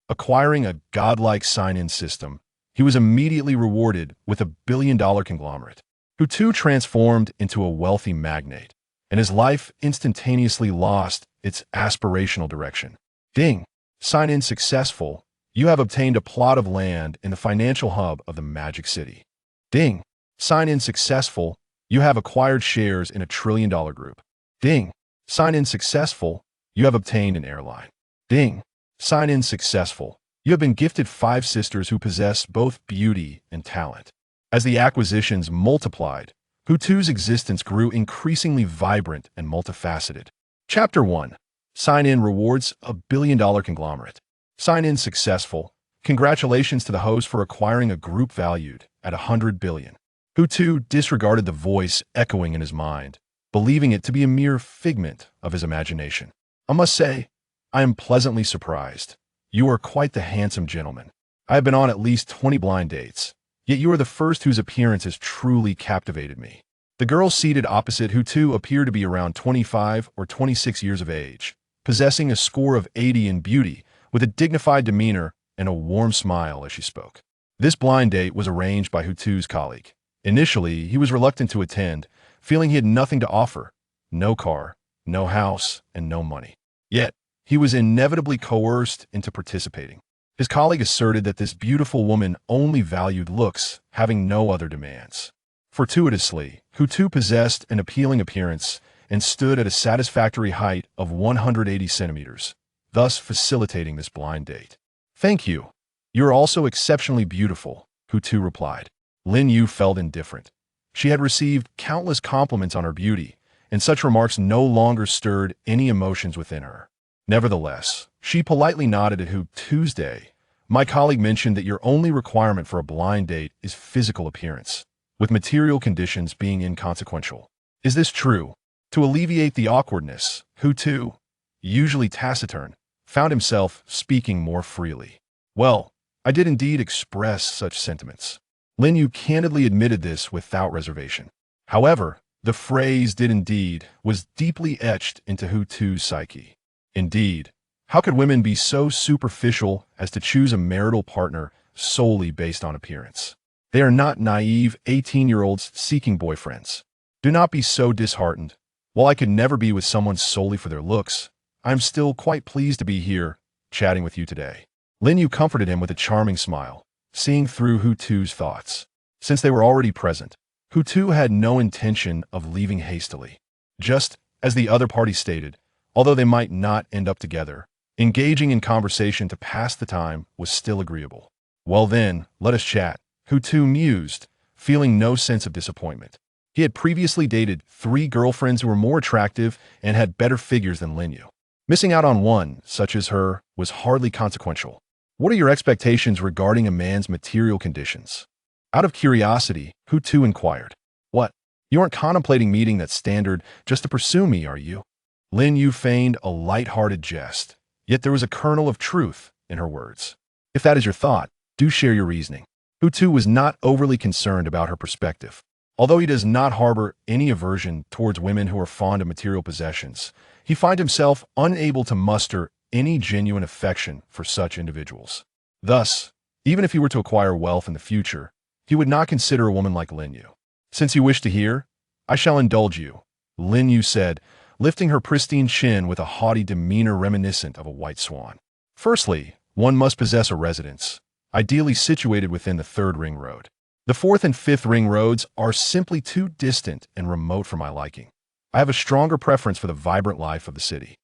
Acquiring a godlike sign-in system, he was immediately rewarded with a $1 billion conglomerate, who too transformed into a wealthy magnate, and his life instantaneously lost its aspirational direction. Ding! Sign-in successful. You have obtained a plot of land in the financial hub of the Magic City. Ding! Sign-in successful. You have acquired shares in a $1 trillion group. Ding! Sign-in successful. You have obtained an airline. Ding! Sign-in successful. You have been gifted 5 sisters who possess both beauty and talent. As the acquisitions multiplied, Hutu's existence grew increasingly vibrant and multifaceted. Chapter 1. Sign-in rewards a $1 billion conglomerate. Sign-in successful. Congratulations to the host for acquiring a group valued at $100 billion. Hutu disregarded the voice echoing in his mind, believing it to be a mere figment of his imagination. I must say, I am pleasantly surprised. You are quite the handsome gentleman. I have been on at least 20 blind dates, yet you are the first whose appearance has truly captivated me. The girl seated opposite Hutu appeared to be around 25 or 26 years of age, possessing a score of 80 in beauty, with a dignified demeanor and a warm smile as she spoke. This blind date was arranged by Hutu's colleague. Initially, he was reluctant to attend, feeling he had nothing to offer: no car, no house, and no money. Yet, he was inevitably coerced into participating. His colleague asserted that this beautiful woman only valued looks, having no other demands. Fortuitously, Hutu possessed an appealing appearance and stood at a satisfactory height of 180 centimeters, thus facilitating this blind date. "Thank you. You are also exceptionally beautiful," Hutu replied. Lin Yu felt indifferent. She had received countless compliments on her beauty, and such remarks no longer stirred any emotions within her. Nevertheless, she politely nodded at Tuesday. "My colleague mentioned that your only requirement for a blind date is physical appearance, with material conditions being inconsequential. Is this true?" To alleviate the awkwardness, Hutu, usually taciturn, found himself speaking more freely. "Well, I did indeed express such sentiments." Lin Yu candidly admitted this without reservation. However, the phrase "did indeed" was deeply etched into Hutu's psyche. Indeed, how could women be so superficial as to choose a marital partner solely based on appearance? They are not naive 18-year-olds seeking boyfriends. Do not be so disheartened. While I could never be with someone solely for their looks, I am still quite pleased to be here, chatting with you today. Lin Yu comforted him with a charming smile, seeing through Hutu's thoughts. Since they were already present, Hutu had no intention of leaving hastily. Just as the other party stated, although they might not end up together, engaging in conversation to pass the time was still agreeable. "Well then, let us chat," Hutu mused, feeling no sense of disappointment. He had previously dated 3 girlfriends who were more attractive and had better figures than Lin Yu. Missing out on one, such as her, was hardly consequential. "What are your expectations regarding a man's material conditions?" Out of curiosity, Hutu inquired. "What? You aren't contemplating meeting that standard just to pursue me, are you?" Lin Yu feigned a light-hearted jest, yet there was a kernel of truth in her words. "If that is your thought, do share your reasoning." Hutu was not overly concerned about her perspective. Although he does not harbor any aversion towards women who are fond of material possessions, he finds himself unable to muster any genuine affection for such individuals. Thus, even if he were to acquire wealth in the future, he would not consider a woman like Lin Yu. "Since you wish to hear, I shall indulge you," Lin Yu said, lifting her pristine chin with a haughty demeanor reminiscent of a white swan. "Firstly, one must possess a residence, ideally situated within the 3rd ring road. The 4th and 5th ring roads are simply too distant and remote for my liking. I have a stronger preference for the vibrant life of the city.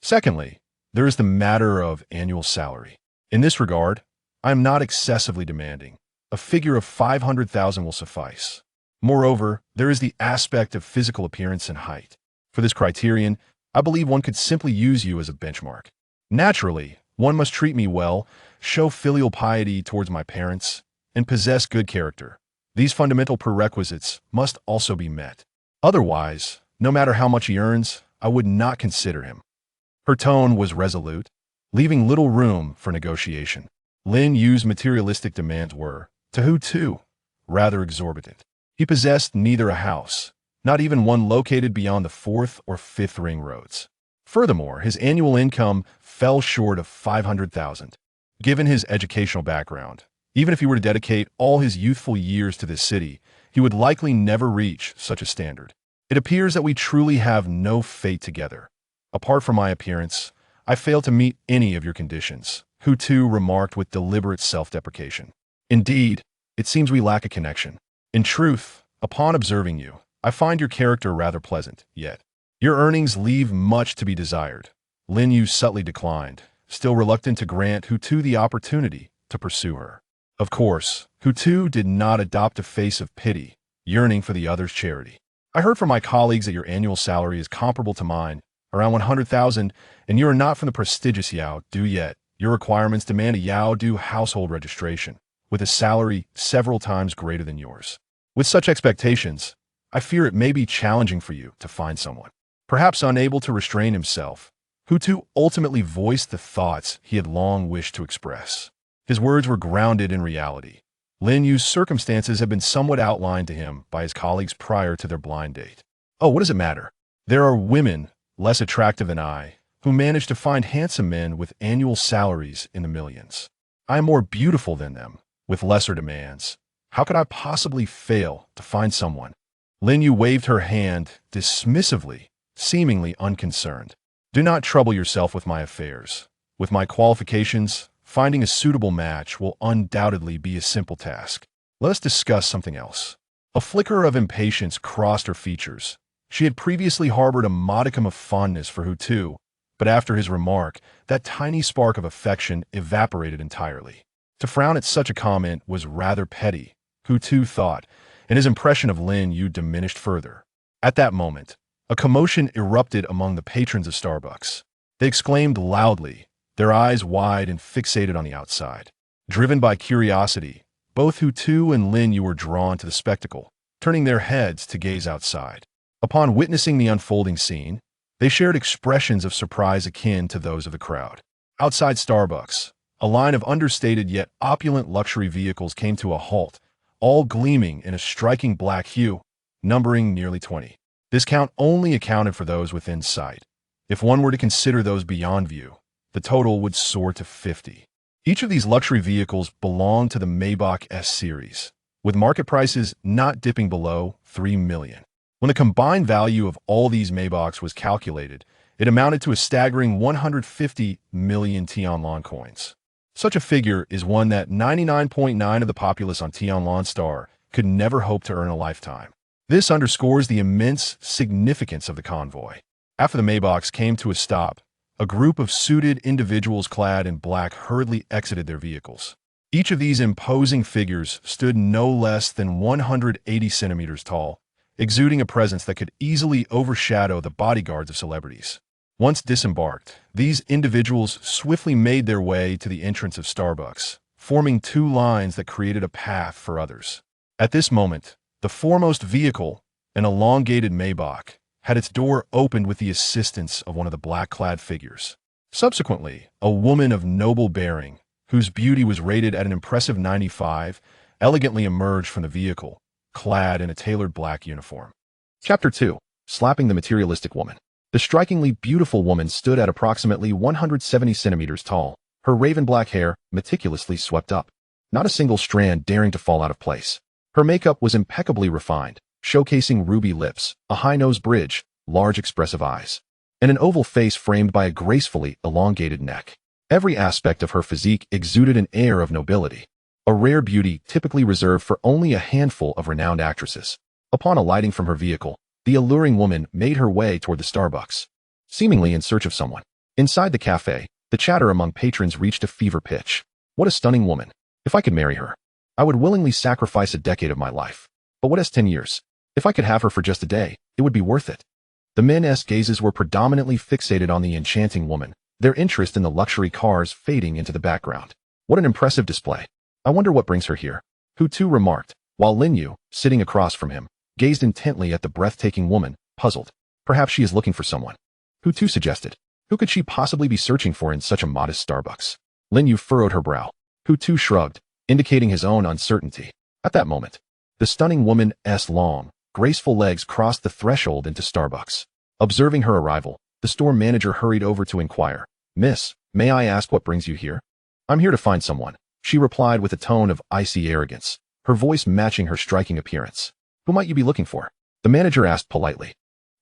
Secondly, there is the matter of annual salary. In this regard, I am not excessively demanding. A figure of 500,000 will suffice. Moreover, there is the aspect of physical appearance and height. For this criterion, I believe one could simply use you as a benchmark. Naturally, one must treat me well, show filial piety towards my parents, and possess good character. These fundamental prerequisites must also be met. Otherwise, no matter how much he earns, I would not consider him." Her tone was resolute, leaving little room for negotiation. Lin Yu's materialistic demands were, to Hutu, rather exorbitant. He possessed neither a house, not even one located beyond the 4th or 5th ring roads. Furthermore, his annual income fell short of 500,000. Given his educational background, even if he were to dedicate all his youthful years to this city, he would likely never reach such a standard. It appears that we truly have no fate together. Apart from my appearance, I fail to meet any of your conditions, Hu Tu remarked with deliberate self-deprecation. Indeed, it seems we lack a connection. In truth, upon observing you, I find your character rather pleasant, yet your earnings leave much to be desired. Lin Yu subtly declined, still reluctant to grant Hu Tu the opportunity to pursue her. Of course, Hu Tu did not adopt a face of pity, yearning for the other's charity. I heard from my colleagues that your annual salary is comparable to mine, around 100,000, and you are not from the prestigious Yao Du yet. Your requirements demand a Yao Du household registration, with a salary several times greater than yours. With such expectations, I fear it may be challenging for you to find someone. Perhaps unable to restrain himself, Hu Tu ultimately voiced the thoughts he had long wished to express. His words were grounded in reality. Lin Yu's circumstances had been somewhat outlined to him by his colleagues prior to their blind date. Oh, what does it matter? There are women, less attractive than I, who manage to find handsome men with annual salaries in the millions. I am more beautiful than them, with lesser demands. How could I possibly fail to find someone? Lin Yu waved her hand dismissively, seemingly unconcerned. Do not trouble yourself with my affairs. With my qualifications, finding a suitable match will undoubtedly be a simple task. Let us discuss something else. A flicker of impatience crossed her features. She had previously harbored a modicum of fondness for Hu Tu, but after his remark, that tiny spark of affection evaporated entirely. To frown at such a comment was rather petty, Hu Tu thought, and his impression of Lin Yu diminished further. At that moment, a commotion erupted among the patrons of Starbucks. They exclaimed loudly, their eyes wide and fixated on the outside. Driven by curiosity, both Hu Tu and Lin Yu were drawn to the spectacle, turning their heads to gaze outside. Upon witnessing the unfolding scene, they shared expressions of surprise akin to those of the crowd. Outside Starbucks, a line of understated yet opulent luxury vehicles came to a halt, all gleaming in a striking black hue, numbering nearly 20. This count only accounted for those within sight. If one were to consider those beyond view, the total would soar to 50. Each of these luxury vehicles belonged to the Maybach S series, with market prices not dipping below $3 million. When the combined value of all these Maybachs was calculated, it amounted to a staggering 150 million Tianlong coins. Such a figure is one that 99.9% of the populace on Tianlong Star could never hope to earn a lifetime. This underscores the immense significance of the convoy. After the Maybachs came to a stop, a group of suited individuals clad in black hurriedly exited their vehicles. Each of these imposing figures stood no less than 180 centimeters tall, exuding a presence that could easily overshadow the bodyguards of celebrities. Once disembarked, these individuals swiftly made their way to the entrance of Starbucks, forming two lines that created a path for others. At this moment, the foremost vehicle, an elongated Maybach, had its door opened with the assistance of one of the black-clad figures. Subsequently, a woman of noble bearing, whose beauty was rated at an impressive 95, elegantly emerged from the vehicle, clad in a tailored black uniform. Chapter 2. Slapping the Materialistic Woman. The strikingly beautiful woman stood at approximately 170 centimeters tall, her raven black hair meticulously swept up, not a single strand daring to fall out of place. Her makeup was impeccably refined, showcasing ruby lips, a high-nose bridge, large expressive eyes, and an oval face framed by a gracefully elongated neck. Every aspect of her physique exuded an air of nobility, a rare beauty typically reserved for only a handful of renowned actresses. Upon alighting from her vehicle, the alluring woman made her way toward the Starbucks, seemingly in search of someone. Inside the cafe, the chatter among patrons reached a fever pitch. What a stunning woman. If I could marry her, I would willingly sacrifice a decade of my life. But what is 10 years? If I could have her for just a day, it would be worth it. The men's gazes were predominantly fixated on the enchanting woman, their interest in the luxury cars fading into the background. What an impressive display. I wonder what brings her here, Hu Tu remarked, while Lin Yu, sitting across from him, gazed intently at the breathtaking woman, puzzled. Perhaps she is looking for someone. Hu Tu suggested. Who could she possibly be searching for in such a modest Starbucks? Lin Yu furrowed her brow. Hu Tu shrugged, indicating his own uncertainty. At that moment, the stunning woman's long, graceful legs crossed the threshold into Starbucks. Observing her arrival, the store manager hurried over to inquire. Miss, may I ask what brings you here? I'm here to find someone, she replied with a tone of icy arrogance, her voice matching her striking appearance. Who might you be looking for? The manager asked politely.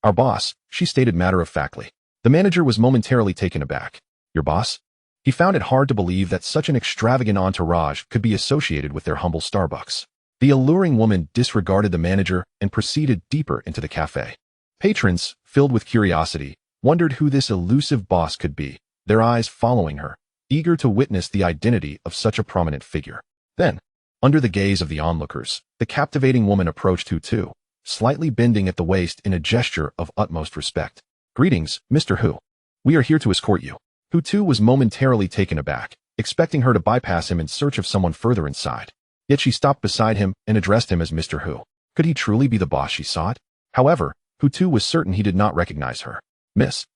Our boss, she stated matter-of-factly. The manager was momentarily taken aback. Your boss? He found it hard to believe that such an extravagant entourage could be associated with their humble Starbucks. The alluring woman disregarded the manager and proceeded deeper into the cafe. Patrons, filled with curiosity, wondered who this elusive boss could be, their eyes following her, eager to witness the identity of such a prominent figure. Then, under the gaze of the onlookers, the captivating woman approached Hu, slightly bending at the waist in a gesture of utmost respect. Greetings, Mr. Hu. We are here to escort you. Hu was momentarily taken aback, expecting her to bypass him in search of someone further inside. Yet she stopped beside him and addressed him as Mr. Hu. Could he truly be the boss she sought? However, Hu was certain he did not recognize her. Miss.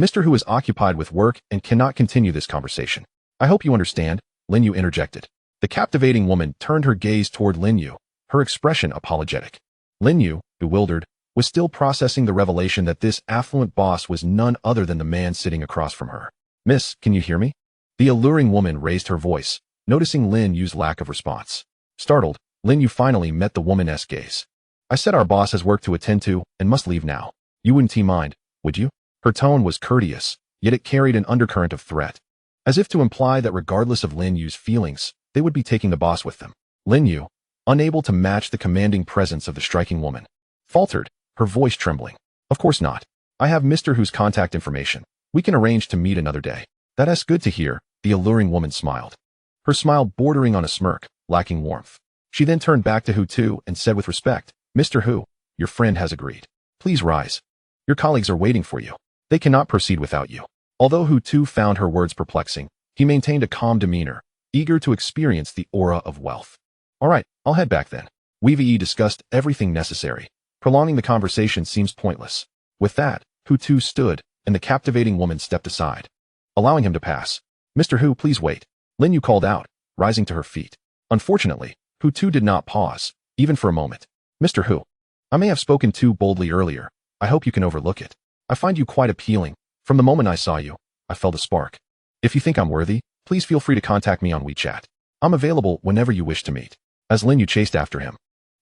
Mr. Hu is occupied with work and cannot continue this conversation. I hope you understand, Lin Yu interjected. The captivating woman turned her gaze toward Lin Yu, her expression apologetic. Lin Yu, bewildered, was still processing the revelation that this affluent boss was none other than the man sitting across from her. Miss, can you hear me? The alluring woman raised her voice, noticing Lin Yu's lack of response. Startled, Lin Yu finally met the woman's gaze. I said our boss has work to attend to and must leave now. You wouldn't mind, would you? Her tone was courteous, yet it carried an undercurrent of threat, as if to imply that regardless of Lin Yu's feelings, they would be taking the boss with them. Lin Yu, unable to match the commanding presence of the striking woman, faltered, her voice trembling. Of course not. I have Mr. Hu's contact information. We can arrange to meet another day. That's good to hear, the alluring woman smiled. Her smile bordering on a smirk, lacking warmth. She then turned back to Hu and said with respect, Mr. Hu, your friend has agreed. Please rise. Your colleagues are waiting for you. They cannot proceed without you. Although Hu found her words perplexing, he maintained a calm demeanor, eager to experience the aura of wealth. All right, I'll head back then. We've discussed everything necessary. Prolonging the conversation seems pointless. With that, Hu stood, and the captivating woman stepped aside, allowing him to pass. Mr. Hu, please wait. Lin Yu called out, rising to her feet. Unfortunately, Hu did not pause, even for a moment. Mr. Hu, I may have spoken too boldly earlier. I hope you can overlook it. I find you quite appealing. From the moment I saw you, I felt a spark. If you think I'm worthy, please feel free to contact me on WeChat. I'm available whenever you wish to meet. As Lin Yu chased after him,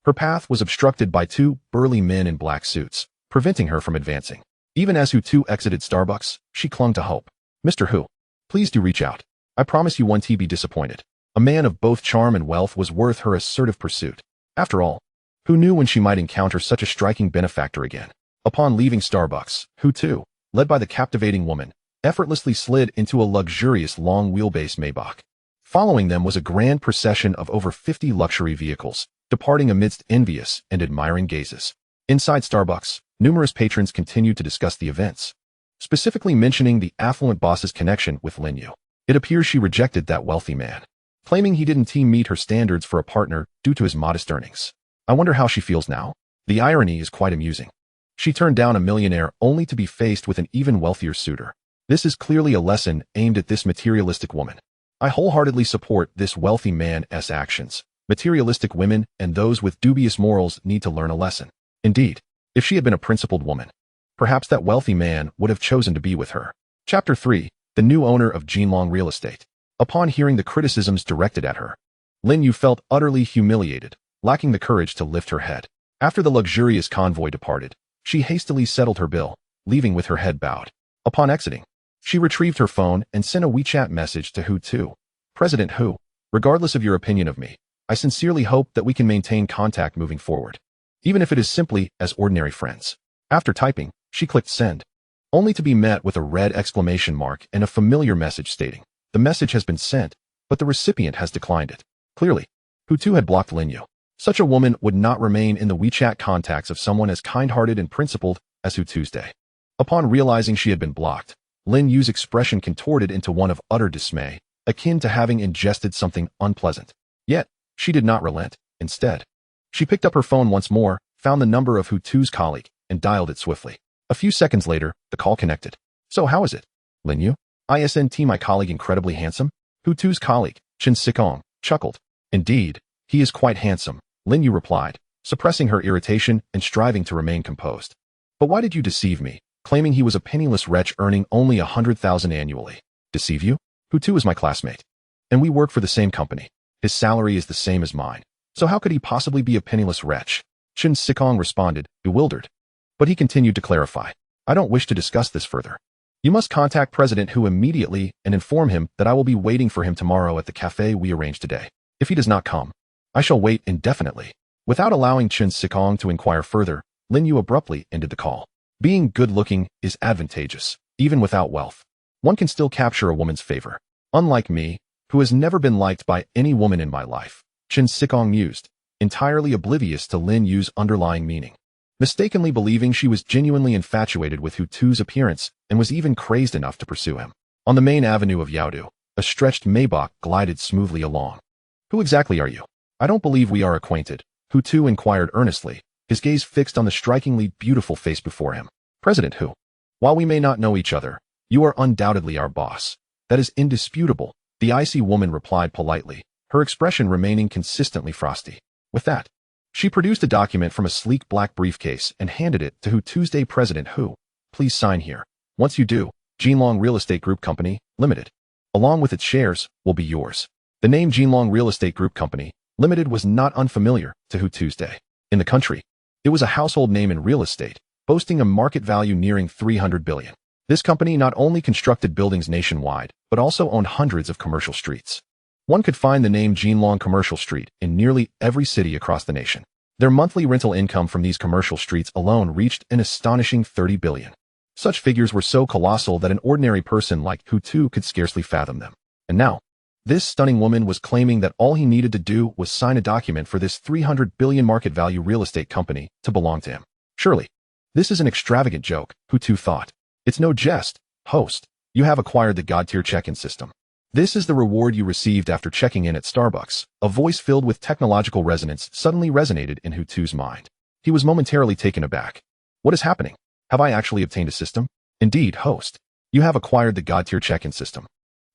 her path was obstructed by two burly men in black suits, preventing her from advancing. Even as Hu exited Starbucks, she clung to hope. Mr. Hu, please do reach out. I promise you won't be disappointed. A man of both charm and wealth was worth her assertive pursuit. After all, who knew when she might encounter such a striking benefactor again? Upon leaving Starbucks, Hu, led by the captivating woman, effortlessly slid into a luxurious long-wheelbase Maybach. Following them was a grand procession of over 50 luxury vehicles, departing amidst envious and admiring gazes. Inside Starbucks, numerous patrons continued to discuss the events, specifically mentioning the affluent boss's connection with Lin Yu. It appears she rejected that wealthy man, claiming he didn't meet her standards for a partner due to his modest earnings. I wonder how she feels now. The irony is quite amusing. She turned down a millionaire only to be faced with an even wealthier suitor. This is clearly a lesson aimed at this materialistic woman. I wholeheartedly support this wealthy man's actions. Materialistic women and those with dubious morals need to learn a lesson. Indeed, if she had been a principled woman, perhaps that wealthy man would have chosen to be with her. Chapter 3. The new owner of Jinlong Real Estate. Upon hearing the criticisms directed at her, Lin Yu felt utterly humiliated, lacking the courage to lift her head. After the luxurious convoy departed, she hastily settled her bill, leaving with her head bowed. Upon exiting, she retrieved her phone and sent a WeChat message to Hu. President Hu, regardless of your opinion of me, I sincerely hope that we can maintain contact moving forward, even if it is simply as ordinary friends. After typing, she clicked send, only to be met with a red exclamation mark and a familiar message stating, the message has been sent, but the recipient has declined it. Clearly, Hu had blocked Lin Yu. Such a woman would not remain in the WeChat contacts of someone as kind-hearted and principled as Hu's day. Upon realizing she had been blocked, Lin Yu's expression contorted into one of utter dismay, akin to having ingested something unpleasant. Yet, she did not relent. Instead, she picked up her phone once more, found the number of Hu's colleague, and dialed it swiftly. A few seconds later, the call connected. So how is it, Lin Yu? Isn't my colleague incredibly handsome? Hu's colleague, Chen Sikong, chuckled. Indeed, he is quite handsome, Lin Yu replied, suppressing her irritation and striving to remain composed. But why did you deceive me, claiming he was a penniless wretch earning only 100,000 annually? Deceive you? Hu is my classmate. And we work for the same company. His salary is the same as mine. So how could he possibly be a penniless wretch? Chen Sikong responded, bewildered. But he continued to clarify. I don't wish to discuss this further. You must contact President Hu immediately and inform him that I will be waiting for him tomorrow at the cafe we arranged today. If he does not come, I shall wait indefinitely. Without allowing Chen Sikong to inquire further, Lin Yu abruptly ended the call. Being good-looking is advantageous, even without wealth. One can still capture a woman's favor. Unlike me, who has never been liked by any woman in my life, Chen Sikong mused, entirely oblivious to Lin Yu's underlying meaning. Mistakenly believing she was genuinely infatuated with Hu Tu's appearance and was even crazed enough to pursue him. On the main avenue of Yaodu, a stretched Maybach glided smoothly along. Who exactly are you? I don't believe we are acquainted, Hu Tu inquired earnestly, his gaze fixed on the strikingly beautiful face before him. President Hu, while we may not know each other, you are undoubtedly our boss. That is indisputable, the icy woman replied politely, her expression remaining consistently frosty. With that, she produced a document from a sleek black briefcase and handed it to Hu Tuesday President Hu. Please sign here. Once you do, Jinlong Real Estate Group Company, Limited, along with its shares, will be yours. The name Jinlong Real Estate Group Company, Limited was not unfamiliar to Hu Tuesday. In the country, it was a household name in real estate, boasting a market value nearing 300 billion. This company not only constructed buildings nationwide, but also owned hundreds of commercial streets. One could find the name Jinlong Commercial Street in nearly every city across the nation. Their monthly rental income from these commercial streets alone reached an astonishing 30 billion. Such figures were so colossal that an ordinary person like Hu Tu could scarcely fathom them. And now, this stunning woman was claiming that all he needed to do was sign a document for this 300 billion market value real estate company to belong to him. Surely, this is an extravagant joke, Hu Tu thought. It's no jest, host. You have acquired the God-tier check-in system. This is the reward you received after checking in at Starbucks. A voice filled with technological resonance suddenly resonated in Hu Tu's mind. He was momentarily taken aback. What is happening? Have I actually obtained a system? Indeed, host. You have acquired the God-tier check-in system.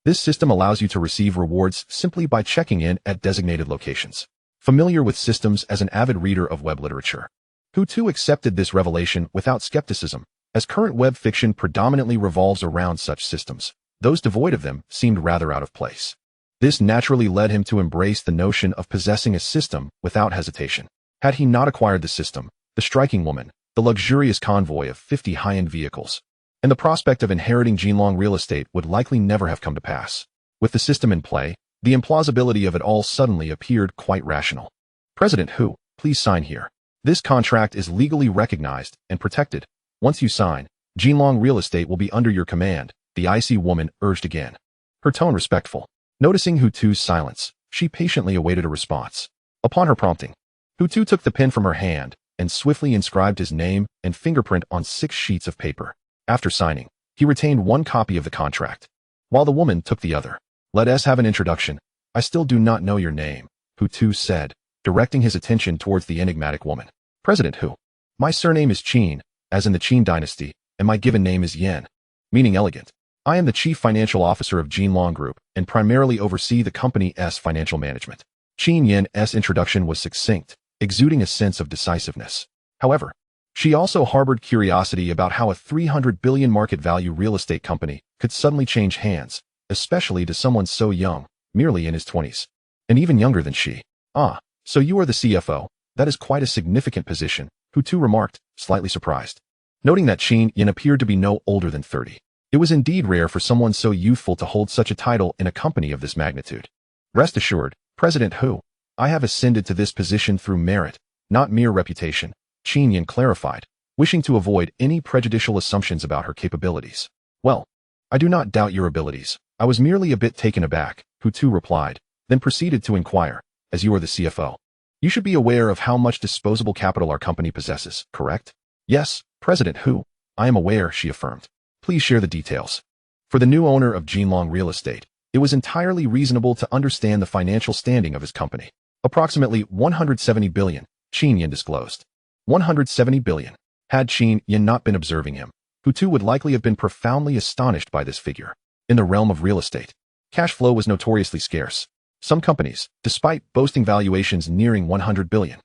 This system allows you to receive rewards simply by checking in at designated locations. Familiar with systems as an avid reader of web literature, Hu Tu accepted this revelation without skepticism, as current web fiction predominantly revolves around such systems. Those devoid of them seemed rather out of place. This naturally led him to embrace the notion of possessing a system without hesitation. Had he not acquired the system, the striking woman, the luxurious convoy of 50 high-end vehicles, and the prospect of inheriting Jinlong real estate would likely never have come to pass. With the system in play, the implausibility of it all suddenly appeared quite rational. President Hu, please sign here. This contract is legally recognized and protected. Once you sign, Jinlong Real Estate will be under your command, the icy woman urged again, her tone respectful. Noticing Hu Tu's silence, she patiently awaited a response. Upon her prompting, Hu Tu took the pen from her hand and swiftly inscribed his name and fingerprint on 6 sheets of paper. After signing, he retained one copy of the contract, while the woman took the other. Let us have an introduction. I still do not know your name, Hu Tu said, directing his attention towards the enigmatic woman. President Hu, my surname is Qin, as in the Qin dynasty, and my given name is Yen, meaning elegant. I am the chief financial officer of Jinlong Group and primarily oversee the company's financial management. Qin Yen's introduction was succinct, exuding a sense of decisiveness. However, she also harbored curiosity about how a 300 billion market value real estate company could suddenly change hands, especially to someone so young, merely in his 20s, and even younger than she. Ah, so you are the CFO. That is quite a significant position, Hu Tu remarked, slightly surprised. Noting that Qin Yen appeared to be no older than 30. It was indeed rare for someone so youthful to hold such a title in a company of this magnitude. Rest assured, President Hu, I have ascended to this position through merit, not mere reputation, Qin Yen clarified, wishing to avoid any prejudicial assumptions about her capabilities. Well, I do not doubt your abilities. I was merely a bit taken aback, Hu Tu replied, then proceeded to inquire, as you are the CFO. You should be aware of how much disposable capital our company possesses, correct? Yes, President Hu, I am aware, she affirmed. Please share the details. For the new owner of Jinlong Real Estate, it was entirely reasonable to understand the financial standing of his company. Approximately 170 billion, Qin Yen disclosed. 170 billion. Had Qin Yen not been observing him, Hu Tu would likely have been profoundly astonished by this figure. In the realm of real estate, cash flow was notoriously scarce. Some companies, despite boasting valuations nearing 100 billion,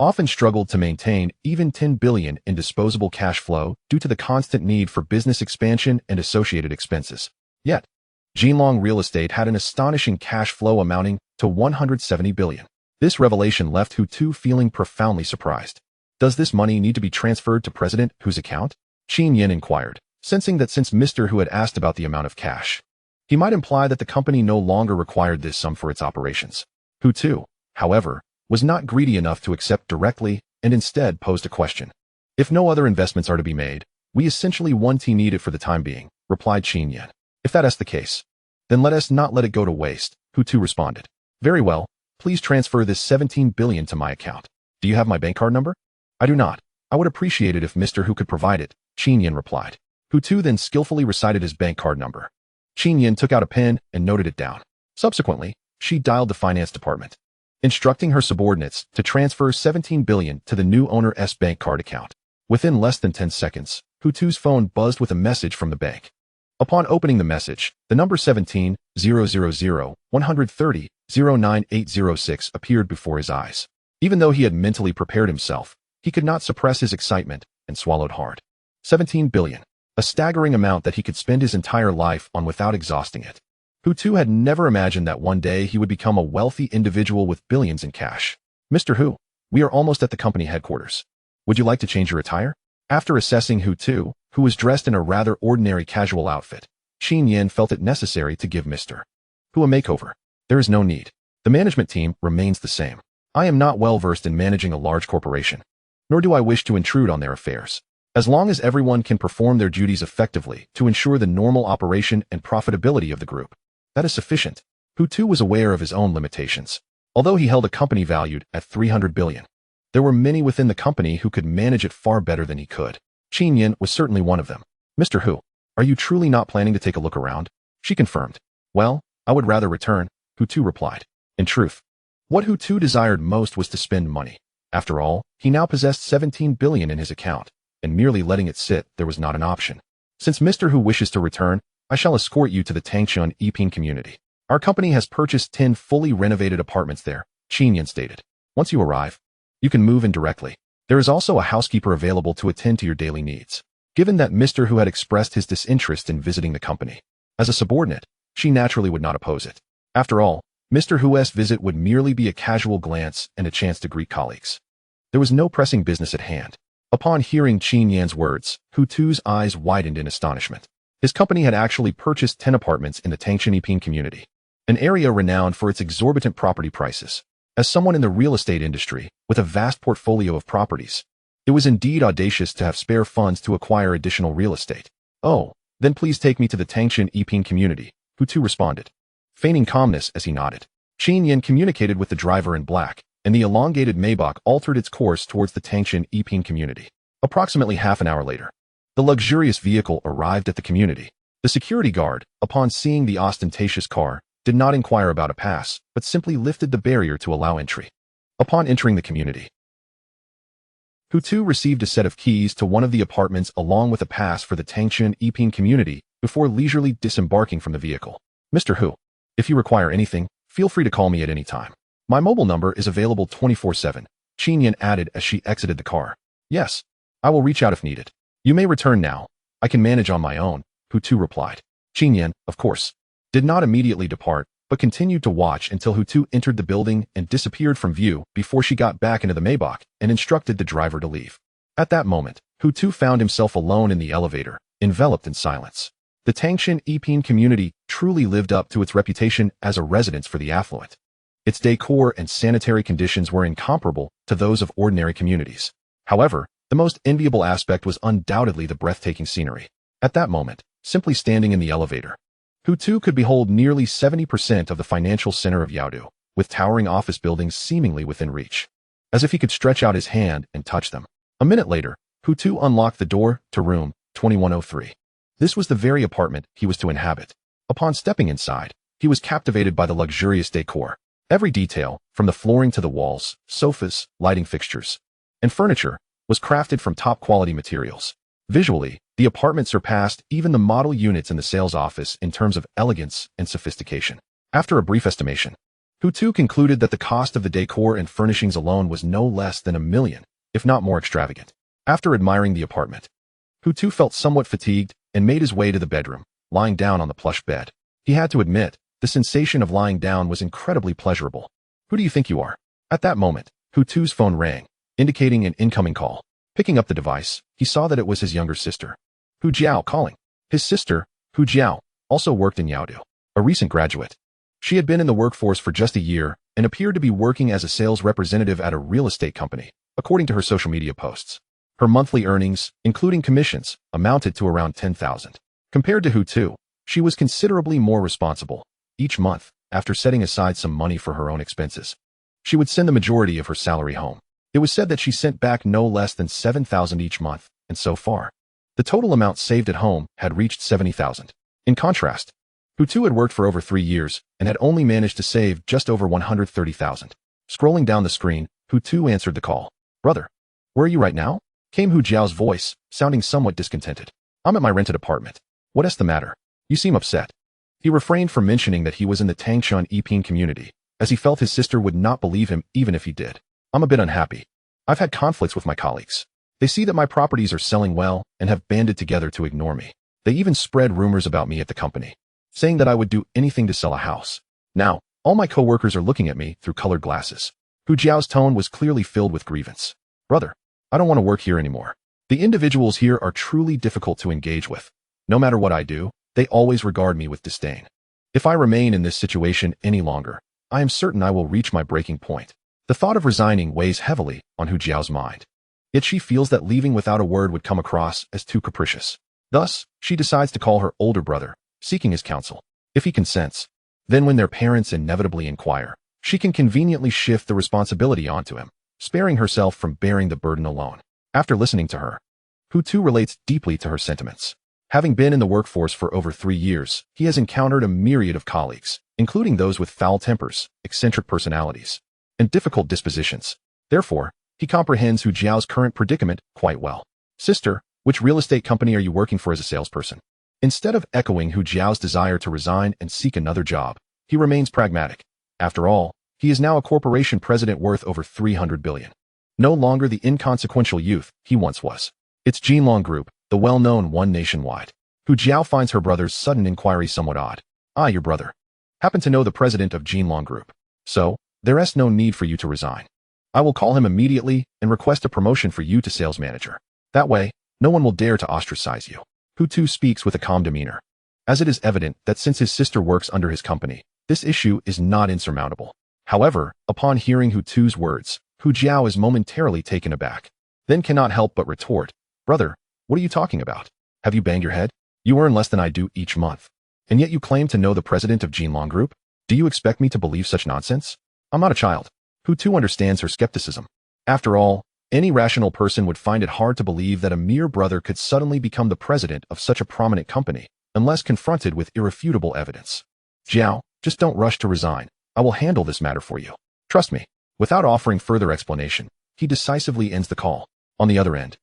often struggled to maintain even 10 billion in disposable cash flow due to the constant need for business expansion and associated expenses. Yet, Jinlong Real Estate had an astonishing cash flow amounting to 170 billion. This revelation left Hu Tu feeling profoundly surprised. Does this money need to be transferred to President Hu's account? Qin Yin inquired, sensing that since Mr. Hu had asked about the amount of cash, he might imply that the company no longer required this sum for its operations. Hu Tu, however, was not greedy enough to accept directly and instead posed a question. If no other investments are to be made, we essentially want to need it for the time being, replied Qin Yin. If that is the case, then let us not let it go to waste, Hu Tu responded. Very well, please transfer this 17 billion to my account. Do you have my bank card number? I do not. I would appreciate it if Mr. Hu could provide it, Qin Yin replied. Hu Tu then skillfully recited his bank card number. Qin Yin took out a pen and noted it down. Subsequently, she dialed the finance department, instructing her subordinates to transfer 17 billion to the new owner's bank card account. Within less than 10 seconds, Hu Tu's phone buzzed with a message from the bank. Upon opening the message, the number 17-000-130-09806 appeared before his eyes. Even though he had mentally prepared himself, he could not suppress his excitement and swallowed hard. 17 billion, a staggering amount that he could spend his entire life on without exhausting it. Hu Tu had never imagined that one day he would become a wealthy individual with billions in cash. Mr. Hu, we are almost at the company headquarters. Would you like to change your attire? After assessing Hu Tu, who was dressed in a rather ordinary casual outfit, Qin Yin felt it necessary to give Mr. Hu a makeover. There is no need. The management team remains the same. I am not well versed in managing a large corporation, nor do I wish to intrude on their affairs. As long as everyone can perform their duties effectively to ensure the normal operation and profitability of the group, that is sufficient. Hu Tu was aware of his own limitations. Although he held a company valued at 300 billion, there were many within the company who could manage it far better than he could. Qin Yin was certainly one of them. Mr. Hu, are you truly not planning to take a look around? She confirmed. Well, I would rather return, Hu Tu replied. In truth, what Hu Tu desired most was to spend money. After all, he now possessed 17 billion in his account, and merely letting it sit there was not an option. Since Mr. Hu wishes to return, I shall escort you to the Tangchun Yiping community. Our company has purchased 10 fully renovated apartments there, Qin Yin stated. Once you arrive, you can move in directly. There is also a housekeeper available to attend to your daily needs. Given that Mr. Hu had expressed his disinterest in visiting the company, as a subordinate, she naturally would not oppose it. After all, Mr. Hu's visit would merely be a casual glance and a chance to greet colleagues. There was no pressing business at hand. Upon hearing Qin Yan's words, Hu Tu's eyes widened in astonishment. His company had actually purchased 10 apartments in the Tangchun Yiping community, an area renowned for its exorbitant property prices. As someone in the real estate industry, with a vast portfolio of properties, it was indeed audacious to have spare funds to acquire additional real estate. Oh, then please take me to the Tangchun Yiping community, Hu Tu responded, feigning calmness as he nodded. Qin Yan communicated with the driver in black, and the elongated Maybach altered its course towards the Tangchun Yiping community. Approximately half an hour later, the luxurious vehicle arrived at the community. The security guard, upon seeing the ostentatious car, did not inquire about a pass, but simply lifted the barrier to allow entry. Upon entering the community, Hu Tu received a set of keys to one of the apartments along with a pass for the Tangchun Yiping community before leisurely disembarking from the vehicle. Mr. Hu, if you require anything, feel free to call me at any time. My mobile number is available 24/7, Qin Yan added as she exited the car. Yes, I will reach out if needed. You may return now. I can manage on my own, Hu Tu replied. Qin Yan, of course, did not immediately depart, but continued to watch until Hu Tu entered the building and disappeared from view before she got back into the Maybach and instructed the driver to leave. At that moment, Hu Tu found himself alone in the elevator, enveloped in silence. The Tangchun Yiping community truly lived up to its reputation as a residence for the affluent. Its decor and sanitary conditions were incomparable to those of ordinary communities. However, the most enviable aspect was undoubtedly the breathtaking scenery. At that moment, simply standing in the elevator, Hu Tu could behold nearly 70% of the financial center of Yaodu, with towering office buildings seemingly within reach, as if he could stretch out his hand and touch them. A minute later, Hu Tu unlocked the door to room 2103. This was the very apartment he was to inhabit. Upon stepping inside, he was captivated by the luxurious decor. Every detail, from the flooring to the walls, sofas, lighting fixtures, and furniture, was crafted from top-quality materials. Visually, the apartment surpassed even the model units in the sales office in terms of elegance and sophistication. After a brief estimation, Hu Tu concluded that the cost of the decor and furnishings alone was no less than 1 million, if not more extravagant. After admiring the apartment, Hu Tu felt somewhat fatigued and made his way to the bedroom. Lying down on the plush bed, He had to admit, the sensation of lying down was incredibly pleasurable. Who do you think you are? At that moment, Hu Tu's phone rang, indicating an incoming call. Picking up the device, he saw that it was his younger sister, Hu Jiao, calling. His sister, Hu Jiao, also worked in Yaodu, a recent graduate. She had been in the workforce for just a year and appeared to be working as a sales representative at a real estate company, according to her social media posts. Her monthly earnings, including commissions, amounted to around 10,000. Compared to Hu Tu, she was considerably more responsible. Each month, after setting aside some money for her own expenses, she would send the majority of her salary home. It was said that she sent back no less than 7,000 each month, and so far, the total amount saved at home had reached 70,000. In contrast, Hu Tu had worked for over 3 years and had only managed to save just over 130,000. Scrolling down the screen, Hu Tu answered the call. "Brother, where are you right now?" came Hu Jiao's voice, sounding somewhat discontented. "I'm at my rented apartment. What's the matter? You seem upset." He refrained from mentioning that he was in the Tangchun Yiping community, as he felt his sister would not believe him even if he did. "I'm a bit unhappy. I've had conflicts with my colleagues. They see that my properties are selling well and have banded together to ignore me. They even spread rumors about me at the company, saying that I would do anything to sell a house. Now, all my coworkers are looking at me through colored glasses." Hu Jiao's tone was clearly filled with grievance. "Brother, I don't want to work here anymore. The individuals here are truly difficult to engage with. No matter what I do, they always regard me with disdain. If I remain in this situation any longer, I am certain I will reach my breaking point." The thought of resigning weighs heavily on Hu Jiao's mind. Yet she feels that leaving without a word would come across as too capricious. Thus, she decides to call her older brother, seeking his counsel. If he consents, then when their parents inevitably inquire, she can conveniently shift the responsibility onto him, sparing herself from bearing the burden alone. After listening to her, Hu Tu relates deeply to her sentiments. Having been in the workforce for over 3 years, he has encountered a myriad of colleagues, including those with foul tempers, eccentric personalities, and difficult dispositions. Therefore, he comprehends Hu Jiao's current predicament quite well. "Sister, which real estate company are you working for as a salesperson?" Instead of echoing Hu Jiao's desire to resign and seek another job, he remains pragmatic. After all, he is now a corporation president worth over 300 billion. No longer the inconsequential youth he once was. It's Jinlong Group, the well-known one nationwide. Hu Jiao finds her brother's sudden inquiry somewhat odd. "I, your brother, happen to know the president of Jinlong Group. So, there's no need for you to resign. I will call him immediately and request a promotion for you to sales manager. That way, no one will dare to ostracize you." Hu Tu speaks with a calm demeanor, as it is evident that since his sister works under his company, this issue is not insurmountable. However, upon hearing Hu Tu's words, Hu Jiao is momentarily taken aback, then cannot help but retort, "Brother, what are you talking about? Have you banged your head? You earn less than I do each month, and yet you claim to know the president of Jinlong Group? Do you expect me to believe such nonsense? I'm not a child." Hu Tu understands her skepticism. After all, any rational person would find it hard to believe that a mere brother could suddenly become the president of such a prominent company, unless confronted with irrefutable evidence. "Jiao, just don't rush to resign. I will handle this matter for you. Trust me." Without offering further explanation, he decisively ends the call. On the other end,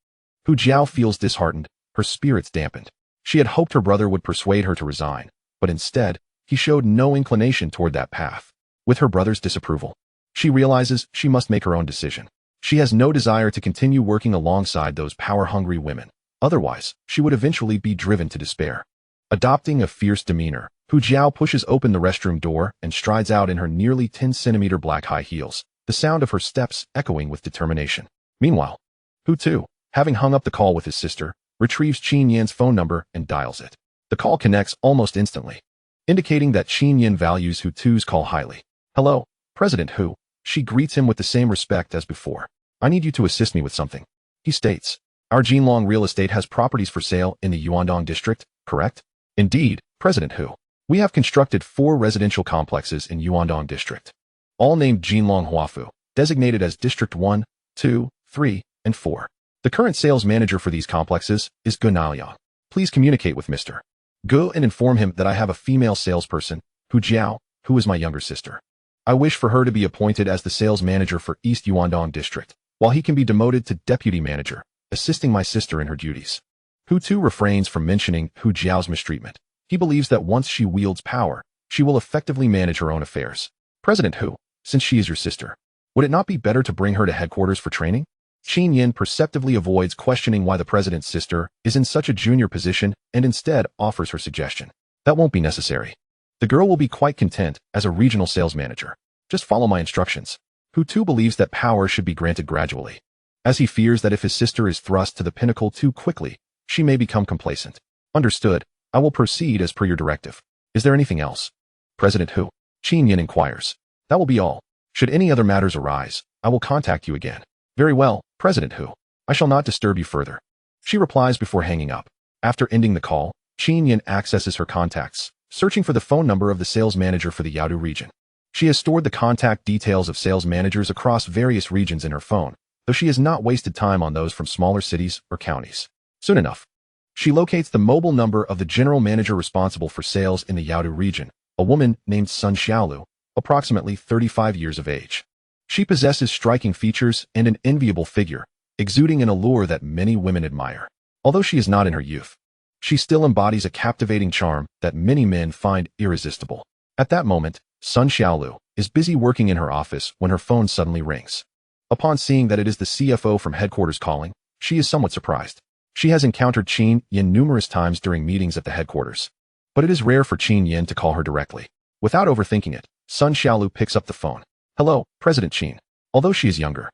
Hu Jiao feels disheartened, her spirits dampened. She had hoped her brother would persuade her to resign, but instead, he showed no inclination toward that path. With her brother's disapproval, she realizes she must make her own decision. She has no desire to continue working alongside those power-hungry women. Otherwise, she would eventually be driven to despair. Adopting a fierce demeanor, Hu Jiao pushes open the restroom door and strides out in her nearly 10-centimeter black high heels, the sound of her steps echoing with determination. Meanwhile, Hu Tu, having hung up the call with his sister, retrieves Qin Yan's phone number and dials it. The call connects almost instantly, indicating that Qin Yan values Hu Tu's call highly. "Hello, President Hu." She greets him with the same respect as before. "I need you to assist me with something," he states. "Our Jinlong real estate has properties for sale in the Yuandong district, correct?" "Indeed, President Hu. We have constructed 4 residential complexes in Yuandong district, all named Jinlong Huafu, designated as District 1, 2, 3, and 4. The current sales manager for these complexes is Gu Naoliang. Please communicate with Mr. Gu and inform him that I have a female salesperson, Hu Jiao, who is my younger sister. I wish for her to be appointed as the sales manager for East Yuandong district, while he can be demoted to deputy manager, assisting my sister in her duties." Hu Tu refrains from mentioning Hu Jiao's mistreatment. He believes that once she wields power, she will effectively manage her own affairs. "President Hu, since she is your sister, would it not be better to bring her to headquarters for training?" Qin Yan perceptively avoids questioning why the president's sister is in such a junior position and instead offers her suggestion. "That won't be necessary. The girl will be quite content as a regional sales manager. Just follow my instructions. Hu too believes that power should be granted gradually, as he fears that if his sister is thrust to the pinnacle too quickly, she may become complacent. Understood. I will proceed as per your directive. Is there anything else? President Hu. Qin Yin inquires. That will be all. Should any other matters arise, I will contact you again. Very well, President Hu. I shall not disturb you further. She replies before hanging up. After ending the call, Qin Yin accesses her contacts, searching for the phone number of the sales manager for the Yaodu region. She has stored the contact details of sales managers across various regions in her phone, though she has not wasted time on those from smaller cities or counties. Soon enough, she locates the mobile number of the general manager responsible for sales in the Yaodu region, a woman named Sun Xiaolu, approximately 35 years of age. She possesses striking features and an enviable figure, exuding an allure that many women admire. Although she is not in her youth, she still embodies a captivating charm that many men find irresistible. At that moment, Sun Xiaolu is busy working in her office when her phone suddenly rings. Upon seeing that it is the CFO from headquarters calling, she is somewhat surprised. She has encountered Qin Yin numerous times during meetings at the headquarters, but it is rare for Qin Yin to call her directly. Without overthinking it, Sun Xiaolu picks up the phone. Hello, President Qin. Although she is younger,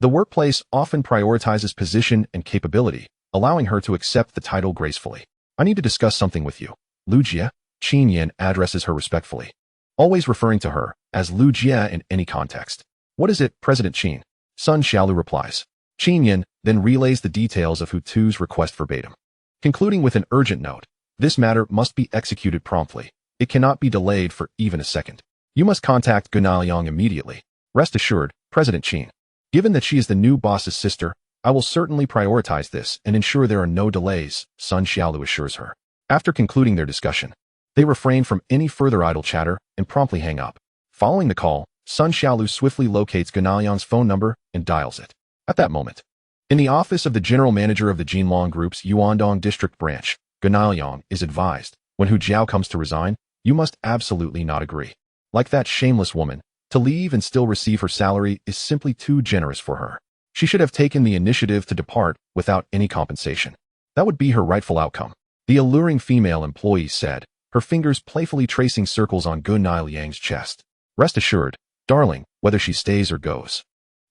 the workplace often prioritizes position and capability, allowing her to accept the title gracefully. I need to discuss something with you. Lu Jie. Qin Yin addresses her respectfully, always referring to her as Lu Jie in any context. What is it, President Qin? Sun Xiaolu replies. Qin Yin then relays the details of Hu Tu's request verbatim, concluding with an urgent note. This matter must be executed promptly. It cannot be delayed for even a second. You must contact Guanliang immediately. Rest assured, President Qin. Given that she is the new boss's sister, I will certainly prioritize this and ensure there are no delays, Sun Xiaolu assures her. After concluding their discussion, they refrain from any further idle chatter and promptly hang up. Following the call, Sun Xiaolu swiftly locates Guanliang's phone number and dials it. At that moment, in the office of the general manager of the Jinlong Group's Yuandong district branch, Guanliang is advised, when Hu Jiao comes to resign, you must absolutely not agree. Like that shameless woman, to leave and still receive her salary is simply too generous for her. She should have taken the initiative to depart without any compensation. That would be her rightful outcome. The alluring female employee said, her fingers playfully tracing circles on Guanliang's chest. Rest assured, darling, whether she stays or goes,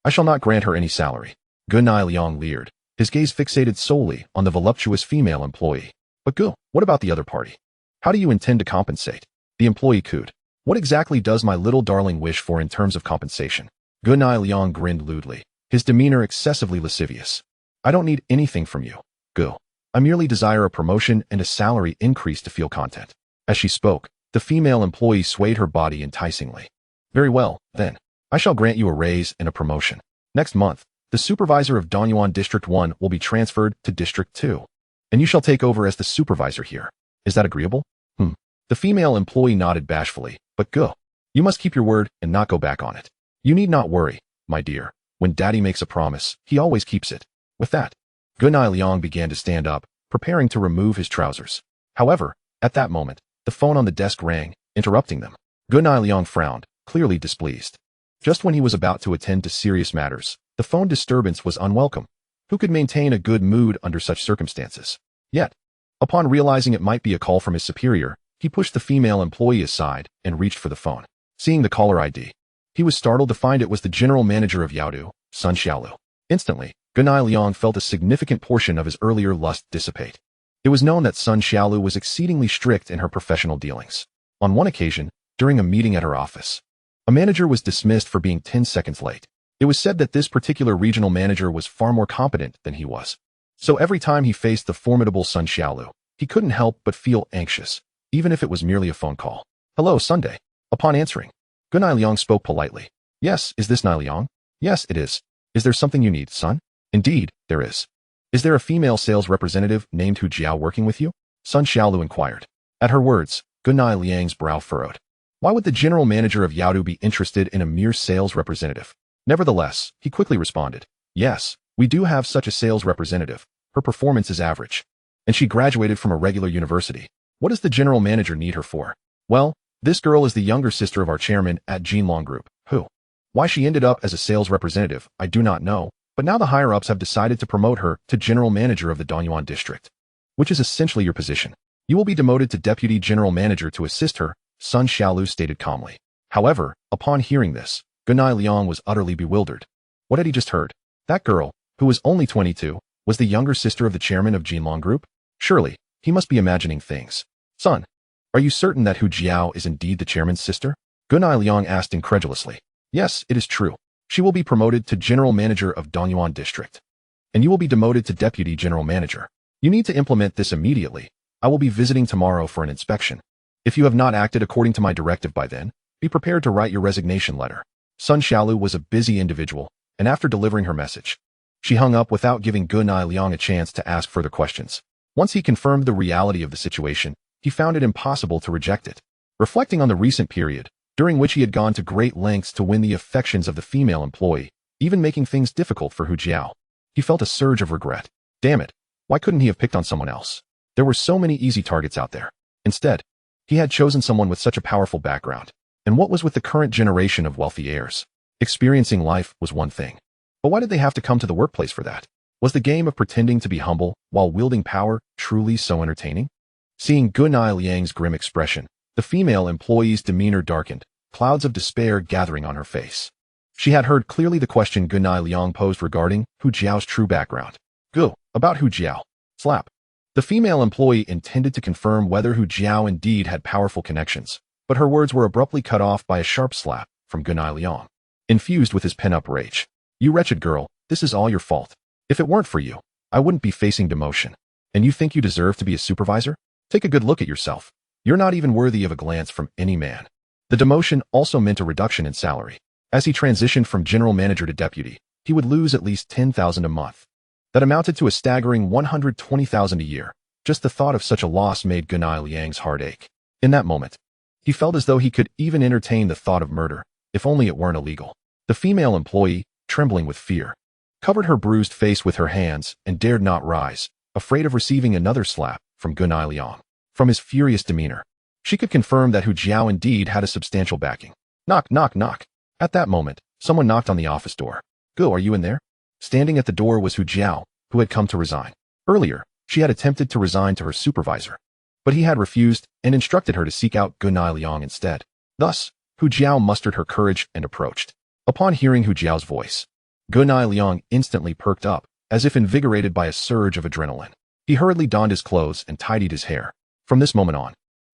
I shall not grant her any salary. Guanliang leered, his gaze fixated solely on the voluptuous female employee. But Gu, what about the other party? How do you intend to compensate? The employee cooed. What exactly does my little darling wish for in terms of compensation? Guanliang grinned lewdly, his demeanor excessively lascivious. I don't need anything from you, Gu. I merely desire a promotion and a salary increase to feel content. As she spoke, the female employee swayed her body enticingly. Very well, then. I shall grant you a raise and a promotion. Next month, the supervisor of Danyuan District 1 will be transferred to District 2, and you shall take over as the supervisor here. Is that agreeable? The female employee nodded bashfully, but Gu, you must keep your word and not go back on it. You need not worry, my dear. When daddy makes a promise, he always keeps it. With that, Guanliang began to stand up, preparing to remove his trousers. However, at that moment, the phone on the desk rang, interrupting them. Guanliang frowned, clearly displeased. Just when he was about to attend to serious matters, the phone disturbance was unwelcome. Who could maintain a good mood under such circumstances? Yet, upon realizing it might be a call from his superior, he pushed the female employee aside and reached for the phone. Seeing the caller ID, he was startled to find it was the general manager of Yaodu, Sun Xiaolu. Instantly, Guanliang felt a significant portion of his earlier lust dissipate. It was known that Sun Xiaolu was exceedingly strict in her professional dealings. On one occasion, during a meeting at her office, a manager was dismissed for being 10 seconds late. It was said that this particular regional manager was far more competent than he was. So every time he faced the formidable Sun Xiaolu, he couldn't help but feel anxious, even if it was merely a phone call. Hello, Sunday. Upon answering, Guanliang spoke politely. Yes, is this Niliang? Yes, it is. Is there something you need, son? Indeed, there is. Is there a female sales representative named Hu Jiao working with you? Sun Xiaolu inquired. At her words, Guanliang's brow furrowed. Why would the general manager of Yaodu be interested in a mere sales representative? Nevertheless, he quickly responded. Yes, we do have such a sales representative. Her performance is average, and she graduated from a regular university. What does the general manager need her for? Well, this girl is the younger sister of our chairman at Jinlong Group, Hu. Why she ended up as a sales representative, I do not know, but now the higher-ups have decided to promote her to general manager of the Danyuan district, which is essentially your position. You will be demoted to deputy general manager to assist her, Sun Xiaolu stated calmly. However, upon hearing this, Gunai Liang was utterly bewildered. What had he just heard? That girl, who was only 22, was the younger sister of the chairman of Jinlong Group? Surely, he must be imagining things. Son, are you certain that Hu Jiao is indeed the chairman's sister? Gunai Liang asked incredulously. Yes, it is true. She will be promoted to general manager of Dongyuan district. And you will be demoted to deputy general manager. You need to implement this immediately. I will be visiting tomorrow for an inspection. If you have not acted according to my directive by then, be prepared to write your resignation letter. Sun Xiaolu was a busy individual, and after delivering her message, she hung up without giving Gunai Liang a chance to ask further questions. Once he confirmed the reality of the situation, he found it impossible to reject it. Reflecting on the recent period, during which he had gone to great lengths to win the affections of the female employee, even making things difficult for Hu Jiao, he felt a surge of regret. Damn it, why couldn't he have picked on someone else? There were so many easy targets out there. Instead, he had chosen someone with such a powerful background. And what was with the current generation of wealthy heirs? Experiencing life was one thing. But why did they have to come to the workplace for that? Was the game of pretending to be humble while wielding power truly so entertaining? Seeing Gunai Liang's grim expression, the female employee's demeanor darkened, clouds of despair gathering on her face. She had heard clearly the question Gunai Liang posed regarding Hu Jiao's true background. Go, about Hu Jiao. Slap. The female employee intended to confirm whether Hu Jiao indeed had powerful connections, but her words were abruptly cut off by a sharp slap from Gunai Liang. Infused with his pent-up rage. You wretched girl, this is all your fault. If it weren't for you, I wouldn't be facing demotion. And you think you deserve to be a supervisor? Take a good look at yourself. You're not even worthy of a glance from any man. The demotion also meant a reduction in salary. As he transitioned from general manager to deputy, he would lose at least 10,000 a month. That amounted to a staggering 120,000 a year. Just the thought of such a loss made Gunai Liang's heart ache. In that moment, he felt as though he could even entertain the thought of murder, if only it weren't illegal. The female employee, trembling with fear, covered her bruised face with her hands and dared not rise, afraid of receiving another slap from Gunai Liang. From his furious demeanor, she could confirm that Hu Jiao indeed had a substantial backing. Knock, knock, knock. At that moment, someone knocked on the office door. Go, are you in there? Standing at the door was Hu Jiao, who had come to resign. Earlier, she had attempted to resign to her supervisor, but he had refused and instructed her to seek out Gunai Liang instead. Thus, Hu Jiao mustered her courage and approached. Upon hearing Hu Jiao's voice, Gunai Liang instantly perked up, as if invigorated by a surge of adrenaline. He hurriedly donned his clothes and tidied his hair. From this moment on,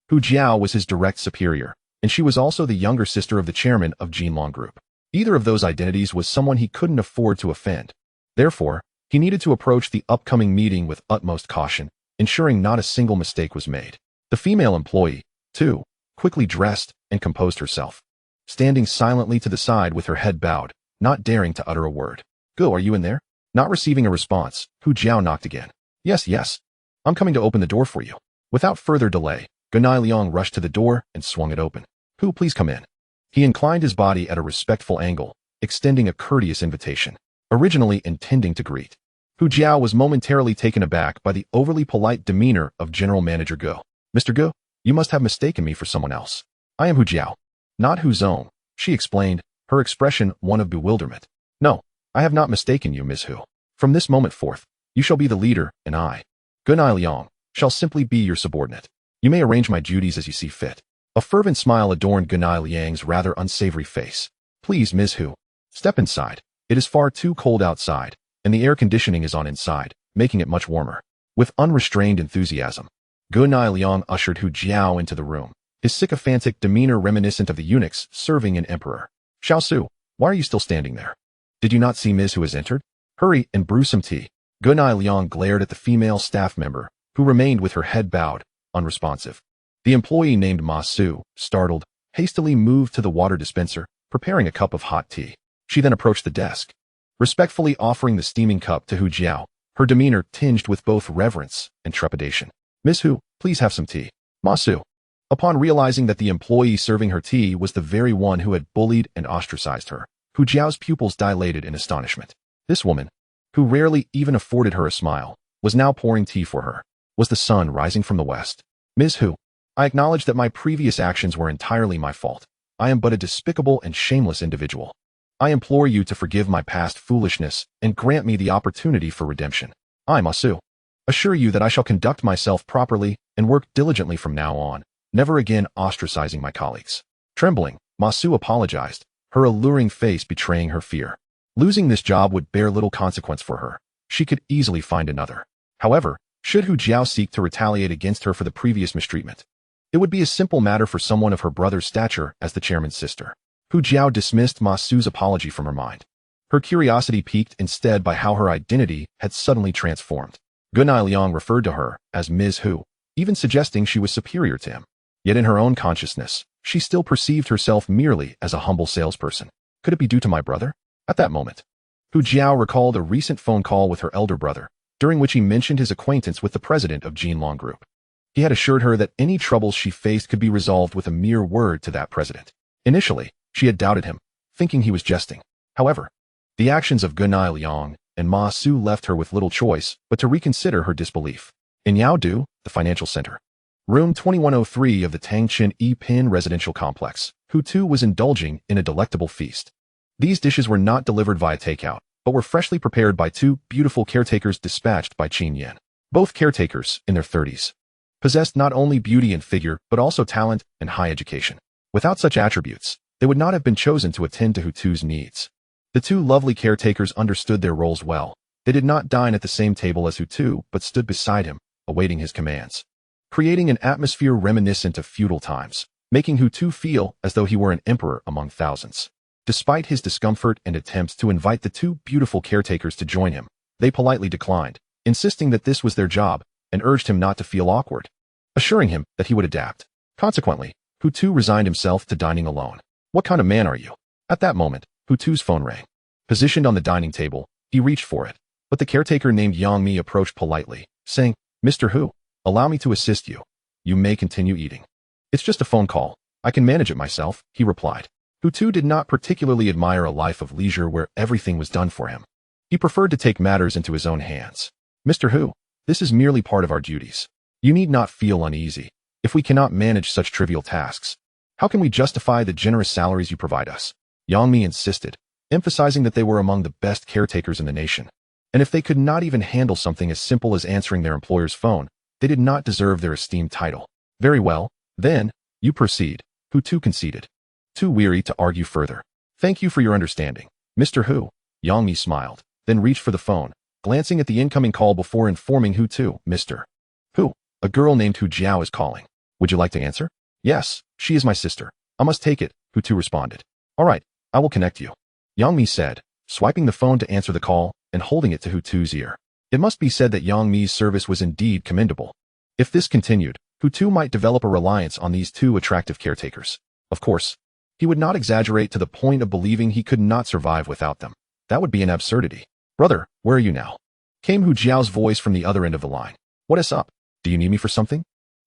Hu Jiao was his direct superior, and she was also the younger sister of the chairman of Jinlong Group. Either of those identities was someone he couldn't afford to offend. Therefore, he needed to approach the upcoming meeting with utmost caution, ensuring not a single mistake was made. The female employee, too, quickly dressed and composed herself, standing silently to the side with her head bowed, not daring to utter a word. Go, are you in there? Not receiving a response, Hu Jiao knocked again. Yes, yes. I'm coming to open the door for you. Without further delay, Gunai Liang rushed to the door and swung it open. Hu, please come in. He inclined his body at a respectful angle, extending a courteous invitation, originally intending to greet. Hu Jiao was momentarily taken aback by the overly polite demeanor of General Manager Go. Mr. Go, you must have mistaken me for someone else. I am Hu Jiao. Not Hu Zong, she explained, her expression one of bewilderment. No, I have not mistaken you, Ms. Hu. From this moment forth, you shall be the leader, and I, Gunai Liang, shall simply be your subordinate. You may arrange my duties as you see fit. A fervent smile adorned Gunai Liang's rather unsavory face. Please, Ms. Hu, step inside. It is far too cold outside, and the air conditioning is on inside, making it much warmer. With unrestrained enthusiasm, Gunai Liang ushered Hu Jiao into the room, his sycophantic demeanor reminiscent of the eunuchs serving an emperor. Xiao Su, why are you still standing there? Did you not see Ms. Hu has entered? Hurry and brew some tea. Gunai Liang glared at the female staff member, who remained with her head bowed, unresponsive. The employee named Ma Su, startled, hastily moved to the water dispenser, preparing a cup of hot tea. She then approached the desk, respectfully offering the steaming cup to Hu Jiao, her demeanor tinged with both reverence and trepidation. Ms. Hu, please have some tea. Ma Su. Upon realizing that the employee serving her tea was the very one who had bullied and ostracized her, Hu Jiao's pupils dilated in astonishment. This woman, who rarely even afforded her a smile, was now pouring tea for her. Was the sun rising from the west? Ms. Hu, I acknowledge that my previous actions were entirely my fault. I am but a despicable and shameless individual. I implore you to forgive my past foolishness and grant me the opportunity for redemption. I, Ma Su, assure you that I shall conduct myself properly and work diligently from now on, never again ostracizing my colleagues. Trembling, Ma Su apologized, her alluring face betraying her fear. Losing this job would bear little consequence for her. She could easily find another. However, should Hu Jiao seek to retaliate against her for the previous mistreatment, it would be a simple matter for someone of her brother's stature as the chairman's sister. Hu Jiao dismissed Ma Su's apology from her mind. Her curiosity piqued instead by how her identity had suddenly transformed. Gunai Liang referred to her as Ms. Hu, even suggesting she was superior to him. Yet in her own consciousness, she still perceived herself merely as a humble salesperson. Could it be due to my brother? At that moment, Hu Jiao recalled a recent phone call with her elder brother, during which he mentioned his acquaintance with the president of Jinlong Group. He had assured her that any troubles she faced could be resolved with a mere word to that president. Initially, she had doubted him, thinking he was jesting. However, the actions of Gunai Liang and Ma Su left her with little choice but to reconsider her disbelief. In Yaodu, the financial center, room 2103 of the Tangchen E-Pin residential complex, Hu Tu was indulging in a delectable feast. These dishes were not delivered via takeout, but were freshly prepared by two beautiful caretakers dispatched by Qin Yan. Both caretakers, in their 30s, possessed not only beauty and figure, but also talent and high education. Without such attributes, they would not have been chosen to attend to Hu Tu's needs. The two lovely caretakers understood their roles well. They did not dine at the same table as Hu Tu, but stood beside him, awaiting his commands, creating an atmosphere reminiscent of feudal times, making Hu Tu feel as though he were an emperor among thousands. Despite his discomfort and attempts to invite the two beautiful caretakers to join him, they politely declined, insisting that this was their job, and urged him not to feel awkward, assuring him that he would adapt. Consequently, Hu Tu resigned himself to dining alone. What kind of man are you? At that moment, Hu Tu's phone rang. Positioned on the dining table, he reached for it, but the caretaker named Yang Mi approached politely, saying, "Mr. Hu, allow me to assist you. You may continue eating." "It's just a phone call. I can manage it myself," he replied. Hu Tu did not particularly admire a life of leisure where everything was done for him. He preferred to take matters into his own hands. "Mr. Hu, this is merely part of our duties. You need not feel uneasy. If we cannot manage such trivial tasks, how can we justify the generous salaries you provide us?" Yang Mi insisted, emphasizing that they were among the best caretakers in the nation. And if they could not even handle something as simple as answering their employer's phone, they did not deserve their esteemed title. "Very well, then, you proceed," Hu Tu conceded, too weary to argue further. "Thank you for your understanding, Mr. Hu." Yang Mi smiled, then reached for the phone, glancing at the incoming call before informing Hu Tu, "Mr. Hu, a girl named Hu Jiao is calling. Would you like to answer?" "Yes, she is my sister. I must take it," Hu Tu responded. "All right, I will connect you," Yang Mi said, swiping the phone to answer the call and holding it to Hu Tu's ear. It must be said that Yang Mi's service was indeed commendable. If this continued, Hu Tu might develop a reliance on these two attractive caretakers. Of course, he would not exaggerate to the point of believing he could not survive without them. That would be an absurdity. "Brother, where are you now?" came Hu Jiao's voice from the other end of the line. "What is up? Do you need me for something?"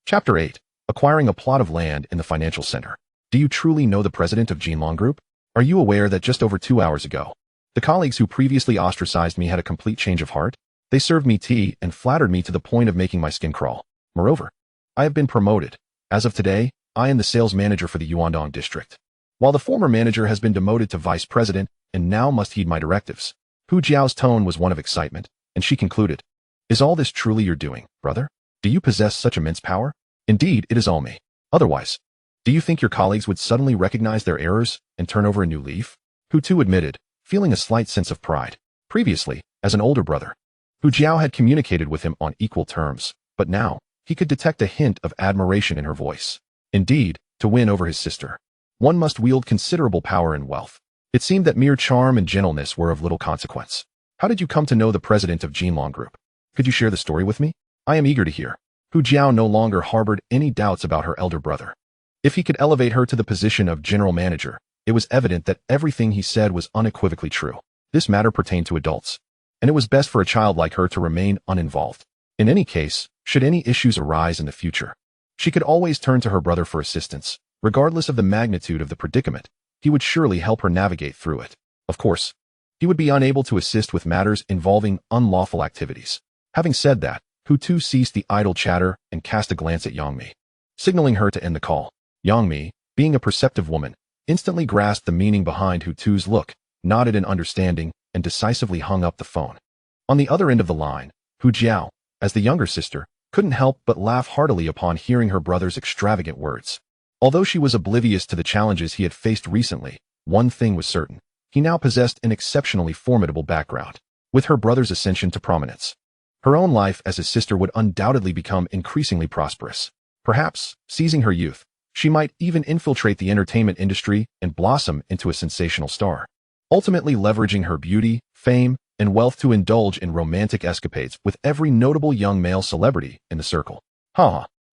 Chapter 8. Acquiring a plot of land in the financial center. Do you truly know the president of Jinlong Group? Are you aware that just over 2 hours ago, the colleagues who previously ostracized me had a complete change of heart? They served me tea and flattered me to the point of making my skin crawl. Moreover, I have been promoted. As of today, I am the sales manager for the Yuandong district, while the former manager has been demoted to vice president and now must heed my directives. Hu Jiao's tone was one of excitement, and she concluded, "Is all this truly your doing, brother? Do you possess such immense power?" "Indeed, it is all me. Otherwise, do you think your colleagues would suddenly recognize their errors and turn over a new leaf?" Hu Tu admitted, feeling a slight sense of pride. Previously, as an older brother, Hu Jiao had communicated with him on equal terms, but now, he could detect a hint of admiration in her voice. Indeed, to win over his sister, one must wield considerable power and wealth. It seemed that mere charm and gentleness were of little consequence. "How did you come to know the president of Jinlong Group? Could you share the story with me? I am eager to hear." Hu Jiao no longer harbored any doubts about her elder brother. If he could elevate her to the position of general manager, it was evident that everything he said was unequivocally true. This matter pertained to adults, and it was best for a child like her to remain uninvolved. In any case, should any issues arise in the future, she could always turn to her brother for assistance. Regardless of the magnitude of the predicament, he would surely help her navigate through it. Of course, he would be unable to assist with matters involving unlawful activities. Having said that, Hu Tu ceased the idle chatter and cast a glance at Yang Mi, signaling her to end the call. Yang Mi, being a perceptive woman, instantly grasped the meaning behind Hu Tu's look, nodded in understanding, and decisively hung up the phone. On the other end of the line, Hu Jiao, as the younger sister, couldn't help but laugh heartily upon hearing her brother's extravagant words. Although she was oblivious to the challenges he had faced recently, one thing was certain. He now possessed an exceptionally formidable background. With her brother's ascension to prominence, her own life as his sister would undoubtedly become increasingly prosperous. Perhaps, seizing her youth, she might even infiltrate the entertainment industry and blossom into a sensational star, ultimately leveraging her beauty, fame, and wealth to indulge in romantic escapades with every notable young male celebrity in the circle.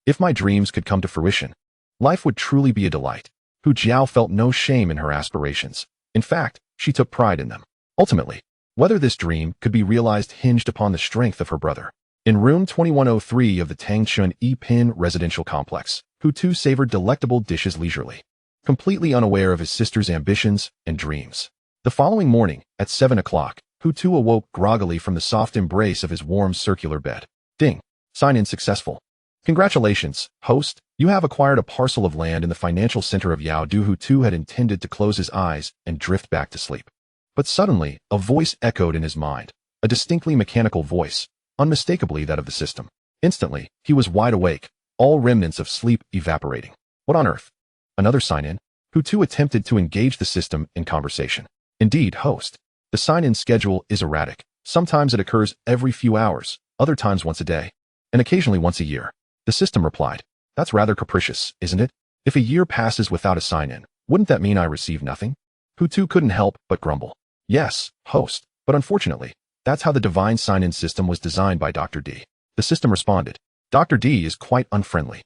If my dreams could come to fruition, life would truly be a delight. Hu Jiao felt no shame in her aspirations. In fact, she took pride in them. Ultimately, whether this dream could be realized hinged upon the strength of her brother. In room 2103 of the Tangchun Yi-Pin residential complex, Hu Tu savored delectable dishes leisurely, completely unaware of his sister's ambitions and dreams. The following morning, at 7 o'clock, Hu Tu awoke groggily from the soft embrace of his warm circular bed. Ding! Sign-in successful. Congratulations, host. You have acquired a parcel of land in the financial center of Yaodu. Hu Tu had intended to close his eyes and drift back to sleep. But suddenly, a voice echoed in his mind, a distinctly mechanical voice, unmistakably that of the system. Instantly, he was wide awake, all remnants of sleep evaporating. What on earth? Another sign-in? Hu Tu attempted to engage the system in conversation. Indeed, host. The sign-in schedule is erratic. Sometimes it occurs every few hours, other times once a day, and occasionally once a year. The system replied. That's rather capricious, isn't it? If a year passes without a sign-in, wouldn't that mean I receive nothing? Hu Tu couldn't help but grumble. Yes, host, but unfortunately, that's how the divine sign-in system was designed by Dr. D. The system responded. Dr. D is quite unfriendly.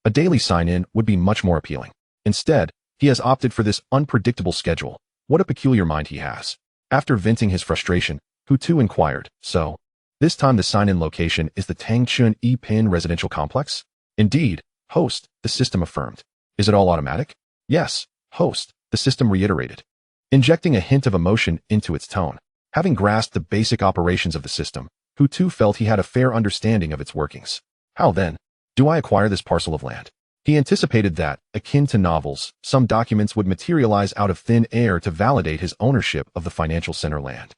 A daily sign-in would be much more appealing. Instead, he has opted for this unpredictable schedule. What a peculiar mind he has. After venting his frustration, Hu Tu inquired, so, this time the sign-in location is the Tangchun Yi-Pin residential complex? Indeed, host, the system affirmed. Is it all automatic? Yes, host, the system reiterated, injecting a hint of emotion into its tone. Having grasped the basic operations of the system, Hu Tu felt he had a fair understanding of its workings. How then do I acquire this parcel of land? He anticipated that, akin to novels, some documents would materialize out of thin air to validate his ownership of the financial center land.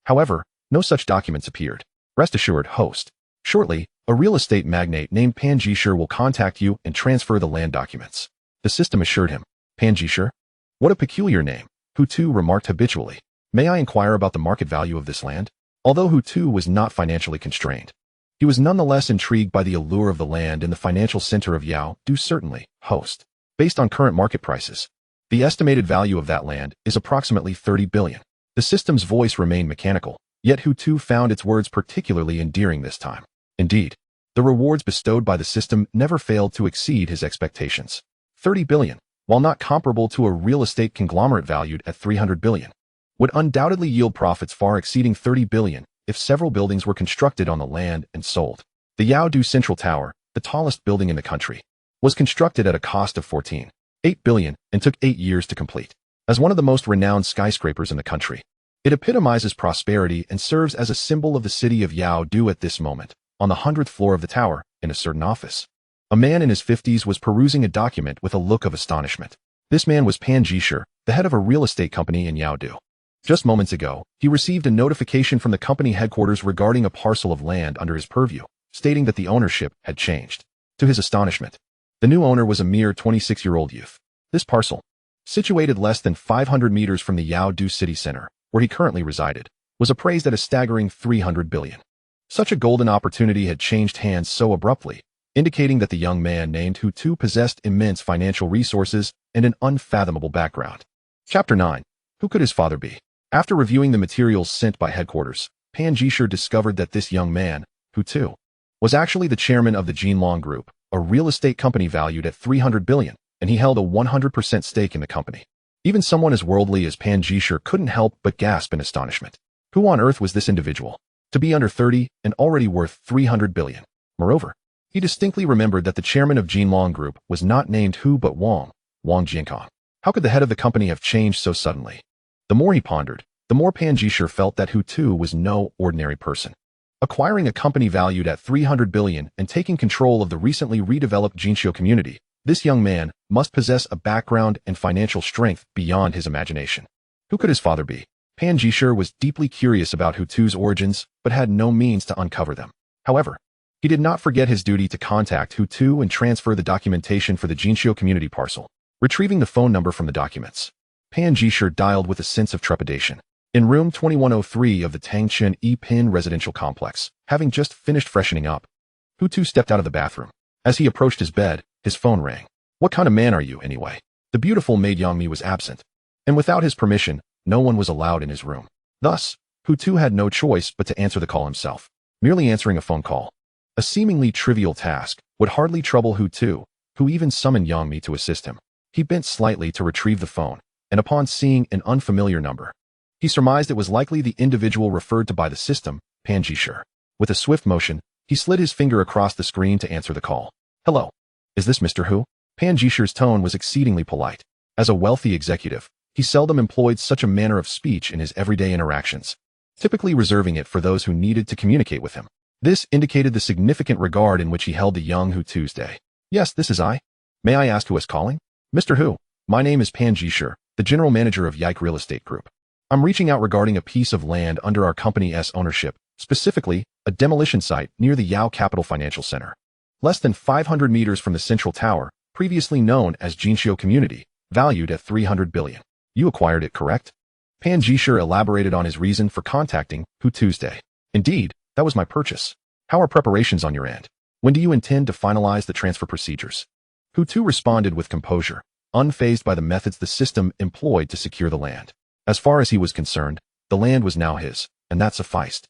However, no such documents appeared. Rest assured, host. Shortly, a real estate magnate named Pan Jishur will contact you and transfer the land documents. The system assured him. Pan Jishur? What a peculiar name, Hu Tu remarked habitually. May I inquire about the market value of this land? Although Hu Tu was not financially constrained, he was nonetheless intrigued by the allure of the land in the financial center of Yao. Do certainly, host. Based on current market prices, the estimated value of that land is approximately 30 billion. The system's voice remained mechanical, yet Hu Tu found its words particularly endearing this time. Indeed, the rewards bestowed by the system never failed to exceed his expectations. 30 billion, while not comparable to a real estate conglomerate valued at 300 billion, would undoubtedly yield profits far exceeding 30 billion if several buildings were constructed on the land and sold. The Yaodu Central Tower, the tallest building in the country, was constructed at a cost of 14.8 billion and took 8 years to complete. As one of the most renowned skyscrapers in the country, it epitomizes prosperity and serves as a symbol of the city of Yaodu at this moment. On the 100th floor of the tower, in a certain office, a man in his 50s was perusing a document with a look of astonishment. This man was Pan Jishur, the head of a real estate company in Yaodu. Just moments ago, he received a notification from the company headquarters regarding a parcel of land under his purview, stating that the ownership had changed. To his astonishment, the new owner was a mere 26-year-old youth. This parcel, situated less than 500 meters from the Yaodu city center, where he currently resided, was appraised at a staggering 300 billion. Such a golden opportunity had changed hands so abruptly, indicating that the young man named Hu Tu possessed immense financial resources and an unfathomable background. Chapter 9. Who could his father be? After reviewing the materials sent by headquarters, Pan Jishur discovered that this young man, Hu Tu, was actually the chairman of the Jinlong Group, a real estate company valued at 300 billion, and he held a 100% stake in the company. Even someone as worldly as Pan Jishur couldn't help but gasp in astonishment. Who on earth was this individual? To be under 30 and already worth 300 billion. Moreover, he distinctly remembered that the chairman of Jinlong Group was not named Hu but Wang Jiankong. How could the head of the company have changed so suddenly? The more he pondered, the more Pan Jishur felt that Hu Tu was no ordinary person. Acquiring a company valued at 300 billion and taking control of the recently redeveloped Jinxiu community, this young man must possess a background and financial strength beyond his imagination. Who could his father be? Pan Jishur was deeply curious about Hu Tu's origins, but had no means to uncover them. However, He did not forget his duty to contact Hu Tu and transfer the documentation for the Jinxiu community parcel. Retrieving the phone number from the documents, Pan Jisher dialed with a sense of trepidation. In room 2103 of the Tangchen E-Pin residential complex, having just finished freshening up, Hu Tu stepped out of the bathroom. As he approached his bed, his phone rang. What kind of man are you, anyway? The beautiful maid Yangmi was absent, and without his permission, no one was allowed in his room. Thus, Hu Tu had no choice but to answer the call himself. Merely answering a phone call, a seemingly trivial task, would hardly trouble Hu Tu, who even summoned Yangmi to assist him. He bent slightly to retrieve the phone, and upon seeing an unfamiliar number, he surmised it was likely the individual referred to by the system, Pan Jisher. With a swift motion, he slid his finger across the screen to answer the call. Hello. Is this Mr. Hu? Pan Jisher's tone was exceedingly polite. As a wealthy executive, he seldom employed such a manner of speech in his everyday interactions, typically reserving it for those who needed to communicate with him. This indicated the significant regard in which he held the young Hu Tuesday. Yes, this is I. May I ask who is calling? Mr. Hu, my name is Pan Jisher, the general manager of Yike Real Estate Group. I'm reaching out regarding a piece of land under our company's ownership, specifically a demolition site near the Yao Capital Financial Center. Less than 500 meters from the Central Tower, previously known as Jinxiu Community, valued at 300 billion. You acquired it, correct? Pan Jisher elaborated on his reason for contacting Hu Tuesday. Indeed, that was my purchase. How are preparations on your end? When do you intend to finalize the transfer procedures? Hu Tu responded with composure, unfazed by the methods the system employed to secure the land. As far as he was concerned, the land was now his, and that sufficed.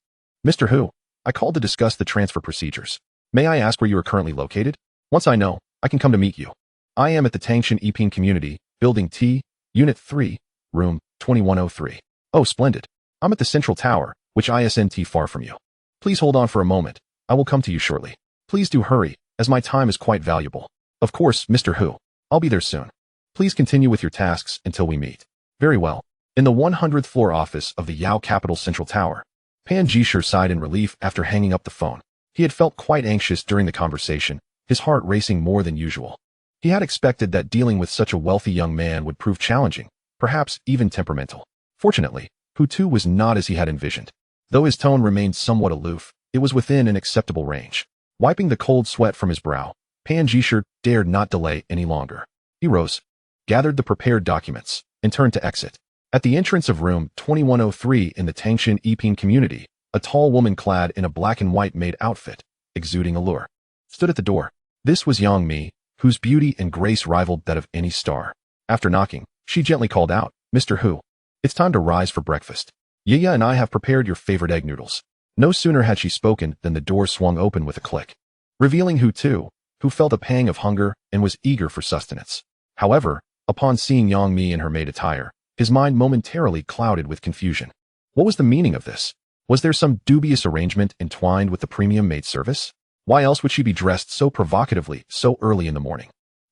Mr. Hu, I called to discuss the transfer procedures. May I ask where you are currently located? Once I know, I can come to meet you. I am at the Tangchen Eping Community, Building T, Unit 3, Room 2103. Oh, splendid. I'm at the Central Tower, which isn't far from you. Please hold on for a moment. I will come to you shortly. Please do hurry, as my time is quite valuable. Of course, Mr. Hu. I'll be there soon. Please continue with your tasks until we meet. Very well. In the 100th floor office of the Yao Capital Central Tower, Pan Jisher sighed in relief after hanging up the phone. He had felt quite anxious during the conversation, his heart racing more than usual. He had expected that dealing with such a wealthy young man would prove challenging, perhaps even temperamental. Fortunately, Hu Tu was not as he had envisioned. Though his tone remained somewhat aloof, it was within an acceptable range. Wiping the cold sweat from his brow, Pan Jisher dared not delay any longer. He rose, gathered the prepared documents, and turned to exit. At the entrance of room 2103 in the Tangchen Eping community, a tall woman clad in a black and white maid outfit, exuding allure, stood at the door. This was Yang Mi, whose beauty and grace rivaled that of any star. After knocking, she gently called out, Mr. Hu, it's time to rise for breakfast. Yiya and I have prepared your favorite egg noodles. No sooner had she spoken than the door swung open with a click, revealing Hu Tu, who felt a pang of hunger and was eager for sustenance. However, upon seeing Yang Mi in her maid attire, his mind momentarily clouded with confusion. What was the meaning of this? Was there some dubious arrangement entwined with the premium maid service? Why else would she be dressed so provocatively so early in the morning?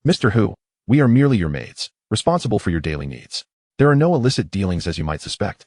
Mr. Hu, we are merely your maids, responsible for your daily needs. There are no illicit dealings as you might suspect.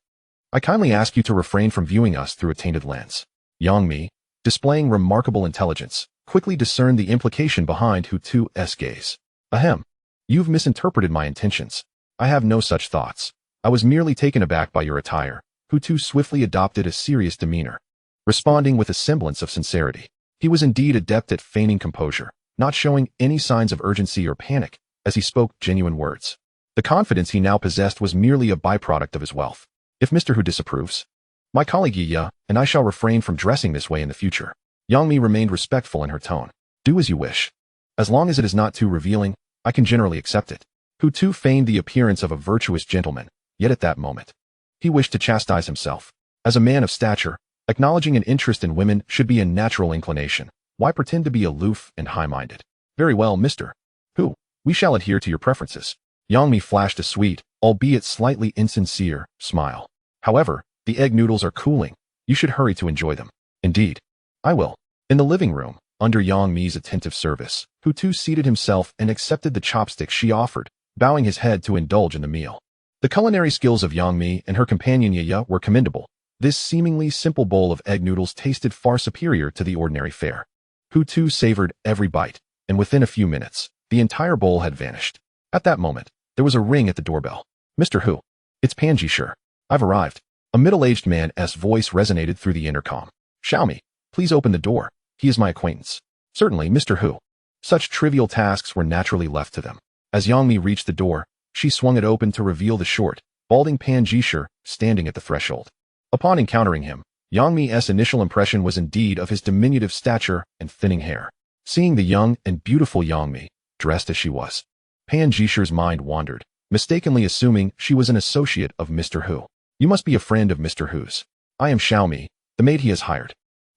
I kindly ask you to refrain from viewing us through a tainted lens. Yang Mi, displaying remarkable intelligence, quickly discerned the implication behind Hu Tu's gaze. Ahem. You've misinterpreted my intentions. I have no such thoughts. I was merely taken aback by your attire. Hu Tu swiftly adopted a serious demeanor, responding with a semblance of sincerity. He was indeed adept at feigning composure, not showing any signs of urgency or panic, as he spoke genuine words. The confidence he now possessed was merely a byproduct of his wealth. If Mr. Hu disapproves, my colleague Yiya and I shall refrain from dressing this way in the future. Yang Mi remained respectful in her tone. Do as you wish. As long as it is not too revealing, I can generally accept it. Hu Tu feigned the appearance of a virtuous gentleman, yet at that moment, he wished to chastise himself. As a man of stature, acknowledging an interest in women should be a natural inclination. Why pretend to be aloof and high-minded? Very well, Mr. Hu, we shall adhere to your preferences. Yang Mi flashed a sweet, albeit slightly insincere, smile. However, the egg noodles are cooling. You should hurry to enjoy them. Indeed. I will. In the living room, under Yang Mi's attentive service, Hu Tu seated himself and accepted the chopsticks she offered, bowing his head to indulge in the meal. The culinary skills of Yang Mi and her companion Yiya were commendable. This seemingly simple bowl of egg noodles tasted far superior to the ordinary fare. Hu Tu savored every bite, and within a few minutes, the entire bowl had vanished. At that moment, there was a ring at the doorbell. Mr. Hu, it's Pan Jisher. I've arrived. A middle-aged man's voice resonated through the intercom. Xiaomi, please open the door. He is my acquaintance. Certainly, Mr. Hu. Such trivial tasks were naturally left to them. As Yangmi reached the door, she swung it open to reveal the short, balding Pan Jisher standing at the threshold. Upon encountering him, Yangmi's initial impression was indeed of his diminutive stature and thinning hair. Seeing the young and beautiful Yangmi, dressed as she was, Pan Jisher's mind wandered, mistakenly assuming she was an associate of Mr. Hu. You must be a friend of Mr. Hu's. I am Xiaomi, the maid he has hired.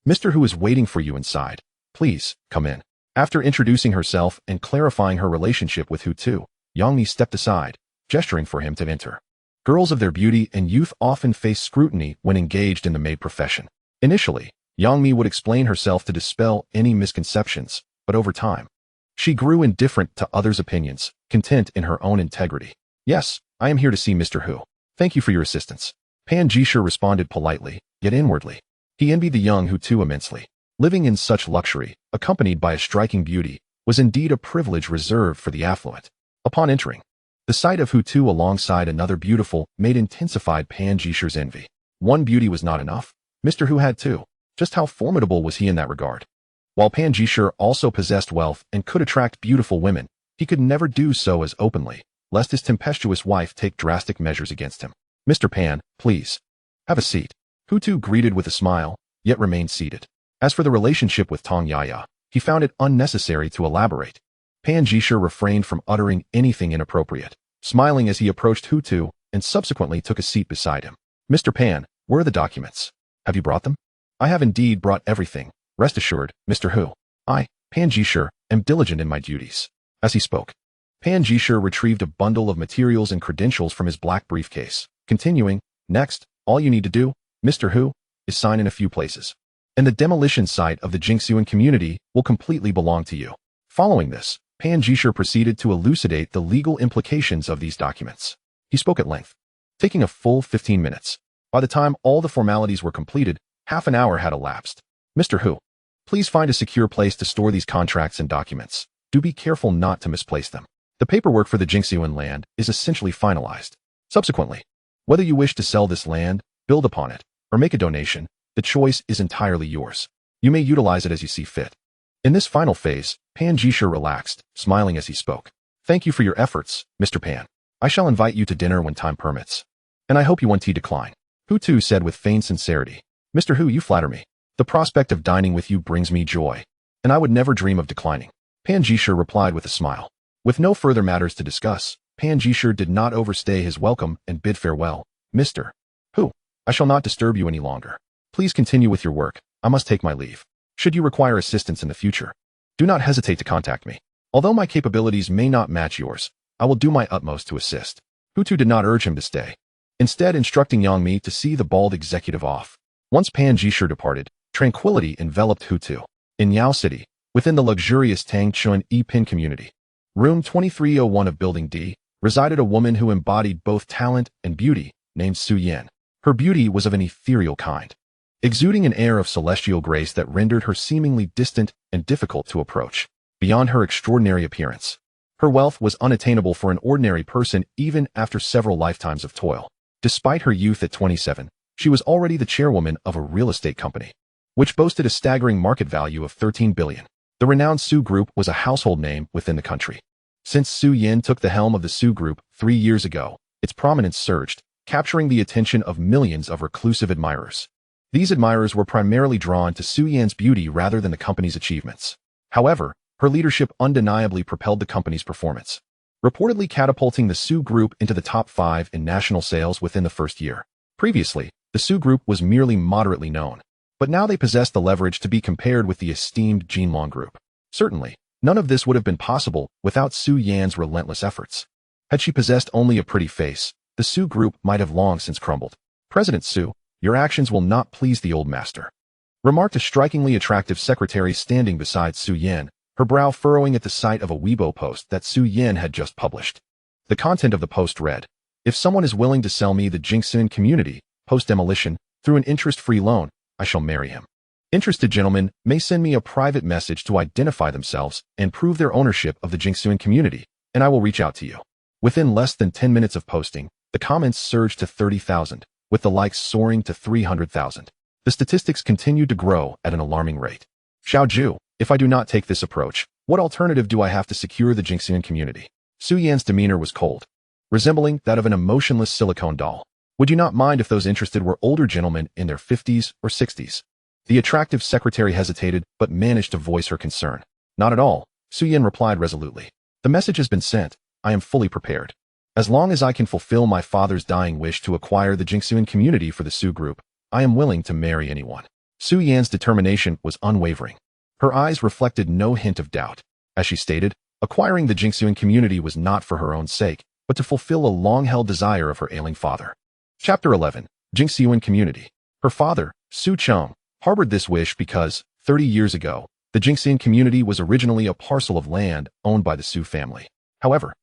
Mr. Hu is waiting for you inside. Please, come in. After introducing herself and clarifying her relationship with Hu Tu, Yangmi stepped aside, gesturing for him to enter. Girls of their beauty and youth often face scrutiny when engaged in the maid profession. Initially, Yangmi would explain herself to dispel any misconceptions, but over time, she grew indifferent to others' opinions, content in her own integrity. Yes, I am here to see Mr. Hu. Thank you for your assistance. Pan Jisher responded politely, yet inwardly. He envied the young Hu Tu immensely. Living in such luxury, accompanied by a striking beauty, was indeed a privilege reserved for the affluent. Upon entering, the sight of Hu Tu alongside another beautiful maid intensified Pan Jisher's envy. One beauty was not enough. Mr. Hu had two. Just how formidable was he in that regard? While Pan Jisher also possessed wealth and could attract beautiful women, he could never do so as openly, lest his tempestuous wife take drastic measures against him. Mr. Pan, please. Have a seat. Hu Tu greeted with a smile, yet remained seated. As for the relationship with Tong Yaya, he found it unnecessary to elaborate. Pan Jisher refrained from uttering anything inappropriate, smiling as he approached Hu Tu and subsequently took a seat beside him. Mr. Pan, where are the documents? Have you brought them? I have indeed brought everything. Rest assured, Mr. Hu. I, Pan Jisher, am diligent in my duties. As he spoke, Pan Jisher retrieved a bundle of materials and credentials from his black briefcase, continuing, next, all you need to do, Mr. Hu, is sign in a few places. And the demolition site of the Jingxuan community will completely belong to you. Following this, Pan Jisher proceeded to elucidate the legal implications of these documents. He spoke at length, taking a full 15 minutes. By the time all the formalities were completed, half an hour had elapsed. Mr. Hu, please find a secure place to store these contracts and documents. Do be careful not to misplace them. The paperwork for the Jingxuan land is essentially finalized. Subsequently, whether you wish to sell this land, build upon it, or make a donation, the choice is entirely yours. You may utilize it as you see fit. In this final phase, Pan Jisher relaxed, smiling as he spoke. Thank you for your efforts, Mr. Pan. I shall invite you to dinner when time permits. And I hope you won't decline. Hu Tu said with feigned sincerity. Mr. Hu, you flatter me. The prospect of dining with you brings me joy, and I would never dream of declining. Pan Jisher replied with a smile. With no further matters to discuss, Pan Jisher did not overstay his welcome and bid farewell. Mr. Hu, I shall not disturb you any longer. Please continue with your work. I must take my leave. Should you require assistance in the future, do not hesitate to contact me. Although my capabilities may not match yours, I will do my utmost to assist. Hu Tu did not urge him to stay, instead instructing Yangmi to see the bald executive off. Once Pan Jisher departed, tranquility enveloped Hu Tu. In Yao City, within the luxurious Tangchun Yipin community, room 2301 of Building D, resided a woman who embodied both talent and beauty, named Su Yan. Her beauty was of an ethereal kind, exuding an air of celestial grace that rendered her seemingly distant and difficult to approach. Beyond her extraordinary appearance, her wealth was unattainable for an ordinary person even after several lifetimes of toil. Despite her youth at 27, she was already the chairwoman of a real estate company, which boasted a staggering market value of 13 billion. The renowned Su Group was a household name within the country. Since Su Yan took the helm of the Su Group 3 years ago, its prominence surged, capturing the attention of millions of reclusive admirers. These admirers were primarily drawn to Su Yan's beauty rather than the company's achievements. However, her leadership undeniably propelled the company's performance, reportedly catapulting the Su Group into the top 5 in national sales within the first year. Previously, the Su Group was merely moderately known, but now they possessed the leverage to be compared with the esteemed Jinlong Group. Certainly, none of this would have been possible without Su Yan's relentless efforts. Had she possessed only a pretty face, the Su Group might have long since crumbled. President Su, your actions will not please the old master, remarked a strikingly attractive secretary standing beside Su Yan, her brow furrowing at the sight of a Weibo post that Su Yan had just published. The content of the post read, if someone is willing to sell me the Jingxuan community, post-demolition, through an interest-free loan, I shall marry him. Interested gentlemen may send me a private message to identify themselves and prove their ownership of the Jingxuan community, and I will reach out to you. Within less than 10 minutes of posting, the comments surged to 30,000, with the likes soaring to 300,000. The statistics continued to grow at an alarming rate. Xiao Zhu, if I do not take this approach, what alternative do I have to secure the Jingxian community? Su Yan's demeanor was cold, resembling that of an emotionless silicone doll. Would you not mind if those interested were older gentlemen in their 50s or 60s? The attractive secretary hesitated but managed to voice her concern. Not at all, Su Yan replied resolutely. The message has been sent. I am fully prepared. As long as I can fulfill my father's dying wish to acquire the Jingxian community for the Su group, I am willing to marry anyone. Su Yan's determination was unwavering. Her eyes reflected no hint of doubt. As she stated, acquiring the Jingxian community was not for her own sake, but to fulfill a long-held desire of her ailing father. Chapter 11. Jingxian Community. Her father, Su Cheng, harbored this wish because, 30 years ago, the Jingxian community was originally a parcel of land owned by the Su family. However,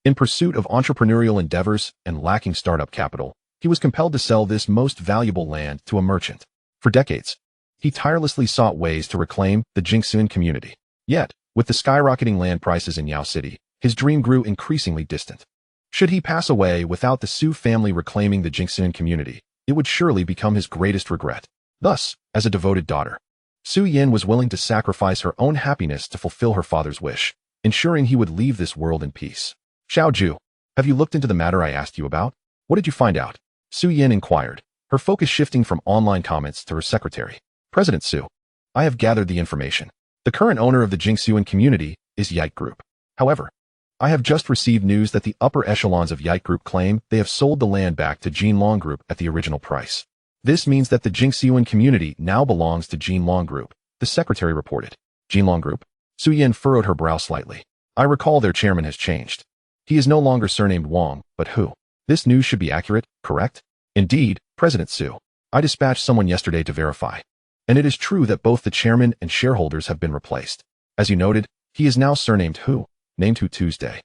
in pursuit of entrepreneurial endeavors and lacking startup capital, he was compelled to sell this most valuable land to a merchant. For decades, he tirelessly sought ways to reclaim the Jingxian community. Yet, with the skyrocketing land prices in Yao City, his dream grew increasingly distant. Should he pass away without the Su family reclaiming the Jingxian community, it would surely become his greatest regret. Thus, as a devoted daughter, Su Yan was willing to sacrifice her own happiness to fulfill her father's wish, ensuring he would leave this world in peace. Xiao Zhu, have you looked into the matter I asked you about? What did you find out? Su Yan inquired, her focus shifting from online comments to her secretary. President Su, I have gathered the information. The current owner of the Jingxian community is Yike Group. However, I have just received news that the upper echelons of Yike Group claim they have sold the land back to Jinlong Group at the original price. This means that the Jingxian community now belongs to Jinlong Group, the secretary reported. Jinlong Group? Su Yan furrowed her brow slightly. I recall their chairman has changed. He is no longer surnamed Wang, but Hu. This news should be accurate, correct? Indeed, President Su. I dispatched someone yesterday to verify. And it is true that both the chairman and shareholders have been replaced. As you noted, he is now surnamed Hu, named Hu Tuesday.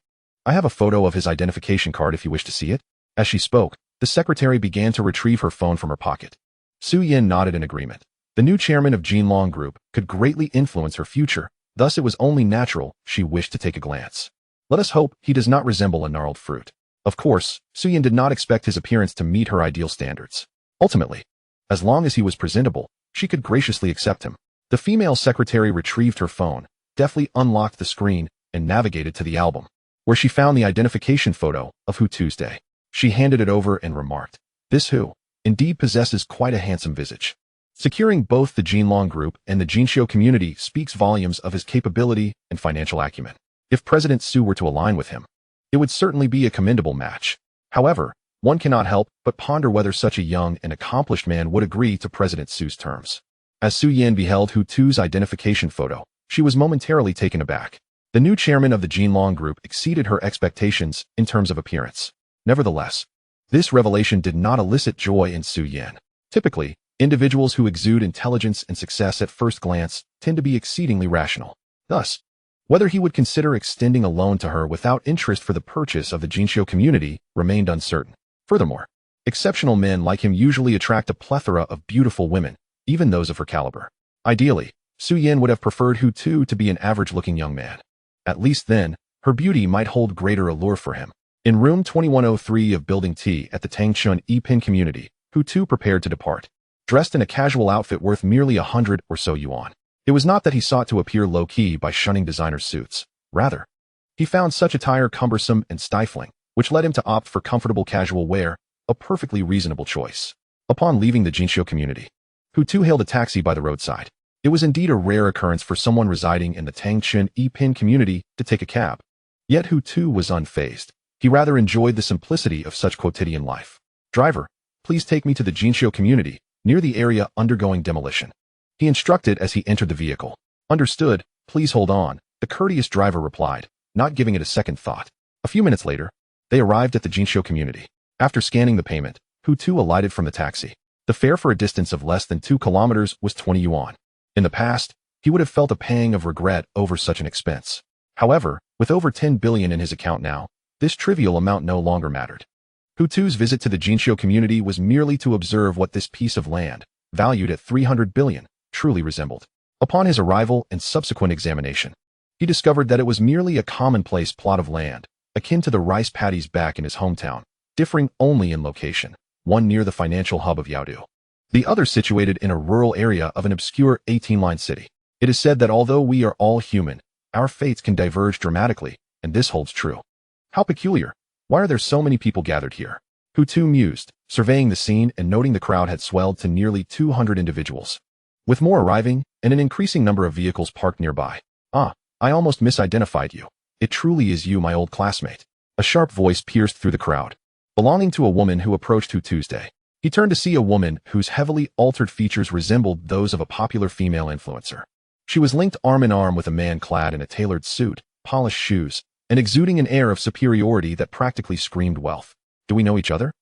I have a photo of his identification card if you wish to see it. As she spoke, the secretary began to retrieve her phone from her pocket. Su Yan nodded in agreement. The new chairman of Jinlong Group could greatly influence her future, thus it was only natural she wished to take a glance. Let us hope he does not resemble a gnarled fruit. Of course, Su Yan did not expect his appearance to meet her ideal standards. Ultimately, as long as he was presentable, she could graciously accept him. The female secretary retrieved her phone, deftly unlocked the screen, and navigated to the album, where she found the identification photo of Hu Tuesday. She handed it over and remarked, "This Hu indeed possesses quite a handsome visage." Securing both the Jinlong Group and the Jinxiu community speaks volumes of his capability and financial acumen. If President Su were to align with him, it would certainly be a commendable match. However, one cannot help but ponder whether such a young and accomplished man would agree to President Su's terms. As Su Yan beheld Hu Tu's identification photo, she was momentarily taken aback. The new chairman of the Jinlong Group exceeded her expectations in terms of appearance. Nevertheless, this revelation did not elicit joy in Su Yan. Typically, individuals who exude intelligence and success at first glance tend to be exceedingly rational. Thus, whether he would consider extending a loan to her without interest for the purchase of the Jinxiu community remained uncertain. Furthermore, exceptional men like him usually attract a plethora of beautiful women, even those of her caliber. Ideally, Su Yan would have preferred Hu Tu to be an average-looking young man. At least then, her beauty might hold greater allure for him. In room 2103 of Building T at the Tangchun Yipin community, Hu Tu prepared to depart. Dressed in a casual outfit worth merely 100 or so yuan. It was not that he sought to appear low-key by shunning designer suits. Rather, he found such attire cumbersome and stifling, which led him to opt for comfortable casual wear, a perfectly reasonable choice. Upon leaving the Jinxiu community, Hu Tu hailed a taxi by the roadside. It was indeed a rare occurrence for someone residing in the Tangchun Yipin community to take a cab. Yet Hu Tu was unfazed. He rather enjoyed the simplicity of such quotidian life. "Driver, please take me to the Jinxiu community, near the area undergoing demolition," he instructed as he entered the vehicle. "Understood, please hold on," the courteous driver replied, not giving it a second thought. A few minutes later, they arrived at the Jinxiu community. After scanning the payment, Hu Tu alighted from the taxi. The fare for a distance of less than 2 kilometers was 20 yuan. In the past, he would have felt a pang of regret over such an expense. However, with over 10 billion in his account now, this trivial amount no longer mattered. Hu Tu's visit to the Jinxiu community was merely to observe what this piece of land, valued at 300 billion, truly resembled. Upon his arrival and subsequent examination, he discovered that it was merely a commonplace plot of land, akin to the rice paddies back in his hometown, differing only in location, one near the financial hub of Yaodu, the other situated in a rural area of an obscure 18-line city. It is said that although we are all human, our fates can diverge dramatically, and this holds true. How peculiar. Why are there so many people gathered here? Hutu mused, surveying the scene and noting the crowd had swelled to nearly 200 individuals, with more arriving and an increasing number of vehicles parked nearby. Ah, I almost misidentified you. It truly is you, my old classmate. A sharp voice pierced through the crowd, belonging to a woman who approached Hutu's day. He turned to see a woman whose heavily altered features resembled those of a popular female influencer. She was linked arm in arm with a man clad in a tailored suit, polished shoes, and exuding an air of superiority that practically screamed wealth. Do we know each other?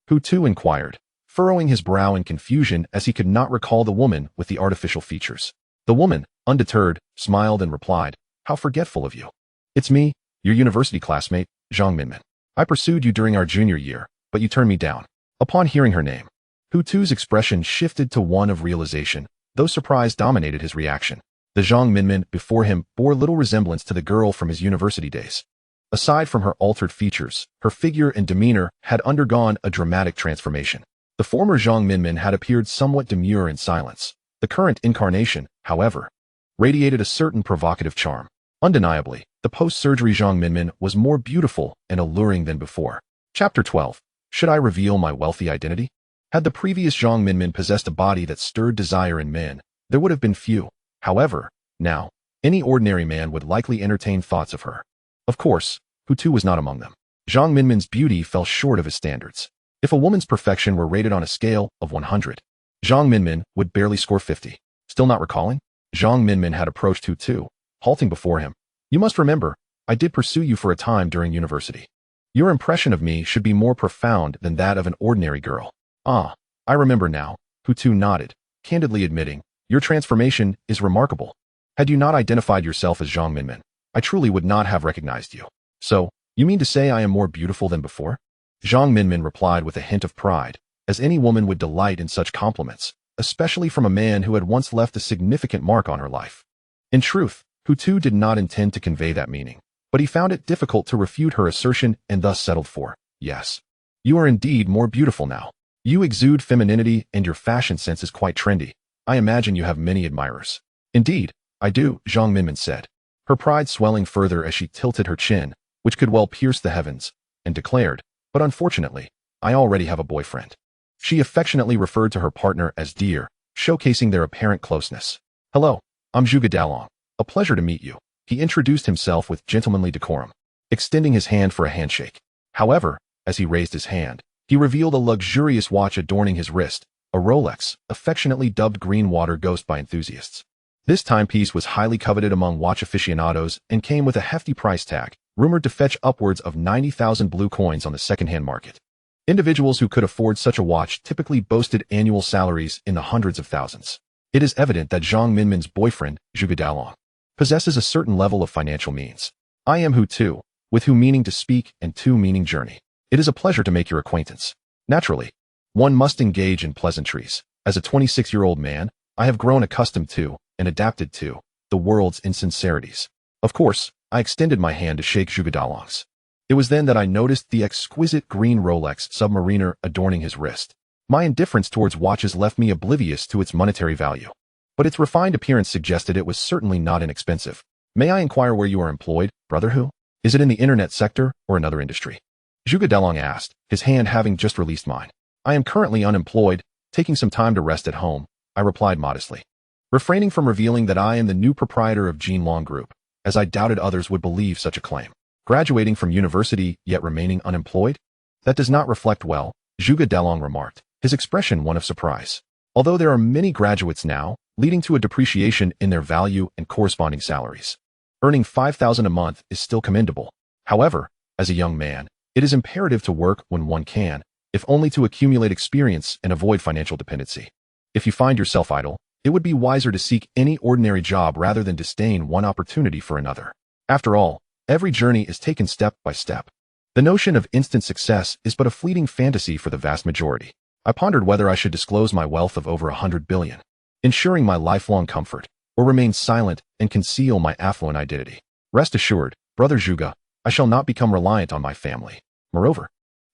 Hutu inquired, furrowing his brow in confusion as he could not recall the woman with the artificial features. The woman, undeterred, smiled and replied, "How forgetful of you. It's me, your university classmate, Zhang Minmin. I pursued you during our junior year, but you turned me down." Upon hearing her name, Hutu's expression shifted to one of realization, though surprise dominated his reaction. The Zhang Minmin before him bore little resemblance to the girl from his university days. Aside from her altered features, her figure and demeanor had undergone a dramatic transformation. The former Zhang Minmin had appeared somewhat demure in silence. The current incarnation, however, radiated a certain provocative charm. Undeniably, the post-surgery Zhang Minmin was more beautiful and alluring than before. Chapter 12. Should I reveal my wealthy identity? Had the previous Zhang Minmin possessed a body that stirred desire in men, there would have been few. However, now, any ordinary man would likely entertain thoughts of her. Of course, Hutu was not among them. Zhang Minmin's beauty fell short of his standards. If a woman's perfection were rated on a scale of 100, Zhang Minmin would barely score 50. Still not recalling? Zhang Minmin had approached Hutu, halting before him. "You must remember, I did pursue you for a time during university. Your impression of me should be more profound than that of an ordinary girl." "Ah, I remember now," Hutu nodded, candidly admitting, "your transformation is remarkable. Had you not identified yourself as Zhang Minmin, I truly would not have recognized you." "So, you mean to say I am more beautiful than before?" Zhang Minmin replied with a hint of pride, as any woman would delight in such compliments, especially from a man who had once left a significant mark on her life. In truth, Hutu did not intend to convey that meaning, but he found it difficult to refute her assertion and thus settled for, "Yes. You are indeed more beautiful now. You exude femininity and your fashion sense is quite trendy. I imagine you have many admirers." "Indeed, I do," Zhang Minmin said, her pride swelling further as she tilted her chin, which could well pierce the heavens, and declared, "But unfortunately, I already have a boyfriend." She affectionately referred to her partner as dear, showcasing their apparent closeness. "Hello, I'm Zhuge Dalong. A pleasure to meet you." He introduced himself with gentlemanly decorum, extending his hand for a handshake. However, as he raised his hand, he revealed a luxurious watch adorning his wrist, a Rolex, affectionately dubbed Green Water Ghost by enthusiasts. This timepiece was highly coveted among watch aficionados and came with a hefty price tag, rumored to fetch upwards of 90,000 blue coins on the second-hand market. Individuals who could afford such a watch typically boasted annual salaries in the hundreds of thousands. It is evident that Zhang Minmin's boyfriend, Zhuge Dalong, possesses a certain level of financial means. "I am Hutu, with whom meaning to speak and to meaning journey. It is a pleasure to make your acquaintance." Naturally, one must engage in pleasantries. As a 26-year-old man, I have grown accustomed to, and adapted to, the world's insincerities. Of course, I extended my hand to shake Zhuge Dalong's. It was then that I noticed the exquisite green Rolex Submariner adorning his wrist. My indifference towards watches left me oblivious to its monetary value, but its refined appearance suggested it was certainly not inexpensive. "May I inquire where you are employed, brother Hu? Is it in the internet sector or another industry?" Zhuge Dalong asked, his hand having just released mine. "I am currently unemployed, taking some time to rest at home," I replied modestly, refraining from revealing that I am the new proprietor of Jinlong Group, as I doubted others would believe such a claim. "Graduating from university, yet remaining unemployed? That does not reflect well," Zhuge Dalong remarked, his expression one of surprise. "Although there are many graduates now, leading to a depreciation in their value and corresponding salaries. Earning 5,000 a month is still commendable. However, as a young man, it is imperative to work when one can, if only to accumulate experience and avoid financial dependency. If you find yourself idle, it would be wiser to seek any ordinary job rather than disdain one opportunity for another. After all, every journey is taken step by step. The notion of instant success is but a fleeting fantasy for the vast majority." I pondered whether I should disclose my wealth of over 100 billion, ensuring my lifelong comfort, or remain silent and conceal my affluent identity. "Rest assured, brother Zhuge, I shall not become reliant on my family. Moreover,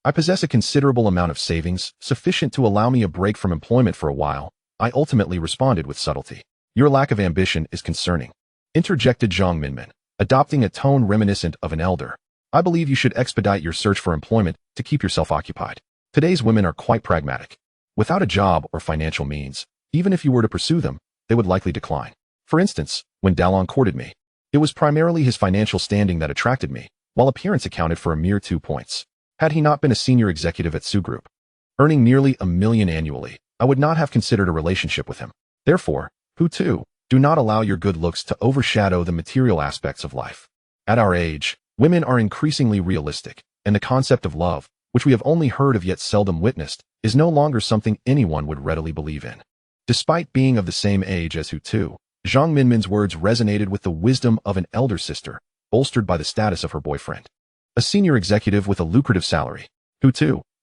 I possess a considerable amount of savings, sufficient to allow me a break from employment for a while," I ultimately responded with subtlety. Your lack of ambition is concerning, interjected Zhang Minmin, adopting a tone reminiscent of an elder. I believe you should expedite your search for employment to keep yourself occupied. Today's women are quite pragmatic. Without a job or financial means, even if you were to pursue them, they would likely decline. For instance, when Dalong courted me, it was primarily his financial standing that attracted me, while appearance accounted for a mere 2 points. Had he not been a senior executive at Su Group, earning nearly $1 million annually, I would not have considered a relationship with him. Therefore, do not allow your good looks to overshadow the material aspects of life. At our age, women are increasingly realistic, and the concept of love, which we have only heard of yet seldom witnessed, is no longer something anyone would readily believe in. Despite being of the same age as Zhang Minmin's words resonated with the wisdom of an elder sister, bolstered by the status of her boyfriend. A senior executive with a lucrative salary.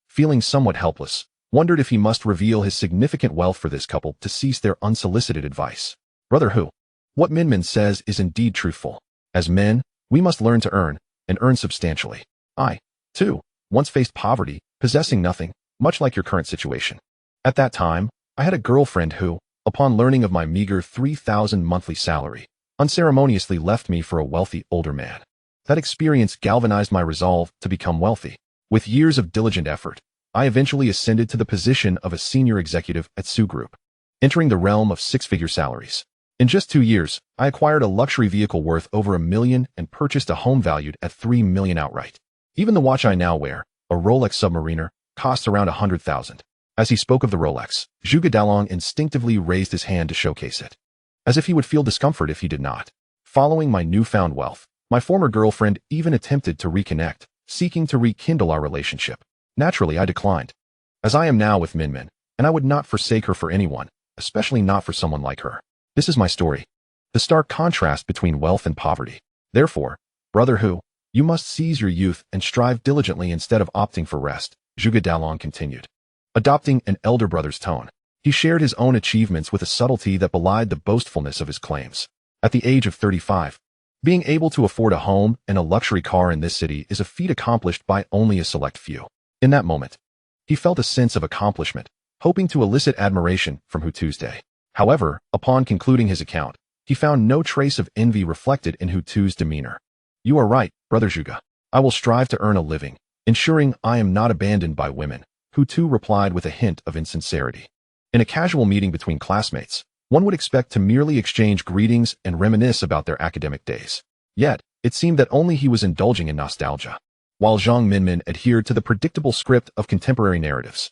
Feeling somewhat helpless, wondered if he must reveal his significant wealth for this couple to cease their unsolicited advice. Brother what Minmin says is indeed truthful. As men, we must learn to earn, and earn substantially. I, too, once faced poverty, possessing nothing, much like your current situation. At that time, I had a girlfriend who, upon learning of my meager 3,000 monthly salary, unceremoniously left me for a wealthy older man. That experience galvanized my resolve to become wealthy. With years of diligent effort, I eventually ascended to the position of a senior executive at Su Group, entering the realm of 6-figure salaries. In just 2 years, I acquired a luxury vehicle worth over $1 million and purchased a home valued at $3 million outright. Even the watch I now wear, a Rolex Submariner, costs around $100,000. As he spoke of the Rolex, Zhuge Dalong instinctively raised his hand to showcase it, as if he would feel discomfort if he did not. Following my newfound wealth, my former girlfriend even attempted to reconnect, seeking to rekindle our relationship. Naturally, I declined, as I am now with Minmin, and I would not forsake her for anyone, especially not for someone like her. This is my story. The stark contrast between wealth and poverty. Therefore, brother you must seize your youth and strive diligently instead of opting for rest, Zhuge Dalong continued. Adopting an elder brother's tone, he shared his own achievements with a subtlety that belied the boastfulness of his claims. At the age of 35, being able to afford a home and a luxury car in this city is a feat accomplished by only a select few. In that moment, he felt a sense of accomplishment, hoping to elicit admiration from Tuesday. However, upon concluding his account, he found no trace of envy reflected in Hutu's demeanor. You are right, brother Zhuge. I will strive to earn a living, ensuring I am not abandoned by women, Hutu replied with a hint of insincerity. In a casual meeting between classmates, one would expect to merely exchange greetings and reminisce about their academic days. Yet, it seemed that only he was indulging in nostalgia, while Zhang Minmin adhered to the predictable script of contemporary narratives.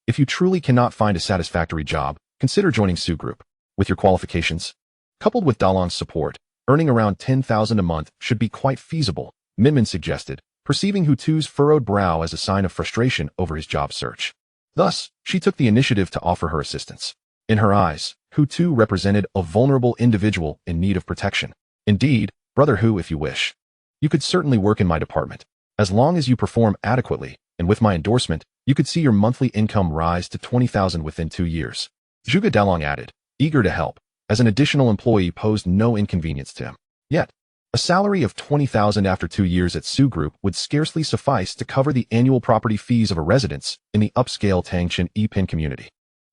If you truly cannot find a satisfactory job, consider joining Su Group. With your qualifications, coupled with Dalong's support, earning around $10,000 a month should be quite feasible, Minmin suggested, perceiving Hutu's furrowed brow as a sign of frustration over his job search. Thus, she took the initiative to offer her assistance. In her eyes, Hutu represented a vulnerable individual in need of protection. Indeed, brother if you wish, you could certainly work in my department. As long as you perform adequately, and with my endorsement, you could see your monthly income rise to $20,000 within 2 years. Zhuge Dalong added, eager to help, as an additional employee posed no inconvenience to him. Yet, a salary of $20,000 after 2 years at Su Group would scarcely suffice to cover the annual property fees of a residence in the upscale Tangchen Epin community.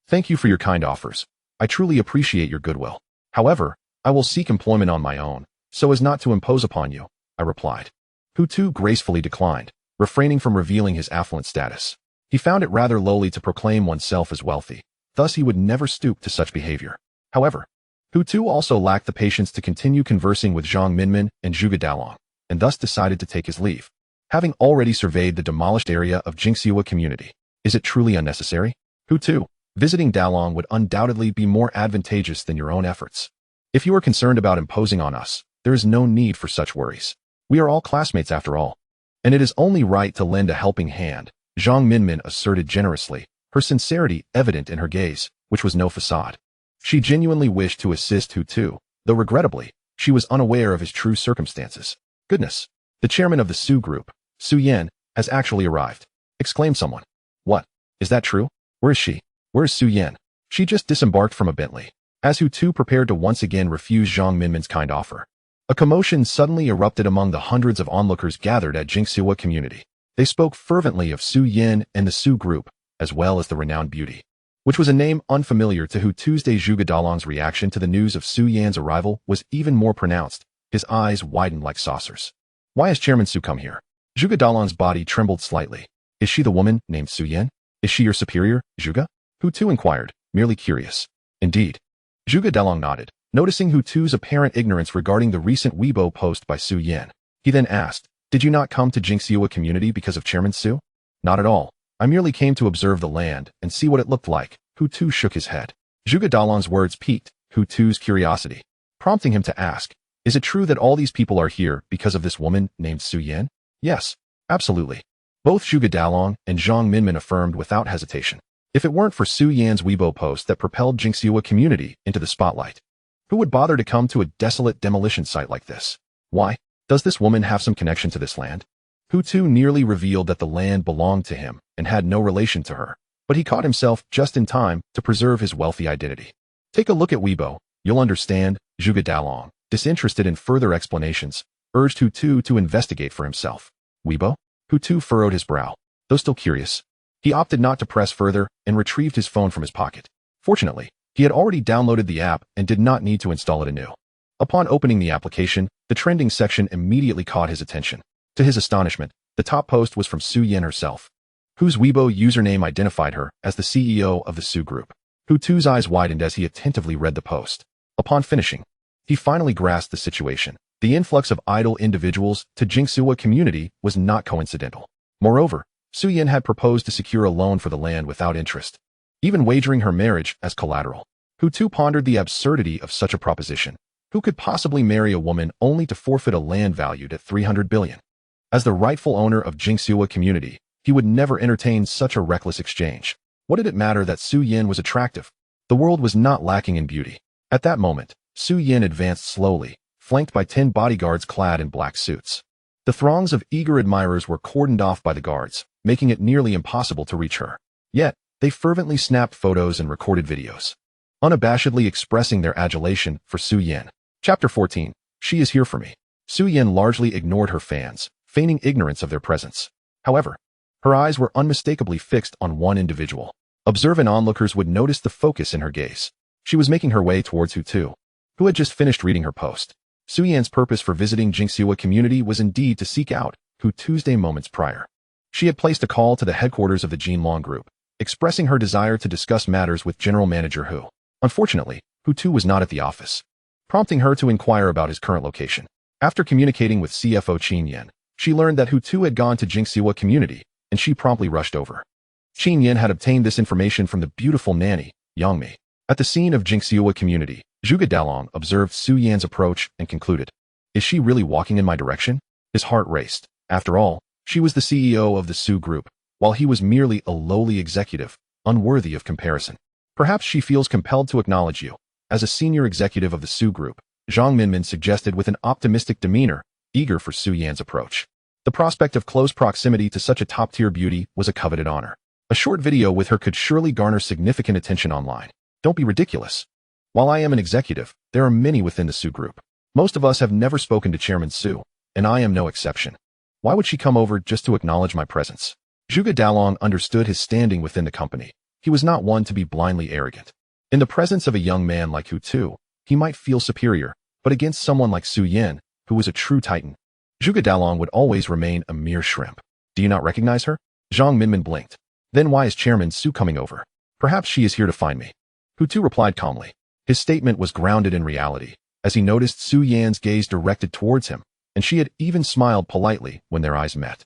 Thank you for your kind offers. I truly appreciate your goodwill. However, I will seek employment on my own, so as not to impose upon you, I replied. Hutu gracefully declined, refraining from revealing his affluent status. He found it rather lowly to proclaim oneself as wealthy, thus he would never stoop to such behavior. However, Hutu also lacked the patience to continue conversing with Zhang Minmin and Zhuge Dalong, and thus decided to take his leave. Having already surveyed the demolished area of Jingxiwa community, is it truly unnecessary? Hutu, visiting Dalong would undoubtedly be more advantageous than your own efforts. If you are concerned about imposing on us, there is no need for such worries. We are all classmates after all, and it is only right to lend a helping hand, Zhang Minmin asserted generously, her sincerity evident in her gaze, which was no facade. She genuinely wished to assist Hutu, though regrettably, she was unaware of his true circumstances. Goodness! The chairman of the Su Group, Su Yan, has actually arrived, exclaimed someone. What? Is that true? Where is she? Where is Su Yan? She just disembarked from a Bentley. As Hutu prepared to once again refuse Zhang Minmin's kind offer, a commotion suddenly erupted among the hundreds of onlookers gathered at Jingxiwa community. They spoke fervently of Su Yan and the Su Group, as well as the renowned beauty. which was a name unfamiliar to Hu Tuesday. Zhuge Dalong's reaction to the news of Su Yan's arrival was even more pronounced. His eyes widened like saucers. Why has Chairman Su come here? Zhuge Dalong's body trembled slightly. Is she the woman named Su Yan? Is she your superior, Zhuge? Hu Tu inquired, merely curious. Indeed. Zhuge Dalong nodded, noticing Hu Tu's apparent ignorance regarding the recent Weibo post by Su Yan. He then asked, did you not come to Jingxiu community because of Chairman Su? Not at all. I merely came to observe the land and see what it looked like. Hu Tu shook his head. Zhuge Dalong's words piqued Hu Tu's curiosity, prompting him to ask, is it true that all these people are here because of this woman named Su Yan? Yes, absolutely. Both Zhuge Dalong and Zhang Minmin affirmed without hesitation. If it weren't for Su Yan's Weibo post that propelled Jingxiu community into the spotlight, who would bother to come to a desolate demolition site like this? Why? Does this woman have some connection to this land? Hu Tu nearly revealed that the land belonged to him and had no relation to her, but he caught himself just in time to preserve his wealthy identity. Take a look at Weibo, you'll understand. Zhuge Dalong, disinterested in further explanations, urged Hu Tu to investigate for himself. Weibo? Hu Tu furrowed his brow. Though still curious, he opted not to press further and retrieved his phone from his pocket. Fortunately, he had already downloaded the app and did not need to install it anew. Upon opening the application, the trending section immediately caught his attention. To his astonishment, the top post was from Su Yan herself, whose Weibo username identified her as the CEO of the Su Group. Hu Tu's eyes widened as he attentively read the post. Upon finishing, he finally grasped the situation. The influx of idle individuals to Jingxiu community was not coincidental. Moreover, Su Yan had proposed to secure a loan for the land without interest, even wagering her marriage as collateral. Hu Tu pondered the absurdity of such a proposition. Who could possibly marry a woman only to forfeit a land valued at 300 billion? As the rightful owner of Jingxiu community, he would never entertain such a reckless exchange. What did it matter that Su Yan was attractive? The world was not lacking in beauty. At that moment, Su Yan advanced slowly, flanked by 10 bodyguards clad in black suits. The throngs of eager admirers were cordoned off by the guards, making it nearly impossible to reach her. Yet, they fervently snapped photos and recorded videos, unabashedly expressing their adulation for Su Yan. Chapter 14. She is here for me. Su Yan largely ignored her fans, feigning ignorance of their presence. However, her eyes were unmistakably fixed on one individual. Observant onlookers would notice the focus in her gaze. She was making her way towards Hu Tu, who had just finished reading her post. Su Yan's purpose for visiting Jingxiu community was indeed to seek out Hu Tuesday moments prior. She had placed a call to the headquarters of the Jinlong Group, expressing her desire to discuss matters with General Manager Hu. Unfortunately, Hu Tu was not at the office, prompting her to inquire about his current location. After communicating with CFO Qin Yan, she learned that Hu Tu had gone to Jingxiu community, and she promptly rushed over. Qin Yan had obtained this information from the beautiful nanny, Yangmi. At the scene of Jingxiu community, Zhuge Dalong observed Su Yan's approach and concluded, is she really walking in my direction? His heart raced. After all, she was the CEO of the Su Group, while he was merely a lowly executive, unworthy of comparison. Perhaps she feels compelled to acknowledge you. As a senior executive of the Su Group, Zhang Minmin suggested with an optimistic demeanor, eager for Su Yan's approach. The prospect of close proximity to such a top-tier beauty was a coveted honor. A short video with her could surely garner significant attention online. Don't be ridiculous. While I am an executive, there are many within the Su Group. Most of us have never spoken to Chairman Su, and I am no exception. Why would she come over just to acknowledge my presence? Zhuge Dalong understood his standing within the company. He was not one to be blindly arrogant. In the presence of a young man like Hu Tu, he might feel superior, but against someone like Su Yan, who was a true titan, Zhuge Dalong would always remain a mere shrimp. Do you not recognize her? Zhang Minmin blinked. Then why is Chairman Su coming over? Perhaps she is here to find me. Hu Tu replied calmly. His statement was grounded in reality, as he noticed Su Yan's gaze directed towards him, and she had even smiled politely when their eyes met.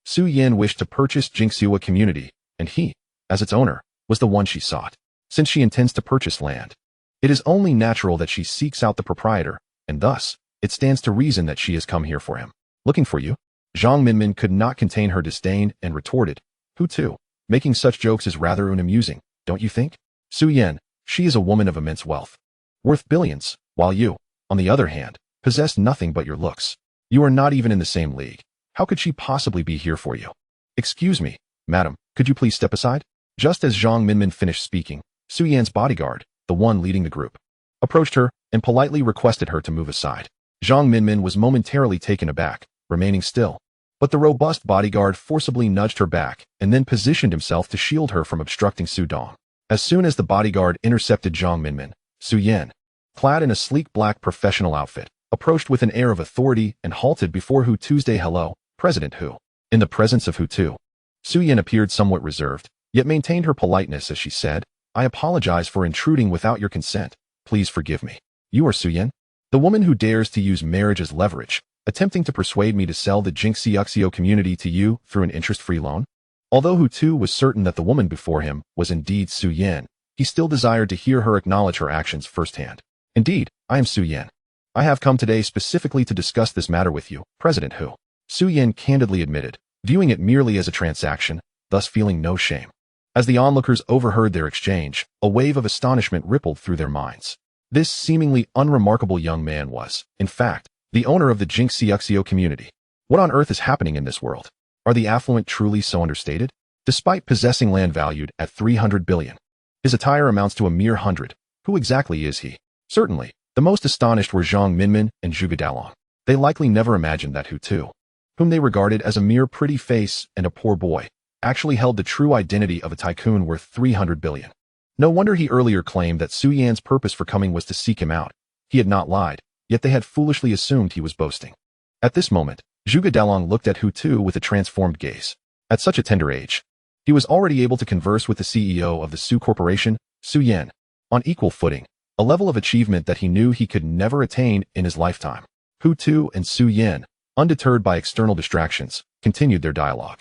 Su Yan wished to purchase Jingxiu community, and he, as its owner, was the one she sought. Since she intends to purchase land, it is only natural that she seeks out the proprietor, and thus, it stands to reason that she has come here for him. Looking for you? Zhang Minmin could not contain her disdain and retorted, Hu Tu, making such jokes is rather unamusing, don't you think? Su Yan, she is a woman of immense wealth, worth billions, while you, on the other hand, possess nothing but your looks. You are not even in the same league. How could she possibly be here for you? Excuse me, madam, could you please step aside? Just as Zhang Minmin finished speaking, Su Yan's bodyguard, the one leading the group, approached her and politely requested her to move aside. Zhang Minmin was momentarily taken aback, remaining still, but the robust bodyguard forcibly nudged her back and then positioned himself to shield her from obstructing Su Dong. As soon as the bodyguard intercepted Zhang Minmin, Su Yan, clad in a sleek black professional outfit, approached with an air of authority and halted before Hu Tu's hello, President Hu. In the presence of Hu Tu, Su Yan appeared somewhat reserved, yet maintained her politeness as she said, "I apologize for intruding without your consent. Please forgive me. You are Su Yan, the woman who dares to use marriage as leverage, attempting to persuade me to sell the Jinxiuxio community to you through an interest-free loan?" Although Hu Tu was certain that the woman before him was indeed Su Yan, he still desired to hear her acknowledge her actions firsthand. "Indeed, I am Su Yan. I have come today specifically to discuss this matter with you, President Hu," Su Yan candidly admitted, viewing it merely as a transaction, thus feeling no shame. As the onlookers overheard their exchange, a wave of astonishment rippled through their minds. This seemingly unremarkable young man was, in fact, the owner of the Jinxiuxio community. What on earth is happening in this world? Are the affluent truly so understated? Despite possessing land valued at 300 billion, his attire amounts to a mere 100. Who exactly is he? Certainly, the most astonished were Zhang Minmin and Zhuge Dalong. They likely never imagined that Hu Tu, whom they regarded as a mere pretty face and a poor boy, actually held the true identity of a tycoon worth 300 billion. No wonder he earlier claimed that Su Yan's purpose for coming was to seek him out. He had not lied, yet they had foolishly assumed he was boasting. At this moment, Zhuge Dalong looked at Hu Tu with a transformed gaze. At such a tender age, he was already able to converse with the CEO of the Su Corporation, Su Yan, on equal footing, a level of achievement that he knew he could never attain in his lifetime. Hu Tu and Su Yan, undeterred by external distractions, continued their dialogue.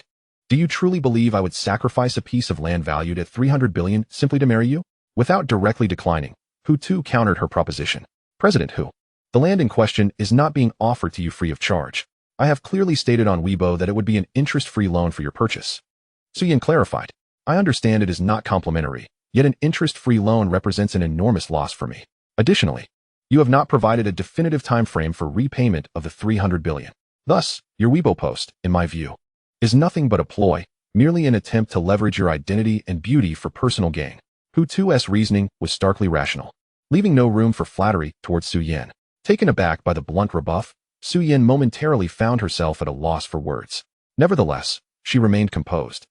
"Do you truly believe I would sacrifice a piece of land valued at 300 billion simply to marry you?" Without directly declining, Hu Tu countered her proposition. "President Hu, the land in question is not being offered to you free of charge. I have clearly stated on Weibo that it would be an interest-free loan for your purchase." Su Yan clarified, "I understand it is not complimentary, yet an interest-free loan represents an enormous loss for me. Additionally, you have not provided a definitive time frame for repayment of the 300 billion. Thus, your Weibo post, in my view, is nothing but a ploy, merely an attempt to leverage your identity and beauty for personal gain." Hu Tu's reasoning was starkly rational, leaving no room for flattery towards Su Yan. Taken aback by the blunt rebuff, Su Yan momentarily found herself at a loss for words. Nevertheless, she remained composed,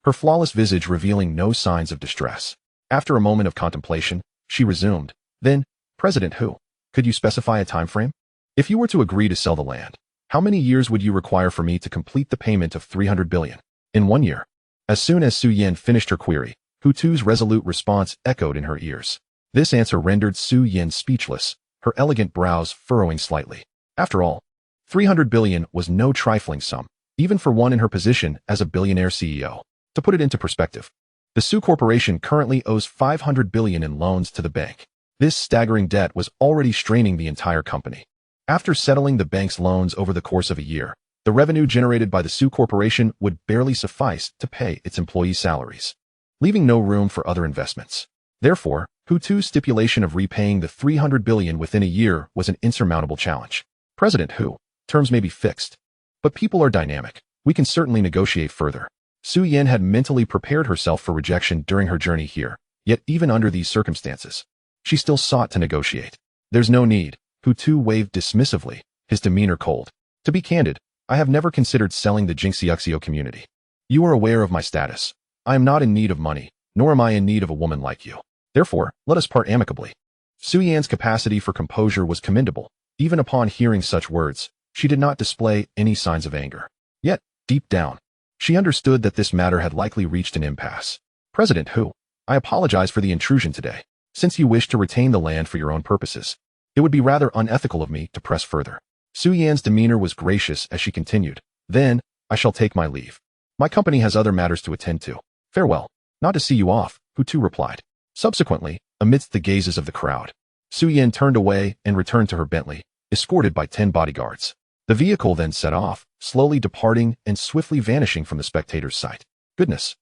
her flawless visage revealing no signs of distress. After a moment of contemplation, she resumed, "Then, President Hu, could you specify a time frame? If you were to agree to sell the land, how many years would you require for me to complete the payment of 300 billion? In 1 year." As soon as Su Yan finished her query, Hu Tu's resolute response echoed in her ears. This answer rendered Su Yan speechless, her elegant brows furrowing slightly. After all, 300 billion was no trifling sum, even for one in her position as a billionaire CEO. To put it into perspective, the Su Corporation currently owes 500 billion in loans to the bank. This staggering debt was already straining the entire company. After settling the bank's loans over the course of a year, the revenue generated by the Su Corporation would barely suffice to pay its employees' salaries, leaving no room for other investments. Therefore, Hu Tu's stipulation of repaying the 300 billion within a year was an insurmountable challenge. "President Hu, terms may be fixed, but people are dynamic. We can certainly negotiate further." Su Yan had mentally prepared herself for rejection during her journey here, yet even under these circumstances, she still sought to negotiate. "There's no need," Hu Tu waved dismissively, his demeanor cold. "To be candid, I have never considered selling the Jinxiuxio community. You are aware of my status. I am not in need of money, nor am I in need of a woman like you. Therefore, let us part amicably." Su Yan's capacity for composure was commendable. Even upon hearing such words, she did not display any signs of anger. Yet, deep down, she understood that this matter had likely reached an impasse. "President Hu, I apologize for the intrusion today. Since you wish to retain the land for your own purposes, it would be rather unethical of me to press further." Su Yan's demeanor was gracious as she continued, "Then, I shall take my leave. My company has other matters to attend to. Farewell." "Not to see you off," Hu Tu replied. Subsequently, amidst the gazes of the crowd, Su Yan turned away and returned to her Bentley, escorted by 10 bodyguards. The vehicle then set off, slowly departing and swiftly vanishing from the spectators' sight. Goodness!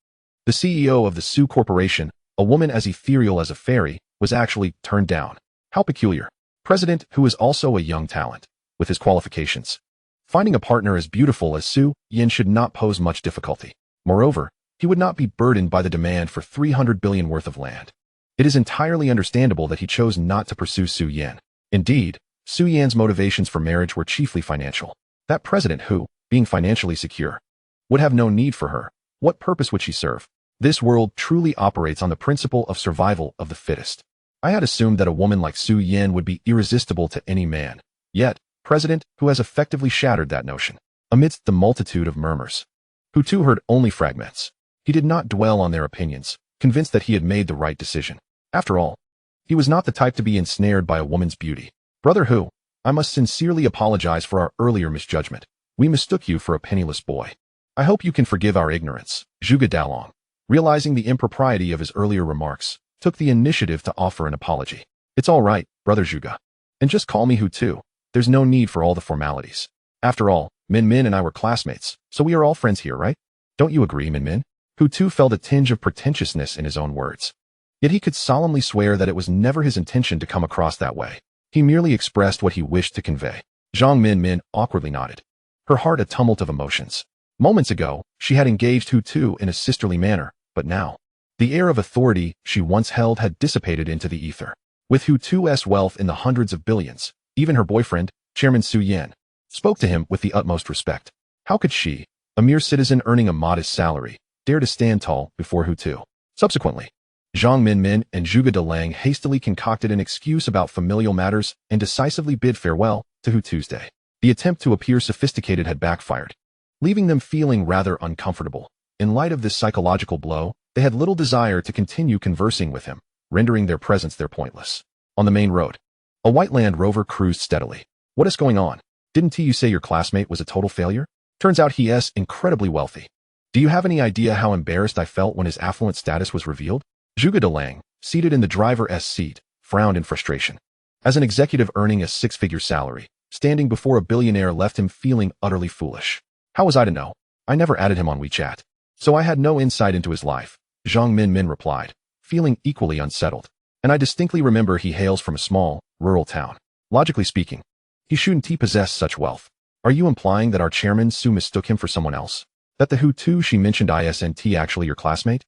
The CEO of the Su Corporation, a woman as ethereal as a fairy, was actually turned down. How peculiar. President Hu is also a young talent, with his qualifications. Finding a partner as beautiful as Su Yan should not pose much difficulty. Moreover, he would not be burdened by the demand for 300 billion worth of land. It is entirely understandable that he chose not to pursue Su Yan. Indeed, Su Yan's motivations for marriage were chiefly financial. That President Hu, being financially secure, would have no need for her. What purpose would she serve? This world truly operates on the principle of survival of the fittest. I had assumed that a woman like Su Yin would be irresistible to any man. Yet, President Hu has effectively shattered that notion. Amidst the multitude of murmurs, Hu too heard only fragments. He did not dwell on their opinions, convinced that he had made the right decision. After all, he was not the type to be ensnared by a woman's beauty. Brother Hu, I must sincerely apologize for our earlier misjudgment. We mistook you for a penniless boy. I hope you can forgive our ignorance. Zhuge Dalong, realizing the impropriety of his earlier remarks, took the initiative to offer an apology. It's all right, Brother Zhuge. And just call me Hu too. There's no need for all the formalities. After all, Min Min and I were classmates, so we are all friends here, right? Don't you agree, Min Min? Hu too felt a tinge of pretentiousness in his own words. Yet he could solemnly swear that it was never his intention to come across that way. He merely expressed what he wished to convey. Zhang Min Min awkwardly nodded, her heart a tumult of emotions. Moments ago, she had engaged Hu too in a sisterly manner, but now, the air of authority she once held had dissipated into the ether. With Hu too's wealth in the hundreds of billions, even her boyfriend, Chairman Su Yan, spoke to him with the utmost respect. How could she, a mere citizen earning a modest salary, dare to stand tall before Hu too? Subsequently, Zhang Min Min and Zhuge Dalong hastily concocted an excuse about familial matters and decisively bid farewell to Hu Tuesday. The attempt to appear sophisticated had backfired, leaving them feeling rather uncomfortable. In light of this psychological blow, they had little desire to continue conversing with him, rendering their presence there pointless. On the main road, a white Land Rover cruised steadily. What is going on? Didn't you say your classmate was a total failure? Turns out he is incredibly wealthy. Do you have any idea how embarrassed I felt when his affluent status was revealed? Zhuge Dalong, seated in the driver's seat, frowned in frustration. As an executive earning a six-figure salary, standing before a billionaire left him feeling utterly foolish. How was I to know? I never added him on WeChat, so I had no insight into his life, Zhang Min Min replied, feeling equally unsettled. And I distinctly remember he hails from a small, rural town. Logically speaking, he shouldn't possess such wealth. Are you implying that our chairman Su mistook him for someone else? That the Hu too she mentioned isn't actually your classmate?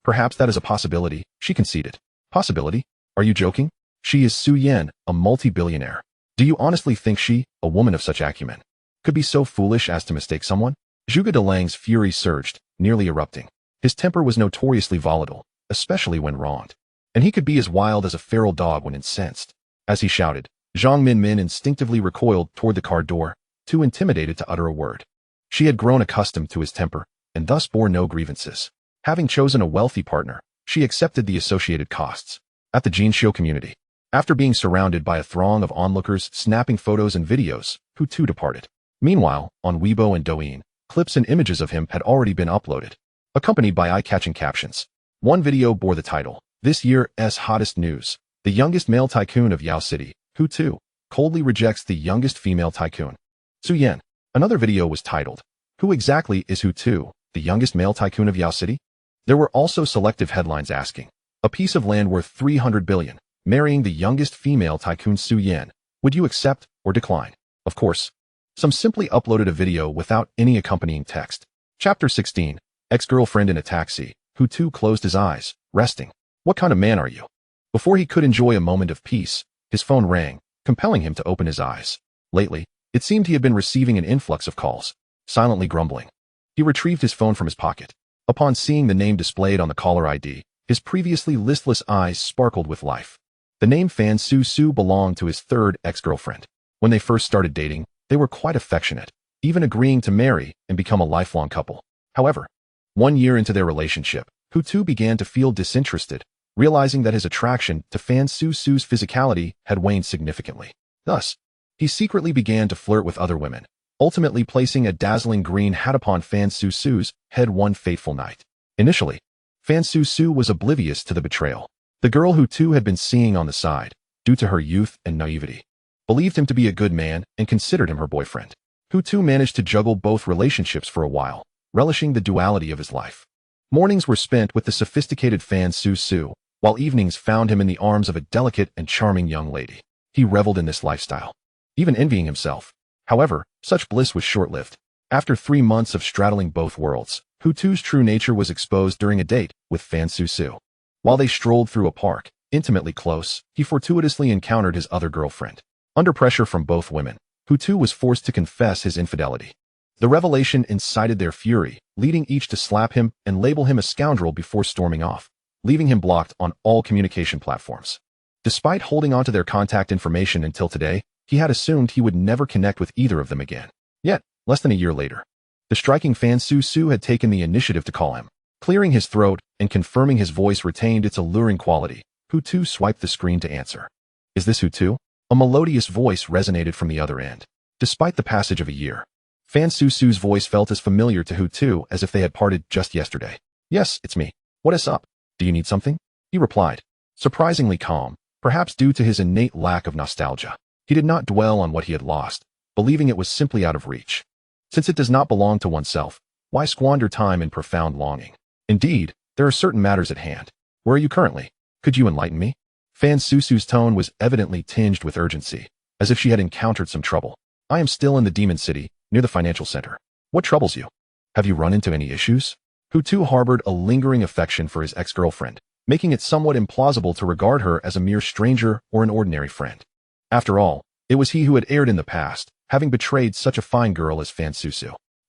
Perhaps that is a possibility, she conceded. Possibility? Are you joking? She is Su Yan, a multi-billionaire. Do you honestly think she, a woman of such acumen, could be so foolish as to mistake someone? Zhuge Dalong's fury surged, nearly erupting. His temper was notoriously volatile, especially when wronged, and he could be as wild as a feral dog when incensed. As he shouted, Zhang Min Min instinctively recoiled toward the car door, too intimidated to utter a word. She had grown accustomed to his temper, and thus bore no grievances. Having chosen a wealthy partner, she accepted the associated costs. At the Jinsho community, after being surrounded by a throng of onlookers snapping photos and videos, Hu too departed. Meanwhile, on Weibo and Douyin, clips and images of him had already been uploaded, accompanied by eye-catching captions. One video bore the title, "This year's hottest news. The youngest male tycoon of Yao City, Hu too, coldly rejects the youngest female tycoon, Su Yan." Another video was titled, "Who exactly is Hu too, the youngest male tycoon of Yao City?" There were also selective headlines asking, "A piece of land worth 300 billion, marrying the youngest female tycoon Su Yan. Would you accept or decline?" Of course, some simply uploaded a video without any accompanying text. Chapter 16, Ex-Girlfriend in a Taxi. Hu too closed his eyes, resting. What kind of man are you? Before he could enjoy a moment of peace, his phone rang, compelling him to open his eyes. Lately, it seemed he had been receiving an influx of calls. Silently grumbling, he retrieved his phone from his pocket. Upon seeing the name displayed on the caller ID, his previously listless eyes sparkled with life. The name Fan Su Su belonged to his third ex-girlfriend. When they first started dating, they were quite affectionate, even agreeing to marry and become a lifelong couple. However, 1 year into their relationship, Hu too began to feel disinterested, realizing that his attraction to Fan Su Su's physicality had waned significantly. Thus, he secretly began to flirt with other women, ultimately placing a dazzling green hat upon Fan Su Su's head one fateful night. Initially, Fan Su Su was oblivious to the betrayal. The girl Hu too had been seeing on the side, due to her youth and naivety, believed him to be a good man and considered him her boyfriend. Hu too managed to juggle both relationships for a while, relishing the duality of his life. Mornings were spent with the sophisticated Fan Su Su, while evenings found him in the arms of a delicate and charming young lady. He reveled in this lifestyle, even envying himself. However, such bliss was short-lived. After 3 months of straddling both worlds, Hu too's true nature was exposed during a date with Fan Su Su. While they strolled through a park, intimately close, he fortuitously encountered his other girlfriend. Under pressure from both women, Hu too was forced to confess his infidelity. The revelation incited their fury, leading each to slap him and label him a scoundrel before storming off, leaving him blocked on all communication platforms. Despite holding onto their contact information until today, he had assumed he would never connect with either of them again. Yet, less than a year later, the striking Fan Su had taken the initiative to call him. Clearing his throat and confirming his voice retained its alluring quality, Hu Tu swiped the screen to answer. Is this Hu Tu? A melodious voice resonated from the other end. Despite the passage of a year, Fan Su's voice felt as familiar to Hu Tu as if they had parted just yesterday. Yes, it's me. What is up? Do you need something? He replied, surprisingly calm, perhaps due to his innate lack of nostalgia. He did not dwell on what he had lost, believing it was simply out of reach. Since it does not belong to oneself, why squander time in profound longing? Indeed, there are certain matters at hand. Where are you currently? Could you enlighten me? Fan Su's tone was evidently tinged with urgency, as if she had encountered some trouble. I am still in the Demon City, near the financial center. What troubles you? Have you run into any issues? Hu Tu harbored a lingering affection for his ex-girlfriend, making it somewhat implausible to regard her as a mere stranger or an ordinary friend. After all, it was he who had erred in the past, having betrayed such a fine girl as Fan Su.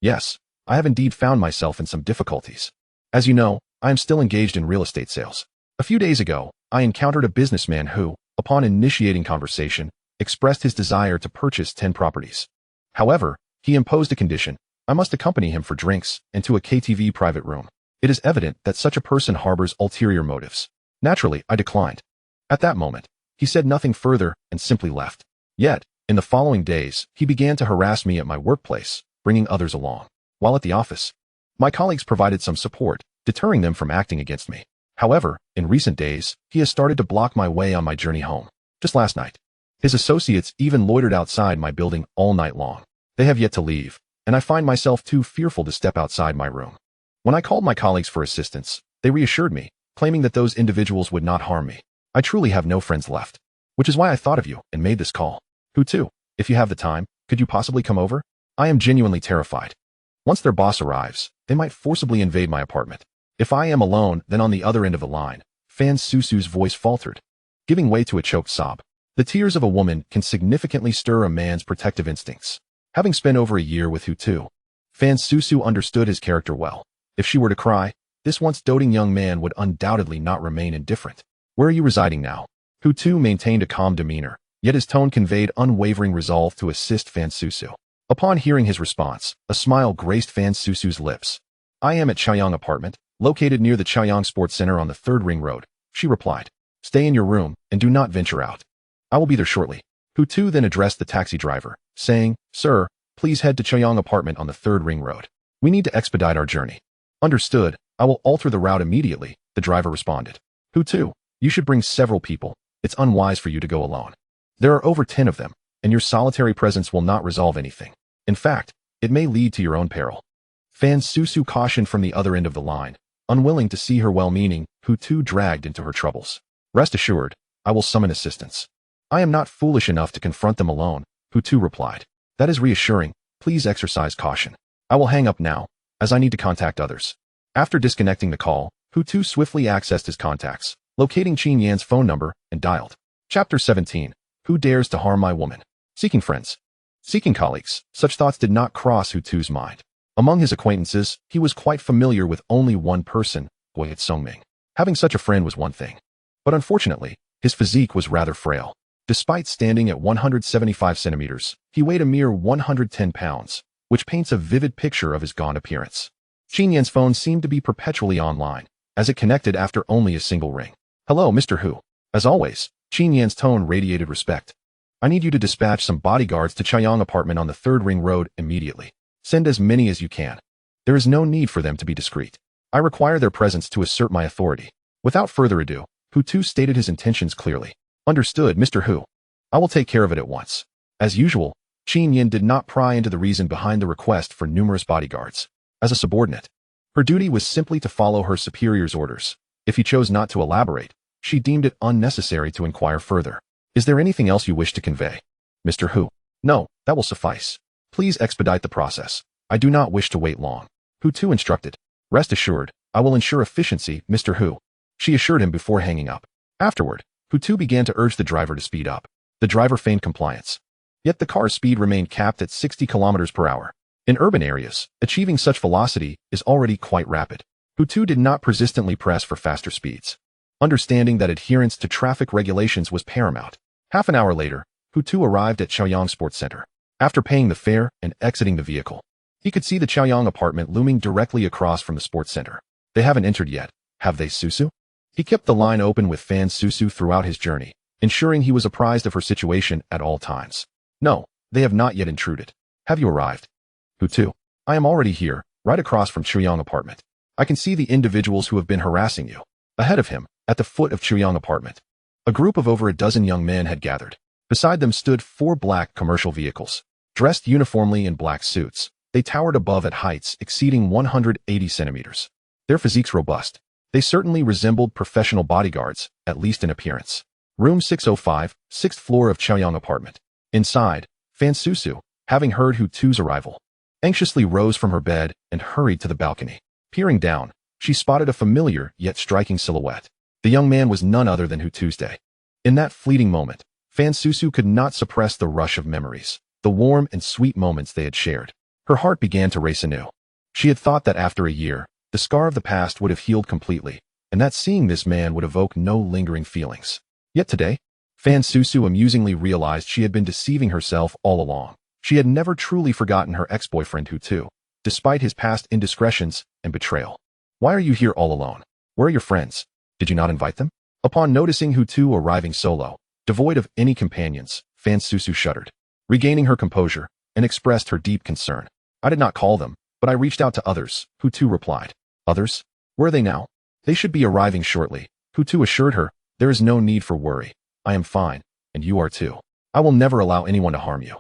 Yes, I have indeed found myself in some difficulties. As you know, I am still engaged in real estate sales. A few days ago, I encountered a businessman who, upon initiating conversation, expressed his desire to purchase 10 properties. However, he imposed a condition. I must accompany him for drinks and to a KTV private room. It is evident that such a person harbors ulterior motives. Naturally, I declined. At that moment, he said nothing further and simply left. Yet, in the following days, he began to harass me at my workplace, bringing others along. While at the office, my colleagues provided some support, deterring them from acting against me. However, in recent days, he has started to block my way on my journey home. Just last night, his associates even loitered outside my building all night long. They have yet to leave, and I find myself too fearful to step outside my room. When I called my colleagues for assistance, they reassured me, claiming that those individuals would not harm me. I truly have no friends left, which is why I thought of you and made this call. Hu Tu, if you have the time, could you possibly come over? I am genuinely terrified. Once their boss arrives, they might forcibly invade my apartment. If I am alone, then on the other end of the line, Fan Su's voice faltered, giving way to a choked sob. The tears of a woman can significantly stir a man's protective instincts. Having spent over a year with Hu Tu, Fan Su understood his character well. If she were to cry, this once doting young man would undoubtedly not remain indifferent. Where are you residing now? Hu Tu maintained a calm demeanor, yet his tone conveyed unwavering resolve to assist Fan Su. Upon hearing his response, a smile graced Fan Su's lips. I am at Chaoyang apartment, located near the Chaoyang Sports Center on the 3rd Ring Road, she replied. Stay in your room and do not venture out. I will be there shortly. Hu Tu then addressed the taxi driver, saying, Sir, please head to Chaoyang apartment on the 3rd Ring Road. We need to expedite our journey. Understood, I will alter the route immediately, the driver responded. Hu Tu, you should bring several people. It's unwise for you to go alone. There are over 10 of them, and your solitary presence will not resolve anything. In fact, it may lead to your own peril. Fan Su cautioned from the other end of the line, unwilling to see her well-meaning, Hu Tu dragged into her troubles. Rest assured, I will summon assistance. I am not foolish enough to confront them alone, Hu Tu replied. That is reassuring. Please exercise caution. I will hang up now, as I need to contact others. After disconnecting the call, Hu Tu swiftly accessed his contacts, locating Qin Yan's phone number, and dialed. Chapter 17. Who dares to harm my woman? Seeking friends. Seeking colleagues. Such thoughts did not cross Hu Tu's mind. Among his acquaintances, he was quite familiar with only one person, Guiyat Songming. Having such a friend was one thing. But unfortunately, his physique was rather frail. Despite standing at 175 centimeters, he weighed a mere 110 pounds, which paints a vivid picture of his gaunt appearance. Qin Yan's phone seemed to be perpetually online, as it connected after only a single ring. Hello, Mr. Hu. As always, Qin Yan's tone radiated respect. I need you to dispatch some bodyguards to Chaoyang apartment on the 3rd Ring Road immediately. Send as many as you can. There is no need for them to be discreet. I require their presence to assert my authority. Without further ado, Hu Tu stated his intentions clearly. Understood, Mr. Hu. I will take care of it at once. As usual, Qin Yan did not pry into the reason behind the request for numerous bodyguards. As a subordinate, her duty was simply to follow her superior's orders. If he chose not to elaborate, she deemed it unnecessary to inquire further. Is there anything else you wish to convey? Mr. Hu. No, that will suffice. Please expedite the process. I do not wish to wait long. Hu Tu instructed. Rest assured, I will ensure efficiency, Mr. Hu. She assured him before hanging up. Afterward, Hu Tu began to urge the driver to speed up. The driver feigned compliance. Yet the car's speed remained capped at 60 kilometers per hour. In urban areas, achieving such velocity is already quite rapid. Hu did not persistently press for faster speeds, understanding that adherence to traffic regulations was paramount. Half an hour later, Hu arrived at Chaoyang Sports Center. After paying the fare and exiting the vehicle, he could see the Chaoyang apartment looming directly across from the sports center. They haven't entered yet, have they, Susu? He kept the line open with Fan Susu throughout his journey, ensuring he was apprised of her situation at all times. No, they have not yet intruded. Have you arrived? Hu, I am already here, right across from Chaoyang apartment. I can see the individuals who have been harassing you. Ahead of him, at the foot of Chaoyang apartment, a group of over a dozen young men had gathered. Beside them stood 4 black commercial vehicles. Dressed uniformly in black suits, they towered above at heights exceeding 180 centimeters. Their physiques robust. They certainly resembled professional bodyguards, at least in appearance. Room 605, 6th floor of Chaoyang apartment. Inside, Fan Susu, having heard Hu's arrival, anxiously rose from her bed and hurried to the balcony. Peering down, she spotted a familiar yet striking silhouette. The young man was none other than Hu Tuesday. In that fleeting moment, Fan Susu could not suppress the rush of memories, the warm and sweet moments they had shared. Her heart began to race anew. She had thought that after a year, the scar of the past would have healed completely, and that seeing this man would evoke no lingering feelings. Yet today, Fan Susu amusingly realized she had been deceiving herself all along. She had never truly forgotten her ex-boyfriend Hu, despite his past indiscretions and betrayal. Why are you here all alone? Where are your friends? Did you not invite them? Upon noticing Hu arriving solo, devoid of any companions, Fan Susu shuddered, regaining her composure, and expressed her deep concern. I did not call them, but I reached out to others, Hu replied. Others? Where are they now? They should be arriving shortly. Hu assured her, there is no need for worry. I am fine, and you are too. I will never allow anyone to harm you.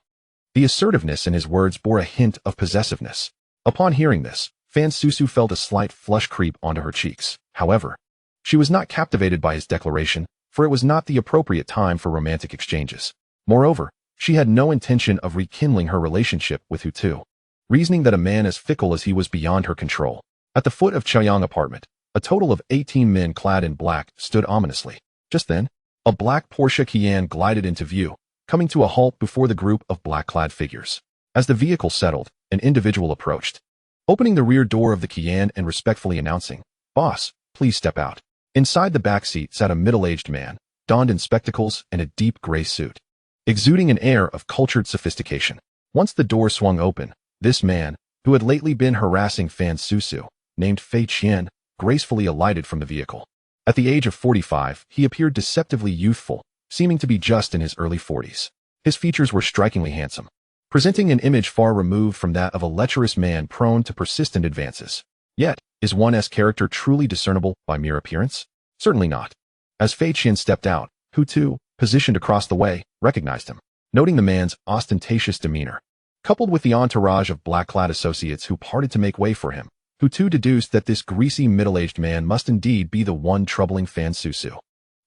The assertiveness in his words bore a hint of possessiveness. Upon hearing this, Fan Susu felt a slight flush creep onto her cheeks. However, she was not captivated by his declaration, for it was not the appropriate time for romantic exchanges. Moreover, she had no intention of rekindling her relationship with Hu, reasoning that a man as fickle as he was beyond her control. At the foot of Chaoyang apartment, a total of 18 men clad in black stood ominously. Just then, a black Porsche Cayenne glided into view, coming to a halt before the group of black-clad figures. As the vehicle settled, an individual approached, opening the rear door of the Cayenne and respectfully announcing, "Boss, please step out." Inside the back seat sat a middle-aged man, donned in spectacles and a deep gray suit, exuding an air of cultured sophistication. Once the door swung open, this man, who had lately been harassing Fan Susu, named Fei Qian, gracefully alighted from the vehicle. At the age of 45, he appeared deceptively youthful, seeming to be just in his early 40s. His features were strikingly handsome, presenting an image far removed from that of a lecherous man prone to persistent advances. Yet, is one's character truly discernible by mere appearance? Certainly not. As Fei Qian stepped out, Hu, positioned across the way, recognized him. Noting the man's ostentatious demeanor, coupled with the entourage of black-clad associates who parted to make way for him, Hu deduced that this greasy middle-aged man must indeed be the one troubling Fan Susu.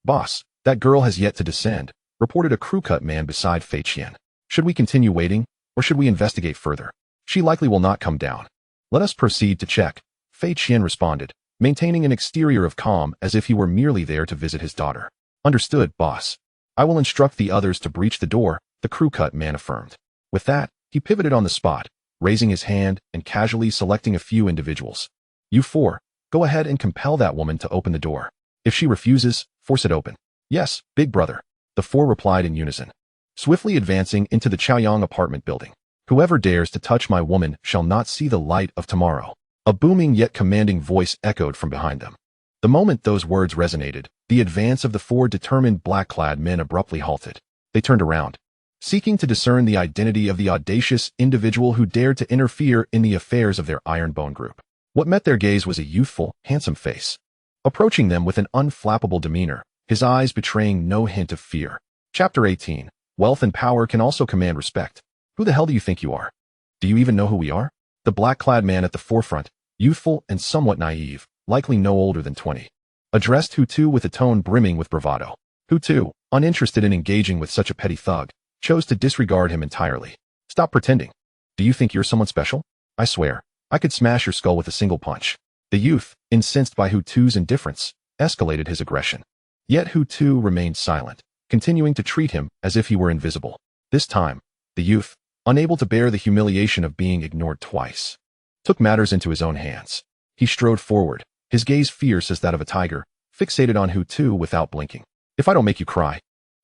"Boss, that girl has yet to descend," reported a crew-cut man beside Fei Qian. "Should we continue waiting, or should we investigate further? She likely will not come down." "Let us proceed to check," Fei Qian responded, maintaining an exterior of calm as if he were merely there to visit his daughter. "Understood, boss. I will instruct the others to breach the door," the crew-cut man affirmed. With that, he pivoted on the spot, raising his hand and casually selecting a few individuals. "You 4, go ahead and compel that woman to open the door. If she refuses, force it open." "Yes, big brother," the 4 replied in unison, swiftly advancing into the Chaoyang apartment building. "Whoever dares to touch my woman shall not see the light of tomorrow." A booming yet commanding voice echoed from behind them. The moment those words resonated, the advance of the 4 determined black-clad men abruptly halted. They turned around, seeking to discern the identity of the audacious individual who dared to interfere in the affairs of their Ironbone group. What met their gaze was a youthful, handsome face, approaching them with an unflappable demeanor, his eyes betraying no hint of fear. Chapter 18. Wealth and power can also command respect. Who the hell do you think you are? Do you even know who we are? The black-clad man at the forefront, youthful and somewhat naive, likely no older than 20, addressed Hu with a tone brimming with bravado. Hu, uninterested in engaging with such a petty thug, chose to disregard him entirely. "Stop pretending. Do you think you're someone special? I swear, I could smash your skull with a single punch." The youth, incensed by Hu's indifference, escalated his aggression. Yet Hu remained silent, continuing to treat him as if he were invisible. This time, the youth, unable to bear the humiliation of being ignored twice, took matters into his own hands. He strode forward, his gaze fierce as that of a tiger, fixated on Hu without blinking. If I don't make you cry,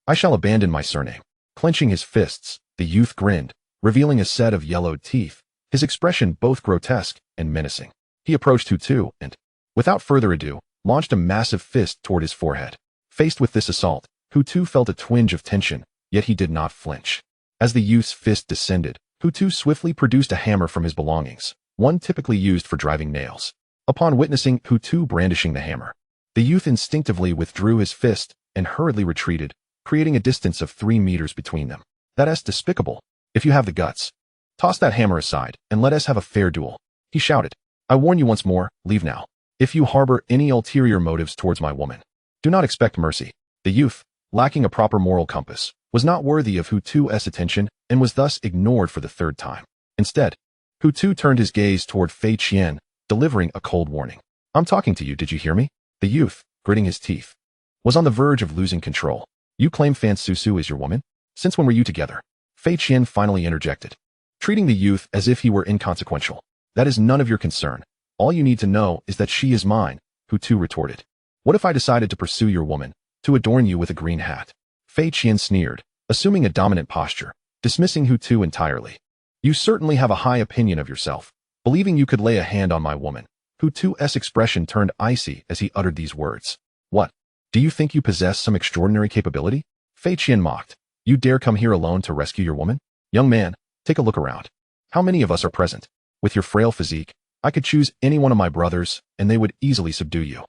I shall abandon my surname. Clenching his fists, the youth grinned, revealing a set of yellowed teeth, his expression both grotesque and menacing. He approached Hu and, without further ado, launched a massive fist toward his forehead. Faced with this assault, Hu felt a twinge of tension, yet he did not flinch. As the youth's fist descended, Hu swiftly produced a hammer from his belongings, one typically used for driving nails. Upon witnessing Hu brandishing the hammer, the youth instinctively withdrew his fist and hurriedly retreated, creating a distance of 3 meters between them. That's despicable. If you have the guts, toss that hammer aside and let us have a fair duel, he shouted. I warn you once more, leave now. If you harbor any ulterior motives towards my woman, do not expect mercy. The youth, lacking a proper moral compass, was not worthy of Hu's attention and was thus ignored for the third time. Instead, Hu turned his gaze toward Fei Qian, delivering a cold warning. I'm talking to you, did you hear me? The youth, gritting his teeth, was on the verge of losing control. You claim Fan Susu is your woman? Since when were you together? Fei Qian finally interjected, treating the youth as if he were inconsequential. That is none of your concern. All you need to know is that she is mine, Hu retorted. What if I decided to pursue your woman, to adorn you with a green hat? Fei Qian sneered, assuming a dominant posture, dismissing Hu entirely. You certainly have a high opinion of yourself, believing you could lay a hand on my woman. Hu's expression turned icy as he uttered these words. What? Do you think you possess some extraordinary capability? Fei Qian mocked. You dare come here alone to rescue your woman? Young man, take a look around. How many of us are present? With your frail physique, I could choose any one of my brothers, and they would easily subdue you.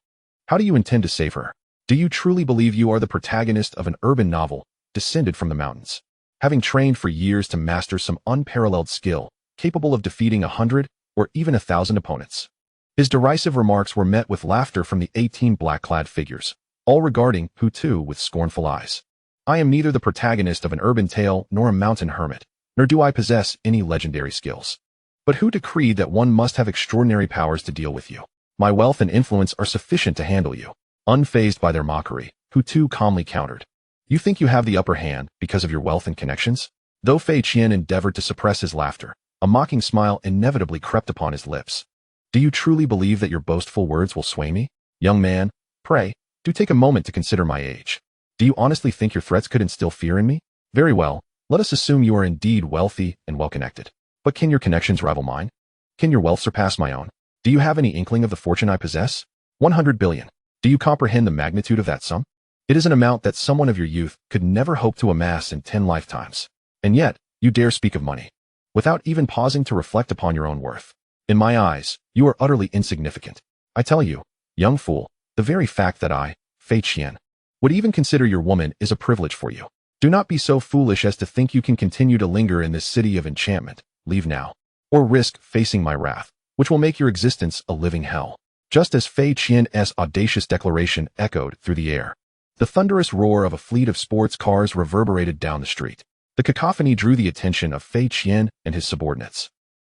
How do you intend to save her? Do you truly believe you are the protagonist of an urban novel, descended from the mountains, having trained for years to master some unparalleled skill, capable of defeating 100 or even 1,000 opponents? His derisive remarks were met with laughter from the 18 black-clad figures, all regarding Hu with scornful eyes. I am neither the protagonist of an urban tale nor a mountain hermit, nor do I possess any legendary skills. But who decreed that one must have extraordinary powers to deal with you? My wealth and influence are sufficient to handle you. Unfazed by their mockery, Hu calmly countered. You think you have the upper hand because of your wealth and connections? Though Fei Qian endeavored to suppress his laughter, a mocking smile inevitably crept upon his lips. Do you truly believe that your boastful words will sway me? Young man, pray, do take a moment to consider my age. Do you honestly think your threats could instill fear in me? Very well, let us assume you are indeed wealthy and well-connected. But can your connections rival mine? Can your wealth surpass my own? Do you have any inkling of the fortune I possess? 100 billion. Do you comprehend the magnitude of that sum? It is an amount that someone of your youth could never hope to amass in 10 lifetimes. And yet, you dare speak of money, without even pausing to reflect upon your own worth. In my eyes, you are utterly insignificant. I tell you, young fool, the very fact that I, Fei Qian, would even consider your woman is a privilege for you. Do not be so foolish as to think you can continue to linger in this city of enchantment. Leave now, or risk facing my wrath, which will make your existence a living hell. Just as Fei Qian's audacious declaration echoed through the air, the thunderous roar of a fleet of sports cars reverberated down the street. The cacophony drew the attention of Fei Qian and his subordinates,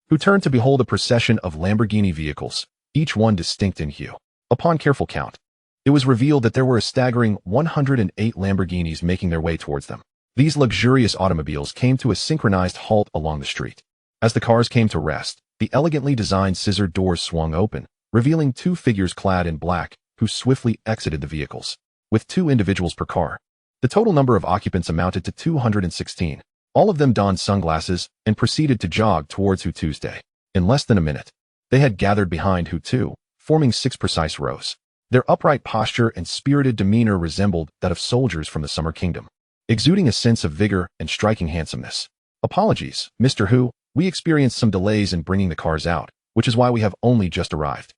who turned to behold a procession of Lamborghini vehicles, each one distinct in hue. Upon careful count, it was revealed that there were a staggering 108 Lamborghinis making their way towards them. These luxurious automobiles came to a synchronized halt along the street. As the cars came to rest, the elegantly designed scissor doors swung open, revealing 2 figures clad in black, who swiftly exited the vehicles. With 2 individuals per car, the total number of occupants amounted to 216. All of them donned sunglasses and proceeded to jog towards Hu's day. In less than a minute, they had gathered behind Hu, forming 6 precise rows. Their upright posture and spirited demeanor resembled that of soldiers from the Summer Kingdom, exuding a sense of vigor and striking handsomeness. Apologies, Mr. Hu, we experienced some delays in bringing the cars out, which is why we have only just arrived.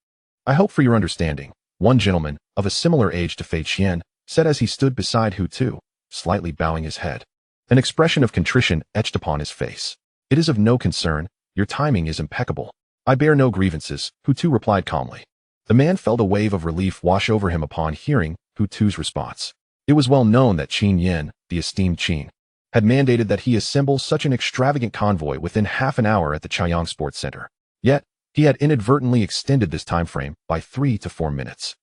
I hope for your understanding, one gentleman, of a similar age to Fei Qian, said as he stood beside Hu, slightly bowing his head. An expression of contrition etched upon his face. It is of no concern, your timing is impeccable. I bear no grievances, Hu replied calmly. The man felt a wave of relief wash over him upon hearing Hu's response. It was well known that Qin Yin, the esteemed Qin, had mandated that he assemble such an extravagant convoy within half an hour at the Chaiyang Sports Center. Yet, he had inadvertently extended this time frame by 3 to 4 minutes.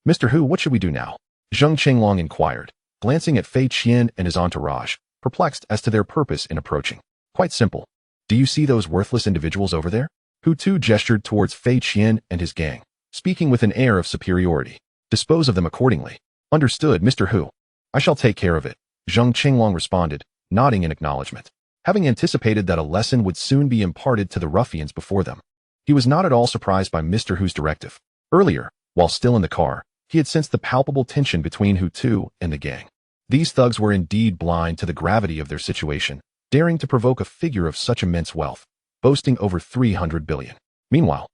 Mr. Hu, what should we do now? Zheng Qinglong inquired, glancing at Fei Qian and his entourage, perplexed as to their purpose in approaching. Quite simple. Do you see those worthless individuals over there? Hu Tu gestured towards Fei Qian and his gang, speaking with an air of superiority. Dispose of them accordingly. Understood, Mr. Hu. I shall take care of it, Zheng Qinglong responded, nodding in acknowledgement. Having anticipated that a lesson would soon be imparted to the ruffians before them, he was not at all surprised by Mr. Hu's directive. Earlier, while still in the car, he had sensed the palpable tension between Hu Tu and the gang. These thugs were indeed blind to the gravity of their situation, daring to provoke a figure of such immense wealth, boasting over 300 billion. Meanwhile,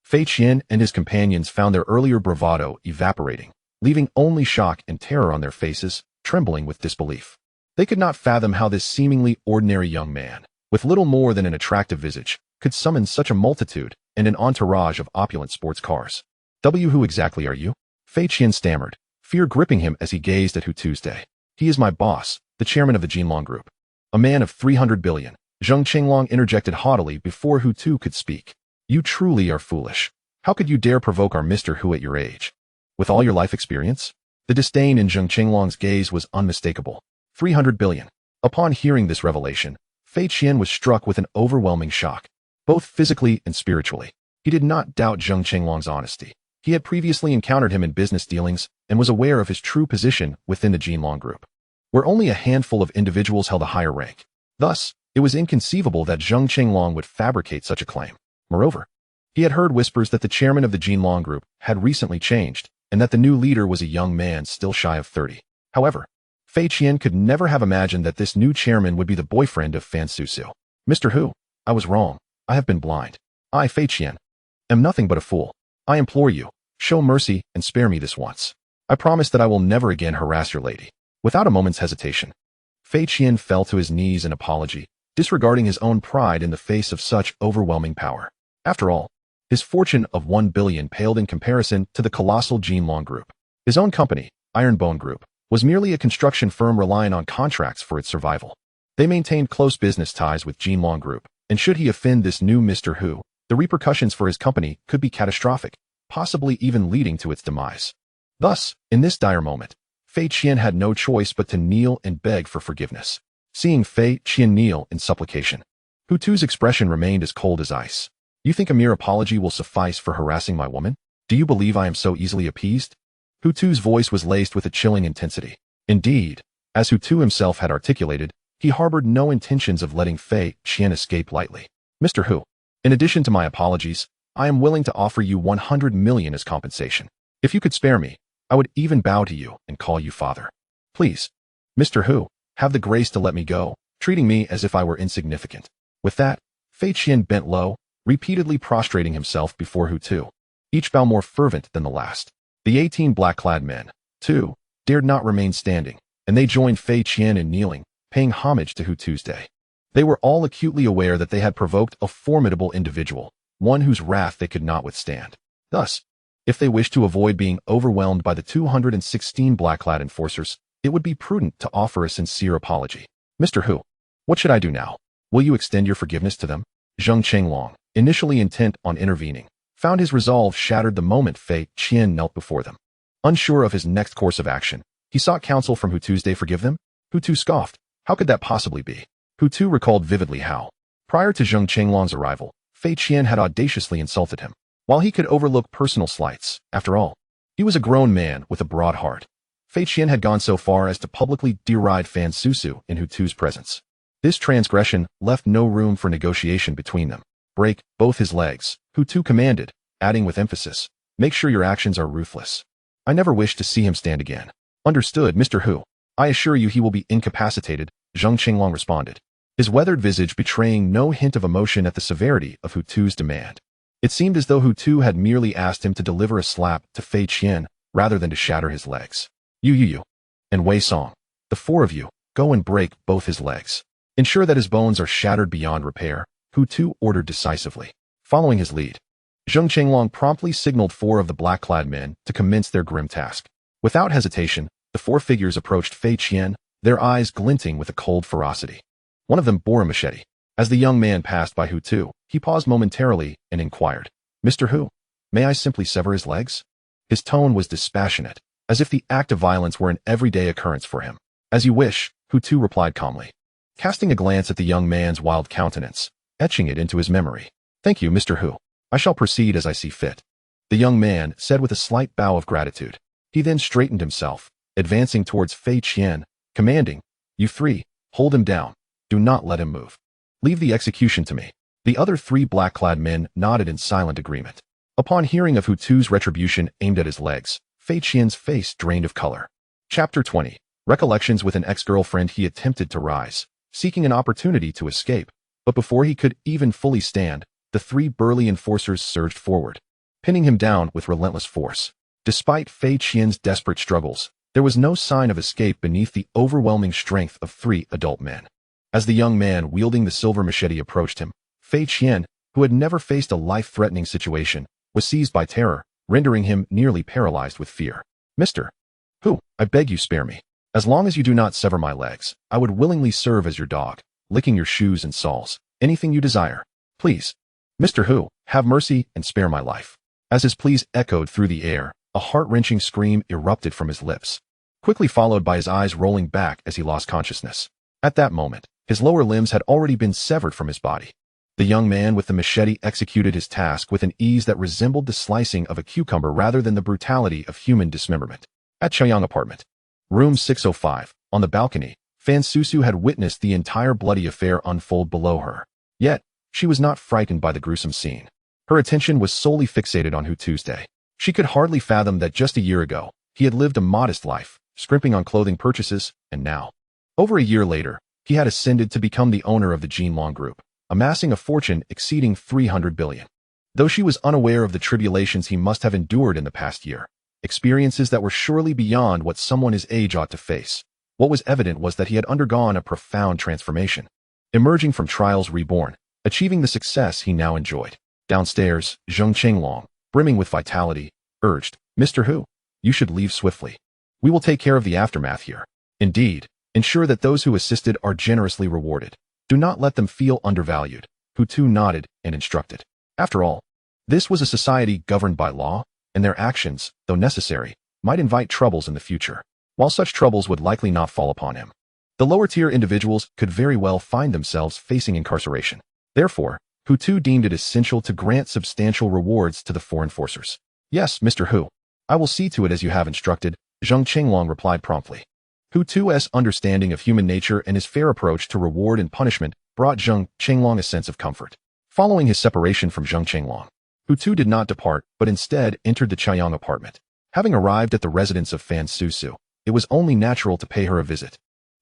Fei Qian and his companions found their earlier bravado evaporating, leaving only shock and terror on their faces, trembling with disbelief. They could not fathom how this seemingly ordinary young man, with little more than an attractive visage, could summon such a multitude and an entourage of opulent sports cars. Who exactly are you? Fei Qian stammered, fear gripping him as he gazed at Hu Tuesday. He is my boss, the chairman of the Jinlong Group. A man of 300 billion, Zheng Qinglong interjected haughtily before Hu Tu could speak. You truly are foolish. How could you dare provoke our Mr. Hu at your age? With all your life experience? The disdain in Zheng Qinglong's gaze was unmistakable. 300 billion. Upon hearing this revelation, Fei Qian was struck with an overwhelming shock, both physically and spiritually. He did not doubt Zheng Qinglong's honesty. He had previously encountered him in business dealings and was aware of his true position within the Jinlong Group, where only a handful of individuals held a higher rank. Thus, it was inconceivable that Zheng Qinglong would fabricate such a claim. Moreover, he had heard whispers that the chairman of the Jinlong Group had recently changed and that the new leader was a young man still shy of 30. However, Fei Qian could never have imagined that this new chairman would be the boyfriend of Fan Susu. Mr. Hu, I was wrong. I have been blind. I, Fei Qian, am nothing but a fool. I implore you, show mercy and spare me this once. I promise that I will never again harass your lady. Without a moment's hesitation, Fei Qian fell to his knees in apology, disregarding his own pride in the face of such overwhelming power. After all, his fortune of 1 billion paled in comparison to the colossal Jinlong Group. His own company, Ironbone Group, was merely a construction firm relying on contracts for its survival. They maintained close business ties with Jinlong Group, and should he offend this new Mr. Hu, the repercussions for his company could be catastrophic, possibly even leading to its demise. Thus, in this dire moment, Fei Qian had no choice but to kneel and beg for forgiveness. Seeing Fei Qian kneel in supplication, Hu Tu's expression remained as cold as ice. You think a mere apology will suffice for harassing my woman? Do you believe I am so easily appeased? Hu Tu's voice was laced with a chilling intensity. Indeed, as Hu Tu himself had articulated, he harbored no intentions of letting Fei Qian escape lightly. Mr. Hu, in addition to my apologies, I am willing to offer you 100 million as compensation. If you could spare me, I would even bow to you and call you father. Please, Mr. Hu, have the grace to let me go, treating me as if I were insignificant. With that, Fei Qian bent low, repeatedly prostrating himself before Hu Tu, each bow more fervent than the last. The 18 black-clad men, too, dared not remain standing, and they joined Fei Qian in kneeling, paying homage to Hu Tuesday. They were all acutely aware that they had provoked a formidable individual, one whose wrath they could not withstand. Thus, if they wished to avoid being overwhelmed by the 216 black-clad enforcers, it would be prudent to offer a sincere apology. Mr. Hu, what should I do now? Will you extend your forgiveness to them? Zheng Qinglong, initially intent on intervening, found his resolve shattered the moment Fei Qian knelt before them. Unsure of his next course of action, he sought counsel from Hu Tuesday. Forgive them? Hu Tu scoffed. How could that possibly be? Hu Tu recalled vividly how, prior to Zheng Qinglong's arrival, Fei Qian had audaciously insulted him. While he could overlook personal slights, after all, he was a grown man with a broad heart. Fei Qian had gone so far as to publicly deride Fan Susu in Hu Tu's presence. This transgression left no room for negotiation between them. Break both his legs, Hu Tu commanded, adding with emphasis, make sure your actions are ruthless. I never wish to see him stand again. Understood, Mr. Hu. I assure you he will be incapacitated, Zheng Qinglong responded, his weathered visage betraying no hint of emotion at the severity of Hu Tu's demand. It seemed as though Hu Tu had merely asked him to deliver a slap to Fei Qian rather than to shatter his legs. You, and Wei Song, the four of you, go and break both his legs. Ensure that his bones are shattered beyond repair, Hu Tu ordered decisively. Following his lead, Zheng Qinglong promptly signaled four of the black-clad men to commence their grim task. Without hesitation, the four figures approached Fei Qian, their eyes glinting with a cold ferocity. One of them bore a machete. As the young man passed by Hu Tu, he paused momentarily and inquired, Mr. Hu, may I simply sever his legs? His tone was dispassionate, as if the act of violence were an everyday occurrence for him. As you wish, Hu Tu replied calmly. Casting a glance at the young man's wild countenance, etching it into his memory. "Thank you, Mr. Hu. I shall proceed as I see fit," the young man said with a slight bow of gratitude. He then straightened himself, advancing towards Fei Qian, commanding, "You three, hold him down. Do not let him move. Leave the execution to me." The other three black-clad men nodded in silent agreement. Upon hearing of Hu Tu's retribution aimed at his legs, Fei Qian's face drained of color. Chapter 20. Recollections with an ex-girlfriend. He attempted to rise, seeking an opportunity to escape, but before he could even fully stand, the three burly enforcers surged forward, pinning him down with relentless force. Despite Fei Qian's desperate struggles, there was no sign of escape beneath the overwhelming strength of three adult men. As the young man wielding the silver machete approached him, Fei Qian, who had never faced a life-threatening situation, was seized by terror, rendering him nearly paralyzed with fear. "Mr. Hu, I beg you spare me. As long as you do not sever my legs, I would willingly serve as your dog, licking your shoes and soles. Anything you desire. Please. Mr. Hu, have mercy and spare my life." As his pleas echoed through the air, a heart-wrenching scream erupted from his lips, quickly followed by his eyes rolling back as he lost consciousness. At that moment, his lower limbs had already been severed from his body. The young man with the machete executed his task with an ease that resembled the slicing of a cucumber rather than the brutality of human dismemberment. At Chaoyang apartment, room 605, on the balcony, Fan Susu had witnessed the entire bloody affair unfold below her. Yet, she was not frightened by the gruesome scene. Her attention was solely fixated on Hu Tuesday. She could hardly fathom that just a year ago, he had lived a modest life, scrimping on clothing purchases, and now, over a year later, he had ascended to become the owner of the Jinlong Group, amassing a fortune exceeding 300 billion. Though she was unaware of the tribulations he must have endured in the past year, experiences that were surely beyond what someone his age ought to face, what was evident was that he had undergone a profound transformation, emerging from trials reborn, achieving the success he now enjoyed. Downstairs, Zheng Qinglong, brimming with vitality, urged, "Mr. Hu, you should leave swiftly. We will take care of the aftermath here. Indeed, ensure that those who assisted are generously rewarded. Do not let them feel undervalued." Hu Tu nodded and instructed. After all, this was a society governed by law, and their actions, though necessary, might invite troubles in the future, while such troubles would likely not fall upon him. The lower-tier individuals could very well find themselves facing incarceration. Therefore, Hu Tu deemed it essential to grant substantial rewards to the four enforcers. "Yes, Mr. Hu. I will see to it as you have instructed," Zheng Qinglong replied promptly. Hu Tu's understanding of human nature and his fair approach to reward and punishment brought Zheng Qinglong a sense of comfort. Following his separation from Zheng Qinglong, Hu Tu did not depart, but instead entered the Chaoyang apartment. Having arrived at the residence of Fan Susu, it was only natural to pay her a visit,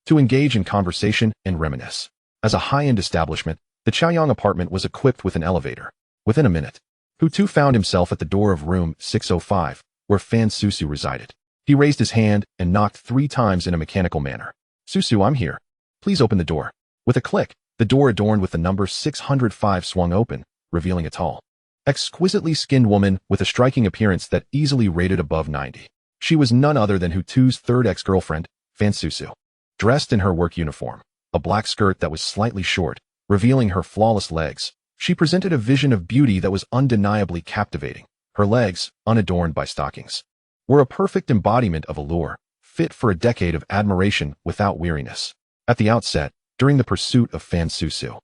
to engage in conversation and reminisce. As a high-end establishment, the Chaoyang apartment was equipped with an elevator. Within a minute, Hu Tu found himself at the door of room 605, where Fan Susu resided. He raised his hand and knocked 3 times in a mechanical manner. "Susu, I'm here. Please open the door." With a click, the door adorned with the number 605 swung open, revealing a tall, exquisitely skinned woman with a striking appearance that easily rated above 90. She was none other than Hu Tu's third ex-girlfriend, Fan Susu. Dressed in her work uniform, a black skirt that was slightly short, revealing her flawless legs, she presented a vision of beauty that was undeniably captivating. Her legs, unadorned by stockings, were a perfect embodiment of allure, fit for a decade of admiration without weariness. At the outset, during the pursuit of Fan Susu,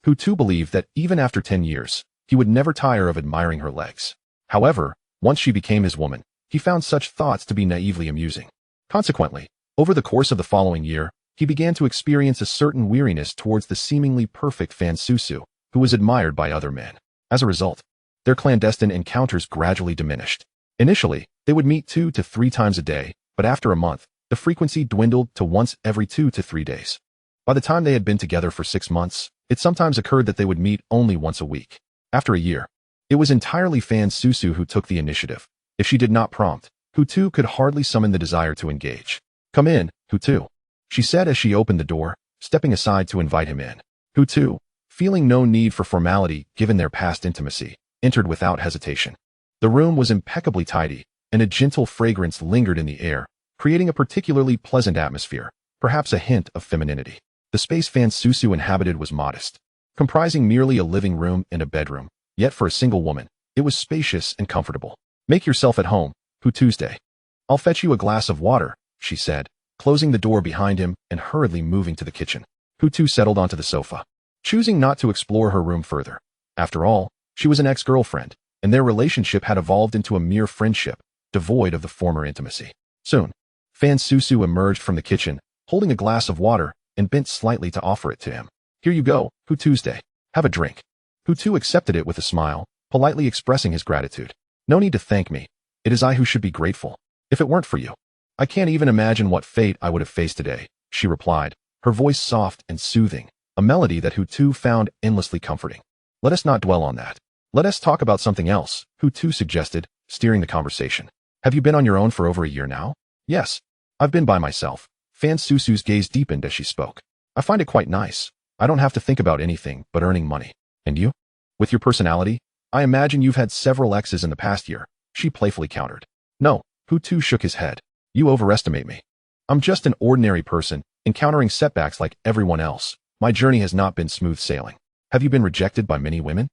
Hu Tu believed that even after 10 years, he would never tire of admiring her legs. However, once she became his woman, he found such thoughts to be naively amusing. Consequently, over the course of the following year, he began to experience a certain weariness towards the seemingly perfect Fan Susu, who was admired by other men. As a result, their clandestine encounters gradually diminished. Initially, they would meet 2 to 3 times a day, but after a month, the frequency dwindled to once every 2 to 3 days. By the time they had been together for 6 months, it sometimes occurred that they would meet only once a week. After a year, it was entirely Fan Susu who took the initiative. If she did not prompt, Hu Tu could hardly summon the desire to engage. "Come in, Hu Tu," she said as she opened the door, stepping aside to invite him in. Hu Tu, feeling no need for formality given their past intimacy, entered without hesitation. The room was impeccably tidy, and a gentle fragrance lingered in the air, creating a particularly pleasant atmosphere, perhaps a hint of femininity. The space Fan Susu inhabited was modest, comprising merely a living room and a bedroom, yet for a single woman, it was spacious and comfortable. "Make yourself at home, Hu Tuesday. I'll fetch you a glass of water," she said, closing the door behind him and hurriedly moving to the kitchen. Hu Tu settled onto the sofa, choosing not to explore her room further. After all, she was an ex-girlfriend, and their relationship had evolved into a mere friendship, devoid of the former intimacy. Soon, Fan Susu emerged from the kitchen, holding a glass of water, and bent slightly to offer it to him. Here you go, Hu Tuesday. Have a drink. Hu Tu accepted it with a smile, politely expressing his gratitude. No need to thank me. It is I who should be grateful. If it weren't for you, I can't even imagine what fate I would have faced today, she replied, her voice soft and soothing, a melody that Hu Tu found endlessly comforting. Let us not dwell on that. Let us talk about something else, Hu Tu suggested, steering the conversation. Have you been on your own for over a year now? Yes. I've been by myself. Fan Susu's gaze deepened as she spoke. I find it quite nice. I don't have to think about anything but earning money. And you? With your personality, I imagine you've had several exes in the past year, she playfully countered. No, Hu Tu shook his head. You overestimate me. I'm just an ordinary person, encountering setbacks like everyone else. My journey has not been smooth sailing. Have you been rejected by many women?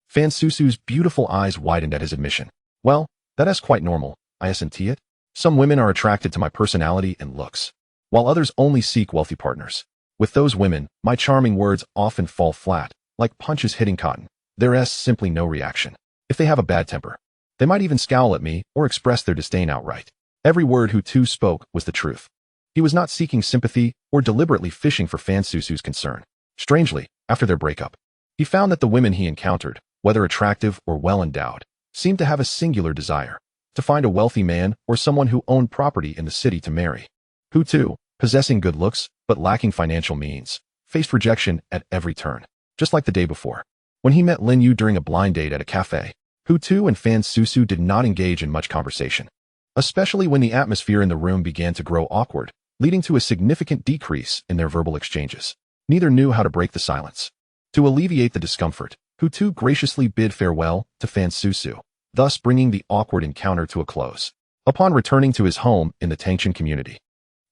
Fan Susu's beautiful eyes widened at his admission. Well, that is quite normal, I assent it. Some women are attracted to my personality and looks, while others only seek wealthy partners. With those women, my charming words often fall flat, like punches hitting cotton. There is simply no reaction. If they have a bad temper, they might even scowl at me or express their disdain outright. Every word Hu Tu spoke was the truth. He was not seeking sympathy or deliberately fishing for Fan Susu's concern. Strangely, after their breakup, he found that the women he encountered, whether attractive or well-endowed, seemed to have a singular desire to find a wealthy man or someone who owned property in the city to marry. Hu Tu, possessing good looks but lacking financial means, faced rejection at every turn, just like the day before. When he met Lin Yu during a blind date at a cafe, Hu Tu and Fan Susu did not engage in much conversation, especially when the atmosphere in the room began to grow awkward, leading to a significant decrease in their verbal exchanges. Neither knew how to break the silence. To alleviate the discomfort, Hu Tu graciously bid farewell to Fan Susu, thus bringing the awkward encounter to a close. Upon returning to his home in the Tangchen community,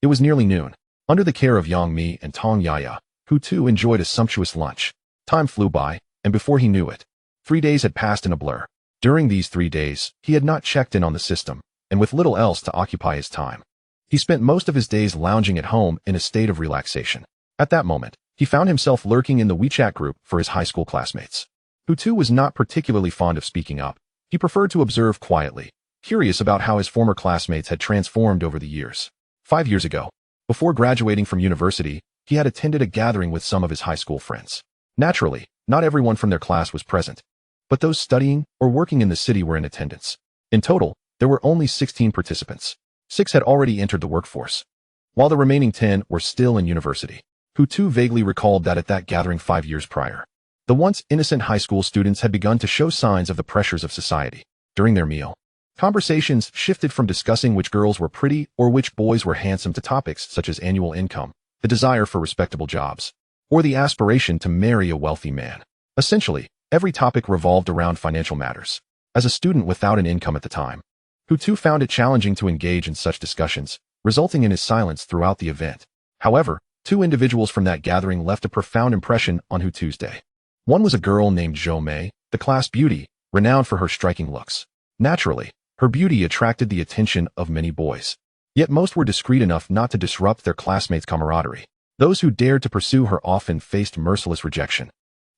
it was nearly noon. Under the care of Yang Mi and Tong Yaya, Hu Tu enjoyed a sumptuous lunch. Time flew by, and before he knew it, 3 days had passed in a blur. During these 3 days, he had not checked in on the system, and with little else to occupy his time, he spent most of his days lounging at home in a state of relaxation. At that moment, he found himself lurking in the WeChat group for his high school classmates. Hu Tu was not particularly fond of speaking up. He preferred to observe quietly, curious about how his former classmates had transformed over the years. 5 years ago, before graduating from university, he had attended a gathering with some of his high school friends. Naturally, not everyone from their class was present, but those studying or working in the city were in attendance. In total, there were only 16 participants. 6 had already entered the workforce, while the remaining 10 were still in university. Hu Tu vaguely recalled that at that gathering 5 years prior, the once innocent high school students had begun to show signs of the pressures of society. During their meal, conversations shifted from discussing which girls were pretty or which boys were handsome to topics such as annual income, the desire for respectable jobs, or the aspiration to marry a wealthy man. Essentially, every topic revolved around financial matters. As a student without an income at the time, Hu Tu found it challenging to engage in such discussions, resulting in his silence throughout the event. However, 2 individuals from that gathering left a profound impression on Hu Tuesday. One was a girl named Zhou Mei, the class beauty, renowned for her striking looks. Naturally, her beauty attracted the attention of many boys. Yet most were discreet enough not to disrupt their classmates' camaraderie. Those who dared to pursue her often faced merciless rejection,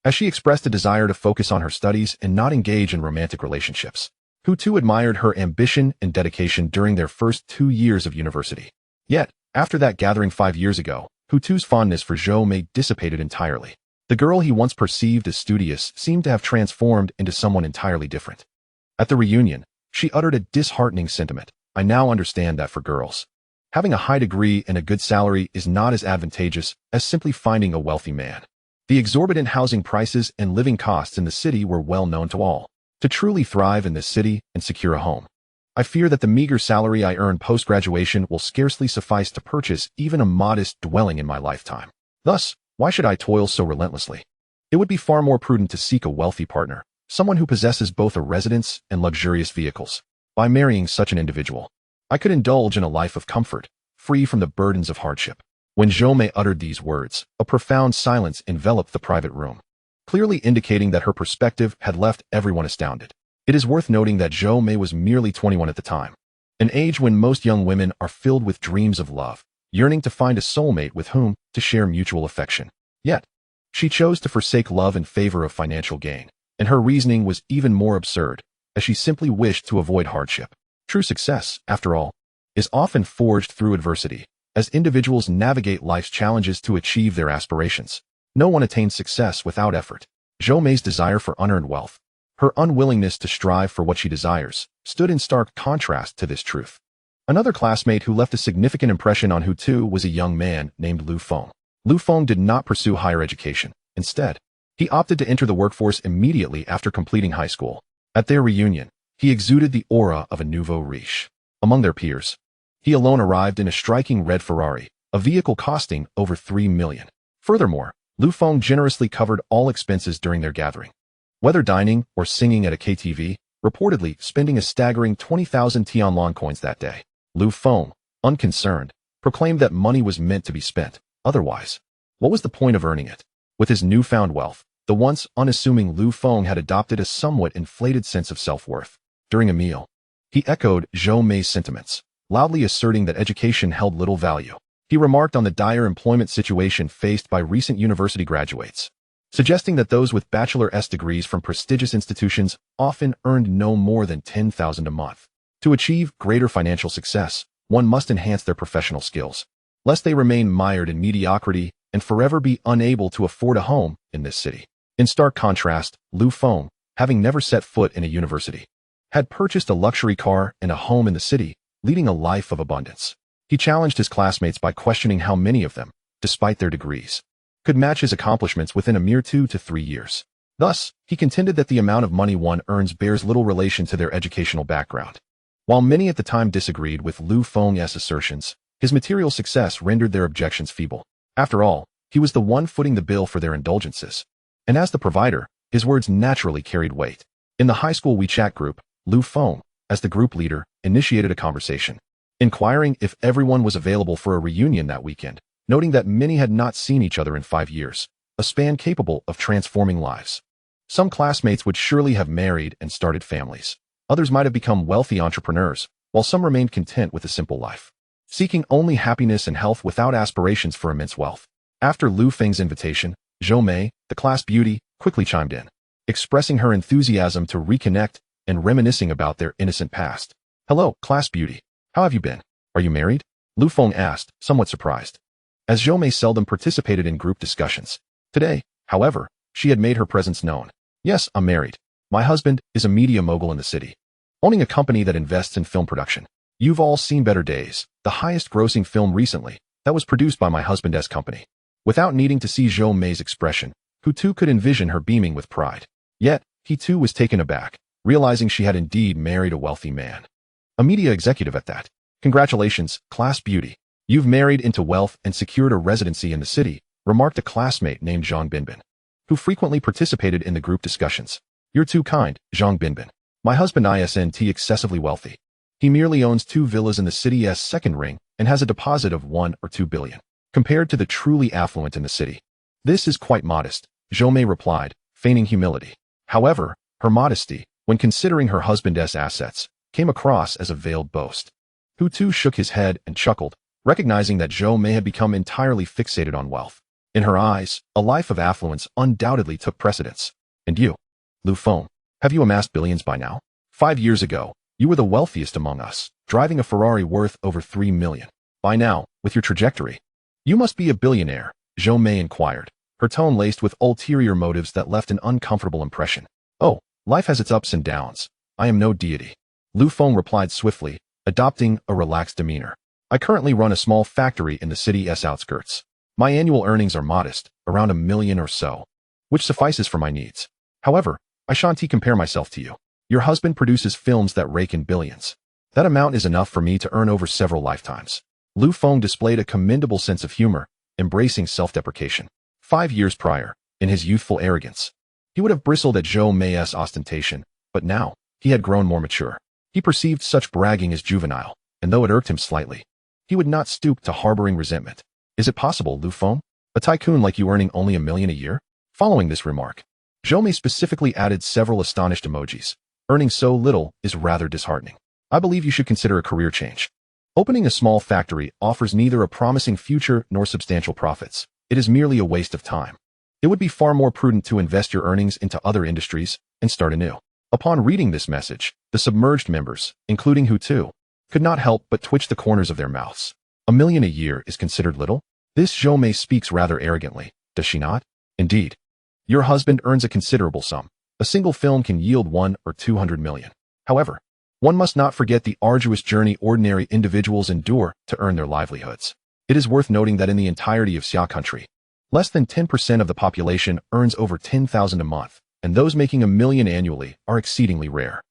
as she expressed a desire to focus on her studies and not engage in romantic relationships. Hu Tu admired her ambition and dedication during their first 2 years of university. Yet, after that gathering 5 years ago, Hu Tu's fondness for Zhou Mei dissipated entirely. The girl he once perceived as studious seemed to have transformed into someone entirely different. At the reunion, she uttered a disheartening sentiment. I now understand that for girls, having a high degree and a good salary is not as advantageous as simply finding a wealthy man. The exorbitant housing prices and living costs in the city were well known to all. To truly thrive in this city and secure a home, I fear that the meager salary I earn post-graduation will scarcely suffice to purchase even a modest dwelling in my lifetime. Thus, why should I toil so relentlessly? It would be far more prudent to seek a wealthy partner, someone who possesses both a residence and luxurious vehicles. By marrying such an individual, I could indulge in a life of comfort, free from the burdens of hardship. When Zhou Mei uttered these words, a profound silence enveloped the private room, clearly indicating that her perspective had left everyone astounded. It is worth noting that Zhou Mei was merely 21 at the time, an age when most young women are filled with dreams of love, yearning to find a soulmate with whom to share mutual affection. Yet, She chose to forsake love in favor of financial gain, and her reasoning was even more absurd, as she simply wished to avoid hardship. True success, after all, is often forged through adversity, as individuals navigate life's challenges to achieve their aspirations. No one attains success without effort. Zhou Mei's desire for unearned wealth, her unwillingness to strive for what she desires, stood in stark contrast to this truth. Another classmate who left a significant impression on Hu Tu was a young man named Lu Feng. Lu Feng did not pursue higher education. Instead, he opted to enter the workforce immediately after completing high school. At their reunion, he exuded the aura of a nouveau riche. Among their peers, he alone arrived in a striking red Ferrari, a vehicle costing over $3 million. Furthermore, Lu Feng generously covered all expenses during their gathering. Whether dining or singing at a KTV, reportedly spending a staggering 20,000 Tianlong coins that day. Lu Feng, unconcerned, proclaimed that money was meant to be spent. Otherwise, what was the point of earning it? With his newfound wealth, the once unassuming Lu Feng had adopted a somewhat inflated sense of self-worth. During a meal, he echoed Zhou Mei's sentiments, loudly asserting that education held little value. He remarked on the dire employment situation faced by recent university graduates, suggesting that those with bachelor's degrees from prestigious institutions often earned no more than $10,000 a month. To achieve greater financial success, one must enhance their professional skills, lest they remain mired in mediocrity and forever be unable to afford a home in this city. In stark contrast, Lu Feng, having never set foot in a university, had purchased a luxury car and a home in the city, leading a life of abundance. He challenged his classmates by questioning how many of them, despite their degrees, could match his accomplishments within a mere 2 to 3 years. Thus, he contended that the amount of money one earns bears little relation to their educational background. While many at the time disagreed with Lu Feng's assertions, his material success rendered their objections feeble. After all, he was the one footing the bill for their indulgences. And as the provider, his words naturally carried weight. In the high school WeChat group, Lu Feng, as the group leader, initiated a conversation, inquiring if everyone was available for a reunion that weekend, noting that many had not seen each other in 5 years, a span capable of transforming lives. Some classmates would surely have married and started families. Others might have become wealthy entrepreneurs, while some remained content with a simple life, seeking only happiness and health without aspirations for immense wealth. After Lu Feng's invitation, Zhou Mei, the class beauty, quickly chimed in, expressing her enthusiasm to reconnect and reminiscing about their innocent past. "Hello, class beauty. How have you been? Are you married?" Lu Feng asked, somewhat surprised, as Zhou Mei seldom participated in group discussions. Today, however, she had made her presence known. "Yes, I'm married. My husband is a media mogul in the city, owning a company that invests in film production. You've all seen Better Days, the highest-grossing film recently, that was produced by my husband's company." Without needing to see Zhou Mei's expression, Hu Tu could envision her beaming with pride. Yet, he too was taken aback, realizing she had indeed married a wealthy man. A media executive at that. "Congratulations, class beauty. You've married into wealth and secured a residency in the city," remarked a classmate named Zhang Binbin, who frequently participated in the group discussions. "You're too kind, Zhang Binbin. My husband isn't excessively wealthy. He merely owns 2 villas in the city's second ring and has a deposit of 1 or 2 billion, compared to the truly affluent in the city." "This is quite modest," Zhou Mei replied, feigning humility. However, her modesty, when considering her husband's assets, came across as a veiled boast. Hu Tu shook his head and chuckled, recognizing that Zhou Mei had become entirely fixated on wealth. In her eyes, a life of affluence undoubtedly took precedence. "And you, Lu Feng, have you amassed billions by now? 5 years ago, you were the wealthiest among us, driving a Ferrari worth over 3 million. By now, with your trajectory, you must be a billionaire," Zhou Mei inquired, her tone laced with ulterior motives that left an uncomfortable impression. "Oh, life has its ups and downs. I am no deity," Lu Feng replied swiftly, adopting a relaxed demeanor. "I currently run a small factory in the city's outskirts. My annual earnings are modest, around $1 million or so, which suffices for my needs. However, I shan't compare myself to you. Your husband produces films that rake in billions. That amount is enough for me to earn over several lifetimes." Lu Feng displayed a commendable sense of humor, embracing self-deprecation. 5 years prior, in his youthful arrogance, he would have bristled at Zhou Mei's ostentation, but now, he had grown more mature. He perceived such bragging as juvenile, and though it irked him slightly, he would not stoop to harboring resentment. "Is it possible, Lu Feng? A tycoon like you earning only $1 million a year?" Following this remark, Zhou Mei specifically added several astonished emojis. "Earning so little is rather disheartening. I believe you should consider a career change. Opening a small factory offers neither a promising future nor substantial profits. It is merely a waste of time." It would be far more prudent to invest your earnings into other industries and start anew. Upon reading this message, the submerged members, including Hutu, could not help but twitch the corners of their mouths. $1 million a year is considered little? This Zhou Mei speaks rather arrogantly, does she not? Indeed. Your husband earns a considerable sum. A single film can yield 1 or 200 million. However, one must not forget the arduous journey ordinary individuals endure to earn their livelihoods. It is worth noting that in the entirety of Xia country, less than 10% of the population earns over 10,000 a month, and those making $1 million annually are exceedingly rare.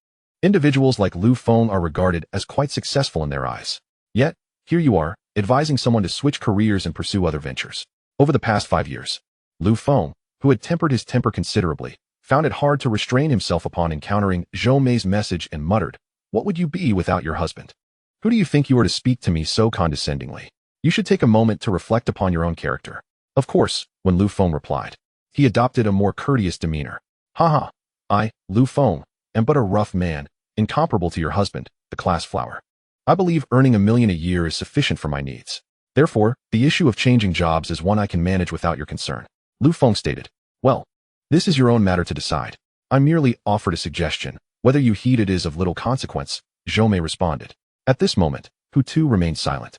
Individuals like Lu Feng are regarded as quite successful in their eyes. Yet, here you are, advising someone to switch careers and pursue other ventures. Over the past 5 years, Lu Feng, who had tempered his temper considerably, found it hard to restrain himself upon encountering Zhou Mei's message and muttered, "What would you be without your husband? Who do you think you are to speak to me so condescendingly? You should take a moment to reflect upon your own character." Of course, when Lu Feng replied, he adopted a more courteous demeanor. "Haha, I, Lu Feng, am but a rough man, incomparable to your husband, the class flower. I believe earning $1 million a year is sufficient for my needs. Therefore, the issue of changing jobs is one I can manage without your concern." Lu Feng stated, "Well, this is your own matter to decide. I merely offered a suggestion. Whether you heed it is of little consequence," Zhou Mei responded. At this moment, Hutu remained silent,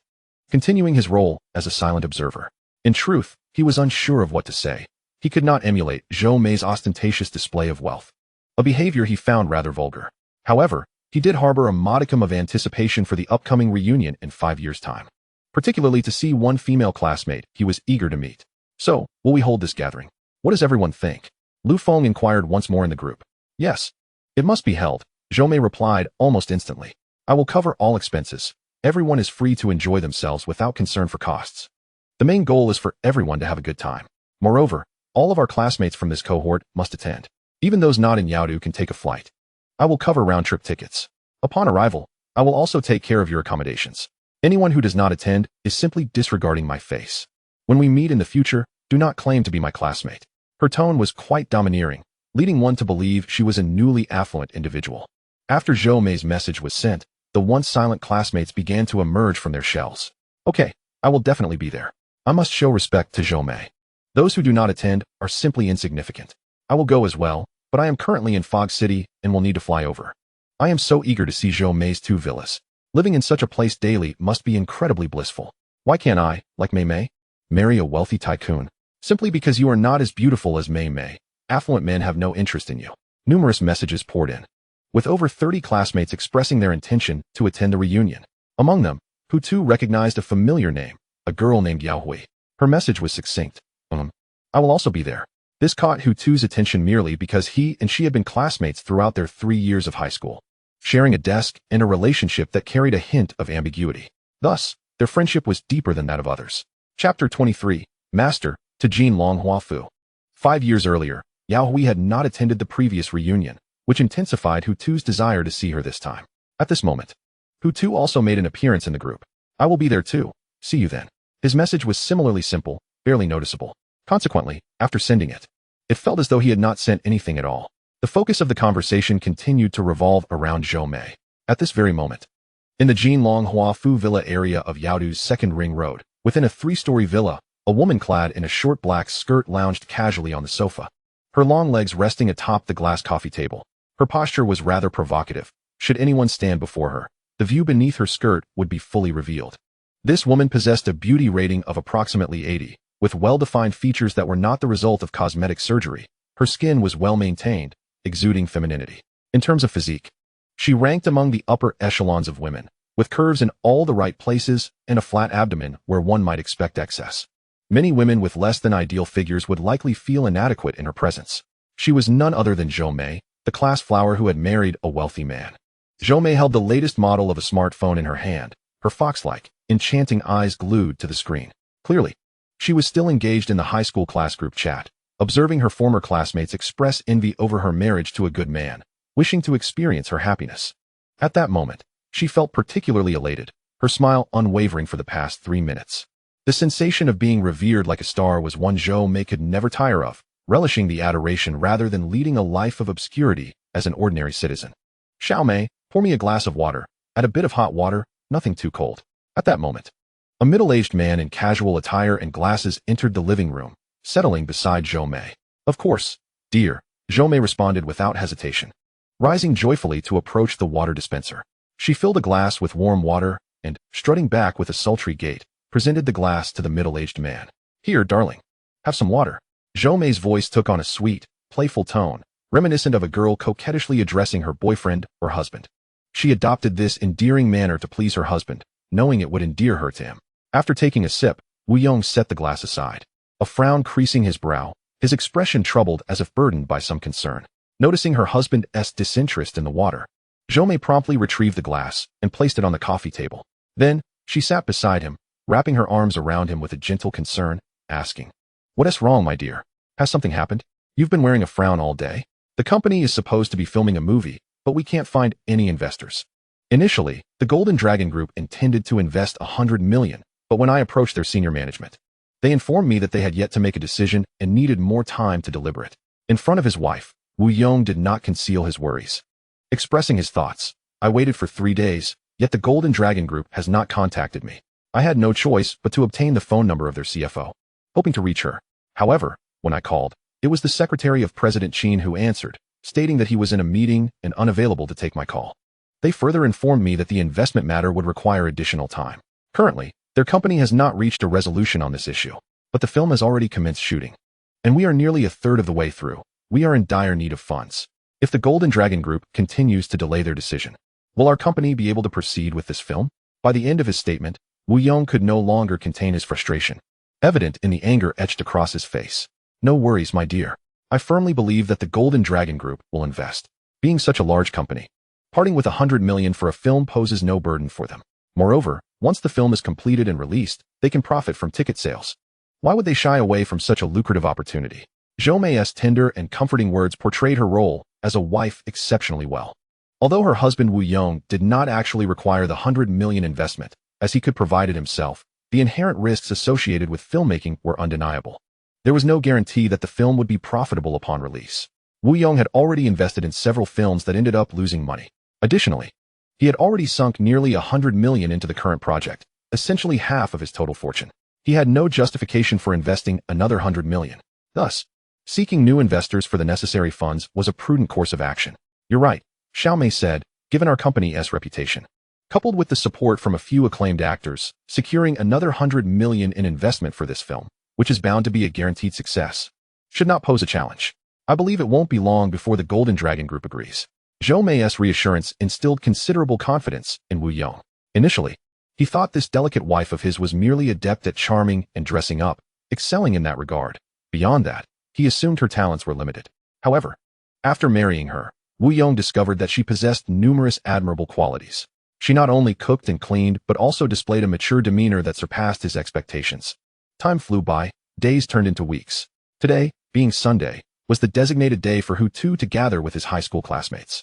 continuing his role as a silent observer. In truth, he was unsure of what to say. He could not emulate Zhou Mei's ostentatious display of wealth, a behavior he found rather vulgar. However, he did harbor a modicum of anticipation for the upcoming reunion in 5 years' time, particularly to see one female classmate he was eager to meet. "So, will we hold this gathering? What does everyone think?" Lu Feng inquired once more in the group. "Yes, it must be held," Zhou Mei replied almost instantly. "I will cover all expenses. Everyone is free to enjoy themselves without concern for costs. The main goal is for everyone to have a good time. Moreover, all of our classmates from this cohort must attend. Even those not in Yaodu can take a flight. I will cover round-trip tickets. Upon arrival, I will also take care of your accommodations. Anyone who does not attend is simply disregarding my face. When we meet in the future, do not claim to be my classmate." Her tone was quite domineering, leading one to believe she was a newly affluent individual. After Zhou Mei's message was sent, the once silent classmates began to emerge from their shells. "Okay, I will definitely be there. I must show respect to Zhou Mei. Those who do not attend are simply insignificant. I will go as well, but I am currently in Fog City and will need to fly over. I am so eager to see Zhou Mei's 2 villas. Living in such a place daily must be incredibly blissful. Why can't I, like Mei Mei, marry a wealthy tycoon? Simply because you are not as beautiful as Mei Mei, affluent men have no interest in you." Numerous messages poured in, with over 30 classmates expressing their intention to attend the reunion. Among them, Hutu recognized a familiar name, a girl named Yao Hui. Her message was succinct. I will also be there." This caught Hutu's attention merely because he and she had been classmates throughout their 3 years of high school, sharing a desk and a relationship that carried a hint of ambiguity. Thus, their friendship was deeper than that of others. Chapter 23, Master, to Jin Long Huafu. 5 years earlier, Yao Hui had not attended the previous reunion, which intensified Hutu's desire to see her this time. At this moment, Hutu also made an appearance in the group. "I will be there too. See you then." His message was similarly simple, barely noticeable. Consequently, after sending it, it felt as though he had not sent anything at all. The focus of the conversation continued to revolve around Zhou Mei. At this very moment, in the Jinlong Huafu Villa area of Yaodu's second ring road, within a 3-story villa, a woman clad in a short black skirt lounged casually on the sofa, her long legs resting atop the glass coffee table. Her posture was rather provocative. Should anyone stand before her, the view beneath her skirt would be fully revealed. This woman possessed a beauty rating of approximately 80, with well-defined features that were not the result of cosmetic surgery. Her skin was well-maintained, exuding femininity. In terms of physique, she ranked among the upper echelons of women, with curves in all the right places and a flat abdomen where one might expect excess. Many women with less than ideal figures would likely feel inadequate in her presence. She was none other than Zhou Mei, the class flower who had married a wealthy man. Zhou Mei held the latest model of a smartphone in her hand, her fox-like, enchanting eyes glued to the screen. Clearly, she was still engaged in the high school class group chat, observing her former classmates express envy over her marriage to a good man, wishing to experience her happiness. At that moment, she felt particularly elated, her smile unwavering for the past 3 minutes. The sensation of being revered like a star was one Zhou Mei could never tire of, relishing the adoration rather than leading a life of obscurity as an ordinary citizen. "Xiao Mei, pour me a glass of water. Add a bit of hot water, nothing too cold." At that moment, a middle-aged man in casual attire and glasses entered the living room, settling beside Zhou Mei. Of course, dear, Zhou Mei responded without hesitation, rising joyfully to approach the water dispenser. She filled a glass with warm water and, strutting back with a sultry gait, presented the glass to the middle-aged man. Here, darling, have some water. Zhou Mei's voice took on a sweet, playful tone, reminiscent of a girl coquettishly addressing her boyfriend or husband. She adopted this endearing manner to please her husband, knowing it would endear her to him. After taking a sip, Wu Yong set the glass aside, a frown creasing his brow, his expression troubled as if burdened by some concern. Noticing her husband's disinterest in the water, Zhou Mei promptly retrieved the glass and placed it on the coffee table. Then, she sat beside him, wrapping her arms around him with a gentle concern, asking, "What's wrong, my dear? Has something happened? You've been wearing a frown all day. The company is supposed to be filming a movie, but we can't find any investors." Initially, the Golden Dragon Group intended to invest $100 million, but when I approached their senior management, they informed me that they had yet to make a decision and needed more time to deliberate. In front of his wife, Wu Yong did not conceal his worries. Expressing his thoughts, "I waited for 3 days, yet the Golden Dragon Group has not contacted me. I had no choice but to obtain the phone number of their CFO, hoping to reach her. However, when I called, it was the secretary of President Qin who answered, stating that he was in a meeting and unavailable to take my call. They further informed me that the investment matter would require additional time. Currently, their company has not reached a resolution on this issue, but the film has already commenced shooting, and we are nearly a third of the way through. We are in dire need of funds. If the Golden Dragon Group continues to delay their decision, will our company be able to proceed with this film?" By the end of his statement, Wu Yong could no longer contain his frustration, evident in the anger etched across his face. "No worries, my dear. I firmly believe that the Golden Dragon Group will invest. Being such a large company, parting with $100 million for a film poses no burden for them. Moreover, once the film is completed and released, they can profit from ticket sales. Why would they shy away from such a lucrative opportunity?" Zhou Mei's tender and comforting words portrayed her role as a wife exceptionally well. Although her husband Wu Yong did not actually require the $100 million investment, as he could provide it himself, the inherent risks associated with filmmaking were undeniable. There was no guarantee that the film would be profitable upon release. Wu Yong had already invested in several films that ended up losing money. Additionally, he had already sunk nearly $100 million into the current project, essentially half of his total fortune. He had no justification for investing another $100 million. Thus, seeking new investors for the necessary funds was a prudent course of action. "You're right," Zhou Mei said, "given our company's reputation, coupled with the support from a few acclaimed actors, securing another $100 million in investment for this film, which is bound to be a guaranteed success, should not pose a challenge. I believe it won't be long before the Golden Dragon Group agrees." Zhou Mei's reassurance instilled considerable confidence in Wu Yong. Initially, he thought this delicate wife of his was merely adept at charming and dressing up, excelling in that regard. Beyond that, he assumed her talents were limited. However, after marrying her, Wu Yong discovered that she possessed numerous admirable qualities. She not only cooked and cleaned, but also displayed a mature demeanor that surpassed his expectations. Time flew by, days turned into weeks. Today, being Sunday, was the designated day for Hu Tu to gather with his high school classmates.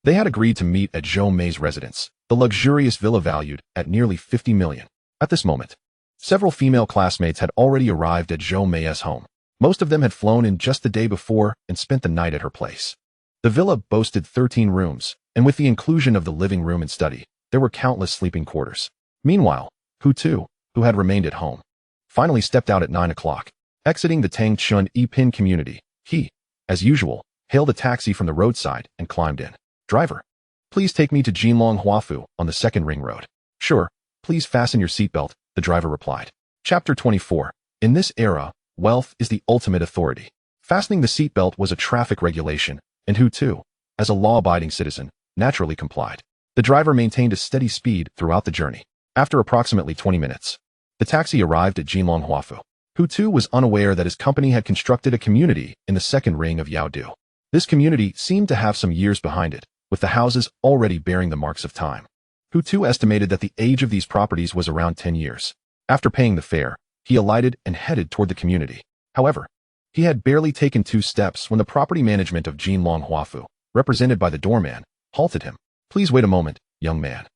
They had agreed to meet at Zhou Mei's residence, the luxurious villa valued at nearly $50 million. At this moment, several female classmates had already arrived at Zhou Mei's home. Most of them had flown in just the day before and spent the night at her place. The villa boasted 13 rooms, and with the inclusion of the living room and study, there were countless sleeping quarters. Meanwhile, Hu Tu, who had remained at home, finally stepped out at 9 o'clock. Exiting the Tang Chun Epin community, he, as usual, hailed a taxi from the roadside and climbed in. "Driver, please take me to Jinlong Huafu on the second ring road." "Sure, please fasten your seatbelt," the driver replied. Chapter 24. In this era, wealth is the ultimate authority. Fastening the seatbelt was a traffic regulation, and Hu Tu, as a law-abiding citizen, naturally complied. The driver maintained a steady speed throughout the journey. After approximately 20 minutes, the taxi arrived at Jinlong Huafu. Hu Tu was unaware that his company had constructed a community in the second ring of Yaodu. This community seemed to have some years behind it, with the houses already bearing the marks of time. Hu Tu estimated that the age of these properties was around 10 years. After paying the fare, he alighted and headed toward the community. However, he had barely taken 2 steps when the property management of Jinlong Huafu, represented by the doorman, halted him. "Please wait a moment, young man.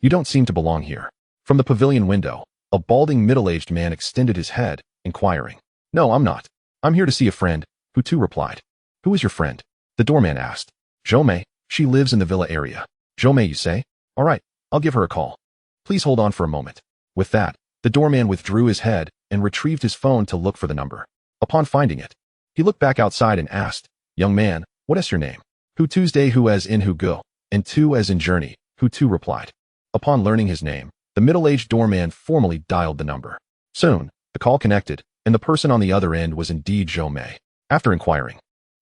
You don't seem to belong here." From the pavilion window, a balding middle-aged man extended his head, inquiring. "No, I'm not. I'm here to see a friend," Hu Tu replied. "Who is your friend?" the doorman asked. "Zhou Mei. She lives in the villa area." "Zhou Mei, you say? All right, I'll give her a call. Please hold on for a moment." With that, the doorman withdrew his head and retrieved his phone to look for the number. Upon finding it, he looked back outside and asked, "Young man, what is your name?" "Who Tuesday, who as in who go, and two as in journey," Who Tu replied. Upon learning his name, the middle-aged doorman formally dialed the number. Soon, the call connected, and the person on the other end was indeed Zhou Mei. After inquiring,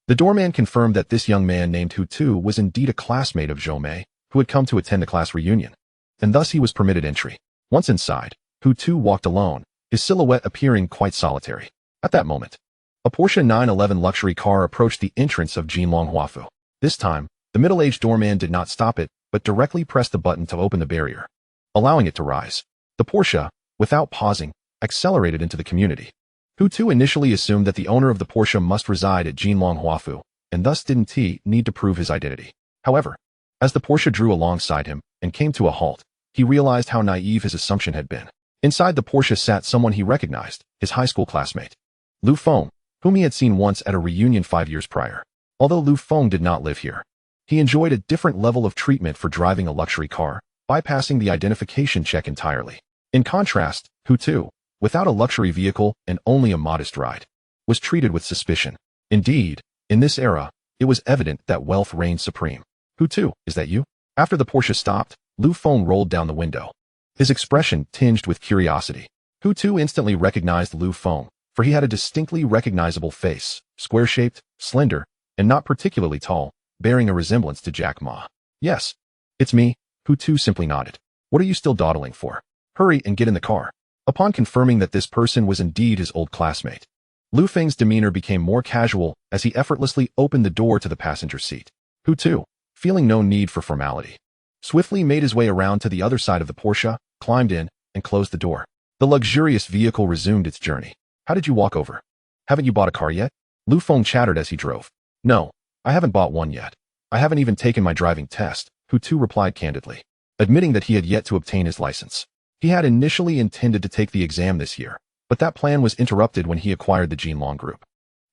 the doorman confirmed that this young man named Hu Tu was indeed a classmate of Zhou Mei, who had come to attend the class reunion, and thus he was permitted entry. Once inside, Hu Tu walked alone, his silhouette appearing quite solitary. At that moment, a Porsche 911 luxury car approached the entrance of Jinlong Huafu. This time, the middle-aged doorman did not stop it, but directly pressed the button to open the barrier, allowing it to rise. The Porsche, without pausing, accelerated into the community. Hu Tu initially assumed that the owner of the Porsche must reside at Jinlong Huafu, and thus didn't need to prove his identity. However, as the Porsche drew alongside him and came to a halt, he realized how naive his assumption had been. Inside the Porsche sat someone he recognized, his high school classmate, Lu Feng, whom he had seen once at a reunion 5 years prior. Although Lu Feng did not live here, he enjoyed a different level of treatment for driving a luxury car, bypassing the identification check entirely. In contrast, Hu Tu, without a luxury vehicle and only a modest ride, was treated with suspicion. Indeed, in this era, it was evident that wealth reigned supreme. "Hu Tu, is that you?" After the Porsche stopped, Lu Feng rolled down the window, his expression tinged with curiosity. Hu Tu instantly recognized Lu Feng, for he had a distinctly recognizable face, square-shaped, slender, and not particularly tall, bearing a resemblance to Jack Ma. "Yes, it's me," Hu Tu simply nodded. "What are you still dawdling for? Hurry and get in the car." Upon confirming that this person was indeed his old classmate, Lu Feng's demeanor became more casual as he effortlessly opened the door to the passenger seat. Hu Tu, feeling no need for formality, swiftly made his way around to the other side of the Porsche, climbed in, and closed the door. The luxurious vehicle resumed its journey. "How did you walk over? Haven't you bought a car yet?" Lu Feng chattered as he drove. "No, I haven't bought one yet. I haven't even taken my driving test," Hu Tu replied candidly, admitting that he had yet to obtain his license. He had initially intended to take the exam this year, but that plan was interrupted when he acquired the Jinlong Group,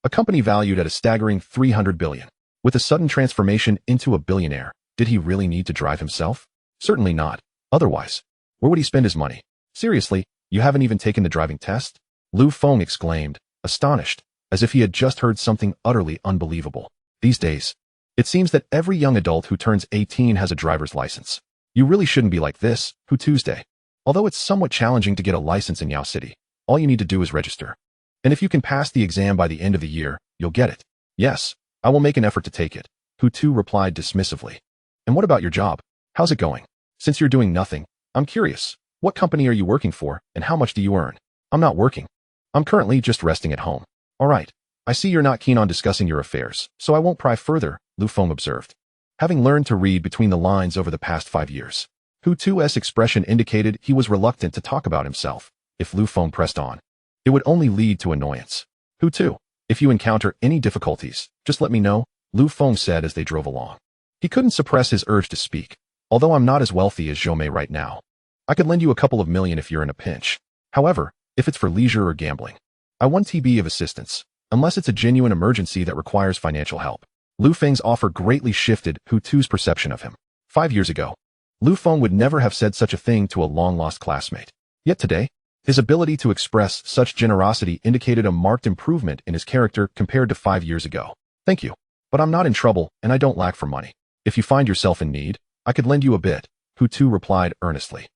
a company valued at a staggering 300 billion. With a sudden transformation into a billionaire, did he really need to drive himself? Certainly not. Otherwise, where would he spend his money? "Seriously, you haven't even taken the driving test?" Lu Feng exclaimed, astonished, as if he had just heard something utterly unbelievable. These days, it seems that every young adult who turns 18 has a driver's license. You really shouldn't be like this, Hu Tuesday. Although it's somewhat challenging to get a license in Yao City, all you need to do is register. And if you can pass the exam by the end of the year, you'll get it. "Yes, I will make an effort to take it," Hu Tu replied dismissively. "And what about your job? How's it going? Since you're doing nothing, I'm curious. What company are you working for, and how much do you earn?" "I'm not working. I'm currently just resting at home." "All right. I see you're not keen on discussing your affairs, so I won't pry further," Lu Feng observed. Having learned to read between the lines over the past 5 years, Hu Tu's expression indicated he was reluctant to talk about himself. If Lu Feng pressed on, it would only lead to annoyance. "Hu Tu, if you encounter any difficulties, just let me know," Lu Feng said as they drove along. He couldn't suppress his urge to speak. "Although I'm not as wealthy as Zhou Mei right now, I could lend you a couple of million if you're in a pinch. However, if it's for leisure or gambling, I want TB of assistance, unless it's a genuine emergency that requires financial help." Lu Feng's offer greatly shifted Hu Tu's perception of him. 5 years ago, Lu Feng would never have said such a thing to a long-lost classmate. Yet today, his ability to express such generosity indicated a marked improvement in his character compared to 5 years ago. "Thank you, but I'm not in trouble and I don't lack for money. If you find yourself in need, I could lend you a bit," Hu Tu replied earnestly.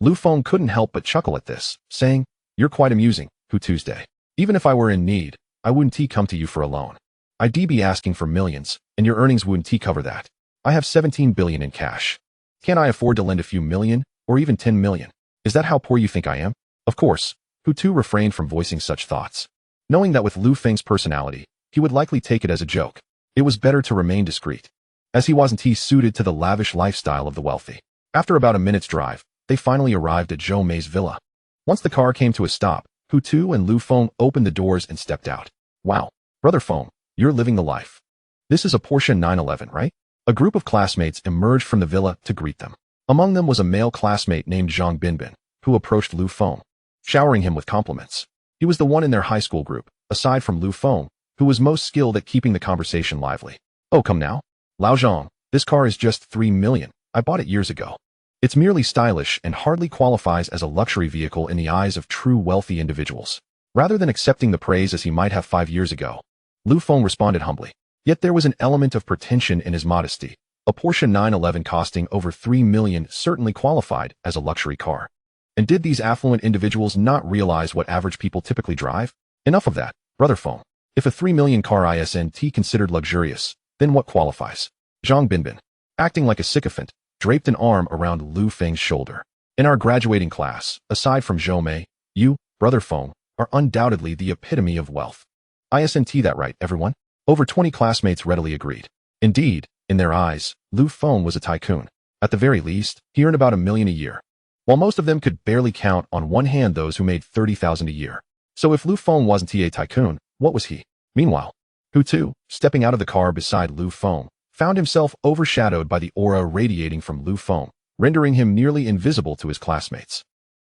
Lu Feng couldn't help but chuckle at this, saying, "You're quite amusing, Hu Tuesday. Even if I were in need, I wouldn't come to you for a loan. I'd be asking for millions, and your earnings wouldn't cover that. I have 17 billion in cash. Can't I afford to lend a few million, or even 10 million? Is that how poor you think I am?" Of course, Hu Tu refrained from voicing such thoughts, knowing that with Lu Feng's personality, he would likely take it as a joke. It was better to remain discreet, as he wasn't suited to the lavish lifestyle of the wealthy. After about a minute's drive, they finally arrived at Zhou Mei's villa. Once the car came to a stop, Hu Tu and Lu Feng opened the doors and stepped out. "Wow, Brother Feng, you're living the life. This is a Porsche 911, right?" A group of classmates emerged from the villa to greet them. Among them was a male classmate named Zhang Binbin, who approached Lu Feng, showering him with compliments. He was the one in their high school group, aside from Lu Feng, who was most skilled at keeping the conversation lively. "Oh, come now. Lao Zhang, this car is just 3 million. I bought it years ago. It's merely stylish and hardly qualifies as a luxury vehicle in the eyes of true wealthy individuals." rather than accepting the praise as he might have 5 years ago. Lu Feng responded humbly. Yet there was an element of pretension in his modesty. A Porsche 911 costing over $3 million certainly qualified as a luxury car. And did these affluent individuals not realize what average people typically drive? Enough of that, Brother Feng. If a $3 million car isn't considered luxurious, then what qualifies? Zhang Binbin, acting like a sycophant, draped an arm around Lu Feng's shoulder. In our graduating class, aside from Zhou Mei, you, Brother Feng, are undoubtedly the epitome of wealth. Isn't that right, everyone? Over 20 classmates readily agreed. Indeed, in their eyes, Lu Feng was a tycoon. At the very least, he earned about $1 million a year. While most of them could barely count on one hand those who made $30,000 a year. So if Lu Feng wasn't a tycoon, what was he? Meanwhile, Hu Tu, stepping out of the car beside Lu Feng, found himself overshadowed by the aura radiating from Lu Feng, rendering him nearly invisible to his classmates.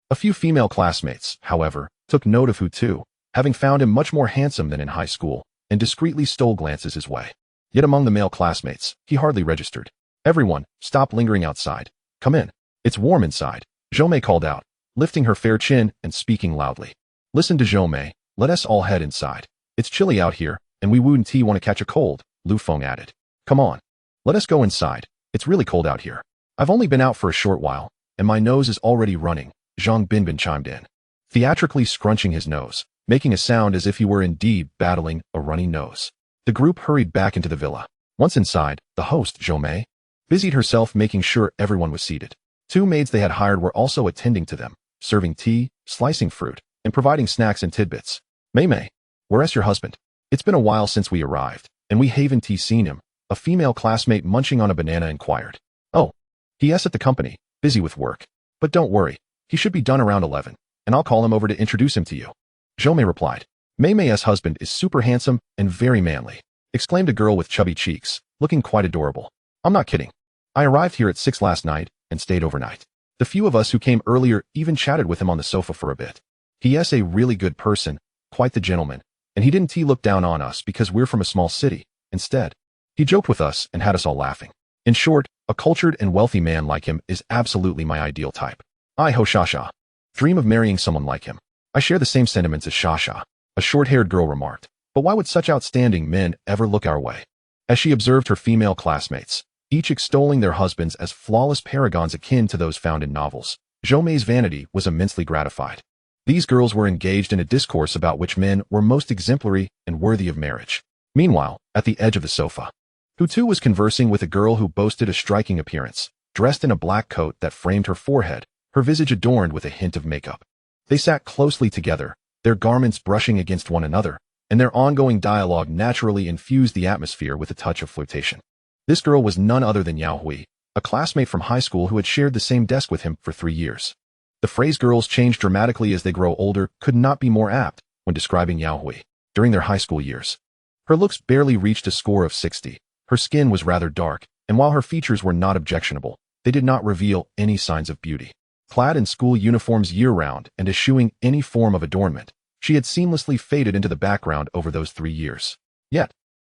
A few female classmates, however, took note of Hu Tu, having found him much more handsome than in high school, and discreetly stole glances his way. Yet among the male classmates, he hardly registered. Everyone, stop lingering outside. Come in. It's warm inside, Zhou Mei called out, lifting her fair chin and speaking loudly. Listen to Zhou Mei, let us all head inside. It's chilly out here, and we wouldn't want to catch a cold, Lu Feng added. Come on. Let us go inside. It's really cold out here. I've only been out for a short while, and my nose is already running, Zhang Binbin chimed in, theatrically scrunching his nose, making a sound as if he were indeed battling a runny nose. The group hurried back into the villa. Once inside, the host, Zhou Mei, busied herself making sure everyone was seated. 2 maids they had hired were also attending to them, serving tea, slicing fruit, and providing snacks and tidbits. Mei, where's your husband? It's been a while since we arrived, and we haven't seen him, a female classmate munching on a banana inquired. Oh, he's at the company, busy with work. But don't worry, he should be done around 11, and I'll call him over to introduce him to you. Zhou Mei replied. Mei's husband is super handsome and very manly, exclaimed a girl with chubby cheeks, looking quite adorable. I'm not kidding. I arrived here at 6 last night and stayed overnight. The few of us who came earlier even chatted with him on the sofa for a bit. He's a really good person, quite the gentleman, and he didn't look down on us because we're from a small city. Instead, he joked with us and had us all laughing. In short, a cultured and wealthy man like him is absolutely my ideal type. I ho Shasha. Dream of marrying someone like him. I share the same sentiments as Shasha, a short-haired girl remarked. But why would such outstanding men ever look our way? As she observed her female classmates, each extolling their husbands as flawless paragons akin to those found in novels, Zhou Mei's vanity was immensely gratified. These girls were engaged in a discourse about which men were most exemplary and worthy of marriage. Meanwhile, at the edge of the sofa, Hu Tu was conversing with a girl who boasted a striking appearance, dressed in a black coat that framed her forehead, her visage adorned with a hint of makeup. They sat closely together, their garments brushing against one another, and their ongoing dialogue naturally infused the atmosphere with a touch of flirtation. This girl was none other than Yao Hui, a classmate from high school who had shared the same desk with him for 3 years. The phrase girls change dramatically as they grow older could not be more apt when describing Yao Hui during their high school years. Her looks barely reached a score of 60. Her skin was rather dark, and while her features were not objectionable, they did not reveal any signs of beauty. Clad in school uniforms year-round and eschewing any form of adornment, she had seamlessly faded into the background over those 3 years. Yet,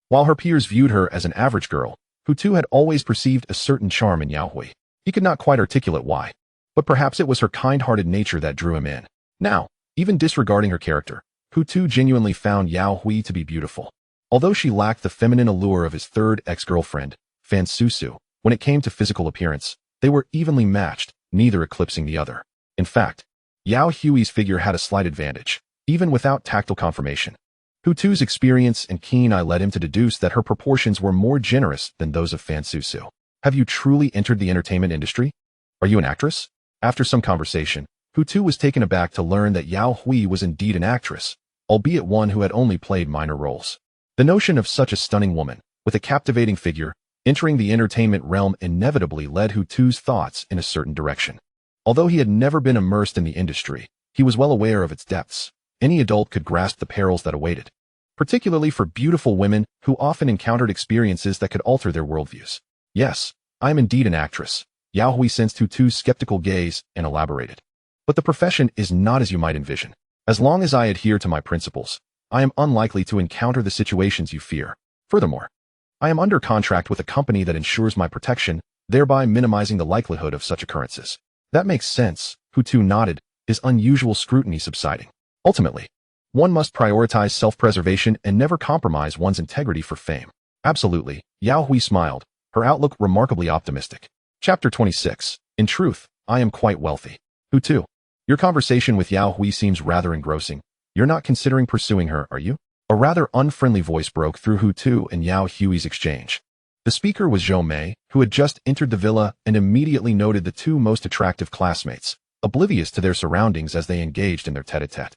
while her peers viewed her as an average girl, Hu Tu had always perceived a certain charm in Yao Hui. He could not quite articulate why, but perhaps it was her kind-hearted nature that drew him in. Now, even disregarding her character, Hu Tu genuinely found Yao Hui to be beautiful. Although she lacked the feminine allure of his third ex-girlfriend, Fan Susu, when it came to physical appearance, they were evenly matched, neither eclipsing the other. In fact, Yao Hui's figure had a slight advantage, even without tactile confirmation. Hu Tu's experience and keen eye led him to deduce that her proportions were more generous than those of Fan Susu. Have you truly entered the entertainment industry? Are you an actress? After some conversation, Hu Tu was taken aback to learn that Yao Hui was indeed an actress, albeit one who had only played minor roles. The notion of such a stunning woman, with a captivating figure, entering the entertainment realm inevitably led Hu Tu's thoughts in a certain direction. Although he had never been immersed in the industry, he was well aware of its depths. Any adult could grasp the perils that awaited, particularly for beautiful women who often encountered experiences that could alter their worldviews. Yes, I am indeed an actress, Yao Hui sensed Hu Tu's skeptical gaze and elaborated. But the profession is not as you might envision. As long as I adhere to my principles, I am unlikely to encounter the situations you fear. Furthermore, I am under contract with a company that ensures my protection, thereby minimizing the likelihood of such occurrences. That makes sense, Hu Tu nodded, his unusual scrutiny subsiding. Ultimately, One must prioritize self-preservation and never compromise one's integrity for fame. Absolutely, Yao Hui smiled, her outlook remarkably optimistic. Chapter 26. In truth, I am quite wealthy. Hu Tu. Your conversation with Yao Hui seems rather engrossing. You're not considering pursuing her, are you? A rather unfriendly voice broke through Hu Tu and Yao Hui's exchange. The speaker was Zhou Mei, who had just entered the villa and immediately noted the two most attractive classmates, oblivious to their surroundings as they engaged in their tete-a-tete.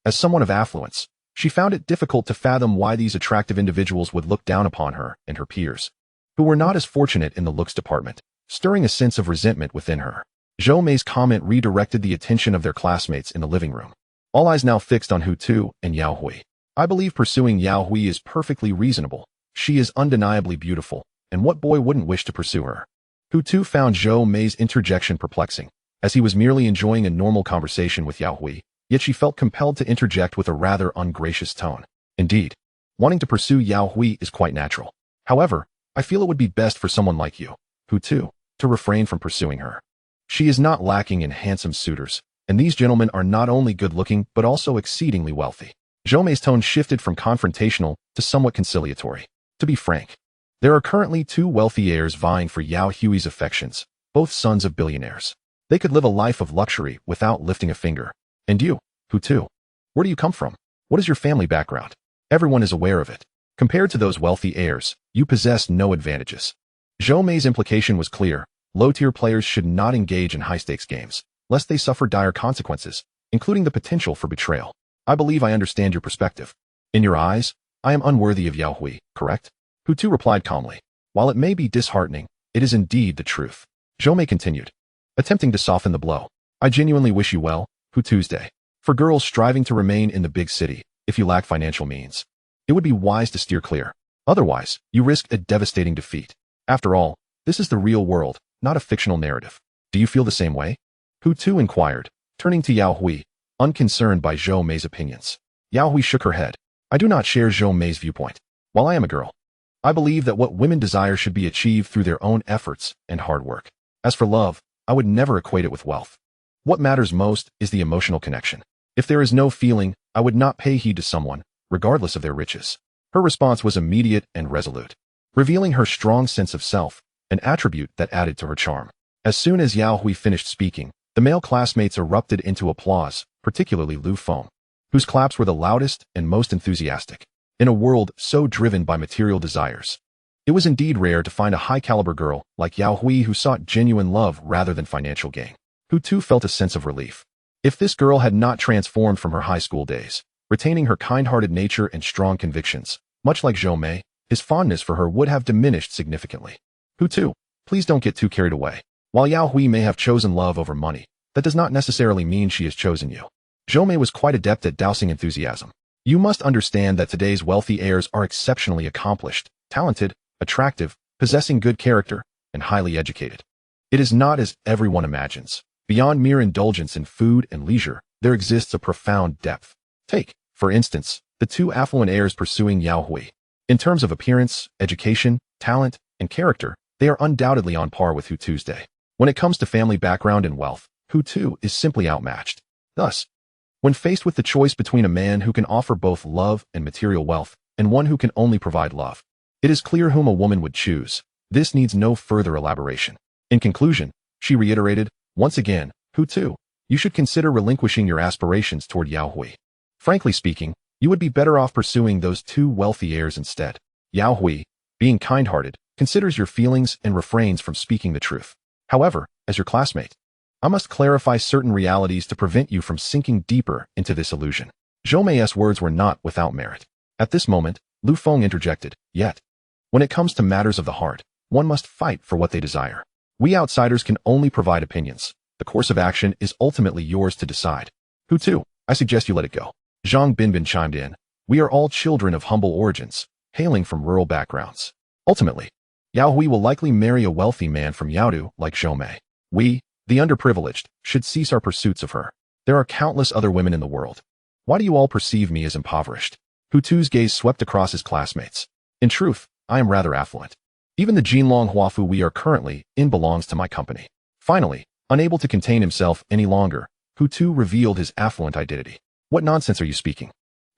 As someone of affluence, she found it difficult to fathom why these attractive individuals would look down upon her and her peers, who were not as fortunate in the looks department, stirring a sense of resentment within her. Zhou Mei's comment redirected the attention of their classmates in the living room. All eyes now fixed on Hu Tu and Yao Hui. I believe pursuing Yao Hui is perfectly reasonable. She is undeniably beautiful, and what boy wouldn't wish to pursue her? Hu Tu found Zhou Mei's interjection perplexing, as he was merely enjoying a normal conversation with Yao Hui, yet she felt compelled to interject with a rather ungracious tone. Indeed, wanting to pursue Yao Hui is quite natural. However, I feel it would be best for someone like you, Hu Tu, to refrain from pursuing her. She is not lacking in handsome suitors, and these gentlemen are not only good-looking but also exceedingly wealthy. Zhou Mei's tone shifted from confrontational to somewhat conciliatory. To be frank, there are currently two wealthy heirs vying for Yao Hui's affections, both sons of billionaires. They could live a life of luxury without lifting a finger. And you, Hu Tu, where do you come from? What is your family background? Everyone is aware of it. Compared to those wealthy heirs, you possess no advantages. Zhou Mei's implication was clear. Low-tier players should not engage in high-stakes games, lest they suffer dire consequences, including the potential for betrayal. I believe I understand your perspective. In your eyes, I am unworthy of Yao Hui, correct? Hu Tu replied calmly. While it may be disheartening, it is indeed the truth. Zhou Mei continued, attempting to soften the blow. I genuinely wish you well, Hu Tuesday. For girls striving to remain in the big city, if you lack financial means, it would be wise to steer clear. Otherwise, you risk a devastating defeat. After all, this is the real world, not a fictional narrative. Do you feel the same way? Hu Tu inquired, turning to Yao Hui, unconcerned by Zhou Mei's opinions. Yao Hui shook her head. I do not share Zhou Mei's viewpoint. While I am a girl, I believe that what women desire should be achieved through their own efforts and hard work. As for love, I would never equate it with wealth. What matters most is the emotional connection. If there is no feeling, I would not pay heed to someone, regardless of their riches. Her response was immediate and resolute, revealing her strong sense of self, an attribute that added to her charm. As soon as Yao Hui finished speaking, the male classmates erupted into applause, particularly Lu Feng, whose claps were the loudest and most enthusiastic. In a world so driven by material desires, it was indeed rare to find a high-caliber girl like Yao Hui who sought genuine love rather than financial gain. Hu Tu felt a sense of relief. If this girl had not transformed from her high school days, retaining her kind-hearted nature and strong convictions, much like Zhou Mei, his fondness for her would have diminished significantly. Hu Tu, please don't get too carried away. While Yao Hui may have chosen love over money, that does not necessarily mean she has chosen you. Zhou Mei was quite adept at dousing enthusiasm. You must understand that today's wealthy heirs are exceptionally accomplished, talented, attractive, possessing good character, and highly educated. It is not as everyone imagines. Beyond mere indulgence in food and leisure, there exists a profound depth. Take, for instance, the two affluent heirs pursuing Yao Hui. In terms of appearance, education, talent, and character, they are undoubtedly on par with Hu Tuesday. When it comes to family background and wealth, Hu Tu is simply outmatched. Thus, when faced with the choice between a man who can offer both love and material wealth, and one who can only provide love, it is clear whom a woman would choose. This needs no further elaboration. In conclusion, she reiterated, once again, Hu Tu, you should consider relinquishing your aspirations toward Yao Hui. Frankly speaking, you would be better off pursuing those two wealthy heirs instead. Yao Hui, being kind-hearted, considers your feelings and refrains from speaking the truth. However, as your classmate, I must clarify certain realities to prevent you from sinking deeper into this illusion. Zhou Mei's words were not without merit. At this moment, Lu Feng interjected, yet, when it comes to matters of the heart, one must fight for what they desire. We outsiders can only provide opinions. The course of action is ultimately yours to decide. Hu Tu, I suggest you let it go. Zhang Binbin chimed in. We are all children of humble origins, hailing from rural backgrounds. Ultimately, Yao Hui will likely marry a wealthy man from Yaodu like Zhou Mei. We, the underprivileged, should cease our pursuits of her. There are countless other women in the world. Why do you all perceive me as impoverished? Hu Tu's gaze swept across his classmates. In truth, I am rather affluent. Even the Jinlong Huafu we are currently in belongs to my company. Finally, unable to contain himself any longer, Hu Tu revealed his affluent identity. What nonsense are you speaking?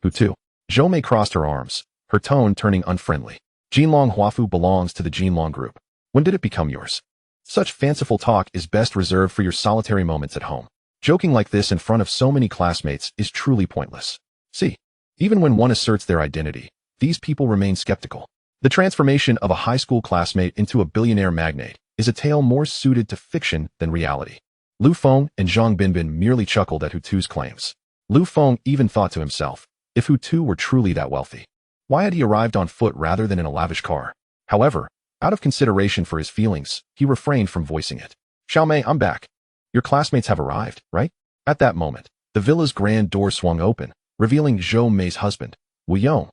Who to? Zhou Mei crossed her arms, her tone turning unfriendly. Jinlong Huafu belongs to the Jinlong Group. When did it become yours? Such fanciful talk is best reserved for your solitary moments at home. Joking like this in front of so many classmates is truly pointless. See, even when one asserts their identity, these people remain skeptical. The transformation of a high school classmate into a billionaire magnate is a tale more suited to fiction than reality. Lu Feng and Zhang Binbin merely chuckled at Hu Tu's claims. Lu Feng even thought to himself, if Hu Tu were truly that wealthy, why had he arrived on foot rather than in a lavish car? However, out of consideration for his feelings, he refrained from voicing it. Xiaomei, I'm back. Your classmates have arrived, right? At that moment, the villa's grand door swung open, revealing Zhou Mei's husband, Wu Yong,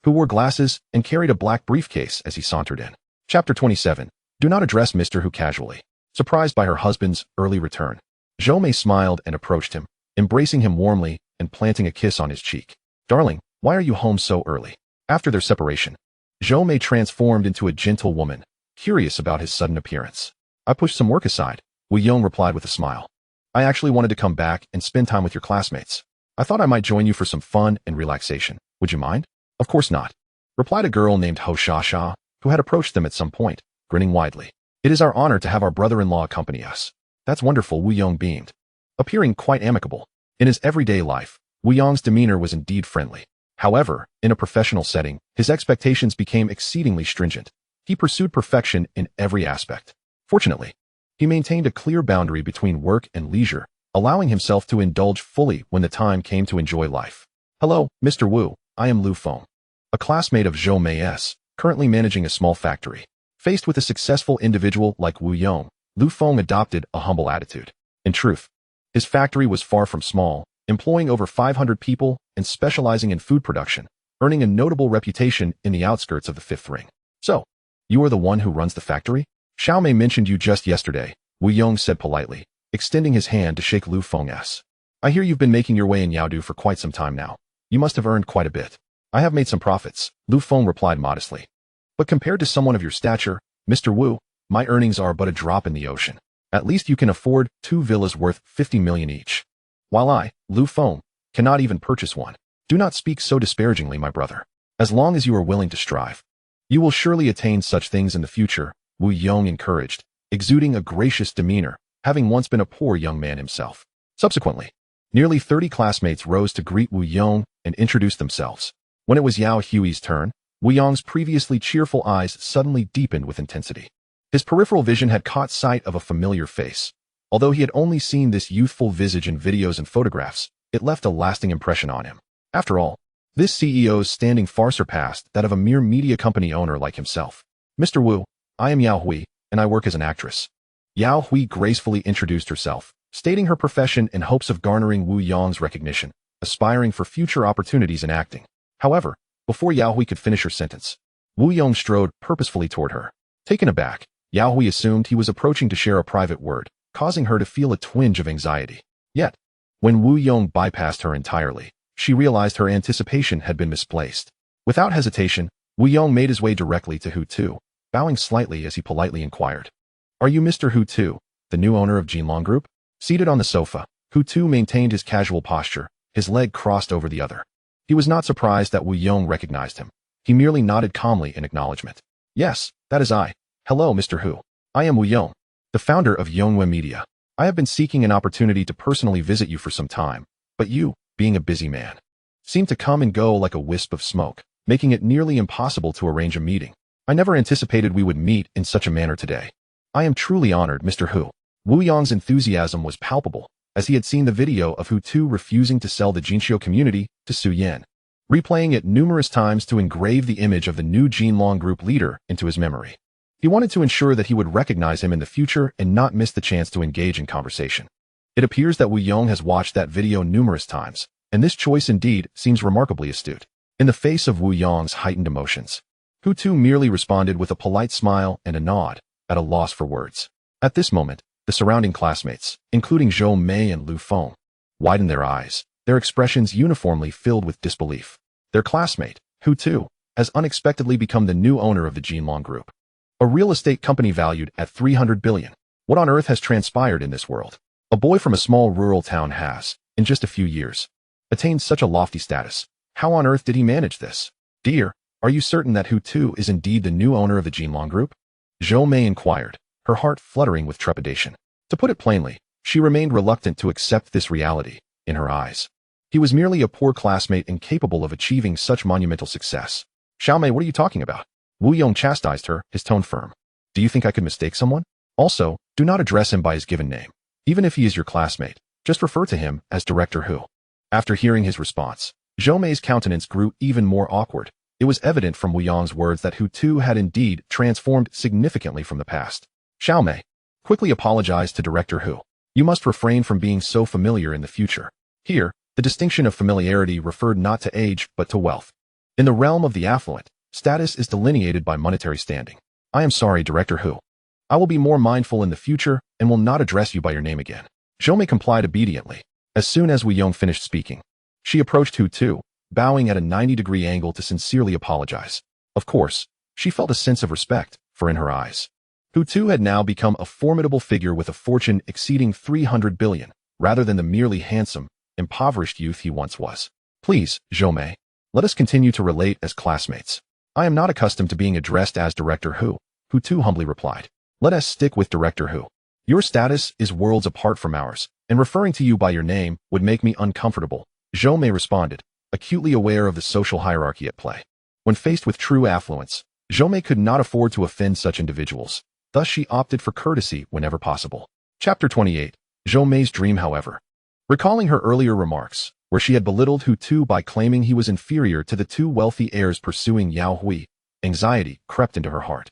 who wore glasses and carried a black briefcase as he sauntered in. Chapter 27. Do not address Mr. Hu casually. Surprised by her husband's early return, Zhou Mei smiled and approached him, embracing him warmly and planting a kiss on his cheek. Darling, why are you home so early? After their separation, Zhou Mei transformed into a gentle woman, curious about his sudden appearance. I pushed some work aside, Wu Yong replied with a smile. I actually wanted to come back and spend time with your classmates. I thought I might join you for some fun and relaxation. Would you mind? Of course not, replied a girl named Ho Sha, who had approached them at some point, grinning widely. It is our honor to have our brother-in-law accompany us. That's wonderful, Wu Yong beamed, appearing quite amicable. In his everyday life, Wu Yong's demeanor was indeed friendly. However, in a professional setting, his expectations became exceedingly stringent. He pursued perfection in every aspect. Fortunately, he maintained a clear boundary between work and leisure, allowing himself to indulge fully when the time came to enjoy life. Hello, Mr. Wu, I am Lu Feng, a classmate of Zhou Mei's, currently managing a small factory. Faced with a successful individual like Wu Yong, Lu Feng adopted a humble attitude. In truth, his factory was far from small, employing over 500 people and specializing in food production, earning a notable reputation in the outskirts of the Fifth Ring. So, you are the one who runs the factory? Xiaomei mentioned you just yesterday, Wu Yong said politely, extending his hand to shake Lu Feng's. I hear you've been making your way in Yaodu for quite some time now. You must have earned quite a bit. I have made some profits, Lu Feng replied modestly. But compared to someone of your stature, Mr. Wu, my earnings are but a drop in the ocean. At least you can afford 2 villas worth 50 million each. While I, Lu Feng, cannot even purchase one. Do not speak so disparagingly, my brother. As long as you are willing to strive, you will surely attain such things in the future, Wu Yong encouraged, exuding a gracious demeanor, having once been a poor young man himself. Subsequently, nearly 30 classmates rose to greet Wu Yong and introduce themselves. When it was Yao Hui's turn, Wu Yong's previously cheerful eyes suddenly deepened with intensity. His peripheral vision had caught sight of a familiar face. Although he had only seen this youthful visage in videos and photographs, it left a lasting impression on him. After all, this CEO's standing far surpassed that of a mere media company owner like himself. Mr. Wu, I am Yao Hui, and I work as an actress. Yao Hui gracefully introduced herself, stating her profession in hopes of garnering Wu Yong's recognition, aspiring for future opportunities in acting. However, before Yao Hui could finish her sentence, Wu Yong strode purposefully toward her. Taken aback, Yao Hui assumed he was approaching to share a private word, causing her to feel a twinge of anxiety. Yet, when Wu Yong bypassed her entirely, she realized her anticipation had been misplaced. Without hesitation, Wu Yong made his way directly to Hu Tu, bowing slightly as he politely inquired. Are you Mr. Hu Tu, the new owner of Jinlong Group? Seated on the sofa, Hu Tu maintained his casual posture, his leg crossed over the other. He was not surprised that Wu Yong recognized him. He merely nodded calmly in acknowledgement. Yes, that is I. Hello, Mr. Hu. I am Wu Yong, the founder of Yongwen Media. I have been seeking an opportunity to personally visit you for some time, but you, being a busy man, seem to come and go like a wisp of smoke, making it nearly impossible to arrange a meeting. I never anticipated we would meet in such a manner today. I am truly honored, Mr. Hu. Wu Yong's enthusiasm was palpable, as he had seen the video of Hu Tu refusing to sell the Jinxiu community to Su Yan, replaying it numerous times to engrave the image of the new Jinlong Group leader into his memory. He wanted to ensure that he would recognize him in the future and not miss the chance to engage in conversation. It appears that Wu Yong has watched that video numerous times, and this choice indeed seems remarkably astute. In the face of Wu Yong's heightened emotions, Hu Tu merely responded with a polite smile and a nod, at a loss for words. At this moment, the surrounding classmates, including Zhou Mei and Lu Feng, widened their eyes, their expressions uniformly filled with disbelief. Their classmate, Hu Tu, has unexpectedly become the new owner of the Jinlong Group, a real estate company valued at 300 billion. What on earth has transpired in this world? A boy from a small rural town has, in just a few years, attained such a lofty status. How on earth did he manage this? Dear, are you certain that Hu Tu is indeed the new owner of the Jinlong Group? Zhou Mei inquired, her heart fluttering with trepidation. To put it plainly, she remained reluctant to accept this reality. In her eyes, he was merely a poor classmate incapable of achieving such monumental success. Xiaomei, what are you talking about? Wu Yong chastised her, his tone firm. Do you think I could mistake someone? Also, do not address him by his given name. Even if he is your classmate, just refer to him as Director Hu. After hearing his response, Zhou Mei's countenance grew even more awkward. It was evident from Wu Yong's words that Hu Tu had indeed transformed significantly from the past. Xiaomei quickly apologized to Director Hu. You must refrain from being so familiar in the future. Here, the distinction of familiarity referred not to age but to wealth. In the realm of the affluent, status is delineated by monetary standing. I am sorry, Director Hu. I will be more mindful in the future and will not address you by your name again. Zhou Mei complied obediently. As soon as Wu Yong finished speaking, she approached Hu Tu, bowing at a 90-degree angle to sincerely apologize. Of course, she felt a sense of respect, for in her eyes, Hu Tu had now become a formidable figure with a fortune exceeding 300 billion, rather than the merely handsome, impoverished youth he once was. Please, Zhou Mei, let us continue to relate as classmates. I am not accustomed to being addressed as Director Hu Tu humbly replied. Let us stick with Director Hu. Your status is worlds apart from ours, and referring to you by your name would make me uncomfortable, Zhou Mei responded, acutely aware of the social hierarchy at play. When faced with true affluence, Zhou Mei could not afford to offend such individuals, thus she opted for courtesy whenever possible. Chapter 28. Zhou Mei's dream, however. Recalling her earlier remarks, where she had belittled Hu Tu by claiming he was inferior to the two wealthy heirs pursuing Yao Hui, anxiety crept into her heart.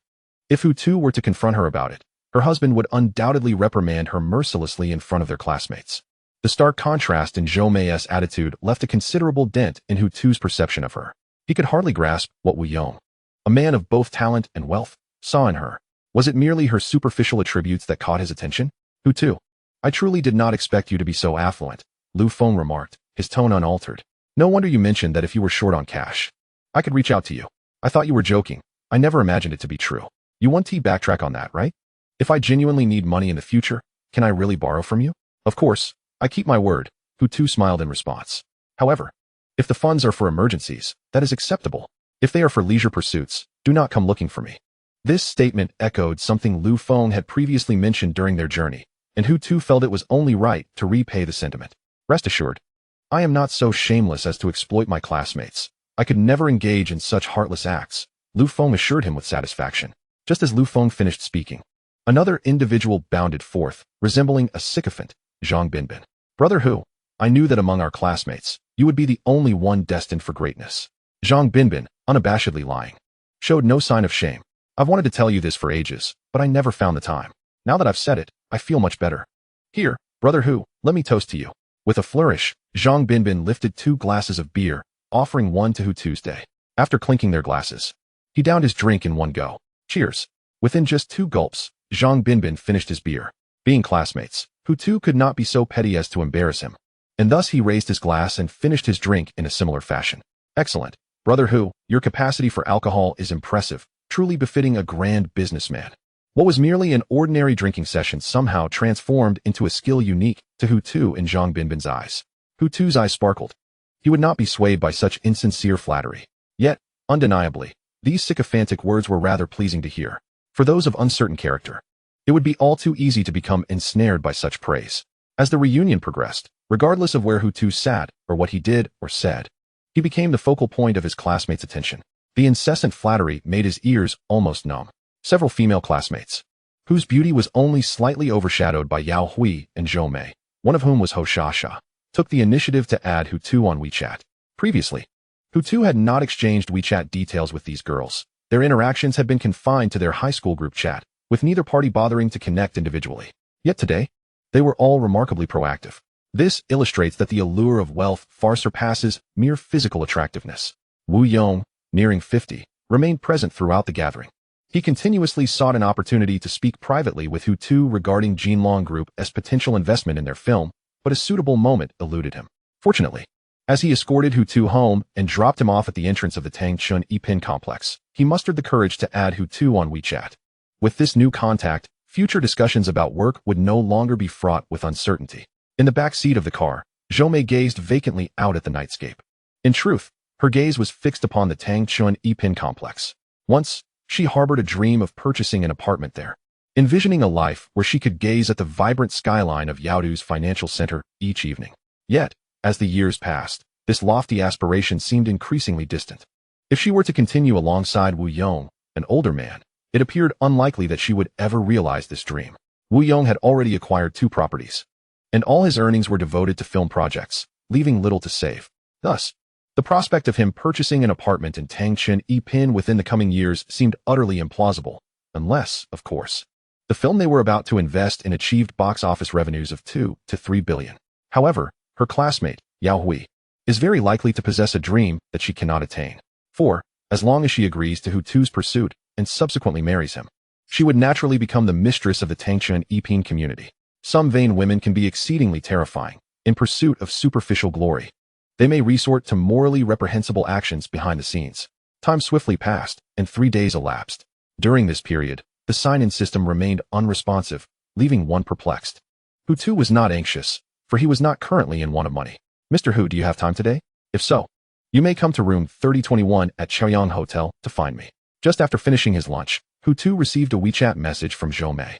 If Hu Tu were to confront her about it, her husband would undoubtedly reprimand her mercilessly in front of their classmates. The stark contrast in Zhou Mei's attitude left a considerable dent in Hu Tu's perception of her. He could hardly grasp what Wu Yong, a man of both talent and wealth, saw in her. Was it merely her superficial attributes that caught his attention? Hu Tu, I truly did not expect you to be so affluent, Lu Feng remarked, his tone unaltered. No wonder you mentioned that if you were short on cash, I could reach out to you. I thought you were joking. I never imagined it to be true. You want to backtrack on that, right? If I genuinely need money in the future, can I really borrow from you? Of course, I keep my word, Hu Tu smiled in response. However, if the funds are for emergencies, that is acceptable. If they are for leisure pursuits, do not come looking for me. This statement echoed something Lu Feng had previously mentioned during their journey, and Hu Tu felt it was only right to repay the sentiment. Rest assured, I am not so shameless as to exploit my classmates. I could never engage in such heartless acts, Lu Feng assured him with satisfaction. Just as Lu Feng finished speaking, another individual bounded forth, resembling a sycophant, Zhang Binbin. Brother Hu, I knew that among our classmates, you would be the only one destined for greatness. Zhang Binbin, unabashedly lying, showed no sign of shame. I've wanted to tell you this for ages, but I never found the time. Now that I've said it, I feel much better. Here, Brother Hu, let me toast to you. With a flourish, Zhang Binbin lifted 2 glasses of beer, offering one to Hu Tuesday. After clinking their glasses, he downed his drink in one go. Cheers. Within just 2 gulps, Zhang Binbin finished his beer. Being classmates, Hu Tu could not be so petty as to embarrass him, and thus he raised his glass and finished his drink in a similar fashion. Excellent. Brother Hu, your capacity for alcohol is impressive, truly befitting a grand businessman. What was merely an ordinary drinking session somehow transformed into a skill unique to Hu Tu in Zhang Binbin's eyes. Hu Tu's eyes sparkled. He would not be swayed by such insincere flattery. Yet, undeniably, these sycophantic words were rather pleasing to hear. For those of uncertain character, it would be all too easy to become ensnared by such praise. As the reunion progressed, regardless of where Hu Tu sat or what he did or said, he became the focal point of his classmates' attention. The incessant flattery made his ears almost numb. Several female classmates, whose beauty was only slightly overshadowed by Yao Hui and Zhou Mei, one of whom was Ho Shasha, took the initiative to add Hu Tu on WeChat. Previously, Hu Tu had not exchanged WeChat details with these girls. Their interactions had been confined to their high school group chat, with neither party bothering to connect individually. Yet today, they were all remarkably proactive. This illustrates that the allure of wealth far surpasses mere physical attractiveness. Wu Yong, nearing 50, remained present throughout the gathering. He continuously sought an opportunity to speak privately with Hu Tu regarding Jinlong Group as potential investment in their film, but a suitable moment eluded him. Fortunately, as he escorted Hu Tu home and dropped him off at the entrance of the Tangchun Yipin complex, he mustered the courage to add Hu Tu on WeChat. With this new contact, future discussions about work would no longer be fraught with uncertainty. In the back seat of the car, Zhou Mei gazed vacantly out at the nightscape. In truth, Her gaze was fixed upon the Tangchun Epin complex. Once, she harbored a dream of purchasing an apartment there, envisioning a life where she could gaze at the vibrant skyline of Yaodu's financial center each evening. Yet, as the years passed, this lofty aspiration seemed increasingly distant. If she were to continue alongside Wu Yong, an older man, it appeared unlikely that she would ever realize this dream. Wu Yong had already acquired 2 properties, and all his earnings were devoted to film projects, leaving little to save. Thus, the prospect of him purchasing an apartment in Tangchun Epin within the coming years seemed utterly implausible, unless, of course, the film they were about to invest in achieved box office revenues of 2 to 3 billion. However, her classmate, Yao Hui, is very likely to possess a dream that she cannot attain. For, as long as she agrees to Hu Tu's pursuit and subsequently marries him, she would naturally become the mistress of the Tangchun Epin community. Some vain women can be exceedingly terrifying, in pursuit of superficial glory. They may resort to morally reprehensible actions behind the scenes. Time swiftly passed, and 3 days elapsed. During this period, the sign-in system remained unresponsive, leaving one perplexed. Hu Tu was not anxious, for he was not currently in want of money. "Mr. Hu, do you have time today? If so, you may come to room 3021 at Chaoyang Hotel to find me." Just after finishing his lunch, Hu Tu received a WeChat message from Zhou Mei.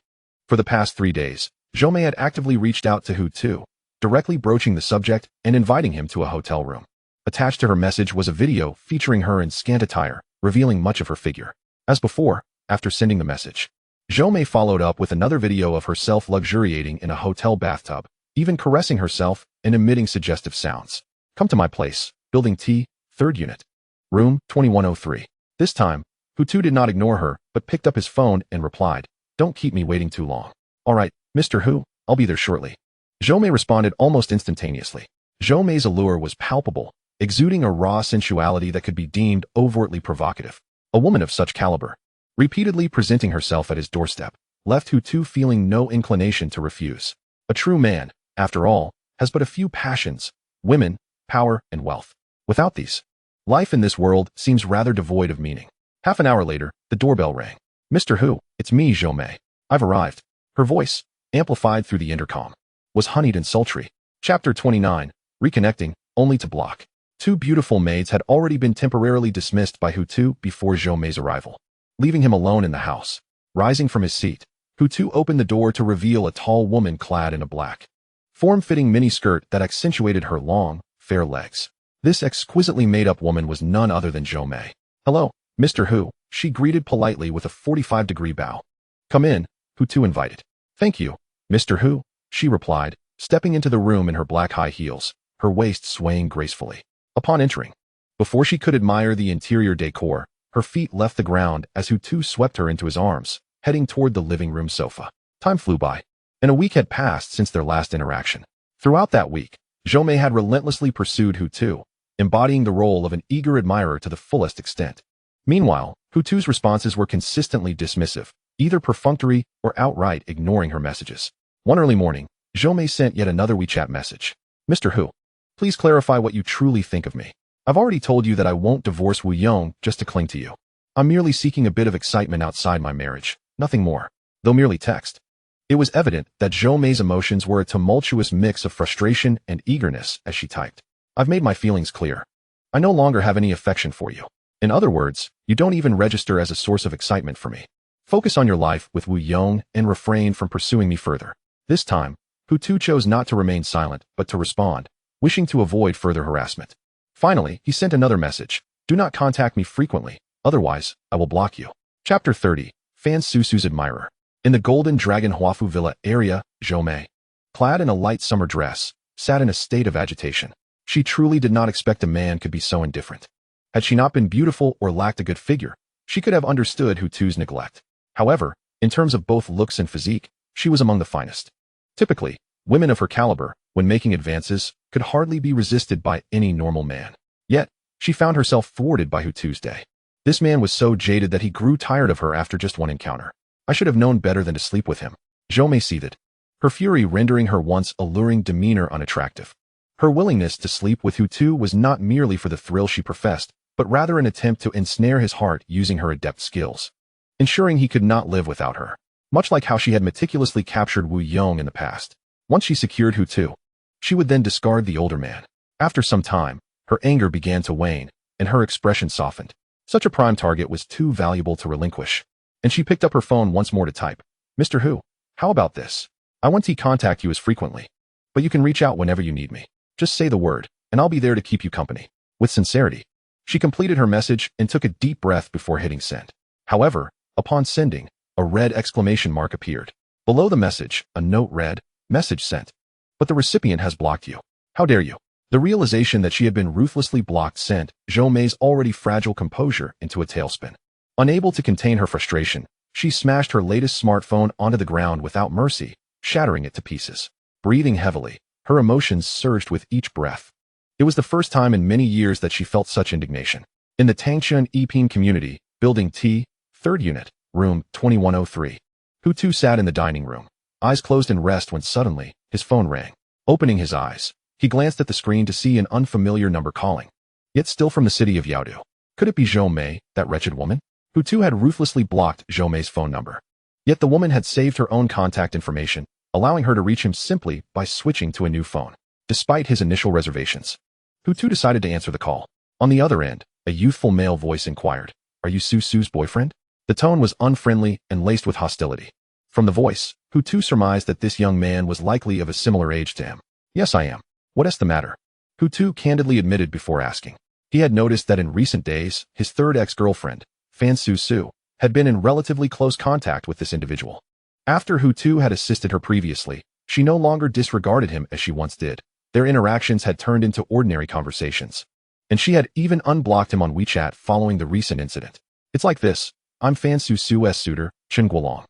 For the past 3 days, Zhou Mei had actively reached out to Hu Tu, directly broaching the subject and inviting him to a hotel room. Attached to her message was a video featuring her in scant attire, revealing much of her figure. As before, after sending the message, Zhou Mei followed up with another video of herself luxuriating in a hotel bathtub, even caressing herself and emitting suggestive sounds. "Come to my place, Building T, 3rd unit. Room 2103. This time, Hu Tu did not ignore her, but picked up his phone and replied, "Don't keep me waiting too long." "All right, Mr. Hu, I'll be there shortly." Zhou Mei responded almost instantaneously. Zhou Mei's allure was palpable, exuding a raw sensuality that could be deemed overtly provocative. A woman of such caliber, repeatedly presenting herself at his doorstep, left Hu Tu feeling no inclination to refuse. A true man, after all, has but a few passions: women, power, and wealth. Without these, life in this world seems rather devoid of meaning. Half an hour later, the doorbell rang. "Mr. Hu, it's me, Zhou Mei. I've arrived." Her voice, amplified through the intercom, was honeyed and sultry. Chapter 29, Reconnecting, Only to Block. 2 beautiful maids had already been temporarily dismissed by Hu Tu before Zhou Mei's arrival, leaving him alone in the house. Rising from his seat, Hu Tu opened the door to reveal a tall woman clad in a black, form-fitting mini-skirt that accentuated her long, fair legs. This exquisitely made-up woman was none other than Zhou Mei. "Hello, Mr. Hu," she greeted politely with a 45-degree bow. "Come in," Hu Tu invited. "Thank you, Mr. Hu," she replied, stepping into the room in her black high heels, her waist swaying gracefully. Upon entering, before she could admire the interior decor, her feet left the ground as Hu Tu swept her into his arms, heading toward the living room sofa. Time flew by, and a week had passed since their last interaction. Throughout that week, Zhou Mei had relentlessly pursued Hu Tu, embodying the role of an eager admirer to the fullest extent. Meanwhile, Hu Tu's responses were consistently dismissive, either perfunctory or outright ignoring her messages. One early morning, Zhou Mei sent yet another WeChat message. "Mr. Hu, please clarify what you truly think of me. I've already told you that I won't divorce Wu Yong just to cling to you. I'm merely seeking a bit of excitement outside my marriage, nothing more." Though merely text, it was evident that Zhou Mei's emotions were a tumultuous mix of frustration and eagerness as she typed. "I've made my feelings clear. I no longer have any affection for you. In other words, you don't even register as a source of excitement for me. Focus on your life with Wu Yong and refrain from pursuing me further." This time, Hu Tu chose not to remain silent, but to respond, wishing to avoid further harassment. Finally, he sent another message. "Do not contact me frequently, otherwise, I will block you." Chapter 30, Fan Susu's Admirer. In the Golden Dragon Huafu Villa area, Zhou Mei, clad in a light summer dress, sat in a state of agitation. She truly did not expect a man could be so indifferent. Had she not been beautiful or lacked a good figure, she could have understood Hu Tu's neglect. However, in terms of both looks and physique, she was among the finest. Typically, women of her caliber, when making advances, could hardly be resisted by any normal man. Yet, she found herself thwarted by Hu Tu's day. This man was so jaded that he grew tired of her after just one encounter. "I should have known better than to sleep with him," Zhou Mei seethed, her fury rendering her once alluring demeanor unattractive. Her willingness to sleep with Hu Tu was not merely for the thrill she professed, but rather an attempt to ensnare his heart using her adept skills, ensuring he could not live without her, much like how she had meticulously captured Wu Yong in the past. Once she secured Hu Tu, she would then discard the older man. After some time, her anger began to wane, and her expression softened. Such a prime target was too valuable to relinquish. And she picked up her phone once more to type, "Mr. Hu, how about this? I won't contact you as frequently, but you can reach out whenever you need me. Just say the word, and I'll be there to keep you company." With sincerity, she completed her message and took a deep breath before hitting send. However, upon sending, a red exclamation mark appeared. Below the message, a note read, "Message sent. But the recipient has blocked you. How dare you?" The realization that she had been ruthlessly blocked sent Zhou Mei's already fragile composure into a tailspin. Unable to contain her frustration, she smashed her latest smartphone onto the ground without mercy, shattering it to pieces. Breathing heavily, her emotions surged with each breath. It was the first time in many years that she felt such indignation. In the Tangchun Epin community, Building T, 3rd Unit, Room 2103. Hu Tu sat in the dining room, eyes closed in rest when suddenly, his phone rang. Opening his eyes, he glanced at the screen to see an unfamiliar number calling. Yet still from the city of Yaodu. Could it be Zhou Mei, that wretched woman? Hu Tu had ruthlessly blocked Zhou Mei's phone number. Yet the woman had saved her own contact information, allowing her to reach him simply by switching to a new phone. Despite his initial reservations, Hu Tu decided to answer the call. On the other end, a youthful male voice inquired, "Are you Su Su's boyfriend?" The tone was unfriendly and laced with hostility. From the voice, Hu Tu surmised that this young man was likely of a similar age to him. "Yes, I am. What is the matter?" Hu Tu candidly admitted before asking. He had noticed that in recent days, his third ex-girlfriend, Fan Su Su, had been in relatively close contact with this individual. After Hu Tu had assisted her previously, she no longer disregarded him as she once did. Their interactions had turned into ordinary conversations. And she had even unblocked him on WeChat following the recent incident. "It's like this. I'm Fan Su Su's suitor, Chen Guolong.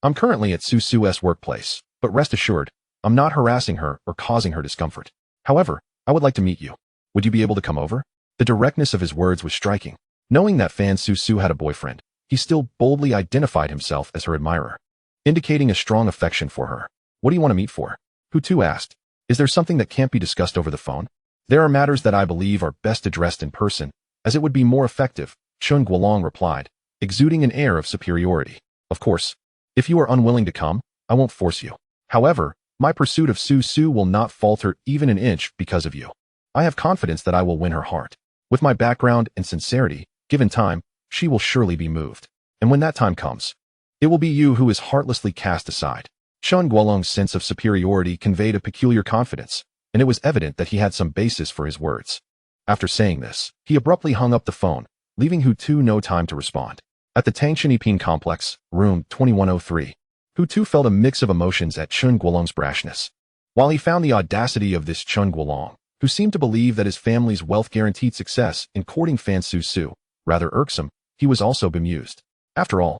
I'm currently at Su Su's workplace, but rest assured, I'm not harassing her or causing her discomfort. However, I would like to meet you. Would you be able to come over?" The directness of his words was striking. Knowing that Fan Su Su had a boyfriend, he still boldly identified himself as her admirer, indicating a strong affection for her. "What do you want to meet for?" Hu Tu asked. "Is there something that can't be discussed over the phone?" "There are matters that I believe are best addressed in person, as it would be more effective," Chen Guolong replied, exuding an air of superiority. "Of course, if you are unwilling to come, I won't force you. However, my pursuit of Su Su will not falter even an inch because of you. I have confidence that I will win her heart. With my background and sincerity, given time, she will surely be moved. And when that time comes, it will be you who is heartlessly cast aside." Chen Guolong's sense of superiority conveyed a peculiar confidence, and it was evident that he had some basis for his words. After saying this, he abruptly hung up the phone, leaving Hu Tu no time to respond. At the Tangchun Epin complex, room 2103, Hu Tu felt a mix of emotions at Chen Guolong's brashness. While he found the audacity of this Chen Guolong, who seemed to believe that his family's wealth guaranteed success in courting Fan Su Su, rather irksome, he was also bemused. After all,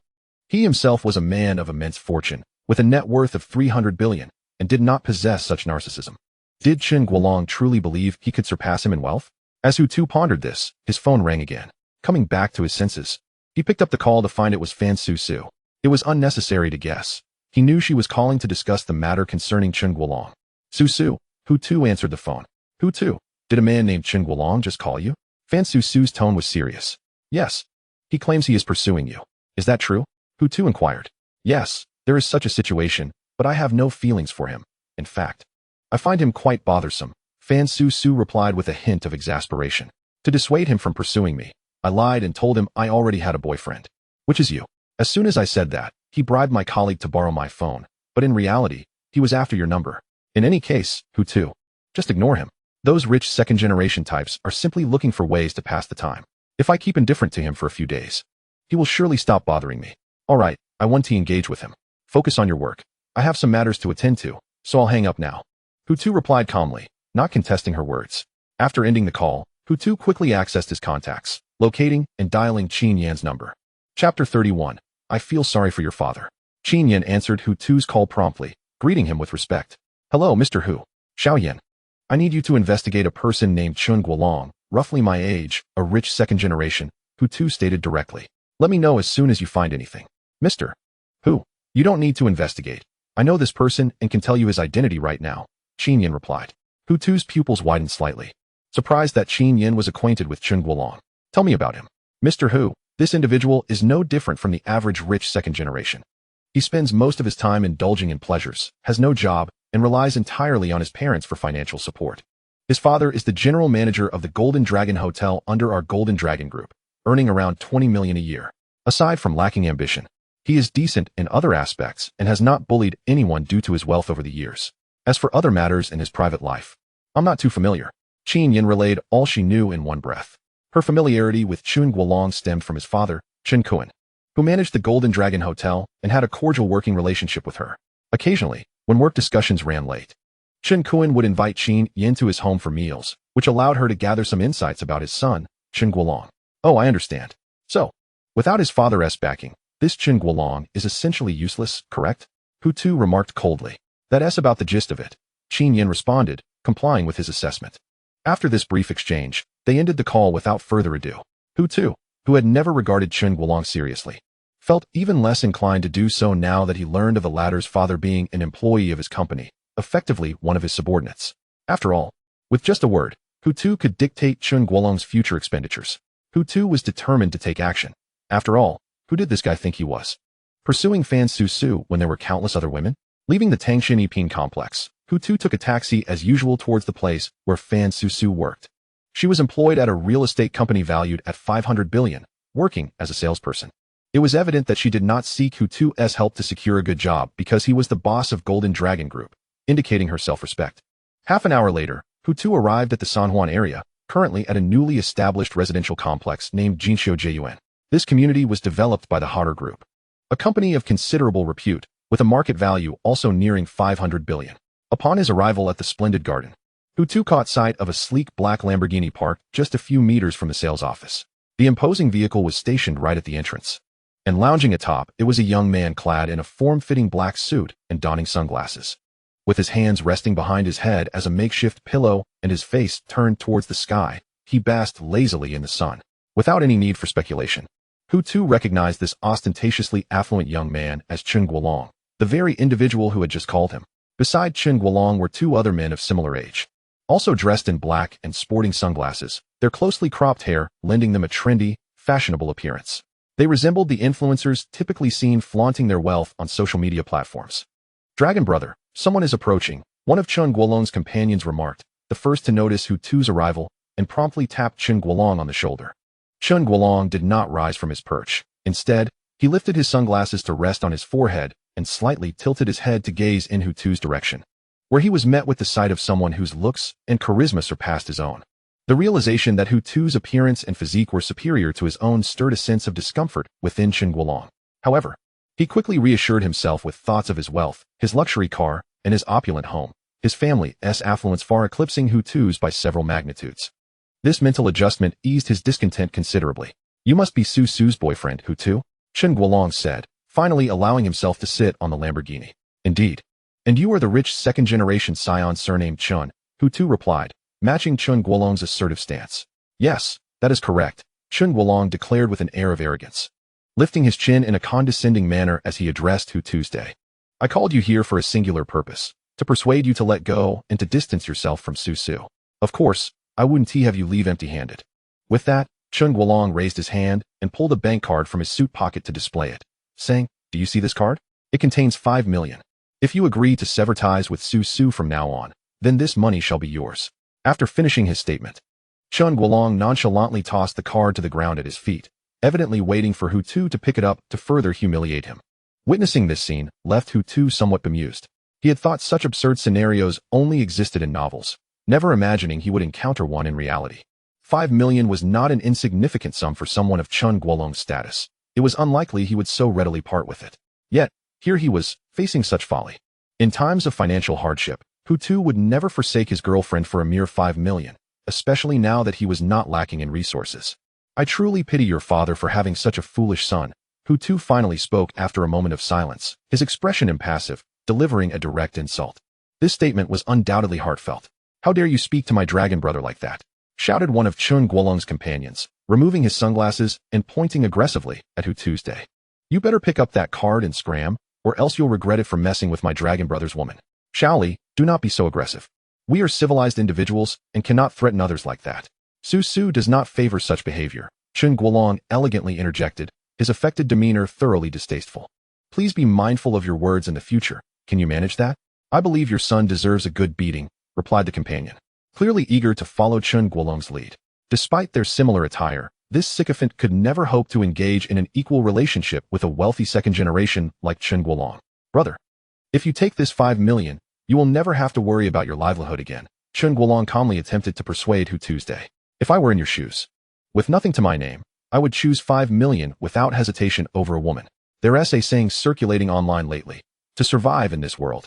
he himself was a man of immense fortune, with a net worth of 300 billion, and did not possess such narcissism. Did Chen Guolong truly believe he could surpass him in wealth? As Hu Tu pondered this, his phone rang again. Coming back to his senses, he picked up the call to find it was Fan Su Su. It was unnecessary to guess. He knew she was calling to discuss the matter concerning Chen Guolong. "Su Su," Hu Tu answered the phone. "Hu Tu, did a man named Chen Guolong just call you?" Fan Su Su's tone was serious. "Yes. He claims he is pursuing you. Is that true?" Hu Tu inquired. "Yes, there is such a situation, but I have no feelings for him. In fact, I find him quite bothersome," Fan Su Su replied with a hint of exasperation. "To dissuade him from pursuing me, I lied and told him I already had a boyfriend. Which is you." As soon as I said that, he bribed my colleague to borrow my phone, but in reality, he was after your number. In any case, Hu Tu, just ignore him. Those rich second-generation types are simply looking for ways to pass the time. If I keep indifferent to him for a few days, he will surely stop bothering me. All right, I want to engage with him. Focus on your work. I have some matters to attend to, so I'll hang up now." Hu Tu replied calmly, not contesting her words. After ending the call, Hu Tu quickly accessed his contacts, locating and dialing Qin Yan's number. Chapter 31. "I feel sorry for your father." Qin Yan answered Hu Tu's call promptly, greeting him with respect. "Hello, Mr. Hu. Xiao Yan. I need you to investigate a person named Chen Guolong, roughly my age, a rich second generation," Hu Tu stated directly. "Let me know as soon as you find anything." "Mr. Hu, you don't need to investigate. I know this person and can tell you his identity right now," Qin Yan replied. Hu Tu's pupils widened slightly, surprised that Qin Yan was acquainted with Chen Guolong. "Tell me about him." "Mr. Hu, this individual is no different from the average rich second generation. He spends most of his time indulging in pleasures, has no job, and relies entirely on his parents for financial support. His father is the general manager of the Golden Dragon Hotel under our Golden Dragon Group, earning around 20 million a year. Aside from lacking ambition, he is decent in other aspects and has not bullied anyone due to his wealth over the years. As for other matters in his private life, I'm not too familiar. Qin Yin relayed all she knew in one breath. Her familiarity with Chun Guolong stemmed from his father, Chen Kuan, who managed the Golden Dragon Hotel and had a cordial working relationship with her. Occasionally, when work discussions ran late, Chen Kuan would invite Qin Yin to his home for meals, which allowed her to gather some insights about his son, Chen Guolong. Oh, I understand. So, without his father's backing, this Chen Guolong is essentially useless, correct? Hu Tu remarked coldly. That's about the gist of it. Qin Yin responded, complying with his assessment. After this brief exchange, they ended the call without further ado. Hu Tu, who had never regarded Chen Guolong seriously, felt even less inclined to do so now that he learned of the latter's father being an employee of his company, effectively one of his subordinates. After all, with just a word, Hu Tu could dictate Chen Guolong's future expenditures. Hu Tu was determined to take action. After all, who did this guy think he was? Pursuing Fan Su Su when there were countless other women? Leaving the Tangshan Yiping complex, Hu Tu took a taxi as usual towards the place where Fan Su Su worked. She was employed at a real estate company valued at 500 billion, working as a salesperson. It was evident that she did not seek Hu Tu's help to secure a good job because he was the boss of Golden Dragon Group, indicating her self-respect. Half an hour later, Hu Tu arrived at the San Juan area, currently at a newly established residential complex named Jinxiu Jiyuan. This community was developed by the Hodder Group, a company of considerable repute, with a market value also nearing 500 billion. Upon his arrival at the splendid garden, Hu Tu caught sight of a sleek black Lamborghini parked just a few meters from the sales office. The imposing vehicle was stationed right at the entrance, and lounging atop, it was a young man clad in a form-fitting black suit and donning sunglasses. With his hands resting behind his head as a makeshift pillow and his face turned towards the sky, he basked lazily in the sun. Without any need for speculation, Hu Tu recognized this ostentatiously affluent young man as Chen Guolong, the very individual who had just called him. Beside Chen Guolong were two other men of similar age, also dressed in black and sporting sunglasses, their closely cropped hair lending them a trendy, fashionable appearance. They resembled the influencers typically seen flaunting their wealth on social media platforms. Dragon brother, someone is approaching, one of Chen Guolong's companions remarked, the first to notice Hu Tu's arrival, and promptly tapped Chen Guolong on the shoulder. Chen Guolong did not rise from his perch. Instead, he lifted his sunglasses to rest on his forehead and slightly tilted his head to gaze in Hu Tu's direction, where he was met with the sight of someone whose looks and charisma surpassed his own. The realization that Hu Tu's appearance and physique were superior to his own stirred a sense of discomfort within Chen Guolong. However, he quickly reassured himself with thoughts of his wealth, his luxury car, and his opulent home, his family's affluence far eclipsing Hu Tu's by several magnitudes. This mental adjustment eased his discontent considerably. You must be Su Su's boyfriend, Hu Tu, Chen Guolong said, finally allowing himself to sit on the Lamborghini. Indeed. And you are the rich second-generation scion surnamed Chun, Hu Tu replied, matching Chen Guolong's assertive stance. Yes, that is correct, Chen Guolong declared with an air of arrogance, lifting his chin in a condescending manner as he addressed Hu Tuesday. I called you here for a singular purpose, to persuade you to let go and to distance yourself from Su Su. Of course, I wouldn't have you leave empty-handed. With that, Chen Guolong raised his hand and pulled a bank card from his suit pocket to display it, saying, do you see this card? It contains 5 million. If you agree to sever ties with Su Su from now on, then this money shall be yours. After finishing his statement, Chen Guolong nonchalantly tossed the card to the ground at his feet, evidently waiting for Hu Tu to pick it up to further humiliate him. Witnessing this scene left Hu Tu somewhat bemused. He had thought such absurd scenarios only existed in novels, never imagining he would encounter one in reality. 5 million was not an insignificant sum for someone of Chen Guolong's status. It was unlikely he would so readily part with it. Yet, here he was, facing such folly. In times of financial hardship, Hu Tu would never forsake his girlfriend for a mere 5 million, especially now that he was not lacking in resources. I truly pity your father for having such a foolish son, Hu Tu finally spoke after a moment of silence, his expression impassive, delivering a direct insult. This statement was undoubtedly heartfelt. How dare you speak to my dragon brother like that? Shouted one of Chen Guolong's companions, removing his sunglasses and pointing aggressively at Hu Tuesday. You better pick up that card and scram, or else you'll regret it for messing with my dragon brother's woman. Shaoli, do not be so aggressive. We are civilized individuals and cannot threaten others like that. Su Su does not favor such behavior, Chen Guolong elegantly interjected, his affected demeanor thoroughly distasteful. Please be mindful of your words in the future. Can you manage that? I believe your son deserves a good beating, replied the companion. clearly eager to follow Chen Guolong's lead. Despite their similar attire, this sycophant could never hope to engage in an equal relationship with a wealthy second generation like Chen Guolong. Brother, if you take this 5 million, you will never have to worry about your livelihood again, Chen Guolong calmly attempted to persuade Hu Tuesday. If I were in your shoes, with nothing to my name, I would choose 5 million without hesitation over a woman. Their essay saying circulating online lately. To survive in this world,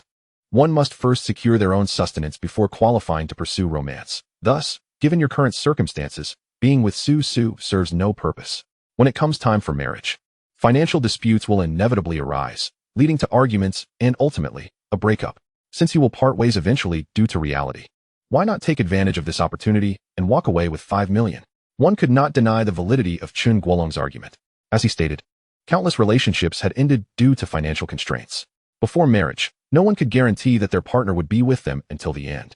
one must first secure their own sustenance before qualifying to pursue romance. Thus, given your current circumstances, being with Su serves no purpose. When it comes time for marriage, financial disputes will inevitably arise, leading to arguments and ultimately, a breakup. Since you will part ways eventually due to reality, why not take advantage of this opportunity and walk away with 5 million? One could not deny the validity of Chen Guolong's argument. As he stated, countless relationships had ended due to financial constraints. Before marriage, no one could guarantee that their partner would be with them until the end.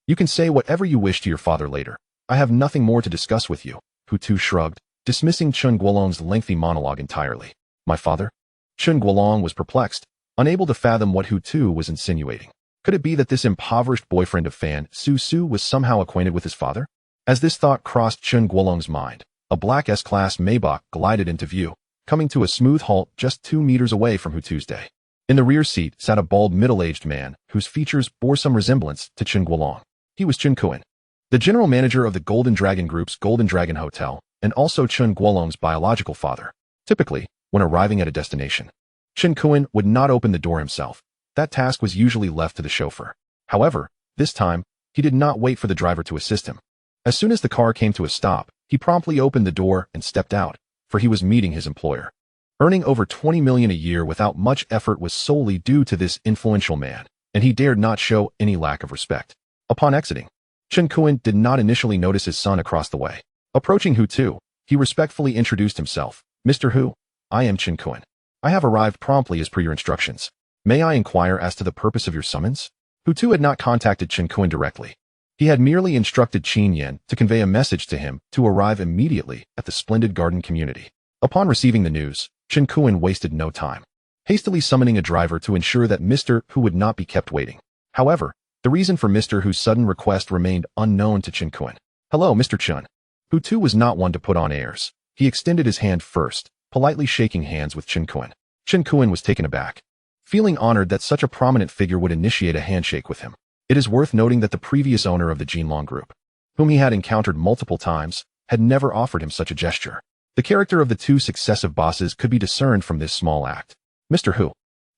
You can say whatever you wish to your father later. I have nothing more to discuss with you, Hu Tu shrugged, dismissing Chen Guolong's lengthy monologue entirely. My father? Chen Guolong was perplexed, unable to fathom what Hu Tu was insinuating. Could it be that this impoverished boyfriend of Fan Su was somehow acquainted with his father? As this thought crossed Chen Guolong's mind, a black S-Class Maybach glided into view, coming to a smooth halt just 2 meters away from Hu Tuesday. In the rear seat sat a bald middle-aged man whose features bore some resemblance to Chen Guolong. He was Chen Kuan, the general manager of the Golden Dragon Group's Golden Dragon Hotel, and also Chen Guolong's biological father. Typically, when arriving at a destination, Chen Kuan would not open the door himself. That task was usually left to the chauffeur. However, this time, he did not wait for the driver to assist him. As soon as the car came to a stop, he promptly opened the door and stepped out, for he was meeting his employer. Earning over 20 million a year without much effort was solely due to this influential man, and he dared not show any lack of respect. Upon exiting, Chen Kuan did not initially notice his son across the way. Approaching Hu Tu, he respectfully introduced himself. Mr. Hu, I am Chen Kuan. I have arrived promptly as per your instructions. May I inquire as to the purpose of your summons? Hu Tu had not contacted Chen Kuan directly. He had merely instructed Qin Yan to convey a message to him to arrive immediately at the splendid garden community. Upon receiving the news, Chen Kuan wasted no time, hastily summoning a driver to ensure that Mr. Hu would not be kept waiting. However, the reason for Mr. Hu's sudden request remained unknown to Chen Kuan. Hello, Mr. Chen. Hu Tu was not one to put on airs. He extended his hand first, politely shaking hands with Chen Kuan. Chen Kuan was taken aback, feeling honored that such a prominent figure would initiate a handshake with him. It is worth noting that the previous owner of the Jinlong Group, whom he had encountered multiple times, had never offered him such a gesture. The character of the 2 successive bosses could be discerned from this small act. Mr. Hu,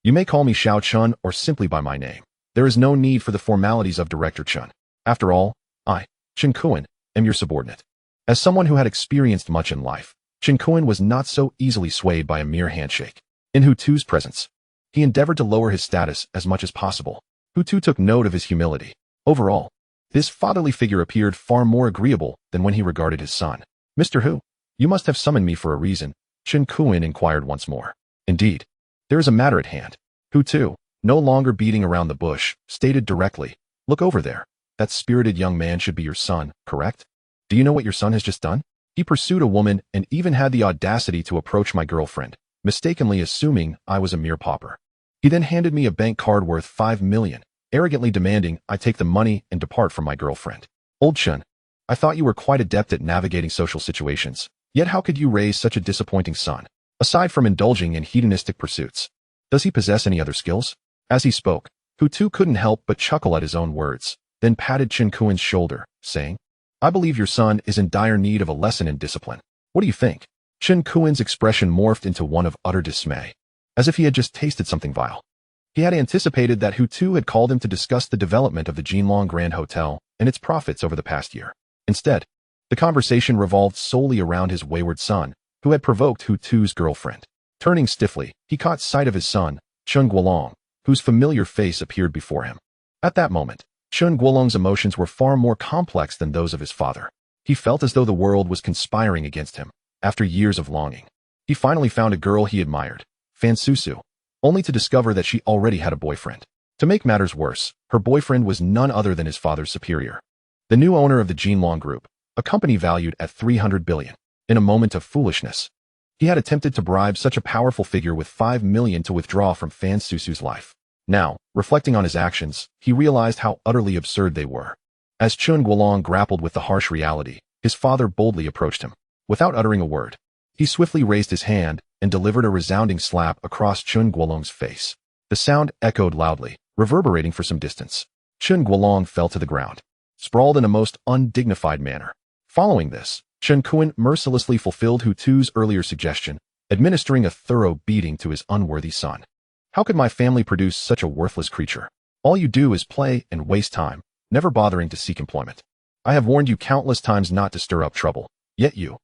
you may call me Xiao Chun or simply by my name. There is no need for the formalities of Director Chun. After all, I, Chen Kuan, am your subordinate. As someone who had experienced much in life, Chen Kuan was not so easily swayed by a mere handshake. In Hu Tu's presence, he endeavored to lower his status as much as possible. Hu Tu took note of his humility. Overall, this fatherly figure appeared far more agreeable than when he regarded his son. Mr. Hu, you must have summoned me for a reason, Chen Kuan inquired once more. Indeed, there is a matter at hand. Hu Tu, no longer beating around the bush, stated directly, look over there. That spirited young man should be your son, correct? Do you know what your son has just done? He pursued a woman and even had the audacity to approach my girlfriend, mistakenly assuming I was a mere pauper. He then handed me a bank card worth 5 million, arrogantly demanding I take the money and depart from my girlfriend. Old Chen, I thought you were quite adept at navigating social situations, yet how could you raise such a disappointing son? Aside from indulging in hedonistic pursuits, does he possess any other skills? As he spoke, Hu Tu couldn't help but chuckle at his own words, then patted Chen Kuan's shoulder, saying, I believe your son is in dire need of a lesson in discipline. What do you think? Chen Kuan's expression morphed into one of utter dismay, as if he had just tasted something vile. He had anticipated that Hu Tu had called him to discuss the development of the Jinlong Grand Hotel and its profits over the past year. Instead, the conversation revolved solely around his wayward son, who had provoked Hu Tu's girlfriend. Turning stiffly, he caught sight of his son, Chen Guolong, whose familiar face appeared before him. At that moment, Chen Guolong's emotions were far more complex than those of his father. He felt as though the world was conspiring against him. After years of longing, he finally found a girl he admired, Fan Su, only to discover that she already had a boyfriend. To make matters worse, her boyfriend was none other than his father's superior, the new owner of the Jinlong Group, a company valued at 300 billion. In a moment of foolishness, he had attempted to bribe such a powerful figure with 5 million to withdraw from Fan Su's life. Now, reflecting on his actions, he realized how utterly absurd they were. As Chun Guolong grappled with the harsh reality, his father boldly approached him. Without uttering a word, he swiftly raised his hand and delivered a resounding slap across Chun Guolong's face. The sound echoed loudly, reverberating for some distance. Chun Guolong fell to the ground, sprawled in a most undignified manner. Following this, Chen Kuan mercilessly fulfilled Hu Tu's earlier suggestion, administering a thorough beating to his unworthy son. How could my family produce such a worthless creature? All you do is play and waste time, never bothering to seek employment. I have warned you countless times not to stir up trouble, yet you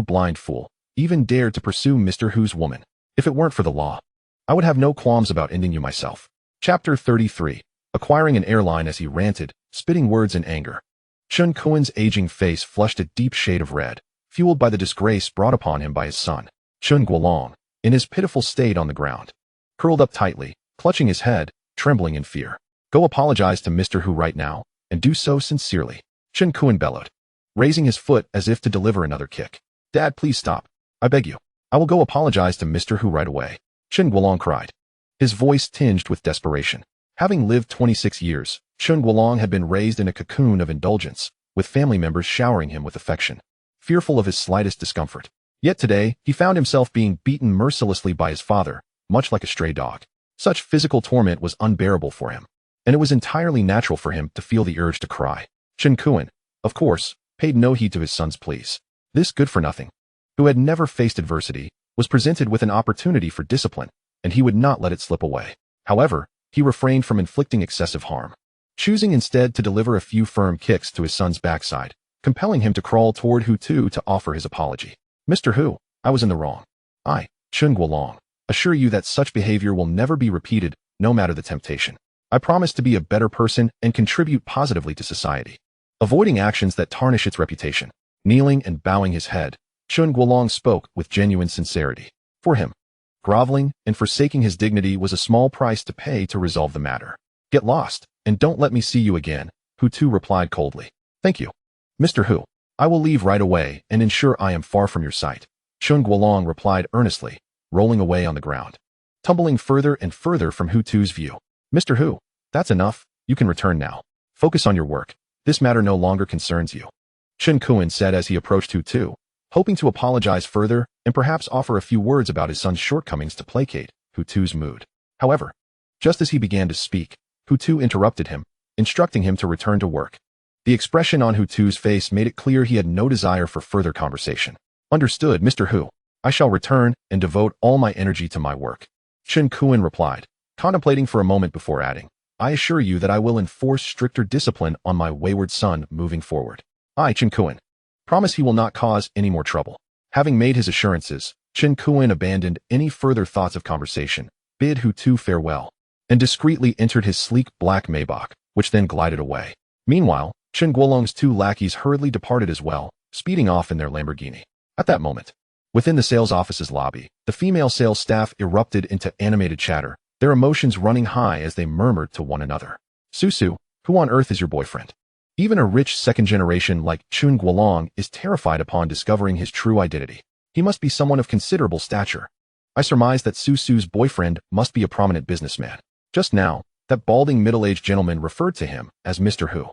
blind fool, even dared to pursue Mr. Hu's woman. If it weren't for the law, I would have no qualms about ending you myself. Chapter 33. Acquiring an airline. As he ranted, spitting words in anger, Chen Kuan's aging face flushed a deep shade of red, fueled by the disgrace brought upon him by his son. Chun Guolong, in his pitiful state on the ground, curled up tightly, clutching his head, trembling in fear. Go apologize to Mr. Hu right now, and do so sincerely, Chen Kuan bellowed, raising his foot as if to deliver another kick. Dad, please stop. I beg you. I will go apologize to Mr. Hu right away, Chen Guolong cried, his voice tinged with desperation. Having lived 26 years, Chen Guolong had been raised in a cocoon of indulgence, with family members showering him with affection, fearful of his slightest discomfort. Yet today, he found himself being beaten mercilessly by his father, much like a stray dog. Such physical torment was unbearable for him, and it was entirely natural for him to feel the urge to cry. Chen Kuan, of course, paid no heed to his son's pleas. This good-for-nothing, who had never faced adversity, was presented with an opportunity for discipline, and he would not let it slip away. However, he refrained from inflicting excessive harm, choosing instead to deliver a few firm kicks to his son's backside, compelling him to crawl toward Hu Tu to offer his apology. Mr. Hu, I was in the wrong. I, Chun Guolong, assure you that such behavior will never be repeated, no matter the temptation. I promise to be a better person and contribute positively to society, avoiding actions that tarnish its reputation. Kneeling and bowing his head, Chun Guolong spoke with genuine sincerity. For him, groveling and forsaking his dignity was a small price to pay to resolve the matter. Get lost, and don't let me see you again, Hu Tu replied coldly. Thank you, Mr. Hu. I will leave right away and ensure I am far from your sight, Chun Guolong replied earnestly, rolling away on the ground, tumbling further and further from Hu Tu's view. Mr. Hu, that's enough, you can return now. Focus on your work. This matter no longer concerns you, Chen Kuan said as he approached Hu Tu, hoping to apologize further and perhaps offer a few words about his son's shortcomings to placate Hu Tu's mood. However, just as he began to speak, Hu Tu interrupted him, instructing him to return to work. The expression on Hu Tu's face made it clear he had no desire for further conversation. Understood, Mr. Hu. I shall return and devote all my energy to my work, Chen Kuan replied, contemplating for a moment before adding, I assure you that I will enforce stricter discipline on my wayward son moving forward. I, Chen Kuan, promise he will not cause any more trouble. Having made his assurances, Chen Kuan abandoned any further thoughts of conversation, bid Hu Tu farewell, and discreetly entered his sleek black Maybach, which then glided away. Meanwhile, Chen Guolong's two lackeys hurriedly departed as well, speeding off in their Lamborghini. At that moment, within the sales office's lobby, the female sales staff erupted into animated chatter, their emotions running high as they murmured to one another. Susu, who on earth is your boyfriend? Even a rich second generation like Chun Guolong is terrified upon discovering his true identity. He must be someone of considerable stature. I surmise that Susu's boyfriend must be a prominent businessman. Just now, that balding middle-aged gentleman referred to him as Mr. Hu.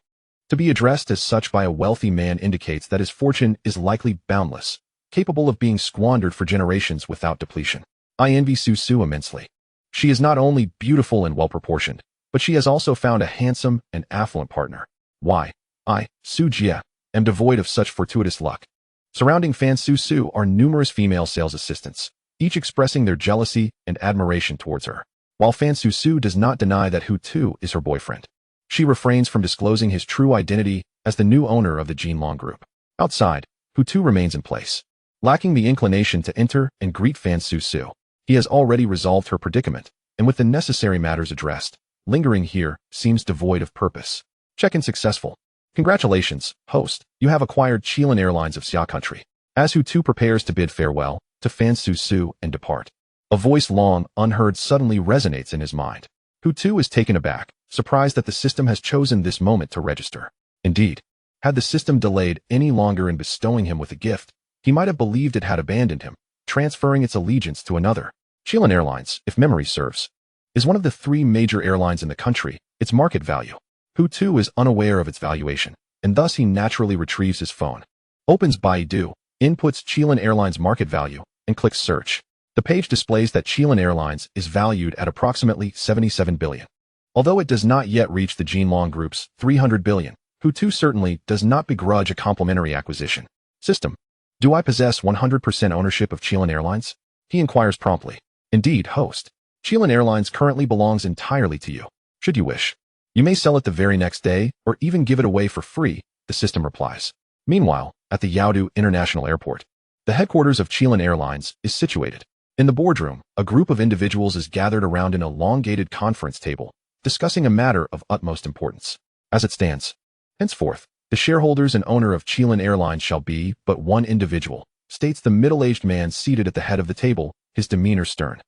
To be addressed as such by a wealthy man indicates that his fortune is likely boundless, capable of being squandered for generations without depletion. I envy Susu immensely. She is not only beautiful and well-proportioned, but she has also found a handsome and affluent partner. Why, I, Su Jie, am devoid of such fortuitous luck. Surrounding Fan Susu are numerous female sales assistants, each expressing their jealousy and admiration towards her. While Fan Susu does not deny that Hu Tu is her boyfriend, she refrains from disclosing his true identity as the new owner of the Jinlong Group. Outside, Hu Tu remains in place, lacking the inclination to enter and greet Fan Susu. He has already resolved her predicament, and with the necessary matters addressed, lingering here seems devoid of purpose. Check-in successful. Congratulations, host, you have acquired Chilean Airlines of Xia Country. As Hu Tu prepares to bid farewell to Fan Susu and depart, a voice long unheard suddenly resonates in his mind. Hu Tu is taken aback, surprised that the system has chosen this moment to register. Indeed, had the system delayed any longer in bestowing him with a gift, he might have believed it had abandoned him, transferring its allegiance to another. Chilean Airlines, if memory serves, is one of the 3 major airlines in the country. Its market value, Hu Tu is unaware of its valuation. and thus he naturally retrieves his phone. Opens Baidu, inputs Chilean Airlines market value, and clicks search. The page displays that Chilean Airlines is valued at approximately 77 billion. Although it does not yet reach the Jinlong Group's 300 billion, Hu certainly does not begrudge a complementary acquisition. System. Do I possess 100% ownership of Chilean Airlines? He inquires promptly. Indeed, host. Chilean Airlines currently belongs entirely to you. Should you wish, you may sell it the very next day or even give it away for free, the system replies. Meanwhile, at the Yaodu International Airport, the headquarters of Chilean Airlines is situated. In the boardroom, a group of individuals is gathered around an elongated conference table, discussing a matter of utmost importance. As it stands, henceforth, the shareholders and owner of Chilean Airlines shall be but one individual, states the middle-aged man seated at the head of the table, his demeanor stern.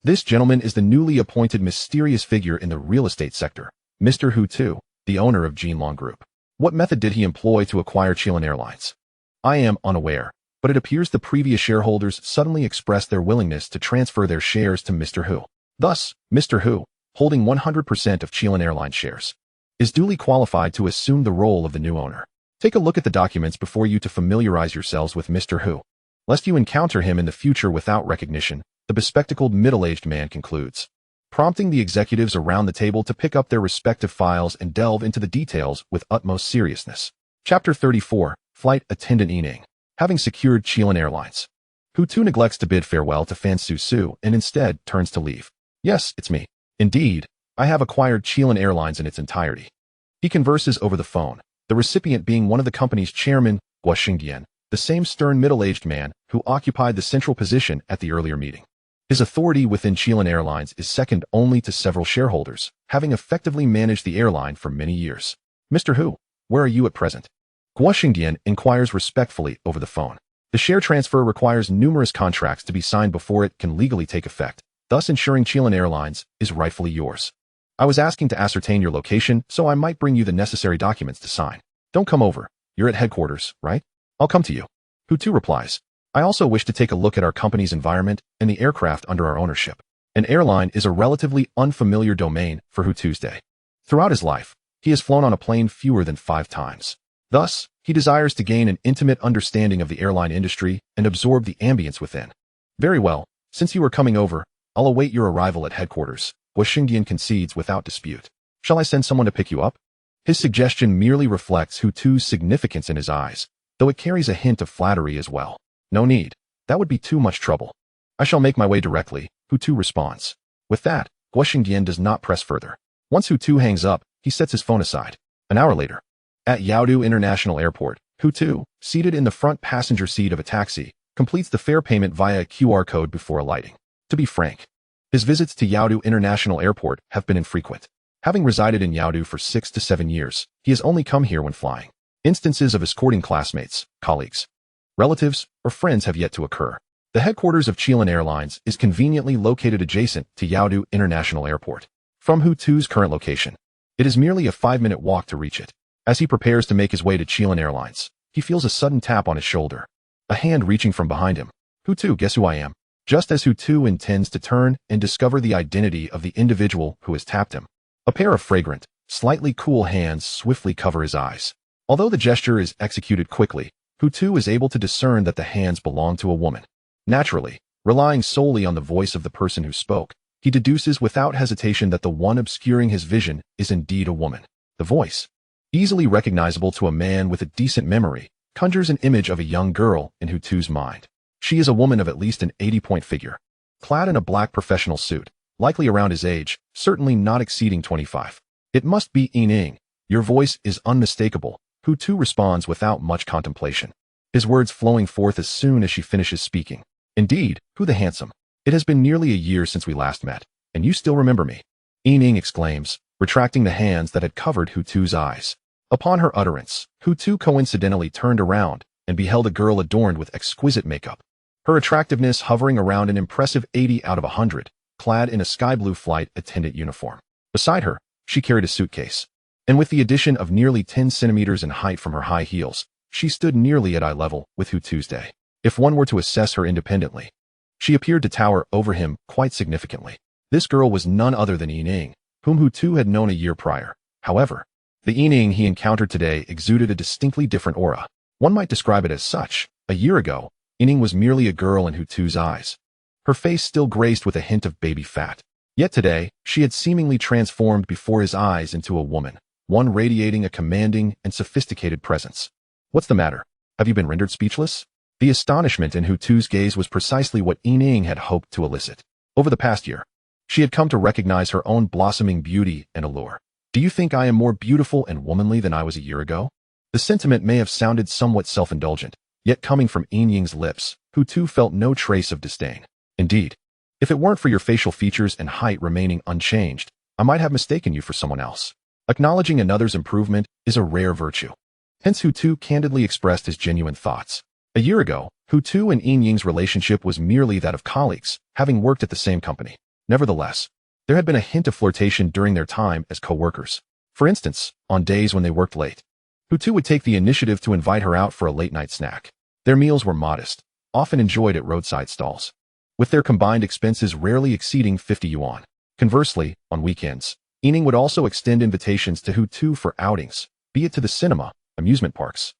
This gentleman is the newly appointed mysterious figure in the real estate sector, Mr. Hu, the owner of Jinlong Group. What method did he employ to acquire Chilean Airlines? I am unaware, but it appears the previous shareholders suddenly expressed their willingness to transfer their shares to Mr. Hu. Thus, Mr. Hu, holding 100% of Chilean Airlines shares, is duly qualified to assume the role of the new owner. Take a look at the documents before you to familiarize yourselves with Mr. Hu. Lest you encounter him in the future without recognition, the bespectacled middle-aged man concludes, prompting the executives around the table to pick up their respective files and delve into the details with utmost seriousness. Chapter 34, Flight Attendant Yining. Having secured Chilean Airlines, Hu neglects to bid farewell to Fan Su and instead turns to leave. Yes, it's me. Indeed, I have acquired Chilean Airlines in its entirety. He converses over the phone, the recipient being one of the company's chairman, Guo Xingdian, the same stern middle-aged man who occupied the central position at the earlier meeting. His authority within Chilean Airlines is second only to several shareholders, having effectively managed the airline for many years. Mr. Hu, where are you at present? Guo Xingdian inquires respectfully over the phone. The share transfer requires numerous contracts to be signed before it can legally take effect, thus ensuring Chilean Airlines is rightfully yours. I was asking to ascertain your location so I might bring you the necessary documents to sign. Don't come over. You're at headquarters, right? I'll come to you. Hu replies. I also wish to take a look at our company's environment and the aircraft under our ownership. An airline is a relatively unfamiliar domain for Hu Tuesday. Throughout his life, he has flown on a plane fewer than 5 times. Thus, he desires to gain an intimate understanding of the airline industry and absorb the ambience within. Very well, since you are coming over, I'll await your arrival at headquarters, Guo Xingdian concedes without dispute. Shall I send someone to pick you up? His suggestion merely reflects Hu's significance in his eyes, though it carries a hint of flattery as well. No need. That would be too much trouble. I shall make my way directly, Hu responds. With that, Guo Xingdian does not press further. Once Hu hangs up, he sets his phone aside. An hour later, at Yaodu International Airport, Hu, seated in the front passenger seat of a taxi, completes the fare payment via a QR code before alighting. To be frank, his visits to Yaodu International Airport have been infrequent. Having resided in Yaodu for 6 to 7 years, he has only come here when flying. Instances of escorting classmates, colleagues, relatives, or friends have yet to occur. The headquarters of Chilean Airlines is conveniently located adjacent to Yaodu International Airport. From Hu's current location, it is merely a 5-minute walk to reach it. As he prepares to make his way to Chilean Airlines, he feels a sudden tap on his shoulder. A hand reaching from behind him. Hu, guess who I am? Just as Hu intends to turn and discover the identity of the individual who has tapped him, a pair of fragrant, slightly cool hands swiftly cover his eyes. Although the gesture is executed quickly, Hu is able to discern that the hands belong to a woman. Naturally, relying solely on the voice of the person who spoke, he deduces without hesitation that the one obscuring his vision is indeed a woman. The voice, easily recognizable to a man with a decent memory, conjures an image of a young girl in Hu's mind. She is a woman of at least an 80-point figure, clad in a black professional suit, likely around his age, certainly not exceeding 25. It must be Yining. Your voice is unmistakable, Hu responds without much contemplation, his words flowing forth as soon as she finishes speaking. Indeed, Hu the handsome. It has been nearly a year since we last met, and you still remember me. Yining exclaims, retracting the hands that had covered Hu's eyes. Upon her utterance, Hu coincidentally turned around and beheld a girl adorned with exquisite makeup. Her attractiveness hovering around an impressive 80 out of 100, clad in a sky blue flight attendant uniform. Beside her, she carried a suitcase, and with the addition of nearly 10 centimeters in height from her high heels, she stood nearly at eye level with Hu Tuesday. If one were to assess her independently, she appeared to tower over him quite significantly. This girl was none other than Yining, whom Hu had known a year prior. However, The Yining he encountered today exuded a distinctly different aura. One might describe it as such. A year ago, Yining was merely a girl in Hutu's eyes. Her face still graced with a hint of baby fat. Yet today, she had seemingly transformed before his eyes into a woman, one radiating a commanding and sophisticated presence. What's the matter? Have you been rendered speechless? The astonishment in Hutu's gaze was precisely what Yining had hoped to elicit. Over the past year, she had come to recognize her own blossoming beauty and allure. Do you think I am more beautiful and womanly than I was a year ago? The sentiment may have sounded somewhat self-indulgent, yet coming from Yining's lips, Hutu felt no trace of disdain. Indeed, if it weren't for your facial features and height remaining unchanged, I might have mistaken you for someone else. Acknowledging another's improvement is a rare virtue. Hence Hutu candidly expressed his genuine thoughts. A year ago, Hutu and Yining's relationship was merely that of colleagues, having worked at the same company. Nevertheless, there had been a hint of flirtation during their time as co-workers. For instance, on days when they worked late, Hutu would take the initiative to invite her out for a late-night snack. Their meals were modest, often enjoyed at roadside stalls, with their combined expenses rarely exceeding 50 yuan. Conversely, on weekends, Yining would also extend invitations to Hutu for outings, be it to the cinema, amusement parks,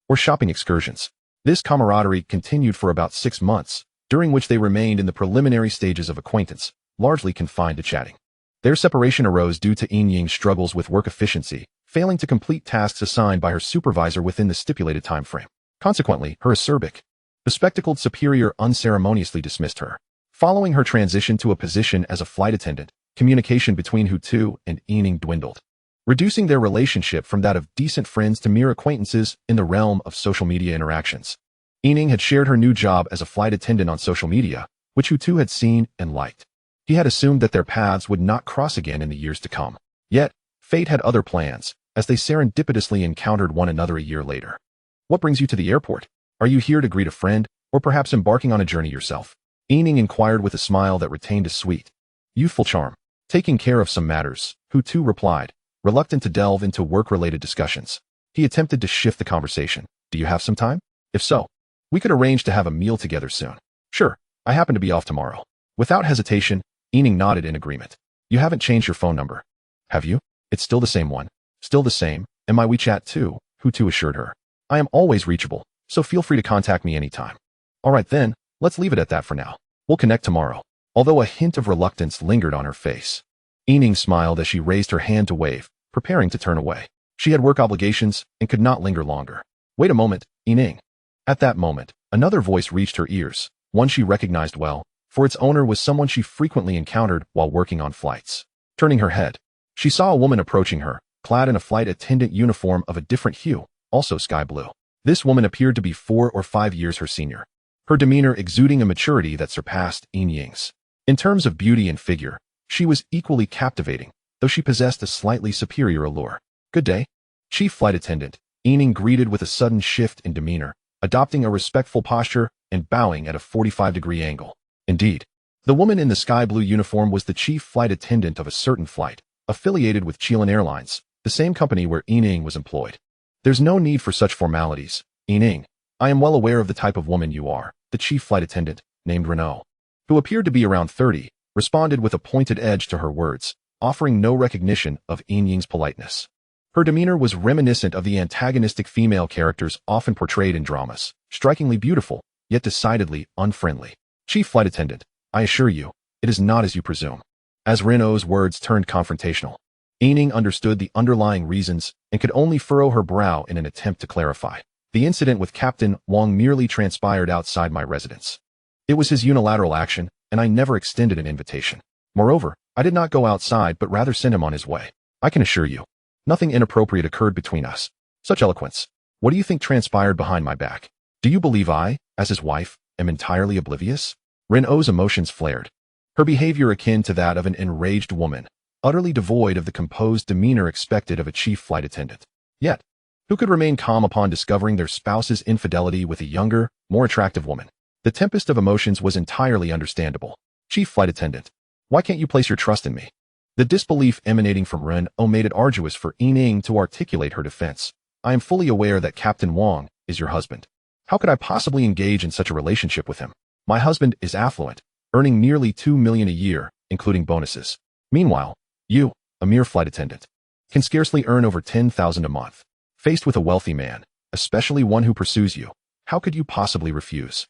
or shopping excursions. This camaraderie continued for about 6 months, during which they remained in the preliminary stages of acquaintance, largely confined to chatting. Their separation arose due to Yining's struggles with work efficiency, failing to complete tasks assigned by her supervisor within the stipulated time frame. Consequently, her acerbic, bespectacled superior unceremoniously dismissed her. Following her transition to a position as a flight attendant, communication between Hutu and Yining dwindled, reducing their relationship from that of decent friends to mere acquaintances in the realm of social media interactions. Yining had shared her new job as a flight attendant on social media, which Hutu had seen and liked. He had assumed that their paths would not cross again in the years to come. Yet, fate had other plans, as they serendipitously encountered one another a year later. What brings you to the airport? Are you here to greet a friend, or perhaps embarking on a journey yourself? Yining inquired with a smile that retained a sweet, youthful charm. Taking care of some matters, Hutu replied, reluctant to delve into work-related discussions. He attempted to shift the conversation. Do you have some time? If so, we could arrange to have a meal together soon. Sure, I happen to be off tomorrow. Without hesitation, Yining nodded in agreement. You haven't changed your phone number, have you? It's still the same one. Still the same, and my WeChat too, Hutu assured her. I am always reachable, so feel free to contact me anytime. All right then, let's leave it at that for now. We'll connect tomorrow. Although a hint of reluctance lingered on her face, Yining smiled as she raised her hand to wave, preparing to turn away. She had work obligations and could not linger longer. Wait a moment, Yining. At that moment, another voice reached her ears, one she recognized well, for its owner was someone she frequently encountered while working on flights. Turning her head, she saw a woman approaching her, clad in a flight attendant uniform of a different hue, also sky blue. This woman appeared to be 4 or 5 years her senior, her demeanor exuding a maturity that surpassed Yining's. In terms of beauty and figure, she was equally captivating, though she possessed a slightly superior allure. Good day, Chief Flight Attendant, Yining greeted with a sudden shift in demeanor, adopting a respectful posture and bowing at a 45-degree angle. Indeed, the woman in the sky blue uniform was the chief flight attendant of a certain flight, affiliated with Chilean Airlines, the same company where Yining was employed. There's no need for such formalities, Yining. I am well aware of the type of woman you are. The chief flight attendant, named Renault, who appeared to be around 30, responded with a pointed edge to her words, offering no recognition of Yining's politeness. Her demeanor was reminiscent of the antagonistic female characters often portrayed in dramas, strikingly beautiful, yet decidedly unfriendly. Chief flight attendant, I assure you, it is not as you presume. As Renault's words turned confrontational, Yining understood the underlying reasons and could only furrow her brow in an attempt to clarify. The incident with Captain Wang merely transpired outside my residence. It was his unilateral action, and I never extended an invitation. Moreover, I did not go outside but rather sent him on his way. I can assure you, nothing inappropriate occurred between us. Such eloquence. What do you think transpired behind my back? Do you believe I, as his wife, am entirely oblivious? Renault's emotions flared, her behavior akin to that of an enraged woman, utterly devoid of the composed demeanor expected of a chief flight attendant. Yet, who could remain calm upon discovering their spouse's infidelity with a younger, more attractive woman? The tempest of emotions was entirely understandable. Chief flight attendant, why can't you place your trust in me? The disbelief emanating from Renault made it arduous for Yining to articulate her defense. I am fully aware that Captain Wang is your husband. How could I possibly engage in such a relationship with him? My husband is affluent, earning nearly 2 million a year, including bonuses. Meanwhile, you, a mere flight attendant, can scarcely earn over 10,000 a month. Faced with a wealthy man, especially one who pursues you, how could you possibly refuse?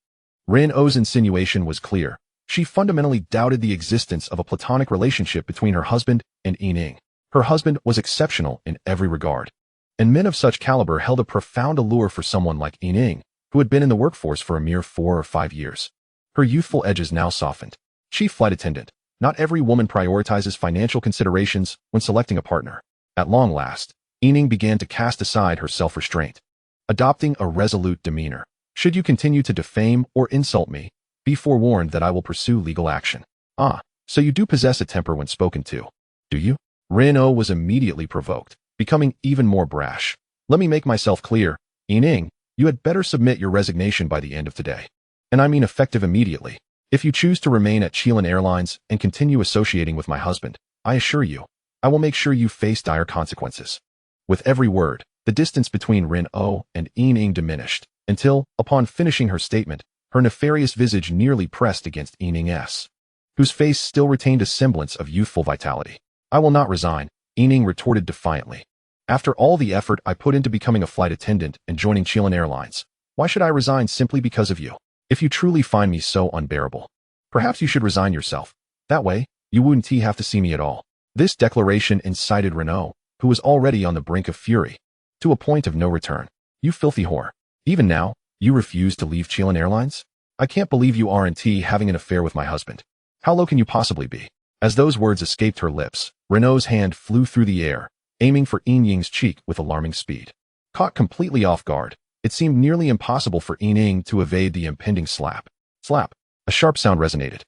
Rin-O's insinuation was clear. She fundamentally doubted the existence of a platonic relationship between her husband and Yining. Her husband was exceptional in every regard, and men of such caliber held a profound allure for someone like Yining, who had been in the workforce for a mere 4 or 5 years. Her youthful edges now softened. Chief flight attendant, not every woman prioritizes financial considerations when selecting a partner. At long last, Yining began to cast aside her self-restraint, adopting a resolute demeanor. Should you continue to defame or insult me, be forewarned that I will pursue legal action. Ah, so you do possess a temper when spoken to, do you? Rin-O was immediately provoked, becoming even more brash. Let me make myself clear, Yining, you had better submit your resignation by the end of today. And I mean effective immediately. If you choose to remain at Chilean Airlines and continue associating with my husband, I assure you, I will make sure you face dire consequences. With every word, the distance between Rin-O and Yining diminished, until, upon finishing her statement, her nefarious visage nearly pressed against Yining's, whose face still retained a semblance of youthful vitality. I will not resign, Yining retorted defiantly. After all the effort I put into becoming a flight attendant and joining Chilean Airlines, why should I resign simply because of you? If you truly find me so unbearable, perhaps you should resign yourself. That way, you wouldn't have to see me at all. This declaration incited Rin-O, who was already on the brink of fury, to a point of no return. You filthy whore. Even now, you refuse to leave Chilean Airlines? I can't believe you aren't having an affair with my husband. How low can you possibly be? As those words escaped her lips, Rin-O's hand flew through the air, aiming for Yining's cheek with alarming speed. Caught completely off guard, it seemed nearly impossible for Yining to evade the impending slap. Slap. A sharp sound resonated.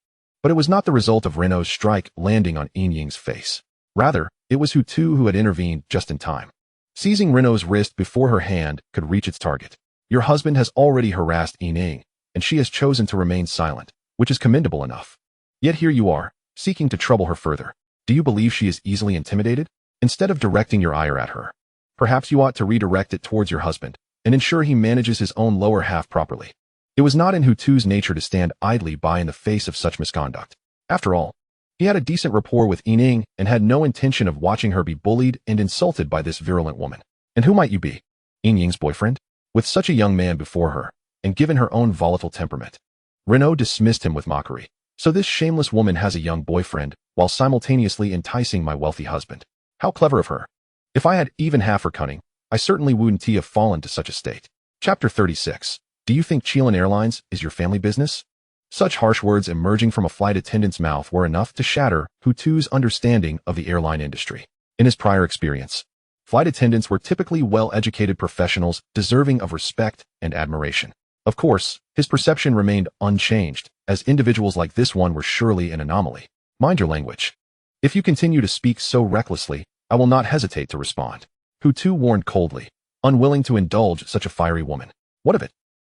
But it was not the result of Rin-O's strike landing on Yining's face. Rather, it was Hu-Tu who had intervened just in time, seizing Rin-O's wrist before her hand could reach its target. Your husband has already harassed Yining, and she has chosen to remain silent, which is commendable enough. Yet here you are, seeking to trouble her further. Do you believe she is easily intimidated? Instead of directing your ire at her, perhaps you ought to redirect it towards your husband and ensure he manages his own lower half properly. It was not in Hu-Tu's nature to stand idly by in the face of such misconduct. After all, he had a decent rapport with Yining and had no intention of watching her be bullied and insulted by this virulent woman. And who might you be? Yining's boyfriend? With such a young man before her, and given her own volatile temperament, Rin-O dismissed him with mockery. So this shameless woman has a young boyfriend, while simultaneously enticing my wealthy husband. How clever of her. If I had even half her cunning, I certainly wouldn't have fallen to such a state. Chapter 36. Do you think Chilean Airlines is your family business? Such harsh words emerging from a flight attendant's mouth were enough to shatter Hu-Tu's understanding of the airline industry. In his prior experience, flight attendants were typically well-educated professionals deserving of respect and admiration. Of course, his perception remained unchanged, as individuals like this one were surely an anomaly. Mind your language. If you continue to speak so recklessly, I will not hesitate to respond. Hu-Tu warned coldly, unwilling to indulge such a fiery woman. What of it?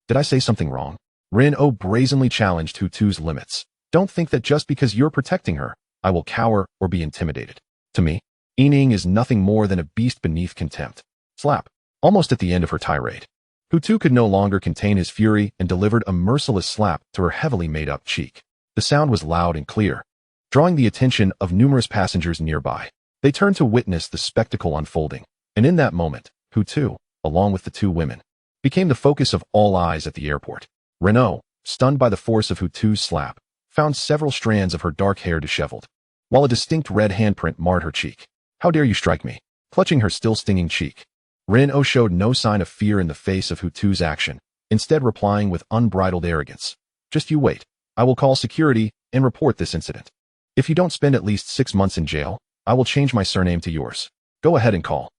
Did I say something wrong? Rin-O brazenly challenged Hu-Tu's limits. Don't think that just because you're protecting her, I will cower or be intimidated. To me, Yining is nothing more than a beast beneath contempt. Slap. Almost at the end of her tirade, Hu-Tu could no longer contain his fury and delivered a merciless slap to her heavily made-up cheek. The sound was loud and clear, drawing the attention of numerous passengers nearby. They turned to witness the spectacle unfolding, and in that moment, Hu-Tu, along with the two women, became the focus of all eyes at the airport. Rin-O, stunned by the force of Hu-Tu's slap, found several strands of her dark hair disheveled, while a distinct red handprint marred her cheek. How dare you strike me? Clutching her still stinging cheek, Rin-O showed no sign of fear in the face of Hu-Tu's action, instead replying with unbridled arrogance. Just you wait. I will call security and report this incident. If you don't spend at least 6 months in jail, I will change my surname to yours. Go ahead and call.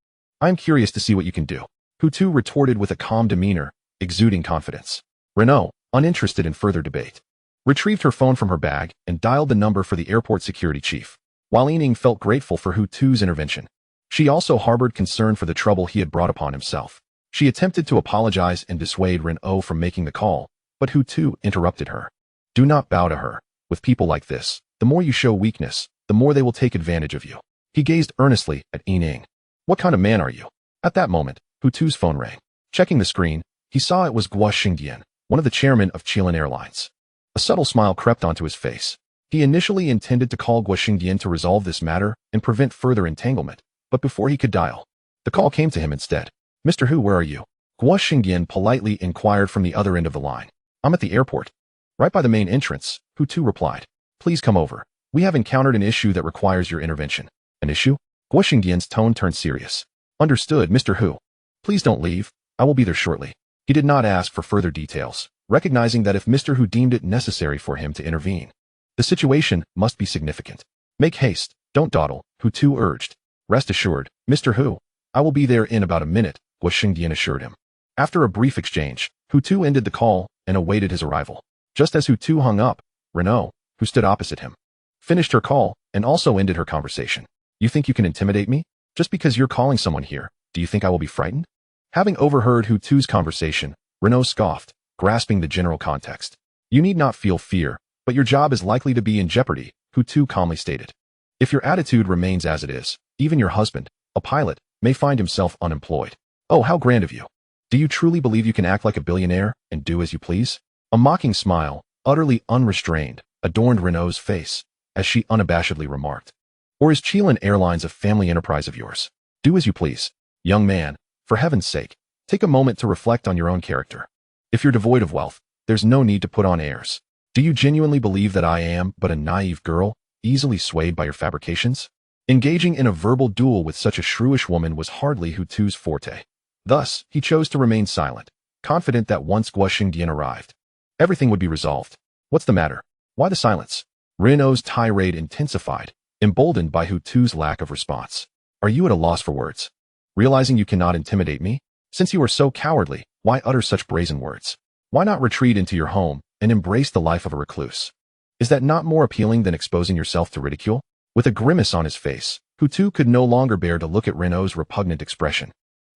I am curious to see what you can do. Hu-Tu retorted with a calm demeanor, exuding confidence. Rin-O, uninterested in further debate, retrieved her phone from her bag and dialed the number for the airport security chief. While Yining felt grateful for Hu-Tu's intervention, she also harbored concern for the trouble he had brought upon himself. She attempted to apologize and dissuade Rin-O from making the call, but Hu-Tu interrupted her. Do not bow to her. With people like this, the more you show weakness, the more they will take advantage of you. He gazed earnestly at Yining. What kind of man are you? At that moment, Hu-Tu's phone rang. Checking the screen, he saw it was Guo Xingdian, one of the chairmen of Chilean Airlines. A subtle smile crept onto his face. He initially intended to call Guo Xingdian to resolve this matter and prevent further entanglement, but before he could dial, the call came to him instead. "Mr. Hu, where are you?" Guo Xingdian politely inquired from the other end of the line. "I'm at the airport, right by the main entrance," Hu Tu replied. "Please come over. We have encountered an issue that requires your intervention." "An issue?" Guo Xingdian's tone turned serious. "Understood, Mr. Hu. Please don't leave. I will be there shortly." He did not ask for further details, recognizing that if Mr. Hu deemed it necessary for him to intervene, the situation must be significant. "Make haste, don't dawdle," Hu Tu urged. "Rest assured, Mr. Hu, I will be there in about a minute," Guo Xingdian assured him. After a brief exchange, Hu Tu ended the call and awaited his arrival. Just as Hu Tu hung up, Renaud, who stood opposite him, finished her call and also ended her conversation. "You think you can intimidate me? Just because you're calling someone here, do you think I will be frightened?" Having overheard Hu Tu's conversation, Renaud scoffed, grasping the general context. "You need not feel fear, but your job is likely to be in jeopardy," Hu Tu calmly stated. "If your attitude remains as it is, even your husband, a pilot, may find himself unemployed." "Oh, how grand of you. Do you truly believe you can act like a billionaire and do as you please?" A mocking smile, utterly unrestrained, adorned Renaud's face, as she unabashedly remarked. "Or is Chilean Airlines a family enterprise of yours? Do as you please. Young man, for heaven's sake, take a moment to reflect on your own character. If you're devoid of wealth, there's no need to put on airs. Do you genuinely believe that I am but a naive girl, easily swayed by your fabrications?" Engaging in a verbal duel with such a shrewish woman was hardly Hu Tu's forte. Thus, he chose to remain silent, confident that once Guo Xingdian arrived, everything would be resolved. "What's the matter? Why the silence?" Renaud's tirade intensified, emboldened by Hu Tu's lack of response. "Are you at a loss for words? Realizing you cannot intimidate me? Since you are so cowardly, why utter such brazen words? Why not retreat into your home and embrace the life of a recluse? Is that not more appealing than exposing yourself to ridicule?" With a grimace on his face, Hu Tu could no longer bear to look at Renaud's repugnant expression.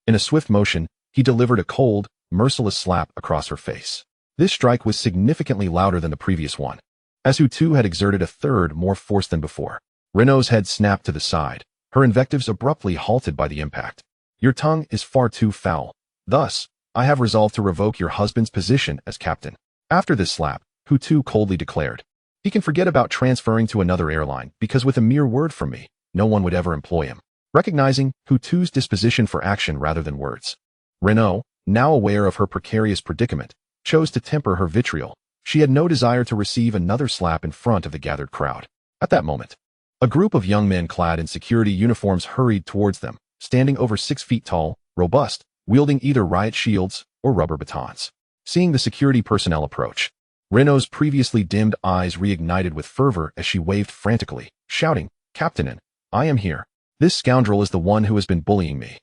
In a swift motion, he delivered a cold, merciless slap across her face. This strike was significantly louder than the previous one, as Hu Tu had exerted a third more force than before. Renaud's head snapped to the side, her invectives abruptly halted by the impact. "Your tongue is far too foul. Thus, I have resolved to revoke your husband's position as captain." After this slap, Hu Tu coldly declared, "He can forget about transferring to another airline because with a mere word from me, no one would ever employ him." Recognizing Hu Tu's disposition for action rather than words, Renaud, now aware of her precarious predicament, chose to temper her vitriol. She had no desire to receive another slap in front of the gathered crowd. At that moment, a group of young men clad in security uniforms hurried towards them, standing over 6 feet tall, robust, wielding either riot shields or rubber batons. Seeing the security personnel approach, Renaud's previously dimmed eyes reignited with fervor as she waved frantically, shouting, "Captain, I am here. This scoundrel is the one who has been bullying me.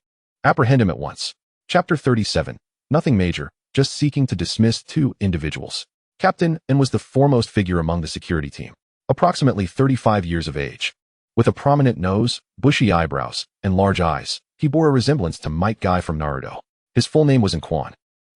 Apprehend him at once." Chapter 37. Nothing major, just seeking to dismiss 2 individuals. Captain N was the foremost figure among the security team, approximately 35 years of age. With a prominent nose, bushy eyebrows, and large eyes, he bore a resemblance to Might Guy from Naruto. His full name was Quan,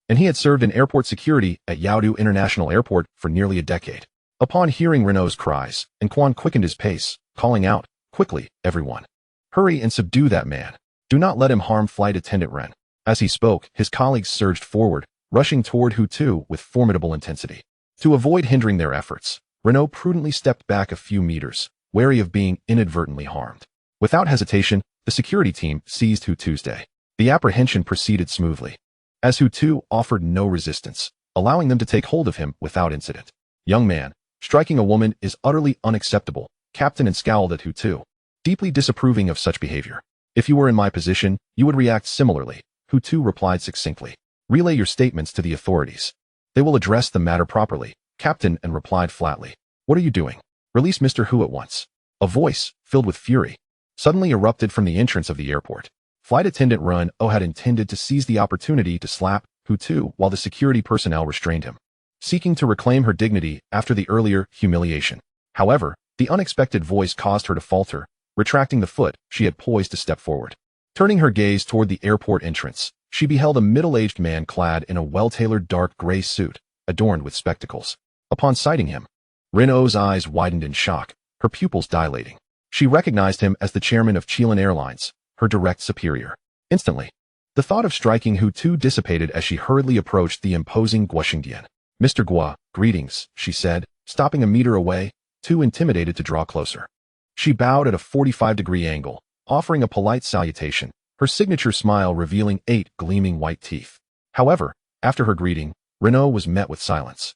and he had served in airport security at Yaodu International Airport for nearly a decade. Upon hearing Renaud's cries, Quan quickened his pace, calling out, "Quickly, everyone. Hurry and subdue that man. Do not let him harm Flight Attendant Ren." As he spoke, his colleagues surged forward, rushing toward Hu Tu with formidable intensity. To avoid hindering their efforts, Renaud prudently stepped back a few meters, wary of being inadvertently harmed. Without hesitation, the security team seized Hu Tu's day. The apprehension proceeded smoothly, as Hu Tu offered no resistance, allowing them to take hold of him without incident. "Young man, striking a woman is utterly unacceptable," Captain N scowled at Hu Tu, deeply disapproving of such behavior. "If you were in my position, you would react similarly," Hu Tu replied succinctly. "Relay your statements to the authorities. They will address the matter properly," Captain N replied flatly. "What are you doing? Release Mr. Hu at once." A voice, filled with fury, suddenly erupted from the entrance of the airport. Flight Attendant Run O had intended to seize the opportunity to slap Hu Tu while the security personnel restrained him, seeking to reclaim her dignity after the earlier humiliation. However, the unexpected voice caused her to falter, retracting the foot she had poised to step forward. Turning her gaze toward the airport entrance, she beheld a middle-aged man clad in a well-tailored dark gray suit, adorned with spectacles. Upon sighting him, Renaud's eyes widened in shock, her pupils dilating. She recognized him as the chairman of Chilean Airlines, her direct superior. Instantly, the thought of striking Hu Tu dissipated as she hurriedly approached the imposing Guo Xingdian. "Mr. Guo, greetings," she said, stopping a meter away, too intimidated to draw closer. She bowed at a 45-degree angle, offering a polite salutation, her signature smile revealing 8 gleaming white teeth. However, after her greeting, Renault was met with silence.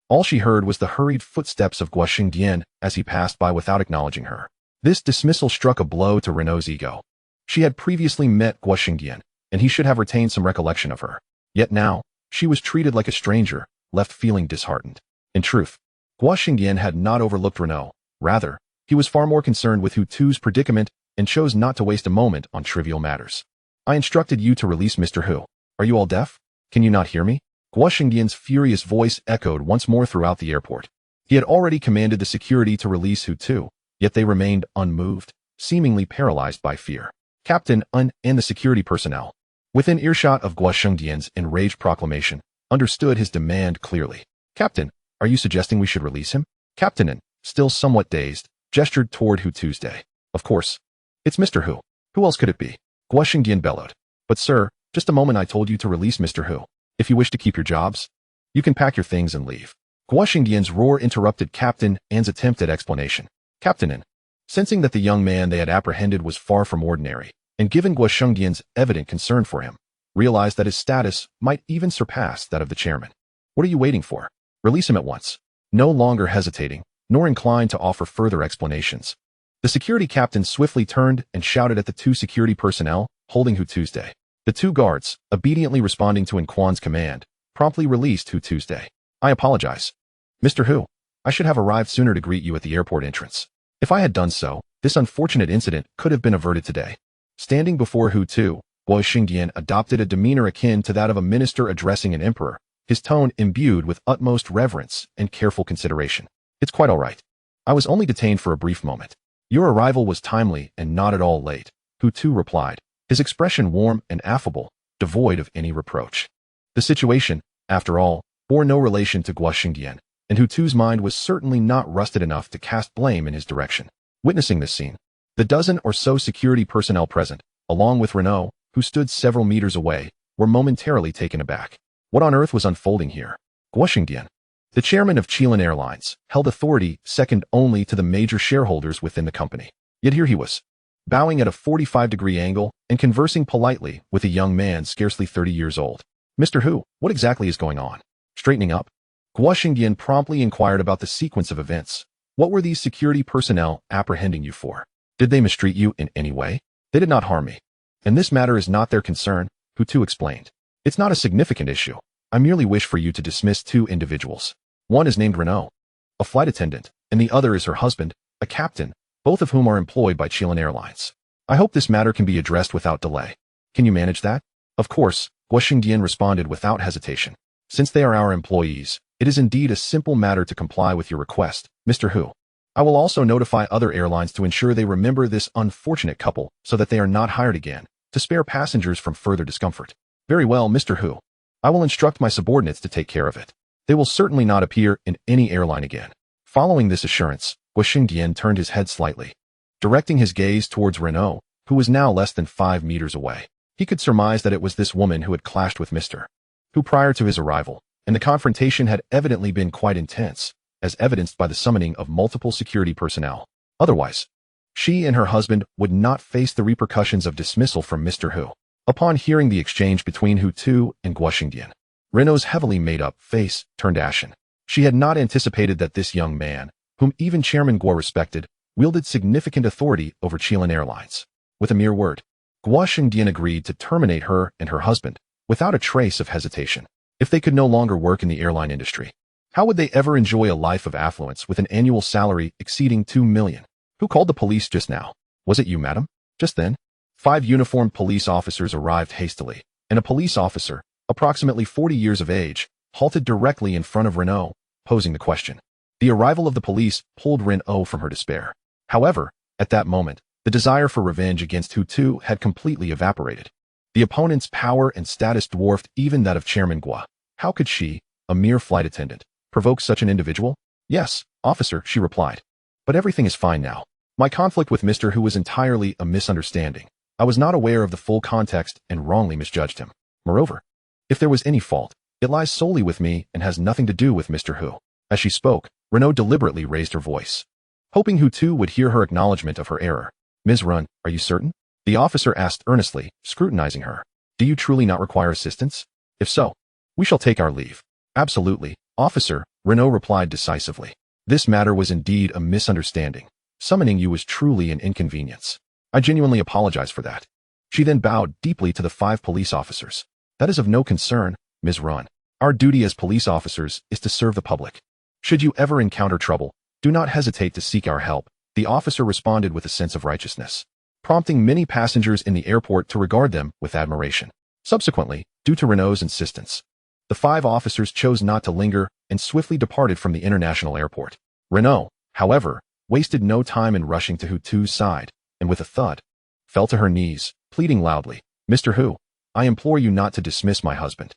All she heard was the hurried footsteps of Guo Xingdian as he passed by without acknowledging her. This dismissal struck a blow to Renault's ego. She had previously met Guo Xingdian, and he should have retained some recollection of her. Yet now, she was treated like a stranger, left feeling disheartened. In truth, Guo Xingdian had not overlooked Renault. Rather, he was far more concerned with Hu Tu's predicament and chose not to waste a moment on trivial matters. I instructed you to release Mr. Hu. Are you all deaf? Can you not hear me? Guo Xingdian's furious voice echoed once more throughout the airport. He had already commanded the security to release Hu Tu, yet they remained unmoved, seemingly paralyzed by fear. Captain and the security personnel, within earshot of Guo Xingdian's enraged proclamation, understood his demand clearly. Captain, are you suggesting we should release him? Captain An, still somewhat dazed, gestured toward Hu Tuesday. Of course. It's Mr. Hu. Who else could it be? Guo Xingdian bellowed. But sir, just a moment I told you to release Mr. Hu. If you wish to keep your jobs, you can pack your things and leave. Guo Xingdian's roar interrupted Captain An's attempt at explanation. Captain An, sensing that the young man they had apprehended was far from ordinary, and given Guo Xingdian's evident concern for him, realized that his status might even surpass that of the chairman. What are you waiting for? Release him at once. No longer hesitating, nor inclined to offer further explanations, the security captain swiftly turned and shouted at the 2 security personnel holding Hu Tuesday. The 2 guards, obediently responding to Quan command, promptly released Hu Tuesday. I apologize. Mr. Hu, I should have arrived sooner to greet you at the airport entrance. If I had done so, this unfortunate incident could have been averted today. Standing before Hu Tu, Guo Xingdian adopted a demeanor akin to that of a minister addressing an emperor, his tone imbued with utmost reverence and careful consideration. It's quite all right. I was only detained for a brief moment. Your arrival was timely and not at all late, Hu Tu replied, his expression warm and affable, devoid of any reproach. The situation, after all, bore no relation to Guo Xingdian, and Hu Tu's mind was certainly not rusted enough to cast blame in his direction. Witnessing this scene, the dozen or so security personnel present, along with Renault, who stood several meters away, were momentarily taken aback. What on earth was unfolding here? Guo Xingdian, the chairman of Chilean Airlines, held authority second only to the major shareholders within the company. Yet here he was, bowing at a 45-degree angle and conversing politely with a young man scarcely 30 years old. Mr. Hu, what exactly is going on? Straightening up, Guo Xingdian promptly inquired about the sequence of events. What were these security personnel apprehending you for? Did they mistreat you in any way? They did not harm me. And this matter is not their concern, Hu Tu explained. It's not a significant issue. I merely wish for you to dismiss 2 individuals. One is named Renault, a flight attendant, and the other is her husband, a captain, both of whom are employed by Chilean Airlines. I hope this matter can be addressed without delay. Can you manage that? Of course, Guo Xingdian responded without hesitation. Since they are our employees, it is indeed a simple matter to comply with your request, Mr. Hu. I will also notify other airlines to ensure they remember this unfortunate couple so that they are not hired again, to spare passengers from further discomfort. Very well, Mr. Hu. I will instruct my subordinates to take care of it. They will certainly not appear in any airline again. Following this assurance, Guo Xingdian turned his head slightly, directing his gaze towards Renault, who was now less than 5 meters away. He could surmise that it was this woman who had clashed with Mr. Hu prior to his arrival, and the confrontation had evidently been quite intense, as evidenced by the summoning of multiple security personnel. Otherwise, she and her husband would not face the repercussions of dismissal from Mr. Hu. Upon hearing the exchange between Hu Tu and Guo Xingdian, Renault's heavily made-up face turned ashen. She had not anticipated that this young man, whom even Chairman Guo respected, wielded significant authority over Chilean Airlines. With a mere word, Guo Xingdian agreed to terminate her and her husband, without a trace of hesitation. If they could no longer work in the airline industry, how would they ever enjoy a life of affluence with an annual salary exceeding 2 million? Who called the police just now? Was it you, madam? Just then, 5 uniformed police officers arrived hastily, and a police officer, approximately 40 years of age, halted directly in front of Renault, posing the question. The arrival of the police pulled Renault from her despair. However, at that moment, the desire for revenge against Hu Tu had completely evaporated. The opponent's power and status dwarfed even that of Chairman Guo. How could she, a mere flight attendant, provoke such an individual? Yes, officer, she replied. But everything is fine now. My conflict with Mr. Hu was entirely a misunderstanding. I was not aware of the full context and wrongly misjudged him. Moreover, if there was any fault, it lies solely with me and has nothing to do with Mr. Hu. As she spoke, Renault deliberately raised her voice, hoping Hu Tu would hear her acknowledgement of her error. Ms. Run, are you certain? The officer asked earnestly, scrutinizing her. Do you truly not require assistance? If so, we shall take our leave. Absolutely, officer, Renault replied decisively. This matter was indeed a misunderstanding. Summoning you was truly an inconvenience. I genuinely apologize for that. She then bowed deeply to the 5 police officers. That is of no concern, Ms. Run. Our duty as police officers is to serve the public. Should you ever encounter trouble, do not hesitate to seek our help, the officer responded with a sense of righteousness, prompting many passengers in the airport to regard them with admiration. Subsequently, due to Renault's insistence, the 5 officers chose not to linger and swiftly departed from the international airport. Renault, however, wasted no time in rushing to Hutu's side, and with a thud, fell to her knees, pleading loudly, Mr. Hu, I implore you not to dismiss my husband.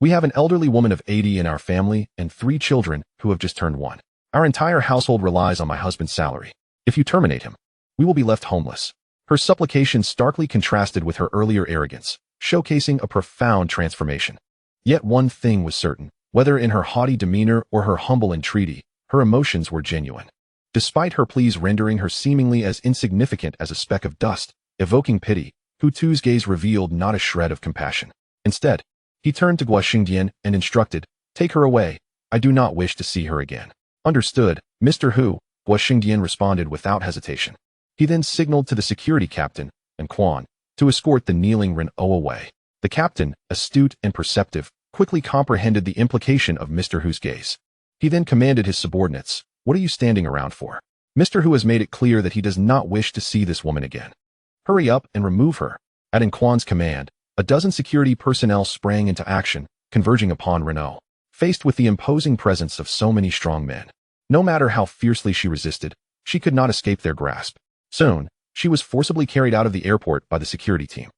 We have an elderly woman of 80 in our family and 3 children who have just turned 1. Our entire household relies on my husband's salary. If you terminate him, we will be left homeless. Her supplication starkly contrasted with her earlier arrogance, showcasing a profound transformation. Yet one thing was certain, whether in her haughty demeanor or her humble entreaty, her emotions were genuine. Despite her pleas rendering her seemingly as insignificant as a speck of dust, evoking pity, Hutu's gaze revealed not a shred of compassion. Instead, he turned to Guo Xingdian and instructed, take her away. I do not wish to see her again. Understood, Mr. Hu, Guo Xingdian responded without hesitation. He then signaled to the security captain, and Quan, to escort the kneeling Renault away. The captain, astute and perceptive, quickly comprehended the implication of Mr. Hu's gaze. He then commanded his subordinates, what are you standing around for? Mr. Hu has made it clear that he does not wish to see this woman again. Hurry up and remove her. At Quan's command, a dozen security personnel sprang into action, converging upon Renault. Faced with the imposing presence of so many strong men, no matter how fiercely she resisted, she could not escape their grasp. Soon, she was forcibly carried out of the airport by the security team.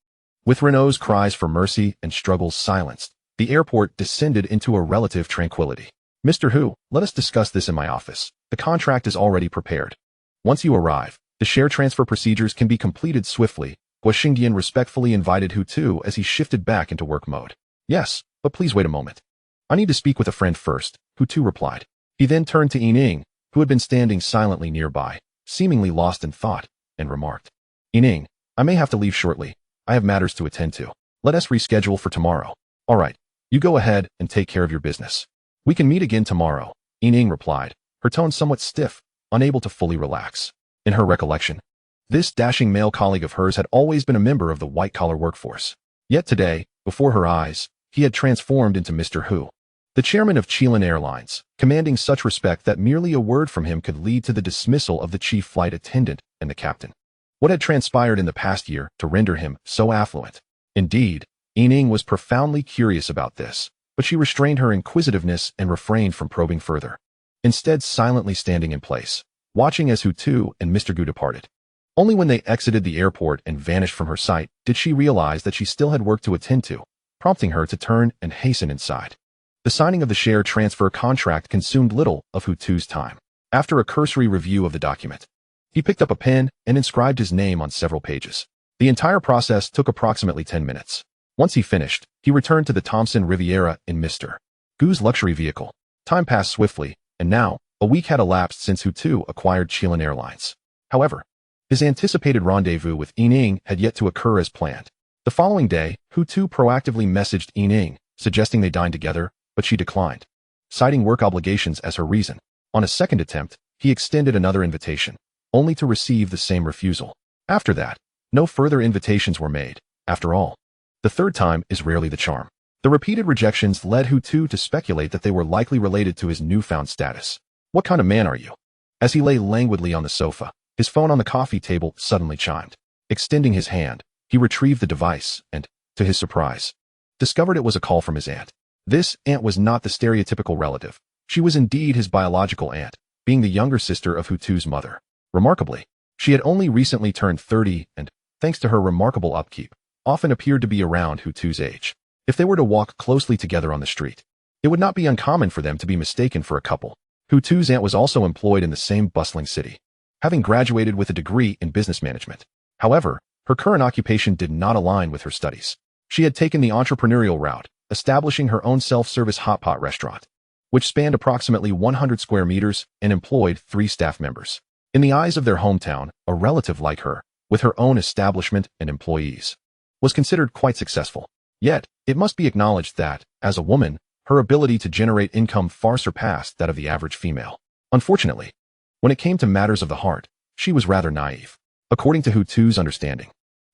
With Renault's cries for mercy and struggles silenced, the airport descended into a relative tranquility. Mr. Hu, let us discuss this in my office. The contract is already prepared. Once you arrive, the share transfer procedures can be completed swiftly. Guo Xingdian respectfully invited Hutu as he shifted back into work mode. Yes, but please wait a moment. I need to speak with a friend first, Hutu replied. He then turned to Yining, who had been standing silently nearby, seemingly lost in thought, and remarked, Yining, I may have to leave shortly. I have matters to attend to. Let us reschedule for tomorrow. All right, you go ahead and take care of your business. We can meet again tomorrow, Yining replied, her tone somewhat stiff, unable to fully relax. In her recollection, this dashing male colleague of hers had always been a member of the white-collar workforce. Yet today, before her eyes, he had transformed into Mr. Hu, the chairman of Chilean Airlines, commanding such respect that merely a word from him could lead to the dismissal of the chief flight attendant and the captain. What had transpired in the past year to render him so affluent? Indeed, Yining was profoundly curious about this, but she restrained her inquisitiveness and refrained from probing further. Instead, silently standing in place, watching as Hutu and Mr. Gu departed. Only when they exited the airport and vanished from her sight did she realize that she still had work to attend to, prompting her to turn and hasten inside. The signing of the share transfer contract consumed little of Hutu's time. After a cursory review of the document, he picked up a pen and inscribed his name on several pages. The entire process took approximately 10 minutes. Once he finished, he returned to the Thomson Riviera in Mr. Gu's luxury vehicle. Time passed swiftly, and now, a week had elapsed since Hutu acquired Chilean Airlines. However, his anticipated rendezvous with Yining had yet to occur as planned. The following day, Hutu proactively messaged Yining, suggesting they dine together, but she declined, citing work obligations as her reason. On a second attempt, he extended another invitation, only to receive the same refusal. After that, no further invitations were made. After all, the third time is rarely the charm. The repeated rejections led Hutu to speculate that they were likely related to his newfound status. What kind of man are you? As he lay languidly on the sofa, his phone on the coffee table suddenly chimed. Extending his hand, he retrieved the device and, to his surprise, discovered it was a call from his aunt. This aunt was not the stereotypical relative. She was indeed his biological aunt, being the younger sister of Hutu's mother. Remarkably, she had only recently turned 30 and, thanks to her remarkable upkeep, often appeared to be around Hutu's age. If they were to walk closely together on the street, it would not be uncommon for them to be mistaken for a couple. Hutu's aunt was also employed in the same bustling city, having graduated with a degree in business management. However, her current occupation did not align with her studies. She had taken the entrepreneurial route, establishing her own self-service hot pot restaurant, which spanned approximately 100 square meters and employed 3 staff members. In the eyes of their hometown, a relative like her with her own establishment and employees, was considered quite successful. Yet, it must be acknowledged that, as a woman, her ability to generate income far surpassed that of the average female. Unfortunately, when it came to matters of the heart, she was rather naive. According to Hutu's understanding,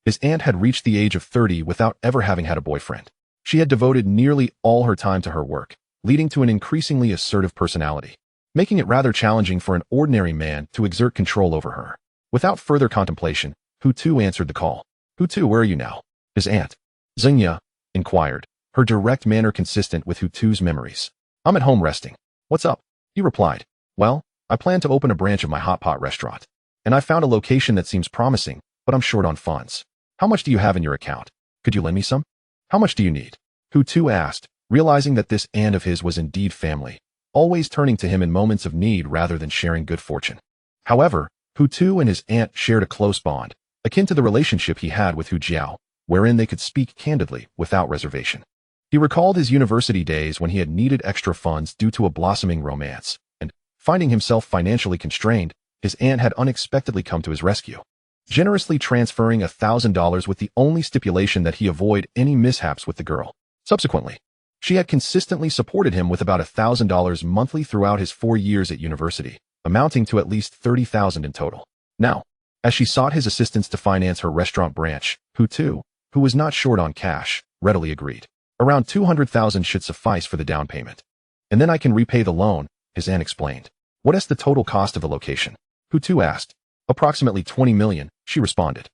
his aunt had reached the age of 30 without ever having had a boyfriend. She had devoted nearly all her time to her work, leading to an increasingly assertive personality, making it rather challenging for an ordinary man to exert control over her. Without further contemplation, Hutu answered the call. Hutu, where are you now? His aunt, Xingya, inquired, her direct manner consistent with Hutu's memories. I'm at home resting. What's up? He replied. Well, I plan to open a branch of my hot pot restaurant, and I found a location that seems promising, but I'm short on funds. How much do you have in your account? Could you lend me some? How much do you need? Hutu asked, realizing that this aunt of his was indeed family, always turning to him in moments of need rather than sharing good fortune. However, Hutu and his aunt shared a close bond, akin to the relationship he had with Hu Jiao, wherein they could speak candidly without reservation. He recalled his university days when he had needed extra funds due to a blossoming romance, and, finding himself financially constrained, his aunt had unexpectedly come to his rescue, generously transferring $1,000 with the only stipulation that he avoid any mishaps with the girl. Subsequently, she had consistently supported him with about $1,000 monthly throughout his 4 years at university, amounting to at least $30,000 in total. Now, as she sought his assistance to finance her restaurant branch, Hutu, who was not short on cash, readily agreed. Around $200,000 should suffice for the down payment. And then I can repay the loan, his aunt explained. What is the total cost of the location? Hutu asked. Approximately $20 million, she responded.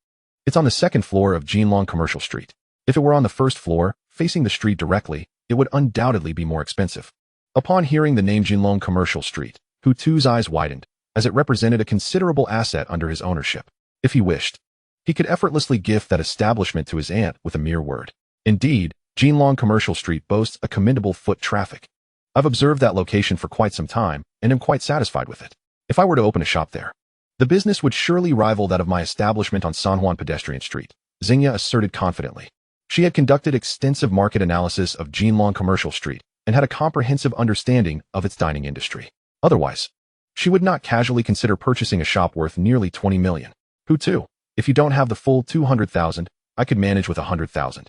It's on the second floor of Jinlong Commercial Street. If it were on the first floor, facing the street directly, it would undoubtedly be more expensive. Upon hearing the name Jinlong Commercial Street, Hutu's eyes widened, as it represented a considerable asset under his ownership. If he wished, he could effortlessly gift that establishment to his aunt with a mere word. Indeed, Jinlong Commercial Street boasts a commendable foot traffic. I've observed that location for quite some time and am quite satisfied with it. If I were to open a shop there, the business would surely rival that of my establishment on San Juan Pedestrian Street, Xingya asserted confidently. She had conducted extensive market analysis of Jinlong Commercial Street and had a comprehensive understanding of its dining industry. Otherwise, she would not casually consider purchasing a shop worth nearly $20 million. Hutu, if you don't have the full $200,000, I could manage with $100,000.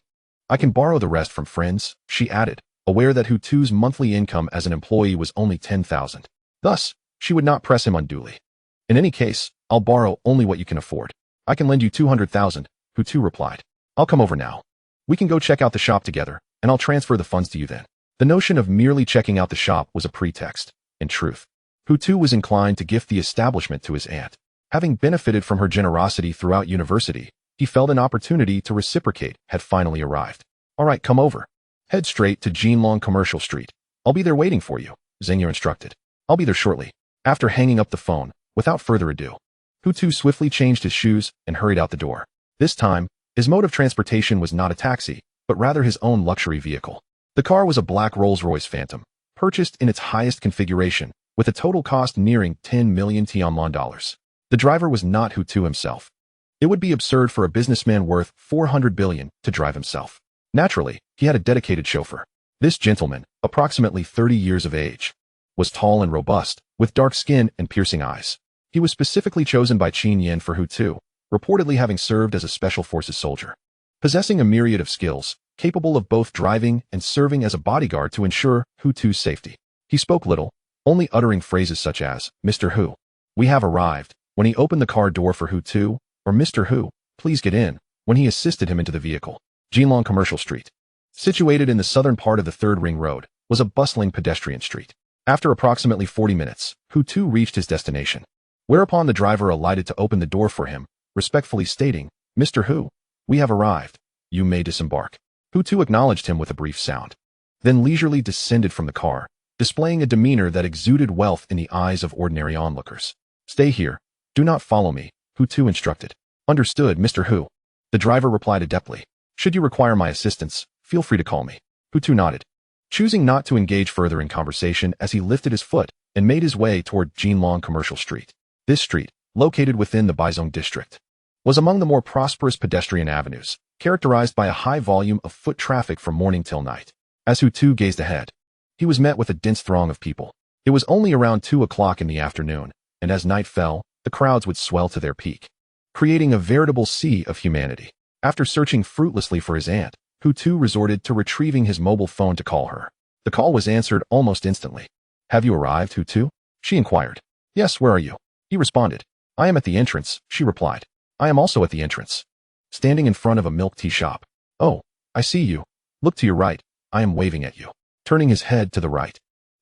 I can borrow the rest from friends, she added, aware that Hutu's monthly income as an employee was only $10,000. Thus, she would not press him unduly. In any case, I'll borrow only what you can afford. I can lend you $200,000, Hutu replied. I'll come over now. We can go check out the shop together, and I'll transfer the funds to you then. The notion of merely checking out the shop was a pretext. In truth, Hutu was inclined to gift the establishment to his aunt. Having benefited from her generosity throughout university, he felt an opportunity to reciprocate had finally arrived. All right, come over. Head straight to Jinlong Commercial Street. I'll be there waiting for you, Xingya instructed. I'll be there shortly. After hanging up the phone, without further ado, Hutu swiftly changed his shoes and hurried out the door. This time, his mode of transportation was not a taxi, but rather his own luxury vehicle. The car was a black Rolls-Royce Phantom, purchased in its highest configuration, with a total cost nearing 10 million Tianlong dollars. The driver was not Hutu himself. It would be absurd for a businessman worth 400 billion to drive himself. Naturally, he had a dedicated chauffeur. This gentleman, approximately 30 years of age, was tall and robust, with dark skin and piercing eyes. He was specifically chosen by Qin Yan for Hutu, reportedly having served as a special forces soldier. Possessing a myriad of skills, capable of both driving and serving as a bodyguard to ensure Hutu's safety. He spoke little, only uttering phrases such as, Mr. Hu, we have arrived, when he opened the car door for Hutu, or Mr. Hu, please get in, when he assisted him into the vehicle. Jinlong Commercial Street, situated in the southern part of the Third Ring Road, was a bustling pedestrian street. After approximately 40 minutes, Hutu reached his destination, whereupon the driver alighted to open the door for him, respectfully stating, Mr. Hu, we have arrived. You may disembark. Hutu acknowledged him with a brief sound, then leisurely descended from the car, displaying a demeanor that exuded wealth in the eyes of ordinary onlookers. Stay here. Do not follow me, Hutu instructed. Understood, Mr. Hu. The driver replied adeptly. Should you require my assistance, feel free to call me. Hutu nodded, choosing not to engage further in conversation as he lifted his foot and made his way toward Jinlong Commercial Street. This street, located within the Baizhong district, was among the more prosperous pedestrian avenues, characterized by a high volume of foot traffic from morning till night. As Hutu gazed ahead, he was met with a dense throng of people. It was only around 2 o'clock in the afternoon, and as night fell, the crowds would swell to their peak. creating a veritable sea of humanity. After searching fruitlessly for his aunt, Hu Tu resorted to retrieving his mobile phone to call her. The call was answered almost instantly. "Have you arrived, Hu Tu?" she inquired. "Yes, where are you?" he responded. "I am at the entrance," she replied. "I am also at the entrance, standing in front of a milk tea shop." "Oh, I see you. Look to your right. I am waving at you." Turning his head to the right,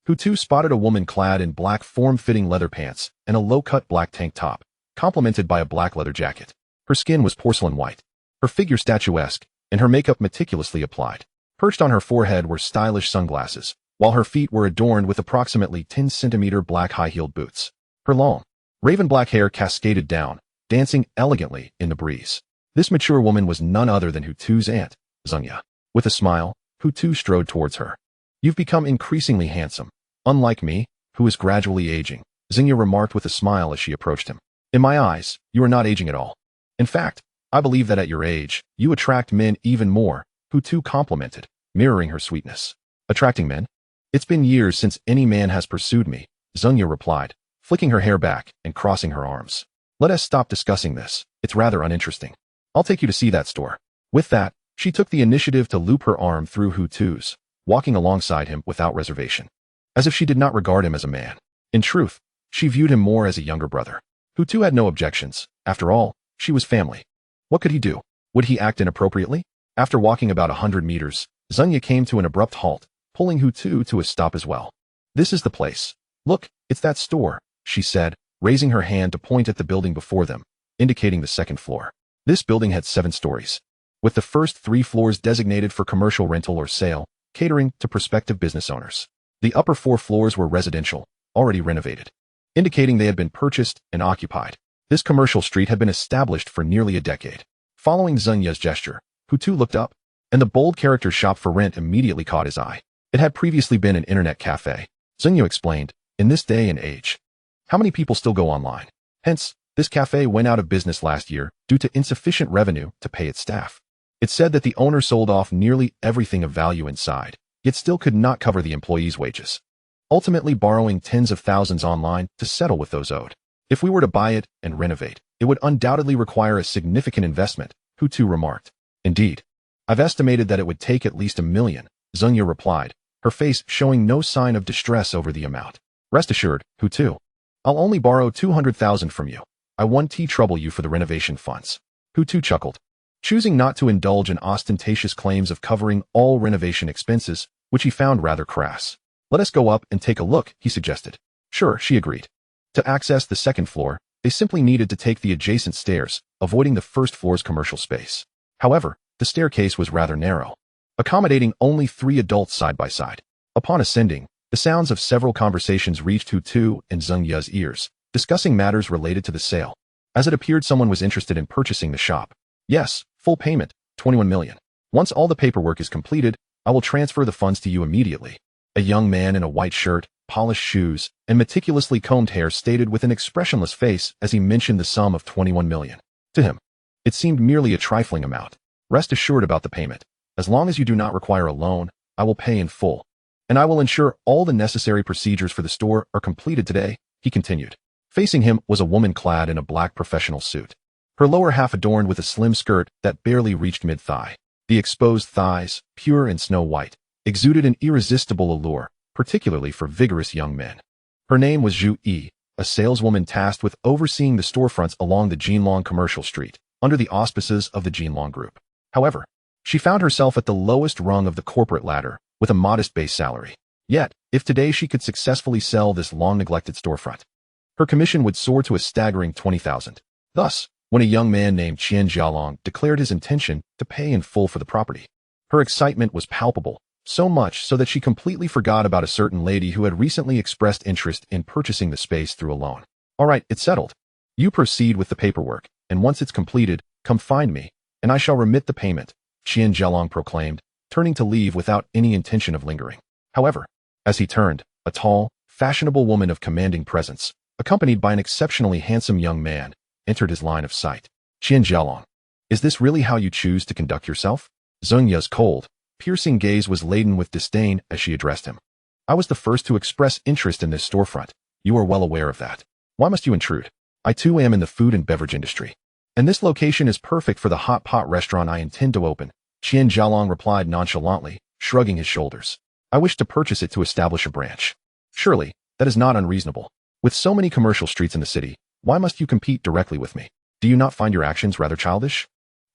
Hu Tu spotted a woman clad in black form-fitting leather pants and a low-cut black tank top, complemented by a black leather jacket. Her skin was porcelain white, her figure statuesque, and her makeup meticulously applied. Perched on her forehead were stylish sunglasses, while her feet were adorned with approximately 10-centimeter black high-heeled boots. Her long, raven black hair cascaded down, dancing elegantly in the breeze. This mature woman was none other than Hu Tu's aunt, Zhengya. With a smile, Hu Tu strode towards her. "You've become increasingly handsome, unlike me, who is gradually aging," Zhengya remarked with a smile as she approached him. "In my eyes, you are not aging at all. In fact, I believe that at your age, you attract men even more," Hu Tu complimented, mirroring her sweetness. "Attracting men? It's been years since any man has pursued me," Zhengya replied, flicking her hair back and crossing her arms. "Let us stop discussing this. It's rather uninteresting. I'll take you to see that store." With that, she took the initiative to loop her arm through Hu Tu's, walking alongside him without reservation, as if she did not regard him as a man. In truth, she viewed him more as a younger brother. Hu Tu had no objections. After all, she was family. What could he do? Would he act inappropriately? After walking about 100 meters, Zhengya came to an abrupt halt, pulling Hu Tu to a stop as well. "This is the place. Look, it's that store," she said, raising her hand to point at the building before them, indicating the second floor. This building had 7 stories, with the first 3 floors designated for commercial rental or sale, catering to prospective business owners. The upper 4 floors were residential, already renovated, indicating they had been purchased and occupied. This commercial street had been established for nearly a decade. Following Zhengya's gesture, Hu Tu looked up, and the bold character "shop for rent" immediately caught his eye. It had previously been an internet cafe. Zhengya explained, "In this day and age, how many people still go online? Hence, this cafe went out of business last year due to insufficient revenue to pay its staff." It said that the owner sold off nearly everything of value inside, yet still could not cover the employees' wages, ultimately borrowing tens of thousands online to settle with those owed. "If we were to buy it and renovate, it would undoubtedly require a significant investment," Hu Tu remarked. "Indeed. I've estimated that it would take at least $1 million, Zhengya replied, her face showing no sign of distress over the amount. "Rest assured, Hu Tu, I'll only borrow 200,000 from you. I won't trouble you for the renovation funds." Hu Tu chuckled, choosing not to indulge in ostentatious claims of covering all renovation expenses, which he found rather crass. "Let us go up and take a look," he suggested. "Sure," she agreed. To access the second floor, they simply needed to take the adjacent stairs, avoiding the first floor's commercial space. However, the staircase was rather narrow, accommodating only 3 adults side by side. Upon ascending, the sounds of several conversations reached Hu Tu and Zhengya's ears, discussing matters related to the sale. As it appeared someone was interested in purchasing the shop. "Yes, full payment, 21 million. Once all the paperwork is completed, I will transfer the funds to you immediately." A young man in a white shirt, polished shoes, and meticulously combed hair stated with an expressionless face as he mentioned the sum of 21 million. To him, it seemed merely a trifling amount. "Rest assured about the payment. As long as you do not require a loan, I will pay in full. And I will ensure all the necessary procedures for the store are completed today," he continued. Facing him was a woman clad in a black professional suit, her lower half adorned with a slim skirt that barely reached mid-thigh. The exposed thighs, pure and snow white, exuded an irresistible allure, particularly for vigorous young men. Her name was Zhu Yi, a saleswoman tasked with overseeing the storefronts along the Jinlong commercial street, under the auspices of the Jinlong Group. However, she found herself at the lowest rung of the corporate ladder, with a modest base salary. Yet, if today she could successfully sell this long-neglected storefront, her commission would soar to a staggering 20,000. Thus, when a young man named Qian Jialong declared his intention to pay in full for the property, her excitement was palpable, so much so that she completely forgot about a certain lady who had recently expressed interest in purchasing the space through a loan. "All right, it's settled. You proceed with the paperwork, and once it's completed, come find me, and I shall remit the payment," Qian Jialong proclaimed, turning to leave without any intention of lingering. However, as he turned, a tall, fashionable woman of commanding presence, accompanied by an exceptionally handsome young man, entered his line of sight. "Qian Jialong, is this really how you choose to conduct yourself?" Zhengya's cold, piercing gaze was laden with disdain as she addressed him. "I was the first to express interest in this storefront. You are well aware of that. Why must you intrude? I too am in the food and beverage industry. And this location is perfect for the hot pot restaurant I intend to open, Qian Jialong replied nonchalantly, shrugging his shoulders. I wish to purchase it to establish a branch. Surely, that is not unreasonable. With so many commercial streets in the city, why must you compete directly with me? Do you not find your actions rather childish?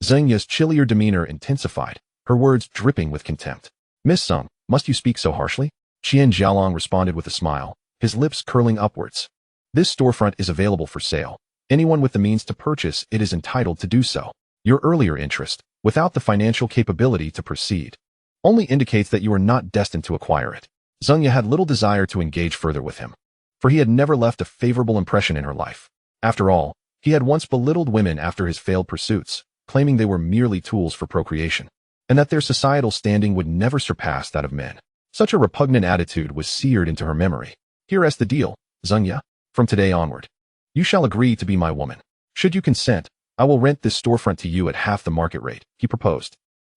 Zheng Ye's chillier demeanor intensified, her words dripping with contempt. Miss Sung, must you speak so harshly? Qian Jialong responded with a smile, his lips curling upwards. This storefront is available for sale. Anyone with the means to purchase it is entitled to do so. Your earlier interest, without the financial capability to proceed, only indicates that you are not destined to acquire it. Zheng Ye had little desire to engage further with him, for he had never left a favorable impression in her life. After all, he had once belittled women after his failed pursuits, claiming they were merely tools for procreation, and that their societal standing would never surpass that of men. Such a repugnant attitude was seared into her memory. Here is the deal, Zheng Ye. From today onward, you shall agree to be my woman. Should you consent, I will rent this storefront to you at half the market rate, he proposed,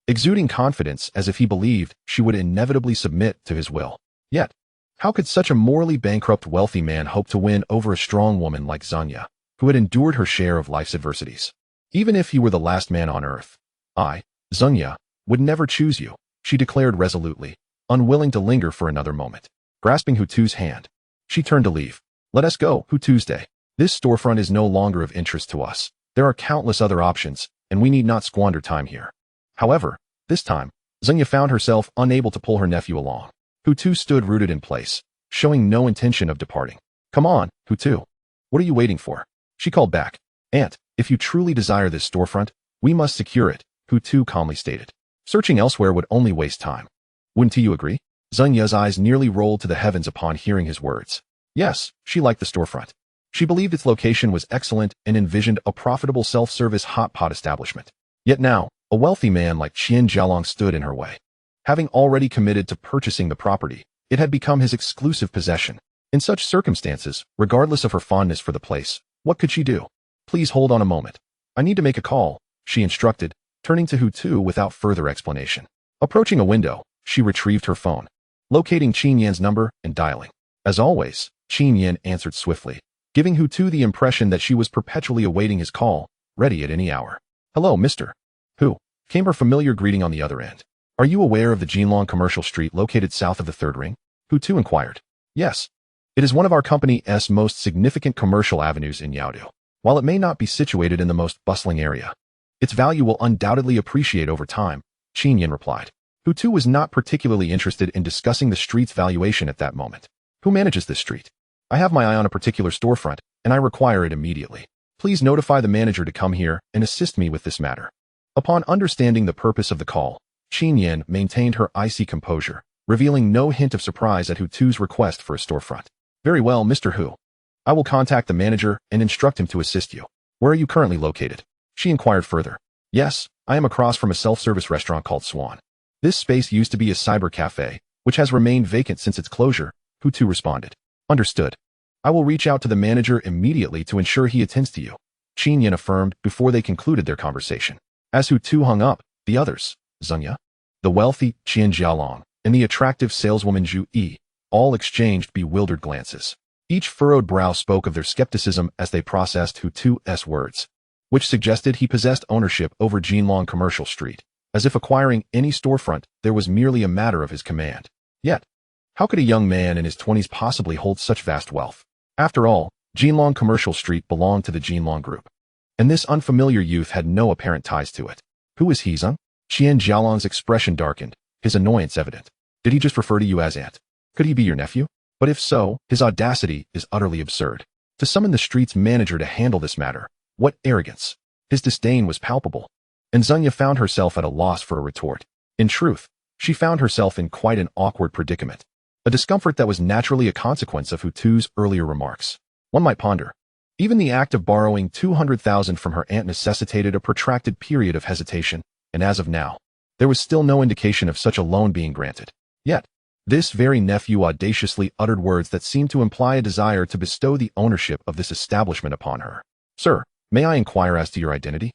exuding confidence as if he believed she would inevitably submit to his will. Yet, how could such a morally bankrupt wealthy man hope to win over a strong woman like Zheng Ye, who had endured her share of life's adversities? Even if he were the last man on earth, I, Zheng Ye, would never choose you, she declared resolutely, unwilling to linger for another moment. Grasping Hu Tu's hand, she turned to leave. Let us go, Hu Tuesday. This storefront is no longer of interest to us. There are countless other options, and we need not squander time here. However, this time, Zheng Ye found herself unable to pull her nephew along. Hu Tu stood rooted in place, showing no intention of departing. Come on, Hu Tu. What are you waiting for? She called back. Aunt, if you truly desire this storefront, we must secure it, Hu Tu calmly stated. Searching elsewhere would only waste time. Wouldn't you agree? Zheng Ye's eyes nearly rolled to the heavens upon hearing his words. Yes, she liked the storefront. She believed its location was excellent and envisioned a profitable self-service hot pot establishment. Yet now, a wealthy man like Qian Jialong stood in her way. Having already committed to purchasing the property, it had become his exclusive possession. In such circumstances, regardless of her fondness for the place, what could she do? Please hold on a moment. I need to make a call, she instructed, turning to Hu Tu without further explanation. Approaching a window, she retrieved her phone, locating Qin Yan's number and dialing. As always, Qin Yan answered swiftly, giving Hu Tu the impression that she was perpetually awaiting his call, ready at any hour. Hello, Mr. Hu, came her familiar greeting on the other end. Are you aware of the Jinlong commercial street located south of the third ring? Hu Tu inquired. Yes. It is one of our company's most significant commercial avenues in Yaodu. While it may not be situated in the most bustling area, its value will undoubtedly appreciate over time, Qin Yan replied. Hu Tu was not particularly interested in discussing the street's valuation at that moment. Who manages this street? I have my eye on a particular storefront, and I require it immediately. Please notify the manager to come here and assist me with this matter. Upon understanding the purpose of the call, Qin Yan maintained her icy composure, revealing no hint of surprise at Hu Tu's request for a storefront. Very well, Mr. Hu. I will contact the manager and instruct him to assist you. Where are you currently located? She inquired further. Yes, I am across from a self-service restaurant called Swan. This space used to be a cyber cafe, which has remained vacant since its closure, Hu Tu responded. Understood. I will reach out to the manager immediately to ensure he attends to you, Qin Yan affirmed before they concluded their conversation. As Hu Tu hung up, the others, Zheng Ye, the wealthy Qian Jialong, and the attractive saleswoman Zhu Yi, all exchanged bewildered glances. Each furrowed brow spoke of their skepticism as they processed Hu Tu's words, which suggested he possessed ownership over Jinlong Commercial Street, as if acquiring any storefront there was merely a matter of his command. Yet, how could a young man in his 20s possibly hold such vast wealth? After all, Jinlong Commercial Street belonged to the Jinlong Group, and this unfamiliar youth had no apparent ties to it. Who is he, Zheng? Qian Jialong's expression darkened, his annoyance evident. Did he just refer to you as aunt? Could he be your nephew? But if so, his audacity is utterly absurd. To summon the street's manager to handle this matter, what arrogance! His disdain was palpable, and Zheng Ye found herself at a loss for a retort. In truth, she found herself in quite an awkward predicament, a discomfort that was naturally a consequence of Hu Tu's earlier remarks. One might ponder. Even the act of borrowing 200,000 from her aunt necessitated a protracted period of hesitation, and as of now, there was still no indication of such a loan being granted. Yet, this very nephew audaciously uttered words that seemed to imply a desire to bestow the ownership of this establishment upon her. Sir, may I inquire as to your identity?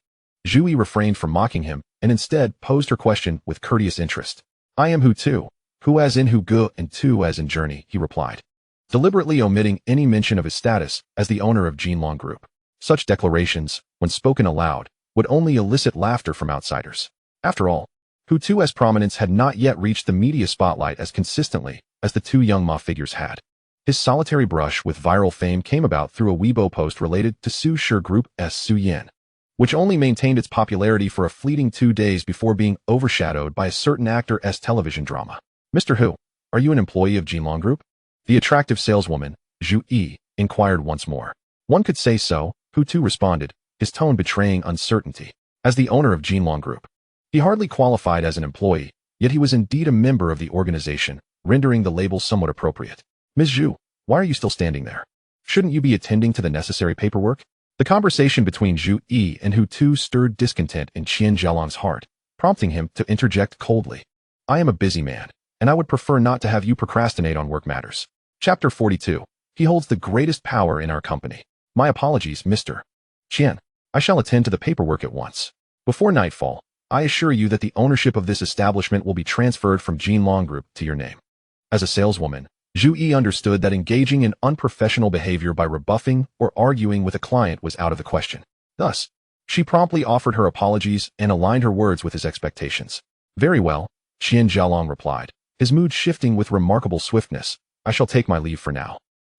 Zhu Yi refrained from mocking him and instead posed her question with courteous interest. I am Hu Tu, Hu as in Hu Gu and Tu as in journey, he replied, deliberately omitting any mention of his status as the owner of Jinlong Group. Such declarations, when spoken aloud, would only elicit laughter from outsiders. After all, Hu Tu's prominence had not yet reached the media spotlight as consistently as the two young Ma figures had. His solitary brush with viral fame came about through a Weibo post related to Su Shi Group's Su Yan, which only maintained its popularity for a fleeting 2 days before being overshadowed by a certain actor's television drama. "Mr. Hu, are you an employee of Jinlong Group?" The attractive saleswoman, Zhu Yi, inquired once more. "One could say so," Hu Tu responded, his tone betraying uncertainty. As the owner of Jinlong Group, he hardly qualified as an employee, yet he was indeed a member of the organization, rendering the label somewhat appropriate. "Ms. Zhu, why are you still standing there? Shouldn't you be attending to the necessary paperwork?" The conversation between Zhu Yi and Hu Tu stirred discontent in Qian Jialong's heart, prompting him to interject coldly. "I am a busy man, and I would prefer not to have you procrastinate on work matters." Chapter 42. He holds the greatest power in our company. "My apologies, Mr. Qian. I shall attend to the paperwork at once. Before nightfall, I assure you that the ownership of this establishment will be transferred from Jinlong Group to your name." As a saleswoman, Zhu Yi understood that engaging in unprofessional behavior by rebuffing or arguing with a client was out of the question. Thus, she promptly offered her apologies and aligned her words with his expectations. "Very well," Qian Jialong replied, his mood shifting with remarkable swiftness. "I shall take my leave for now.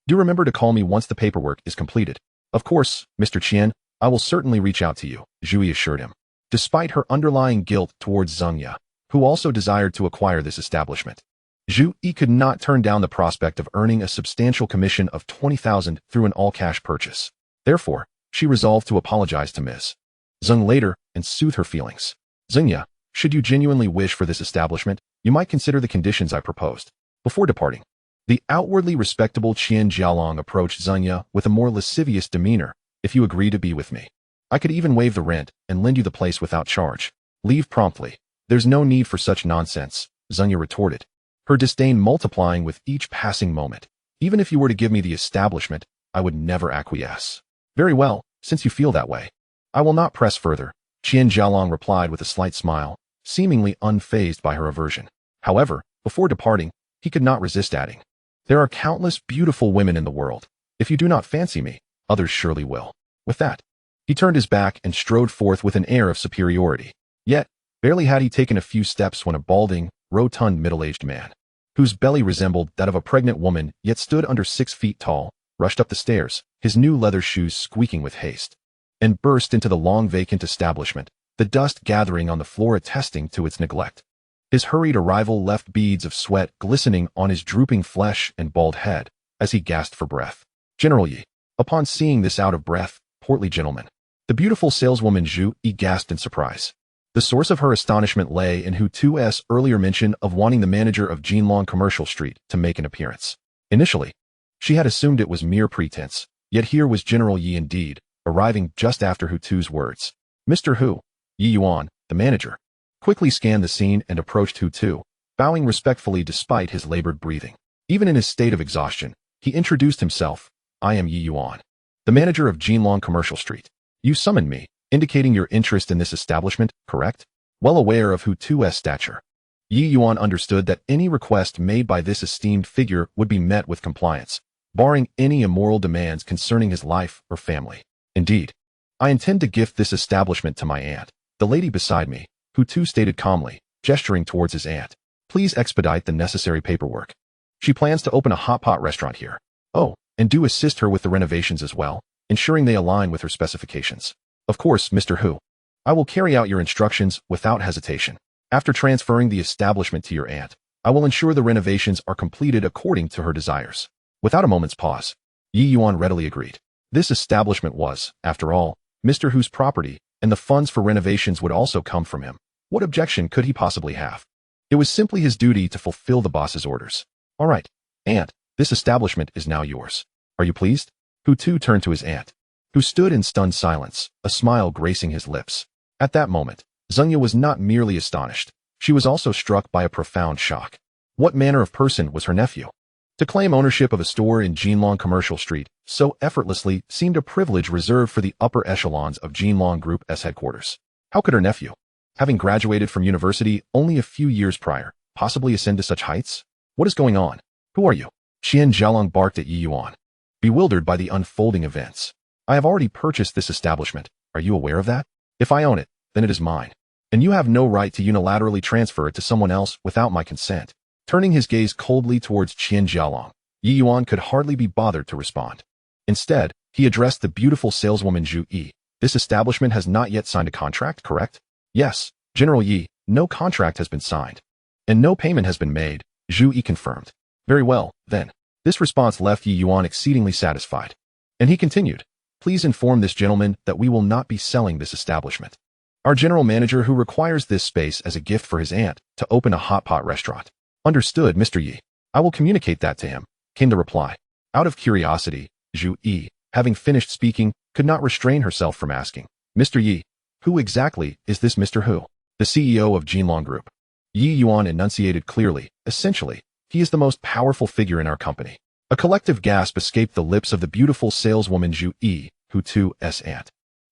Do remember to call me once the paperwork is completed." "Of course, Mr. Qian, I will certainly reach out to you," Zhu Yi assured him. Despite her underlying guilt towards Zengya, who also desired to acquire this establishment, Zhu Yi could not turn down the prospect of earning a substantial commission of 20,000 through an all-cash purchase. Therefore, she resolved to apologize to Ms. Zeng later and soothe her feelings. "Zengya, should you genuinely wish for this establishment, you might consider the conditions I proposed." Before departing, the outwardly respectable Qian Jialong approached Zengya with a more lascivious demeanor. "If you agree to be with me, I could even waive the rent and lend you the place without charge." "Leave promptly. There's no need for such nonsense," Zengya retorted, her disdain multiplying with each passing moment. "Even if you were to give me the establishment, I would never acquiesce." "Very well, since you feel that way, I will not press further," Qian Jialong replied with a slight smile, seemingly unfazed by her aversion. However, before departing, he could not resist adding, "There are countless beautiful women in the world. If you do not fancy me, others surely will." With that, he turned his back and strode forth with an air of superiority. Yet, barely had he taken a few steps when a balding, rotund middle-aged man, whose belly resembled that of a pregnant woman yet stood under 6 feet tall, rushed up the stairs, his new leather shoes squeaking with haste, and burst into the long vacant establishment, the dust gathering on the floor attesting to its neglect. His hurried arrival left beads of sweat glistening on his drooping flesh and bald head as he gasped for breath. General Yi, upon seeing this out-of-breath, portly gentleman, the beautiful saleswoman Zhu Yi gasped in surprise. The source of her astonishment lay in Hu Tu's earlier mention of wanting the manager of Jinlong Commercial Street to make an appearance. Initially, she had assumed it was mere pretense, yet here was General Yi indeed, arriving just after Hu Tu's words. Mr. Hu, Yi Yuan, the manager, quickly scanned the scene and approached Hu Tu, bowing respectfully despite his labored breathing. Even in his state of exhaustion, he introduced himself. "I am Yi Yuan, the manager of Jinlong Commercial Street. You summoned me, indicating your interest in this establishment, correct?" Well aware of Hu Tu's stature, Yi Yuan understood that any request made by this esteemed figure would be met with compliance, barring any immoral demands concerning his life or family. "Indeed, I intend to gift this establishment to my aunt, the lady beside me," Hu Tu stated calmly, gesturing towards his aunt. "Please expedite the necessary paperwork. She plans to open a hot pot restaurant here. Oh, and do assist her with the renovations as well, ensuring they align with her specifications." "Of course, Mr. Hu. I will carry out your instructions without hesitation. After transferring the establishment to your aunt, I will ensure the renovations are completed according to her desires." Without a moment's pause, Yi Yuan readily agreed. This establishment was, after all, Mr. Hu's property, and the funds for renovations would also come from him. What objection could he possibly have? It was simply his duty to fulfill the boss's orders. "All right, aunt, this establishment is now yours. Are you pleased?" Hu Tu turned to his aunt, who stood in stunned silence, a smile gracing his lips. At that moment, Zengya was not merely astonished, she was also struck by a profound shock. What manner of person was her nephew? To claim ownership of a store in Jinlong Commercial Street so effortlessly seemed a privilege reserved for the upper echelons of Jinlong Group's headquarters. How could her nephew, having graduated from university only a few years prior, possibly ascend to such heights? "What is going on? Who are you?" Qian Jialong barked at Yi Yuan, bewildered by the unfolding events. I have already purchased this establishment. Are you aware of that? If I own it, then it is mine. And you have no right to unilaterally transfer it to someone else without my consent. Turning his gaze coldly towards Qian Jialong, Yi Yuan could hardly be bothered to respond. Instead, he addressed the beautiful saleswoman Zhu Yi. This establishment has not yet signed a contract, correct? Yes, General Yi, no contract has been signed. And no payment has been made, Zhu Yi confirmed. Very well, then. This response left Yi Yuan exceedingly satisfied. And he continued, please inform this gentleman that we will not be selling this establishment. Our general manager who requires this space as a gift for his aunt to open a hot pot restaurant. Understood, Mr. Yi. I will communicate that to him, came the reply. Out of curiosity, Zhu Yi, having finished speaking, could not restrain herself from asking, Mr. Yi, who exactly is this Mr. Hu? The CEO of Jinlong Group. Yi Yuan enunciated clearly, essentially, he is the most powerful figure in our company. A collective gasp escaped the lips of the beautiful saleswoman Zhu Yi, Hu Tu's aunt,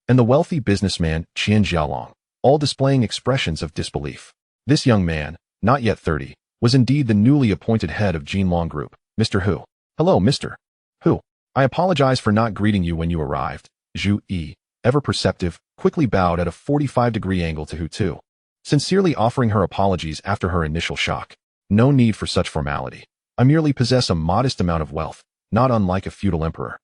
and the wealthy businessman Qian Jialong, all displaying expressions of disbelief. This young man, not yet 30, was indeed the newly appointed head of Jinlong Group, Mr. Hu. Hello, Mr. Hu. I apologize for not greeting you when you arrived. Zhu Yi, ever perceptive, quickly bowed at a 45-degree angle to Hu Tu, sincerely offering her apologies after her initial shock. No need for such formality. I merely possess a modest amount of wealth, not unlike a feudal emperor.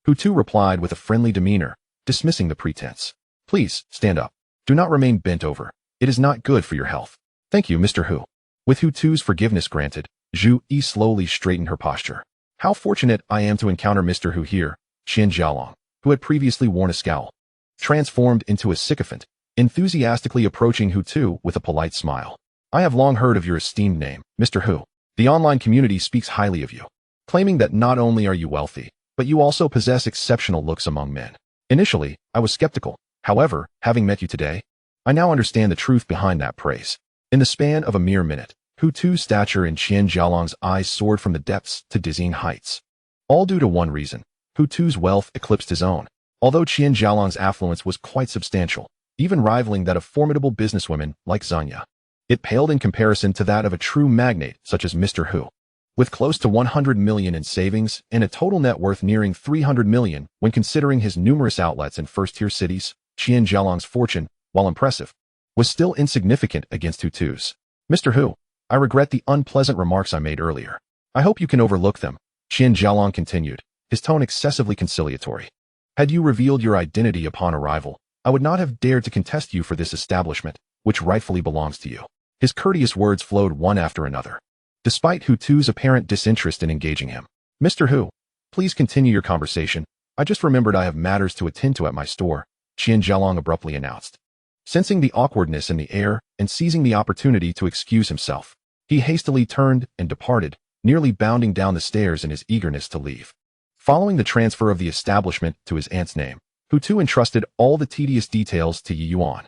Hu Tu replied with a friendly demeanor, dismissing the pretense. Please, stand up. Do not remain bent over. It is not good for your health. Thank you, Mr. Hu. With Hu Tu's forgiveness granted, Zhu Yi slowly straightened her posture. How fortunate I am to encounter Mr. Hu here, Qian Jialong, who had previously worn a scowl, transformed into a sycophant, enthusiastically approaching Hu Tu with a polite smile. I have long heard of your esteemed name, Mr. Hu. The online community speaks highly of you, claiming that not only are you wealthy, but you also possess exceptional looks among men. Initially, I was skeptical. However, having met you today, I now understand the truth behind that praise. In the span of a mere minute, Hu Tu's stature and Qian Jialong's eyes soared from the depths to dizzying heights. All due to one reason. Hu Tu's wealth eclipsed his own, although Qian Jialong's affluence was quite substantial, even rivaling that of formidable businesswomen like Zanya. It paled in comparison to that of a true magnate such as Mr. Hu. With close to 100 million in savings and a total net worth nearing 300 million when considering his numerous outlets in first-tier cities, Qian Jialong's fortune, while impressive, was still insignificant against Hu Tu's. Mr. Hu, I regret the unpleasant remarks I made earlier. I hope you can overlook them, Qian Jialong continued, his tone excessively conciliatory. Had you revealed your identity upon arrival, I would not have dared to contest you for this establishment, which rightfully belongs to you. His courteous words flowed one after another, despite Hu Tu's apparent disinterest in engaging him. Mr. Hu, please continue your conversation. I just remembered I have matters to attend to at my store, Qian Jialong abruptly announced. Sensing the awkwardness in the air and seizing the opportunity to excuse himself, he hastily turned and departed, nearly bounding down the stairs in his eagerness to leave. Following the transfer of the establishment to his aunt's name, Hu Tu entrusted all the tedious details to Yi Yuan,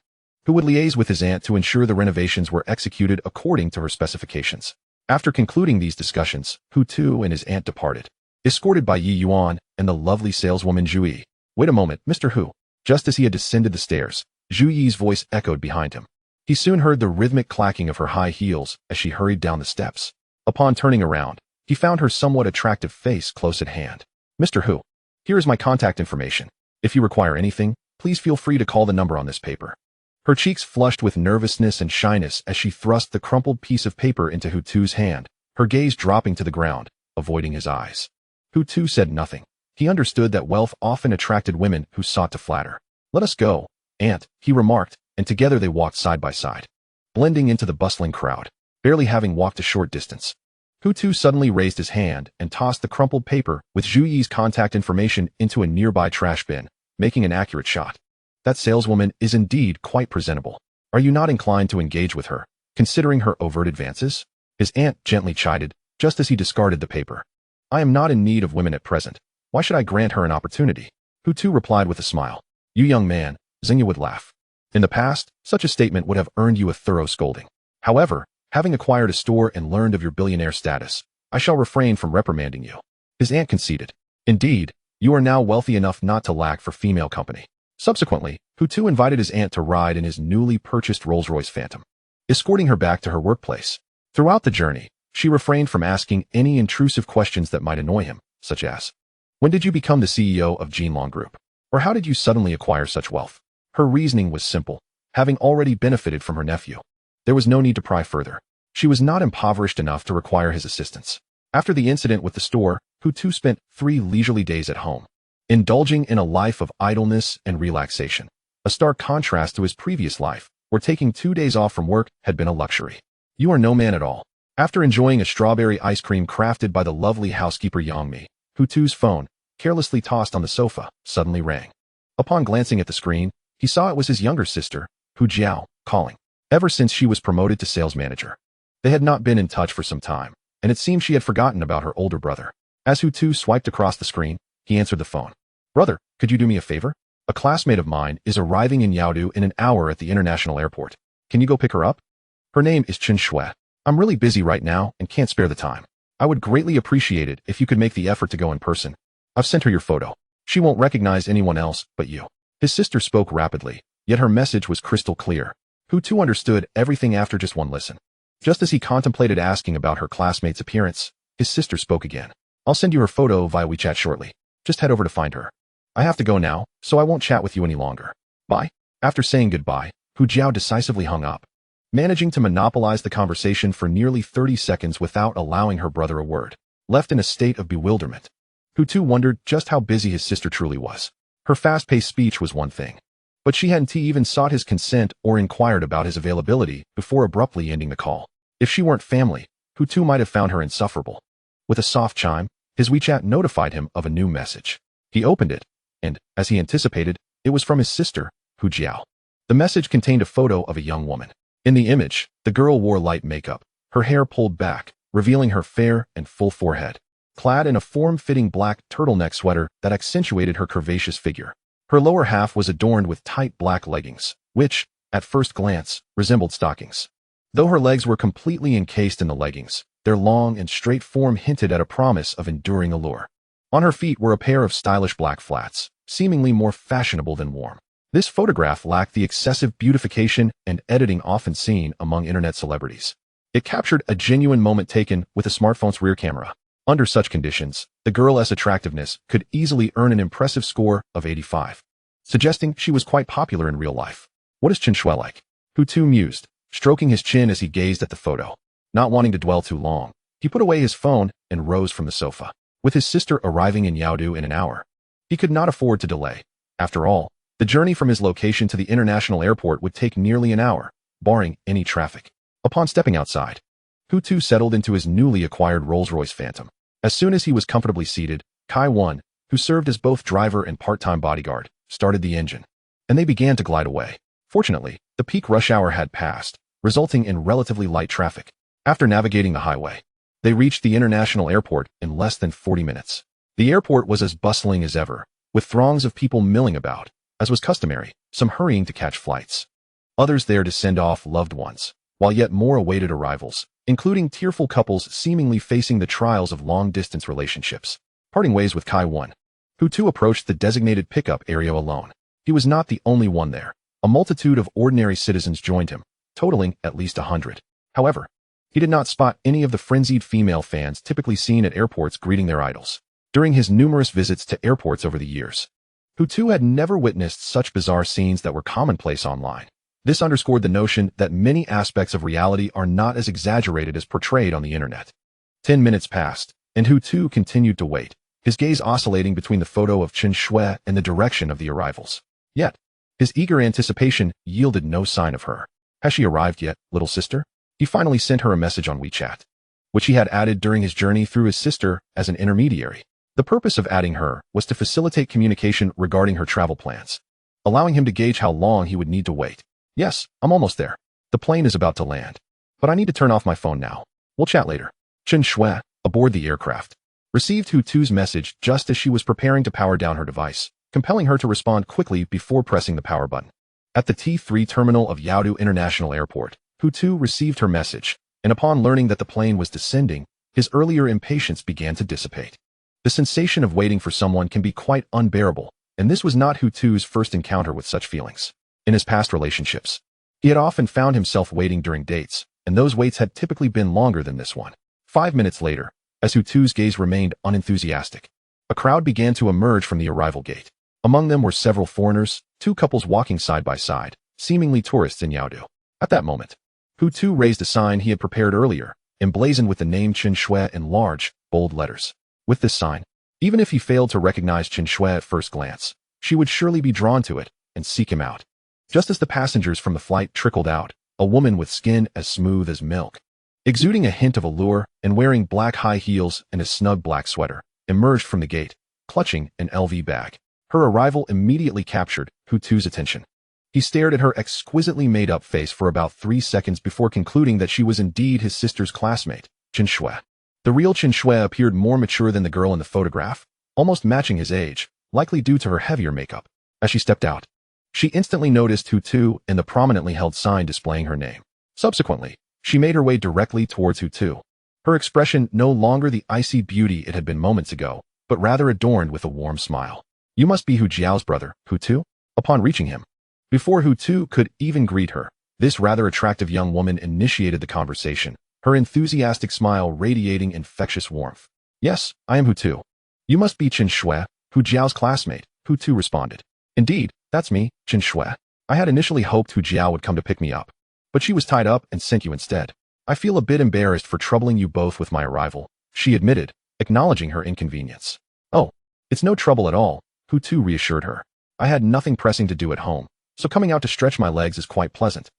who would liaise with his aunt to ensure the renovations were executed according to her specifications. After concluding these discussions, Hu Tu and his aunt departed, escorted by Yi Yuan and the lovely saleswoman Zhu Yi. Wait a moment, Mr. Hu. Just as he had descended the stairs, Zhu Yi's voice echoed behind him. He soon heard the rhythmic clacking of her high heels as she hurried down the steps. Upon turning around, he found her somewhat attractive face close at hand. Mr. Hu, here is my contact information. If you require anything, please feel free to call the number on this paper. Her cheeks flushed with nervousness and shyness as she thrust the crumpled piece of paper into Hu Tu's hand, her gaze dropping to the ground, avoiding his eyes. Hu Tu said nothing. He understood that wealth often attracted women who sought to flatter. Let us go, aunt, he remarked, and together they walked side by side, blending into the bustling crowd, barely having walked a short distance. Hu Tu suddenly raised his hand and tossed the crumpled paper with Zhu Yi's contact information into a nearby trash bin, making an accurate shot. That saleswoman is indeed quite presentable. Are you not inclined to engage with her, considering her overt advances? His aunt gently chided, just as he discarded the paper. I am not in need of women at present. Why should I grant her an opportunity? Hu Tu replied with a smile. You young man, Xingya would laugh. In the past, such a statement would have earned you a thorough scolding. However, having acquired a store and learned of your billionaire status, I shall refrain from reprimanding you. His aunt conceded. Indeed, you are now wealthy enough not to lack for female company. Subsequently, Hu Tu invited his aunt to ride in his newly purchased Rolls-Royce Phantom, escorting her back to her workplace. Throughout the journey, she refrained from asking any intrusive questions that might annoy him, such as, when did you become the CEO of Jinlong Group? Or how did you suddenly acquire such wealth? Her reasoning was simple, having already benefited from her nephew. There was no need to pry further. She was not impoverished enough to require his assistance. After the incident with the store, Hutu spent 3 leisurely days at home, indulging in a life of idleness and relaxation, a stark contrast to his previous life, where taking 2 days off from work had been a luxury. You are no man at all. After enjoying a strawberry ice cream crafted by the lovely housekeeper Yangmi, Hutu's phone, carelessly tossed on the sofa, suddenly rang. Upon glancing at the screen, he saw it was his younger sister, Hu Jiao, calling. Ever since she was promoted to sales manager, they had not been in touch for some time, and it seemed she had forgotten about her older brother. As Hutu swiped across the screen, he answered the phone. Brother, could you do me a favor? A classmate of mine is arriving in Yaodu in an hour at the international airport. Can you go pick her up? Her name is Chen Shui. I'm really busy right now and can't spare the time. I would greatly appreciate it if you could make the effort to go in person. I've sent her your photo. She won't recognize anyone else but you. His sister spoke rapidly, yet her message was crystal clear. Hutu understood everything after just one listen. Just as he contemplated asking about her classmate's appearance, his sister spoke again. I'll send you her photo via WeChat shortly. Just head over to find her. I have to go now, so I won't chat with you any longer. Bye. After saying goodbye, Hu Jiao decisively hung up, managing to monopolize the conversation for nearly 30 seconds without allowing her brother a word. Left in a state of bewilderment, Hutu wondered just how busy his sister truly was. Her fast-paced speech was one thing, but she hadn't even sought his consent or inquired about his availability before abruptly ending the call. If she weren't family, Hutu might have found her insufferable. With a soft chime, his WeChat notified him of a new message. He opened it, and, as he anticipated, it was from his sister, Hu Jiao. The message contained a photo of a young woman. In the image, the girl wore light makeup, her hair pulled back, revealing her fair and full forehead, clad in a form-fitting black turtleneck sweater that accentuated her curvaceous figure. Her lower half was adorned with tight black leggings, which, at first glance, resembled stockings. Though her legs were completely encased in the leggings, their long and straight form hinted at a promise of enduring allure. On her feet were a pair of stylish black flats, seemingly more fashionable than warm. This photograph lacked the excessive beautification and editing often seen among internet celebrities. It captured a genuine moment taken with a smartphone's rear camera. Under such conditions, the girl's attractiveness could easily earn an impressive score of 85, suggesting she was quite popular in real life. What is Chen Shui like? Hutu mused, stroking his chin as he gazed at the photo. Not wanting to dwell too long, he put away his phone and rose from the sofa. With his sister arriving in Yaodu in an hour, he could not afford to delay. After all, the journey from his location to the international airport would take nearly an hour, barring any traffic. Upon stepping outside, Hutu settled into his newly acquired Rolls-Royce Phantom. As soon as he was comfortably seated, Kai Wan, who served as both driver and part-time bodyguard, started the engine, and they began to glide away. Fortunately, the peak rush hour had passed, resulting in relatively light traffic. After navigating the highway, they reached the international airport in less than 40 minutes. The airport was as bustling as ever, with throngs of people milling about. As was customary, some hurrying to catch flights, others there to send off loved ones, while yet more awaited arrivals, including tearful couples seemingly facing the trials of long-distance relationships. Parting ways with Kai Wan, Hutu approached the designated pickup area alone. He was not the only one there. A multitude of ordinary citizens joined him, totaling at least 100. However, he did not spot any of the frenzied female fans typically seen at airports greeting their idols. During his numerous visits to airports over the years, Hutu had never witnessed such bizarre scenes that were commonplace online. This underscored the notion that many aspects of reality are not as exaggerated as portrayed on the internet. 10 minutes passed, and Hutu continued to wait, his gaze oscillating between the photo of Chen Shui and the direction of the arrivals. Yet, his eager anticipation yielded no sign of her. Has she arrived yet, little sister? He finally sent her a message on WeChat, which he had added during his journey through his sister as an intermediary. The purpose of adding her was to facilitate communication regarding her travel plans, allowing him to gauge how long he would need to wait. Yes, I'm almost there. The plane is about to land, but I need to turn off my phone now. We'll chat later. Chen Shui, aboard the aircraft, received Hutu's message just as she was preparing to power down her device, compelling her to respond quickly before pressing the power button. At the T3 terminal of Yaodu International Airport, Hutu received her message, and upon learning that the plane was descending, his earlier impatience began to dissipate. The sensation of waiting for someone can be quite unbearable, and this was not Hutu's first encounter with such feelings. In his past relationships, he had often found himself waiting during dates, and those waits had typically been longer than this one. 5 minutes later, as Hutu's gaze remained unenthusiastic, a crowd began to emerge from the arrival gate. Among them were several foreigners, two couples walking side by side, seemingly tourists in Yaodu. At that moment, Hu Tu raised a sign he had prepared earlier, emblazoned with the name Chen Shui in large, bold letters. With this sign, even if he failed to recognize Chen Shui at first glance, she would surely be drawn to it and seek him out. Just as the passengers from the flight trickled out, a woman with skin as smooth as milk, exuding a hint of allure and wearing black high heels and a snug black sweater, emerged from the gate, clutching an LV bag. Her arrival immediately captured Hu Tu's attention. He stared at her exquisitely made-up face for about 3 seconds before concluding that she was indeed his sister's classmate, Chen Shui. The real Chen Shui appeared more mature than the girl in the photograph, almost matching his age, likely due to her heavier makeup. As she stepped out, she instantly noticed Hu Tu and the prominently held sign displaying her name. Subsequently, she made her way directly towards Hu Tu. Her expression no longer the icy beauty it had been moments ago, but rather adorned with a warm smile. "You must be Hu Jiao's brother, Hu Tu?" Upon reaching him, before Hu Tu could even greet her, this rather attractive young woman initiated the conversation, her enthusiastic smile radiating infectious warmth. "Yes, I am Hu Tu. You must be Chen Shui, Hu Jiao's classmate," Hu Tu responded. "Indeed, that's me, Chen Shui. I had initially hoped Hu Jiao would come to pick me up, but she was tied up and sent you instead. I feel a bit embarrassed for troubling you both with my arrival," she admitted, acknowledging her inconvenience. "Oh, it's no trouble at all," Hu Tu reassured her. "I had nothing pressing to do at home, so coming out to stretch my legs is quite pleasant."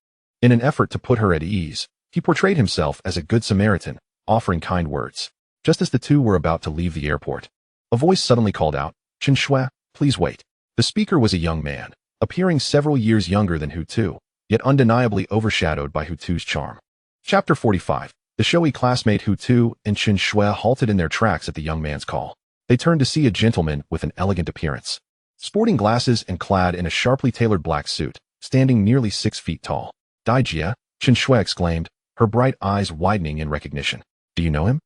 In an effort to put her at ease, he portrayed himself as a good Samaritan, offering kind words. Just as the two were about to leave the airport, a voice suddenly called out, "Chen Shui, please wait." The speaker was a young man, appearing several years younger than Hu Tu, yet undeniably overshadowed by Hu Tu's charm. Chapter 45. The showy classmate Hu Tu and Chen Shui halted in their tracks at the young man's call. They turned to see a gentleman with an elegant appearance, sporting glasses and clad in a sharply tailored black suit, standing nearly 6 feet tall. "Dai Jia," Chen Shui exclaimed, her bright eyes widening in recognition. "Do you know him?"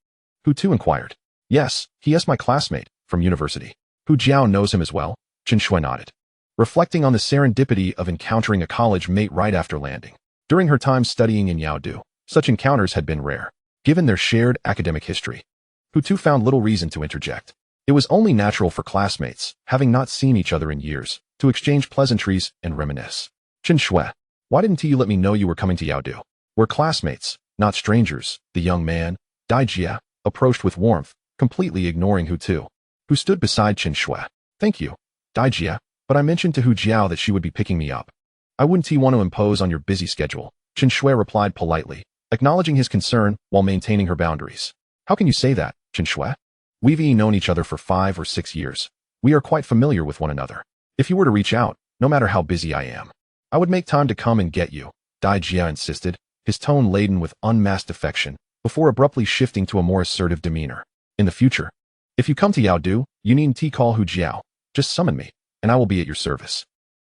Hu Tu inquired. "Yes, he is my classmate, from university." "Hu Jiao knows him as well?" Chen Shui nodded, reflecting on the serendipity of encountering a college mate right after landing. During her time studying in Yaodu, such encounters had been rare, given their shared academic history. Hu Tu found little reason to interject. It was only natural for classmates, having not seen each other in years, to exchange pleasantries and reminisce. "Chen Shui, why didn't you let me know you were coming to Yaodu? We're classmates, not strangers," the young man, Dai Jia, approached with warmth, completely ignoring Hu Tu, who stood beside Chen Shui. "Thank you, Dai Jia, but I mentioned to Hu Jiao that she would be picking me up. I wouldn't want to impose on your busy schedule," Chen Shui replied politely, acknowledging his concern while maintaining her boundaries. "How can you say that, Chen Shui? We've known each other for 5 or 6 years. We are quite familiar with one another. If you were to reach out, no matter how busy I am, I would make time to come and get you," Dai Jia insisted, his tone laden with unmasked affection, before abruptly shifting to a more assertive demeanor. "In the future, if you come to Yaodu, you needn't call Hu Jiao. Just summon me, and I will be at your service."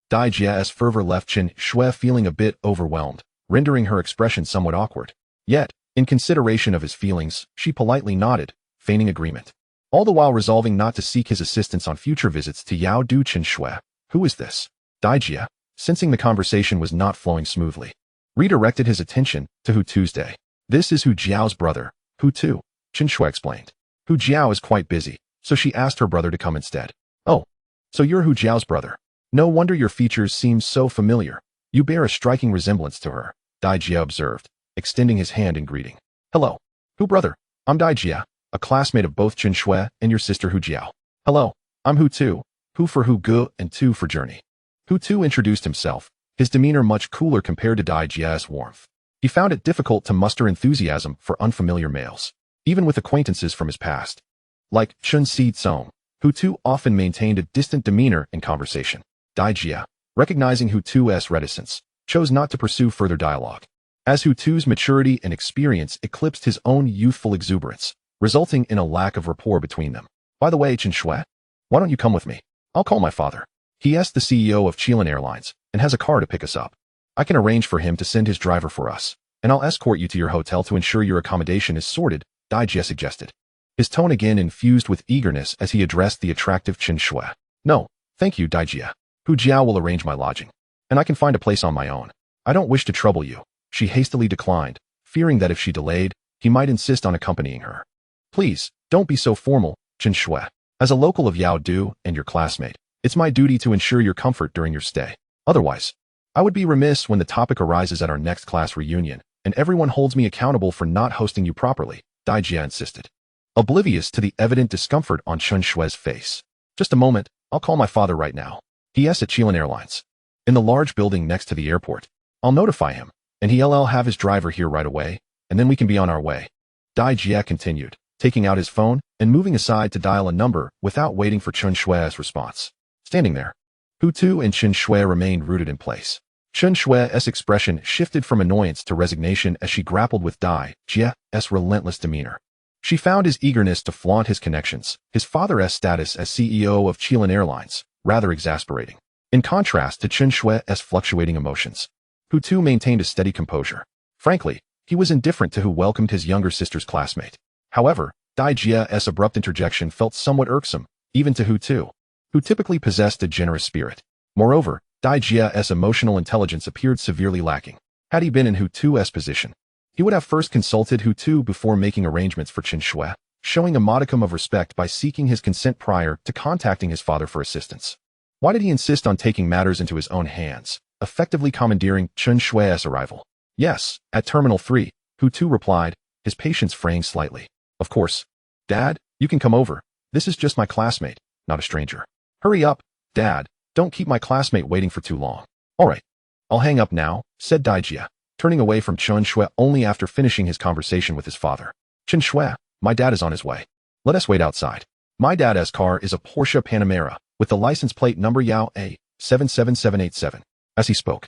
Dai Jia's fervor left Chen Shui feeling a bit overwhelmed, rendering her expression somewhat awkward. Yet, in consideration of his feelings, she politely nodded, feigning agreement, all the while resolving not to seek his assistance on future visits to Yaodu. "Chen Shui, who is this?" Dai Jia, sensing the conversation was not flowing smoothly, redirected his attention to Hu Tuesday. "This is Hu Jiao's brother, Hu Tu," Chen Shui explained. "Hu Jiao is quite busy, so she asked her brother to come instead." "Oh, so you're Hu Jiao's brother. No wonder your features seem so familiar. You bear a striking resemblance to her," Dai Jia observed, extending his hand in greeting. "Hello, Hu brother. I'm Dai Jia, a classmate of both Chen Shui and your sister Hu Jiao." "Hello, I'm Hu Tu, Hu for Hu Gu and Tu for Journey." Hu Tu introduced himself, his demeanor much cooler compared to Dai Jia's warmth. He found it difficult to muster enthusiasm for unfamiliar males, even with acquaintances from his past. Like Chun Si Tsong, Hu Tu often maintained a distant demeanor in conversation. Dai Jia, recognizing Hu Tu's reticence, chose not to pursue further dialogue, as Hu Tu's maturity and experience eclipsed his own youthful exuberance, resulting in a lack of rapport between them. "By the way, Chen Shui, why don't you come with me? I'll call my father. He is the CEO of Chilean Airlines and has a car to pick us up. I can arrange for him to send his driver for us, and I'll escort you to your hotel to ensure your accommodation is sorted," Dai Jia suggested, his tone again infused with eagerness as he addressed the attractive Chen Shui. "No, thank you, Dai Jia. Hu Jiao will arrange my lodging, and I can find a place on my own. I don't wish to trouble you," she hastily declined, fearing that if she delayed, he might insist on accompanying her. "Please, don't be so formal, Chen Shui. As a local of Yaodu and your classmate, It's my duty to ensure your comfort during your stay. Otherwise, I would be remiss when the topic arises at our next class reunion, and everyone holds me accountable for not hosting you properly, Dai Jia insisted, oblivious to the evident discomfort on Chen Shue's face. Just a moment, I'll call my father right now. He.S. at Chilean Airlines. In the large building next to the airport. I'll notify him, and he'll have his driver here right away, and then we can be on our way. Dai Jia continued, taking out his phone and moving aside to dial a number without waiting for Chen Shue's response. Standing there, Hu Tu and Chen Shue remained rooted in place. Chen Shue's expression shifted from annoyance to resignation as she grappled with Dai Jia's relentless demeanor. She found his eagerness to flaunt his connections, his father's status as CEO of Chilean Airlines, rather exasperating. In contrast to Chen Shue's fluctuating emotions, Hu Tu maintained a steady composure. Frankly, he was indifferent to who welcomed his younger sister's classmate. However, Dai Jia's abrupt interjection felt somewhat irksome, even to Hu Tu, who typically possessed a generous spirit. Moreover, Dai Jia's emotional intelligence appeared severely lacking. Had he been in Hu Tu's position, he would have first consulted Hu Tu before making arrangements for Chen Shue, showing a modicum of respect by seeking his consent prior to contacting his father for assistance. Why did he insist on taking matters into his own hands, effectively commandeering Chen Shue's arrival? Yes, at Terminal 3, Hu Tu replied, his patience fraying slightly. Of course. Dad, you can come over. This is just my classmate, not a stranger. Hurry up, Dad. Don't keep my classmate waiting for too long. All right. I'll hang up now, said Dai Jia, turning away from Chen Shue only after finishing his conversation with his father. Chen Shue, my dad is on his way. Let us wait outside. My dad's car is a Porsche Panamera, with the license plate number Yao A 77787. As he spoke,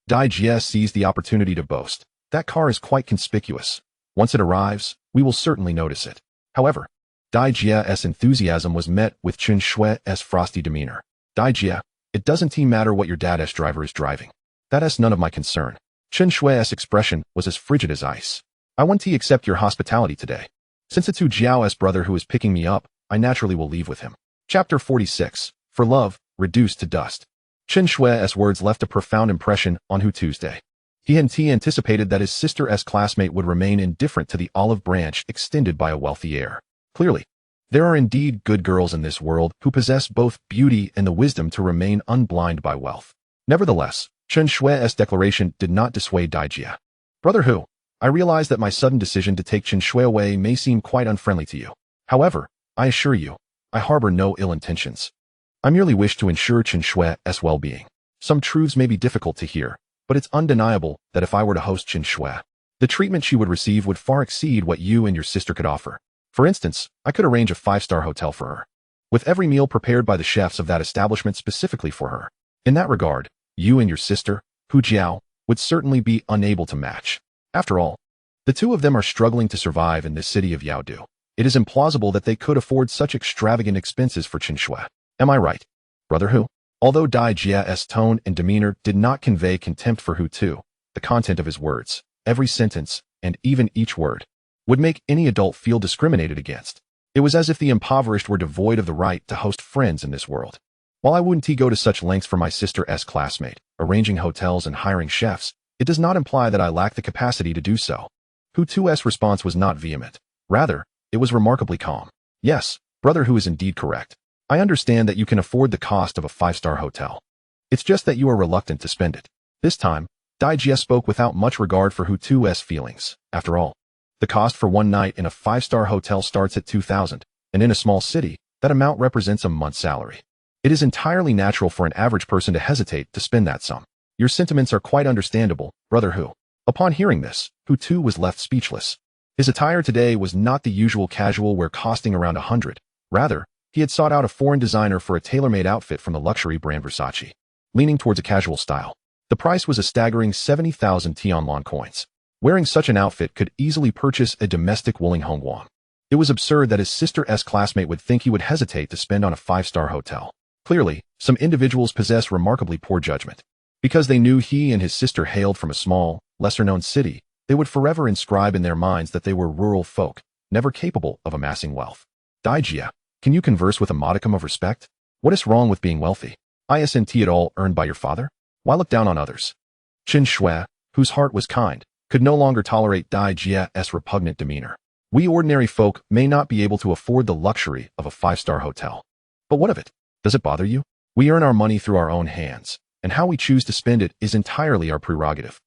Dai Jia seized the opportunity to boast. That car is quite conspicuous. Once it arrives, we will certainly notice it. However, Dai Jia's enthusiasm was met with Chen Shue's frosty demeanor. Dai Jia, it doesn't matter what your dad's driver is driving. That's none of my concern. Chen Shue's expression was as frigid as ice. I want to accept your hospitality today. Since it's Hu Jiao's brother who is picking me up, I naturally will leave with him. Chapter 46. For love, reduced to dust. Chen Shue's words left a profound impression on Hu Tuesday. He anticipated that his sister's classmate would remain indifferent to the olive branch extended by a wealthy heir. Clearly, there are indeed good girls in this world who possess both beauty and the wisdom to remain unblind by wealth. Nevertheless, Chen Shue's declaration did not dissuade Dai Jia. Brother Hu, I realize that my sudden decision to take Chen Shue away may seem quite unfriendly to you. However, I assure you, I harbor no ill intentions. I merely wish to ensure Chen Shue's well-being. Some truths may be difficult to hear, but it's undeniable that if I were to host Chen Shue, the treatment she would receive would far exceed what you and your sister could offer. For instance, I could arrange a 5-star hotel for her, with every meal prepared by the chefs of that establishment specifically for her. In that regard, you and your sister, Hu Jiao, would certainly be unable to match. After all, the two of them are struggling to survive in this city of Yaodu. It is implausible that they could afford such extravagant expenses for Chen Shue. Am I right, Brother Hu? Although Dai Jia's tone and demeanor did not convey contempt for Hu Tu, the content of his words, every sentence, and even each word, would make any adult feel discriminated against. It was as if the impoverished were devoid of the right to host friends in this world. While I wouldn't go to such lengths for my sister's classmate, arranging hotels and hiring chefs, it does not imply that I lack the capacity to do so. Hu Tu's response was not vehement. Rather, it was remarkably calm. Yes, Brother Hu is indeed correct. I understand that you can afford the cost of a 5-star hotel. It's just that you are reluctant to spend it. This time, Dai Jia spoke without much regard for Hu Tu's feelings. After all, the cost for one night in a 5-star hotel starts at 2,000, and in a small city, that amount represents a month's salary. It is entirely natural for an average person to hesitate to spend that sum. Your sentiments are quite understandable, Brother Hu. Upon hearing this, Hu Tu was left speechless. His attire today was not the usual casual wear costing around 100. Rather, he had sought out a foreign designer for a tailor-made outfit from the luxury brand Versace, leaning towards a casual style. The price was a staggering 70,000 Tianlong coins. Wearing such an outfit could easily purchase a domestic Wuling Hongguang. It was absurd that his sister's classmate would think he would hesitate to spend on a 5-star hotel. Clearly, some individuals possess remarkably poor judgment. Because they knew he and his sister hailed from a small, lesser-known city, they would forever inscribe in their minds that they were rural folk, never capable of amassing wealth. Dai Jia, can you converse with a modicum of respect? What is wrong with being wealthy? Isn't it all earned by your father? Why look down on others? Chen Shue, whose heart was kind, could no longer tolerate Dai Jia's repugnant demeanor. We ordinary folk may not be able to afford the luxury of a 5-star hotel. But what of it? Does it bother you? We earn our money through our own hands, and how we choose to spend it is entirely our prerogative.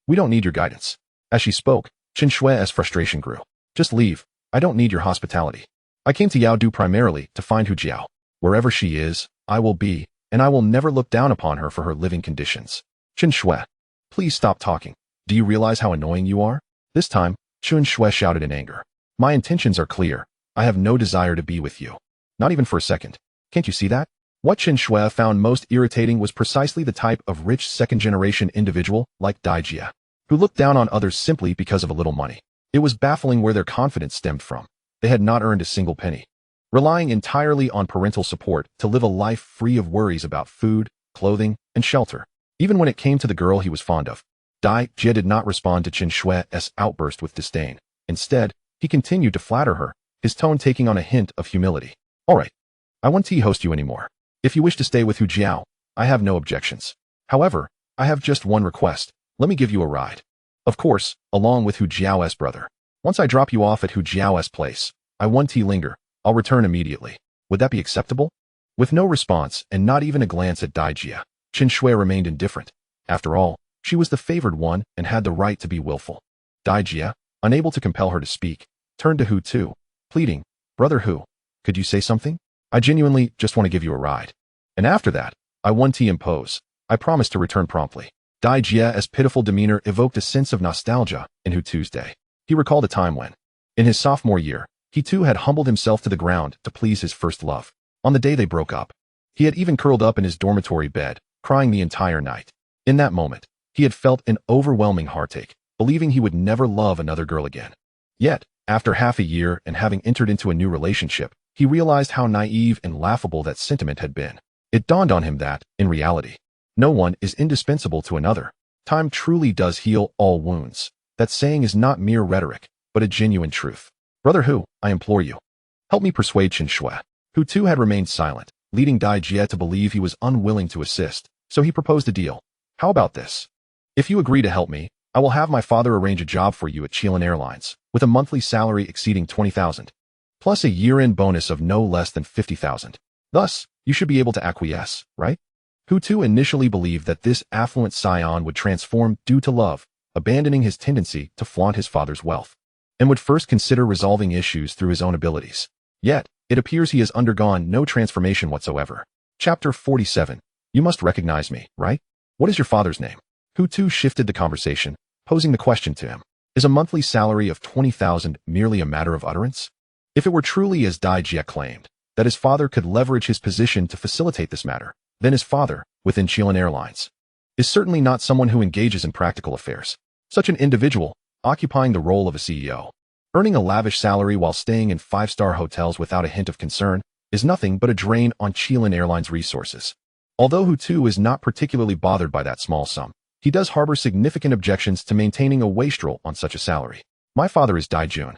We don't need your guidance. As she spoke, Chen Shui's frustration grew. Just leave. I don't need your hospitality. I came to Yaodu primarily to find Hu Jiao. Wherever she is, I will be, and I will never look down upon her for her living conditions. Chen Shui, please stop talking. Do you realize how annoying you are? This time, Chen Shui shouted in anger. My intentions are clear. I have no desire to be with you. Not even for a second. Can't you see that? What Chen Shui found most irritating was precisely the type of rich second-generation individual like Dai Jia, who looked down on others simply because of a little money. It was baffling where their confidence stemmed from. They had not earned a single penny, relying entirely on parental support to live a life free of worries about food, clothing, and shelter. Even when it came to the girl he was fond of, Dai Jia did not respond to Chen Shui's outburst with disdain. Instead, he continued to flatter her, his tone taking on a hint of humility. All right, I won't host you anymore. If you wish to stay with Hu Jiao, I have no objections. However, I have just one request. Let me give you a ride. Of course, along with Hu Jiao's brother. Once I drop you off at Hu Jiao's place, I won't linger. I'll return immediately. Would that be acceptable? With no response and not even a glance at Dai Jia, Chen Shui remained indifferent. After all, she was the favored one and had the right to be willful. Dai Jia, unable to compel her to speak, turned to Hu Tu, pleading, Brother Hu, could you say something? I genuinely just want to give you a ride. And after that, I won't impose. I promise to return promptly. Dai Jia's pitiful demeanor evoked a sense of nostalgia in Hu Tu's day. He recalled a time when, in his sophomore year, he too had humbled himself to the ground to please his first love. On the day they broke up, he had even curled up in his dormitory bed, crying the entire night. In that moment, he had felt an overwhelming heartache, believing he would never love another girl again. Yet, after half a year and having entered into a new relationship, he realized how naive and laughable that sentiment had been. It dawned on him that, in reality, no one is indispensable to another. Time truly does heal all wounds. That saying is not mere rhetoric, but a genuine truth. Brother Hu, I implore you, help me persuade Chen Shui. Hu too had remained silent, leading Dai Jia to believe he was unwilling to assist, so he proposed a deal. How about this? If you agree to help me, I will have my father arrange a job for you at Chilean Airlines, with a monthly salary exceeding 20,000, plus a year-end bonus of no less than 50,000. Thus, you should be able to acquiesce, right? Hu Tu initially believed that this affluent scion would transform due to love, abandoning his tendency to flaunt his father's wealth, and would first consider resolving issues through his own abilities. Yet, it appears he has undergone no transformation whatsoever. Chapter 47. You must recognize me, right? What is your father's name? Hu Tu shifted the conversation, posing the question to him. Is a monthly salary of 20,000 merely a matter of utterance? If it were truly as Dai Jia claimed, that his father could leverage his position to facilitate this matter, then his father, within Chilean Airlines, is certainly not someone who engages in practical affairs. Such an individual, occupying the role of a CEO, earning a lavish salary while staying in five-star hotels without a hint of concern, is nothing but a drain on Chilean Airlines' resources. Although Hu Tu is not particularly bothered by that small sum, he does harbor significant objections to maintaining a wastrel on such a salary. My father is Dai Jun,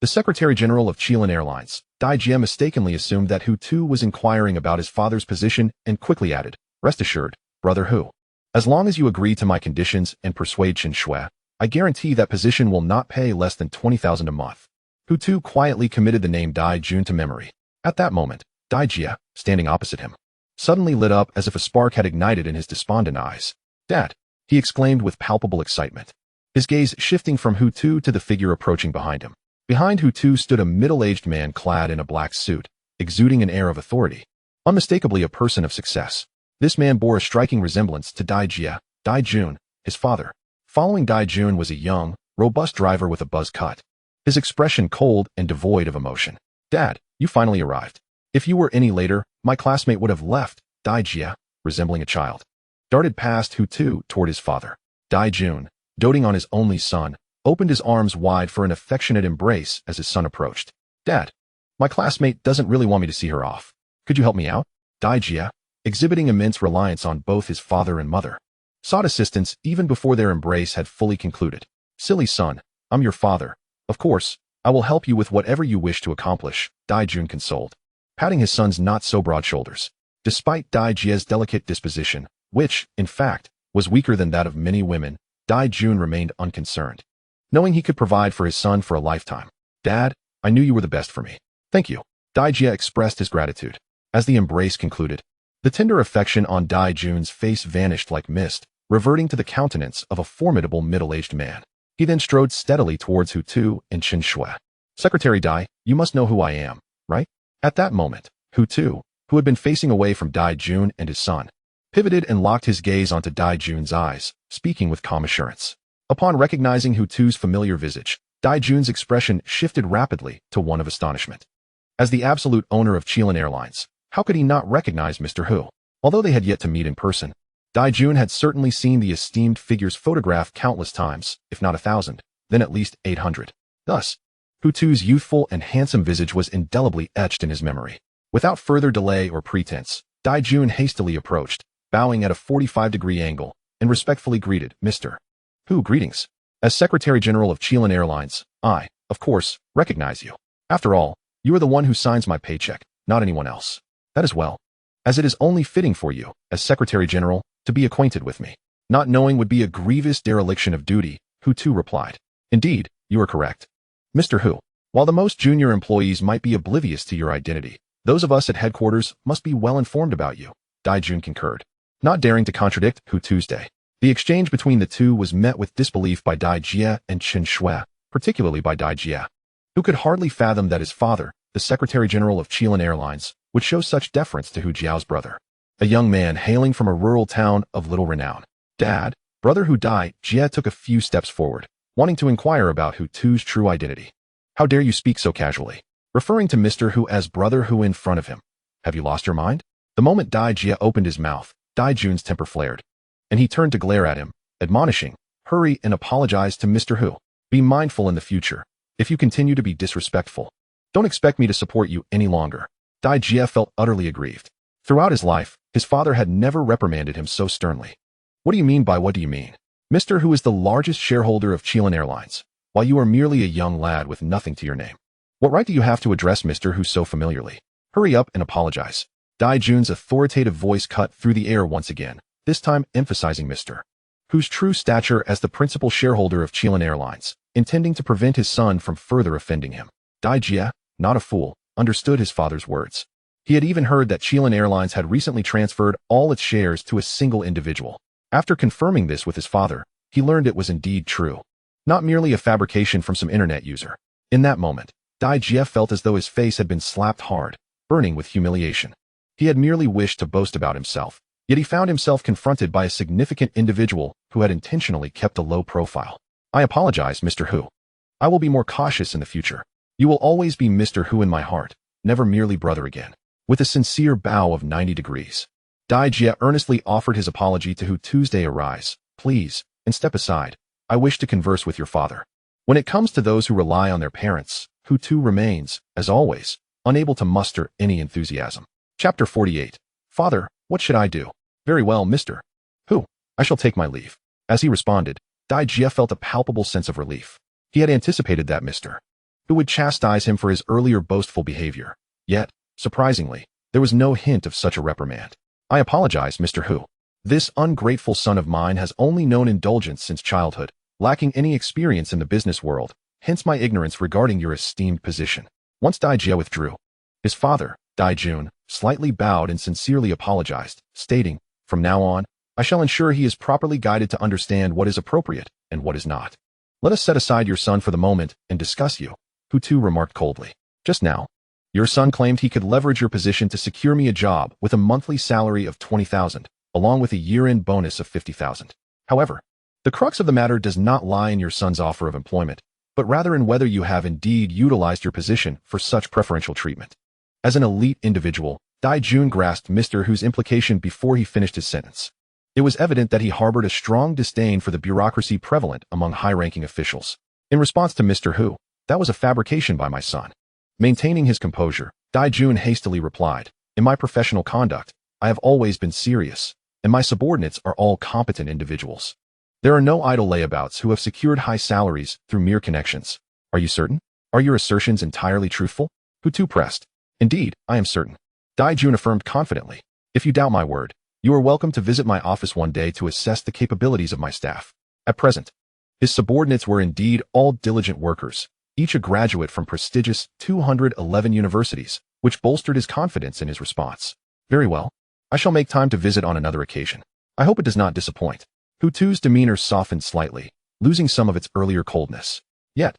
the Secretary General of Chilean Airlines. Dai Jia mistakenly assumed that Hu Tu was inquiring about his father's position and quickly added, Rest assured, Brother Hu, as long as you agree to my conditions and persuade Chen Shui, I guarantee that position will not pay less than 20,000 a month. Hu Tu quietly committed the name Dai Jun to memory. At that moment, Dai Jia, standing opposite him, suddenly lit up as if a spark had ignited in his despondent eyes. Dad, he exclaimed with palpable excitement, his gaze shifting from Hu Tu to the figure approaching behind him. Behind Hu Tu stood a middle-aged man clad in a black suit, exuding an air of authority. Unmistakably a person of success, this man bore a striking resemblance to Dai Jia, Dai Jun, his father. Following Dai Jun was a young, robust driver with a buzz cut, his expression cold and devoid of emotion. Dad, you finally arrived. If you were any later, my classmate would have left. Dai Jia, resembling a child, darted past Hu Tu toward his father. Dai Jun, doting on his only son, opened his arms wide for an affectionate embrace as his son approached. Dad, my classmate doesn't really want me to see her off. Could you help me out? Dai Jia, exhibiting immense reliance on both his father and mother, sought assistance even before their embrace had fully concluded. Silly son, I'm your father. Of course, I will help you with whatever you wish to accomplish, Dai Jun consoled, patting his son's not-so-broad shoulders. Despite Dai Jia's delicate disposition, which, in fact, was weaker than that of many women, Dai Jun remained unconcerned, knowing he could provide for his son for a lifetime. Dad, I knew you were the best for me. Thank you. Dai Jia expressed his gratitude. As the embrace concluded, The tender affection on Dai Jun's face vanished like mist, reverting to the countenance of a formidable middle-aged man. He then strode steadily towards Hu Tu and Chen Shui. Secretary Dai, you must know who I am, right? At that moment, Hu Tu, who had been facing away from Dai Jun and his son, pivoted and locked his gaze onto Dai Jun's eyes, speaking with calm assurance. Upon recognizing Hu Tu's familiar visage, Dai Jun's expression shifted rapidly to one of astonishment. As the absolute owner of Chilean Airlines, how could he not recognize Mr. Hu? Although they had yet to meet in person, Dai Jun had certainly seen the esteemed figure's photograph countless times, if not 1,000, then at least 800. Thus, Hu Tu's youthful and handsome visage was indelibly etched in his memory. Without further delay or pretense, Dai Jun hastily approached, bowing at a 45-degree angle, and respectfully greeted, Mr. Hu, greetings. As Secretary General of Chilean Airlines, I, of course, recognize you. After all, you are the one who signs my paycheck, not anyone else. That is well, as it is only fitting for you, as Secretary General, to be acquainted with me. Not knowing would be a grievous dereliction of duty, Hu Tu replied. Indeed, you are correct. Mr. Hu, while the most junior employees might be oblivious to your identity, those of us at headquarters must be well informed about you, Dai Jun concurred. Not daring to contradict Hu Tuesday. The exchange between the two was met with disbelief by Dai Jie and Chen Shui, particularly by Dai Jie, who could hardly fathom that his father, the Secretary General of Chilean Airlines, would show such deference to Hu Jiao's brother, a young man hailing from a rural town of little renown. Dad, brother Hu Dai Jie took a few steps forward, wanting to inquire about Hu Tu's true identity. How dare you speak so casually, referring to Mr. Hu as brother Hu in front of him? Have you lost your mind? The moment Dai Jie opened his mouth, Dai Jun's temper flared, and he turned to glare at him, admonishing, hurry and apologize to Mr. Hu. Be mindful in the future. If you continue to be disrespectful, don't expect me to support you any longer. Dai Jie felt utterly aggrieved. Throughout his life, his father had never reprimanded him so sternly. What do you mean by what do you mean? Mr. Hu is the largest shareholder of Chilean Airlines, while you are merely a young lad with nothing to your name. What right do you have to address Mr. Hu so familiarly? Hurry up and apologize. Dai Jun's authoritative voice cut through the air once again, this time emphasizing Mr. Hu's true stature as the principal shareholder of Chilean Airlines, intending to prevent his son from further offending him. Dai Jie, not a fool, understood his father's words. He had even heard that Chilean Airlines had recently transferred all its shares to a single individual. After confirming this with his father, he learned it was indeed true. Not merely a fabrication from some internet user. In that moment, Dai Jie felt as though his face had been slapped hard, burning with humiliation. He had merely wished to boast about himself, yet he found himself confronted by a significant individual who had intentionally kept a low profile. I apologize, Mr. Hu. I will be more cautious in the future. You will always be Mr. Hu in my heart, never merely brother again. With a sincere bow of 90 degrees, Dai Jie earnestly offered his apology to Hu Tuesday. Arise, please, and step aside. I wish to converse with your father. When it comes to those who rely on their parents, Hu Tu remains, as always, unable to muster any enthusiasm. Chapter 48. Father, what should I do? Very well, Mr. Hu. I shall take my leave. As he responded, Dai Jie felt a palpable sense of relief. He had anticipated that Mr. Hu would chastise him for his earlier boastful behavior. Yet, surprisingly, there was no hint of such a reprimand. I apologize, Mr. Hu. This ungrateful son of mine has only known indulgence since childhood, lacking any experience in the business world, hence my ignorance regarding your esteemed position. Once Dai Jie withdrew, his father, Dai Jun, slightly bowed and sincerely apologized, stating, from now on, I shall ensure he is properly guided to understand what is appropriate and what is not. Let us set aside your son for the moment and discuss you, Hu Tu remarked coldly. Just now, your son claimed he could leverage your position to secure me a job with a monthly salary of 20,000, along with a year-end bonus of 50,000. However, the crux of the matter does not lie in your son's offer of employment, but rather in whether you have indeed utilized your position for such preferential treatment. As an elite individual, Dai Jun grasped Mr. Hu's implication before he finished his sentence. It was evident that he harbored a strong disdain for the bureaucracy prevalent among high-ranking officials. In response to Mr. Hu, that was a fabrication by my son. Maintaining his composure, Dai Jun hastily replied, in my professional conduct, I have always been serious, and my subordinates are all competent individuals. There are no idle layabouts who have secured high salaries through mere connections. Are you certain? Are your assertions entirely truthful? Hu Tu pressed. Indeed, I am certain. Dai Jun affirmed confidently. If you doubt my word, you are welcome to visit my office one day to assess the capabilities of my staff. At present, his subordinates were indeed all diligent workers, each a graduate from prestigious 211 universities, which bolstered his confidence in his response. Very well. I shall make time to visit on another occasion. I hope it does not disappoint. Hu Tu's demeanor softened slightly, losing some of its earlier coldness. Yet,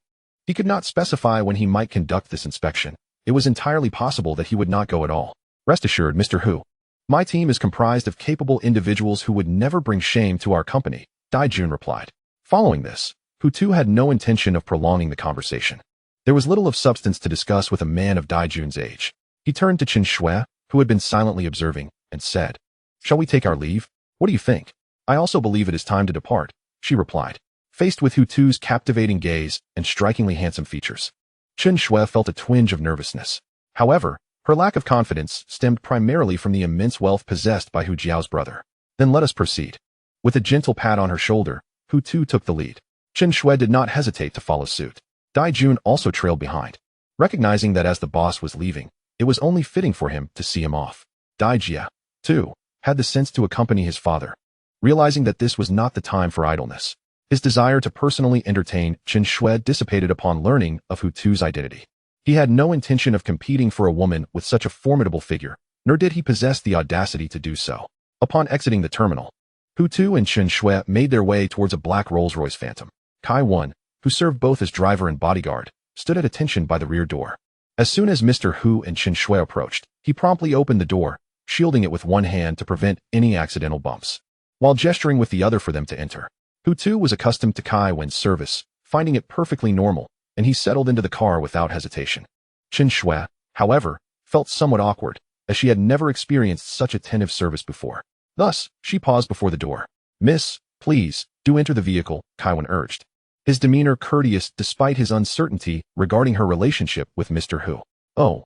he could not specify when he might conduct this inspection. It was entirely possible that he would not go at all. Rest assured, Mr. Hu. My team is comprised of capable individuals who would never bring shame to our company, Dai Jun replied. Following this, Hu Tu had no intention of prolonging the conversation. There was little of substance to discuss with a man of Dai Jun's age. He turned to Chen Shui, who had been silently observing, and said, "Shall we take our leave? What do you think?" "I also believe it is time to depart," she replied, faced with Hu Tu's captivating gaze and strikingly handsome features. Chen Shui felt a twinge of nervousness. However, her lack of confidence stemmed primarily from the immense wealth possessed by Hu Jiao's brother. "Then let us proceed." With a gentle pat on her shoulder, Hu Tu took the lead. Chen Shui did not hesitate to follow suit. Dai Jun also trailed behind. Recognizing that as the boss was leaving, it was only fitting for him to see him off. Dai Jia, too, had the sense to accompany his father. Realizing that this was not the time for idleness, his desire to personally entertain Chen Shui dissipated upon learning of Hu Tu's identity. He had no intention of competing for a woman with such a formidable figure, nor did he possess the audacity to do so. Upon exiting the terminal, Hu Tu and Chen Shui made their way towards a black Rolls-Royce Phantom. Kai Wan, who served both as driver and bodyguard, stood at attention by the rear door. As soon as Mr. Hu and Chen Shui approached, he promptly opened the door, shielding it with one hand to prevent any accidental bumps, while gesturing with the other for them to enter. Hu Tu was accustomed to Kai Wan's service, finding it perfectly normal, and he settled into the car without hesitation. Chen Shui, however, felt somewhat awkward, as she had never experienced such attentive service before. Thus, she paused before the door. "Miss, please, do enter the vehicle," Kai Wan urged. His demeanor courteous despite his uncertainty regarding her relationship with Mr. Hu. "Oh,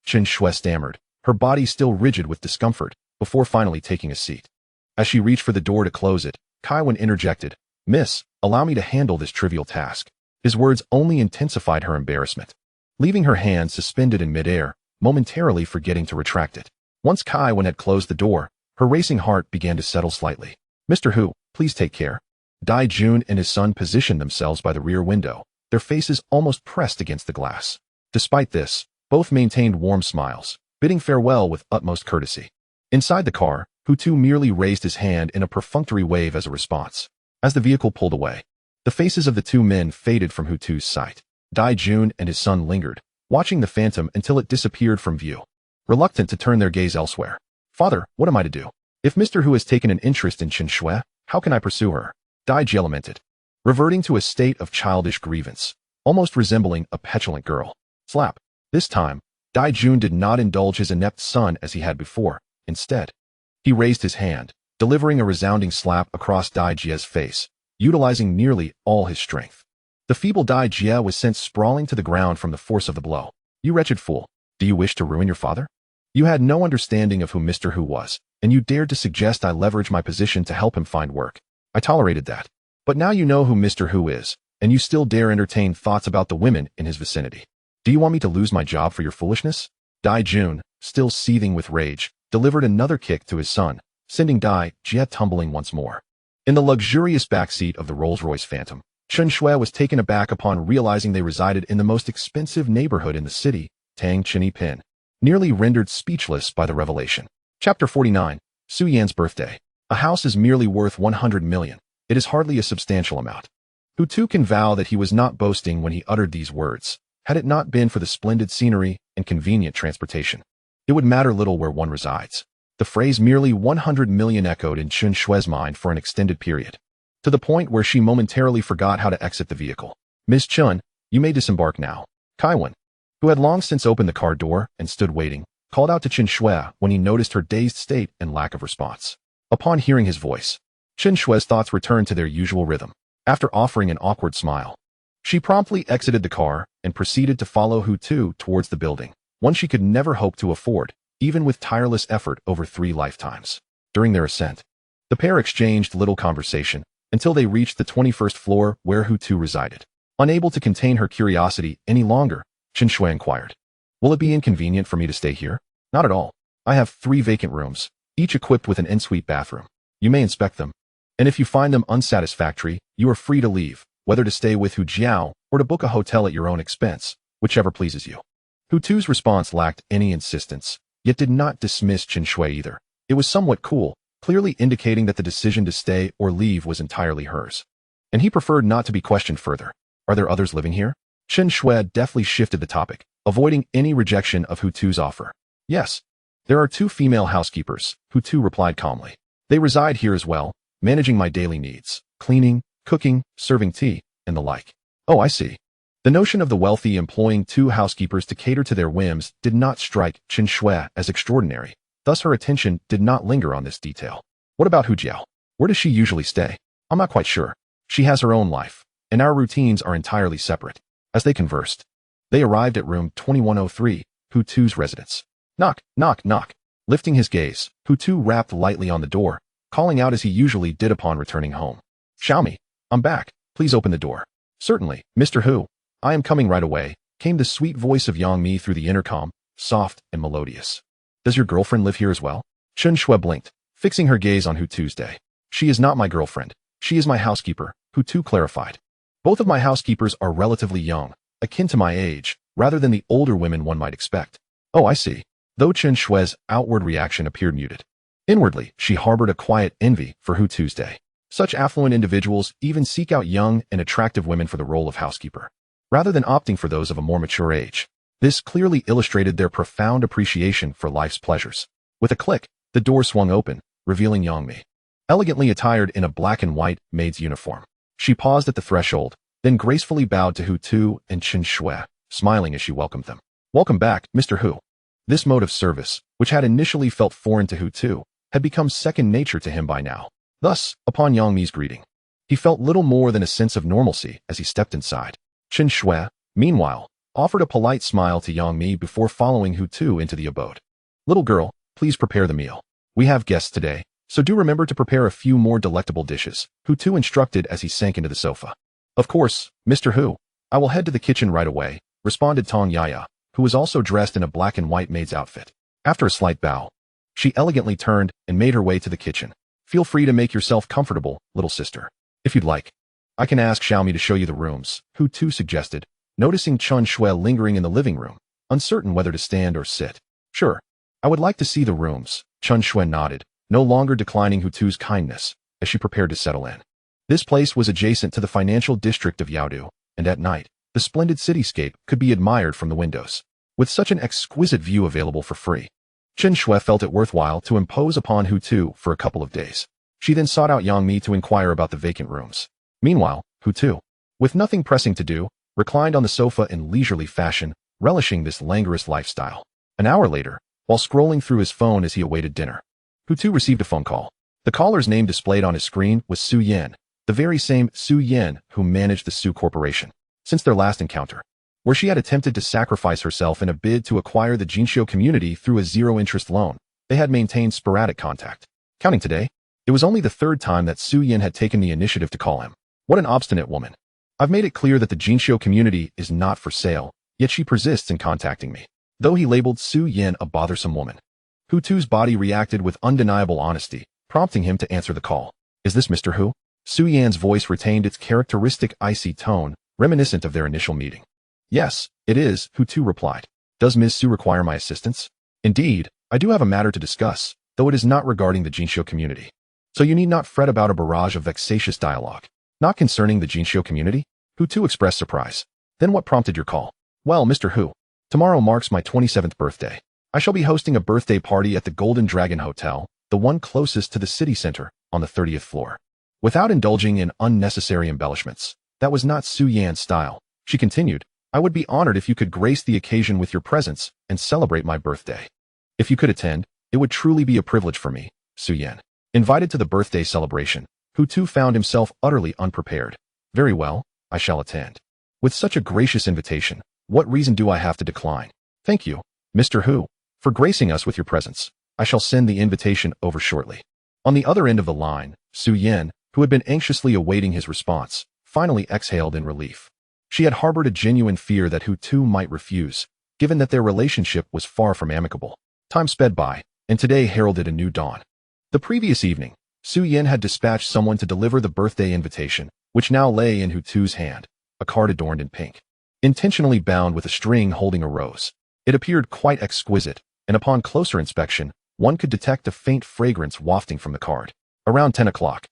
Chen Shui stammered, her body still rigid with discomfort, before finally taking a seat. As she reached for the door to close it, Kai Wan interjected, "Miss, allow me to handle this trivial task." His words only intensified her embarrassment, leaving her hand suspended in midair, momentarily forgetting to retract it. Once Kai Wan had closed the door, her racing heart began to settle slightly. "Mr. Hu, please take care." Dai Jun and his son positioned themselves by the rear window, their faces almost pressed against the glass. Despite this, both maintained warm smiles, bidding farewell with utmost courtesy. Inside the car, Hu Tu merely raised his hand in a perfunctory wave as a response. As the vehicle pulled away, the faces of the two men faded from Hu Tu's sight. Dai Jun and his son lingered, watching the phantom until it disappeared from view, reluctant to turn their gaze elsewhere. "Father, what am I to do? If Mr. Hu has taken an interest in Chen Shui, how can I pursue her?" Dai Jia lamented, reverting to a state of childish grievance, almost resembling a petulant girl. Slap. This time, Dai Jun did not indulge his inept son as he had before. Instead, he raised his hand, delivering a resounding slap across Dai Jia's face, utilizing nearly all his strength. The feeble Dai Jia was sent sprawling to the ground from the force of the blow. "You wretched fool, do you wish to ruin your father? You had no understanding of who Mr. Hu was, and you dared to suggest I leverage my position to help him find work. I tolerated that. But now you know who Mr. Hu is, and you still dare entertain thoughts about the women in his vicinity. Do you want me to lose my job for your foolishness?" Dai Jun, still seething with rage, delivered another kick to his son, sending Dai Jia tumbling once more. In the luxurious backseat of the Rolls-Royce Phantom, Chen Shui was taken aback upon realizing they resided in the most expensive neighborhood in the city, Tang Chini Pin, nearly rendered speechless by the revelation. Chapter 49, Su Yan's Birthday. A house is merely worth 100 million. It is hardly a substantial amount. Hu Tu can vow that he was not boasting when he uttered these words. Had it not been for the splendid scenery and convenient transportation, it would matter little where one resides. The phrase merely 100 million echoed in Chen Shui's mind for an extended period, to the point where she momentarily forgot how to exit the vehicle. "Miss Chen, you may disembark now." Kai Wan, who had long since opened the car door and stood waiting, called out to Chen Shui when he noticed her dazed state and lack of response. Upon hearing his voice, Chen Shui's thoughts returned to their usual rhythm. After offering an awkward smile, she promptly exited the car and proceeded to follow Hu Tu towards the building, one she could never hope to afford, even with tireless effort over 3 lifetimes. During their ascent, the pair exchanged little conversation until they reached the 21st floor where Hu Tu resided. Unable to contain her curiosity any longer, Chen Shui inquired, "Will it be inconvenient for me to stay here?" "Not at all. I have 3 vacant rooms, each equipped with an ensuite bathroom. You may inspect them, and if you find them unsatisfactory, you are free to leave, whether to stay with Hu Jiao or to book a hotel at your own expense, whichever pleases you." Hu Tu's response lacked any insistence, yet did not dismiss Chen Shui either. It was somewhat cool, clearly indicating that the decision to stay or leave was entirely hers. And he preferred not to be questioned further. Are there others living here? Chen Shui deftly shifted the topic, avoiding any rejection of Hu Tu's offer. Yes. There are 2 female housekeepers, Hu Tu replied calmly. They reside here as well, managing my daily needs, cleaning, cooking, serving tea, and the like. Oh, I see. The notion of the wealthy employing 2 housekeepers to cater to their whims did not strike Chen Shui as extraordinary, thus her attention did not linger on this detail. What about Hu Jiao? Where does she usually stay? I'm not quite sure. She has her own life, and our routines are entirely separate. As they conversed, they arrived at room 2103, Hu Tu's residence. Knock, knock, knock. Lifting his gaze, Hu Tu rapped lightly on the door, calling out as he usually did upon returning home. Xiaomi, I'm back. Please open the door. Certainly, Mr. Hu. I am coming right away, came the sweet voice of Yang Mi through the intercom, soft and melodious. Does your girlfriend live here as well? Chen Shui blinked, fixing her gaze on Hu Tuesday. She is not my girlfriend. She is my housekeeper, Hu Tu clarified. Both of my housekeepers are relatively young, akin to my age, rather than the older women one might expect. Oh, I see. Though Chen Shui's outward reaction appeared muted. Inwardly, she harbored a quiet envy for Hu Tuesday. Such affluent individuals even seek out young and attractive women for the role of housekeeper, rather than opting for those of a more mature age. This clearly illustrated their profound appreciation for life's pleasures. With a click, the door swung open, revealing Yang Mi, elegantly attired in a black and white maid's uniform. She paused at the threshold, then gracefully bowed to Hu Tu and Chen Shui, smiling as she welcomed them. Welcome back, Mr. Hu. This mode of service, which had initially felt foreign to Hu Tu, had become second nature to him by now. Thus, upon Yang Mi's greeting, he felt little more than a sense of normalcy as he stepped inside. Chen Shui, meanwhile, offered a polite smile to Yang Mi before following Hu Tu into the abode. Little girl, please prepare the meal. We have guests today, so do remember to prepare a few more delectable dishes, Hu Tu instructed as he sank into the sofa. Of course, Mr. Hu. I will head to the kitchen right away, responded Tong Yaya, who was also dressed in a black and white maid's outfit. After a slight bow, she elegantly turned and made her way to the kitchen. Feel free to make yourself comfortable, little sister. If you'd like, I can ask Xiaomi to show you the rooms, Hu Tu suggested, noticing Chen Shui lingering in the living room, uncertain whether to stand or sit. Sure. I would like to see the rooms, Chen Shui nodded, no longer declining Hu Tu's kindness, as she prepared to settle in. This place was adjacent to the financial district of Yaodu, and at night, the splendid cityscape could be admired from the windows. With such an exquisite view available for free, Chen Shui felt it worthwhile to impose upon Hu Tu for a couple of days. She then sought out Yang Mi to inquire about the vacant rooms. Meanwhile, Hu Tu, with nothing pressing to do, reclined on the sofa in leisurely fashion, relishing this languorous lifestyle. An hour later, while scrolling through his phone as he awaited dinner, Hu Tu received a phone call. The caller's name displayed on his screen was Su Yan, the very same Su Yan who managed the Su Corporation. Since their last encounter, where she had attempted to sacrifice herself in a bid to acquire the Jinxiu community through a zero-interest loan, they had maintained sporadic contact. Counting today, it was only the 3rd time that Su Yan had taken the initiative to call him. What an obstinate woman. I've made it clear that the Jinxiu community is not for sale, yet she persists in contacting me. Though he labeled Su Yan a bothersome woman, Hu Tu's body reacted with undeniable honesty, prompting him to answer the call. Is this Mr. Hu? Su Yan's voice retained its characteristic icy tone, reminiscent of their initial meeting. Yes, it is, Hu Tu replied. Does Ms. Su require my assistance? Indeed, I do have a matter to discuss, though it is not regarding the Jinxiu community. So you need not fret about a barrage of vexatious dialogue. Not concerning the Jinxiu community? Hu Tu expressed surprise. Then what prompted your call? Well, Mr. Hu, tomorrow marks my 27th birthday. I shall be hosting a birthday party at the Golden Dragon Hotel, the one closest to the city center, on the 30th floor. Without indulging in unnecessary embellishments, that was not Su Yan's style. She continued, I would be honored if you could grace the occasion with your presence and celebrate my birthday. If you could attend, it would truly be a privilege for me, Su Yan. Invited to the birthday celebration, Hu Tu found himself utterly unprepared. Very well, I shall attend. With such a gracious invitation, what reason do I have to decline? Thank you, Mr. Hu, for gracing us with your presence. I shall send the invitation over shortly. On the other end of the line, Su Yan, who had been anxiously awaiting his response, finally exhaled in relief. She had harbored a genuine fear that Hu Tu might refuse, given that their relationship was far from amicable. Time sped by, and today heralded a new dawn. The previous evening, Su Yan had dispatched someone to deliver the birthday invitation, which now lay in Hu Tu's hand, a card adorned in pink, intentionally bound with a string holding a rose. It appeared quite exquisite, and upon closer inspection, one could detect a faint fragrance wafting from the card. Around 10 o'clock,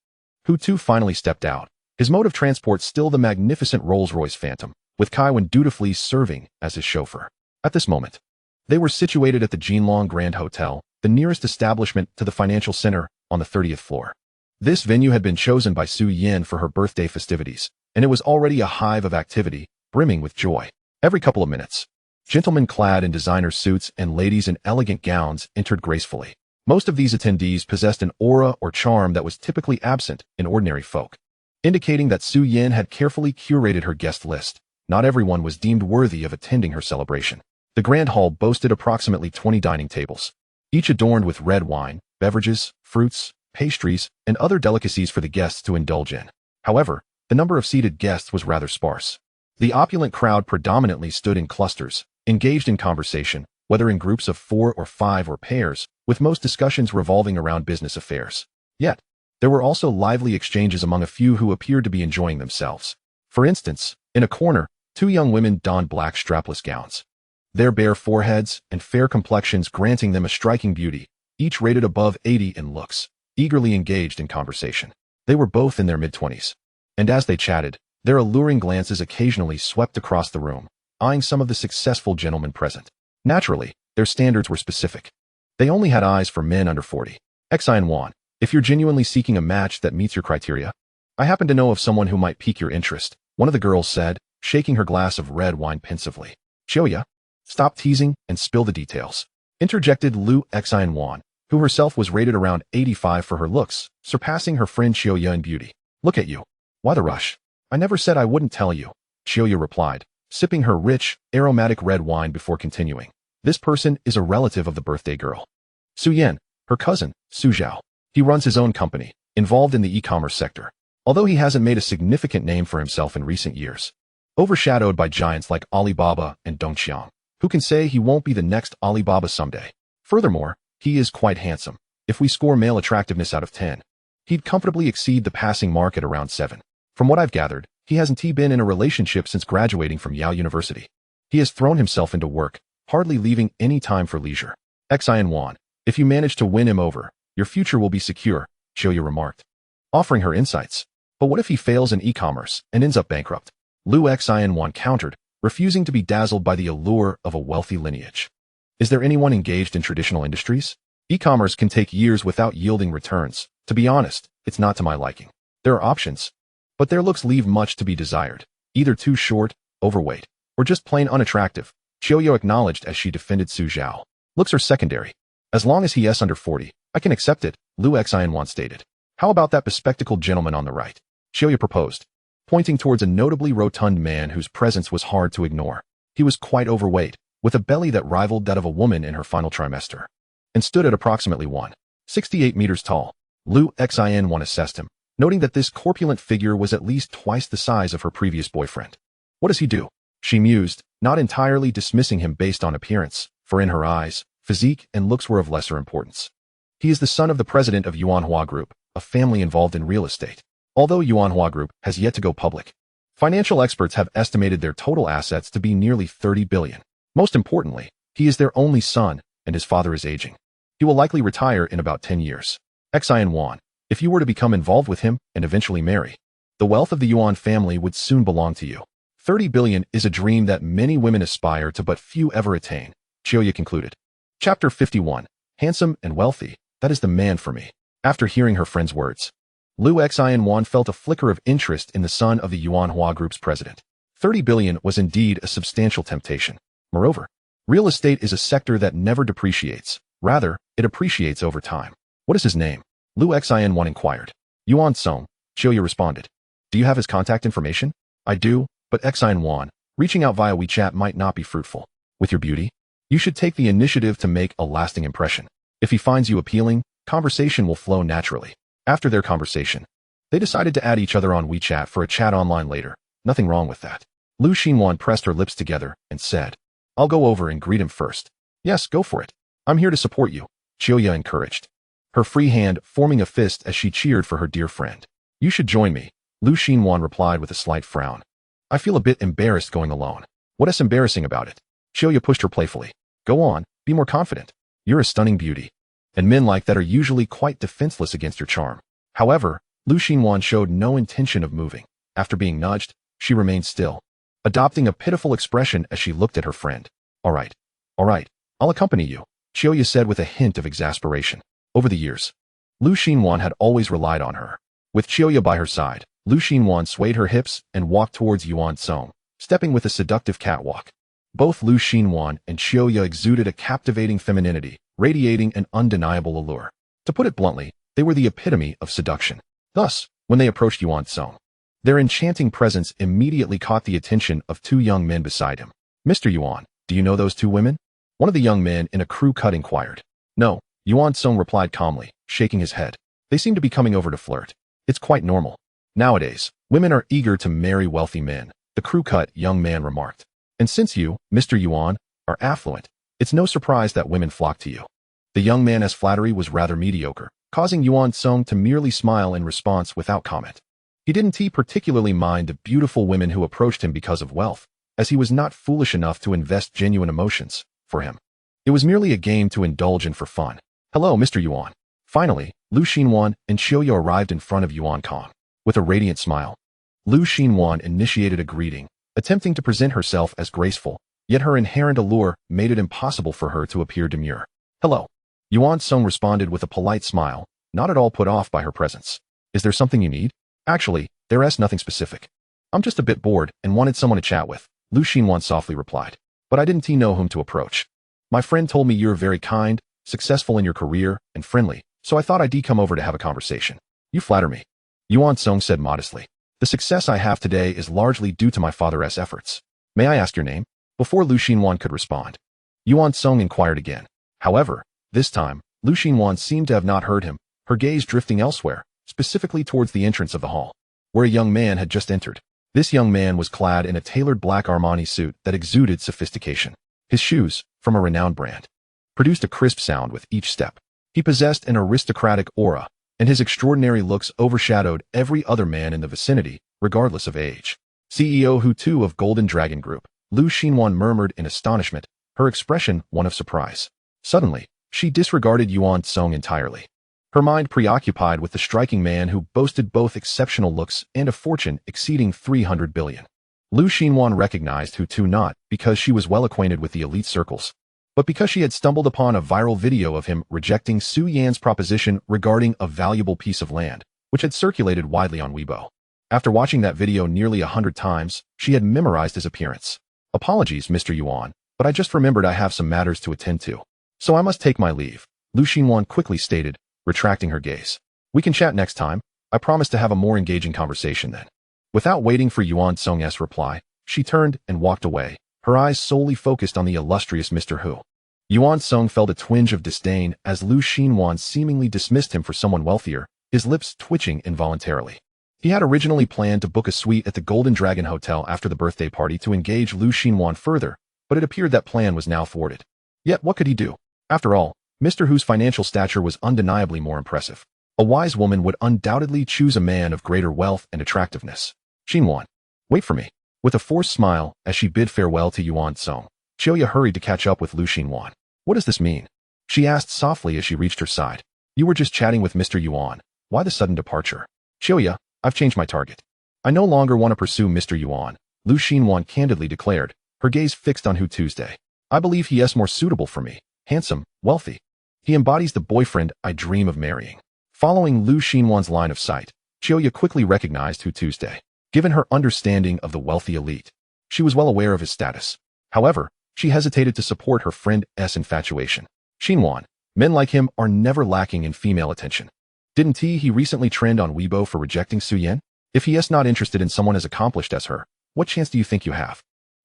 Hu Tu finally stepped out, his mode of transport still the magnificent Rolls-Royce Phantom, with Kaiwan dutifully serving as his chauffeur. At this moment, they were situated at the Jinlong Grand Hotel, the nearest establishment to the financial center on the 30th floor. This venue had been chosen by Su Yin for her birthday festivities, and it was already a hive of activity, brimming with joy. Every couple of minutes, gentlemen clad in designer suits and ladies in elegant gowns entered gracefully. Most of these attendees possessed an aura or charm that was typically absent in ordinary folk, indicating that Su Yin had carefully curated her guest list. Not everyone was deemed worthy of attending her celebration. The grand hall boasted approximately 20 dining tables, each adorned with red wine, beverages, fruits, pastries, and other delicacies for the guests to indulge in. However, the number of seated guests was rather sparse. The opulent crowd predominantly stood in clusters, engaged in conversation, whether in groups of 4 or 5 or pairs, with most discussions revolving around business affairs. Yet, there were also lively exchanges among a few who appeared to be enjoying themselves. For instance, in a corner, 2 young women donned black strapless gowns, their bare foreheads and fair complexions granting them a striking beauty, each rated above 80 in looks, eagerly engaged in conversation. They were both in their mid-20s, and as they chatted, their alluring glances occasionally swept across the room, eyeing some of the successful gentlemen present. Naturally, their standards were specific. They only had eyes for men under 40. Xian Wan, if you're genuinely seeking a match that meets your criteria, I happen to know of someone who might pique your interest, one of the girls said, shaking her glass of red wine pensively. Xioya, stop teasing and spill the details, interjected Lu Xian Wan, who herself was rated around 85 for her looks, surpassing her friend Xioya in beauty. Look at you. Why the rush? I never said I wouldn't tell you, Xioya replied, sipping her rich, aromatic red wine before continuing. This person is a relative of the birthday girl. Su Yan, her cousin, Su Zhao. He runs his own company, involved in the e-commerce sector. Although he hasn't made a significant name for himself in recent years, overshadowed by giants like Alibaba and Dongqiang, who can say he won't be the next Alibaba someday. Furthermore, he is quite handsome. If we score male attractiveness out of 10, he'd comfortably exceed the passing mark at around 7. From what I've gathered, he hasn't been in a relationship since graduating from Yale University. He has thrown himself into work, hardly leaving any time for leisure. Xian Wan, if you manage to win him over, your future will be secure, Xioya remarked, offering her insights. But what if he fails in e-commerce and ends up bankrupt? Lu Xian Wan countered, refusing to be dazzled by the allure of a wealthy lineage. Is there anyone engaged in traditional industries? E-commerce can take years without yielding returns. To be honest, it's not to my liking. There are options, but their looks leave much to be desired, either too short, overweight, or just plain unattractive, Xioya acknowledged as she defended Su Zhao. Looks are secondary. As long as he is under 40, I can accept it, Lu Xian Wan stated. How about that bespectacled gentleman on the right? Xioya proposed, pointing towards a notably rotund man whose presence was hard to ignore. He was quite overweight, with a belly that rivaled that of a woman in her final trimester, and stood at approximately 168 meters tall. Lu Xian Wan assessed him, noting that this corpulent figure was at least twice the size of her previous boyfriend. What does he do? She mused, not entirely dismissing him based on appearance, for in her eyes, physique and looks were of lesser importance. He is the son of the president of Yuanhua Group, a family involved in real estate. Although Yuanhua Group has yet to go public, financial experts have estimated their total assets to be nearly 30 billion. Most importantly, he is their only son, and his father is aging. He will likely retire in about 10 years. Xian Wan, if you were to become involved with him and eventually marry, the wealth of the Yuan family would soon belong to you. 30 billion is a dream that many women aspire to but few ever attain, Xioya concluded. Chapter 51. Handsome and wealthy, that is the man for me. After hearing her friend's words, Lu Xian Wan felt a flicker of interest in the son of the Yuanhua Group's president. 30 billion was indeed a substantial temptation. Moreover, real estate is a sector that never depreciates. Rather, it appreciates over time. What is his name? Lu Xian Wan inquired. Yuan Song, Xioya responded. Do you have his contact information? I do, but Xian Wan, reaching out via WeChat might not be fruitful. With your beauty, you should take the initiative to make a lasting impression. If he finds you appealing, conversation will flow naturally. After their conversation, they decided to add each other on WeChat for a chat online later. Nothing wrong with that. Lu Xinwan pressed her lips together and said, I'll go over and greet him first. Yes, go for it. I'm here to support you, Xioya encouraged, her free hand forming a fist as she cheered for her dear friend. You should join me, Lu Xinwan replied with a slight frown. I feel a bit embarrassed going alone. What is embarrassing about it? Xioya pushed her playfully. Go on, be more confident. You're a stunning beauty. and men like that are usually quite defenseless against your charm. However, Lu Xinhuan showed no intention of moving. After being nudged, she remained still, adopting a pitiful expression as she looked at her friend. All right, I'll accompany you, Qiuya said with a hint of exasperation. Over the years, Lu Xinhuan had always relied on her. With Qiuya by her side, Lu Xinhuan swayed her hips and walked towards Yuan Song, stepping with a seductive catwalk. Both Lu Xinhuan and Qiuya exuded a captivating femininity, radiating an undeniable allure. To put it bluntly, they were the epitome of seduction. Thus, when they approached Yuan Song, their enchanting presence immediately caught the attention of two young men beside him. Mr. Yuan, do you know those two women? One of the young men in a crew cut inquired. No, Yuan Song replied calmly, shaking his head. They seem to be coming over to flirt. It's quite normal. Nowadays, women are eager to marry wealthy men, the crew cut young man remarked. And since you, Mr. Yuan, are affluent, it's no surprise that women flock to you. The young man's flattery was rather mediocre, causing Yuan Song to merely smile in response without comment. He didn't particularly mind the beautiful women who approached him because of wealth, as he was not foolish enough to invest genuine emotions. For him, it was merely a game to indulge in for fun. Hello, Mr. Yuan. Finally, Lu Xinhuan and Qiuya arrived in front of Yuan Kong. With a radiant smile, Lu Xinhuan initiated a greeting, attempting to present herself as graceful, yet her inherent allure made it impossible for her to appear demure. Hello. Yuan Song responded with a polite smile, not at all put off by her presence. Is there something you need? Actually, there's nothing specific. I'm just a bit bored and wanted someone to chat with, Lu Xinhuan softly replied. But I didn't know whom to approach. My friend told me you're very kind, successful in your career, and friendly, so I thought I'd come over to have a conversation. You flatter me. Yuan Song said modestly. The success I have today is largely due to my father's efforts. May I ask your name? Before Lu Xinhuan could respond, Yuan Song inquired again. However, this time, Lu Xinhuan seemed to have not heard him, her gaze drifting elsewhere, specifically towards the entrance of the hall, where a young man had just entered. This young man was clad in a tailored black Armani suit that exuded sophistication. His shoes, from a renowned brand, produced a crisp sound with each step. He possessed an aristocratic aura, and his extraordinary looks overshadowed every other man in the vicinity, regardless of age. CEO Hu Tu of Golden Dragon Group, Lu Xinhuan murmured in astonishment, her expression one of surprise. Suddenly, she disregarded Yuan Song entirely, her mind preoccupied with the striking man who boasted both exceptional looks and a fortune exceeding 300 billion. Lu Xinhuan recognized Hu Tu not because she was well acquainted with the elite circles, but because she had stumbled upon a viral video of him rejecting Su Yan's proposition regarding a valuable piece of land, which had circulated widely on Weibo. After watching that video nearly 100 times, she had memorized his appearance. Apologies, Mr. Yuan, but I just remembered I have some matters to attend to, so I must take my leave, Lu Xinhuan quickly stated, retracting her gaze. We can chat next time. I promise to have a more engaging conversation then. Without waiting for Yuan Song's reply, she turned and walked away, her eyes solely focused on the illustrious Mr. Hu. Yuan Song felt a twinge of disdain as Lu Xinhuan seemingly dismissed him for someone wealthier, his lips twitching involuntarily. He had originally planned to book a suite at the Golden Dragon Hotel after the birthday party to engage Lu Xinhuan further, but it appeared that plan was now thwarted. Yet what could he do? After all, Mr. Hu's financial stature was undeniably more impressive. A wise woman would undoubtedly choose a man of greater wealth and attractiveness. Xinhuan, wait for me. With a forced smile, as she bid farewell to Yuan Song, Qiuya hurried to catch up with Lu Xinhuan. What does this mean? She asked softly as she reached her side. You were just chatting with Mr. Yuan. Why the sudden departure? Qiuya, I've changed my target. I no longer want to pursue Mr. Yuan, Lu Xinhuan candidly declared, her gaze fixed on Hu Tuesday. I believe he is more suitable for me. Handsome, wealthy. He embodies the boyfriend I dream of marrying. Following Lu Xinhuan's line of sight, Qiuya quickly recognized Hu Tuesday. Given her understanding of the wealthy elite, she was well aware of his status. However, she hesitated to support her friend's infatuation. Xinhuan, men like him are never lacking in female attention. Didn't he recently trend on Weibo for rejecting Su Yan? If he is not interested in someone as accomplished as her, what chance do you think you have?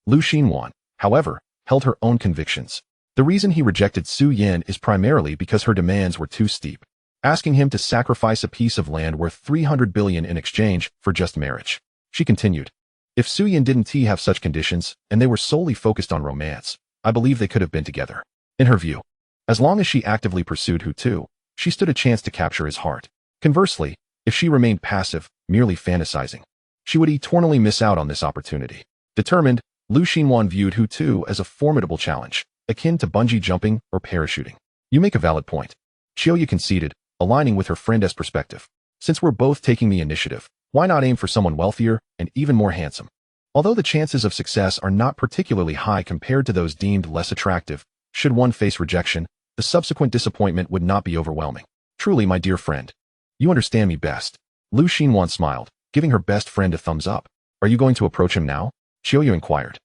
Lu Xinhuan, however, held her own convictions. The reason he rejected Su Yan is primarily because her demands were too steep, asking him to sacrifice a piece of land worth 300 billion in exchange for just marriage. She continued, if Su Yan didn't have such conditions, and they were solely focused on romance, I believe they could have been together. In her view, as long as she actively pursued Hu Tu, she stood a chance to capture his heart. Conversely, if she remained passive, merely fantasizing, she would eternally miss out on this opportunity. Determined, Lu Xinhuan viewed Hu Tu as a formidable challenge, akin to bungee jumping or parachuting. You make a valid point. Xiaoya conceded, aligning with her friend's perspective. Since we're both taking the initiative, why not aim for someone wealthier and even more handsome? Although the chances of success are not particularly high compared to those deemed less attractive, should one face rejection, the subsequent disappointment would not be overwhelming. Truly, my dear friend. You understand me best. Lu Xinhuan smiled, giving her best friend a thumbs up. Are you going to approach him now? Xiaoyu inquired.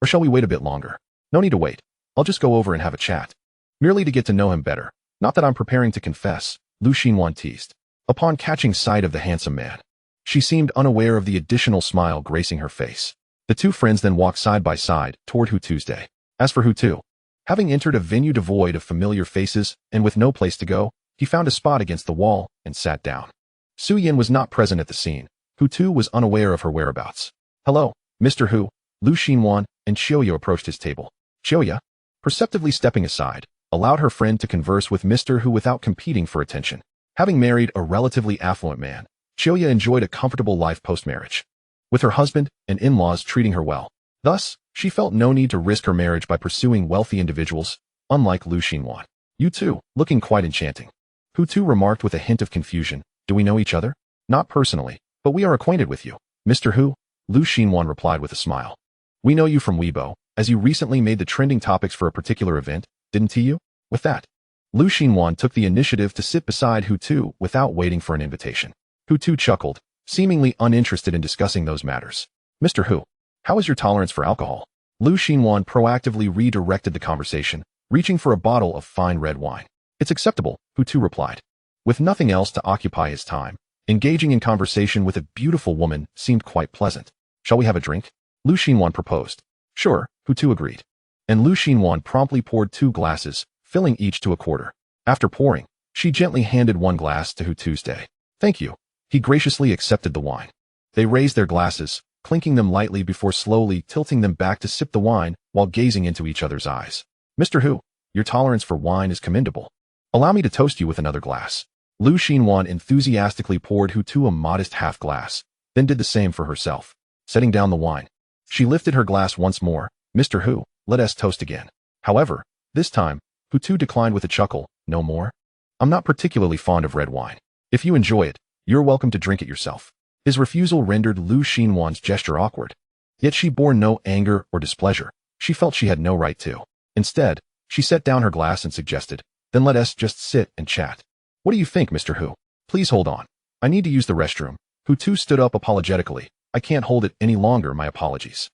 Or shall we wait a bit longer? No need to wait. I'll just go over and have a chat. Merely to get to know him better. Not that I'm preparing to confess, Lu Xinhuan teased. Upon catching sight of the handsome man, she seemed unaware of the additional smile gracing her face. The two friends then walked side by side toward Hu Tuesday. As for Hu Tu, having entered a venue devoid of familiar faces and with no place to go, he found a spot against the wall and sat down. Su Yin was not present at the scene. Hu Tu was unaware of her whereabouts. Hello, Mr. Hu. Lu Xinhuan and Xiaoya approached his table. Xiaoya, perceptively stepping aside, allowed her friend to converse with Mr. Hu without competing for attention. Having married a relatively affluent man, Xiaoya enjoyed a comfortable life post-marriage, with her husband and in-laws treating her well. Thus, she felt no need to risk her marriage by pursuing wealthy individuals, unlike Lu Xinhuan. You too, looking quite enchanting. Hu Tu remarked with a hint of confusion. Do we know each other? Not personally, but we are acquainted with you. Mr. Hu, Lu Xinhuan replied with a smile. We know you from Weibo, as you recently made the trending topics for a particular event, didn't you? With that, Lu Xinhuan took the initiative to sit beside Hu Tu without waiting for an invitation. Hu Tu chuckled, seemingly uninterested in discussing those matters. Mr. Hu, how is your tolerance for alcohol? Lu Xinhuan proactively redirected the conversation, reaching for a bottle of fine red wine. It's acceptable, Hu Tu replied. With nothing else to occupy his time, engaging in conversation with a beautiful woman seemed quite pleasant. Shall we have a drink? Lu Xinhuan proposed. Sure, Hu Tu agreed. And Lu Xinhuan promptly poured 2 glasses, filling each to a quarter. After pouring, she gently handed 1 glass to Hu Tuesday. Thank you. He graciously accepted the wine. They raised their glasses, clinking them lightly before slowly tilting them back to sip the wine while gazing into each other's eyes. Mr. Hu, your tolerance for wine is commendable. Allow me to toast you with another glass. Lu Xinhuan enthusiastically poured Hu Tu a modest half glass, then did the same for herself. Setting down the wine, she lifted her glass once more. Mr. Hu, let us toast again. However, this time, Hu Tu declined with a chuckle. No more? I'm not particularly fond of red wine. If you enjoy it, you're welcome to drink it yourself. His refusal rendered Lu Xinhuan's gesture awkward. Yet she bore no anger or displeasure. She felt she had no right to. Instead, she set down her glass and suggested, then let us just sit and chat. What do you think, Mr. Hu? Please hold on. I need to use the restroom. Hu Tu stood up apologetically. I can't hold it any longer, my apologies.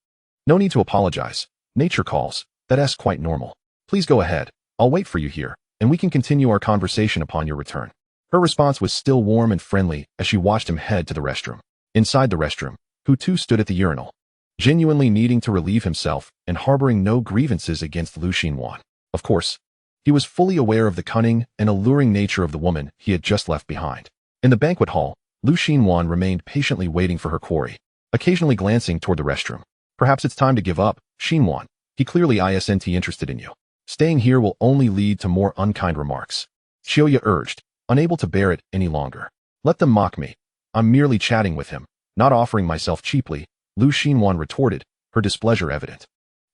No need to apologize. Nature calls. That's quite normal. Please go ahead. I'll wait for you here, and we can continue our conversation upon your return. Her response was still warm and friendly as she watched him head to the restroom. Inside the restroom, Hu Tu stood at the urinal, genuinely needing to relieve himself and harboring no grievances against Lu Xinhuan. Of course, he was fully aware of the cunning and alluring nature of the woman he had just left behind. In the banquet hall, Lu Xinhuan remained patiently waiting for her quarry, occasionally glancing toward the restroom. Perhaps it's time to give up, Xinhuan. He clearly isn't interested in you. Staying here will only lead to more unkind remarks. Xiaoya urged, unable to bear it any longer. Let them mock me. I'm merely chatting with him, not offering myself cheaply, Lu Xinhuan retorted, her displeasure evident.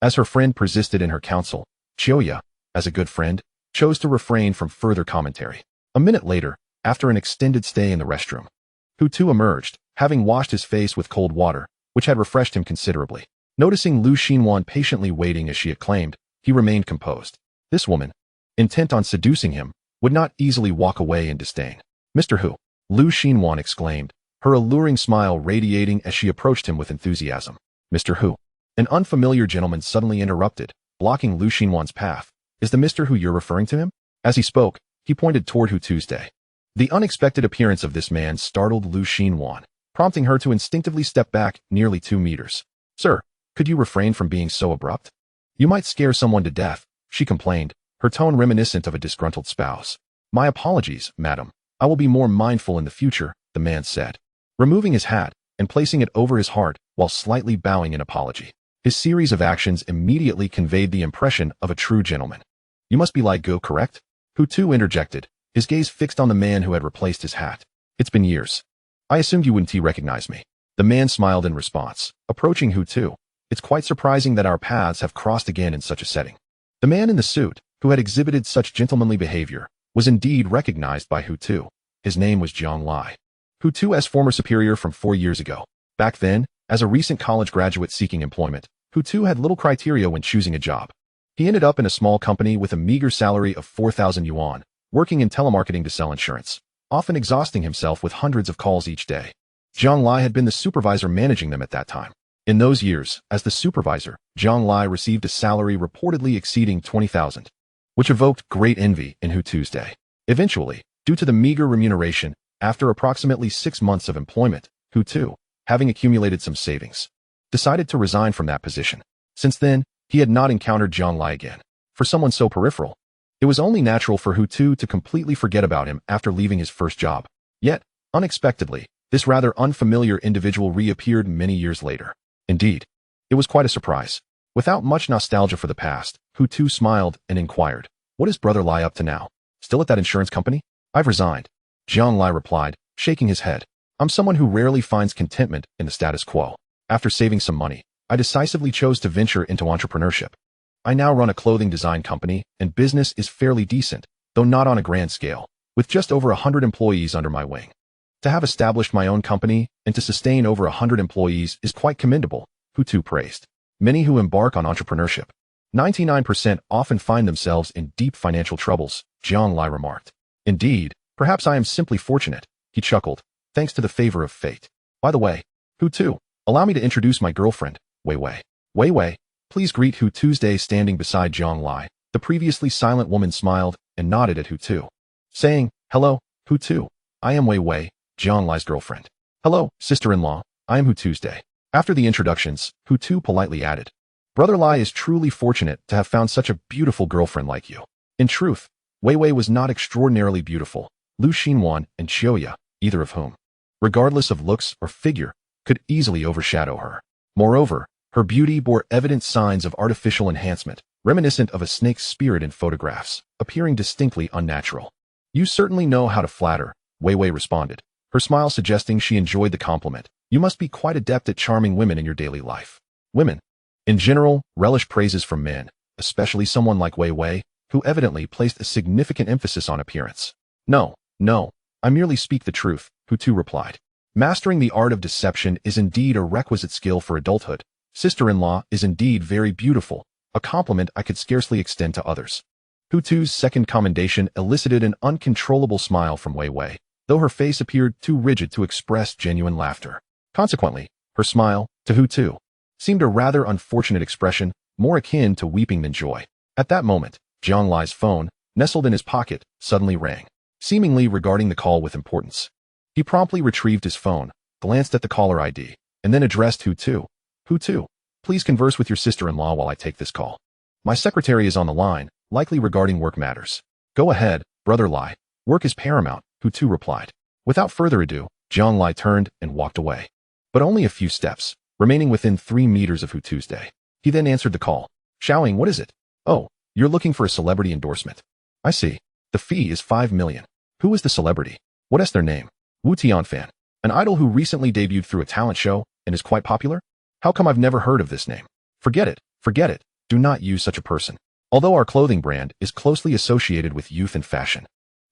As her friend persisted in her counsel, Xiaoya, as a good friend, chose to refrain from further commentary. A minute later, after an extended stay in the restroom, Hu Tu emerged, having washed his face with cold water, which had refreshed him considerably. Noticing Lu Xinhuan patiently waiting as she acclaimed, he remained composed. This woman, intent on seducing him, would not easily walk away in disdain. Mr. Hu, Lu Xinhuan exclaimed, her alluring smile radiating as she approached him with enthusiasm. Mr. Hu, an unfamiliar gentleman suddenly interrupted, blocking Lu Xinhuan's path. Is the Mr. Hu you're referring to him? As he spoke, he pointed toward Hu Tuesday. The unexpected appearance of this man startled Lu Xinhuan, prompting her to instinctively step back nearly 2 meters. Sir, could you refrain from being so abrupt? You might scare someone to death, she complained, her tone reminiscent of a disgruntled spouse. My apologies, madam. I will be more mindful in the future, the man said, removing his hat and placing it over his heart while slightly bowing in apology. His series of actions immediately conveyed the impression of a true gentleman. You must be like Go, correct? Hu Tu interjected, his gaze fixed on the man who had replaced his hat. It's been years. I assumed you wouldn't recognize me. The man smiled in response, approaching Hu Tu. It's quite surprising that our paths have crossed again in such a setting. The man in the suit, who had exhibited such gentlemanly behavior, was indeed recognized by Hu Tu. His name was Jiang Lai, Hu Tu's former superior from 4 years ago. Back then, as a recent college graduate seeking employment, Hu Tu had little criteria when choosing a job. He ended up in a small company with a meager salary of 4,000 yuan, working in telemarketing to sell insurance, often exhausting himself with hundreds of calls each day. Jiang Lai had been the supervisor managing them at that time. In those years, as the supervisor, Jiang Lai received a salary reportedly exceeding 20,000, which evoked great envy in Hu Tu's day. Eventually, due to the meager remuneration, after approximately 6 months of employment, Hu Tu, having accumulated some savings, decided to resign from that position. Since then, he had not encountered Jiang Lai again. For someone so peripheral, it was only natural for Hu Tu to completely forget about him after leaving his first job. Yet, unexpectedly, this rather unfamiliar individual reappeared many years later. Indeed, it was quite a surprise. Without much nostalgia for the past, Hu Tu smiled and inquired, "What is Brother Lai up to now? Still at that insurance company?" "I've resigned," Jiang Lai replied, shaking his head. "I'm someone who rarely finds contentment in the status quo. After saving some money, I decisively chose to venture into entrepreneurship. I now run a clothing design company, and business is fairly decent, though not on a grand scale, with just over 100 employees under my wing. To have established my own company and to sustain over 100 employees is quite commendable," Hu Tu praised. "Many who embark on entrepreneurship, 99% often find themselves in deep financial troubles," Jiang Lai remarked. "Indeed, perhaps I am simply fortunate," he chuckled, "thanks to the favor of fate. By the way, Hu Tu, allow me to introduce my girlfriend, Wei Wei." "Wei Wei, please greet Hu Tuesday." Standing beside Jiang Lai, the previously silent woman smiled and nodded at Hu Tu, saying, "Hello, Hu Tu. I am Wei Wei, Jiang Lai's girlfriend." "Hello, sister-in-law. I am Hu Tuesday." After the introductions, Hu Tu politely added, "Brother Lai is truly fortunate to have found such a beautiful girlfriend like you." In truth, Wei Wei was not extraordinarily beautiful. Lu Xinwan and Qiuya, either of whom, regardless of looks or figure, could easily overshadow her. Moreover, her beauty bore evident signs of artificial enhancement, reminiscent of a snake's spirit in photographs, appearing distinctly unnatural. "You certainly know how to flatter," Wei Wei responded, her smile suggesting she enjoyed the compliment. "You must be quite adept at charming women in your daily life." Women, in general, relish praises from men, especially someone like Wei Wei, who evidently placed a significant emphasis on appearance. No, I merely speak the truth," Hu Tu replied. "Mastering the art of deception is indeed a requisite skill for adulthood. Sister-in-law is indeed very beautiful, a compliment I could scarcely extend to others." Hu Tu's second commendation elicited an uncontrollable smile from Wei Wei, though her face appeared too rigid to express genuine laughter. Consequently, her smile, to Hu Tu, seemed a rather unfortunate expression, more akin to weeping than joy. At that moment, Jiang Lai's phone, nestled in his pocket, suddenly rang, seemingly regarding the call with importance. He promptly retrieved his phone, glanced at the caller ID, and then addressed Hu Tu. "Hu Tu, please converse with your sister-in-law while I take this call. My secretary is on the line, likely regarding work matters." "Go ahead, Brother Lai. Work is paramount," Hu Tu replied. Without further ado, Jiang Lai turned and walked away. But only a few steps, remaining within 3 meters of Hu Tuesday. He then answered the call. "Xiaoying, what is it?" "Oh, you're looking for a celebrity endorsement. I see. The fee is 5 million. Who is the celebrity?" "What is their name?" "Wu Tianfan, an idol who recently debuted through a talent show and is quite popular." "How come I've never heard of this name?" Forget it. Do not use such a person. Although our clothing brand is closely associated with youth and fashion,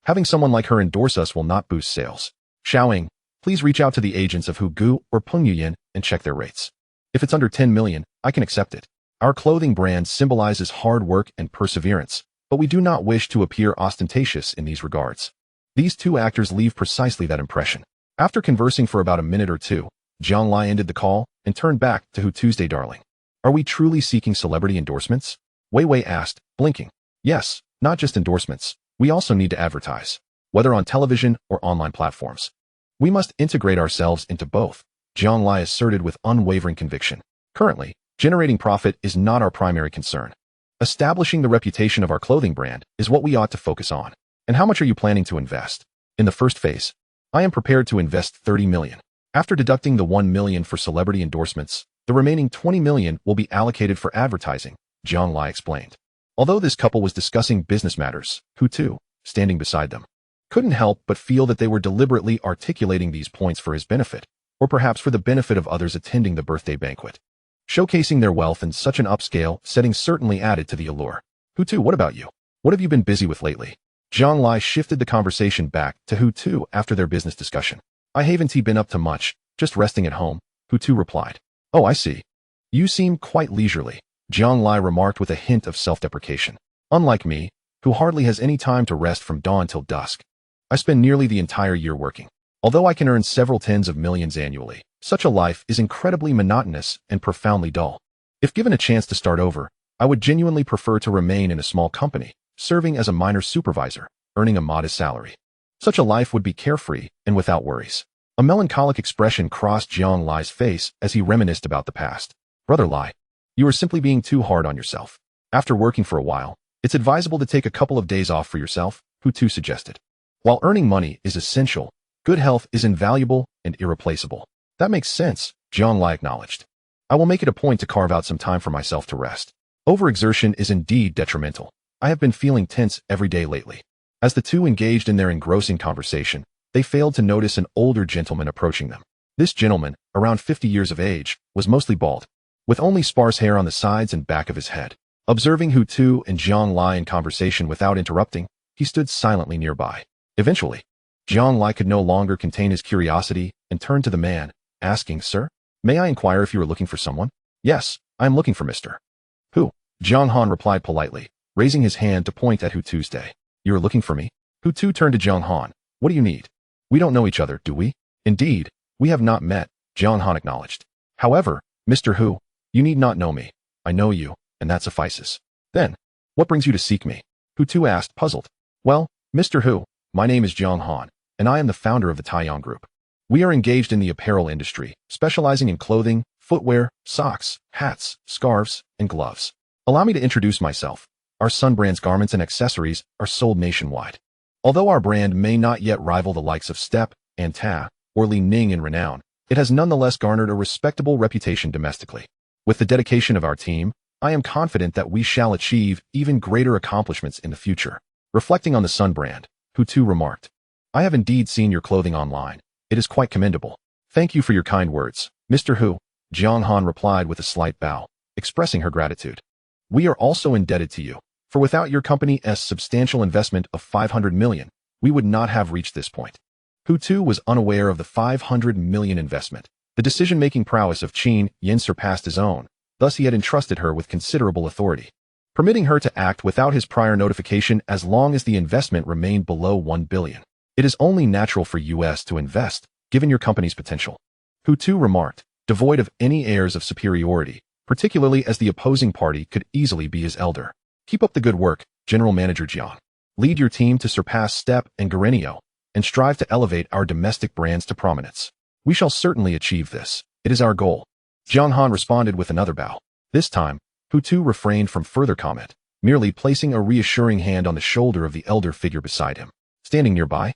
having someone like her endorse us will not boost sales. Xiaoying, please reach out to the agents of Hu Gu or Peng Yuyan and check their rates. If it's under 10 million, I can accept it. Our clothing brand symbolizes hard work and perseverance, but we do not wish to appear ostentatious in these regards. These two actors leave precisely that impression. After conversing for about a minute or two, Jiang Lai ended the call and turned back to Hu Tuesday. "Darling, are we truly seeking celebrity endorsements?" Wei Wei asked, blinking. "Yes, not just endorsements. We also need to advertise, whether on television or online platforms. We must integrate ourselves into both," Jiang Lai asserted with unwavering conviction. "Currently, generating profit is not our primary concern. Establishing the reputation of our clothing brand is what we ought to focus on." "And how much are you planning to invest?" "In the first phase, I am prepared to invest 30 million. After deducting the 1 million for celebrity endorsements, the remaining 20 million will be allocated for advertising," Jiang Lai explained. Although this couple was discussing business matters, Hu Tu, standing beside them, couldn't help but feel that they were deliberately articulating these points for his benefit, or perhaps for the benefit of others attending the birthday banquet. Showcasing their wealth in such an upscale setting certainly added to the allure. "Hu Tu, what about you? What have you been busy with lately?" Zhang Lai shifted the conversation back to Hu Tu after their business discussion. I haven't been up to much, just resting at home, Hu Tu replied. Oh, I see. You seem quite leisurely, Zhang Lai remarked with a hint of self-deprecation. Unlike me, who hardly has any time to rest from dawn till dusk. I spend nearly the entire year working. Although I can earn several tens of millions annually, such a life is incredibly monotonous and profoundly dull. If given a chance to start over, I would genuinely prefer to remain in a small company, serving as a minor supervisor, earning a modest salary. Such a life would be carefree and without worries. A melancholic expression crossed Zhang Lai's face as he reminisced about the past. Brother Lai, you are simply being too hard on yourself. After working for a while, it's advisable to take a couple of days off for yourself, Hu Tu suggested. While earning money is essential, good health is invaluable and irreplaceable. That makes sense, Zhang Lai acknowledged. I will make it a point to carve out some time for myself to rest. Overexertion is indeed detrimental. I have been feeling tense every day lately. As the two engaged in their engrossing conversation, they failed to notice an older gentleman approaching them. This gentleman, around 50 years of age, was mostly bald, with only sparse hair on the sides and back of his head. Observing Hu Tu and Zhang Lai in conversation without interrupting, he stood silently nearby. Eventually, Zhang Lai could no longer contain his curiosity and turned to the man, asking, Sir, may I inquire if you are looking for someone? Yes, I am looking for Mr. Who? Zhang Han replied politely, raising his hand to point at Hu Tu's day. You are looking for me? Hu Tu turned to Zhang Han. What do you need? We don't know each other, do we? Indeed, we have not met, Zhang Han acknowledged. However, Mr. Hu, you need not know me. I know you, and that suffices. Then, what brings you to seek me? Hu Tu asked, puzzled. Well, Mr. Hu, my name is Zhang Han, and I am the founder of the Taiyang Group. We are engaged in the apparel industry, specializing in clothing, footwear, socks, hats, scarves, and gloves. Allow me to introduce myself. Our Sun brand's garments and accessories are sold nationwide. Although our brand may not yet rival the likes of Step, Anta, or Li Ning in renown, it has nonetheless garnered a respectable reputation domestically. With the dedication of our team, I am confident that we shall achieve even greater accomplishments in the future. Reflecting on the Sun brand, Hu Tu remarked, I have indeed seen your clothing online. It is quite commendable. Thank you for your kind words, Mr. Hu, Zhang Han replied with a slight bow, expressing her gratitude. We are also indebted to you, for without your company's substantial investment of 500 million, we would not have reached this point. Hu Tu was unaware of the 500 million investment. The decision-making prowess of Qin Yin surpassed his own, thus he had entrusted her with considerable authority, permitting her to act without his prior notification as long as the investment remained below 1 billion. It is only natural for US to invest, given your company's potential. Hu Tu remarked, devoid of any airs of superiority, particularly as the opposing party could easily be his elder. Keep up the good work, General Manager Jiang. Lead your team to surpass Step and Guarenio, and strive to elevate our domestic brands to prominence. We shall certainly achieve this. It is our goal. Zhang Han responded with another bow. This time, Hu Tu refrained from further comment, merely placing a reassuring hand on the shoulder of the elder figure beside him. Standing nearby,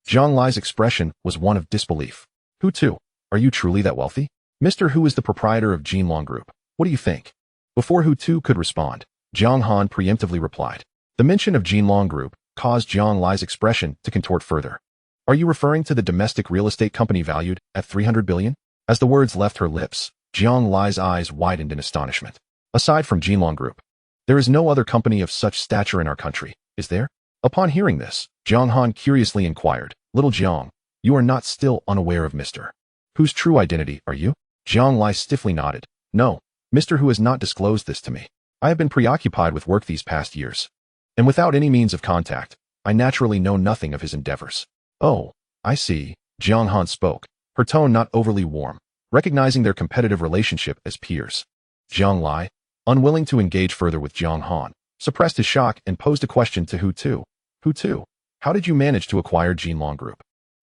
Zhang Lai's expression was one of disbelief. Hu Tu, are you truly that wealthy? Mr. Hu is the proprietor of Jinlong Group. What do you think? Before Hu Tu could respond, Zhang Han preemptively replied. The mention of Jinlong Group caused Zhang Lai's expression to contort further. Are you referring to the domestic real estate company valued at 300 billion? As the words left her lips, Zhang Lai's eyes widened in astonishment. Aside from Jinlong Group, there is no other company of such stature in our country, is there? Upon hearing this, Zhang Han curiously inquired, Little Jiang, you are not still unaware of Mr. Whose true identity, are you? Zhang Lai stiffly nodded. No, Mr. Hu has not disclosed this to me. I have been preoccupied with work these past years, and without any means of contact, I naturally know nothing of his endeavors. Oh, I see, Zhang Han spoke, her tone not overly warm, recognizing their competitive relationship as peers. Zhang Lai, unwilling to engage further with Zhang Han, suppressed his shock and posed a question to Hu Tu. Hu Tu, how did you manage to acquire Jinlong Group?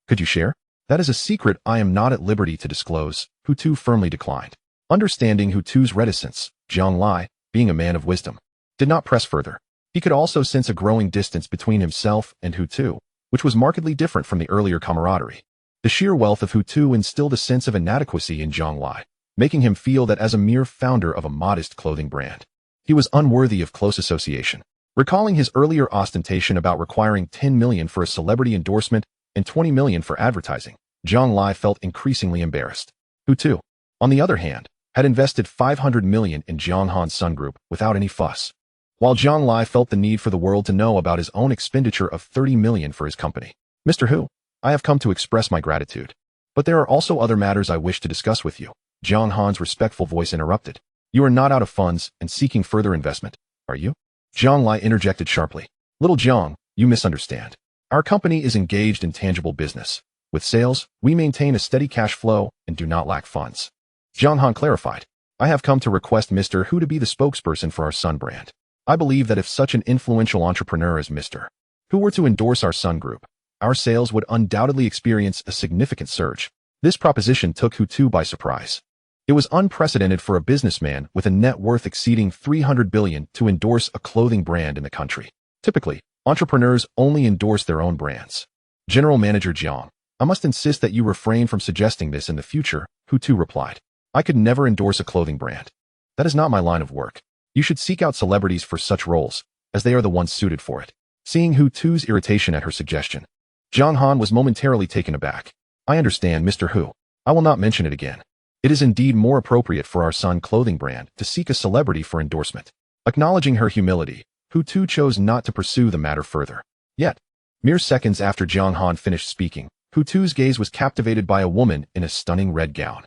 Could you share? That is a secret I am not at liberty to disclose, Hu Tu firmly declined. Understanding Hu Tu's reticence, Zhang Lai, being a man of wisdom, did not press further. He could also sense a growing distance between himself and Hu Tu, which was markedly different from the earlier camaraderie. The sheer wealth of Hu Tu instilled a sense of inadequacy in Zhang Lai, making him feel that as a mere founder of a modest clothing brand, he was unworthy of close association. Recalling his earlier ostentation about requiring 10 million for a celebrity endorsement and 20 million for advertising, Zhang Lai felt increasingly embarrassed. Hu Tu, on the other hand, had invested 500 million in Zhang Han's Sun Group without any fuss. while Jiang Lai felt the need for the world to know about his own expenditure of 30 million for his company. Mr. Hu, I have come to express my gratitude. But there are also other matters I wish to discuss with you. Jiang Han's respectful voice interrupted. You are not out of funds and seeking further investment, are you? Jiang Lai interjected sharply. Little Jiang, you misunderstand. Our company is engaged in tangible business. With sales, we maintain a steady cash flow and do not lack funds. Jiang Han clarified. I have come to request Mr. Hu to be the spokesperson for our Sun brand. I believe that if such an influential entrepreneur as Mr. Hu were to endorse our Sun Group, our sales would undoubtedly experience a significant surge. This proposition took Hu Tu by surprise. It was unprecedented for a businessman with a net worth exceeding 300 billion to endorse a clothing brand in the country. Typically, entrepreneurs only endorse their own brands. General Manager Jiang, I must insist that you refrain from suggesting this in the future, Hu Tu replied. I could never endorse a clothing brand. That is not my line of work. You should seek out celebrities for such roles, as they are the ones suited for it. Seeing Hu Tu's irritation at her suggestion, Jiang Han was momentarily taken aback. I understand, Mr. Hu. I will not mention it again. It is indeed more appropriate for our Sun clothing brand to seek a celebrity for endorsement. Acknowledging her humility, Hu Tu chose not to pursue the matter further. Yet, mere seconds after Jiang Han finished speaking, Hu Tu's gaze was captivated by a woman in a stunning red gown,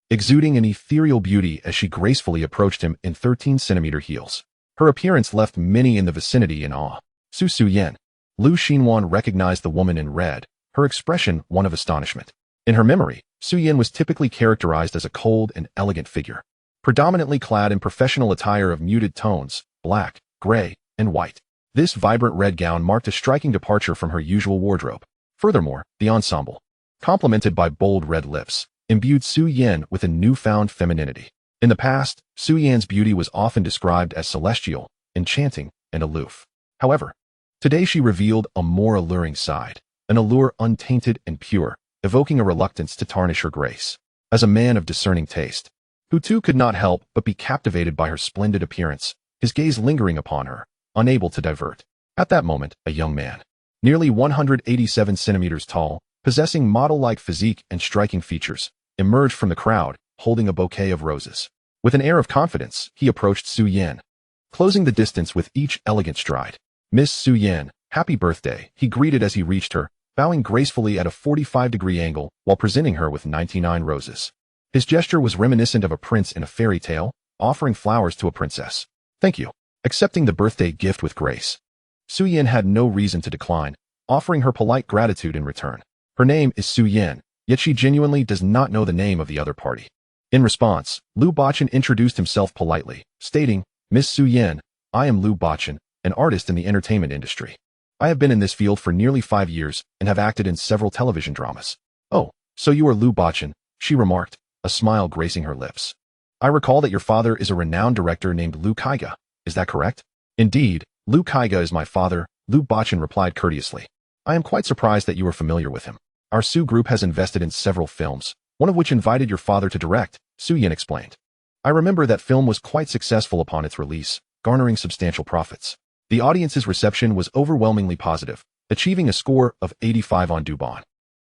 exuding an ethereal beauty as she gracefully approached him in 13-centimeter heels. Her appearance left many in the vicinity in awe. Su Yen. Lu Xinwan recognized the woman in red, her expression one of astonishment. In her memory, Su Yen was typically characterized as a cold and elegant figure, predominantly clad in professional attire of muted tones, black, gray, and white. This vibrant red gown marked a striking departure from her usual wardrobe. Furthermore, the ensemble, complemented by bold red lips, imbued Su Yen with a newfound femininity. In the past, Su Yan's beauty was often described as celestial, enchanting, and aloof. However, today she revealed a more alluring side, an allure untainted and pure, evoking a reluctance to tarnish her grace. As a man of discerning taste, Hu Tu could not help but be captivated by her splendid appearance, his gaze lingering upon her, unable to divert. At that moment, a young man, nearly 187 centimeters tall, possessing model-like physique and striking features, emerged from the crowd, holding a bouquet of roses. With an air of confidence, he approached Su Yan, closing the distance with each elegant stride. Miss Su Yan, happy birthday, he greeted as he reached her, bowing gracefully at a 45-degree angle while presenting her with 99 roses. His gesture was reminiscent of a prince in a fairy tale, offering flowers to a princess. Thank you. Accepting the birthday gift with grace, Su Yan had no reason to decline, offering her polite gratitude in return. Her name is Su Yan, yet she genuinely does not know the name of the other party. In response, Lu Bachin introduced himself politely, stating, Miss Su Yan, I am Lu Bachin, an artist in the entertainment industry. I have been in this field for nearly 5 years and have acted in several television dramas. Oh, so you are Lu Bachin, she remarked, a smile gracing her lips. I recall that your father is a renowned director named Lu Kaiga. Is that correct? Indeed, Lu Kaiga is my father, Lu Bachin replied courteously. I am quite surprised that you are familiar with him. Our Su Group has invested in several films, one of which invited your father to direct, Su Yan explained. I remember that film was quite successful upon its release, garnering substantial profits. The audience's reception was overwhelmingly positive, achieving a score of 85 on Dubon.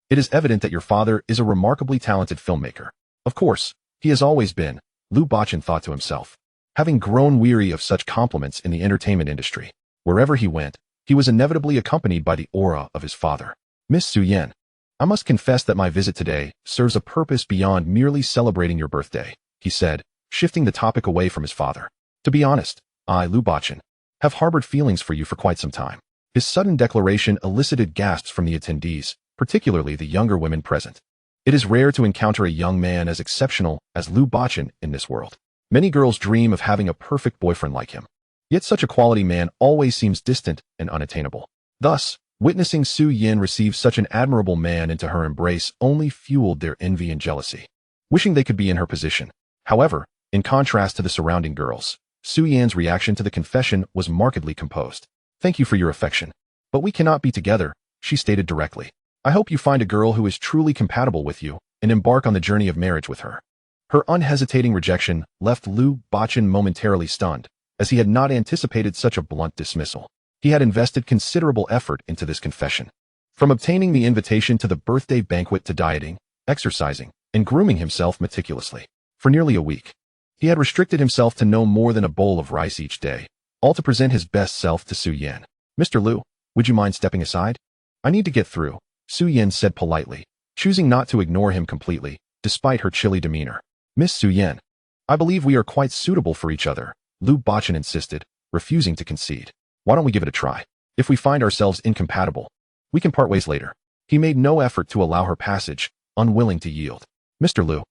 It is evident that your father is a remarkably talented filmmaker. Of course, he has always been, Lu Bachin thought to himself. Having grown weary of such compliments in the entertainment industry, wherever he went, he was inevitably accompanied by the aura of his father. Miss Su Yan, I must confess that my visit today serves a purpose beyond merely celebrating your birthday, he said, shifting the topic away from his father. To be honest, I, Lu Bachin, have harbored feelings for you for quite some time. His sudden declaration elicited gasps from the attendees, particularly the younger women present. It is rare to encounter a young man as exceptional as Lu Bachin in this world. Many girls dream of having a perfect boyfriend like him. Yet such a quality man always seems distant and unattainable. Thus, witnessing Su Yan receive such an admirable man into her embrace only fueled their envy and jealousy, wishing they could be in her position. However, in contrast to the surrounding girls, Su Yan's reaction to the confession was markedly composed. Thank you for your affection, but we cannot be together, she stated directly. I hope you find a girl who is truly compatible with you and embark on the journey of marriage with her. Her unhesitating rejection left Lu Bachin momentarily stunned, as he had not anticipated such a blunt dismissal. He had invested considerable effort into this confession. From obtaining the invitation to the birthday banquet to dieting, exercising, and grooming himself meticulously. For nearly a week, he had restricted himself to no more than a bowl of rice each day, all to present his best self to Su Yan. "Mr. Liu, would you mind stepping aside? I need to get through," Su Yan said politely, choosing not to ignore him completely, despite her chilly demeanor. "Miss Su Yan, I believe we are quite suitable for each other," Liu Bachan insisted, refusing to concede. "Why don't we give it a try? If we find ourselves incompatible, we can part ways later." He made no effort to allow her passage, unwilling to yield. "Mr. Liu,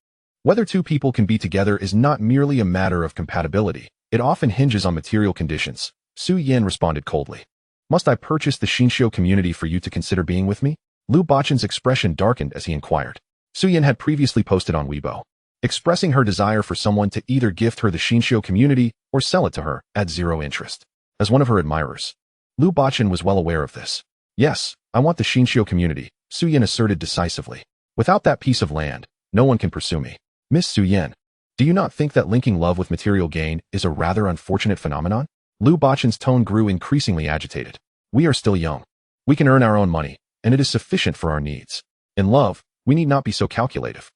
whether two people can be together is not merely a matter of compatibility. It often hinges on material conditions," Su Yan responded coldly. "Must I purchase the Xinxiu community for you to consider being with me?" Liu Bachan's expression darkened as he inquired. Su Yan had previously posted on Weibo, expressing her desire for someone to either gift her the Xinxiu community or sell it to her at zero interest. As one of her admirers, Liu Bachan was well aware of this. "Yes, I want the Xinxiu community," Su Yan asserted decisively. "Without that piece of land, no one can pursue me." "Miss Su Yan, do you not think that linking love with material gain is a rather unfortunate phenomenon?" Liu Bachan's tone grew increasingly agitated. "We are still young. We can earn our own money, and it is sufficient for our needs. In love, we need not be so calculative.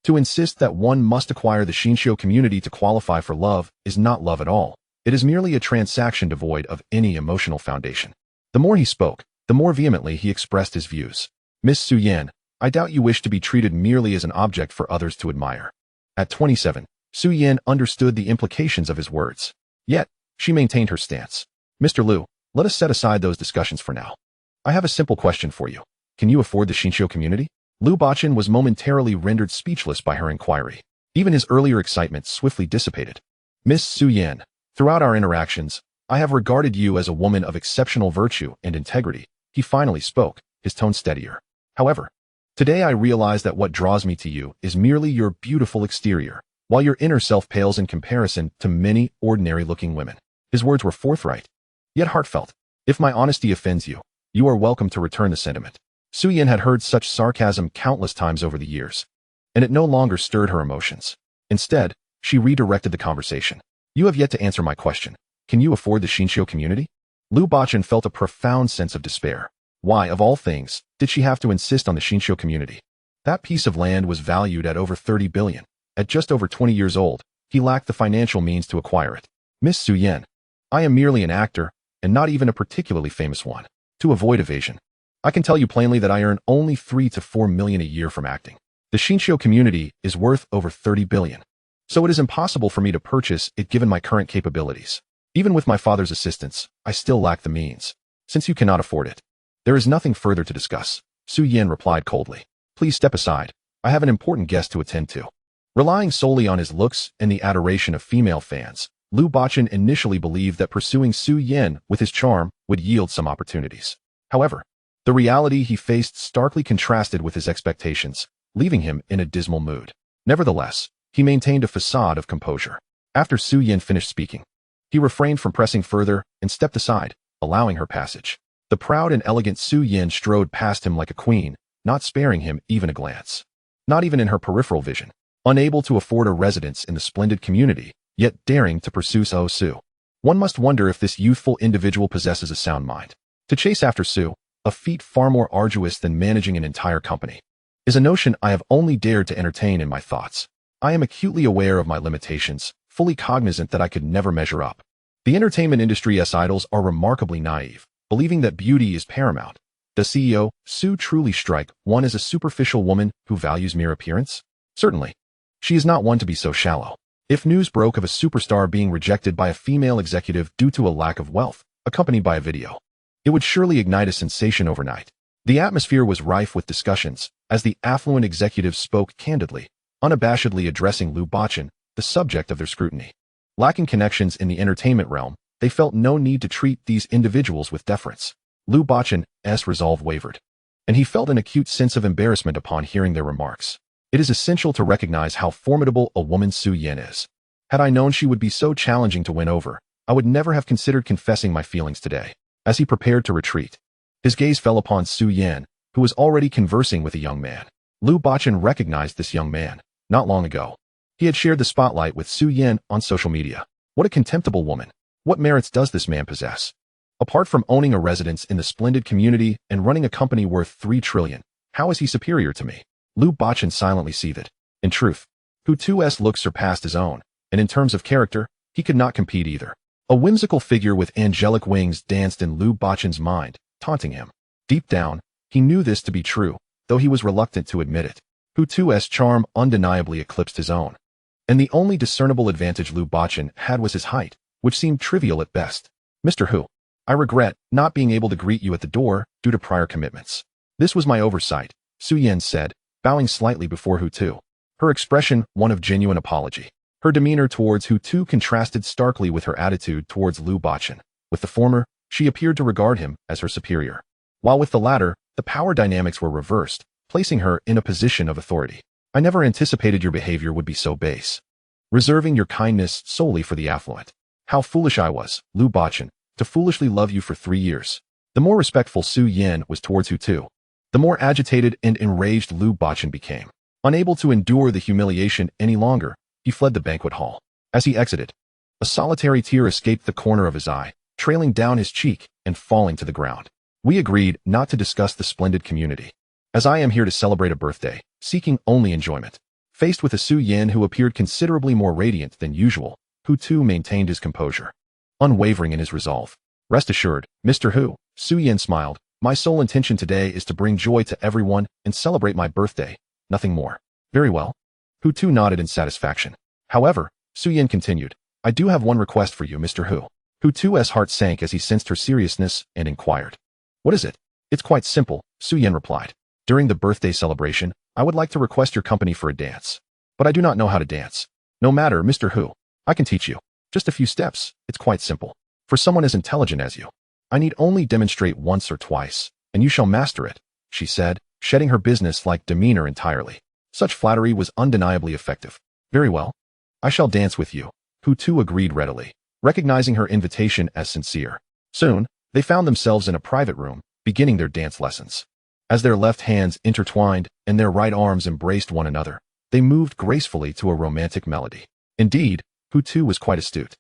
To insist that one must acquire the Xinxiu community to qualify for love is not love at all. It is merely a transaction devoid of any emotional foundation." The more he spoke, the more vehemently he expressed his views. "Miss Su Yan, I doubt you wish to be treated merely as an object for others to admire." At 27, Su Yan understood the implications of his words. Yet, she maintained her stance. "Mr. Liu, let us set aside those discussions for now. I have a simple question for you. Can you afford the Xinxiu community?" Liu Bachan was momentarily rendered speechless by her inquiry. Even his earlier excitement swiftly dissipated. "Miss Su Yan, throughout our interactions, I have regarded you as a woman of exceptional virtue and integrity." He finally spoke, his tone steadier. "However, today I realize that what draws me to you is merely your beautiful exterior, while your inner self pales in comparison to many ordinary-looking women." His words were forthright, yet heartfelt. "If my honesty offends you, you are welcome to return the sentiment." Su Yan had heard such sarcasm countless times over the years, and it no longer stirred her emotions. Instead, she redirected the conversation. "You have yet to answer my question. Can you afford the Xinxiu community?" Liu Bachan felt a profound sense of despair. Why, of all things, did she have to insist on the Xinxiu community? That piece of land was valued at over 30 billion. At just over 20 years old, he lacked the financial means to acquire it. "Miss Su Yan, I am merely an actor, and not even a particularly famous one. To avoid evasion, I can tell you plainly that I earn only 3 to 4 million a year from acting. The Xinxiu community is worth over 30 billion. So it is impossible for me to purchase it given my current capabilities. Even with my father's assistance, I still lack the means. Since you cannot afford it, there is nothing further to discuss," Su Yan replied coldly. "Please step aside. I have an important guest to attend to." Relying solely on his looks and the adoration of female fans, Liu Bachan initially believed that pursuing Su Yan with his charm would yield some opportunities. However, the reality he faced starkly contrasted with his expectations, leaving him in a dismal mood. Nevertheless, he maintained a facade of composure. After Su Yan finished speaking, he refrained from pressing further and stepped aside, allowing her passage. The proud and elegant Su Yan strode past him like a queen, not sparing him even a glance. Not even in her peripheral vision. Unable to afford a residence in the splendid community, yet daring to pursue Su. One must wonder if this youthful individual possesses a sound mind. To chase after Su, a feat far more arduous than managing an entire company, is a notion I have only dared to entertain in my thoughts. I am acutely aware of my limitations, fully cognizant that I could never measure up. The entertainment industry's idols are remarkably naive, believing that beauty is paramount. Does CEO Su truly strike one as a superficial woman who values mere appearance? Certainly. She is not one to be so shallow. If news broke of a superstar being rejected by a female executive due to a lack of wealth, accompanied by a video, it would surely ignite a sensation overnight. The atmosphere was rife with discussions, as the affluent executives spoke candidly, unabashedly addressing Liu Bachan, the subject of their scrutiny. Lacking connections in the entertainment realm, they felt no need to treat these individuals with deference. Liu Bachan's resolve wavered, and he felt an acute sense of embarrassment upon hearing their remarks. It is essential to recognize how formidable a woman Su Yan is. Had I known she would be so challenging to win over, I would never have considered confessing my feelings today. As he prepared to retreat, his gaze fell upon Su Yan, who was already conversing with a young man. Liu Bachan recognized this young man. Not long ago, he had shared the spotlight with Su Yan on social media. What a contemptible woman. What merits does this man possess? Apart from owning a residence in the splendid community and running a company worth 3 trillion, how is he superior to me? Liu Bachan silently seethed. In truth, Hu Tu's looks surpassed his own, and in terms of character, he could not compete either. A whimsical figure with angelic wings danced in Lu Bachan's mind, taunting him. Deep down, he knew this to be true, though he was reluctant to admit it. Hu Tu's charm undeniably eclipsed his own. And the only discernible advantage Lu Bachan had was his height, which seemed trivial at best. Mr. Hu, I regret not being able to greet you at the door due to prior commitments. This was my oversight, Su Yan said, bowing slightly before Hu Tu. Her expression one of genuine apology. Her demeanor towards Hu Tu contrasted starkly with her attitude towards Lu Bachan. With the former, she appeared to regard him as her superior, while with the latter, the power dynamics were reversed, placing her in a position of authority. I never anticipated your behavior would be so base, reserving your kindness solely for the affluent. How foolish I was, Lu Bachan, to foolishly love you for 3 years. The more respectful Su Yan was towards Hu Tu, the more agitated and enraged Lu Bachan became. Unable to endure the humiliation any longer, he fled the banquet hall. As he exited, a solitary tear escaped the corner of his eye, trailing down his cheek and falling to the ground. We agreed not to discuss the splendid community, as I am here to celebrate a birthday, seeking only enjoyment. Faced with a Su Yan who appeared considerably more radiant than usual, Hu Tu maintained his composure, unwavering in his resolve. Rest assured, Mr. Hu, Su Yan smiled, my sole intention today is to bring joy to everyone and celebrate my birthday, nothing more. Very well. Hu Tu nodded in satisfaction. However, Su Yan continued, I do have one request for you, Mr. Hu. Hu Tu's heart sank as he sensed her seriousness and inquired. What is it? It's quite simple, Su Yan replied. During the birthday celebration, I would like to request your company for a dance. But I do not know how to dance. No matter, Mr. Hu. I can teach you. Just a few steps, it's quite simple. For someone as intelligent as you, I need only demonstrate once or twice, and you shall master it, she said, shedding her business-like demeanor entirely. Such flattery was undeniably effective. Very well. I shall dance with you, Hu Tu agreed readily, recognizing her invitation as sincere. Soon, they found themselves in a private room, beginning their dance lessons. As their left hands intertwined and their right arms embraced one another, they moved gracefully to a romantic melody. Indeed, Hu Tu was quite astute.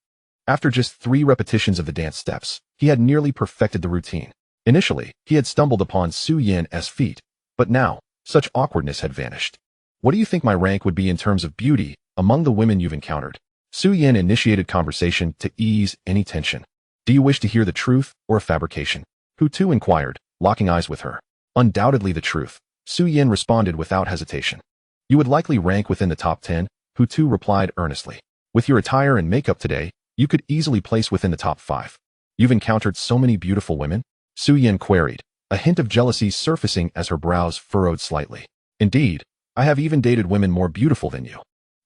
After just 3 repetitions of the dance steps, he had nearly perfected the routine. Initially, he had stumbled upon Su Yan's feet, but now, such awkwardness had vanished. What do you think my rank would be in terms of beauty among the women you've encountered? Su Yan initiated conversation to ease any tension. Do you wish to hear the truth or a fabrication? Hu Tu inquired, locking eyes with her. Undoubtedly the truth, Su Yan responded without hesitation. You would likely rank within the top 10, Hu Tu replied earnestly. With your attire and makeup today, you could easily place within the top 5. You've encountered so many beautiful women? Su Yan queried, a hint of jealousy surfacing as her brows furrowed slightly. Indeed, I have even dated women more beautiful than you.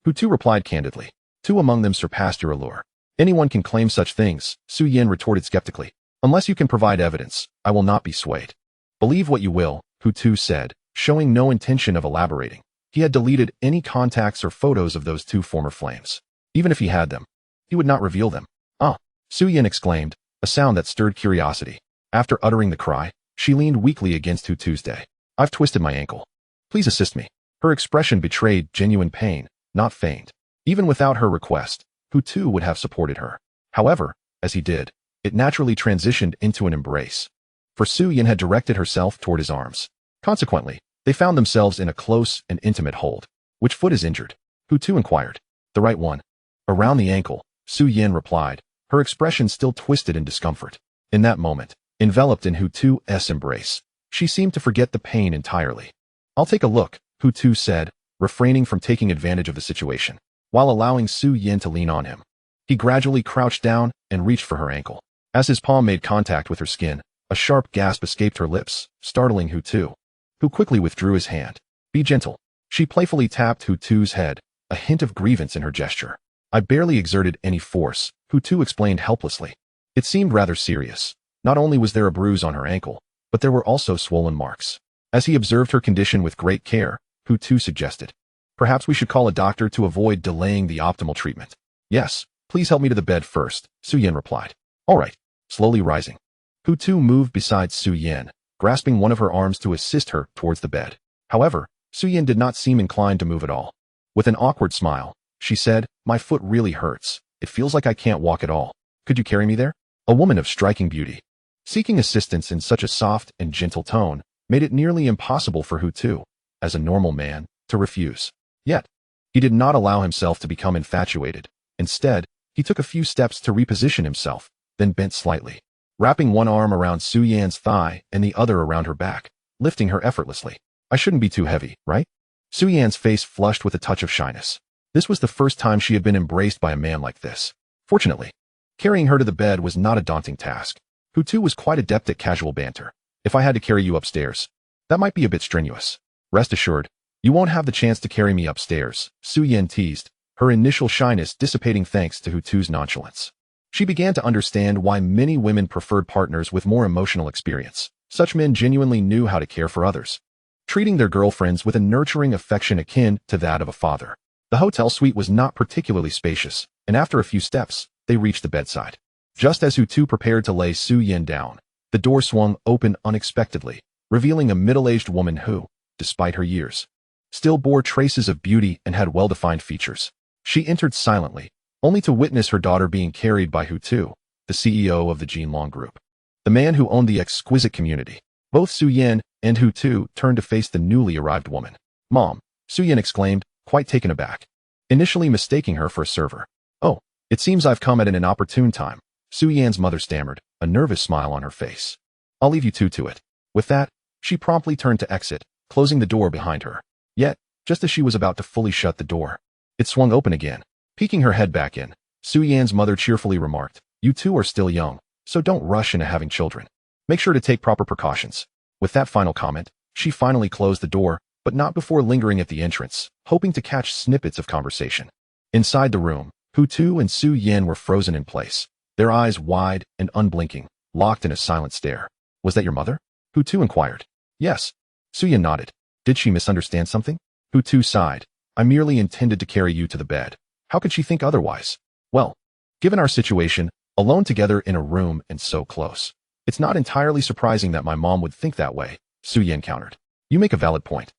Hu Tu replied candidly. 2 among them surpassed your allure. Anyone can claim such things, Su Yan retorted skeptically. Unless you can provide evidence, I will not be swayed. Believe what you will, Hu Tu said, showing no intention of elaborating. He had deleted any contacts or photos of those 2 former flames. Even if he had them, he would not reveal them. Ah, Su Yan exclaimed, a sound that stirred curiosity. After uttering the cry, she leaned weakly against Hu Tu's day. I've twisted my ankle. Please assist me. Her expression betrayed genuine pain, not feigned. Even without her request, Hu Tu would have supported her. However, as he did, it naturally transitioned into an embrace. For Su Yan had directed herself toward his arms. Consequently, they found themselves in a close and intimate hold. Which foot is injured? Hu Tu inquired. The right one. Around the ankle, Su Yan replied, her expression still twisted in discomfort. In that moment, enveloped in Hu Tu's embrace, she seemed to forget the pain entirely. I'll take a look, Hu Tu said, refraining from taking advantage of the situation, while allowing Su Yan to lean on him. He gradually crouched down and reached for her ankle. As his palm made contact with her skin, a sharp gasp escaped her lips, startling Hu Tu, who quickly withdrew his hand. Be gentle. She playfully tapped Hu Tu's head, a hint of grievance in her gesture. I barely exerted any force, Hu Tu explained helplessly. It seemed rather serious. Not only was there a bruise on her ankle, but there were also swollen marks. As he observed her condition with great care, Hu Tu suggested, perhaps we should call a doctor to avoid delaying the optimal treatment. Yes, please help me to the bed first, Su Yan replied. All right. Slowly rising, Hu Tu moved beside Su Yan, grasping one of her arms to assist her towards the bed. However, Su Yan did not seem inclined to move at all. With an awkward smile, she said, my foot really hurts. It feels like I can't walk at all. Could you carry me there? A woman of striking beauty, seeking assistance in such a soft and gentle tone, made it nearly impossible for Hu Tu, as a normal man, to refuse. Yet, he did not allow himself to become infatuated. Instead, He took a few steps to reposition himself, then bent slightly, wrapping one arm around Su Yan's thigh and the other around her back, lifting her effortlessly. I shouldn't be too heavy, right? Su Yan's face flushed with a touch of shyness. This was the first time she had been embraced by a man like this. Fortunately, carrying her to the bed was not a daunting task. Hu was quite adept at casual banter. If I had to carry you upstairs, that might be a bit strenuous. Rest assured, you won't have the chance to carry me upstairs, Su Yan teased, her initial shyness dissipating thanks to Hutu's nonchalance. She began to understand why many women preferred partners with more emotional experience. Such men genuinely knew how to care for others, treating their girlfriends with a nurturing affection akin to that of a father. The hotel suite was not particularly spacious, and after a few steps, they reached the bedside. Just as Hutu prepared to lay Su Yan down, the door swung open unexpectedly, revealing a middle-aged woman who, despite her years, still bore traces of beauty and had well-defined features. She entered silently, only to witness her daughter being carried by Hutu, the CEO of the Jinlong Group, the man who owned the exquisite community. Both Su Yan and Hutu turned to face the newly arrived woman. Mom, Su Yan exclaimed, quite taken aback, initially mistaking her for a server. Oh, it seems I've come at an inopportune time, Su Yan's mother stammered, a nervous smile on her face. I'll leave you two to it. With that, she promptly turned to exit, closing the door behind her. Yet, just as she was about to fully shut the door, it swung open again. Peeking her head back in, Su Yan's mother cheerfully remarked, you two are still young, so don't rush into having children. Make sure to take proper precautions. With that final comment, she finally closed the door, but not before lingering at the entrance, hoping to catch snippets of conversation. Inside the room, Hutu and Su Yan were frozen in place, their eyes wide and unblinking, locked in a silent stare. Was that your mother? Hutu inquired. Yes. Su Yan nodded. Did she misunderstand something? Hutu sighed. I merely intended to carry you to the bed. How could she think otherwise? Well, given our situation, alone together in a room and so close, it's not entirely surprising that my mom would think that way, Su Yan countered. You make a valid point.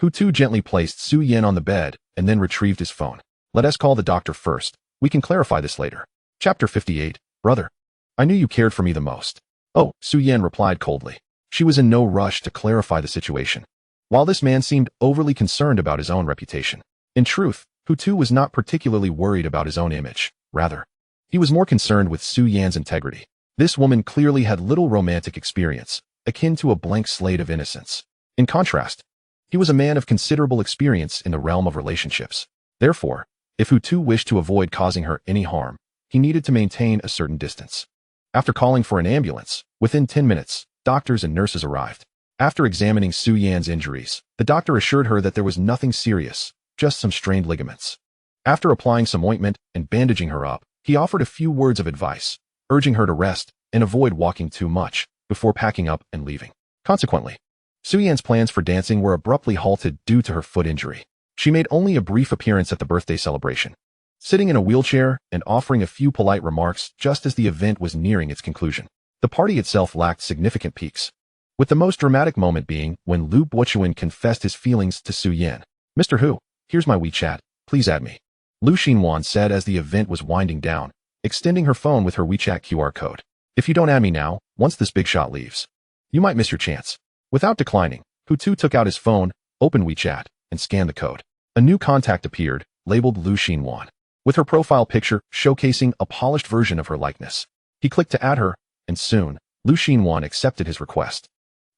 Hutu gently placed Su Yan on the bed and then retrieved his phone. Let us call the doctor first. We can clarify this later. Chapter 58, Brother. I knew you cared for me the most. Oh, Su Yan replied coldly. She was in no rush to clarify the situation. While this man seemed overly concerned about his own reputation, in truth, Hutu was not particularly worried about his own image. Rather, he was more concerned with Su Yan's integrity. This woman clearly had little romantic experience, akin to a blank slate of innocence. In contrast, he was a man of considerable experience in the realm of relationships. Therefore, if Hutu wished to avoid causing her any harm, he needed to maintain a certain distance. After calling for an ambulance, within 10 minutes, doctors and nurses arrived. After examining Su Yan's injuries, the doctor assured her that there was nothing serious, just some strained ligaments. After applying some ointment and bandaging her up, he offered a few words of advice, urging her to rest and avoid walking too much before packing up and leaving. Consequently, Su Yan's plans for dancing were abruptly halted due to her foot injury. She made only a brief appearance at the birthday celebration, sitting in a wheelchair and offering a few polite remarks just as the event was nearing its conclusion. The party itself lacked significant peaks, with the most dramatic moment being when Lu Buochuan confessed his feelings to Su Yan. Mr. Hu, here's my WeChat, please add me. Lu Xinhuan said as the event was winding down, extending her phone with her WeChat QR code. If you don't add me now, once this big shot leaves, you might miss your chance. Without declining, Hutu took out his phone, opened WeChat, and scanned the code. A new contact appeared, labeled Lu Xinhuan, with her profile picture showcasing a polished version of her likeness. He clicked to add her, and soon, Lu Xinhuan accepted his request.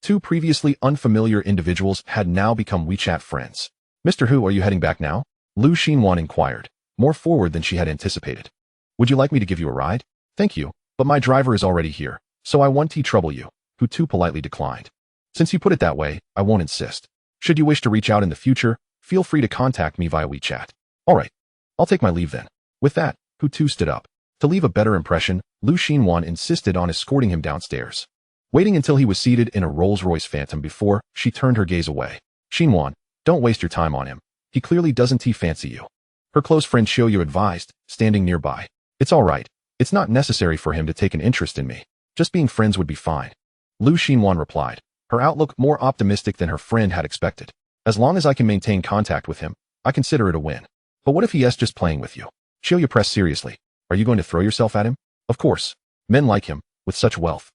Two previously unfamiliar individuals had now become WeChat friends. Mr. Hu, are you heading back now? Lu Xinhuan inquired, more forward than she had anticipated. Would you like me to give you a ride? Thank you, but my driver is already here, so I won't trouble you, Hutu politely declined. Since you put it that way, I won't insist. Should you wish to reach out in the future, feel free to contact me via WeChat. Alright, I'll take my leave then. With that, Hutu stood up. To leave a better impression, Lu Xinhuan insisted on escorting him downstairs, waiting until he was seated in a Rolls-Royce Phantom before she turned her gaze away. Xinhuan, don't waste your time on him. He clearly doesn't fancy you. Her close friend Xiaoyu advised, standing nearby. It's alright. It's not necessary for him to take an interest in me. Just being friends would be fine. Lu Xinhuan replied, her outlook more optimistic than her friend had expected. As long as I can maintain contact with him, I consider it a win. But what if he is just playing with you? Xiaoyu pressed seriously. Are you going to throw yourself at him? Of course. Men like him, with such wealth,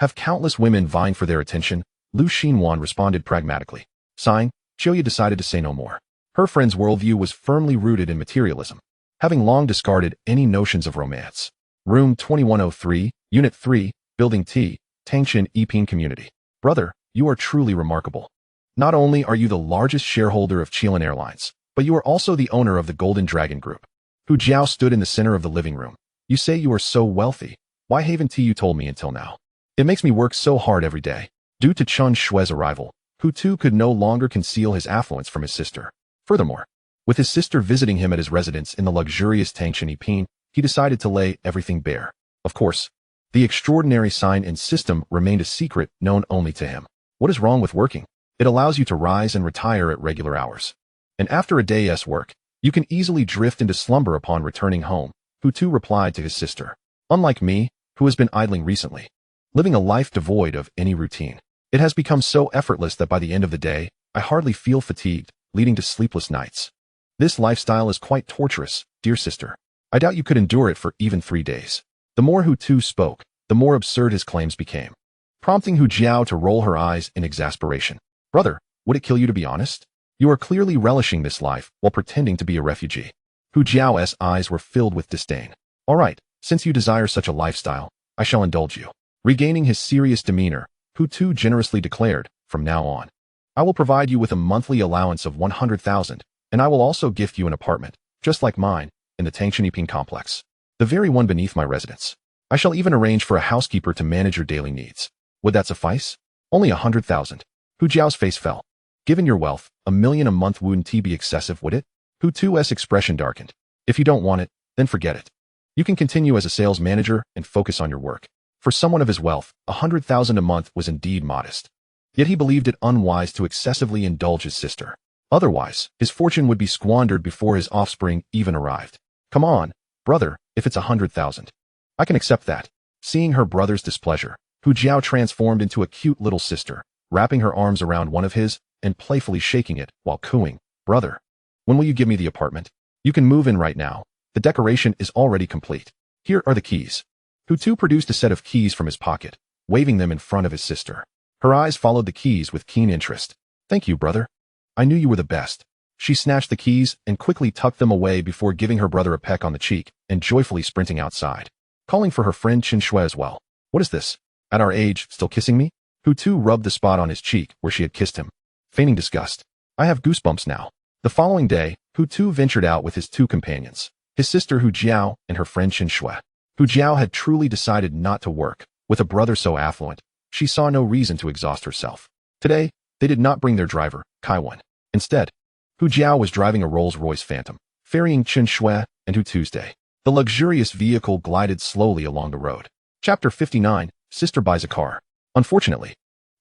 have countless women vying for their attention, Lu Xinhuan responded pragmatically. Sighing, Xiaoyu decided to say no more. Her friend's worldview was firmly rooted in materialism. having long discarded any notions of romance. Room 2103, Unit 3, Building T, Tangshan Epin Community. Brother, you are truly remarkable. Not only are you the largest shareholder of Chilean Airlines, but you are also the owner of the Golden Dragon Group. Hu Jiao stood in the center of the living room. You say you are so wealthy. Why haven't you told me until now? It makes me work so hard every day. Due to Chen Shui's arrival, Hu Tu could no longer conceal his affluence from his sister. Furthermore, with his sister visiting him at his residence in the luxurious Tangshan Epin, he decided to lay everything bare. Of course, the extraordinary sign and system remained a secret known only to him. What is wrong with working? It allows you to rise and retire at regular hours. And after a day's work, you can easily drift into slumber upon returning home, Hu Tu replied to his sister. Unlike me, who has been idling recently, living a life devoid of any routine, it has become so effortless that by the end of the day, I hardly feel fatigued, leading to sleepless nights. This lifestyle is quite torturous, dear sister. I doubt you could endure it for even 3 days. The more Hu Tu spoke, the more absurd his claims became, prompting Hu Jiao to roll her eyes in exasperation. Brother, would it kill you to be honest? You are clearly relishing this life while pretending to be a refugee. Hu Jiao's eyes were filled with disdain. All right, since you desire such a lifestyle, I shall indulge you. Regaining his serious demeanor, Hu Tu generously declared, from now on, I will provide you with a monthly allowance of 100,000, and I will also gift you an apartment, just like mine, in the Tangshan Epin complex, the very one beneath my residence. I shall even arrange for a housekeeper to manage your daily needs. Would that suffice? Only 100,000. Hu Jiao's face fell. Given your wealth, 1 million a month wouldn't be excessive, would it? Hu Tu's expression darkened. If you don't want it, then forget it. You can continue as a sales manager and focus on your work. For someone of his wealth, 100,000 a month was indeed modest. Yet he believed it unwise to excessively indulge his sister. Otherwise, his fortune would be squandered before his offspring even arrived. Come on, brother, if it's 100,000. I can accept that. Seeing her brother's displeasure, Hu Jiao transformed into a cute little sister, wrapping her arms around one of his and playfully shaking it while cooing, Brother, when will you give me the apartment? You can move in right now. The decoration is already complete. Here are the keys. Hu Tu produced a set of keys from his pocket, waving them in front of his sister. Her eyes followed the keys with keen interest. Thank you, brother. I knew you were the best. She snatched the keys and quickly tucked them away before giving her brother a peck on the cheek and joyfully sprinting outside, calling for her friend Chen Shui as well. What is this? At our age, still kissing me? Hu Tu rubbed the spot on his cheek where she had kissed him, feigning disgust. I have goosebumps now. The following day, Hu Tu ventured out with his 2 companions, his sister Hu Jiao and her friend Chen Shui. Hu Jiao had truly decided not to work. With a brother so affluent, she saw no reason to exhaust herself. Today, they did not bring their driver, Kaiwan. Instead, Hu Jiao was driving a Rolls-Royce Phantom, ferrying Chen Shui and Hu Tuesday. The luxurious vehicle glided slowly along the road. Chapter 59, Sister Buys a Car. Unfortunately,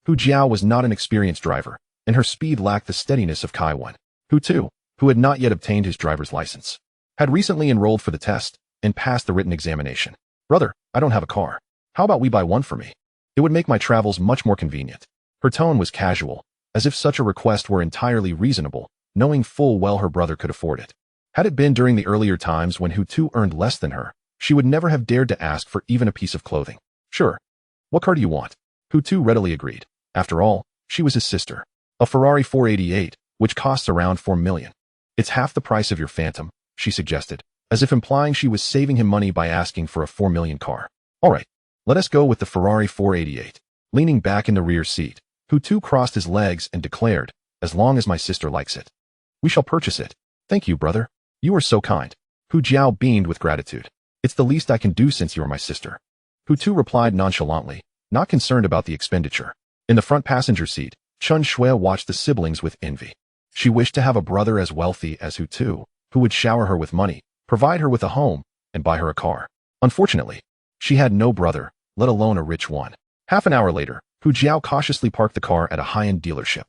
Hu Jiao was not an experienced driver, and her speed lacked the steadiness of Kaiwan. Hu Tu, who had not yet obtained his driver's license, had recently enrolled for the test and passed the written examination. Brother, I don't have a car. How about we buy one for me? It would make my travels much more convenient. Her tone was casual, as if such a request were entirely reasonable, knowing full well her brother could afford it. Had it been during the earlier times when Hu Tu earned less than her, she would never have dared to ask for even a piece of clothing. Sure. What car do you want? Hu Tu readily agreed. After all, she was his sister. A Ferrari 488, which costs around 4 million. It's half the price of your Phantom, she suggested, as if implying she was saving him money by asking for a 4 million car. All right, let us go with the Ferrari 488. Leaning back in the rear seat, Hu Tu crossed his legs and declared, as long as my sister likes it, we shall purchase it. Thank you, brother. You are so kind. Hu Jiao beamed with gratitude. It's the least I can do since you are my sister. Hu Tu replied nonchalantly, not concerned about the expenditure. In the front passenger seat, Chen Shui watched the siblings with envy. She wished to have a brother as wealthy as Hu Tu, who would shower her with money, provide her with a home, and buy her a car. Unfortunately, she had no brother, let alone a rich one. Half an hour later, Hu Jiao cautiously parked the car at a high-end dealership.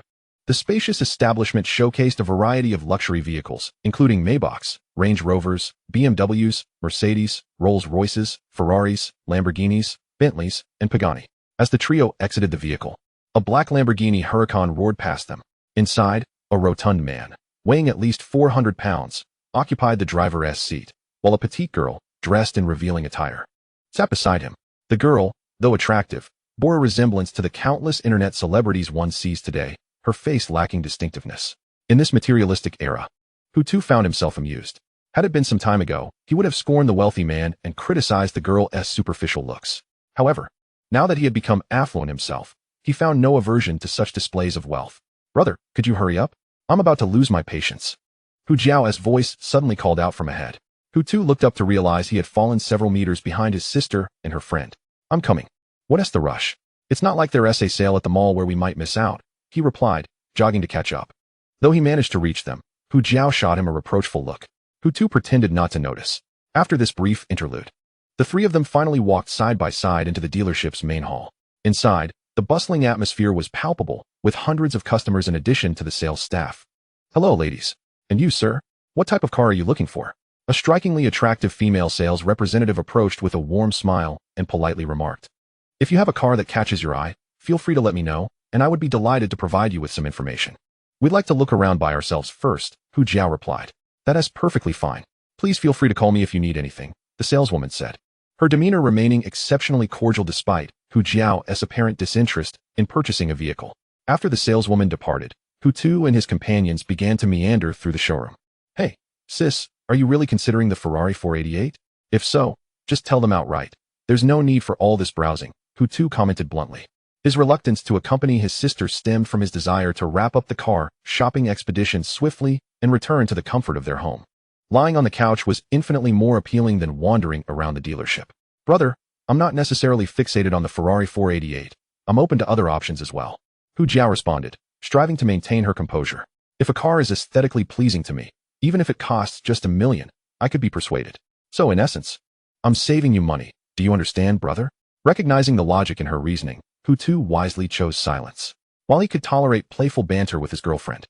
The spacious establishment showcased a variety of luxury vehicles, including Maybachs, Range Rovers, BMWs, Mercedes, Rolls-Royces, Ferraris, Lamborghinis, Bentleys, and Pagani. As the trio exited the vehicle, a black Lamborghini Huracan roared past them. Inside, a rotund man, weighing at least 400 pounds, occupied the driver's seat, while a petite girl, dressed in revealing attire, sat beside him. The girl, though attractive, bore a resemblance to the countless internet celebrities one sees today, her face lacking distinctiveness. In this materialistic era, Hu Tu found himself amused. Had it been some time ago, he would have scorned the wealthy man and criticized the girl's superficial looks. However, now that he had become affluent himself, he found no aversion to such displays of wealth. "Brother, could you hurry up? I'm about to lose my patience." Hu Jiao's voice suddenly called out from ahead. Hu Tu looked up to realize he had fallen several meters behind his sister and her friend. "I'm coming. What's the rush? It's not like there's a sale at the mall where we might miss out," he replied, jogging to catch up. Though he managed to reach them, Hu Jiao shot him a reproachful look. Hu Tu pretended not to notice. After this brief interlude, the three of them finally walked side by side into the dealership's main hall. Inside, the bustling atmosphere was palpable, with hundreds of customers in addition to the sales staff. "Hello, ladies. And you, sir? What type of car are you looking for?" A strikingly attractive female sales representative approached with a warm smile and politely remarked, "If you have a car that catches your eye, feel free to let me know, and I would be delighted to provide you with some information." "We'd like to look around by ourselves first," Hu Jiao replied. "That is perfectly fine. Please feel free to call me if you need anything," the saleswoman said, her demeanor remaining exceptionally cordial despite Hu Jiao's apparent disinterest in purchasing a vehicle. After the saleswoman departed, Hu Tu and his companions began to meander through the showroom. "Hey, sis, are you really considering the Ferrari 488? If so, just tell them outright. There's no need for all this browsing," Hu Tu commented bluntly. His reluctance to accompany his sister stemmed from his desire to wrap up the car shopping expedition swiftly and return to the comfort of their home. Lying on the couch was infinitely more appealing than wandering around the dealership. "Brother, I'm not necessarily fixated on the Ferrari 488. I'm open to other options as well," Hu Jiao responded, striving to maintain her composure. "If a car is aesthetically pleasing to me, even if it costs just $1 million, I could be persuaded. So in essence, I'm saving you money. Do you understand, brother?" Recognizing the logic in her reasoning, Hu Tu wisely chose silence. While he could tolerate playful banter with his girlfriend,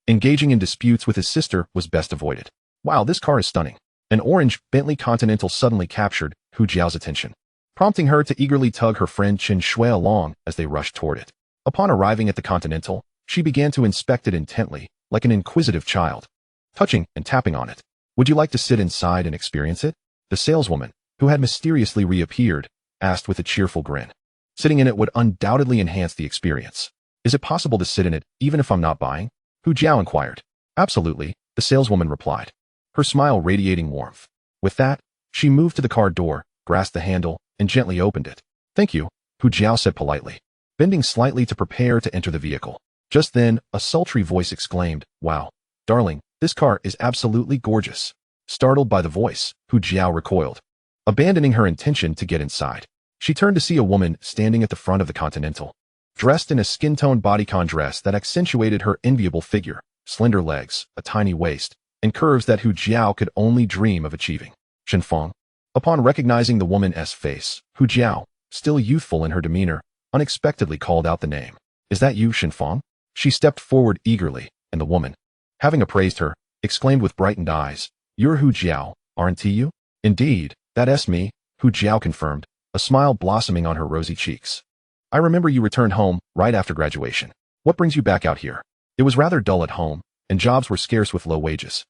engaging in disputes with his sister was best avoided. "Wow, this car is stunning." An orange Bentley Continental suddenly captured Hu Jiao's attention, prompting her to eagerly tug her friend Qin Shui along as they rushed toward it. Upon arriving at the Continental, she began to inspect it intently, like an inquisitive child, touching and tapping on it. "Would you like to sit inside and experience it?" the saleswoman, who had mysteriously reappeared, asked with a cheerful grin. "Sitting in it would undoubtedly enhance the experience. Is it possible to sit in it even if I'm not buying?" Hu Jiao inquired. "Absolutely," the saleswoman replied, her smile radiating warmth. With that, she moved to the car door, grasped the handle, and gently opened it. "Thank you," Hu Jiao said politely, bending slightly to prepare to enter the vehicle. Just then, a sultry voice exclaimed, "Wow, darling, this car is absolutely gorgeous." Startled by the voice, Hu Jiao recoiled, abandoning her intention to get inside. She turned to see a woman standing at the front of the Continental, dressed in a skin-tone bodycon dress that accentuated her enviable figure, slender legs, a tiny waist, and curves that Hu Jiao could only dream of achieving. "Shenfeng." Upon recognizing the woman's face, Hu Jiao, still youthful in her demeanor, unexpectedly called out the name. "Is that you, Shenfeng?" She stepped forward eagerly, and the woman, having appraised her, exclaimed with brightened eyes, "You're Hu Jiao, aren't you?" "Indeed, that's me," Hu Jiao confirmed, a smile blossoming on her rosy cheeks. "I remember you returned home right after graduation. What brings you back out here?" "It was rather dull at home, and jobs were scarce with low wages.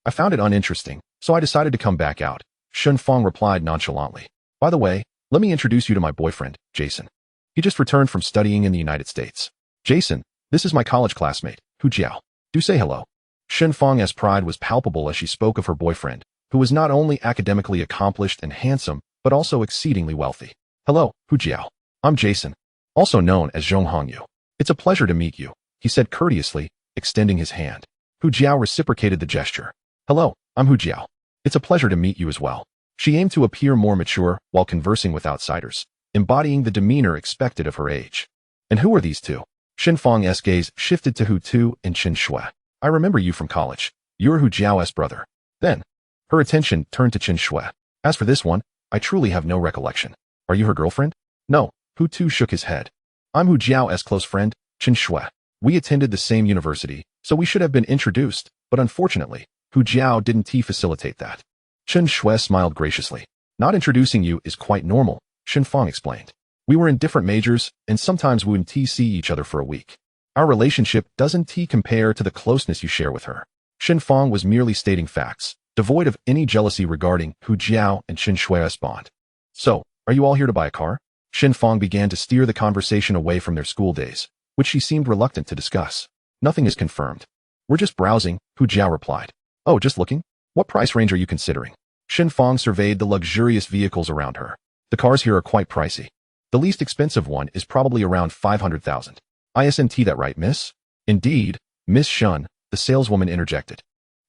I found it uninteresting, so I decided to come back out," Shenfeng replied nonchalantly. "By the way, let me introduce you to my boyfriend, Jason. He just returned from studying in the United States." "Jason, this is my college classmate, Hu Jiao. Do say hello." Shenfeng's pride was palpable as she spoke of her boyfriend, who was not only academically accomplished and handsome, but also exceedingly wealthy. "Hello, Hu Jiao. I'm Jason, also known as Zhong Hongyu. It's a pleasure to meet you," he said courteously, extending his hand. Hu Jiao reciprocated the gesture. "Hello, I'm Hu Jiao. It's a pleasure to meet you as well." She aimed to appear more mature while conversing with outsiders, embodying the demeanor expected of her age. "And who are these two?" Shenfeng's gaze shifted to Hu Tu and Qin Shui. "I remember you from college. You're Hu Jiao's brother." Then, her attention turned to Qin Shui. "As for this one, I truly have no recollection. Are you her girlfriend?" "No," Hu Tu shook his head. "I'm Hu Jiao's close friend, Qin Shui. We attended the same university, so we should have been introduced, but unfortunately, Hu Jiao didn't facilitate that." Qin Shui smiled graciously. "Not introducing you is quite normal," Shenfeng explained. "We were in different majors, and sometimes we wouldn't see each other for a week. Our relationship doesn't compare to the closeness you share with her." Shenfeng was merely stating facts, devoid of any jealousy regarding Hu Jiao and Qin Shui's bond. "So, are you all here to buy a car?" Shenfeng began to steer the conversation away from their school days, which she seemed reluctant to discuss. "Nothing is confirmed. We're just browsing," Hu Jiao replied. "Oh, just looking? What price range are you considering? Shin Fong surveyed the luxurious vehicles around her. The cars here are quite pricey. The least expensive one is probably around 500,000. Isn't that right, miss? Indeed, Miss Shun, the saleswoman interjected.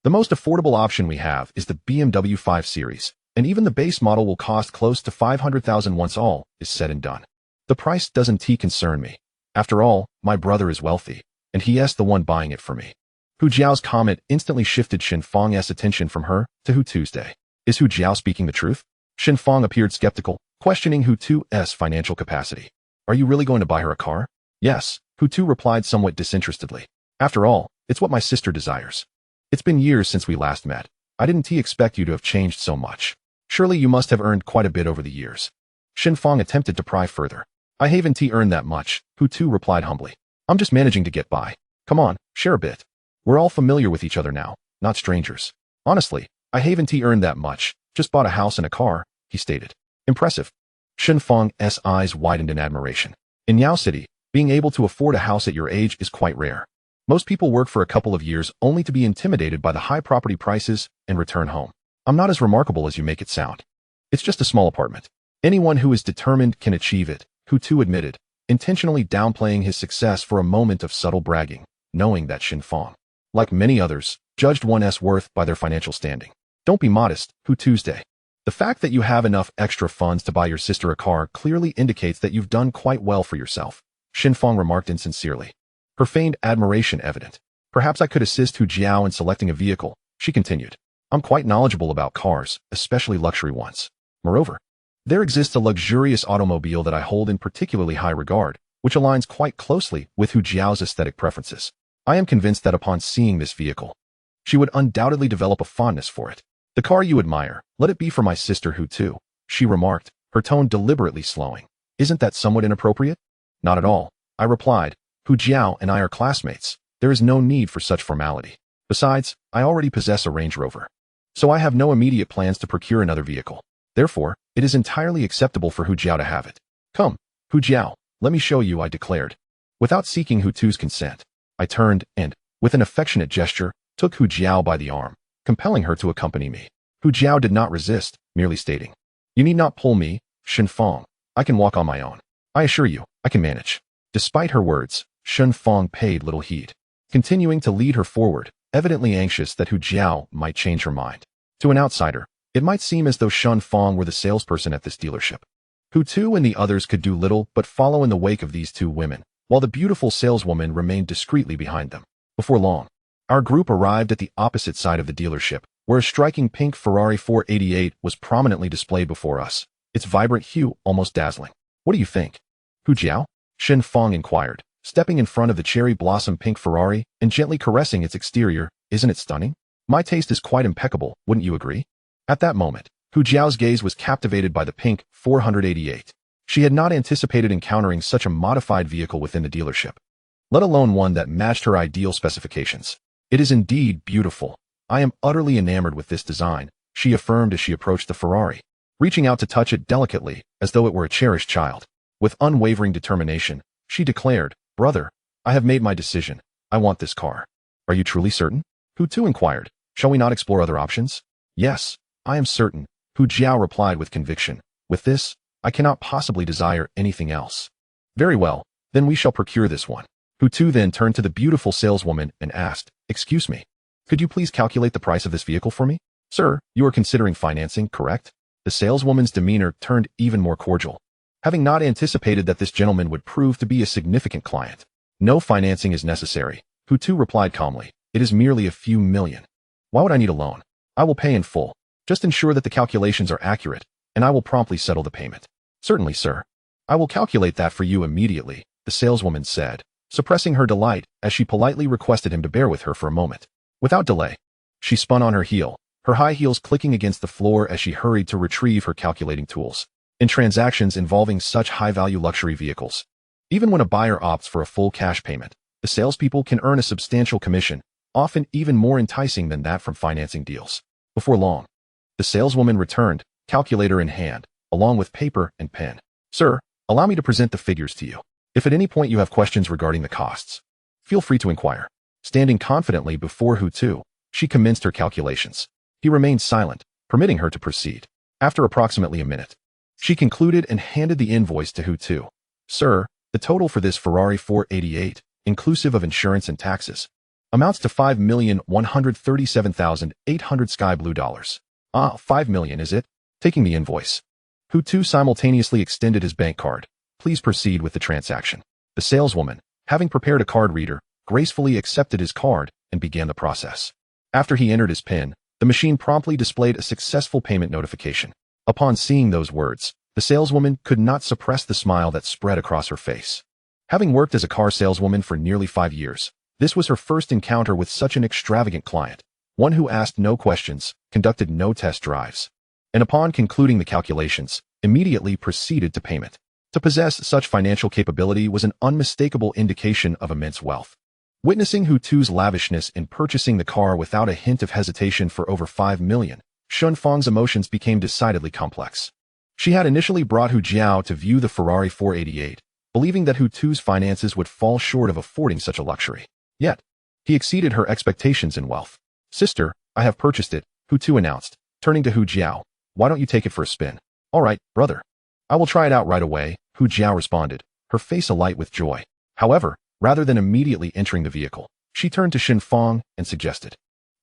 The most affordable option we have is the BMW 5 Series, and even the base model will cost close to 500,000 once all is said and done. The price doesn't concern me. After all, my brother is wealthy, and he's the one buying it for me. Hu Jiao's comment instantly shifted Shin Fong's attention from her to Hu Tuesday. Is Hu Jiao speaking the truth? Shin Fong appeared skeptical, questioning Hu Tu's financial capacity. Are you really going to buy her a car? Yes, Hu Tu replied somewhat disinterestedly. After all, it's what my sister desires. It's been years since we last met. I didn't expect you to have changed so much. Surely you must have earned quite a bit over the years. Shin Fong attempted to pry further. I haven't earned that much, Hu Tu replied humbly. I'm just managing to get by. Come on, share a bit. We're all familiar with each other now, not strangers. Honestly, I haven't earned that much, just bought a house and a car, he stated. Impressive. Shin Fong's eyes widened in admiration. In Yao City, being able to afford a house at your age is quite rare. Most people work for a couple of years only to be intimidated by the high property prices and return home. I'm not as remarkable as you make it sound. It's just a small apartment. Anyone who is determined can achieve it, Hu Tu admitted, intentionally downplaying his success for a moment of subtle bragging, knowing that Shin Fong, like many others, judged one's worth by their financial standing. Don't be modest, Hu Tuesday. The fact that you have enough extra funds to buy your sister a car clearly indicates that you've done quite well for yourself, Shin Fong remarked insincerely. Her feigned admiration evident. Perhaps I could assist Hu Jiao in selecting a vehicle, she continued. I'm quite knowledgeable about cars, especially luxury ones. Moreover, there exists a luxurious automobile that I hold in particularly high regard, which aligns quite closely with Hu Jiao's aesthetic preferences. I am convinced that upon seeing this vehicle, she would undoubtedly develop a fondness for it. The car you admire, let it be for my sister Hu Tu, she remarked, her tone deliberately slowing. Isn't that somewhat inappropriate? Not at all, I replied. Hu Jiao and I are classmates. There is no need for such formality. Besides, I already possess a Range Rover. So I have no immediate plans to procure another vehicle. Therefore, it is entirely acceptable for Hu Jiao to have it. Come, Hu Jiao, let me show you, I declared. Without seeking Hu Tu's consent, I turned and, with an affectionate gesture, took Hu Jiao by the arm, compelling her to accompany me. Hu Jiao did not resist, merely stating, You need not pull me, Shin Fong. I can walk on my own. I assure you, I can manage. Despite her words, Shin Fong paid little heed, continuing to lead her forward, evidently anxious that Hu Jiao might change her mind. To an outsider, it might seem as though Shin Fong were the salesperson at this dealership. Hu Tu and the others could do little but follow in the wake of these two women, while the beautiful saleswoman remained discreetly behind them. Before long, our group arrived at the opposite side of the dealership, where a striking pink Ferrari 488 was prominently displayed before us, its vibrant hue almost dazzling. What do you think? Hu Jiao? Shin Fong inquired, stepping in front of the cherry blossom pink Ferrari and gently caressing its exterior. Isn't it stunning? My taste is quite impeccable, wouldn't you agree? At that moment, Hu Jiao's gaze was captivated by the pink 488. She had not anticipated encountering such a modified vehicle within the dealership, let alone one that matched her ideal specifications. It is indeed beautiful. I am utterly enamored with this design, she affirmed as she approached the Ferrari, reaching out to touch it delicately as though it were a cherished child. With unwavering determination, she declared, Brother, I have made my decision. I want this car. Are you truly certain? Hu Tu inquired. Shall we not explore other options? Yes, I am certain, Hu Jiao replied with conviction. With this, I cannot possibly desire anything else. Very well, then we shall procure this one. Hu Tu then turned to the beautiful saleswoman and asked, Excuse me, could you please calculate the price of this vehicle for me? Sir, you are considering financing, correct? The saleswoman's demeanor turned even more cordial, having not anticipated that this gentleman would prove to be a significant client. No financing is necessary, Hu Tu replied calmly. It is merely a few million. Why would I need a loan? I will pay in full. Just ensure that the calculations are accurate, and I will promptly settle the payment. Certainly, sir. I will calculate that for you immediately, the saleswoman said, suppressing her delight as she politely requested him to bear with her for a moment. Without delay, she spun on her heel, her high heels clicking against the floor as she hurried to retrieve her calculating tools. In transactions involving such high-value luxury vehicles, even when a buyer opts for a full cash payment, the salespeople can earn a substantial commission, often even more enticing than that from financing deals. Before long, the saleswoman returned, calculator in hand, along with paper and pen. Sir, allow me to present the figures to you. If at any point you have questions regarding the costs, feel free to inquire. Standing confidently before Hu Tu, she commenced her calculations. He remained silent, permitting her to proceed. After approximately a minute, she concluded and handed the invoice to Hu Tu. Sir, the total for this Ferrari 488, inclusive of insurance and taxes, amounts to $5,137,800 sky blue dollars. Ah, $5 million, is it? Taking the invoice, Hu Tu simultaneously extended his bank card. Please proceed with the transaction. The saleswoman, having prepared a card reader, gracefully accepted his card and began the process. After he entered his PIN, the machine promptly displayed a successful payment notification. Upon seeing those words, the saleswoman could not suppress the smile that spread across her face. Having worked as a car saleswoman for nearly 5 years, this was her first encounter with such an extravagant client, one who asked no questions, conducted no test drives, and upon concluding the calculations, immediately proceeded to payment. To possess such financial capability was an unmistakable indication of immense wealth. Witnessing Hu Tu's lavishness in purchasing the car without a hint of hesitation for over $5 million, Shun Fang's emotions became decidedly complex. She had initially brought Hu Jiao to view the Ferrari 488, believing that Hu Tu's finances would fall short of affording such a luxury. Yet, he exceeded her expectations in wealth. Sister, I have purchased it, Hu Tu announced, turning to Hu Jiao. Why don't you take it for a spin? All right, brother. I will try it out right away, Hu Jiao responded, her face alight with joy. However, rather than immediately entering the vehicle, she turned to Xin Fang and suggested,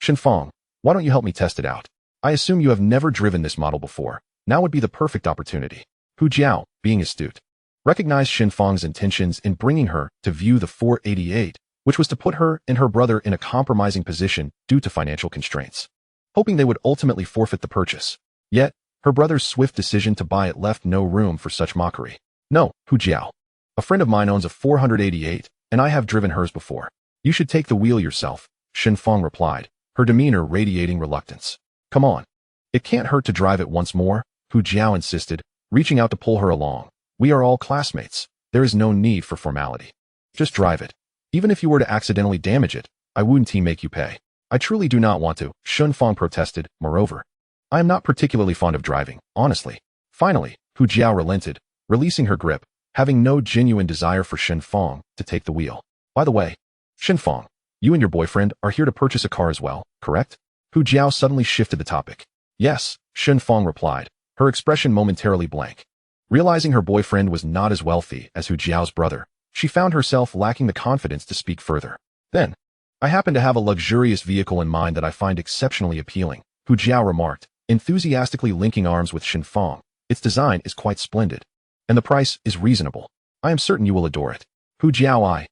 Xin Fang, why don't you help me test it out? I assume you have never driven this model before. Now would be the perfect opportunity. Hu Jiao, being astute, recognized Xin Fang's intentions in bringing her to view the 488, which was to put her and her brother in a compromising position due to financial constraints, hoping they would ultimately forfeit the purchase. Yet, her brother's swift decision to buy it left no room for such mockery. No, Hu Jiao. A friend of mine owns a 488, and I have driven hers before. You should take the wheel yourself, Xin Fang replied, her demeanor radiating reluctance. Come on. It can't hurt to drive it once more, Hu Jiao insisted, reaching out to pull her along. We are all classmates. There is no need for formality. Just drive it. Even if you were to accidentally damage it, I wouldn't make you pay. I truly do not want to, Xin Fang protested. Moreover, I am not particularly fond of driving, honestly. Finally, Hu Jiao relented, releasing her grip, having no genuine desire for Xin Fang to take the wheel. By the way, Xin Fang, you and your boyfriend are here to purchase a car as well, correct? Hu Jiao suddenly shifted the topic. Yes, Xin Fang replied, her expression momentarily blank. Realizing her boyfriend was not as wealthy as Hu Jiao's brother, she found herself lacking the confidence to speak further. Then, I happen to have a luxurious vehicle in mind that I find exceptionally appealing, Hu Jiao remarked, enthusiastically linking arms with Xin Fang. Its design is quite splendid, and the price is reasonable. I am certain you will adore it. Hu Jiao,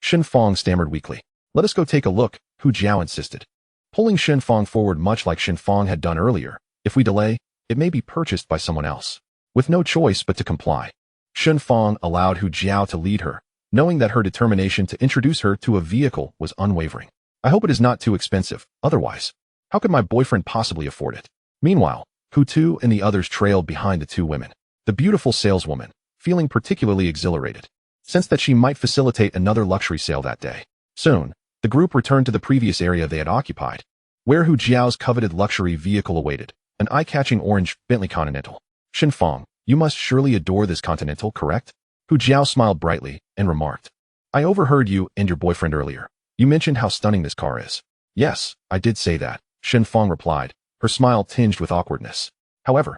Xin Fang stammered weakly. Let us go take a look, Hu Jiao insisted, pulling Xin Fang forward much like Xin Fang had done earlier. If we delay, it may be purchased by someone else. With no choice but to comply, Xin Fang allowed Hu Jiao to lead her, knowing that her determination to introduce her to a vehicle was unwavering. I hope it is not too expensive, otherwise, how could my boyfriend possibly afford it? Meanwhile, Hu Tu and the others trailed behind the two women. The beautiful saleswoman, feeling particularly exhilarated, sensed that she might facilitate another luxury sale that day. Soon, the group returned to the previous area they had occupied, where Hu Jiao's coveted luxury vehicle awaited, an eye-catching orange Bentley Continental. Xin Fang, you must surely adore this Continental, correct? Hu Jiao smiled brightly and remarked, I overheard you and your boyfriend earlier. You mentioned how stunning this car is. Yes, I did say that, Xin Fang replied, her smile tinged with awkwardness. However,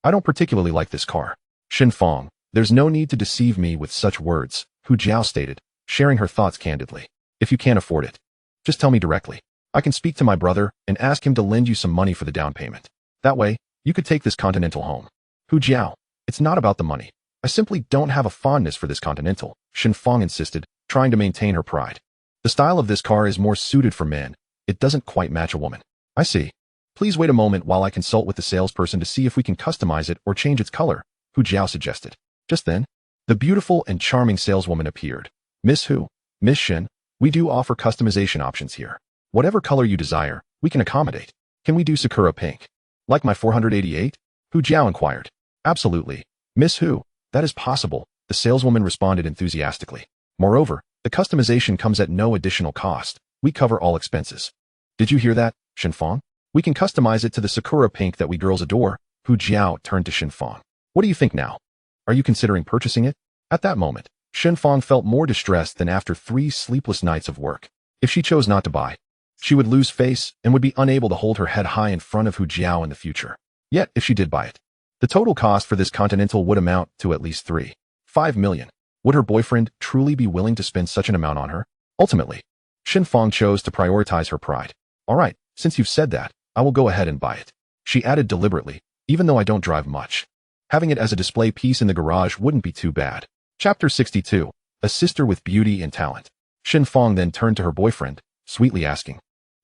I don't particularly like this car. Xin Fang, there's no need to deceive me with such words, Hu Jiao stated, sharing her thoughts candidly. If you can't afford it, just tell me directly. I can speak to my brother and ask him to lend you some money for the down payment. That way, you could take this Continental home. Hu Jiao, it's not about the money. I simply don't have a fondness for this Continental, Xin Fang insisted, trying to maintain her pride. The style of this car is more suited for men. It doesn't quite match a woman. I see. Please wait a moment while I consult with the salesperson to see if we can customize it or change its color, Hu Jiao suggested. Just then, the beautiful and charming saleswoman appeared. Miss Hu, Miss Xin, we do offer customization options here. Whatever color you desire, we can accommodate. Can we do Sakura pink? Like my 488? Hu Jiao inquired. Absolutely. Miss Hu, that is possible, the saleswoman responded enthusiastically. Moreover, the customization comes at no additional cost. We cover all expenses. Did you hear that, Xin Fang? We can customize it to the Sakura pink that we girls adore. Hu Jiao turned to Xin Fang. What do you think now? Are you considering purchasing it? At that moment, Xin Fang felt more distressed than after 3 sleepless nights of work. If she chose not to buy, She would lose face and would be unable to hold her head high in front of Hu Jiao in the future. Yet, if she did buy it, the total cost for this Continental would amount to at least 3.5 million. Would her boyfriend truly be willing to spend such an amount on her? Ultimately, Shen Fang chose to prioritize her pride. All right, since you've said that, I will go ahead and buy it. She added deliberately, even though I don't drive much. Having it as a display piece in the garage wouldn't be too bad. Chapter 62. A sister with beauty and talent. Shen Fang then turned to her boyfriend, sweetly asking,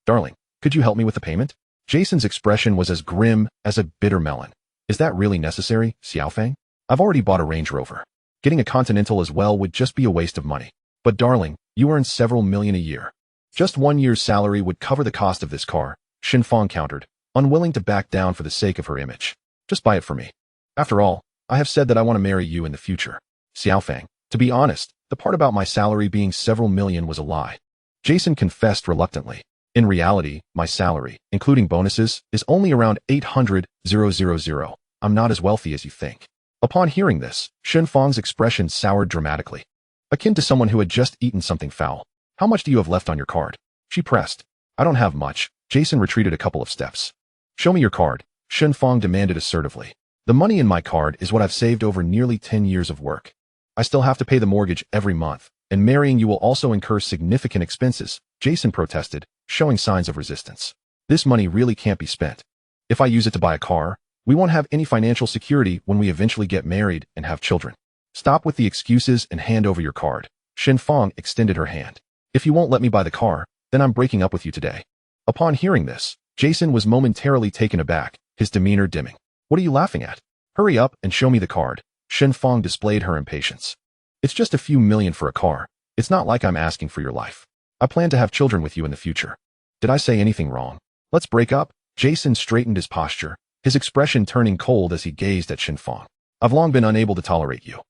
"Darling, could you help me with the payment?" Jason's expression was as grim as a bitter melon. "Is that really necessary, Xiaofeng? I've already bought a Range Rover. Getting a Continental as well would just be a waste of money. But darling, you earn several million a year. Just 1 year's salary would cover the cost of this car," Shen Fang countered, unwilling to back down for the sake of her image. "Just buy it for me. After all, I have said that I want to marry you in the future." Xiaofeng, to be honest, the part about my salary being several million was a lie. Jason confessed reluctantly. In reality, my salary, including bonuses, is only around 800,000. I'm not as wealthy as you think. Upon hearing this, Shen Fang's expression soured dramatically, akin to someone who had just eaten something foul. "How much do you have left on your card?" she pressed. "I don't have much." Jason retreated a couple of steps. "Show me your card," Shen Fang demanded assertively. "The money in my card is what I've saved over nearly 10 years of work. I still have to pay the mortgage every month, and marrying you will also incur significant expenses," Jason protested, showing signs of resistance. "This money really can't be spent. If I use it to buy a car, we won't have any financial security when we eventually get married and have children. Stop with the excuses and hand over your card." Shen Fang extended her hand. "If you won't let me buy the car, then I'm breaking up with you today." Upon hearing this, Jason was momentarily taken aback, his demeanor dimming. "What are you laughing at? Hurry up and show me the card." Shen Fang displayed her impatience. "It's just a few million for a car. It's not like I'm asking for your life. I plan to have children with you in the future. Did I say anything wrong? Let's break up." Jason straightened his posture, his expression turning cold as he gazed at Shen Fang. "I've long been unable to tolerate you.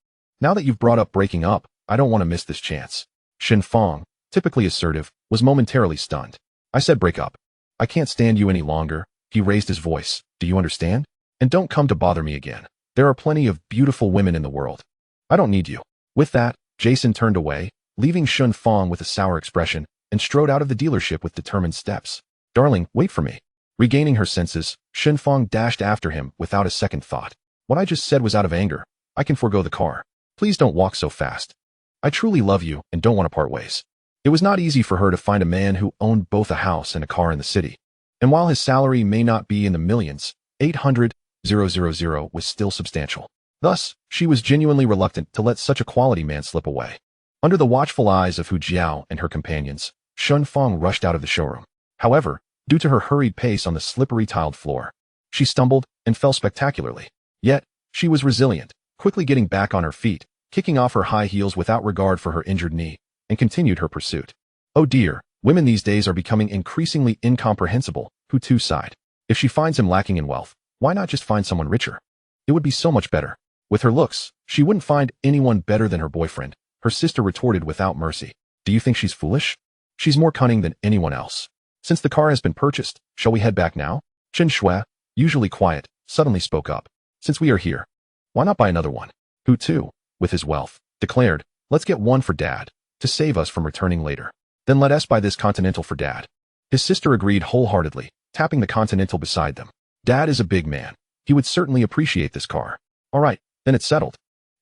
Now that you've brought up breaking up, I don't want to miss this chance." Shen Fang, typically assertive, was momentarily stunned. "I said break up. I can't stand you any longer." He raised his voice. "Do you understand? And don't come to bother me again. There are plenty of beautiful women in the world. I don't need you." With that, Jason turned away, leaving Shen Fang with a sour expression, and strode out of the dealership with determined steps. "Darling, wait for me." Regaining her senses, Shen Fang dashed after him without a second thought. "What I just said was out of anger. I can forego the car. Please don't walk so fast. I truly love you and don't want to part ways." It was not easy for her to find a man who owned both a house and a car in the city. And while his salary may not be in the millions, 800,000 was still substantial. Thus, she was genuinely reluctant to let such a quality man slip away. Under the watchful eyes of Hu Jiao and her companions, Shen Fang rushed out of the showroom. However, due to her hurried pace on the slippery tiled floor, she stumbled and fell spectacularly. Yet, she was resilient, quickly getting back on her feet, kicking off her high heels without regard for her injured knee, and continued her pursuit. "Oh dear, women these days are becoming increasingly incomprehensible," Hu Tu sighed. "If she finds him lacking in wealth, why not just find someone richer? It would be so much better. With her looks, she wouldn't find anyone better than her boyfriend," her sister retorted without mercy. "Do you think she's foolish? She's more cunning than anyone else. Since the car has been purchased, shall we head back now?" Chen Shui, usually quiet, suddenly spoke up. "Since we are here, why not buy another one?" Hu Tu, with his wealth, declared, "Let's get one for Dad, to save us from returning later. Then let us buy this Continental for Dad." His sister agreed wholeheartedly, tapping the Continental beside them. "Dad is a big man. He would certainly appreciate this car." "All right, then it's settled."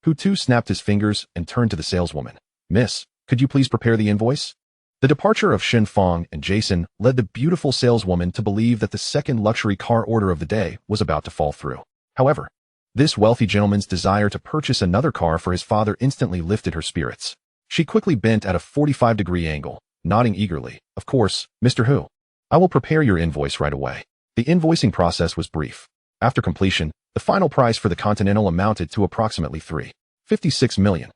Hu Tu snapped his fingers and turned to the saleswoman. "Miss, could you please prepare the invoice?" The departure of Shen Fang and Jason led the beautiful saleswoman to believe that the second luxury car order of the day was about to fall through. However, this wealthy gentleman's desire to purchase another car for his father instantly lifted her spirits. She quickly bent at a 45-degree angle, nodding eagerly. "Of course, Mr. Hu. I will prepare your invoice right away." The invoicing process was brief. After completion, the final price for the Continental amounted to approximately 3.56 million.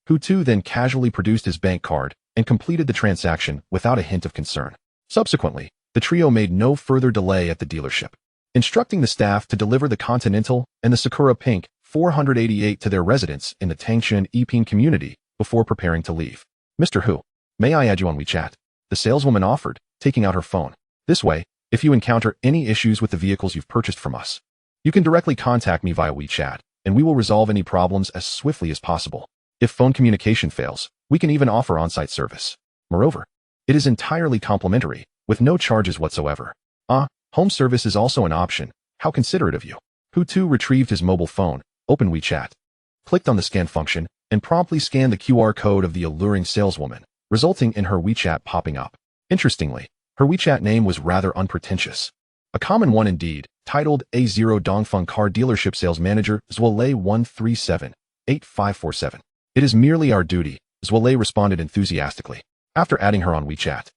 Hu Tu then casually produced his bank card and completed the transaction without a hint of concern. Subsequently, the trio made no further delay at the dealership, instructing the staff to deliver the Continental and the Sakura Pink 488 to their residence in the Tangshan Yiping community before preparing to leave. "Mr. Hu, may I add you on WeChat?" the saleswoman offered, taking out her phone. "This way, if you encounter any issues with the vehicles you've purchased from us, you can directly contact me via WeChat, and we will resolve any problems as swiftly as possible. If phone communication fails, we can even offer on-site service. Moreover, it is entirely complimentary, with no charges whatsoever. Ah, home service is also an option. How considerate of you. Hu Tu retrieved his mobile phone, opened WeChat, clicked on the scan function, and promptly scanned the QR code of the alluring saleswoman, resulting in her WeChat popping up. Interestingly, her WeChat name was rather unpretentious. A common one indeed, titled A0 Dongfeng Car Dealership Sales Manager Zwalei 137-8547. It is merely our duty, Zwalei responded enthusiastically. After adding her on WeChat,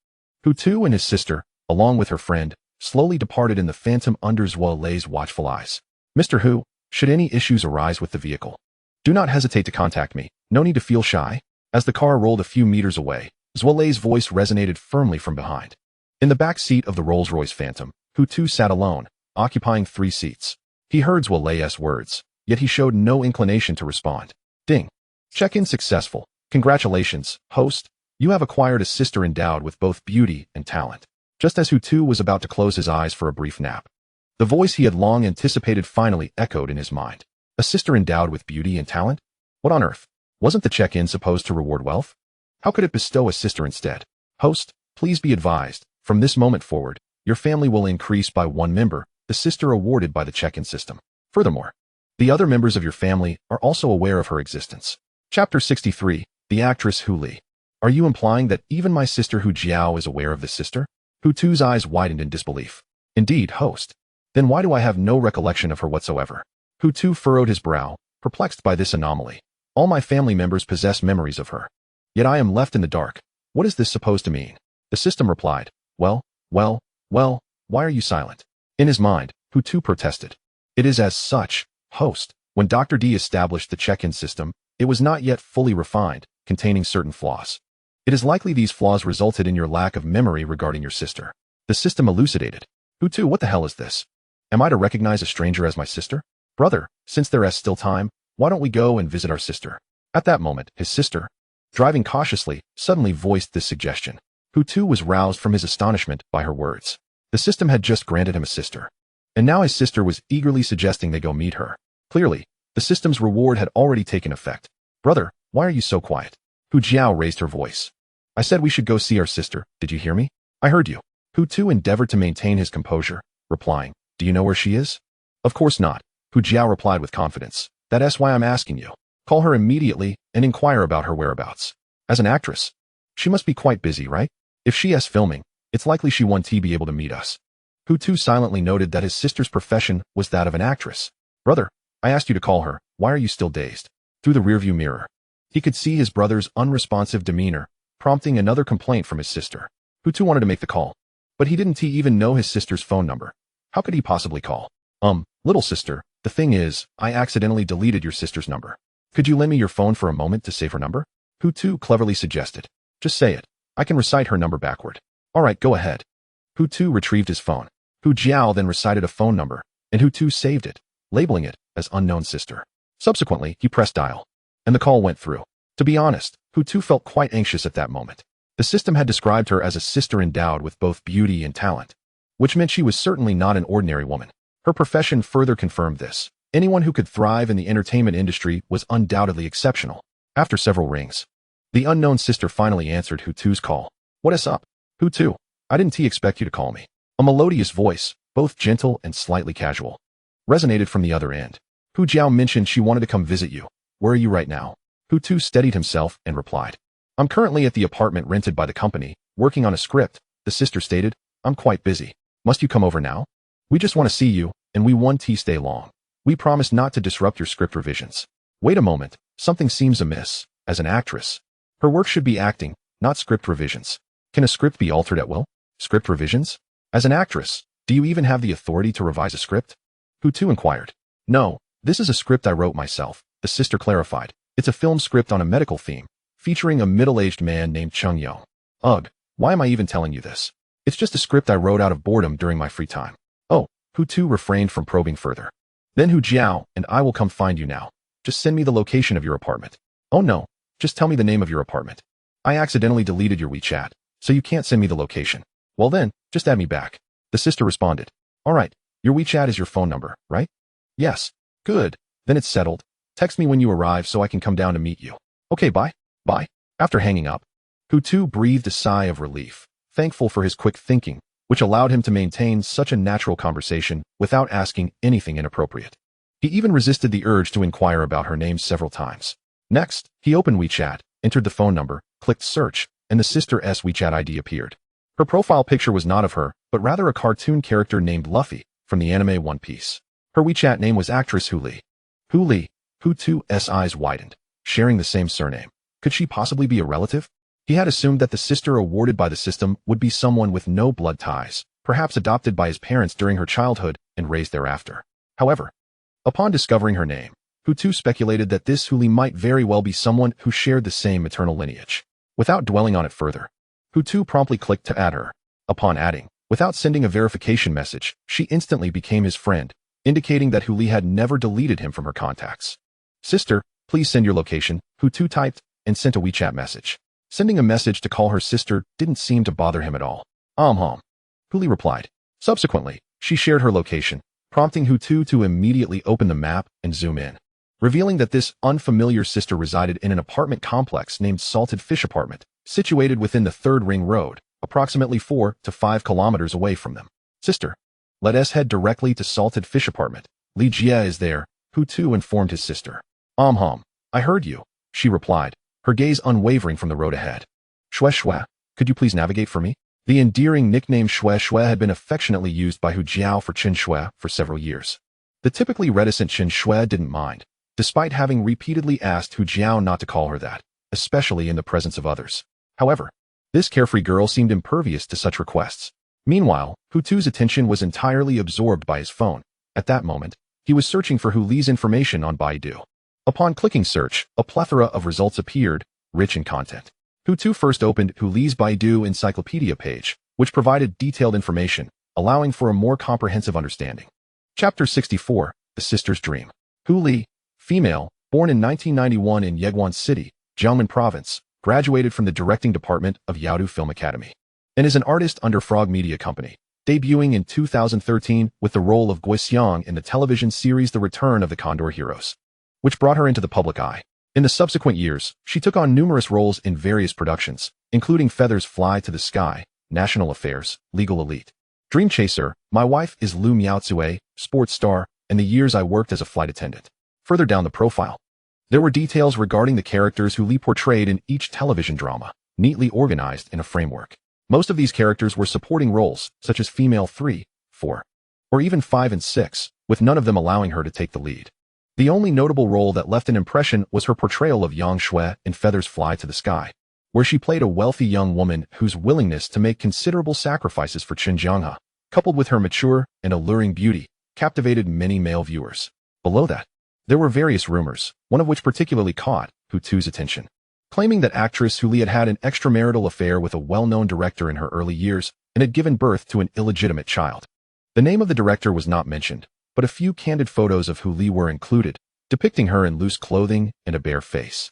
Hu Tu and his sister, along with her friend, slowly departed in the phantom under Zwalei's watchful eyes. Mr. Hu, should any issues arise with the vehicle, do not hesitate to contact me. No need to feel shy. As the car rolled a few meters away, Zwalei's voice resonated firmly from behind. In the back seat of the Rolls-Royce Phantom, Hu Tu sat alone, occupying 3 seats. He heard Zwalei's words, yet he showed no inclination to respond. Ding. Check-in successful. Congratulations, host. You have acquired a sister endowed with both beauty and talent. Just as Hu Tu was about to close his eyes for a brief nap, the voice he had long anticipated finally echoed in his mind. A sister endowed with beauty and talent? What on earth? Wasn't the check-in supposed to reward wealth? How could it bestow a sister instead? Host, please be advised, from this moment forward, your family will increase by 1 member, the sister awarded by the check-in system. Furthermore, the other members of your family are also aware of her existence. Chapter 63, The Actress Hu Li. Are you implying that even my sister Hu Jiao is aware of this sister? Hu Tu's eyes widened in disbelief. Indeed, host. Then why do I have no recollection of her whatsoever? Hu Tu furrowed his brow, perplexed by this anomaly. All my family members possess memories of her. Yet I am left in the dark. What is this supposed to mean? The system replied, well, why are you silent? In his mind, Hu Tu protested. It is as such, host. When Dr. D established the check-in system, it was not yet fully refined, containing certain flaws. It is likely these flaws resulted in your lack of memory regarding your sister. The system elucidated. Hu Tu, what the hell is this? Am I to recognize a stranger as my sister? Brother, since there is still time, why don't we go and visit our sister? At that moment, his sister, driving cautiously, suddenly voiced this suggestion. Hu Tu was roused from his astonishment by her words. The system had just granted him a sister, and now his sister was eagerly suggesting they go meet her. Clearly, the system's reward had already taken effect. Brother, why are you so quiet? Hu Jiao raised her voice. I said we should go see our sister, did you hear me? I heard you. Hu Tu endeavored to maintain his composure, replying, do you know where she is? Of course not, Hu Jiao replied with confidence. That's why I'm asking you. Call her immediately and inquire about her whereabouts. As an actress, she must be quite busy, right? If she is filming, it's likely she won't be able to meet us. Hu Tu silently noted that his sister's profession was that of an actress. Brother, I asked you to call her. Why are you still dazed? Through the rearview mirror, he could see his brother's unresponsive demeanor, prompting another complaint from his sister. Hu Tu wanted to make the call, but he didn't even know his sister's phone number. How could he possibly call? Little sister, the thing is, I accidentally deleted your sister's number. Could you lend me your phone for a moment to save her number? Hu Tu cleverly suggested. Just say it. I can recite her number backward. All right, go ahead. Hu Tu retrieved his phone. Hu Jiao then recited a phone number, and Hu Tu saved it, labeling it as unknown sister. Subsequently, he pressed dial, and the call went through. To be honest, Hu Tu felt quite anxious at that moment. The system had described her as a sister endowed with both beauty and talent, which meant she was certainly not an ordinary woman. Her profession further confirmed this. Anyone who could thrive in the entertainment industry was undoubtedly exceptional. After several rings, the unknown sister finally answered Hu Tu's call. What is up? Hu Tu, I didn't expect you to call me. A melodious voice, both gentle and slightly casual, resonated from the other end. Hu Jiao mentioned she wanted to come visit you. Where are you right now? Hu Tu steadied himself and replied. I'm currently at the apartment rented by the company, working on a script. The sister stated, I'm quite busy. Must you come over now? We just want to see you, and we want to stay long. We promise not to disrupt your script revisions. Wait a moment, something seems amiss. As an actress, her work should be acting, not script revisions. Can a script be altered at will? Script revisions? As an actress, do you even have the authority to revise a script? Hu Tu inquired. No, this is a script I wrote myself, the sister clarified. It's a film script on a medical theme, featuring a middle-aged man named Chung Yo. Ugh, why am I even telling you this? It's just a script I wrote out of boredom during my free time. Oh, Hu Tu refrained from probing further. Then Hu Jiao and I will come find you now. Just send me the location of your apartment. Oh no, just tell me the name of your apartment. I accidentally deleted your WeChat, so you can't send me the location. Well then, just add me back. The sister responded. All right, your WeChat is your phone number, right? Yes. Good. Then it's settled. Text me when you arrive so I can come down to meet you. Okay, bye. Bye. After hanging up, Hu Tu breathed a sigh of relief, thankful for his quick thinking, which allowed him to maintain such a natural conversation without asking anything inappropriate. He even resisted the urge to inquire about her name several times. Next, he opened WeChat, entered the phone number, clicked search, and the sister's WeChat ID appeared. Her profile picture was not of her, but rather a cartoon character named Luffy from the anime One Piece. Her WeChat name was actress Hu Li. Hu Li, Hu Tu's eyes widened, sharing the same surname. Could she possibly be a relative? He had assumed that the sister awarded by the system would be someone with no blood ties, perhaps adopted by his parents during her childhood and raised thereafter. However, upon discovering her name, Hu Tu speculated that this Hu Li might very well be someone who shared the same maternal lineage. Without dwelling on it further, Hu Tu promptly clicked to add her. Upon adding, without sending a verification message, she instantly became his friend, indicating that Hu Li had never deleted him from her contacts. Sister, please send your location, Hu Tu typed, and sent a WeChat message. Sending a message to call her sister didn't seem to bother him at all. Hu Li replied. Subsequently, she shared her location, prompting Hu Tu to immediately open the map and zoom in, revealing that this unfamiliar sister resided in an apartment complex named Salted Fish Apartment, situated within the Third Ring Road, approximately 4 to 5 kilometers away from them. Sister, let us head directly to Salted Fish Apartment. Li Jia is there, Hu Tu informed his sister. I heard you, she replied, her gaze unwavering from the road ahead. Shue Shue, could you please navigate for me? The endearing nickname Shue Shue had been affectionately used by Hu Jiao for Chen Shue for several years. The typically reticent Chen Shue didn't mind, despite having repeatedly asked Hu Jiao not to call her that, especially in the presence of others. However, this carefree girl seemed impervious to such requests. Meanwhile, Hu Tu's attention was entirely absorbed by his phone. At that moment, he was searching for Hu Li's information on Baidu. Upon clicking search, a plethora of results appeared, rich in content. Hu Tu first opened Hu Li's Baidu encyclopedia page, which provided detailed information, allowing for a more comprehensive understanding. Chapter 64, The Sister's Dream. Hu Li, female, born in 1991 in Yeguan City, Jiangmen Province, graduated from the directing department of Yaodu Film Academy, and is an artist under Frog Media Company, debuting in 2013 with the role of Gui Xiang in the television series The Return of the Condor Heroes, which brought her into the public eye. In the subsequent years, she took on numerous roles in various productions, including Feathers Fly to the Sky, National Affairs, Legal Elite, Dream Chaser, My Wife is Lu Miaotsue, Sports Star, and the years I worked as a flight attendant. Further down the profile, there were details regarding the characters Hu Li portrayed in each television drama, neatly organized in a framework. Most of these characters were supporting roles, such as female 3, 4, or even 5 and 6, with none of them allowing her to take the lead. The only notable role that left an impression was her portrayal of Yang Shui in Feathers Fly to the Sky, where she played a wealthy young woman whose willingness to make considerable sacrifices for Qin Jianghe, coupled with her mature and alluring beauty, captivated many male viewers. Below that, there were various rumors, one of which particularly caught Hu Tu's attention, claiming that actress Hu Li had had an extramarital affair with a well-known director in her early years and had given birth to an illegitimate child. The name of the director was not mentioned, but a few candid photos of Hu Li were included, depicting her in loose clothing and a bare face,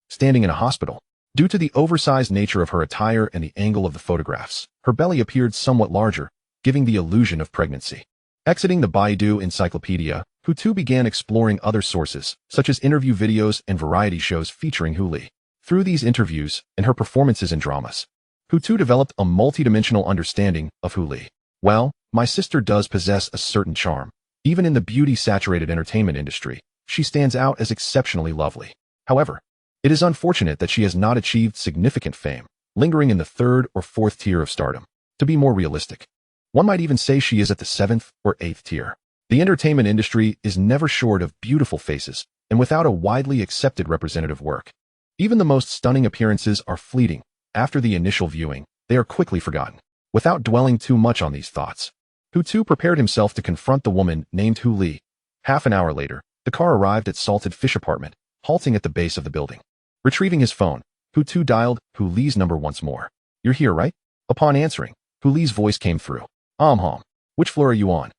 standing in a hospital. Due to the oversized nature of her attire and the angle of the photographs, her belly appeared somewhat larger, giving the illusion of pregnancy. Exiting the Baidu encyclopedia, Hu Tu began exploring other sources, such as interview videos and variety shows featuring Hu Li. Through these interviews and her performances in dramas, Hu Tu developed a multidimensional understanding of Hu Li. Well, my sister does possess a certain charm. Even in the beauty-saturated entertainment industry, she stands out as exceptionally lovely. However, it is unfortunate that she has not achieved significant fame, lingering in the 3rd or 4th tier of stardom. To be more realistic, one might even say she is at the 7th or 8th tier. The entertainment industry is never short of beautiful faces, and without a widely accepted representative work. Even the most stunning appearances are fleeting. After the initial viewing, they are quickly forgotten. Without dwelling too much on these thoughts, Hu Tu prepared himself to confront the woman named Hu Li. Half an hour later, the car arrived at Salted Fish Apartment, halting at the base of the building. Retrieving his phone, Hu Tu dialed Hu Li's number once more. You're here, right? Upon answering, Hu Li's voice came through. Which floor are you on?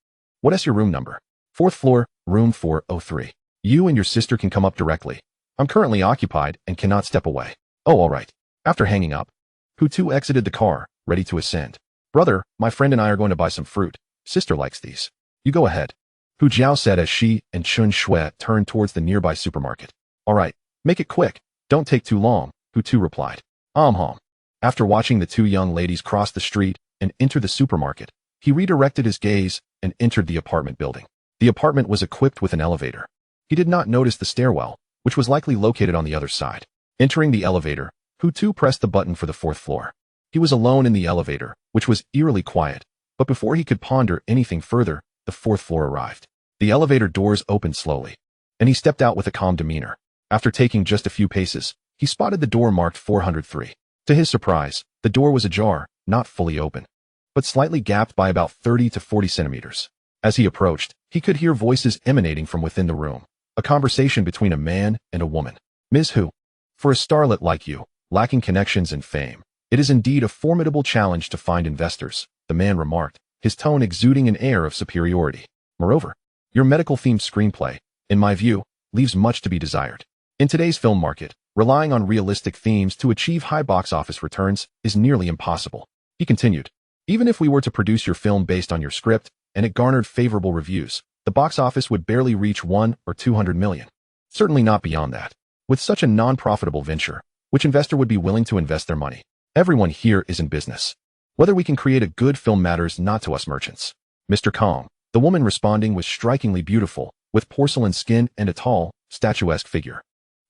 What is your room number? 4th floor, room 403. You and your sister can come up directly. I'm currently occupied and cannot step away. Oh, all right. After hanging up, Hu Tu exited the car, ready to ascend. Brother, my friend and I are going to buy some fruit. Sister likes these. You go ahead. Hu Jiao said as she and Chun Shui turned towards the nearby supermarket. All right, make it quick. Don't take too long, Hu Tu replied. After watching the two young ladies cross the street and enter the supermarket, he redirected his gaze and entered the apartment building. The apartment was equipped with an elevator. He did not notice the stairwell, which was likely located on the other side. Entering the elevator, Hu pressed the button for the 4th floor. He was alone in the elevator, which was eerily quiet, but before he could ponder anything further, the 4th floor arrived. The elevator doors opened slowly, and he stepped out with a calm demeanor. After taking just a few paces, he spotted the door marked 403. To his surprise, the door was ajar, not fully open, but slightly gapped by about 30 to 40 centimeters. As he approached, he could hear voices emanating from within the room, a conversation between a man and a woman. Ms. Hu, for a starlet like you, lacking connections and fame, it is indeed a formidable challenge to find investors, the man remarked, his tone exuding an air of superiority. Moreover, your medical-themed screenplay, in my view, leaves much to be desired. In today's film market, relying on realistic themes to achieve high box office returns is nearly impossible. He continued, even if we were to produce your film based on your script, and it garnered favorable reviews, the box office would barely reach 1 or 200 million. Certainly not beyond that. With such a non-profitable venture, which investor would be willing to invest their money? Everyone here is in business. Whether we can create a good film matters not to us merchants. Mr. Kong, the woman responding was strikingly beautiful, with porcelain skin and a tall, statuesque figure.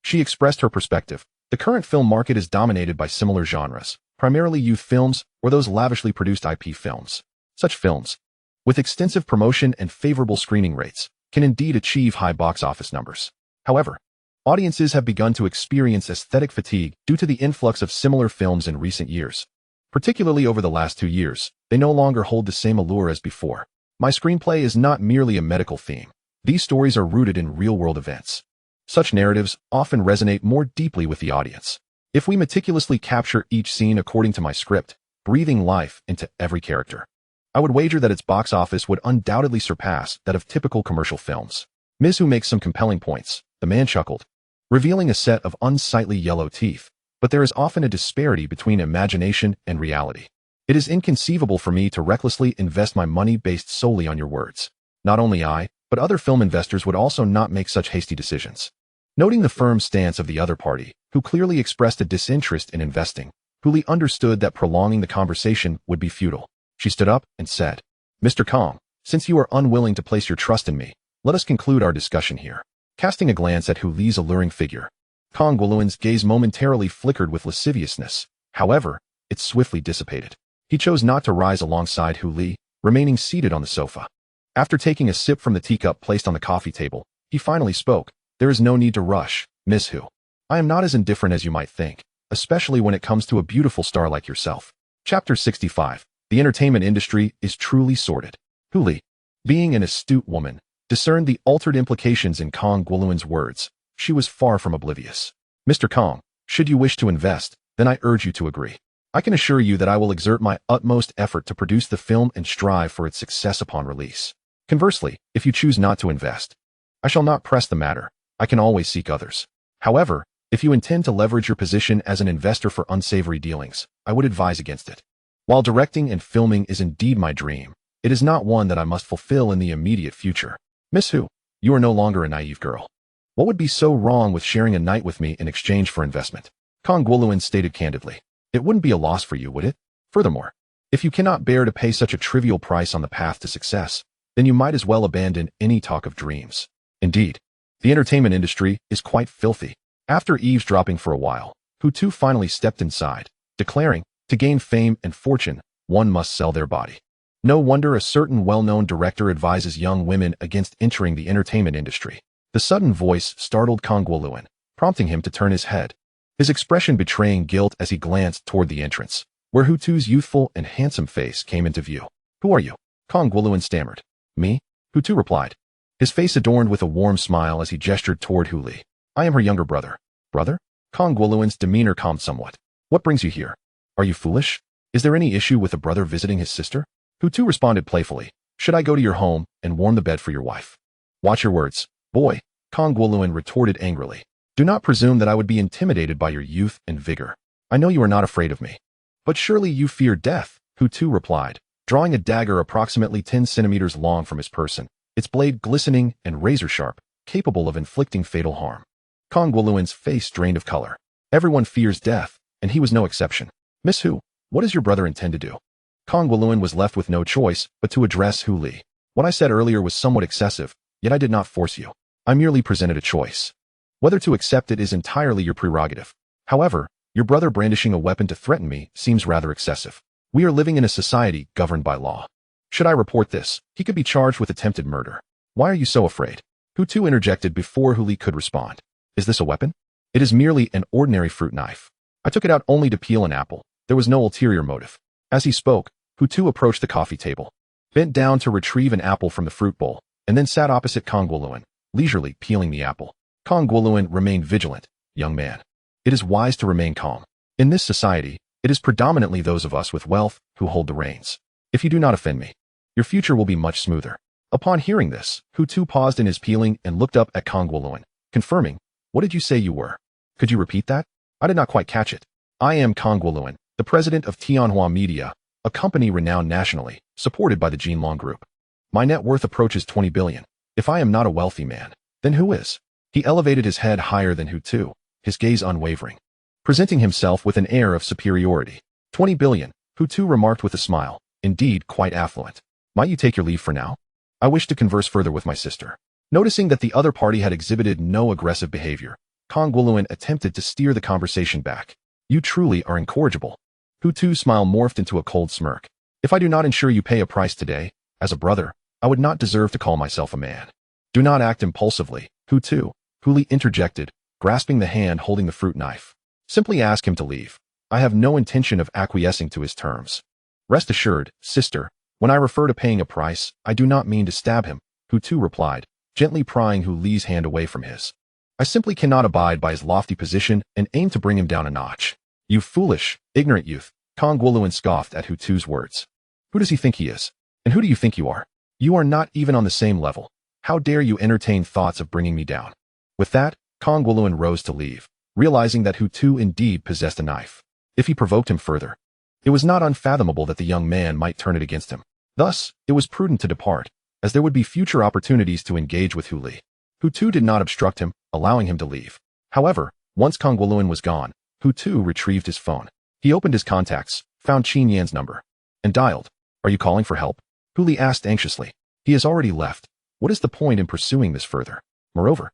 She expressed her perspective. The current film market is dominated by similar genres, primarily youth films or those lavishly produced IP films. Such films, with extensive promotion and favorable screening rates, can indeed achieve high box office numbers. However, audiences have begun to experience aesthetic fatigue due to the influx of similar films in recent years. Particularly over the last 2 years, they no longer hold the same allure as before. My screenplay is not merely a medical theme. These stories are rooted in real-world events. Such narratives often resonate more deeply with the audience. If we meticulously capture each scene according to my script, breathing life into every character, I would wager that its box office would undoubtedly surpass that of typical commercial films. Ms. Hu makes some compelling points, the man chuckled, revealing a set of unsightly yellow teeth, but there is often a disparity between imagination and reality. It is inconceivable for me to recklessly invest my money based solely on your words. Not only I, but other film investors would also not make such hasty decisions. Noting the firm stance of the other party, who clearly expressed a disinterest in investing, Hu understood that prolonging the conversation would be futile. She stood up and said, Mr. Kong, since you are unwilling to place your trust in me, let us conclude our discussion here. Casting a glance at Huli's alluring figure, Conglomerat's gaze momentarily flickered with lasciviousness. However, it swiftly dissipated. He chose not to rise alongside Hu, remaining seated on the sofa. After taking a sip from the teacup placed on the coffee table, he finally spoke. There is no need to rush, Ms. Hu. I am not as indifferent as you might think, especially when it comes to a beautiful star like yourself. Chapter 65. The entertainment industry is truly sordid. Hu, being an astute woman, discerned the altered implications in Conglomerat's words. She was far from oblivious. Mr. Kong, should you wish to invest, then I urge you to agree. I can assure you that I will exert my utmost effort to produce the film and strive for its success upon release. Conversely, if you choose not to invest, I shall not press the matter. I can always seek others. However, if you intend to leverage your position as an investor for unsavory dealings, I would advise against it. While directing and filming is indeed my dream, it is not one that I must fulfill in the immediate future. Ms. Hu, you are no longer a naive girl. What would be so wrong with sharing a night with me in exchange for investment? Conglomerate stated candidly. It wouldn't be a loss for you, would it? Furthermore, if you cannot bear to pay such a trivial price on the path to success, then you might as well abandon any talk of dreams. Indeed, the entertainment industry is quite filthy. After eavesdropping for a while, Hu finally stepped inside, declaring, to gain fame and fortune, one must sell their body. No wonder a certain well-known director advises young women against entering the entertainment industry. The sudden voice startled Conglomerate, prompting him to turn his head, his expression betraying guilt as he glanced toward the entrance, where Hu's youthful and handsome face came into view. Who are you? Conglomerate stammered. Me? Hu replied, his face adorned with a warm smile as he gestured toward Hu. I am her younger brother. Brother? Conglomerate's demeanor calmed somewhat. What brings you here? Are you foolish? Is there any issue with a brother visiting his sister? Hu responded playfully. Should I go to your home and warm the bed for your wife? Watch your words, boy, Conglomerate retorted angrily. Do not presume that I would be intimidated by your youth and vigor. I know you are not afraid of me. But surely you fear death, Hu replied, drawing a dagger approximately 10 centimeters long from his person, its blade glistening and razor-sharp, capable of inflicting fatal harm. Conglomerate's face drained of color. Everyone fears death, and he was no exception. Miss Hu, what does your brother intend to do? Conglomerate was left with no choice but to address Hu Li. What I said earlier was somewhat excessive, yet I did not force you. I merely presented a choice. Whether to accept it is entirely your prerogative. However, your brother brandishing a weapon to threaten me seems rather excessive. We are living in a society governed by law. Should I report this, he could be charged with attempted murder. Why are you so afraid? Hu Tu interjected before Hu Li could respond. Is this a weapon? It is merely an ordinary fruit knife. I took it out only to peel an apple. There was no ulterior motive. As he spoke, Hu Tu approached the coffee table, bent down to retrieve an apple from the fruit bowl, and then sat opposite Conglomerate, leisurely peeling the apple. Conglomerate remained vigilant. Young man, it is wise to remain calm. In this society, it is predominantly those of us with wealth who hold the reins. If you do not offend me, your future will be much smoother. Upon hearing this, Hu Tu paused in his peeling and looked up at Conglomerate, confirming, what did you say you were? Could you repeat that? I did not quite catch it. I am Conglomerate, the president of Tianhua Media, a company renowned nationally, supported by the Jinlong Group. My net worth approaches 20 billion. If I am not a wealthy man, then who is? He elevated his head higher than Hu Tu, his gaze unwavering, presenting himself with an air of superiority. 20 billion, Hu Tu remarked with a smile, indeed quite affluent. Might you take your leave for now? I wish to converse further with my sister. Noticing that the other party had exhibited no aggressive behavior, Conglomerate attempted to steer the conversation back. You truly are incorrigible. Hu Tu's smile morphed into a cold smirk. If I do not ensure you pay a price today, as a brother, I would not deserve to call myself a man. Do not act impulsively, Hu Tu, Hu Li interjected, grasping the hand holding the fruit knife. Simply ask him to leave. I have no intention of acquiescing to his terms. Rest assured, sister, when I refer to paying a price, I do not mean to stab him, Hu Tu replied, gently prying Hu Li's hand away from his. I simply cannot abide by his lofty position and aim to bring him down a notch. You foolish, ignorant youth, Conglomerate scoffed at Hu Tu's words. Who does he think he is? And who do you think you are? You are not even on the same level. How dare you entertain thoughts of bringing me down? With that, Conglomerate rose to leave, realizing that Hu Tu indeed possessed a knife. If he provoked him further, it was not unfathomable that the young man might turn it against him. Thus, it was prudent to depart, as there would be future opportunities to engage with Hu Li. Hu Tu did not obstruct him, allowing him to leave. However, once Conglomerate was gone, Hu Tu retrieved his phone. He opened his contacts, found Qin Yan's number, and dialed. Are you calling for help? Hu Li asked anxiously. He has already left. What is the point in pursuing this further? Moreover,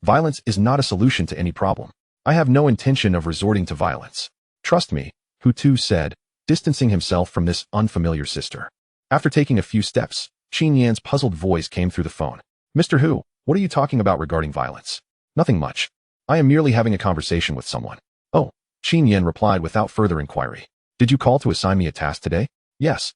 violence is not a solution to any problem. I have no intention of resorting to violence. Trust me, Hu Tu said, distancing himself from this unfamiliar sister. After taking a few steps, Qin Yan's puzzled voice came through the phone. Mr. Hu, what are you talking about regarding violence? Nothing much. I am merely having a conversation with someone. Oh, Qin Yan replied without further inquiry. Did you call to assign me a task today? Yes.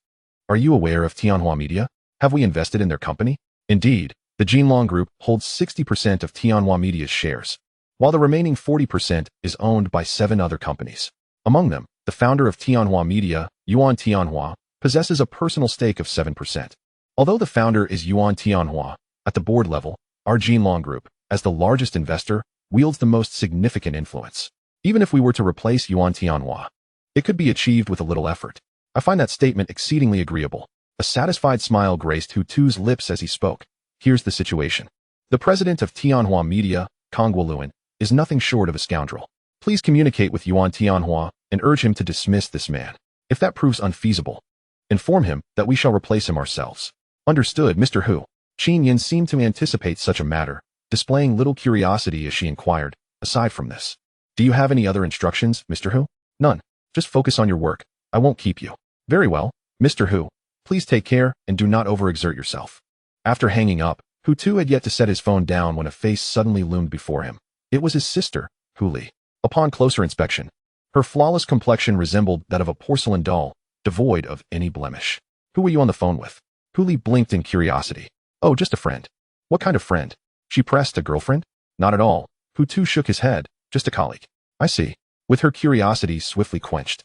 Are you aware of Tianhua Media? Have we invested in their company? Indeed, the Jinlong Group holds 60% of Tianhua Media's shares, while the remaining 40% is owned by 7 other companies. Among them, the founder of Tianhua Media, Yuan Tianhua, possesses a personal stake of 7%. Although the founder is Yuan Tianhua, at the board level, our Jinlong Group, as the largest investor, wields the most significant influence. Even if we were to replace Yuan Tianhua, it could be achieved with a little effort. I find that statement exceedingly agreeable. A satisfied smile graced Hu Tu's lips as he spoke. Here's the situation. The president of Tianhua Media, Conglomerate, is nothing short of a scoundrel. Please communicate with Yuan Tianhua and urge him to dismiss this man. If that proves unfeasible, inform him that we shall replace him ourselves. Understood, Mr. Hu. Qin Yan seemed to anticipate such a matter, displaying little curiosity as she inquired, aside from this. Do you have any other instructions, Mr. Hu? None. Just focus on your work. I won't keep you. Very well, Mr. Hu. Please take care and do not overexert yourself. After hanging up, Hu Tu had yet to set his phone down when a face suddenly loomed before him. It was his sister, Hu Li. Upon closer inspection, her flawless complexion resembled that of a porcelain doll, devoid of any blemish. Who were you on the phone with? Hu Li blinked in curiosity. Oh, just a friend. What kind of friend? She pressed. A girlfriend? Not at all. Hu Tu shook his head. Just a colleague. I see. With her curiosity swiftly quenched,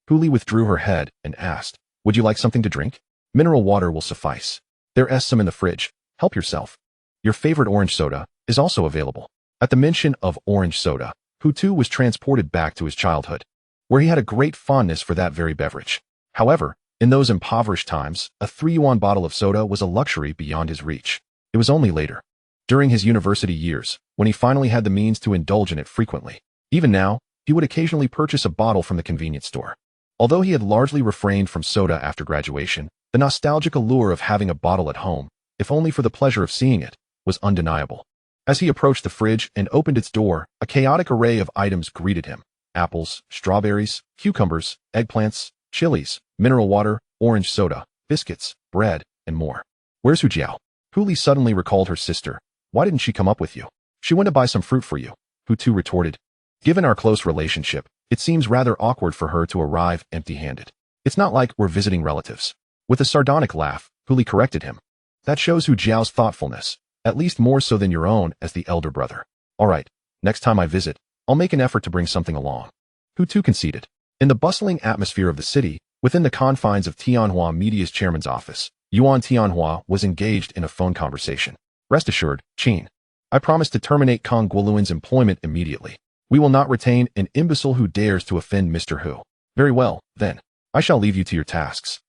Hu Li withdrew her head and asked, would you like something to drink? Mineral water will suffice. There's some in the fridge. Help yourself. Your favorite orange soda is also available. At the mention of orange soda, Hu Tu was transported back to his childhood, where he had a great fondness for that very beverage. However, in those impoverished times, a 3-yuan bottle of soda was a luxury beyond his reach. It was only later, during his university years, when he finally had the means to indulge in it frequently. Even now, he would occasionally purchase a bottle from the convenience store. Although he had largely refrained from soda after graduation, the nostalgic allure of having a bottle at home, if only for the pleasure of seeing it, was undeniable. As he approached the fridge and opened its door, a chaotic array of items greeted him. Apples, strawberries, cucumbers, eggplants, chilies, mineral water, orange soda, biscuits, bread, and more. Where's Hu Jiao? Hu Li suddenly recalled her sister. Why didn't she come up with you? She went to buy some fruit for you, Hu Tu retorted. Given our close relationship, it seems rather awkward for her to arrive empty-handed. It's not like we're visiting relatives. With a sardonic laugh, Hu Li corrected him. That shows Hu Jiao's thoughtfulness, at least more so than your own as the elder brother. All right, next time I visit, I'll make an effort to bring something along. Hu Tu conceded. In the bustling atmosphere of the city, within the confines of Tianhua Media's chairman's office, Yuan Tianhua was engaged in a phone conversation. Rest assured, Qin. I promise to terminate Kong Guoluan's employment immediately. We will not retain an imbecile who dares to offend Mr. Hu. Very well, then. I shall leave you to your tasks.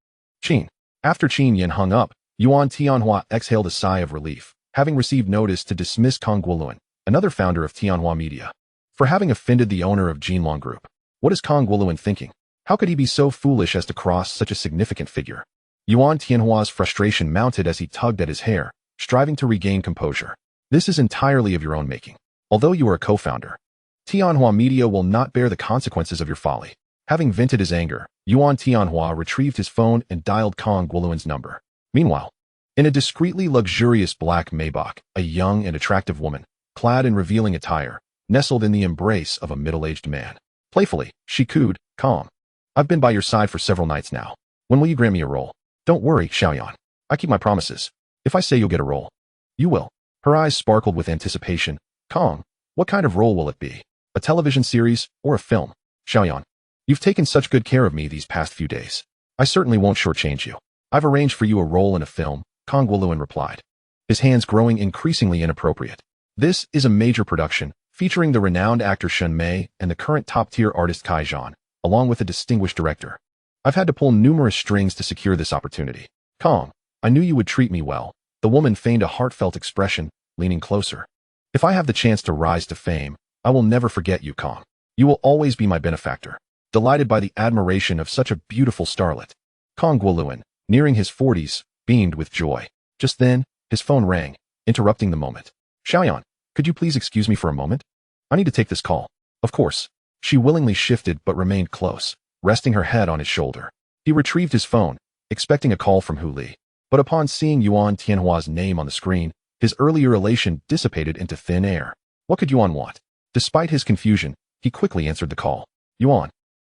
Qin. After Qin Yan hung up, Yuan Tianhua exhaled a sigh of relief, having received notice to dismiss Kong Guoluan, another founder of Tianhua Media, for having offended the owner of Jinlong Group. What is Kong Guoluan thinking? How could he be so foolish as to cross such a significant figure? Yuan Tianhua's frustration mounted as he tugged at his hair, striving to regain composure. This is entirely of your own making. Although you are a co-founder, Tianhua Media will not bear the consequences of your folly. Having vented his anger, Yuan Tianhua retrieved his phone and dialed Kong Guoluan's number. Meanwhile, in a discreetly luxurious black Maybach, a young and attractive woman, clad in revealing attire, nestled in the embrace of a middle-aged man. Playfully, she cooed, calm. I've been by your side for several nights now. When will you grant me a role? Don't worry, Xiaoyan. I keep my promises. If I say you'll get a role, you will. Her eyes sparkled with anticipation. Kong, what kind of role will it be? A television series or a film? Xiaoyan, you've taken such good care of me these past few days. I certainly won't shortchange you. I've arranged for you a role in a film, Kong Guoluan replied, his hands growing increasingly inappropriate. This is a major production, featuring the renowned actor Shen Mei and the current top-tier artist Kai Zhan, along with a distinguished director. I've had to pull numerous strings to secure this opportunity. Kong, I knew you would treat me well. The woman feigned a heartfelt expression, leaning closer. If I have the chance to rise to fame, I will never forget you, Kong. You will always be my benefactor. Delighted by the admiration of such a beautiful starlet, Kong Guoluan, nearing his 40s, beamed with joy. Just then, his phone rang, interrupting the moment. Xiaoyan, could you please excuse me for a moment? I need to take this call. Of course. She willingly shifted but remained close, resting her head on his shoulder. He retrieved his phone, expecting a call from Hu Li. But upon seeing Yuan Tianhua's name on the screen, his earlier elation dissipated into thin air. What could Yuan want? Despite his confusion, he quickly answered the call. Yuan,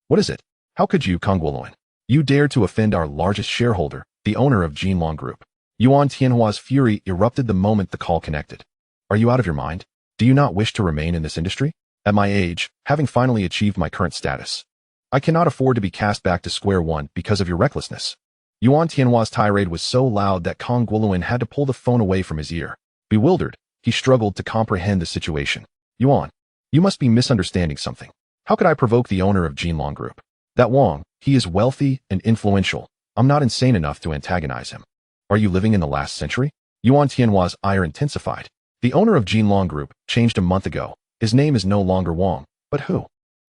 what is it? How could you, Kong Guoluan? You dared to offend our largest shareholder, the owner of Jinlong Group. Yuan Tianhua's fury erupted the moment the call connected. Are you out of your mind? Do you not wish to remain in this industry? At my age, having finally achieved my current status, I cannot afford to be cast back to square one because of your recklessness. Yuan Tianhua's tirade was so loud that Kong Guoluan had to pull the phone away from his ear. Bewildered, he struggled to comprehend the situation. Yuan, you must be misunderstanding something. How could I provoke the owner of Jinlong Group? That Wang, he is wealthy and influential. I'm not insane enough to antagonize him. Are you living in the last century? Yuan Tianhua's ire intensified. The owner of Jinlong Group changed a month ago. His name is no longer Wang, but who?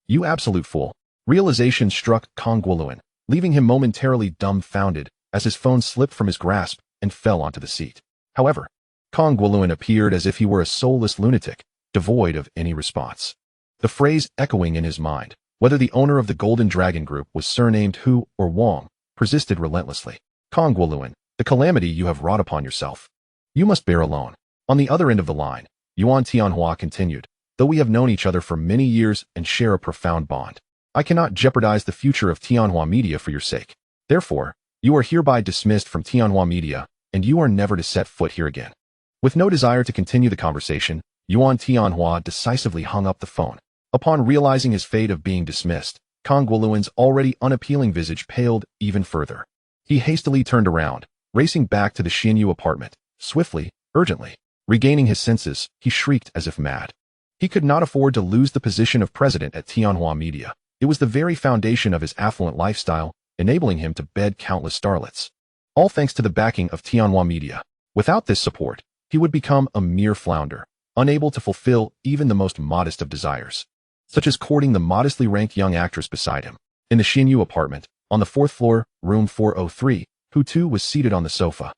You absolute fool. Realization struck Kong Guoluan, leaving him momentarily dumbfounded as his phone slipped from his grasp and fell onto the seat. However, Kong Guoluan appeared as if he were a soulless lunatic, devoid of any response. The phrase echoing in his mind, whether the owner of the Golden Dragon Group was surnamed Hu or Wang, persisted relentlessly. Kong Guoluan, the calamity you have wrought upon yourself, you must bear alone. On the other end of the line, Yuan Tianhua continued, though we have known each other for many years and share a profound bond, I cannot jeopardize the future of Tianhua Media for your sake. Therefore, you are hereby dismissed from Tianhua Media, and you are never to set foot here again. With no desire to continue the conversation, Yuan Tianhua decisively hung up the phone. Upon realizing his fate of being dismissed, Kong Guoluan's already unappealing visage paled even further. He hastily turned around, racing back to the Xinyu apartment, swiftly, urgently. Regaining his senses, he shrieked as if mad. He could not afford to lose the position of president at Tianhua Media. It was the very foundation of his affluent lifestyle, enabling him to bed countless starlets. All thanks to the backing of Tianhua Media. Without this support, he would become a mere flounder, unable to fulfill even the most modest of desires, such as courting the modestly ranked young actress beside him. In the Xinyu apartment, on the 4th floor, room 403, Hu Tu was seated on the sofa,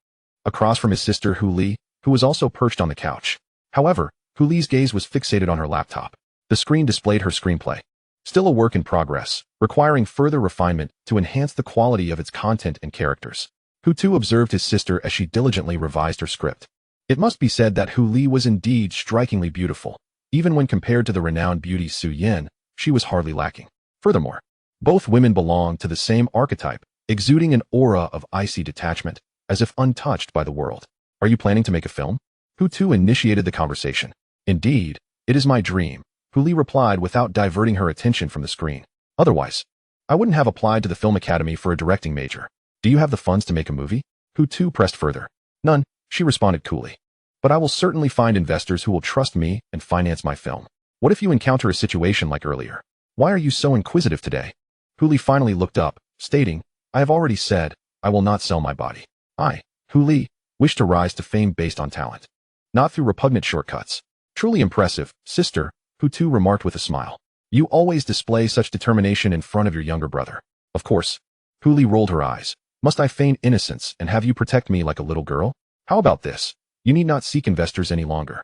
across from his sister Hu Li, who was also perched on the couch. However, Hu Li's gaze was fixated on her laptop. The screen displayed her screenplay, still a work in progress, requiring further refinement to enhance the quality of its content and characters. Hu Tu observed his sister as she diligently revised her script. It must be said that Hu Li was indeed strikingly beautiful. Even when compared to the renowned beauty Su Yin, she was hardly lacking. Furthermore, both women belonged to the same archetype, exuding an aura of icy detachment, as if untouched by the world. Are you planning to make a film? Hu Tu initiated the conversation. Indeed, it is my dream, Hu Li replied without diverting her attention from the screen. Otherwise, I wouldn't have applied to the Film Academy for a directing major. Do you have the funds to make a movie? Hu Tu pressed further. None, she responded coolly. But I will certainly find investors who will trust me and finance my film. What if you encounter a situation like earlier? Why are you so inquisitive today? Hu Li finally looked up, stating, I have already said, I will not sell my body. I, Hu Li, wish to rise to fame based on talent, not through repugnant shortcuts. Truly impressive, sister, Hu Tu remarked with a smile. You always display such determination in front of your younger brother. Of course. Hu Li rolled her eyes. Must I feign innocence and have you protect me like a little girl? How about this? You need not seek investors any longer.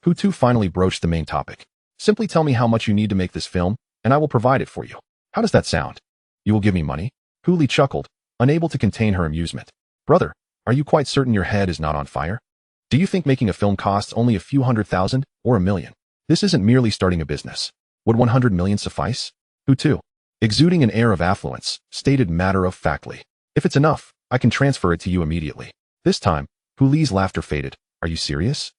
Hu Tu finally broached the main topic. Simply tell me how much you need to make this film, and I will provide it for you. How does that sound? You will give me money? Hu Li chuckled, unable to contain her amusement. Brother, are you quite certain your head is not on fire? Do you think making a film costs only a few $100,000 or $1 million? This isn't merely starting a business. Would 100 million suffice? Hu Tu, exuding an air of affluence, stated matter-of-factly. If it's enough, I can transfer it to you immediately. This time, Hu Li's laughter faded. Are you serious?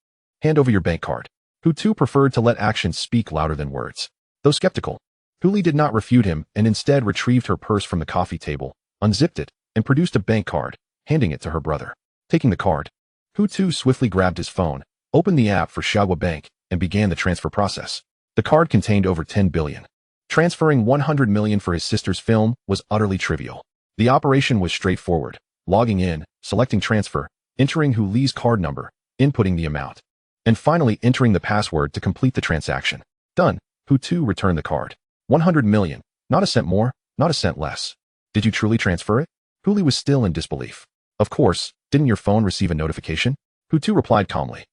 Hand over your bank card. Hu Tu preferred to let actions speak louder than words. Though skeptical, Hu Li did not refute him and instead retrieved her purse from the coffee table, unzipped it, and produced a bank card, handing it to her brother. Taking the card, Hu Tu swiftly grabbed his phone, opened the app for Xiaoguo Bank, and began the transfer process. The card contained over 10 billion. Transferring 100 million for his sister's film was utterly trivial. The operation was straightforward. Logging in, selecting transfer, entering Hu Li's card number, inputting the amount, and finally entering the password to complete the transaction. Done. Hu Tu returned the card. 100 million. Not a cent more, not a cent less. Did you truly transfer it? Hu Li was still in disbelief. Of course, didn't your phone receive a notification? Hu Tu replied calmly.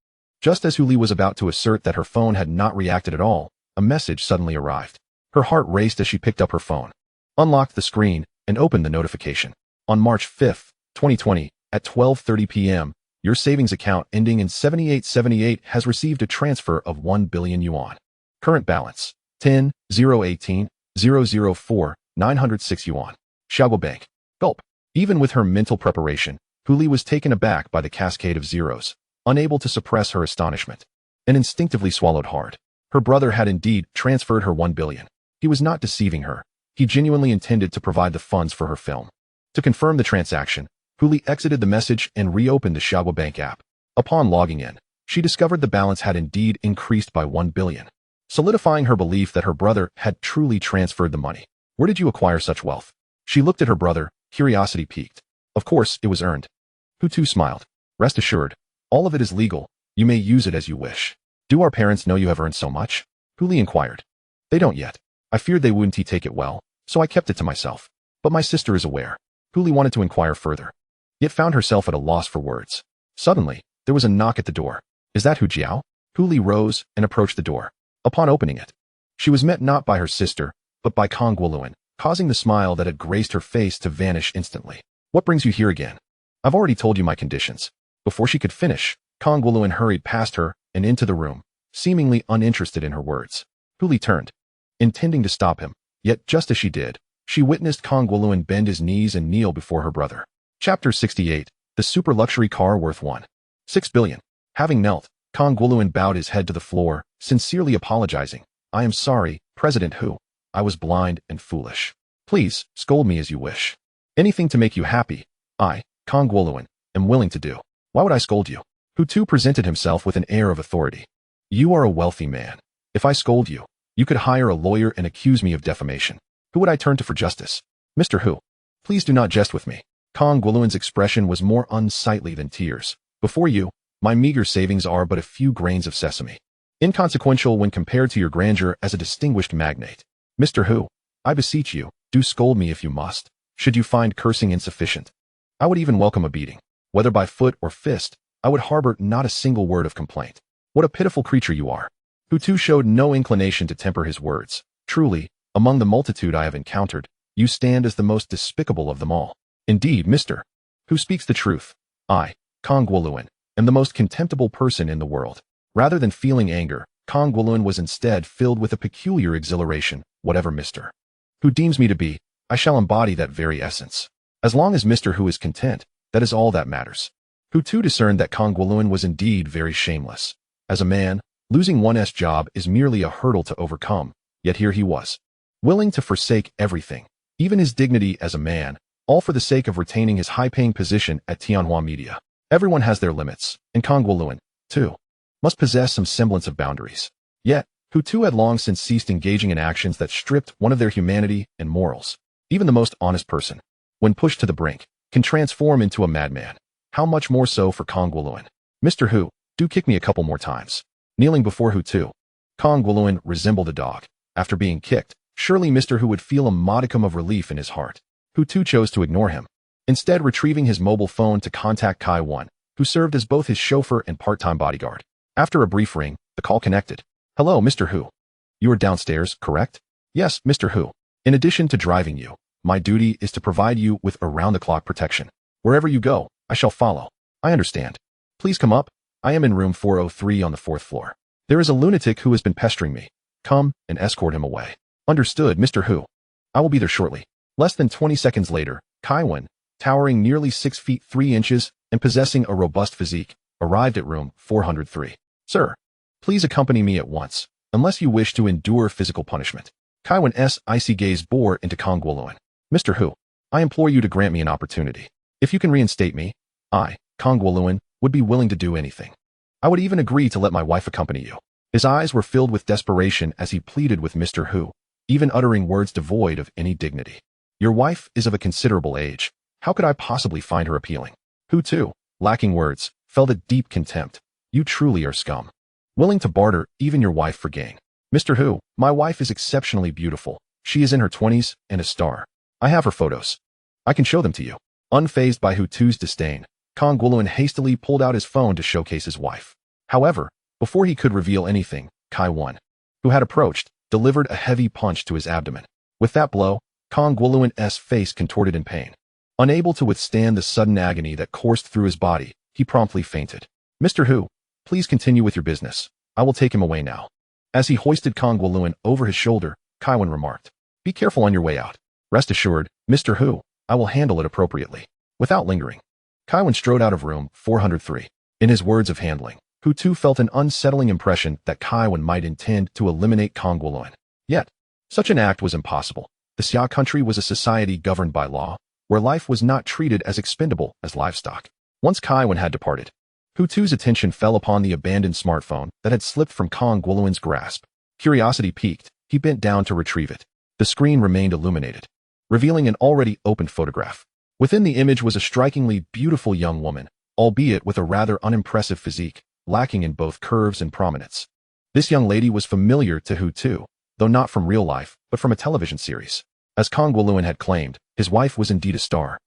Just as Hu Li was about to assert that her phone had not reacted at all, a message suddenly arrived. Her heart raced as she picked up her phone, unlocked the screen, and opened the notification. On March 5, 2020, at 12:30 p.m., your savings account ending in 7878 has received a transfer of 1 billion yuan. Current balance, 10,018,004,906 yuan. Xiaoguo Bank. Gulp. Even with her mental preparation, Hu Li was taken aback by the cascade of zeros, unable to suppress her astonishment, and instinctively swallowed hard. Her brother had indeed transferred her 1 billion. He was not deceiving her. He genuinely intended to provide the funds for her film. To confirm the transaction, Hu Li exited the message and reopened the Xiaoguo Bank app. Upon logging in, she discovered the balance had indeed increased by 1 billion, solidifying her belief that her brother had truly transferred the money. Where did you acquire such wealth? She looked at her brother, curiosity piqued. Of course, it was earned. Hu Tu smiled. Rest assured, all of it is legal. You may use it as you wish. Do our parents know you have earned so much? Hu Li inquired. They don't yet. I feared they wouldn't take it well, so I kept it to myself. But my sister is aware. Hu Li wanted to inquire further, yet found herself at a loss for words. Suddenly, there was a knock at the door. Is that Hu Jiao? Hu Li rose and approached the door. Upon opening it, she was met not by her sister, but by Conglomerate, causing the smile that had graced her face to vanish instantly. What brings you here again? I've already told you my conditions. Before she could finish, Conglomerate hurried past her and into the room, seemingly uninterested in her words. Hu Li turned, intending to stop him, yet just as she did, she witnessed Conglomerate bend his knees and kneel before her brother. Chapter 68. The super luxury car worth 1.6 billion. Having knelt, Conglomerate bowed his head to the floor, sincerely apologizing. I am sorry, President Hu. I was blind and foolish. Please, scold me as you wish. Anything to make you happy, I, Conglomerate, am willing to do. Why would I scold you? Hu Tu presented himself with an air of authority. You are a wealthy man. If I scold you, you could hire a lawyer and accuse me of defamation. Who would I turn to for justice? Mr. Hu, please do not jest with me. Conglomerate's expression was more unsightly than tears. Before you, my meager savings are but a few grains of sesame, inconsequential when compared to your grandeur as a distinguished magnate. Mr. Hu, I beseech you, Do scold me if you must. Should you find cursing insufficient, I would even welcome a beating. Whether by foot or fist, I would harbor not a single word of complaint. What a pitiful creature you are. Hutu showed no inclination to temper his words. Truly, among the multitude I have encountered, you stand as the most despicable of them all. Indeed, Mr. Who speaks the truth. I, Conglomerate, am the most contemptible person in the world. Rather than feeling anger, Conglomerate was instead filled with a peculiar exhilaration. Whatever Mr. Who deems me to be, I shall embody that very essence. As long as Mr. Who is content, that is all that matters. Hutu discerned that Conglomerate was indeed very shameless. As a man, losing one's job is merely a hurdle to overcome, yet here he was, willing to forsake everything, even his dignity as a man, all for the sake of retaining his high-paying position at Tianhua Media. Everyone has their limits, and Conglomerate, too, must possess some semblance of boundaries. Yet, Hutu had long since ceased engaging in actions that stripped one of their humanity and morals. Even the most honest person, when pushed to the brink, can transform into a madman. How much more so for Conglomerate? Mr. Who, do kick me a couple more times. Kneeling before Hutu, Conglomerate resembled a dog. After being kicked, surely Mr. Who would feel a modicum of relief in his heart. Hutu chose to ignore him, instead retrieving his mobile phone to contact Kai Wan, who served as both his chauffeur and part-time bodyguard. After a brief ring, the call connected. Hello, Mr. Who. You are downstairs, correct? Yes, Mr. Who. In addition to driving you, my duty is to provide you with around-the-clock protection. Wherever you go, I shall follow. I understand. Please come up. I am in room 403 on the 4th floor. There is a lunatic who has been pestering me. Come and escort him away. Understood, Mr. Who. I will be there shortly. Less than 20 seconds later, Kai Wan, towering nearly 6 feet 3 inches and possessing a robust physique, arrived at room 403. Sir, please accompany me at once, unless you wish to endure physical punishment. Kai Wan's icy gaze bore into Conglomerate. Mr. Who, I implore you to grant me an opportunity. If you can reinstate me, I, Conglomerate, would be willing to do anything. I would even agree to let my wife accompany you. His eyes were filled with desperation as he pleaded with Mr. Who, even uttering words devoid of any dignity. Your wife is of a considerable age. How could I possibly find her appealing? Hutu, lacking words, felt a deep contempt. You truly are scum. Willing to barter even your wife for gain. Mr. Who, my wife is exceptionally beautiful. She is in her 20s and a star. I have her photos. I can show them to you. Unfazed by Hutu's disdain, Conglomerate hastily pulled out his phone to showcase his wife. However, before he could reveal anything, Kai Wan, who had approached, delivered a heavy punch to his abdomen. With that blow, Conglomerate's face contorted in pain. Unable to withstand the sudden agony that coursed through his body, he promptly fainted. Mr. Who, please continue with your business. I will take him away now. As he hoisted Conglomerate over his shoulder, Kai Wan remarked, Be careful on your way out. Rest assured, Mr. Who, I will handle it appropriately. Without lingering, Kai Wan strode out of room 403. In his words of handling, Hutu felt an unsettling impression that Kai Wan might intend to eliminate Conglomerate. Yet, such an act was impossible. The Xia country was a society governed by law, where life was not treated as expendable as livestock. Once Kai Wan had departed, Hutu's attention fell upon the abandoned smartphone that had slipped from Conglomerate's grasp. Curiosity piqued, he bent down to retrieve it. The screen remained illuminated, revealing an already opened photograph. Within the image was a strikingly beautiful young woman, albeit with a rather unimpressive physique, lacking in both curves and prominence. This young lady was familiar to Hutu, though not from real life, but from a television series. As Conglomerate had claimed, his wife was indeed a star.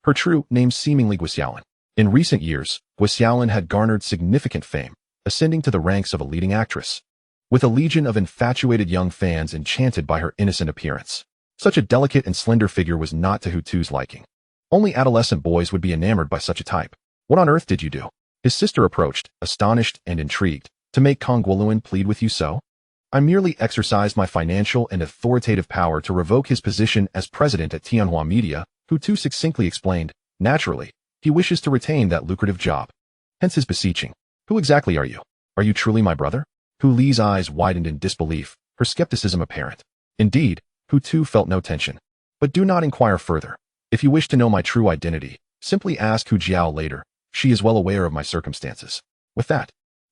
Her true name seemingly Guixiaolan. In recent years, Guixiaolan had garnered significant fame, ascending to the ranks of a leading actress, with a legion of infatuated young fans enchanted by her innocent appearance. Such a delicate and slender figure was not to Hutu's liking. Only adolescent boys would be enamored by such a type. What on earth did you do? His sister approached, astonished and intrigued. To make Conglomerate plead with you so? I merely exercised my financial and authoritative power to revoke his position as president at Tianhua Media, Hutu succinctly explained. Naturally, he wishes to retain that lucrative job. Hence his beseeching. Who exactly are you? Are you truly my brother? Hu Li's eyes widened in disbelief, her skepticism apparent. Indeed, Hutu felt no tension. But do not inquire further. If you wish to know my true identity, simply ask Hu Jiao later. She is well aware of my circumstances. With that,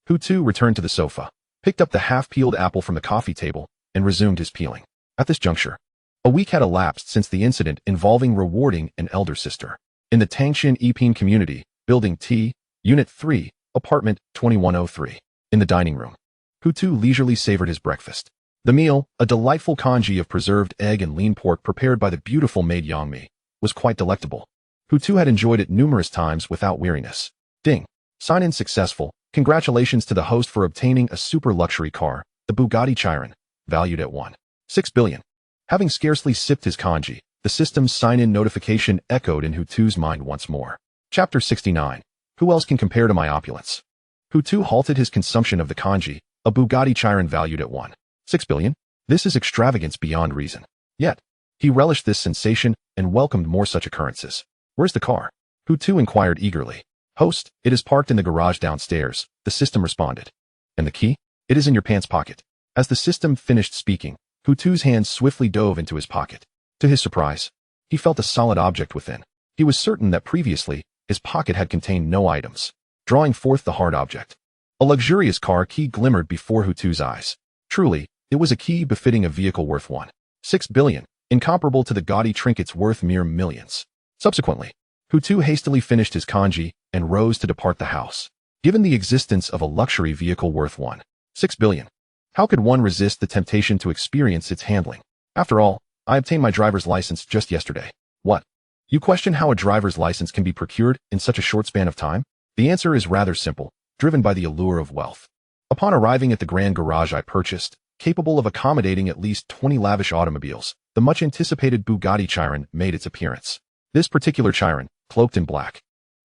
Hutu returned to the sofa, picked up the half-peeled apple from the coffee table, and resumed his peeling. At this juncture, a week had elapsed since the incident involving rewarding an elder sister. In the Tangshan Epin community, Building T, Unit 3, Apartment 2103. In the dining room, Hutu leisurely savored his breakfast. The meal, a delightful congee of preserved egg and lean pork prepared by the beautiful maid Yangmi, was quite delectable. Hu Tu had enjoyed it numerous times without weariness. Ding. Sign-in successful. Congratulations to the host for obtaining a super luxury car, the Bugatti Chiron, valued at 1.6 billion. Having scarcely sipped his congee, the system's sign-in notification echoed in Hu Tu's mind once more. Chapter 69. Who else can compare to my opulence? Hu Tu halted his consumption of the congee, a Bugatti Chiron valued at 1.6 billion. This is extravagance beyond reason. Yet, he relished this sensation and welcomed more such occurrences. Where's the car? Hu Tu inquired eagerly. Host, it is parked in the garage downstairs, the system responded. And the key? It is in your pants pocket. As the system finished speaking, Hu Tu's hand swiftly dove into his pocket. To his surprise, he felt a solid object within. He was certain that previously, his pocket had contained no items. Drawing forth the hard object, a luxurious car key glimmered before Hu Tu's eyes. Truly, it was a key befitting a vehicle worth 1.6 billion, incomparable to the gaudy trinkets worth mere millions. Subsequently, Hu Tu hastily finished his congee and rose to depart the house. Given the existence of a luxury vehicle worth 1.6 billion, how could one resist the temptation to experience its handling? After all, I obtained my driver's license just yesterday. What? You question how a driver's license can be procured in such a short span of time? The answer is rather simple, driven by the allure of wealth. Upon arriving at the grand garage I purchased, capable of accommodating at least 20 lavish automobiles, the much-anticipated Bugatti Chiron made its appearance. This particular Chiron, cloaked in black,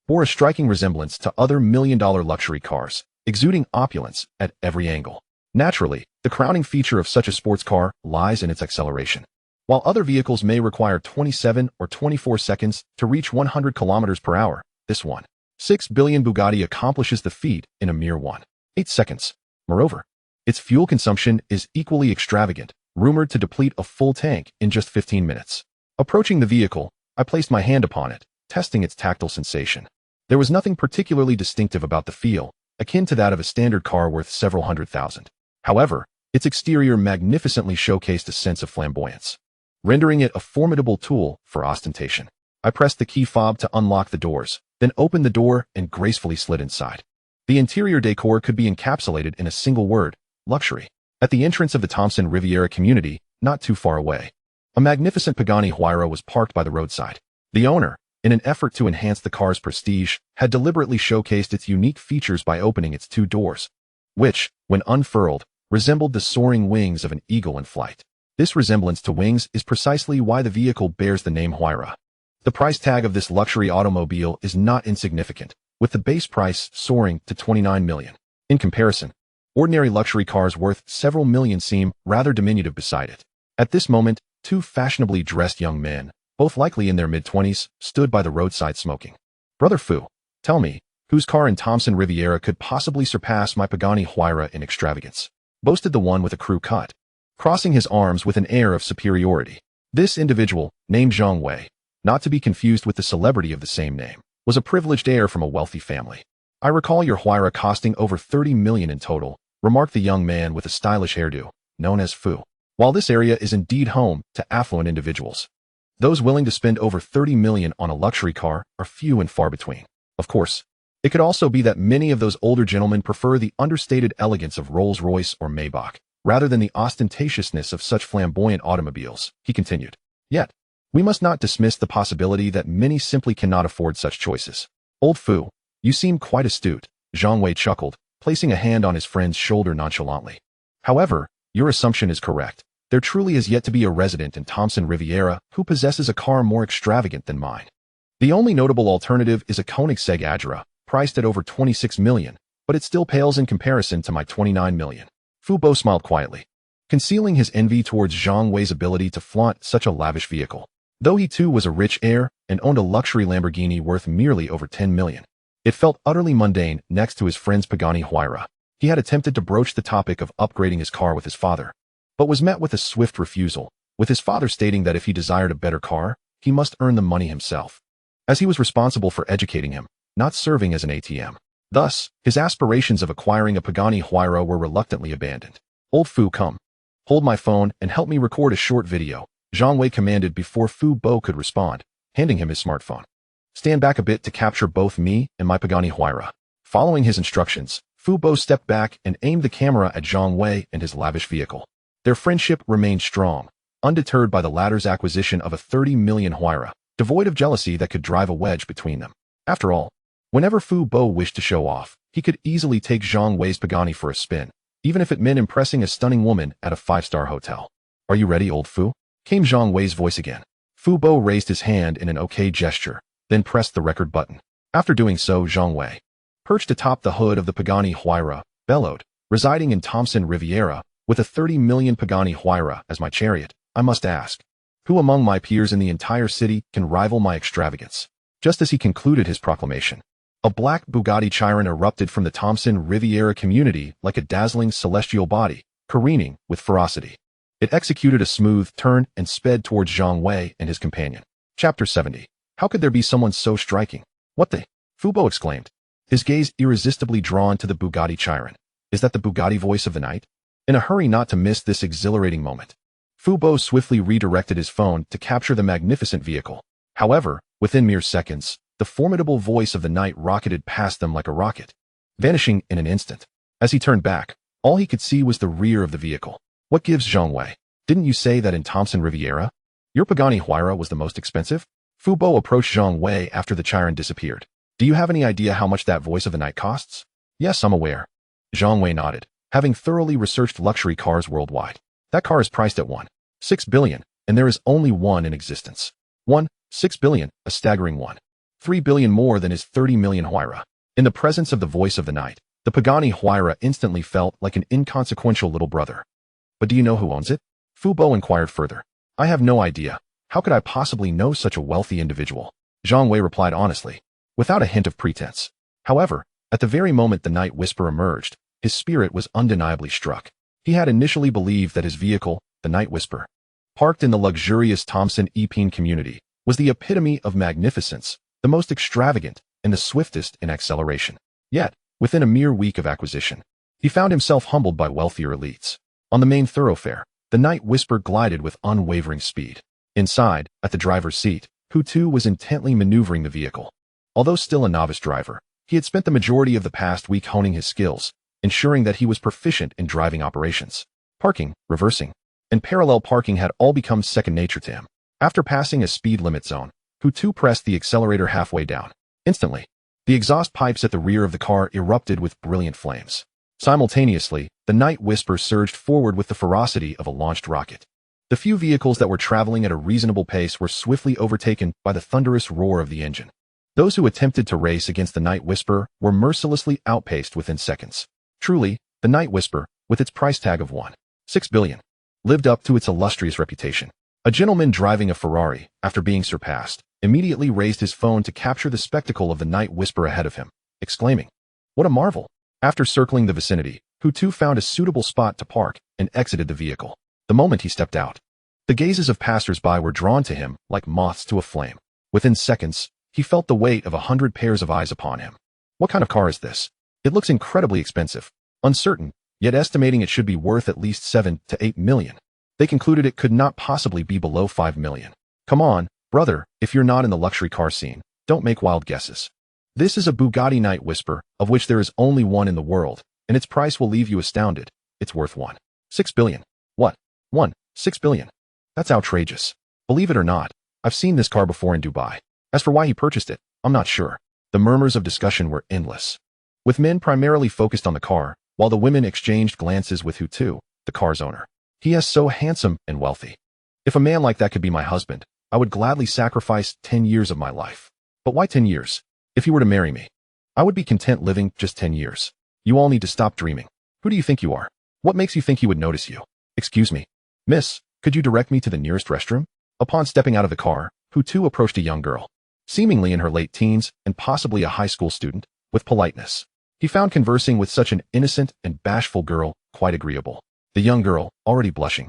bore a striking resemblance to other million-dollar luxury cars, exuding opulence at every angle. Naturally, the crowning feature of such a sports car lies in its acceleration. While other vehicles may require 27 or 24 seconds to reach 100 kilometers per hour, this 1.6 billion Bugatti accomplishes the feat in a mere 1.8 seconds. Moreover, its fuel consumption is equally extravagant, rumored to deplete a full tank in just 15 minutes. Approaching the vehicle, I placed my hand upon it, testing its tactile sensation. There was nothing particularly distinctive about the feel, akin to that of a standard car worth several hundred thousand. However, its exterior magnificently showcased a sense of flamboyance, rendering it a formidable tool for ostentation. I pressed the key fob to unlock the doors, then opened the door and gracefully slid inside. The interior decor could be encapsulated in a single word: luxury. At the entrance of the Thompson Riviera community, not too far away, a magnificent Pagani Huayra was parked by the roadside. The owner, in an effort to enhance the car's prestige, had deliberately showcased its unique features by opening its two doors, which, when unfurled, resembled the soaring wings of an eagle in flight. This resemblance to wings is precisely why the vehicle bears the name Huayra. The price tag of this luxury automobile is not insignificant, with the base price soaring to 29 million. In comparison, ordinary luxury cars worth several million seem rather diminutive beside it. At this moment, two fashionably dressed young men, both likely in their mid-20s, stood by the roadside smoking. Brother Fu, tell me, whose car in Thompson Riviera could possibly surpass my Pagani Huayra in extravagance? Boasted the one with a crew cut, crossing his arms with an air of superiority. This individual, named Zhang Wei, not to be confused with the celebrity of the same name, was a privileged heir from a wealthy family. I recall your Huayra costing over 30 million in total, remarked the young man with a stylish hairdo, known as Fu. While this area is indeed home to affluent individuals, those willing to spend over 30 million on a luxury car are few and far between. Of course, it could also be that many of those older gentlemen prefer the understated elegance of Rolls-Royce or Maybach, rather than the ostentatiousness of such flamboyant automobiles, he continued. Yet, we must not dismiss the possibility that many simply cannot afford such choices. Old Fu, you seem quite astute, Zhang Wei chuckled, placing a hand on his friend's shoulder nonchalantly. However, your assumption is correct. There truly is yet to be a resident in Thompson Riviera who possesses a car more extravagant than mine. The only notable alternative is a Koenigsegg Agera, priced at over 26 million, but it still pales in comparison to my 29 million. Fu Bo smiled quietly, concealing his envy towards Zhang Wei's ability to flaunt such a lavish vehicle. Though he too was a rich heir and owned a luxury Lamborghini worth merely over 10 million, it felt utterly mundane next to his friend's Pagani Huayra. He had attempted to broach the topic of upgrading his car with his father, but was met with a swift refusal, with his father stating that if he desired a better car, he must earn the money himself, as he was responsible for educating him, not serving as an ATM. Thus, his aspirations of acquiring a Pagani Huayra were reluctantly abandoned. Old Fu, come. Hold my phone and help me record a short video, Zhang Wei commanded before Fu Bo could respond, handing him his smartphone. Stand back a bit to capture both me and my Pagani Huayra. Following his instructions, Fu Bo stepped back and aimed the camera at Zhang Wei and his lavish vehicle. Their friendship remained strong, undeterred by the latter's acquisition of a 30 million huayra, devoid of jealousy that could drive a wedge between them. After all, whenever Fu Bo wished to show off, he could easily take Zhang Wei's Pagani for a spin, even if it meant impressing a stunning woman at a five-star hotel. "Are you ready, old Fu?" came Zhang Wei's voice again. Fu Bo raised his hand in an okay gesture, then pressed the record button. After doing so, Zhang Wei, perched atop the hood of the Pagani Huayra, bellowed, "Residing in Thompson Riviera, with a 30 million Pagani Huayra as my chariot, I must ask, who among my peers in the entire city can rival my extravagance?" Just as he concluded his proclamation, a black Bugatti Chiron erupted from the Thompson Riviera community like a dazzling celestial body, careening with ferocity. It executed a smooth turn and sped towards Zhang Wei and his companion. Chapter 70. How could there be someone so striking? "What the?" Fu Bo exclaimed, his gaze irresistibly drawn to the Bugatti Chiron. "Is that the Bugatti voice of the night?" In a hurry not to miss this exhilarating moment, Fu Bo swiftly redirected his phone to capture the magnificent vehicle. However, within mere seconds, the formidable voice of the night rocketed past them like a rocket, vanishing in an instant. As he turned back, all he could see was the rear of the vehicle. "What gives, Zhang Wei? Didn't you say that in Thompson Riviera, your Pagani Huayra was the most expensive?" Fu Bo approached Zhang Wei after the Chiron disappeared. "Do you have any idea how much that voice of the night costs?" "Yes, I'm aware." Zhang Wei nodded, having thoroughly researched luxury cars worldwide. "That car is priced at 1.6 billion, and there is only one in existence. 1.6 billion, a staggering 1.3 billion more than his 30 million Huayra." In the presence of the voice of the night, the Pagani Huayra instantly felt like an inconsequential little brother. "But do you know who owns it?" Fu Bo inquired further. "I have no idea. How could I possibly know such a wealthy individual?" Zhang Wei replied honestly, without a hint of pretense. However, at the very moment the Night Whisper emerged, his spirit was undeniably struck. He had initially believed that his vehicle, the Night Whisper, parked in the luxurious Thompson Epine community, was the epitome of magnificence, the most extravagant, and the swiftest in acceleration. Yet, within a mere week of acquisition, he found himself humbled by wealthier elites. On the main thoroughfare, the Night Whisper glided with unwavering speed. Inside, at the driver's seat, Hu Tu was intently maneuvering the vehicle. Although still a novice driver, he had spent the majority of the past week honing his skills, ensuring that he was proficient in driving operations. Parking, reversing, and parallel parking had all become second nature to him. After passing a speed limit zone, Hu Tu pressed the accelerator halfway down. Instantly, the exhaust pipes at the rear of the car erupted with brilliant flames. Simultaneously, the Night Whisper surged forward with the ferocity of a launched rocket. The few vehicles that were traveling at a reasonable pace were swiftly overtaken by the thunderous roar of the engine. Those who attempted to race against the Night Whisper were mercilessly outpaced within seconds. Truly, the Night Whisper, with its price tag of 1.6 billion, lived up to its illustrious reputation. A gentleman driving a Ferrari, after being surpassed, immediately raised his phone to capture the spectacle of the Night Whisper ahead of him, exclaiming, "What a marvel!" After circling the vicinity, Hu Tu found a suitable spot to park and exited the vehicle. The moment he stepped out, the gazes of passers-by were drawn to him like moths to a flame. Within seconds, he felt the weight of 100 pairs of eyes upon him. What kind of car is this? It looks incredibly expensive. Uncertain, yet estimating it should be worth at least 7 to 8 million. They concluded it could not possibly be below 5 million. Come on, brother, if you're not in the luxury car scene, don't make wild guesses. This is a Bugatti Night Whisper, of which there is only one in the world, and its price will leave you astounded. It's worth 1.6 billion. What? 1.6 billion? That's outrageous. Believe it or not, I've seen this car before in Dubai. As for why he purchased it, I'm not sure. The murmurs of discussion were endless, with men primarily focused on the car, while the women exchanged glances with Hu Tu, the car's owner. He is so handsome and wealthy. If a man like that could be my husband, I would gladly sacrifice 10 years of my life. But why 10 years? If he were to marry me, I would be content living just 10 years. You all need to stop dreaming. Who do you think you are? What makes you think he would notice you? Excuse me. Miss, could you direct me to the nearest restroom? Upon stepping out of the car, Hu Tu approached a young girl, seemingly in her late teens and possibly a high school student, with politeness. He found conversing with such an innocent and bashful girl quite agreeable. The young girl, already blushing,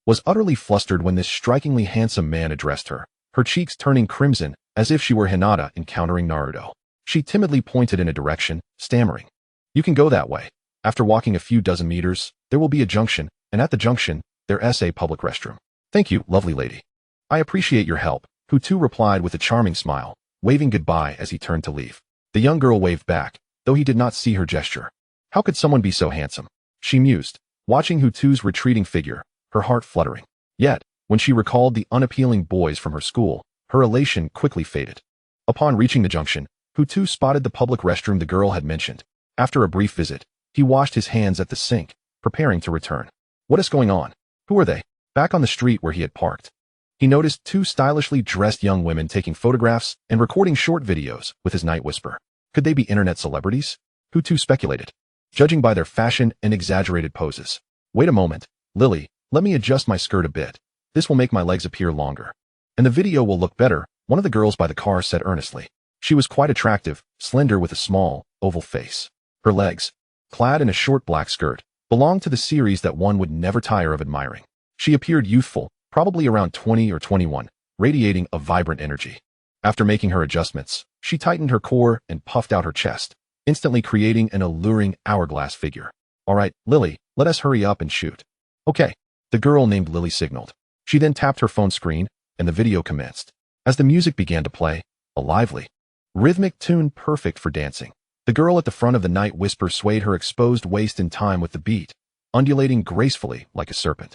was utterly flustered when this strikingly handsome man addressed her, her cheeks turning crimson as if she were Hinata encountering Naruto. She timidly pointed in a direction, stammering, "You can go that way. After walking a few dozen meters, there will be a junction, and at the junction, there's a public restroom." "Thank you, lovely lady. I appreciate your help," Hu Tu replied with a charming smile, waving goodbye as he turned to leave. The young girl waved back, though he did not see her gesture. How could someone be so handsome? She mused, watching Hu Tu's retreating figure, her heart fluttering. Yet, when she recalled the unappealing boys from her school, her elation quickly faded. Upon reaching the junction, Hutu spotted the public restroom the girl had mentioned. After a brief visit, he washed his hands at the sink, preparing to return. What is going on? Who are they? Back on the street where he had parked, he noticed two stylishly dressed young women taking photographs and recording short videos with his night whisper. Could they be internet celebrities? Hutu speculated, judging by their fashion and exaggerated poses. Wait a moment, Lily, let me adjust my skirt a bit. This will make my legs appear longer. And the video will look better, one of the girls by the car said earnestly. She was quite attractive, slender with a small, oval face. Her legs, clad in a short black skirt, belonged to the series that one would never tire of admiring. She appeared youthful, probably around 20 or 21, radiating a vibrant energy. After making her adjustments, she tightened her core and puffed out her chest, instantly creating an alluring hourglass figure. All right, Lily, let us hurry up and shoot. Okay, the girl named Lily signaled. She then tapped her phone screen, and the video commenced. As the music began to play, a lively, rhythmic tune perfect for dancing, the girl at the front of the night whisper swayed her exposed waist in time with the beat, undulating gracefully like a serpent.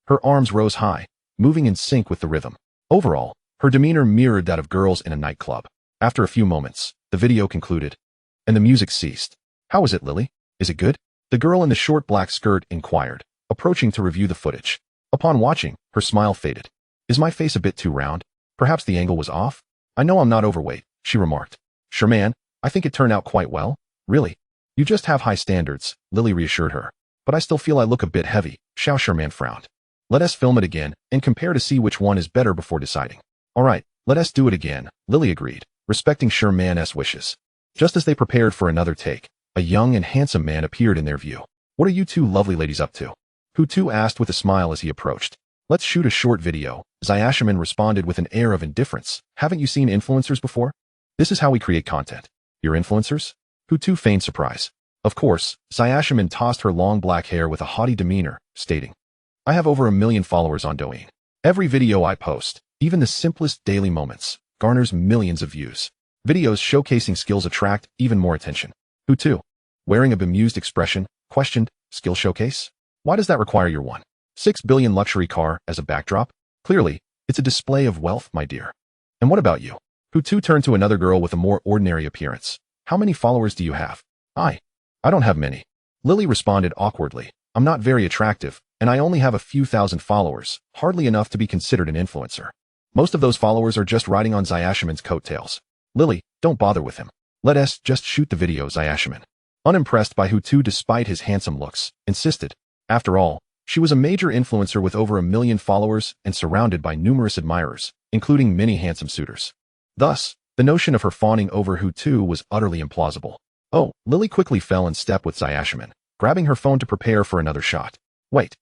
Her arms rose high, moving in sync with the rhythm. Overall, her demeanor mirrored that of girls in a nightclub. After a few moments, the video concluded, and the music ceased. How is it, Lily? Is it good? The girl in the short black skirt inquired, approaching to review the footage. Upon watching, her smile faded. Is my face a bit too round? Perhaps the angle was off? I know I'm not overweight, she remarked. Sure man, I think it turned out quite well. Really? You just have high standards, Lily reassured her. But I still feel I look a bit heavy, Xiao Sherman frowned. Let us film it again and compare to see which one is better before deciding. All right, let us do it again, Lily agreed, respecting Sherman's wishes. Just as they prepared for another take, a young and handsome man appeared in their view. What are you two lovely ladies up to? Hutu asked with a smile as he approached. Let's shoot a short video, Zayashiman responded with an air of indifference. Haven't you seen influencers before? This is how we create content. You're influencers? Hutu feigned surprise. Of course, Zayashiman tossed her long black hair with a haughty demeanor, stating, I have over 1 million followers on Douyin. Every video I post, even the simplest daily moments, garners millions of views. Videos showcasing skills attract even more attention. Hutu, wearing a bemused expression, questioned, skill showcase? Why does that require your 1.6 billion luxury car as a backdrop? Clearly, it's a display of wealth, my dear. And what about you? Hutu turned to another girl with a more ordinary appearance. How many followers do you have? I don't have many. Lily responded awkwardly. I'm not very attractive, and I only have a few thousand followers, hardly enough to be considered an influencer. Most of those followers are just riding on Zayashiman's coattails. Lily, don't bother with him. Let us just shoot the video, Zayashiman. Unimpressed by Hutu despite his handsome looks, insisted. After all, she was a major influencer with over 1 million followers and surrounded by numerous admirers, including many handsome suitors. Thus, the notion of her fawning over Hutu was utterly implausible. Oh, Lily quickly fell in step with Zayashiman, grabbing her phone to prepare for another shot. Wait.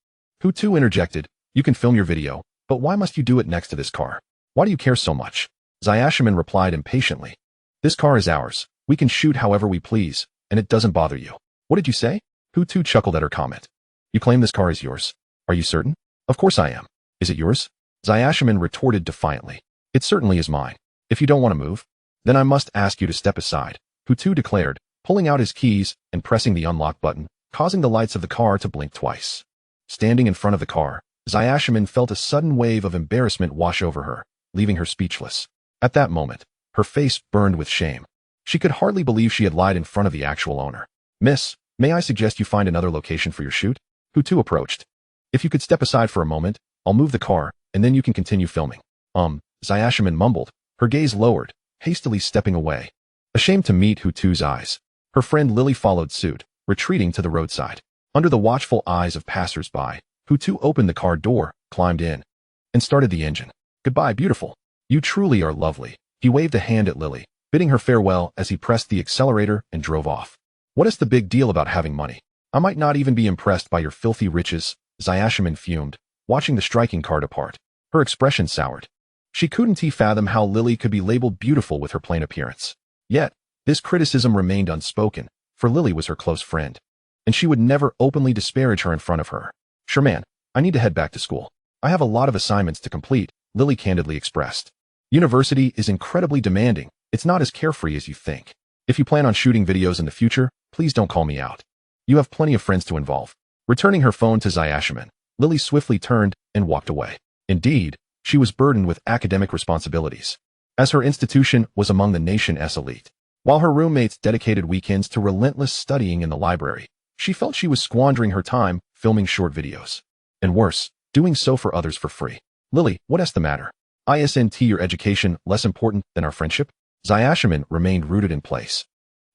Hutu interjected, you can film your video, but why must you do it next to this car? Why do you care so much? Zayashiman replied impatiently. This car is ours. We can shoot however we please, and it doesn't bother you. What did you say? Hutu chuckled at her comment. You claim this car is yours. Are you certain? Of course I am. Is it yours? Zayashiman retorted defiantly. It certainly is mine. If you don't want to move, then I must ask you to step aside, Hutu declared, pulling out his keys and pressing the unlock button, causing the lights of the car to blink twice. Standing in front of the car, Zayashiman felt a sudden wave of embarrassment wash over her, leaving her speechless. At that moment, her face burned with shame. She could hardly believe she had lied in front of the actual owner. Miss, may I suggest you find another location for your shoot? Hutu approached. If you could step aside for a moment, I'll move the car, and then you can continue filming. Zayashiman mumbled, her gaze lowered, hastily stepping away. Ashamed to meet Hutu's eyes, her friend Lily followed suit, retreating to the roadside. Under the watchful eyes of passers-by, Hutu opened the car door, climbed in, and started the engine. Goodbye, beautiful. You truly are lovely. He waved a hand at Lily, bidding her farewell as he pressed the accelerator and drove off. What is the big deal about having money? I might not even be impressed by your filthy riches, Zayashiman fumed, watching the striking car depart. Her expression soured. She couldn't fathom how Lily could be labeled beautiful with her plain appearance. Yet, this criticism remained unspoken, for Lily was her close friend, and she would never openly disparage her in front of her. Sure man, I need to head back to school. I have a lot of assignments to complete, Lily candidly expressed. University is incredibly demanding. It's not as carefree as you think. If you plan on shooting videos in the future, please don't call me out. You have plenty of friends to involve. Returning her phone to Zayashiman, Lily swiftly turned and walked away. Indeed, she was burdened with academic responsibilities, as her institution was among the nation's elite. While her roommates dedicated weekends to relentless studying in the library, she felt she was squandering her time filming short videos. And worse, doing so for others for free. Lily, what's the matter? Isn't your education less important than our friendship? Zyashiman remained rooted in place,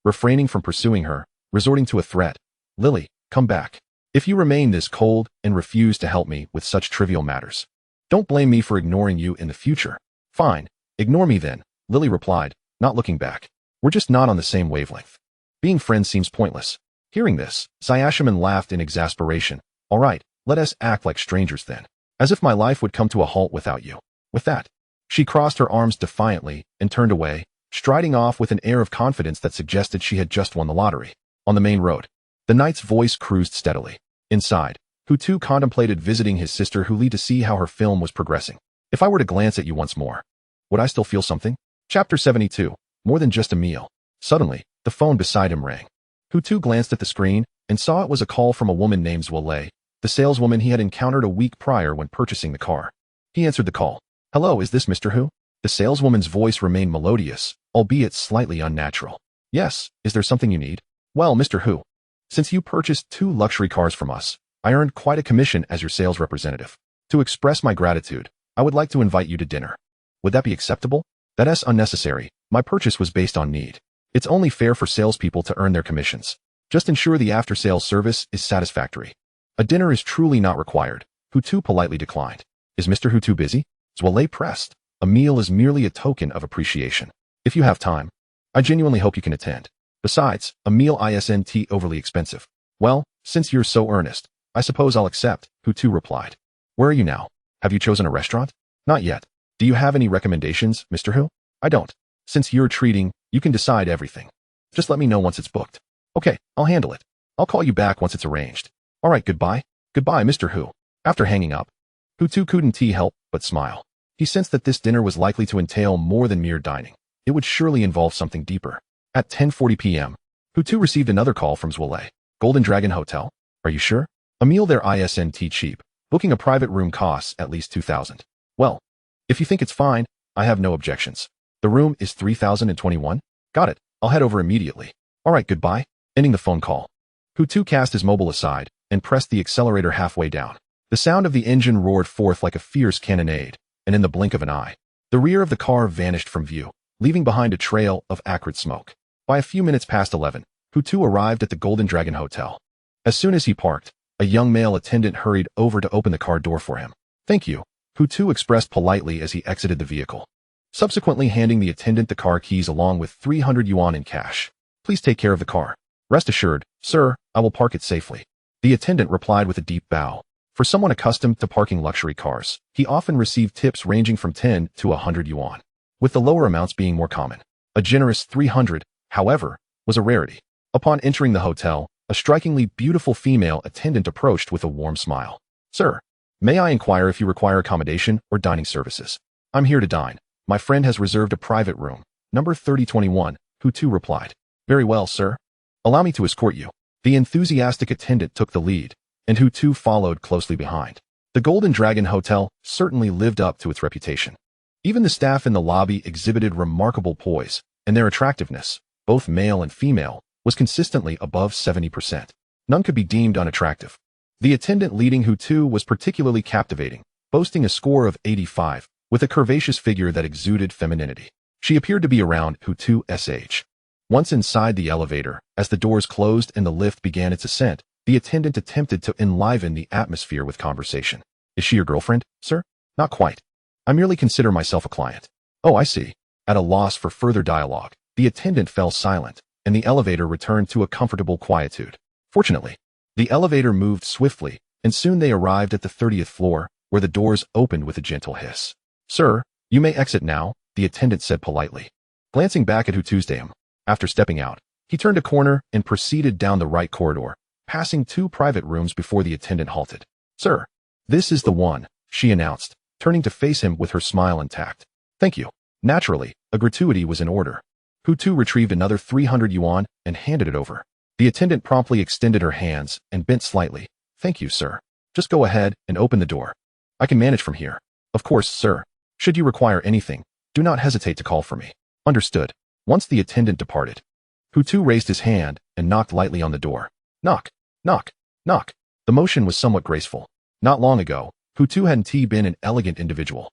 refraining from pursuing her, resorting to a threat. Lily, come back. If you remain this cold and refuse to help me with such trivial matters, don't blame me for ignoring you in the future. Fine, ignore me then, Lily replied, not looking back. We're just not on the same wavelength. Being friends seems pointless. Hearing this, Zyashiman laughed in exasperation. All right, let us act like strangers then. As if my life would come to a halt without you. With that, she crossed her arms defiantly and turned away, striding off with an air of confidence that suggested she had just won the lottery. On the main road, the knight's voice cruised steadily. Inside, Hutu contemplated visiting his sister Huli to see how her film was progressing. If I were to glance at you once more, would I still feel something? Chapter 72. More than just a meal. Suddenly, the phone beside him rang. Hutu glanced at the screen and saw it was a call from a woman named Zwale, the saleswoman he had encountered a week prior when purchasing the car. He answered the call. Hello, is this Mr. Hu? The saleswoman's voice remained melodious, albeit slightly unnatural. Yes, is there something you need? Well, Mr. Hu, since you purchased 2 luxury cars from us, I earned quite a commission as your sales representative. To express my gratitude, I would like to invite you to dinner. Would that be acceptable? That's unnecessary. My purchase was based on need. It's only fair for salespeople to earn their commissions. Just ensure the after-sales service is satisfactory. A dinner is truly not required. Hutu politely declined. Is Mr. Hutu busy? Zwale pressed. A meal is merely a token of appreciation. If you have time, I genuinely hope you can attend. Besides, a meal isn't overly expensive. Well, since you're so earnest, I suppose I'll accept, Hutu replied. Where are you now? Have you chosen a restaurant? Not yet. Do you have any recommendations, Mr. Hu? I don't. Since you're treating, you can decide everything. Just let me know once it's booked. Okay, I'll handle it. I'll call you back once it's arranged. All right, goodbye. Goodbye, Mr. Hu. After hanging up, Hutu couldn't help but smile. He sensed that this dinner was likely to entail more than mere dining. It would surely involve something deeper. At 10:40 p.m., Hutu received another call from Zwale. Golden Dragon Hotel? Are you sure? A meal there isn't cheap. Booking a private room costs at least 2,000. Well, if you think it's fine, I have no objections. The room is 3021? Got it. I'll head over immediately. All right, goodbye. Ending the phone call, Hutu cast his mobile aside and pressed the accelerator halfway down. The sound of the engine roared forth like a fierce cannonade, and in the blink of an eye, the rear of the car vanished from view, leaving behind a trail of acrid smoke. By a few minutes past 11, Hutu arrived at the Golden Dragon Hotel. As soon as he parked, a young male attendant hurried over to open the car door for him. Thank you, Hutu expressed politely as he exited the vehicle, subsequently handing the attendant the car keys along with 300 yuan in cash. Please take care of the car. Rest assured, sir, I will park it safely. The attendant replied with a deep bow. For someone accustomed to parking luxury cars, he often received tips ranging from 10 to 100 yuan, with the lower amounts being more common. A generous 300, however, was a rarity. Upon entering the hotel, a strikingly beautiful female attendant approached with a warm smile. Sir, may I inquire if you require accommodation or dining services? I'm here to dine. My friend has reserved a private room, number 3021, Hutu replied. Very well, sir. Allow me to escort you. The enthusiastic attendant took the lead, and Hutu followed closely behind. The Golden Dragon Hotel certainly lived up to its reputation. Even the staff in the lobby exhibited remarkable poise, and their attractiveness, both male and female, was consistently above 70%. None could be deemed unattractive. The attendant leading Hutu was particularly captivating, boasting a score of 85, with a curvaceous figure that exuded femininity. She appeared to be around Hutu's age. Once inside the elevator, as the doors closed and the lift began its ascent, the attendant attempted to enliven the atmosphere with conversation. Is she your girlfriend, sir? Not quite. I merely consider myself a client. Oh, I see. At a loss for further dialogue, the attendant fell silent, and the elevator returned to a comfortable quietude. Fortunately, the elevator moved swiftly, and soon they arrived at the 30th floor, where the doors opened with a gentle hiss. Sir, you may exit now, the attendant said politely. Glancing back at Hutu's dame, after stepping out, he turned a corner and proceeded down the right corridor, passing 2 private rooms before the attendant halted. Sir, this is the one, she announced, turning to face him with her smile intact. Thank you. Naturally, a gratuity was in order. Hutu retrieved another 300 yuan and handed it over. The attendant promptly extended her hands and bent slightly. Thank you, sir. Just go ahead and open the door. I can manage from here. Of course, sir. Should you require anything, do not hesitate to call for me. Understood. Once the attendant departed, Hutu raised his hand and knocked lightly on the door. Knock, knock, knock. The motion was somewhat graceful. Not long ago, Hutu hadn't been an elegant individual.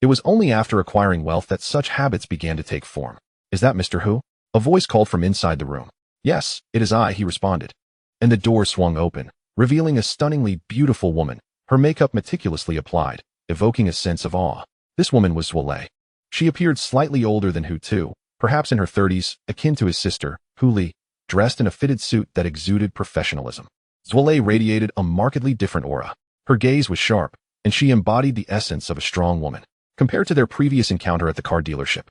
It was only after acquiring wealth that such habits began to take form. Is that Mr. Hu? A voice called from inside the room. Yes, it is I, he responded. And the door swung open, revealing a stunningly beautiful woman, her makeup meticulously applied, evoking a sense of awe. This woman was Zwale. She appeared slightly older than Hutu, perhaps in her 30s, akin to his sister, Hu Li, dressed in a fitted suit that exuded professionalism. Zwale radiated a markedly different aura. Her gaze was sharp, and she embodied the essence of a strong woman. Compared to their previous encounter at the car dealership,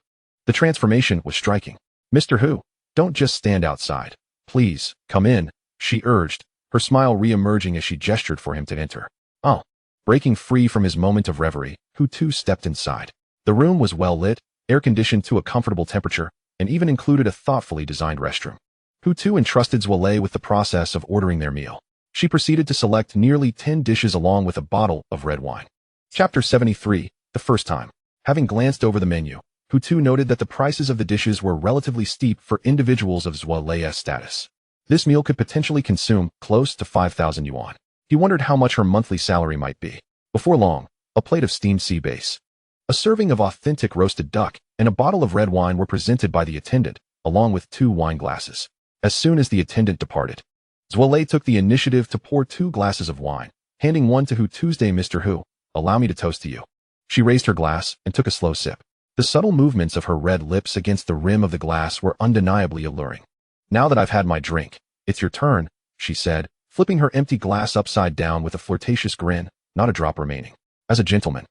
the transformation was striking. Mr. Hu, don't just stand outside. Please, come in, she urged, her smile re-emerging as she gestured for him to enter. Oh. Breaking free from his moment of reverie, Hutu stepped inside. The room was well lit, air-conditioned to a comfortable temperature, and even included a thoughtfully designed restroom. Hutu entrusted Zwale with the process of ordering their meal. She proceeded to select nearly 10 dishes along with a bottle of red wine. Chapter 73, the first time. Having glanced over the menu, Hutu noted that the prices of the dishes were relatively steep for individuals of Zwale's status. This meal could potentially consume close to 5,000 yuan. He wondered how much her monthly salary might be. Before long, a plate of steamed sea bass, a serving of authentic roasted duck, and a bottle of red wine were presented by the attendant, along with 2 wine glasses. As soon as the attendant departed, Zwale took the initiative to pour 2 glasses of wine, handing one to Hutu's Mr. Hu. Allow me to toast to you. She raised her glass and took a slow sip. The subtle movements of her red lips against the rim of the glass were undeniably alluring. Now that I've had my drink, it's your turn, she said, flipping her empty glass upside down with a flirtatious grin, not a drop remaining. As a gentleman,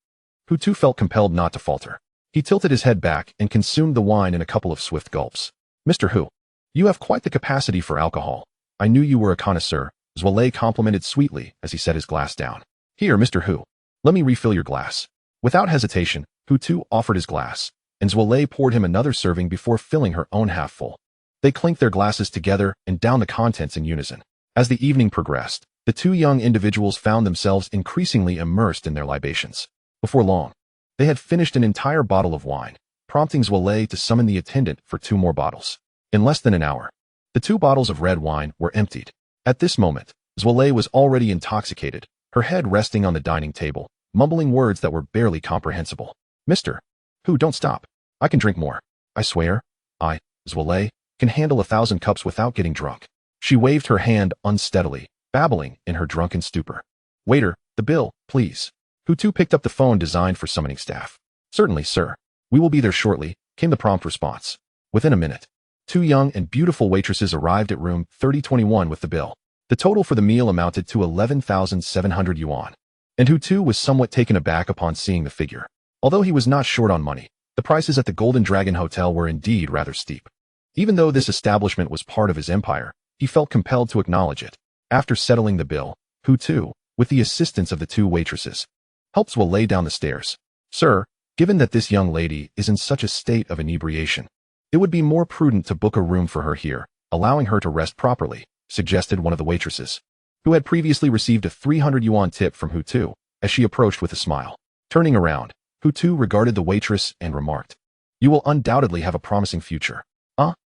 Hutu felt compelled not to falter. He tilted his head back and consumed the wine in a couple of swift gulps. Mr. Hu, you have quite the capacity for alcohol. I knew you were a connoisseur, Zwale complimented sweetly as he set his glass down. Here, Mr. Hu, let me refill your glass. Without hesitation, Hutu offered his glass, and Zwale poured him another serving before filling her own half full. They clinked their glasses together and downed the contents in unison. As the evening progressed, the 2 young individuals found themselves increasingly immersed in their libations. Before long, they had finished an entire bottle of wine, prompting Zwale to summon the attendant for 2 more bottles. In less than an hour, the 2 bottles of red wine were emptied. At this moment, Zwale was already intoxicated, her head resting on the dining table, mumbling words that were barely comprehensible. Mr. Hu, don't stop. I can drink more. I swear, I, Zwale, can handle 1,000 cups without getting drunk. She waved her hand unsteadily, babbling in her drunken stupor. Waiter, the bill, please. Hutu picked up the phone designed for summoning staff. Certainly, sir. We will be there shortly, came the prompt response. Within a minute, 2 young and beautiful waitresses arrived at room 3021 with the bill. The total for the meal amounted to 11,700 yuan. And Hutu was somewhat taken aback upon seeing the figure. Although he was not short on money, the prices at the Golden Dragon Hotel were indeed rather steep. Even though this establishment was part of his empire, he felt compelled to acknowledge it. After settling the bill, Hutu, with the assistance of the 2 waitresses, helped Zwale down the stairs. Sir, given that this young lady is in such a state of inebriation, it would be more prudent to book a room for her here, allowing her to rest properly, suggested one of the waitresses, who had previously received a 300 yuan tip from Hutu, as she approached with a smile. Turning around, Hutu regarded the waitress and remarked, You will undoubtedly have a promising future.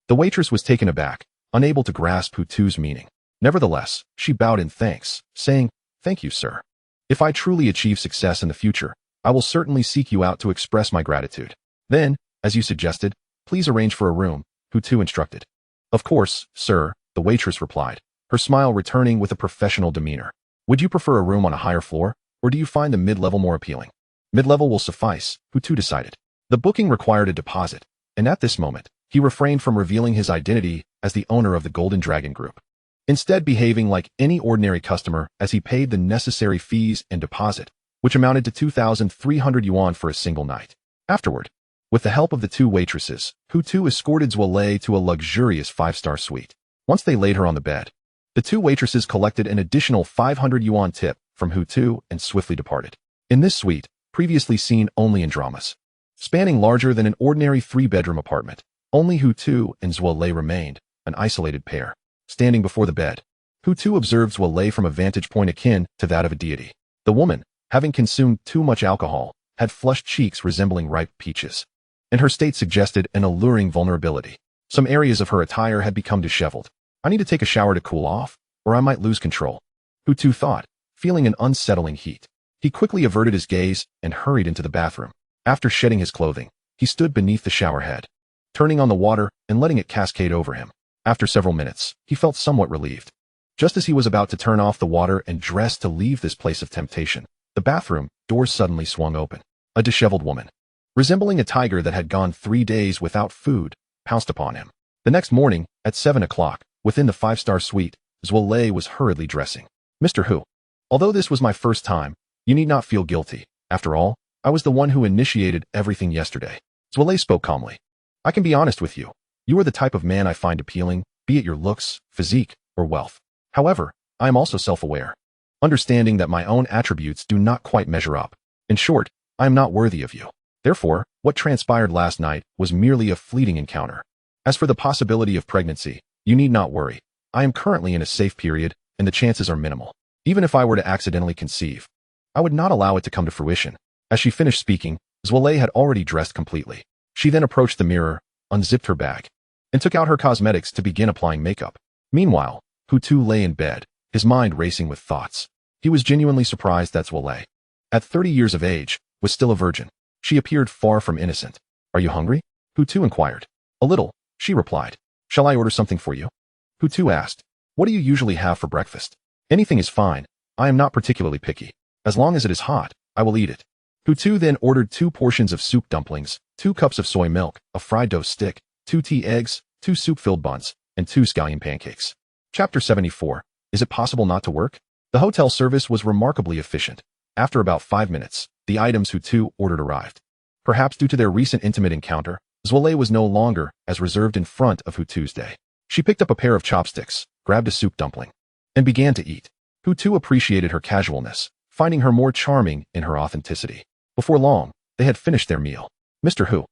The waitress was taken aback, unable to grasp Hutu's meaning. Nevertheless, she bowed in thanks, saying, Thank you, sir. If I truly achieve success in the future, I will certainly seek you out to express my gratitude. Then, as you suggested, please arrange for a room, Hutu instructed. Of course, sir, the waitress replied, her smile returning with a professional demeanor. Would you prefer a room on a higher floor, or do you find the mid-level more appealing? Mid-level will suffice, Hutu decided. The booking required a deposit, and at this moment, he refrained from revealing his identity as the owner of the Golden Dragon Group, instead behaving like any ordinary customer as he paid the necessary fees and deposit, which amounted to 2,300 yuan for a single night. Afterward, with the help of the 2 waitresses, Hutu escorted Zwale to a luxurious 5-star suite. Once they laid her on the bed, the 2 waitresses collected an additional 500 yuan tip from Hutu and swiftly departed. In this suite, previously seen only in dramas, spanning larger than an ordinary 3-bedroom apartment, only Hutu and Zwale remained, an isolated pair. Standing before the bed, Hutu observed Zwale from a vantage point akin to that of a deity. The woman, having consumed too much alcohol, had flushed cheeks resembling ripe peaches, and her state suggested an alluring vulnerability. Some areas of her attire had become disheveled. I need to take a shower to cool off, or I might lose control, Hutu thought, feeling an unsettling heat. He quickly averted his gaze and hurried into the bathroom. After shedding his clothing, he stood beneath the shower head, turning on the water and letting it cascade over him. After several minutes, he felt somewhat relieved. Just as he was about to turn off the water and dress to leave this place of temptation, the bathroom door suddenly swung open. A disheveled woman, resembling a tiger that had gone 3 days without food, pounced upon him. The next morning, at 7 o'clock, within the 5-star suite, Zwale was hurriedly dressing. Mr. Hu, although this was my first time, you need not feel guilty. After all, I was the one who initiated everything yesterday. Zwale spoke calmly. I can be honest with you. You are the type of man I find appealing, be it your looks, physique, or wealth. However, I am also self-aware, understanding that my own attributes do not quite measure up. In short, I am not worthy of you. Therefore, what transpired last night was merely a fleeting encounter. As for the possibility of pregnancy, you need not worry. I am currently in a safe period, and the chances are minimal. Even if I were to accidentally conceive, I would not allow it to come to fruition. As she finished speaking, Zwale had already dressed completely. She then approached the mirror, unzipped her bag, and took out her cosmetics to begin applying makeup. Meanwhile, Hutu lay in bed, his mind racing with thoughts. He was genuinely surprised that Zwale, at 30 years of age, was still a virgin. She appeared far from innocent. Are you hungry? Hutu inquired. A little, she replied. Shall I order something for you? Hutu asked. What do you usually have for breakfast? Anything is fine. I am not particularly picky. As long as it is hot, I will eat it. Hutu then ordered 2 portions of soup dumplings, 2 cups of soy milk, a fried dough stick, 2 tea eggs, 2 soup-filled buns, and 2 scallion pancakes. Chapter 74. Is it possible not to work? The hotel service was remarkably efficient. After about 5 minutes, the items Hutu ordered arrived. Perhaps due to their recent intimate encounter, Zwale was no longer as reserved in front of Hutu's day. She picked up a pair of chopsticks, grabbed a soup dumpling, and began to eat. Hutu appreciated her casualness, finding her more charming in her authenticity. Before long, they had finished their meal. Mr. Hu,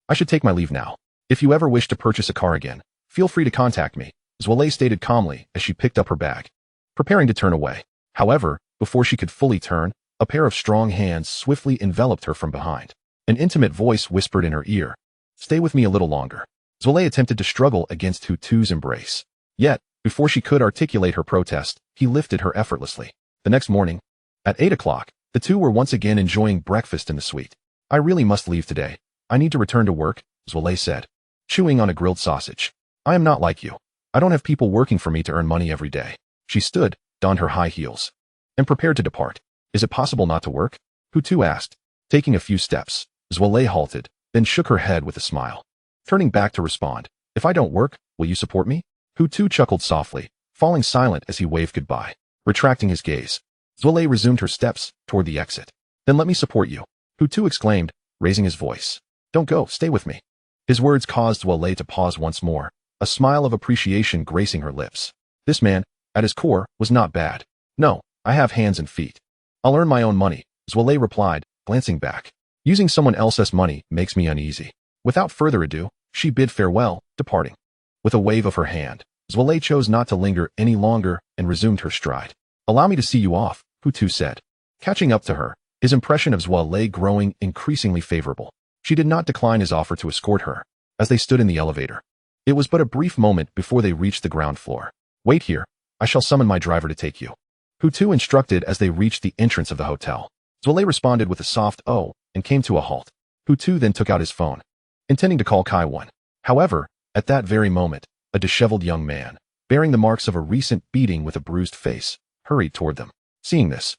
I should take my leave now. If you ever wish to purchase a car again, feel free to contact me, Zwale stated calmly as she picked up her bag, preparing to turn away. However, before she could fully turn, a pair of strong hands swiftly enveloped her from behind. An intimate voice whispered in her ear, "Stay with me a little longer." Zwale attempted to struggle against Hutu's embrace. Yet, before she could articulate her protest, he lifted her effortlessly. The next morning, at 8 o'clock, the two were once again enjoying breakfast in the suite. I really must leave today. I need to return to work, Zwale said, chewing on a grilled sausage. I am not like you. I don't have people working for me to earn money every day. She stood, donned her high heels, and prepared to depart. Is it possible not to work? Hutu asked. Taking a few steps, Zwale halted, then shook her head with a smile. Turning back to respond, if I don't work, will you support me? Hutu chuckled softly, falling silent as he waved goodbye. Retracting his gaze, Zwale resumed her steps toward the exit. Then let me support you, Hutu exclaimed, raising his voice. Don't go, stay with me. His words caused Zwale to pause once more, a smile of appreciation gracing her lips. This man, at his core, was not bad. No, I have hands and feet. I'll earn my own money, Zwale replied, glancing back. Using someone else's money makes me uneasy. Without further ado, she bid farewell, departing. With a wave of her hand, Zwale chose not to linger any longer and resumed her stride. Allow me to see you off, Hutu said. Catching up to her, his impression of Zwale growing increasingly favorable. She did not decline his offer to escort her, as they stood in the elevator. It was but a brief moment before they reached the ground floor. Wait here, I shall summon my driver to take you, Hutu instructed as they reached the entrance of the hotel. Zwale responded with a soft "oh" and came to a halt. Hutu then took out his phone, intending to call Kai-1. However, at that very moment, a disheveled young man, bearing the marks of a recent beating with a bruised face, hurried toward them. Seeing this,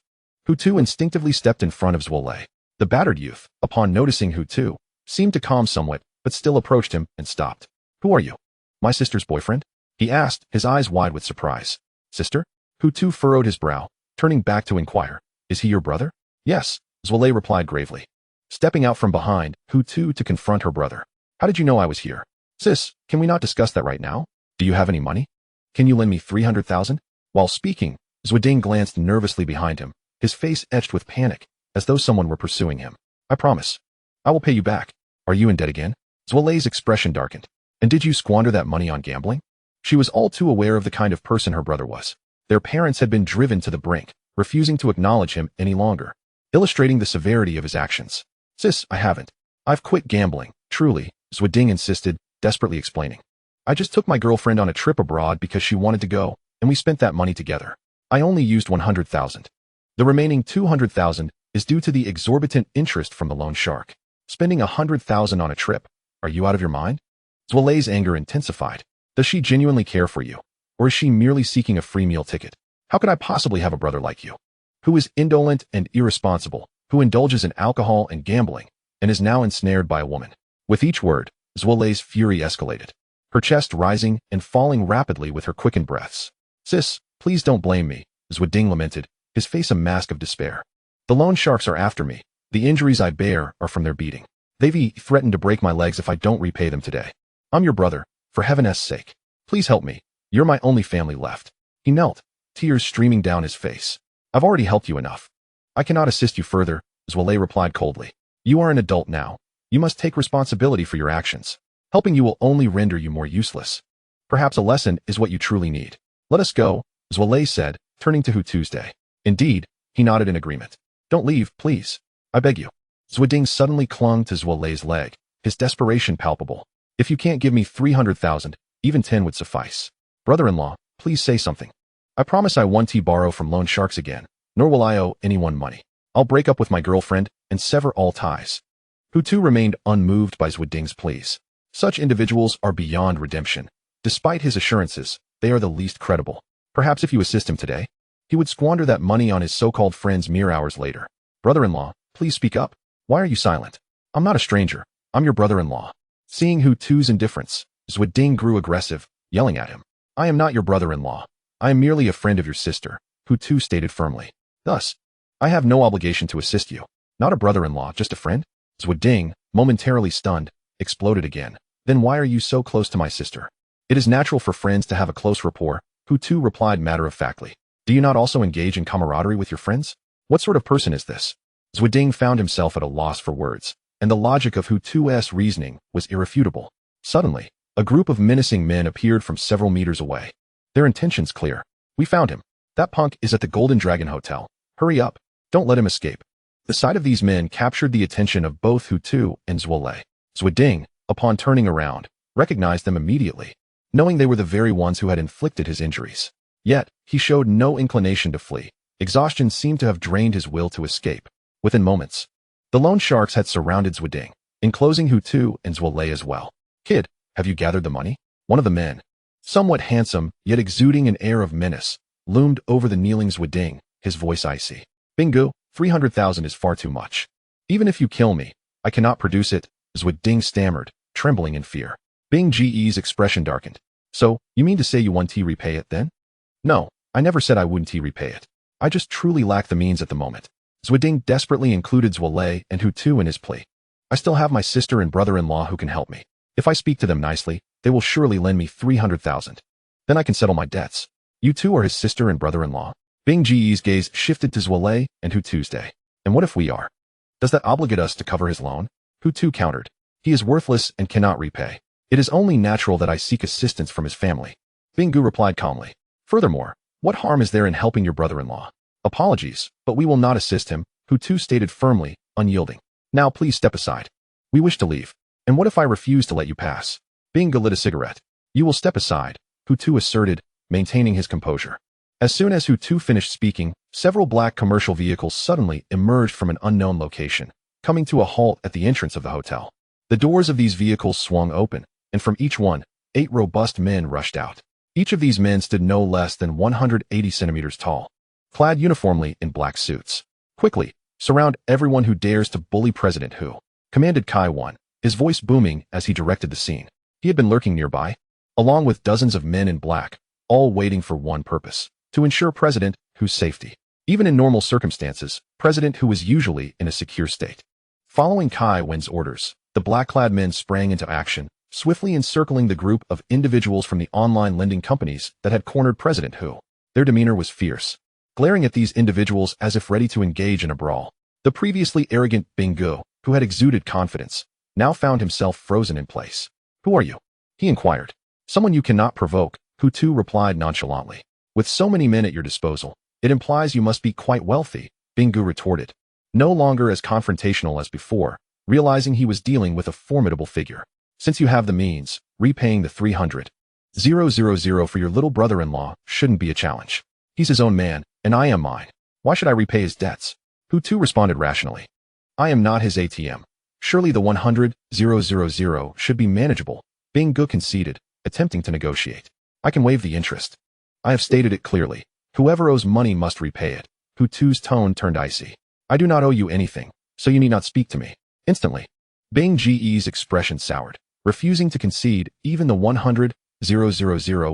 Hutu instinctively stepped in front of Zwale. The battered youth, upon noticing Hutu, seemed to calm somewhat, but still approached him and stopped. Who are you? My sister's boyfriend? He asked, his eyes wide with surprise. Sister? Hutu furrowed his brow, turning back to inquire. Is he your brother? Yes, Zwale replied gravely, stepping out from behind Hutu to confront her brother. How did you know I was here? Sis, can we not discuss that right now? Do you have any money? Can you lend me 300,000? While speaking, Zwading glanced nervously behind him, his face etched with panic, as though someone were pursuing him. I promise. I will pay you back. Are you in debt again? Zwale's expression darkened. And did you squander that money on gambling? She was all too aware of the kind of person her brother was. Their parents had been driven to the brink, refusing to acknowledge him any longer, illustrating the severity of his actions. Sis, I haven't. I've quit gambling, truly, Zhuoding insisted, desperately explaining. I just took my girlfriend on a trip abroad because she wanted to go, and we spent that money together. I only used 100,000. The remaining 200,000 is due to the exorbitant interest from the loan shark. Spending 100,000 on a trip. Are you out of your mind? Zhuolei's anger intensified. Does she genuinely care for you? Or is she merely seeking a free meal ticket? How could I possibly have a brother like you? Who is indolent and irresponsible, who indulges in alcohol and gambling, and is now ensnared by a woman. With each word, Zhuolei's fury escalated, her chest rising and falling rapidly with her quickened breaths. Sis, please don't blame me, Zhuoding lamented, his face a mask of despair. The loan sharks are after me. The injuries I bear are from their beating. They've threatened to break my legs if I don't repay them today. I'm your brother, for heaven's sake. Please help me. You're my only family left. He knelt, tears streaming down his face. I've already helped you enough. I cannot assist you further, Zhuolei replied coldly. You are an adult now. You must take responsibility for your actions. Helping you will only render you more useless. Perhaps a lesson is what you truly need. Let us go, Zhuolei said, turning to Hu Tuesday. Indeed, he nodded in agreement. Don't leave, please. I beg you. Zhuoding suddenly clung to Zhuolei's leg, his desperation palpable. If you can't give me 300,000, even 10 would suffice. Brother-in-law, please say something. I promise I won't borrow from loan sharks again, nor will I owe anyone money. I'll break up with my girlfriend and sever all ties. Hu Tu remained unmoved by Zhuoding's pleas. Such individuals are beyond redemption. Despite his assurances, they are the least credible. Perhaps if you assist him today, he would squander that money on his so-called friends mere hours later. Brother-in-law, please speak up. Why are you silent? I'm not a stranger. I'm your brother-in-law. Seeing Hu Tu's indifference, Zhuoding grew aggressive, yelling at him. I am not your brother-in-law. I am merely a friend of your sister, Hu Tu stated firmly. Thus, I have no obligation to assist you. Not a brother-in-law, just a friend? Zhuoding, momentarily stunned, exploded again. Then why are you so close to my sister? It is natural for friends to have a close rapport, Hu Tu replied matter-of-factly. Do you not also engage in camaraderie with your friends? What sort of person is this? Zhuoding found himself at a loss for words, and the logic of Hu Tu's reasoning was irrefutable. Suddenly, a group of menacing men appeared from several meters away. Their intentions clear. We found him. That punk is at the Golden Dragon Hotel. Hurry up. Don't let him escape. The sight of these men captured the attention of both Hu Tu and Zhuolei. Zhuoding, upon turning around, recognized them immediately, knowing they were the very ones who had inflicted his injuries. Yet, he showed no inclination to flee. Exhaustion seemed to have drained his will to escape. Within moments, the loan sharks had surrounded Zhuoding, enclosing Hu Tu and Zhuolei as well. Kid, have you gathered the money? One of the men, somewhat handsome, yet exuding an air of menace, loomed over the kneeling Zhuoding, his voice icy. Bingo, 300,000 is far too much. Even if you kill me, I cannot produce it, Zhuoding stammered, trembling in fear. Bing Ge's expression darkened. So, you mean to say you won't repay it then? No, I never said I wouldn't repay it. I just truly lack the means at the moment. Zhuoding desperately included Zhuolei and Hu Tu in his plea. I still have my sister and brother-in-law who can help me. If I speak to them nicely, they will surely lend me 300,000. Then I can settle my debts. You two are his sister and brother-in-law. Bing Ge's gaze shifted to Zhuolei and Hu Tuesday. And what if we are? Does that obligate us to cover his loan? Hu Tu countered. He is worthless and cannot repay. It is only natural that I seek assistance from his family. Bingu replied calmly. Furthermore, what harm is there in helping your brother-in-law? Apologies, but we will not assist him, Hu Tu stated firmly, unyielding. Now please step aside. We wish to leave. And what if I refuse to let you pass? Bingu lit a cigarette. You will step aside, Hu Tu asserted, maintaining his composure. As soon as Hu Tu finished speaking, several black commercial vehicles suddenly emerged from an unknown location, coming to a halt at the entrance of the hotel. The doors of these vehicles swung open, and from each one, 8 robust men rushed out. Each of these men stood no less than 180 centimeters tall, clad uniformly in black suits. Quickly, surround everyone who dares to bully President Hu, commanded Kai Wan, his voice booming as he directed the scene. He had been lurking nearby, along with dozens of men in black, all waiting for one purpose, to ensure President Hu's safety. Even in normal circumstances, President Hu was usually in a secure state. Following Kai Wan's orders, the black-clad men sprang into action, swiftly encircling the group of individuals from the online lending companies that had cornered President Hu. Their demeanor was fierce, glaring at these individuals as if ready to engage in a brawl. The previously arrogant Bingu, who had exuded confidence, now found himself frozen in place. Who are you? He inquired. Someone you cannot provoke, Hu Tu replied nonchalantly. With so many men at your disposal, it implies you must be quite wealthy, Bing Gu retorted, no longer as confrontational as before, realizing he was dealing with a formidable figure. Since you have the means, repaying the 300,000 for your little brother-in-law shouldn't be a challenge. He's his own man, and I am mine. Why should I repay his debts? Hu Tu responded rationally. I am not his ATM. Surely the 100,000 should be manageable, Bing Gu conceded, attempting to negotiate. I can waive the interest. I have stated it clearly. Whoever owes money must repay it. Hu Tu's tone turned icy. I do not owe you anything, so you need not speak to me. Instantly, Bing Ge's expression soured, refusing to concede even the 100,000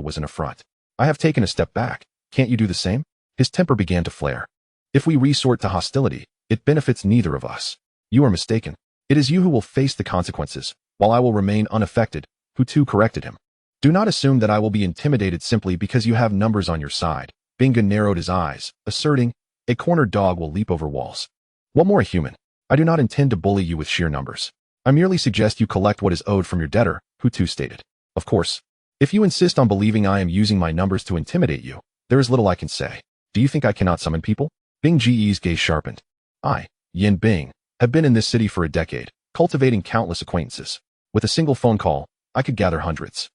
was an affront. I have taken a step back. Can't you do the same? His temper began to flare. If we resort to hostility, it benefits neither of us. You are mistaken. It is you who will face the consequences, while I will remain unaffected, Hu Tu corrected him. Do not assume that I will be intimidated simply because you have numbers on your side. Bing Gu narrowed his eyes, asserting, a cornered dog will leap over walls. What more a human? I do not intend to bully you with sheer numbers. I merely suggest you collect what is owed from your debtor, Hu Tu stated. Of course, if you insist on believing I am using my numbers to intimidate you, there is little I can say. Do you think I cannot summon people? Bing Ge's gaze sharpened. I, Yin Bing, have been in this city for a decade, cultivating countless acquaintances. With a single phone call, I could gather hundreds.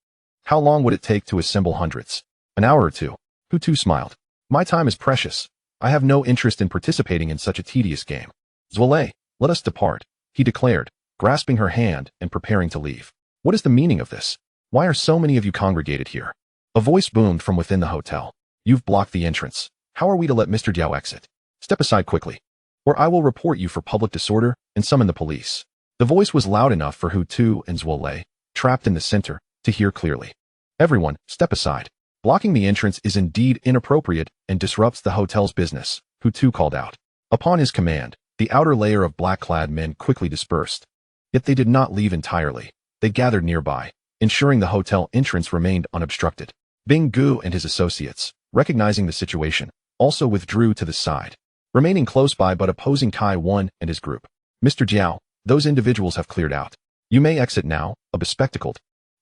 How long would it take to assemble hundreds? An hour or two. Hu Tu smiled. My time is precious. I have no interest in participating in such a tedious game. Zwale, let us depart, he declared, grasping her hand and preparing to leave. What is the meaning of this? Why are so many of you congregated here? A voice boomed from within the hotel. You've blocked the entrance. How are we to let Mr. Jiao exit? Step aside quickly, or I will report you for public disorder and summon the police. The voice was loud enough for Hu Tu and Zwale, trapped in the center, to hear clearly. Everyone, step aside. Blocking the entrance is indeed inappropriate and disrupts the hotel's business, Hu Tu called out. Upon his command, the outer layer of black-clad men quickly dispersed. Yet they did not leave entirely. They gathered nearby, ensuring the hotel entrance remained unobstructed. Bing Gu and his associates, recognizing the situation, also withdrew to the side, remaining close by but opposing Kai Wan and his group. Mr. Jiao, those individuals have cleared out. You may exit now, a bespectacled,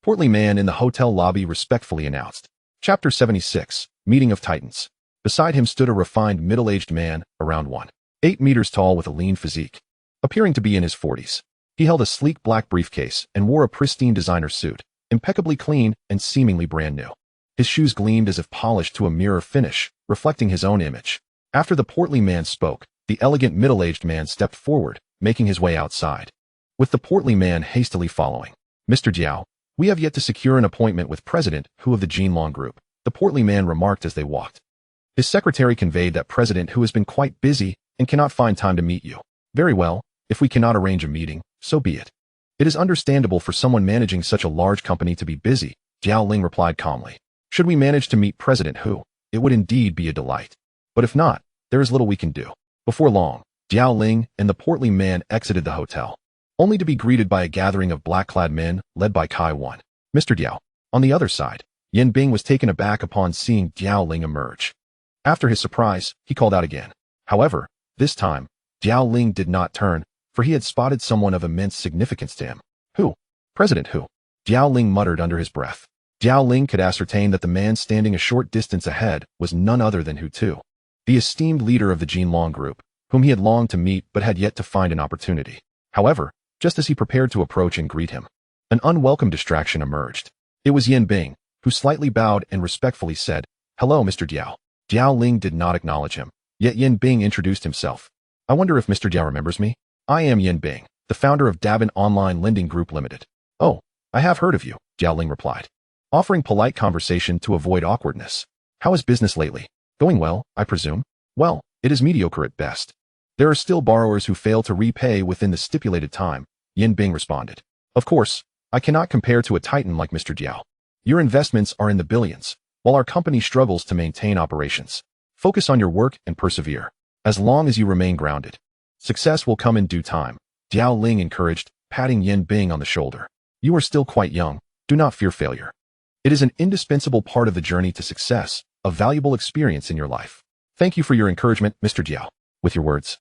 portly man in the hotel lobby respectfully announced. Chapter 76, Meeting of Titans. Beside him stood a refined middle-aged man, around 1.8 meters tall with a lean physique, appearing to be in his 40s. He held a sleek black briefcase and wore a pristine designer suit, impeccably clean and seemingly brand new. His shoes gleamed as if polished to a mirror finish, reflecting his own image. After the portly man spoke, the elegant middle-aged man stepped forward, making his way outside, with the portly man hastily following. Mr. Jiao, we have yet to secure an appointment with President Hu of the Jinlong Group, the portly man remarked as they walked. His secretary conveyed that President Hu has been quite busy and cannot find time to meet you. Very well, if we cannot arrange a meeting, so be it. It is understandable for someone managing such a large company to be busy, Jiao Ling replied calmly. Should we manage to meet President Hu, it would indeed be a delight. But if not, there is little we can do. Before long, Jiao Ling and the portly man exited the hotel, only to be greeted by a gathering of black-clad men led by Kai Wan. Mr. Jiao. On the other side, Yin Bing was taken aback upon seeing Jiao Ling emerge. After his surprise, he called out again. However, this time, Jiao Ling did not turn, for he had spotted someone of immense significance to him. Who? President Hu. Jiao Ling muttered under his breath. Jiao Ling could ascertain that the man standing a short distance ahead was none other than Hu Tu, the esteemed leader of the Jinlong Group, whom he had longed to meet but had yet to find an opportunity. However, just as he prepared to approach and greet him, an unwelcome distraction emerged. It was Yin Bing, who slightly bowed and respectfully said, Hello, Mr. Jiao. Jiao Ling did not acknowledge him, yet Yin Bing introduced himself. I wonder if Mr. Jiao remembers me? I am Yin Bing, the founder of Dabin Online Lending Group Limited. Oh, I have heard of you, Jiao Ling replied, offering polite conversation to avoid awkwardness. How is business lately? Going well, I presume? Well, it is mediocre at best. There are still borrowers who fail to repay within the stipulated time, Yin Bing responded. Of course, I cannot compare to a titan like Mr. Jiao. Your investments are in the billions, while our company struggles to maintain operations. Focus on your work and persevere. As long as you remain grounded, success will come in due time, Jiao Ling encouraged, patting Yin Bing on the shoulder. You are still quite young. Do not fear failure. It is an indispensable part of the journey to success, a valuable experience in your life. Thank you for your encouragement, Mr. Jiao. With your words,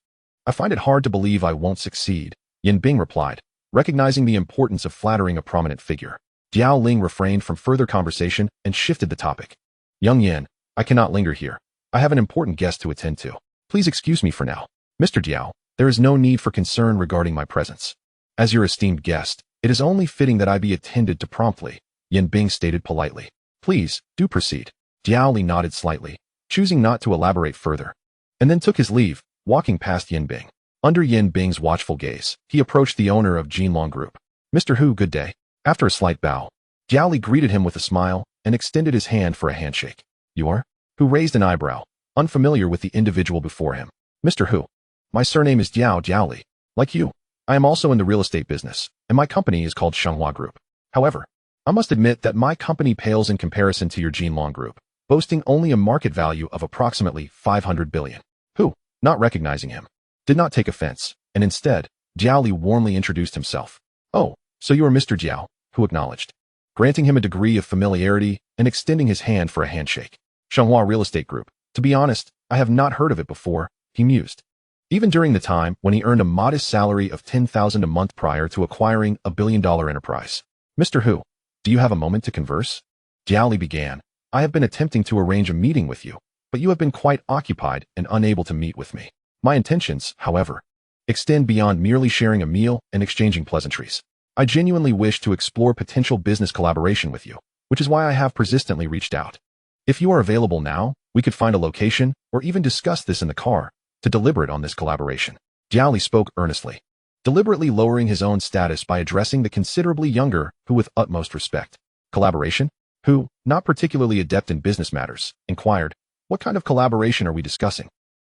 I find it hard to believe I won't succeed, Yin Bing replied, recognizing the importance of flattering a prominent figure. Jiao Ling refrained from further conversation and shifted the topic. Young Yin, I cannot linger here. I have an important guest to attend to. Please excuse me for now. Mr. Diao, there is no need for concern regarding my presence. As your esteemed guest, it is only fitting that I be attended to promptly, Yin Bing stated politely. Please, do proceed. Diao Li nodded slightly, choosing not to elaborate further, and then took his leave, walking past Yin Bing. Under Yin Bing's watchful gaze, he approached the owner of Jinlong Group. Mr. Hu, good day. After a slight bow, Diao Li greeted him with a smile and extended his hand for a handshake. You are? Hu raised an eyebrow, unfamiliar with the individual before him. Mr. Hu. My surname is Diao Li. Like you, I am also in the real estate business, and my company is called Shenghua Group. However, I must admit that my company pales in comparison to your Jinlong Group, boasting only a market value of approximately 500 billion. Hu, not recognizing him, did not take offense, and instead, Diao Li warmly introduced himself. Oh, so you are Mr. Diao, Hu acknowledged, granting him a degree of familiarity and extending his hand for a handshake. Shenghua Real Estate Group. To be honest, I have not heard of it before, he mused. Even during the time when he earned a modest salary of 10,000 a month prior to acquiring a billion-dollar enterprise. Mr. Hu, do you have a moment to converse? Diao Li began. I have been attempting to arrange a meeting with you, but you have been quite occupied and unable to meet with me. My intentions, however, extend beyond merely sharing a meal and exchanging pleasantries. I genuinely wish to explore potential business collaboration with you, which is why I have persistently reached out. If you are available now, we could find a location or even discuss this in the car to deliberate on this collaboration. Diao Li spoke earnestly, deliberately lowering his own status by addressing the considerably younger Hu with utmost respect. Collaboration? Hu, not particularly adept in business matters, inquired, what kind of collaboration are we discussing?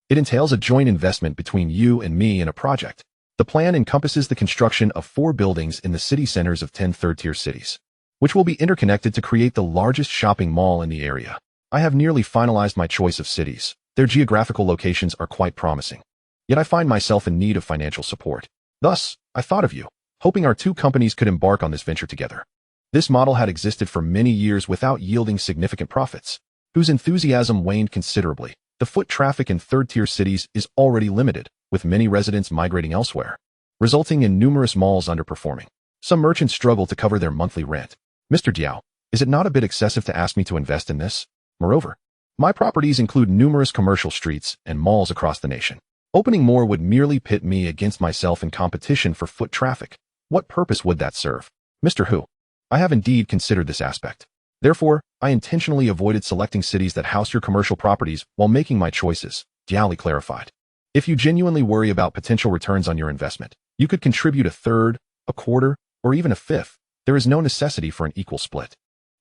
It entails a joint investment between you and me in a project. The plan encompasses the construction of 4 buildings in the city centers of 10 third-tier cities, which will be interconnected to create the largest shopping mall in the area. I have nearly finalized my choice of cities. Their geographical locations are quite promising. Yet I find myself in need of financial support. Thus, I thought of you, hoping our 2 companies could embark on this venture together. This model had existed for many years without yielding significant profits, whose enthusiasm waned considerably. The foot traffic in third-tier cities is already limited, with many residents migrating elsewhere, resulting in numerous malls underperforming. Some merchants struggle to cover their monthly rent. Mr. Diao, is it not a bit excessive to ask me to invest in this? Moreover, my properties include numerous commercial streets and malls across the nation. Opening more would merely pit me against myself in competition for foot traffic. What purpose would that serve? Mr. Hu, I have indeed considered this aspect. Therefore, I intentionally avoided selecting cities that house your commercial properties while making my choices, Diao Li clarified. If you genuinely worry about potential returns on your investment, you could contribute a third, a quarter, or even a fifth. There is no necessity for an equal split.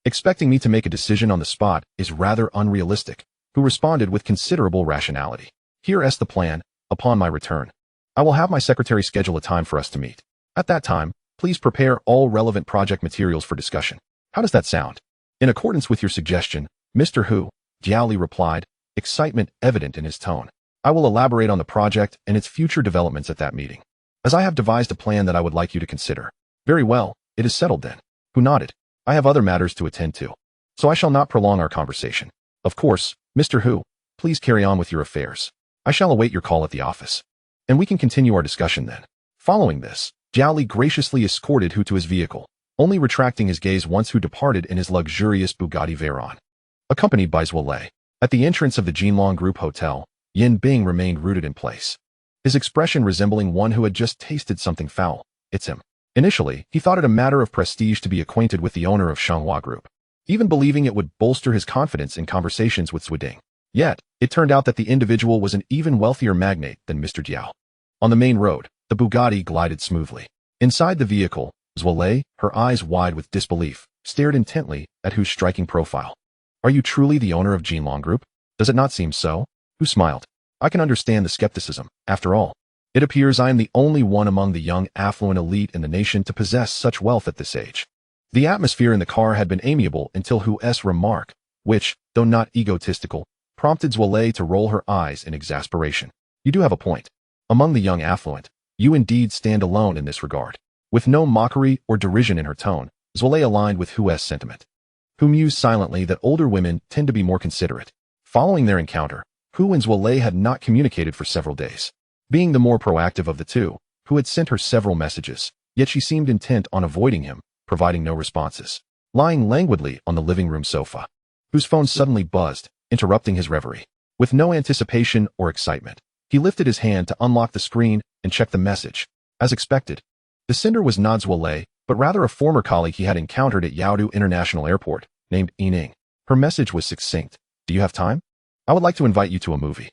Expecting me to make a decision on the spot is rather unrealistic, Hu responded with considerable rationality. Here is the plan. Upon my return, I will have my secretary schedule a time for us to meet. At that time, please prepare all relevant project materials for discussion. How does that sound? In accordance with your suggestion, Mr. Hu, Diao Li replied, excitement evident in his tone. I will elaborate on the project and its future developments at that meeting, as I have devised a plan that I would like you to consider. Very well, it is settled then. Hu nodded. I have other matters to attend to, so I shall not prolong our conversation. Of course, Mr. Hu, please carry on with your affairs. I shall await your call at the office, and we can continue our discussion then. Following this, Diao Li graciously escorted Hu to his vehicle, only retracting his gaze once Hu departed in his luxurious Bugatti Veyron. Accompanied by Zuolei, at the entrance of the Jinlong Group Hotel, Yin Bing remained rooted in place, his expression resembling one who had just tasted something foul. It's him. Initially, he thought it a matter of prestige to be acquainted with the owner of Shenghua Group, even believing it would bolster his confidence in conversations with Zhuiding. Yet, it turned out that the individual was an even wealthier magnate than Mr. Diao. On the main road, the Bugatti glided smoothly. Inside the vehicle, Zuolei, her eyes wide with disbelief, stared intently at Hu's striking profile. Are you truly the owner of Jinlong Group? Does it not seem so? Hu smiled. I can understand the skepticism. After all, it appears I am the only one among the young affluent elite in the nation to possess such wealth at this age. The atmosphere in the car had been amiable until Hu's remark, which, though not egotistical, prompted Zuolei to roll her eyes in exasperation. You do have a point. Among the young affluent, you indeed stand alone in this regard. With no mockery or derision in her tone, Zuolei aligned with Hu's sentiment. Hu mused silently that older women tend to be more considerate. Following their encounter, Hu and Zuolei had not communicated for several days. Being the more proactive of the two, Hu had sent her several messages, yet she seemed intent on avoiding him, providing no responses. Lying languidly on the living room sofa, Hu's phone suddenly buzzed, interrupting his reverie. With no anticipation or excitement, he lifted his hand to unlock the screen and check the message. As expected, the sender was Nodzwale, but rather a former colleague he had encountered at Yaodu International Airport, named Yining. Her message was succinct. Do you have time? I would like to invite you to a movie.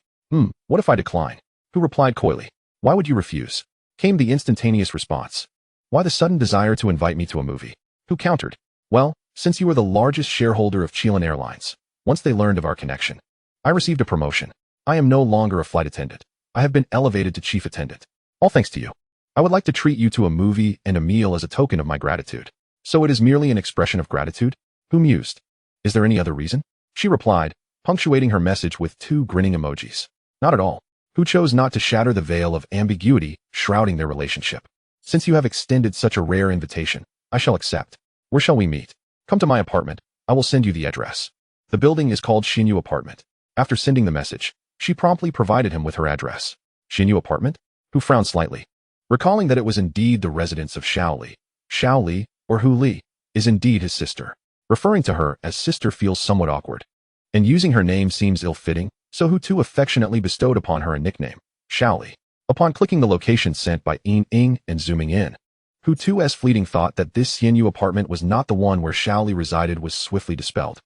What if I decline? Who replied coyly. Why would you refuse? Came the instantaneous response. Why the sudden desire to invite me to a movie? Who countered? Well, since you are the largest shareholder of Chilean Airlines, once they learned of our connection, I received a promotion. I am no longer a flight attendant. I have been elevated to chief attendant. All thanks to you. I would like to treat you to a movie and a meal as a token of my gratitude. So it is merely an expression of gratitude? Who mused? Is there any other reason? She replied, punctuating her message with 2 grinning emojis. Not at all. Who chose not to shatter the veil of ambiguity shrouding their relationship? Since you have extended such a rare invitation, I shall accept. Where shall we meet? Come to my apartment. I will send you the address. The building is called Xinyu Apartment. After sending the message, she promptly provided him with her address. Xinyu Apartment? Who frowned slightly, recalling that it was indeed the residence of Xiao Li. Xiao Li, or Hu Li, is indeed his sister. Referring to her as sister feels somewhat awkward, and using her name seems ill-fitting, so Hu too affectionately bestowed upon her a nickname, Xiao Li. Upon clicking the location sent by Yining and zooming in, Hu too's fleeting thought that this Xinyu apartment was not the one where Xiao Li resided was swiftly dispelled.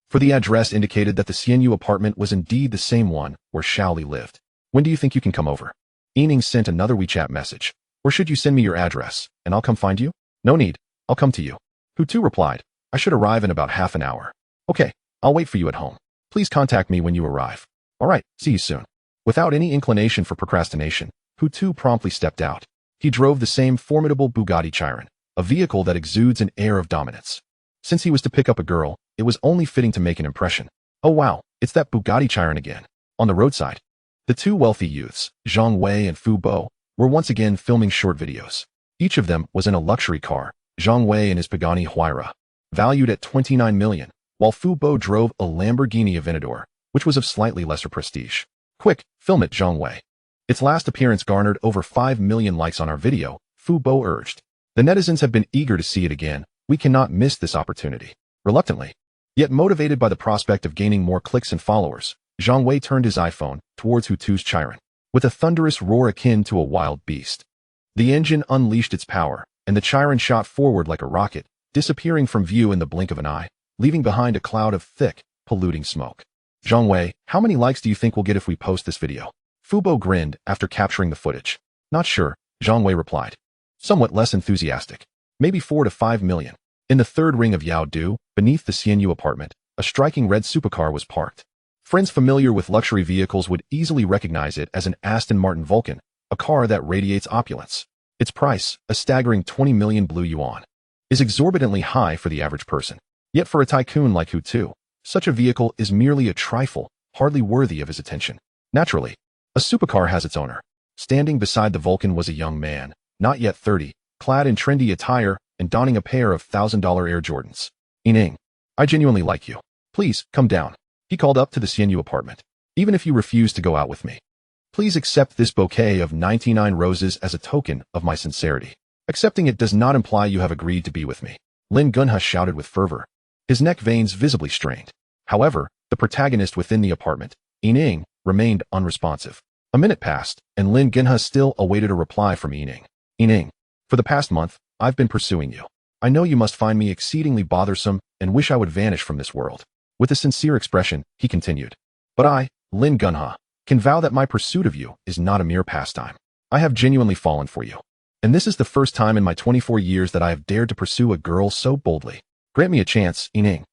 For the address indicated that the Xinyu apartment was indeed the same one where Xiao Li lived. When do you think you can come over? Yining sent another WeChat message. Or should you send me your address, and I'll come find you? No need. I'll come to you. Hu too replied. I should arrive in about half an hour. Okay, I'll wait for you at home. Please contact me when you arrive. All right, see you soon. Without any inclination for procrastination, Hu too promptly stepped out. He drove the same formidable Bugatti Chiron, a vehicle that exudes an air of dominance. Since he was to pick up a girl, it was only fitting to make an impression. Oh wow, it's that Bugatti Chiron again. On the roadside, the 2 wealthy youths, Zhang Wei and Fu Bo, were once again filming short videos. Each of them was in a luxury car, Zhang Wei in his Pagani Huayra, valued at 29 million, while Fu Bo drove a Lamborghini Aventador, which was of slightly lesser prestige. Quick, film it, Zhang Wei. Its last appearance garnered over 5 million likes on our video, Fu Bo urged. The netizens have been eager to see it again. We cannot miss this opportunity. Reluctantly, yet motivated by the prospect of gaining more clicks and followers, Zhang Wei turned his iPhone towards Hu too's Chiron. With a thunderous roar akin to a wild beast, the engine unleashed its power, and the Chiron shot forward like a rocket, disappearing from view in the blink of an eye, leaving behind a cloud of thick, polluting smoke. Zhang Wei, how many likes do you think we'll get if we post this video? Fu Bo grinned after capturing the footage. Not sure, Zhang Wei replied. Somewhat less enthusiastic. Maybe 4 to 5 million. In the 3rd ring of Yaodu, beneath the Xinyu apartment, a striking red supercar was parked. Friends familiar with luxury vehicles would easily recognize it as an Aston Martin Vulcan, a car that radiates opulence. Its price, a staggering 20 million blue yuan, is exorbitantly high for the average person. Yet for a tycoon like Hu too, such a vehicle is merely a trifle, hardly worthy of his attention. Naturally, a supercar has its owner. Standing beside the Vulcan was a young man, not yet 30, clad in trendy attire and donning a pair of $1,000 Air Jordans. Yining, I genuinely like you. Please, come down. He called up to the Xinyu apartment. Even if you refuse to go out with me, please accept this bouquet of 99 roses as a token of my sincerity. Accepting it does not imply you have agreed to be with me. Lin Gunha shouted with fervor, his neck veins visibly strained. However, the protagonist within the apartment, Yining, remained unresponsive. A minute passed, and Lin Gunha still awaited a reply from Yining. Yining, for the past month, I've been pursuing you. I know you must find me exceedingly bothersome and wish I would vanish from this world. With a sincere expression, he continued. But I, Lin Gunha, can vow that my pursuit of you is not a mere pastime. I have genuinely fallen for you. And this is the first time in my 24 years that I have dared to pursue a girl so boldly. Grant me a chance, Yining.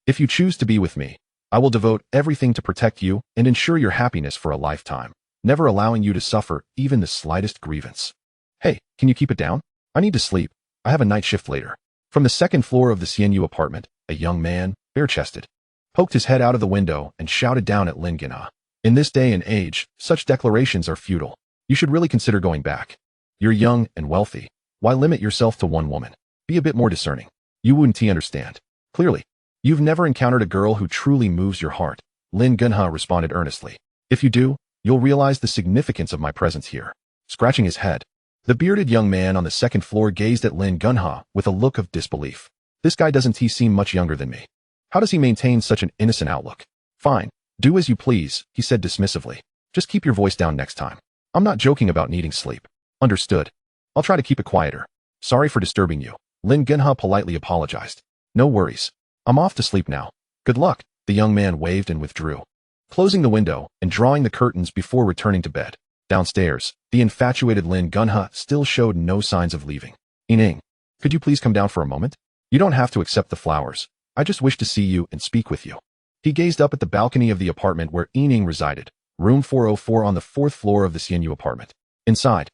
If you choose to be with me, I will devote everything to protect you and ensure your happiness for a lifetime, never allowing you to suffer even the slightest grievance. Hey, can you keep it down? I need to sleep. I have a night shift later. From the 2nd floor of the Xinyu apartment, a young man, bare-chested, poked his head out of the window and shouted down at Lin Gunha. In this day and age, such declarations are futile. You should really consider going back. You're young and wealthy. Why limit yourself to one woman? Be a bit more discerning. You wouldn't understand. Clearly, you've never encountered a girl who truly moves your heart, Lin Gunha responded earnestly. If you do, you'll realize the significance of my presence here. Scratching his head, the bearded young man on the 2nd floor gazed at Lin Gunha with a look of disbelief. This guy doesn't seem much younger than me. How does he maintain such an innocent outlook? Fine, Do as you please, he said dismissively. Just keep your voice down next time. I'm not joking about needing sleep. Understood. I'll try to keep it quieter. Sorry for disturbing you. Lin Genha politely apologized. No worries. I'm off to sleep now. Good luck. The young man waved and withdrew, closing the window and drawing the curtains before returning to bed. Downstairs, the infatuated Lin Genha still showed no signs of leaving. Yining, could you please come down for a moment? You don't have to accept the flowers. I just wish to see you and speak with you. He gazed up at the balcony of the apartment where Yining resided, room 404 on the 4th floor of the Xianyu apartment. Inside,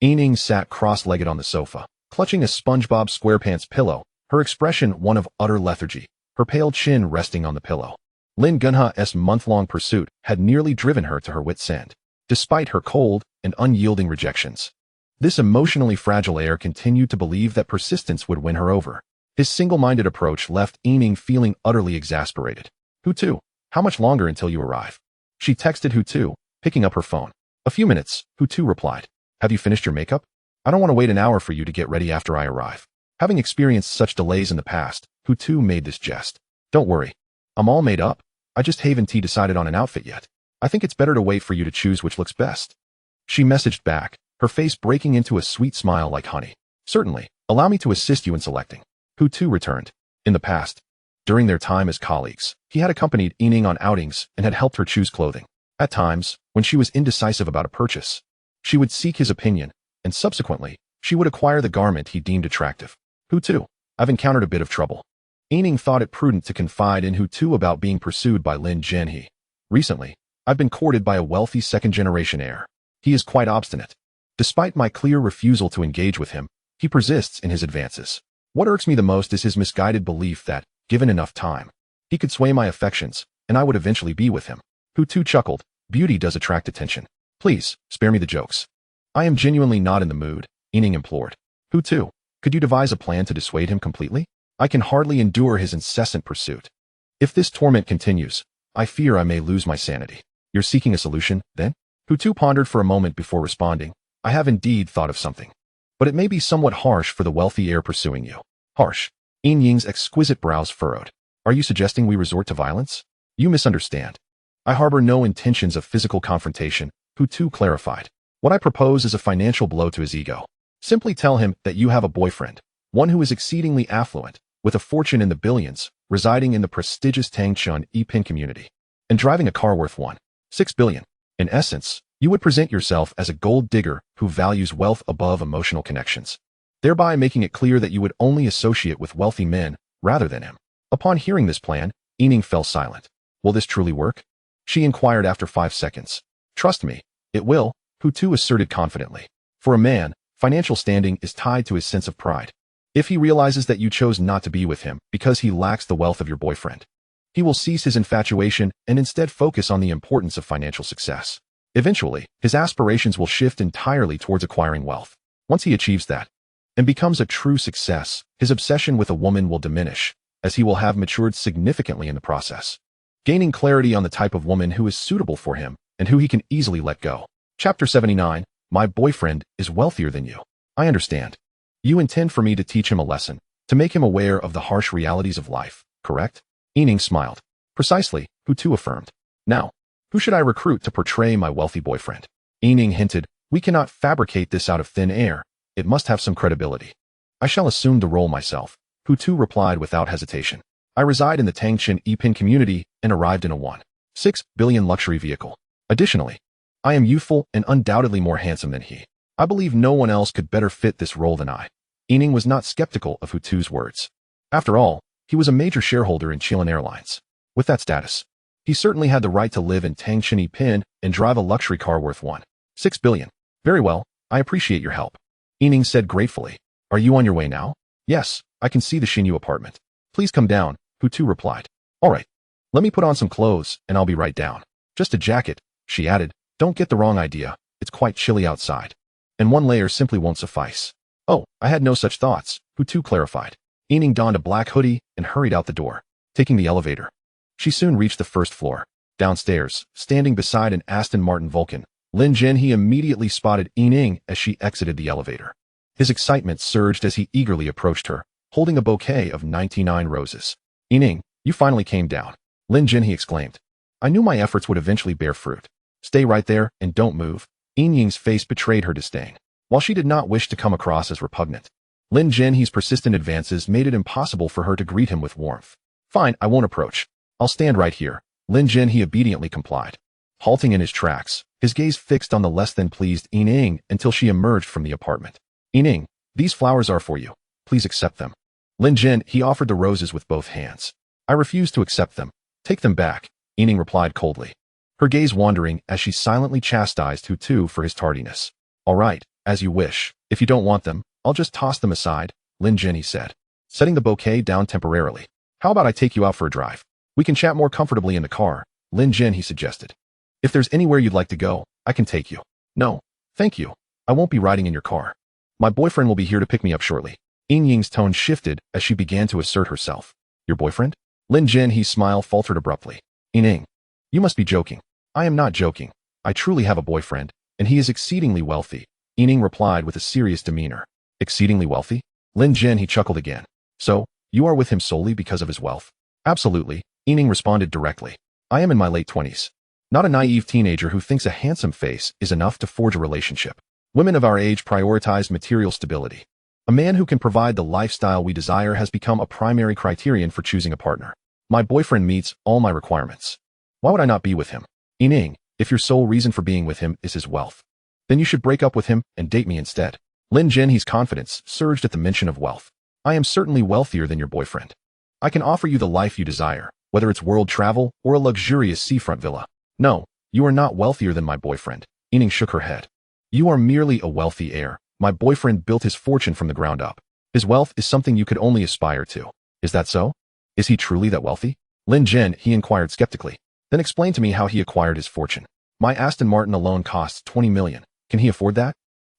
Yining sat cross-legged on the sofa, clutching a SpongeBob SquarePants pillow, her expression one of utter lethargy, her pale chin resting on the pillow. Lin Genha's month-long pursuit had nearly driven her to her wit's end, despite her cold and unyielding rejections. This emotionally fragile heir continued to believe that persistence would win her over. His single-minded approach left Yining feeling utterly exasperated. Hutu, how much longer until you arrive? She texted Hutu, picking up her phone. A few minutes, Hutu replied. Have you finished your makeup? I don't want to wait an hour for you to get ready after I arrive. Having experienced such delays in the past, Hutu made this jest. Don't worry. I'm all made up. I just haven't decided on an outfit yet. I think it's better to wait for you to choose which looks best. She messaged back, her face breaking into a sweet smile like honey. Certainly, allow me to assist you in selecting. Hutu returned. In the past, during their time as colleagues, he had accompanied Yining on outings and had helped her choose clothing. At times, when she was indecisive about a purchase, she would seek his opinion, and subsequently, she would acquire the garment he deemed attractive. Hutu, I've encountered a bit of trouble. Yining thought it prudent to confide in Hutu about being pursued by Lin Genhe. Recently, I've been courted by a wealthy second-generation heir. He is quite obstinate. Despite my clear refusal to engage with him, he persists in his advances. What irks me the most is his misguided belief that, given enough time, he could sway my affections, and I would eventually be with him. Hutu chuckled. Beauty does attract attention. Please, spare me the jokes. I am genuinely not in the mood, Yining implored. Hutu, could you devise a plan to dissuade him completely? I can hardly endure his incessant pursuit. If this torment continues, I fear I may lose my sanity. You're seeking a solution, then? Hutu pondered for a moment before responding. I have indeed thought of something. But it may be somewhat harsh for the wealthy heir pursuing you. Harsh. Yining's exquisite brows furrowed. Are you suggesting we resort to violence? You misunderstand. I harbor no intentions of physical confrontation, Hutu clarified. What I propose is a financial blow to his ego. Simply tell him that you have a boyfriend, one who is exceedingly affluent, with a fortune in the billions, residing in the prestigious Tangchun Epin community, and driving a car worth 1.6 billion. In essence, you would present yourself as a gold digger who values wealth above emotional connections, thereby making it clear that you would only associate with wealthy men rather than him. Upon hearing this plan, Yining fell silent. Will this truly work? She inquired after 5 seconds. Trust me, it will, Hutu asserted confidently. For a man, financial standing is tied to his sense of pride. If he realizes that you chose not to be with him because he lacks the wealth of your boyfriend, he will cease his infatuation and instead focus on the importance of financial success. Eventually, his aspirations will shift entirely towards acquiring wealth. Once he achieves that and becomes a true success, his obsession with a woman will diminish, as he will have matured significantly in the process, gaining clarity on the type of woman who is suitable for him and who he can easily let go. Chapter 79. My boyfriend is wealthier than you. I understand. You intend for me to teach him a lesson, to make him aware of the harsh realities of life, correct? Yining smiled. Precisely, Hutu affirmed. Now, who should I recruit to portray my wealthy boyfriend? Yining hinted, we cannot fabricate this out of thin air. It must have some credibility. I shall assume the role myself, Hutu replied without hesitation. I reside in the Tangchun Epin community and arrived in a 1.6 billion luxury vehicle. Additionally, I am youthful and undoubtedly more handsome than he. I believe no one else could better fit this role than I. Yining was not skeptical of Hutu's words. After all, he was a major shareholder in Chilean Airlines. With that status, he certainly had the right to live in Tangchun Epin and drive a luxury car worth 1.6 billion. Very well, I appreciate your help, Yining said gratefully. Are you on your way now? Yes, I can see the Xianyu apartment. Please come down, Hutu replied. All right, let me put on some clothes and I'll be right down. Just a jacket, she added. Don't get the wrong idea, it's quite chilly outside. And one layer simply won't suffice. Oh, I had no such thoughts, Hutu clarified. Yining donned a black hoodie and hurried out the door, taking the elevator. She soon reached the first floor. Downstairs, standing beside an Aston Martin Vulcan, Lin Genhe immediately spotted Yining as she exited the elevator. His excitement surged as he eagerly approached her, holding a bouquet of 99 roses. Yining, you finally came down, Lin Genhe exclaimed. I knew my efforts would eventually bear fruit. Stay right there and don't move. Yin Ying's face betrayed her disdain. While she did not wish to come across as repugnant, Lin Jinhe's persistent advances made it impossible for her to greet him with warmth. Fine, I won't approach. I'll stand right here. Lin Jinhe obediently complied. Halting in his tracks, his gaze fixed on the less than pleased Yin Ying until she emerged from the apartment. Yin Ying, these flowers are for you. Please accept them. Lin Jin, he offered the roses with both hands. I refuse to accept them. Take them back, Yin Ying replied coldly, her gaze wandering as she silently chastised Hu Tu for his tardiness. All right, as you wish. If you don't want them, I'll just toss them aside, Lin Jin, he said, setting the bouquet down temporarily. How about I take you out for a drive? We can chat more comfortably in the car, Lin Jin, he suggested. If there's anywhere you'd like to go, I can take you. No, thank you. I won't be riding in your car. My boyfriend will be here to pick me up shortly. Yin Ying's tone shifted as she began to assert herself. Your boyfriend? Lin Jin, his smile faltered abruptly. Yin Ying, you must be joking. I am not joking. I truly have a boyfriend, and he is exceedingly wealthy, Yin Ying replied with a serious demeanor. Exceedingly wealthy? Lin Jin, he chuckled again. So, you are with him solely because of his wealth? Absolutely, Yin Ying responded directly. I am in my late 20s. Not a naive teenager who thinks a handsome face is enough to forge a relationship. Women of our age prioritize material stability. A man who can provide the lifestyle we desire has become a primary criterion for choosing a partner. My boyfriend meets all my requirements. Why would I not be with him? Yin Ying, if your sole reason for being with him is his wealth, then you should break up with him and date me instead. Lin Jinhe's confidence surged at the mention of wealth. I am certainly wealthier than your boyfriend. I can offer you the life you desire, whether it's world travel or a luxurious seafront villa. No, you are not wealthier than my boyfriend. Yin Ying shook her head. You are merely a wealthy heir. My boyfriend built his fortune from the ground up. His wealth is something you could only aspire to. Is that so? Is he truly that wealthy? Lin Jin, he inquired skeptically. Then explain to me how he acquired his fortune. My Aston Martin alone costs 20 million. Can he afford that?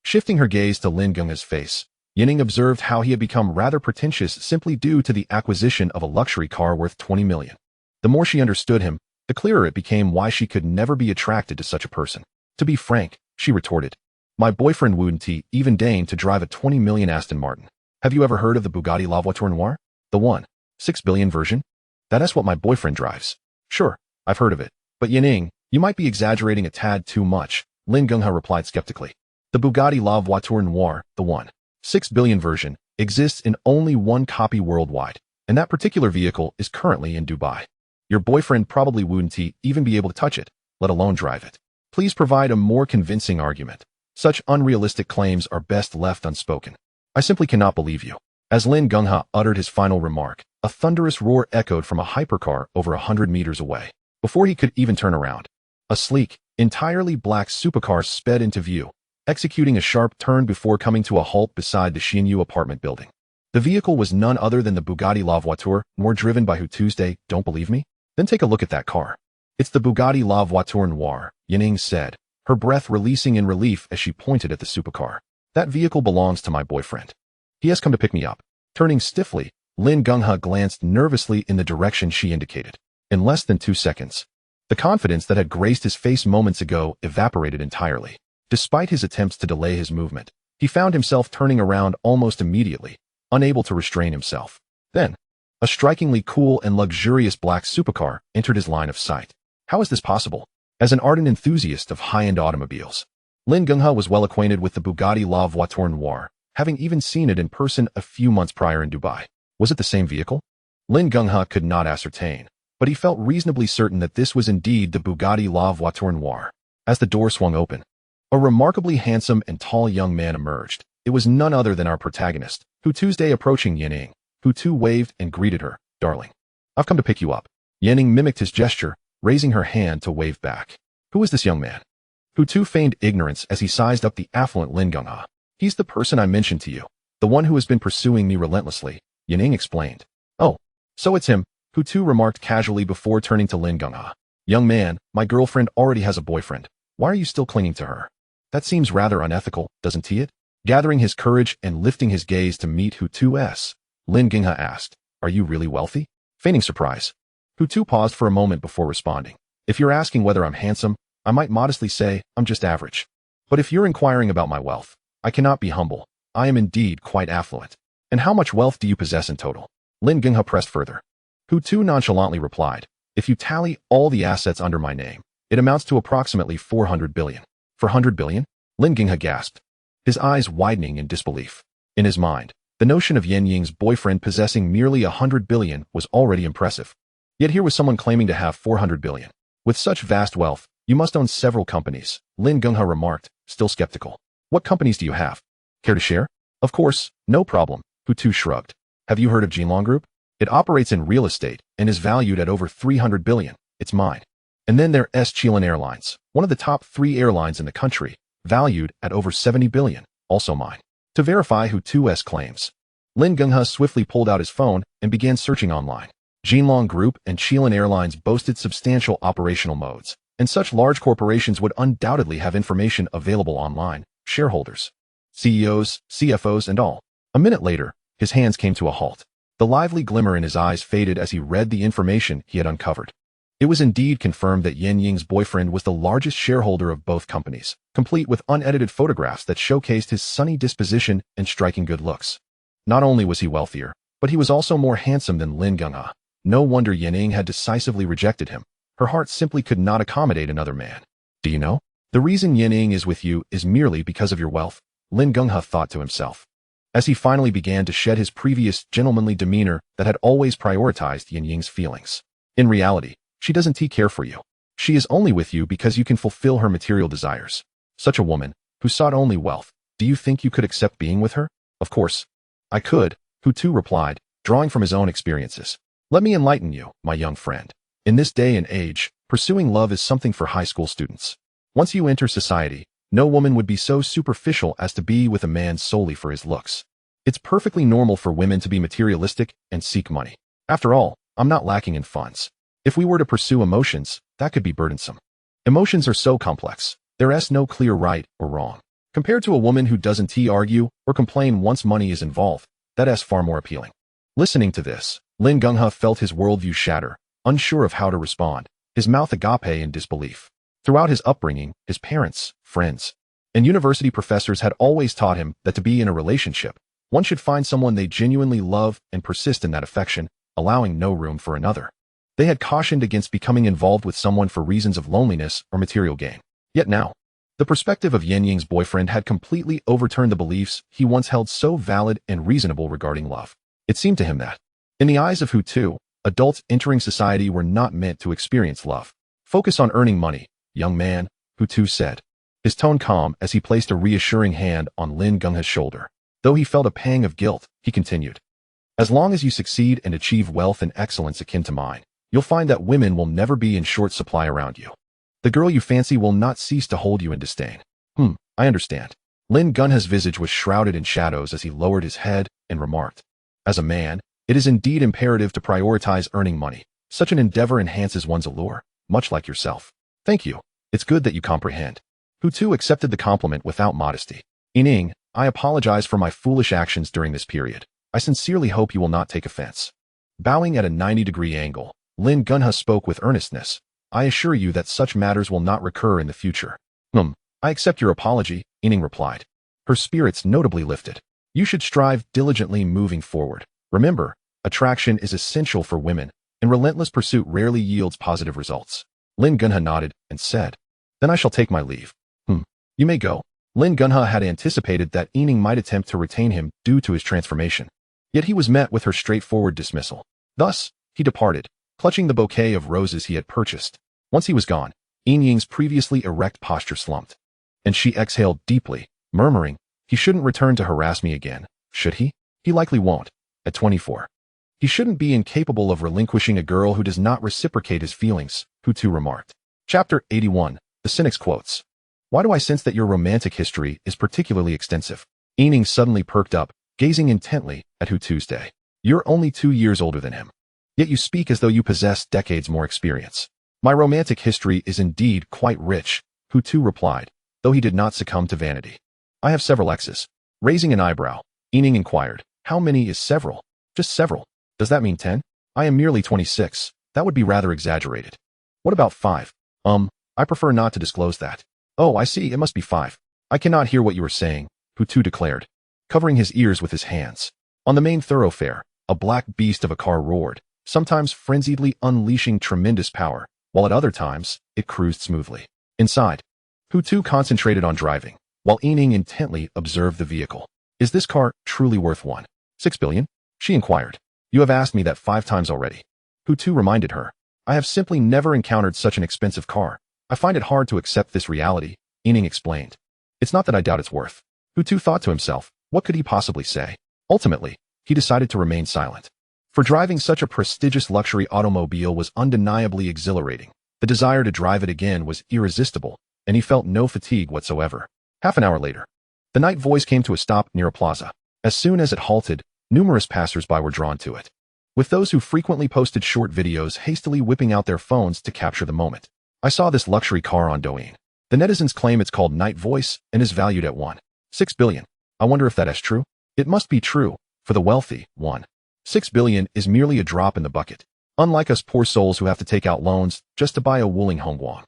Shifting her gaze to Lin Genghe's face, Yin Ying observed how he had become rather pretentious simply due to the acquisition of a luxury car worth 20 million. The more she understood him, the clearer it became why she could never be attracted to such a person. To be frank, she retorted, my boyfriend wouldn't even deign to drive a 20 million Aston Martin. Have you ever heard of the Bugatti La Voiture Noire? The 1.6 billion version? That's what my boyfriend drives. Sure, I've heard of it. But Yin Ying, you might be exaggerating a tad too much, Lin Genghe replied skeptically. The Bugatti La Voiture Noire, the 1.6 billion version, exists in only one copy worldwide, and that particular vehicle is currently in Dubai. Your boyfriend probably wouldn't even be able to touch it, let alone drive it. Please provide a more convincing argument. Such unrealistic claims are best left unspoken. I simply cannot believe you. As Lin Genghe uttered his final remark, a thunderous roar echoed from a hypercar over 100 meters away. Before he could even turn around, a sleek, entirely black supercar sped into view, executing a sharp turn before coming to a halt beside the Xianyu apartment building. The vehicle was none other than the Bugatti La Voiture, more driven by Hu Tuesday. Don't believe me? Then take a look at that car. It's the Bugatti La Voiture Noire, Yin Ying said, her breath releasing in relief as she pointed at the supercar. That vehicle belongs to my boyfriend. He has come to pick me up. Turning stiffly, Lin Genghe glanced nervously in the direction she indicated. In less than 2 seconds, the confidence that had graced his face moments ago evaporated entirely. Despite his attempts to delay his movement, he found himself turning around almost immediately, unable to restrain himself. Then, a strikingly cool and luxurious black supercar entered his line of sight. How is this possible? As an ardent enthusiast of high-end automobiles, Lin Genghe was well acquainted with the Bugatti La Voiture Noire, having even seen it in person a few months prior in Dubai. Was it the same vehicle? Lin Genghe could not ascertain, but he felt reasonably certain that this was indeed the Bugatti La Voiture Noire. As the door swung open, a remarkably handsome and tall young man emerged. It was none other than our protagonist, Hu Tuesday approaching Yin Ying. Hu Tu waved and greeted her. Darling, I've come to pick you up. Yin Ying mimicked his gesture, raising her hand to wave back. Who is this young man? Hu Tu feigned ignorance as he sized up the affluent Lin Genghe. He's the person I mentioned to you, the one who has been pursuing me relentlessly, Yin Ying explained. Oh, so it's him, Hu Tu remarked casually before turning to Lin Genghe. Young man, my girlfriend already has a boyfriend. Why are you still clinging to her? That seems rather unethical, doesn't it? Gathering his courage and lifting his gaze to meet Hu Tu's, Lin Genghe asked, are you really wealthy? Feigning surprise, Hu Tu paused for a moment before responding. If you're asking whether I'm handsome, I might modestly say I'm just average. But if you're inquiring about my wealth, I cannot be humble. I am indeed quite affluent. And how much wealth do you possess in total? Lin Genghe pressed further. Hu Tu nonchalantly replied, If you tally all the assets under my name, it amounts to approximately 400 billion. 400 billion? Lin Genghe gasped, his eyes widening in disbelief. In his mind, the notion of Yan Ying's boyfriend possessing merely 100 billion was already impressive. Yet here was someone claiming to have 400 billion. With such vast wealth, you must own several companies, Lin Genghe remarked, still skeptical. What companies do you have? Care to share? Of course, no problem, Hu Tu shrugged. Have you heard of Jinlong Group? It operates in real estate and is valued at over 300 billion. It's mine. And then there's Chilean Airlines, one of the top 3 airlines in the country, valued at over 70 billion, also mine. To verify Hu Tu's claims, Lin Genghe swiftly pulled out his phone and began searching online. Jinlong Group and Chilean Airlines boasted substantial operational modes, and such large corporations would undoubtedly have information available online, shareholders, CEOs, CFOs, and all. A minute later, his hands came to a halt. The lively glimmer in his eyes faded as he read the information he had uncovered. It was indeed confirmed that Yan Ying's boyfriend was the largest shareholder of both companies, complete with unedited photographs that showcased his sunny disposition and striking good looks. Not only was he wealthier, but he was also more handsome than Lin Genghe. No wonder Yan Ying had decisively rejected him. Her heart simply could not accommodate another man. Do you know? The reason Yan Ying is with you is merely because of your wealth, Lin Genghe thought to himself, as he finally began to shed his previous gentlemanly demeanor that had always prioritized Yan Ying's feelings. In reality, she doesn't care for you. She is only with you because you can fulfill her material desires. Such a woman, who sought only wealth, do you think you could accept being with her? Of course. I could, Hu Tu replied, drawing from his own experiences. Let me enlighten you, my young friend. In this day and age, pursuing love is something for high school students. Once you enter society, no woman would be so superficial as to be with a man solely for his looks. It's perfectly normal for women to be materialistic and seek money. After all, I'm not lacking in funds. If we were to pursue emotions, that could be burdensome. Emotions are so complex, there's no clear right or wrong. Compared to a woman who doesn't argue or complain once money is involved, that's far more appealing. Listening to this, Lin Genghe felt his worldview shatter, unsure of how to respond, his mouth agape in disbelief. Throughout his upbringing, his parents, friends, and university professors had always taught him that to be in a relationship, one should find someone they genuinely love and persist in that affection, allowing no room for another. They had cautioned against becoming involved with someone for reasons of loneliness or material gain. Yet now, the perspective of Yan Ying's boyfriend had completely overturned the beliefs he once held so valid and reasonable regarding love. It seemed to him that, in the eyes of Hu Tu, adults entering society were not meant to experience love. Focus on earning money, young man, Hu Tu said, his tone calm as he placed a reassuring hand on Lin Genghe's shoulder. Though he felt a pang of guilt, he continued, as long as you succeed and achieve wealth and excellence akin to mine, you'll find that women will never be in short supply around you. The girl you fancy will not cease to hold you in disdain. I understand. Lin Genghe's visage was shrouded in shadows as he lowered his head and remarked, as a man, it is indeed imperative to prioritize earning money. Such an endeavor enhances one's allure, much like yourself. Thank you. It's good that you comprehend. Hu Tu accepted the compliment without modesty. Yining, I apologize for my foolish actions during this period. I sincerely hope you will not take offense. Bowing at a 90-degree angle, Lin Genghe spoke with earnestness. I assure you that such matters will not recur in the future. I accept your apology, Yining replied. Her spirits notably lifted. You should strive diligently moving forward. Remember, attraction is essential for women, and relentless pursuit rarely yields positive results. Lin Genghe nodded and said, then I shall take my leave. You may go. Lin Genghe had anticipated that Yining might attempt to retain him due to his transformation. Yet he was met with her straightforward dismissal. Thus, he departed, clutching the bouquet of roses he had purchased. Once he was gone, Ying's previously erect posture slumped, and she exhaled deeply, murmuring, he shouldn't return to harass me again, should he? He likely won't. At 24. He shouldn't be incapable of relinquishing a girl who does not reciprocate his feelings, Hu Tu remarked. Chapter 81. The Cynic's Quotes. Why do I sense that your romantic history is particularly extensive? Yining suddenly perked up, gazing intently at Hu Tu's day. You're only 2 years older than him. Yet you speak as though you possess decades more experience. My romantic history is indeed quite rich, Hu Tu replied, though he did not succumb to vanity. I have several exes. Raising an eyebrow, Yining inquired, how many is several? Just several. Does that mean 10? I am merely 26. That would be rather exaggerated. What about 5? I prefer not to disclose that. Oh, I see, it must be 5. I cannot hear what you are saying, Hu Tu declared, covering his ears with his hands. On the main thoroughfare, a black beast of a car roared, sometimes frenziedly unleashing tremendous power, while at other times, it cruised smoothly. Inside, Hu Tu concentrated on driving, while Yining intently observed the vehicle. Is this car truly worth 1.6 billion? She inquired. You have asked me that 5 times already. Hu Tu reminded her. I have simply never encountered such an expensive car. I find it hard to accept this reality, Yining explained. It's not that I doubt its worth. Hu Tu thought to himself, what could he possibly say? Ultimately, he decided to remain silent. For driving such a prestigious luxury automobile was undeniably exhilarating. The desire to drive it again was irresistible, and he felt no fatigue whatsoever. Half an hour later, the night voice came to a stop near a plaza. As soon as it halted, numerous passers-by were drawn to it, with those who frequently posted short videos hastily whipping out their phones to capture the moment. I saw this luxury car on Douyin. The netizens claim it's called Night Voice and is valued at 1.6 billion. I wonder if that is true. It must be true. For the wealthy, 1.6 billion is merely a drop in the bucket. Unlike us poor souls who have to take out loans just to buy a Wuling Hongguang.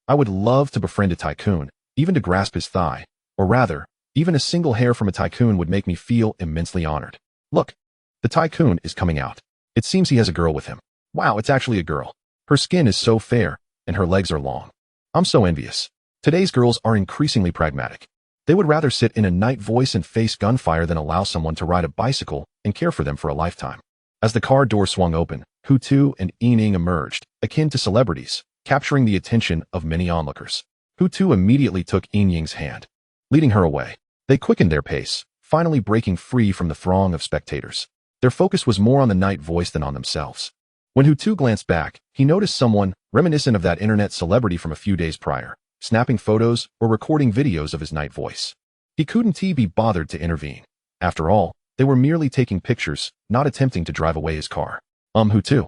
I would love to befriend a tycoon, even to grasp his thigh, or rather, even a single hair from a tycoon would make me feel immensely honored. Look, the tycoon is coming out. It seems he has a girl with him. Wow, it's actually a girl. Her skin is so fair, and her legs are long. I'm so envious. Today's girls are increasingly pragmatic. They would rather sit in a Night Voice and face gunfire than allow someone to ride a bicycle and care for them for a lifetime. As the car door swung open, Hu Tu and Yining emerged, akin to celebrities, capturing the attention of many onlookers. Hu Tu immediately took Yining's hand, leading her away. They quickened their pace, finally breaking free from the throng of spectators. Their focus was more on the Night Voice than on themselves. When Hu Tu glanced back, he noticed someone reminiscent of that internet celebrity from a few days prior, snapping photos or recording videos of his Night Voice. He couldn't be bothered to intervene. After all, they were merely taking pictures, not attempting to drive away his car. Hu Tu,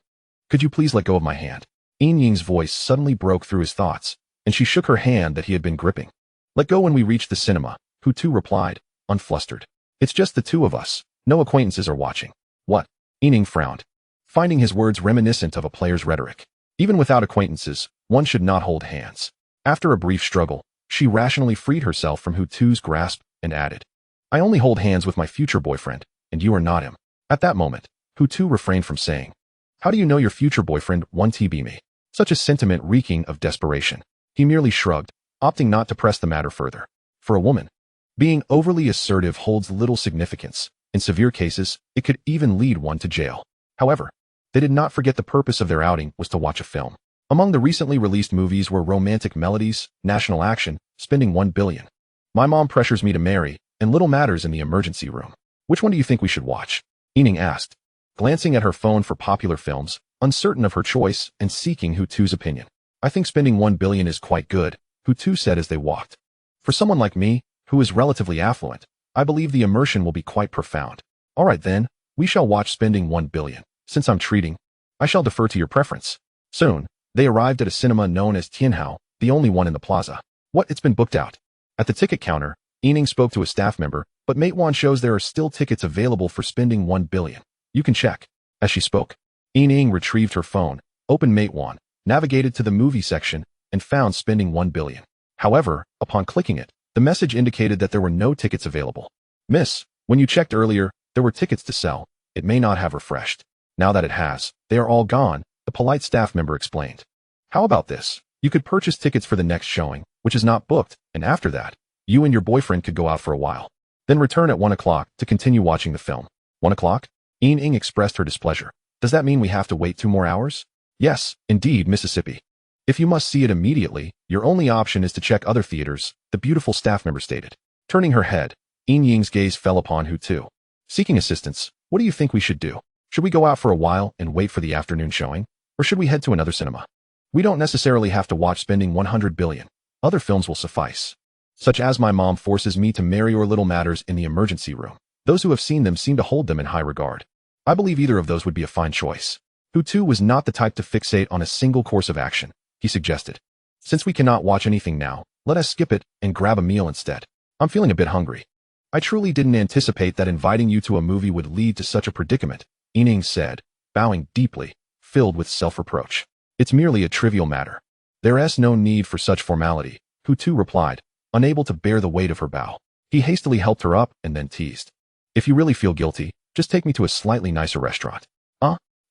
could you please let go of my hand? Yining's voice suddenly broke through his thoughts, and she shook her hand that he had been gripping. Let go when we reach the cinema, Hu Tu replied, unflustered. It's just the two of us. No acquaintances are watching. What? Yining frowned, finding his words reminiscent of a player's rhetoric. Even without acquaintances, one should not hold hands. After a brief struggle, she rationally freed herself from Hu Tu's grasp and added, I only hold hands with my future boyfriend, and you are not him. At that moment, Hu Tu refrained from saying, How do you know your future boyfriend won't be me? Such a sentiment reeking of desperation. He merely shrugged, opting not to press the matter further. For a woman, being overly assertive holds little significance. In severe cases, it could even lead one to jail. However, they did not forget the purpose of their outing was to watch a film. Among the recently released movies were Romantic Melodies, National Action, Spending 1 billion. My Mom Pressures Me to Marry, and Little Matters in the Emergency Room. Which one do you think we should watch? Yining asked, glancing at her phone for popular films, uncertain of her choice and seeking Hu Tu's opinion. I think Spending 1 billion is quite good, Hu Tu said as they walked. For someone like me, who is relatively affluent, I believe the immersion will be quite profound. All right then, we shall watch Spending 1 billion. Since I'm treating, I shall defer to your preference. Soon, they arrived at a cinema known as Tianhao, the only one in the plaza. What? It's been booked out. At the ticket counter, Yining spoke to a staff member, but Matewan shows there are still tickets available for Spending 1 billion. You can check. As she spoke, Yining retrieved her phone, opened Matewan, navigated to the movie section, and found Spending 1 billion. However, upon clicking it, the message indicated that there were no tickets available. Miss, when you checked earlier, there were tickets to sell. It may not have refreshed. Now that it has, they are all gone, the polite staff member explained. How about this? You could purchase tickets for the next showing, which is not booked, and after that, you and your boyfriend could go out for a while. Then return at 1 o'clock to continue watching the film. 1 o'clock? Yining expressed her displeasure. Does that mean we have to wait 2 more hours? Yes, indeed, Mississippi. If you must see it immediately, your only option is to check other theaters, the beautiful staff member stated. Turning her head, Yining's gaze fell upon Hu Tu. Seeking assistance, what do you think we should do? Should we go out for a while and wait for the afternoon showing? Or should we head to another cinema? We don't necessarily have to watch Spending 100 billion. Other films will suffice. Such as My Mom Forces Me to Marry or Little Matters in the Emergency Room. Those who have seen them seem to hold them in high regard. I believe either of those would be a fine choice. Hu Tu was not the type to fixate on a single course of action, he suggested. Since we cannot watch anything now, let us skip it and grab a meal instead. I'm feeling a bit hungry. I truly didn't anticipate that inviting you to a movie would lead to such a predicament, Yining said, bowing deeply, filled with self-reproach. It's merely a trivial matter. There's no need for such formality, Hu Tu replied, unable to bear the weight of her bow. He hastily helped her up and then teased. If you really feel guilty, just take me to a slightly nicer restaurant.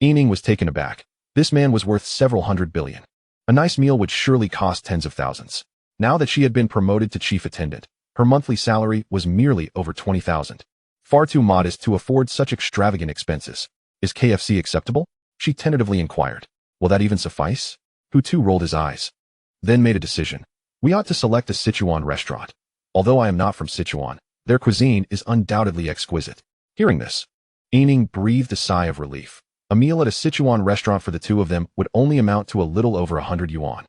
Yining was taken aback. This man was worth several hundred billion. A nice meal would surely cost tens of thousands. Now that she had been promoted to chief attendant, her monthly salary was merely over 20,000. Far too modest to afford such extravagant expenses. Is KFC acceptable? She tentatively inquired. Will that even suffice? Hu Tu rolled his eyes. Then made a decision. We ought to select a Sichuan restaurant. Although I am not from Sichuan, their cuisine is undoubtedly exquisite. Hearing this, Yining breathed a sigh of relief. A meal at a Sichuan restaurant for the two of them would only amount to a little over 100 yuan,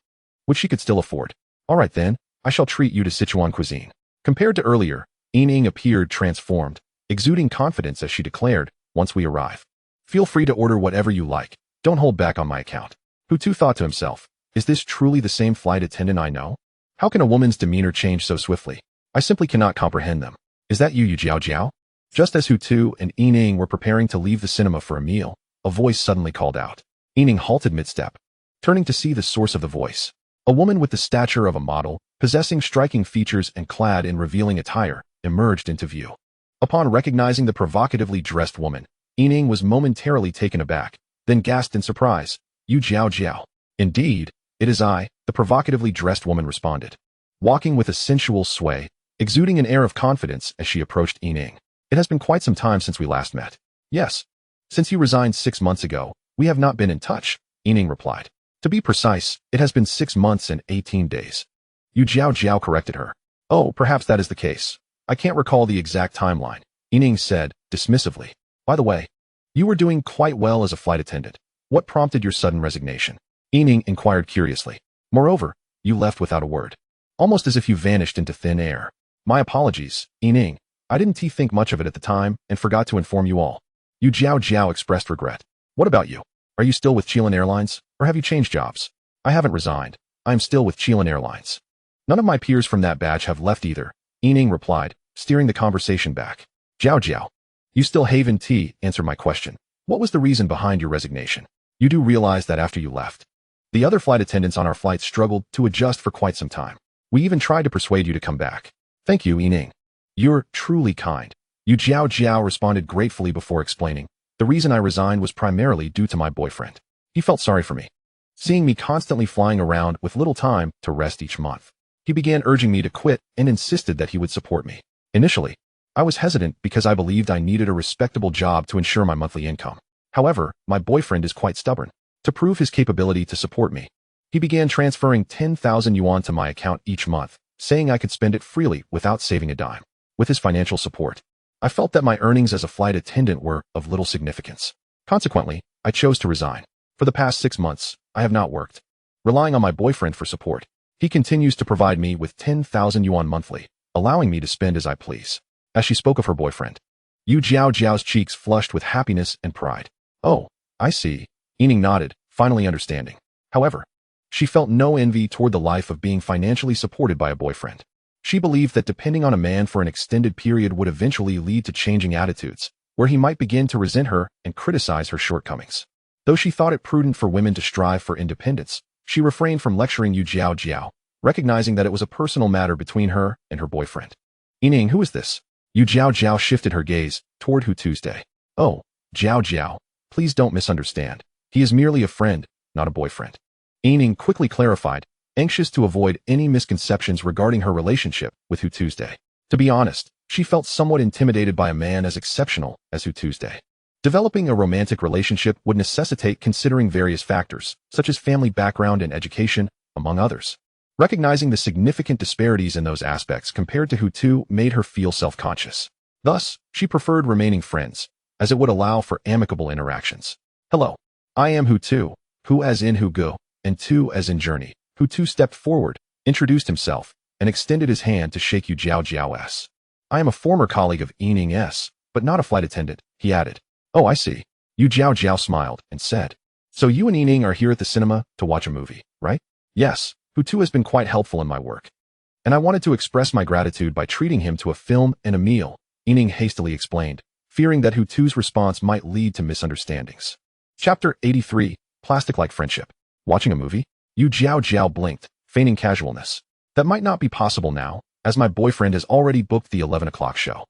which she could still afford. All right then, I shall treat you to Sichuan cuisine. Compared to earlier, Yining appeared transformed, exuding confidence as she declared, once we arrive. Feel free to order whatever you like. Don't hold back on my account. Hu Tu thought to himself, is this truly the same flight attendant I know? How can a woman's demeanor change so swiftly? I simply cannot comprehend them. Is that you Jiao Jiao? Just as Hu Tu and Yining were preparing to leave the cinema for a meal, a voice suddenly called out. Yining halted mid-step, turning to see the source of the voice. A woman with the stature of a model, possessing striking features and clad in revealing attire, emerged into view. Upon recognizing the provocatively dressed woman, Yining was momentarily taken aback, then gasped in surprise. You Jiao Jiao. Indeed, it is I, the provocatively dressed woman responded, walking with a sensual sway, exuding an air of confidence as she approached Yining. It has been quite some time since we last met. Yes. Since you resigned 6 months ago, we have not been in touch, Yining replied. To be precise, it has been 6 months and 18 days. Yu Jiao Jiao corrected her. Oh, perhaps that is the case. I can't recall the exact timeline, Yining said, dismissively. By the way, you were doing quite well as a flight attendant. What prompted your sudden resignation? Yining inquired curiously. Moreover, you left without a word. Almost as if you vanished into thin air. My apologies, Yining. I didn't think much of it at the time and forgot to inform you all. Yu Jiao Jiao expressed regret. What about you? Are you still with Chilean Airlines, or have you changed jobs? I haven't resigned. I am still with Chilean Airlines. None of my peers from that batch have left either, Yining replied, steering the conversation back. Jiao Jiao. You still Haven T, answer my question. What was the reason behind your resignation? You do realize that after you left, the other flight attendants on our flight struggled to adjust for quite some time. We even tried to persuade you to come back. Thank you, Yining. You're truly kind. Yu Jiao Jiao responded gratefully before explaining. The reason I resigned was primarily due to my boyfriend. He felt sorry for me, seeing me constantly flying around with little time to rest each month. He began urging me to quit and insisted that he would support me. Initially, I was hesitant because I believed I needed a respectable job to ensure my monthly income. However, my boyfriend is quite stubborn. To prove his capability to support me, he began transferring 10,000 yuan to my account each month, saying I could spend it freely without saving a dime. With his financial support, I felt that my earnings as a flight attendant were of little significance. Consequently, I chose to resign. For the past 6 months, I have not worked, relying on my boyfriend for support. He continues to provide me with 10,000 yuan monthly, allowing me to spend as I please. As she spoke of her boyfriend, Yu Jiao Jiao's cheeks flushed with happiness and pride. Oh, I see. Yining nodded, finally understanding. However, she felt no envy toward the life of being financially supported by a boyfriend. She believed that depending on a man for an extended period would eventually lead to changing attitudes, where he might begin to resent her and criticize her shortcomings. Though she thought it prudent for women to strive for independence, she refrained from lecturing Yu Jiao Jiao, recognizing that it was a personal matter between her and her boyfriend. Yining, who is this? Yu Jiao Jiao shifted her gaze toward Hu Tuesday. Oh, Jiao Jiao, please don't misunderstand. He is merely a friend, not a boyfriend. Yining quickly clarified, anxious to avoid any misconceptions regarding her relationship with Hu Tuesday. To be honest, she felt somewhat intimidated by a man as exceptional as Hu Tuesday. Developing a romantic relationship would necessitate considering various factors, such as family background and education, among others. Recognizing the significant disparities in those aspects compared to Hu Tu made her feel self-conscious. Thus, she preferred remaining friends, as it would allow for amicable interactions. Hello, I am Hu Tu, Hu as in Hugo, and Tu as in journey. Hu Tu stepped forward, introduced himself, and extended his hand to shake Yu Jiao Jiao S. I am a former colleague of Yining S, but not a flight attendant, he added. Oh, I see. Yu Jiao Jiao smiled and said. So you and Yining are here at the cinema to watch a movie, right? Yes, Hu Tu has been quite helpful in my work. And I wanted to express my gratitude by treating him to a film and a meal, Yining hastily explained, fearing that Hu Tu's response might lead to misunderstandings. Chapter 83, Plastic-like Friendship. Watching a movie? Yu Jiao Jiao blinked, feigning casualness. That might not be possible now, as my boyfriend has already booked the 11 o'clock show.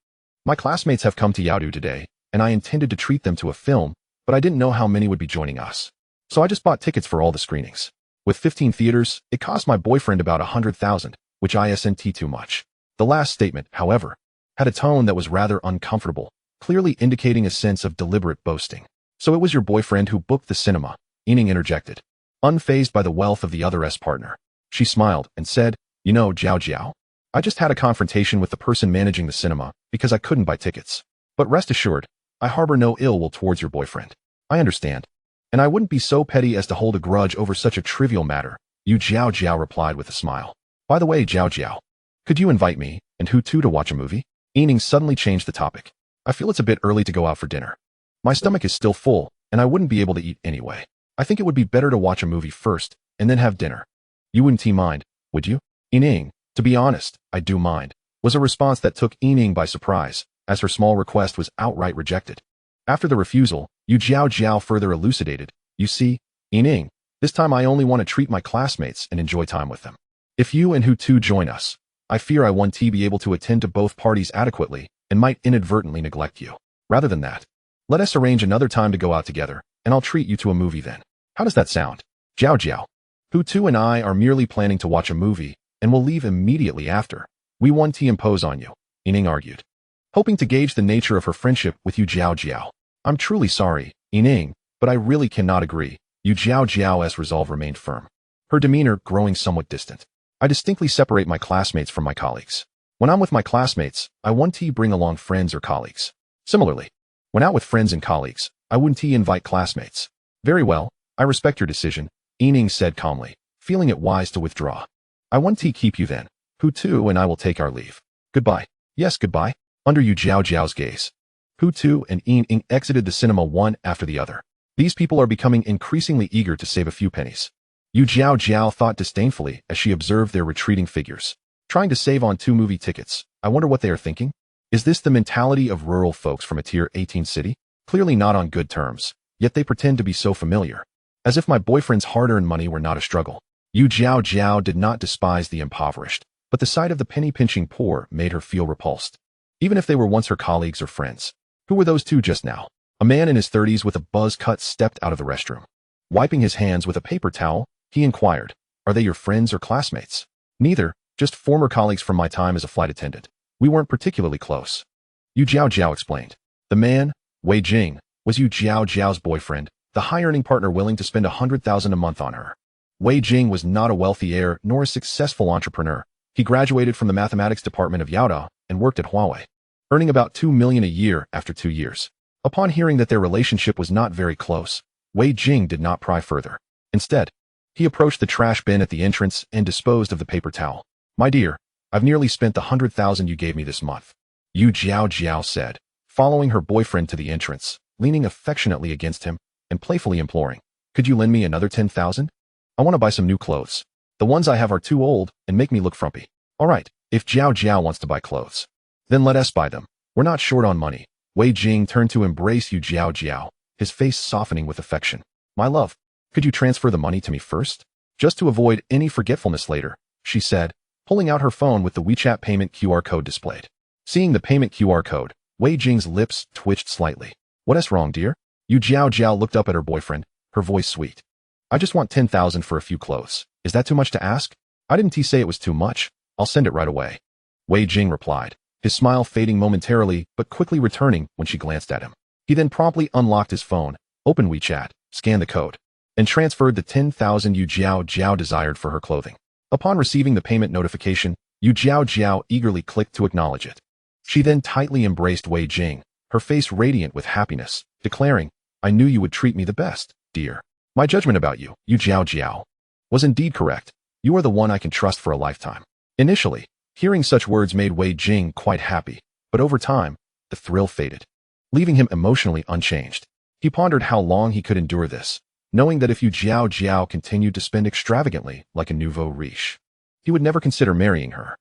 My classmates have come to Yaodu today, and I intended to treat them to a film, but I didn't know how many would be joining us. So I just bought tickets for all the screenings. With 15 theaters, it cost my boyfriend about 100,000, which isn't too much. The last statement, however, had a tone that was rather uncomfortable, clearly indicating a sense of deliberate boasting. So it was your boyfriend who booked the cinema, Yining interjected, unfazed by the wealth of the other's partner. She smiled and said, you know, Jiao Jiao, I just had a confrontation with the person managing the cinema because I couldn't buy tickets. But rest assured, I harbor no ill will towards your boyfriend. I understand. And I wouldn't be so petty as to hold a grudge over such a trivial matter, Yu Jiao Jiao replied with a smile. By the way, Jiao Jiao, could you invite me and Hu Tu to watch a movie? Yining suddenly changed the topic. I feel it's a bit early to go out for dinner. My stomach is still full, and I wouldn't be able to eat anyway. I think it would be better to watch a movie first, and then have dinner. You wouldn't mind, would you? Yining, to be honest, I do mind, was a response that took Yining by surprise, as her small request was outright rejected. After the refusal, Yu Jiao Jiao further elucidated, you see, Yining, this time I only want to treat my classmates and enjoy time with them. If you and Hu Tu join us, I fear I won't be able to attend to both parties adequately and might inadvertently neglect you. Rather than that, let us arrange another time to go out together, and I'll treat you to a movie then. How does that sound? Jiao Jiao. Hu Tu and I are merely planning to watch a movie, and will leave immediately after. We won't impose on you, Yining argued, hoping to gauge the nature of her friendship with Yu Jiao Jiao. I'm truly sorry, Yining, but I really cannot agree. Yu Jiao Jiao's resolve remained firm, her demeanor growing somewhat distant. I distinctly separate my classmates from my colleagues. When I'm with my classmates, I won't bring along friends or colleagues. Similarly, when out with friends and colleagues, I wouldn't invite classmates. Very well, I respect your decision, Yining said calmly, feeling it wise to withdraw. I won't keep you then. Hu Tu and I will take our leave. Goodbye. Yes, goodbye. Under Yu Jiao Jiao's gaze, Hu Tu and Yining exited the cinema one after the other. These people are becoming increasingly eager to save a few pennies. Yu Jiao Jiao thought disdainfully as she observed their retreating figures. Trying to save on 2 movie tickets, I wonder what they are thinking? Is this the mentality of rural folks from a tier 18 city? Clearly not on good terms, yet they pretend to be so familiar. As if my boyfriend's hard-earned money were not a struggle. Yu Jiao Jiao did not despise the impoverished, but the sight of the penny-pinching poor made her feel repulsed. Even if they were once her colleagues or friends. Who were those two just now? A man in his 30s with a buzz cut stepped out of the restroom. Wiping his hands with a paper towel, he inquired, are they your friends or classmates? Neither, just former colleagues from my time as a flight attendant. We weren't particularly close. Yu Jiao Jiao explained. The man, Wei Jing, was Yu Jiao Jiao's boyfriend, the high-earning partner willing to spend 100,000 a month on her. Wei Jing was not a wealthy heir nor a successful entrepreneur. He graduated from the mathematics department of Yaoda and worked at Huawei, earning about 2 million a year after 2 years. Upon hearing that their relationship was not very close, Wei Jing did not pry further. Instead, he approached the trash bin at the entrance and disposed of the paper towel. My dear, I've nearly spent the 100,000 you gave me this month, Yu Jiao Jiao said, following her boyfriend to the entrance, leaning affectionately against him and playfully imploring, could you lend me another 10,000? I want to buy some new clothes. The ones I have are too old and make me look frumpy. All right, if Jiao Jiao wants to buy clothes, then let us buy them. We're not short on money. Wei Jing turned to embrace Yu Jiao Jiao, his face softening with affection. My love, could you transfer the money to me first? Just to avoid any forgetfulness later, she said, pulling out her phone with the WeChat payment QR code displayed. Seeing the payment QR code, Wei Jing's lips twitched slightly. What is wrong, dear? Yu Jiao Jiao looked up at her boyfriend, her voice sweet. I just want 10,000 for a few clothes. Is that too much to ask? I didn't say it was too much. I'll send it right away. Wei Jing replied, his smile fading momentarily but quickly returning when she glanced at him. He then promptly unlocked his phone, opened WeChat, scanned the code, and transferred the 10,000 Yu Jiao Jiao desired for her clothing. Upon receiving the payment notification, Yu Jiao Jiao eagerly clicked to acknowledge it. She then tightly embraced Wei Jing, her face radiant with happiness, declaring, I knew you would treat me the best, dear. My judgment about you, Yu Jiao Jiao, was indeed correct. You are the one I can trust for a lifetime. Initially, hearing such words made Wei Jing quite happy, but over time, the thrill faded, leaving him emotionally unchanged. He pondered how long he could endure this, knowing that if Yu Jiao Jiao continued to spend extravagantly like a nouveau riche, he would never consider marrying her.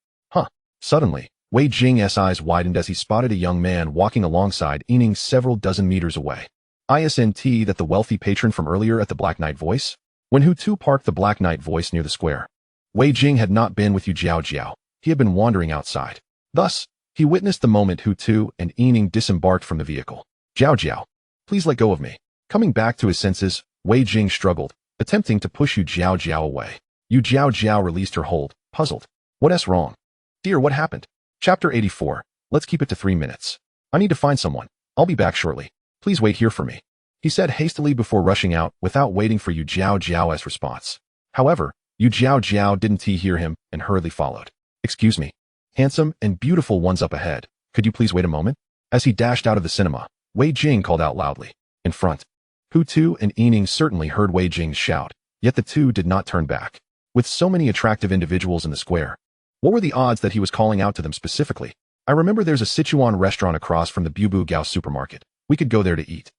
Suddenly, Wei Jing's eyes widened as he spotted a young man walking alongside Yining several dozen meters away. Isn't that the wealthy patron from earlier at the Black Knight Voice? When Hu Tu parked the Black Knight Voice near the square, Wei Jing had not been with Yu Jiao Jiao. He had been wandering outside. Thus, he witnessed the moment Hu Tu and Yining disembarked from the vehicle. Jiao Jiao, please let go of me. Coming back to his senses, Wei Jing struggled, attempting to push Yu Jiao Jiao away. Yu Jiao Jiao released her hold, puzzled. What's wrong? Dear, what happened? Chapter 84. Let's keep it to 3 minutes. I need to find someone. I'll be back shortly. Please wait here for me, he said hastily before rushing out without waiting for Yu Jiao Jiao's response. However, Yu Jiao Jiao didn't hear him and hurriedly followed. Excuse me. Handsome and beautiful one's up ahead. Could you please wait a moment? As he dashed out of the cinema, Wei Jing called out loudly. In front. Hu Tu and Yining certainly heard Wei Jing's shout, yet the two did not turn back. With so many attractive individuals in the square, what were the odds that he was calling out to them specifically? I remember there's a Sichuan restaurant across from the Bubu Gao supermarket. We could go there to eat.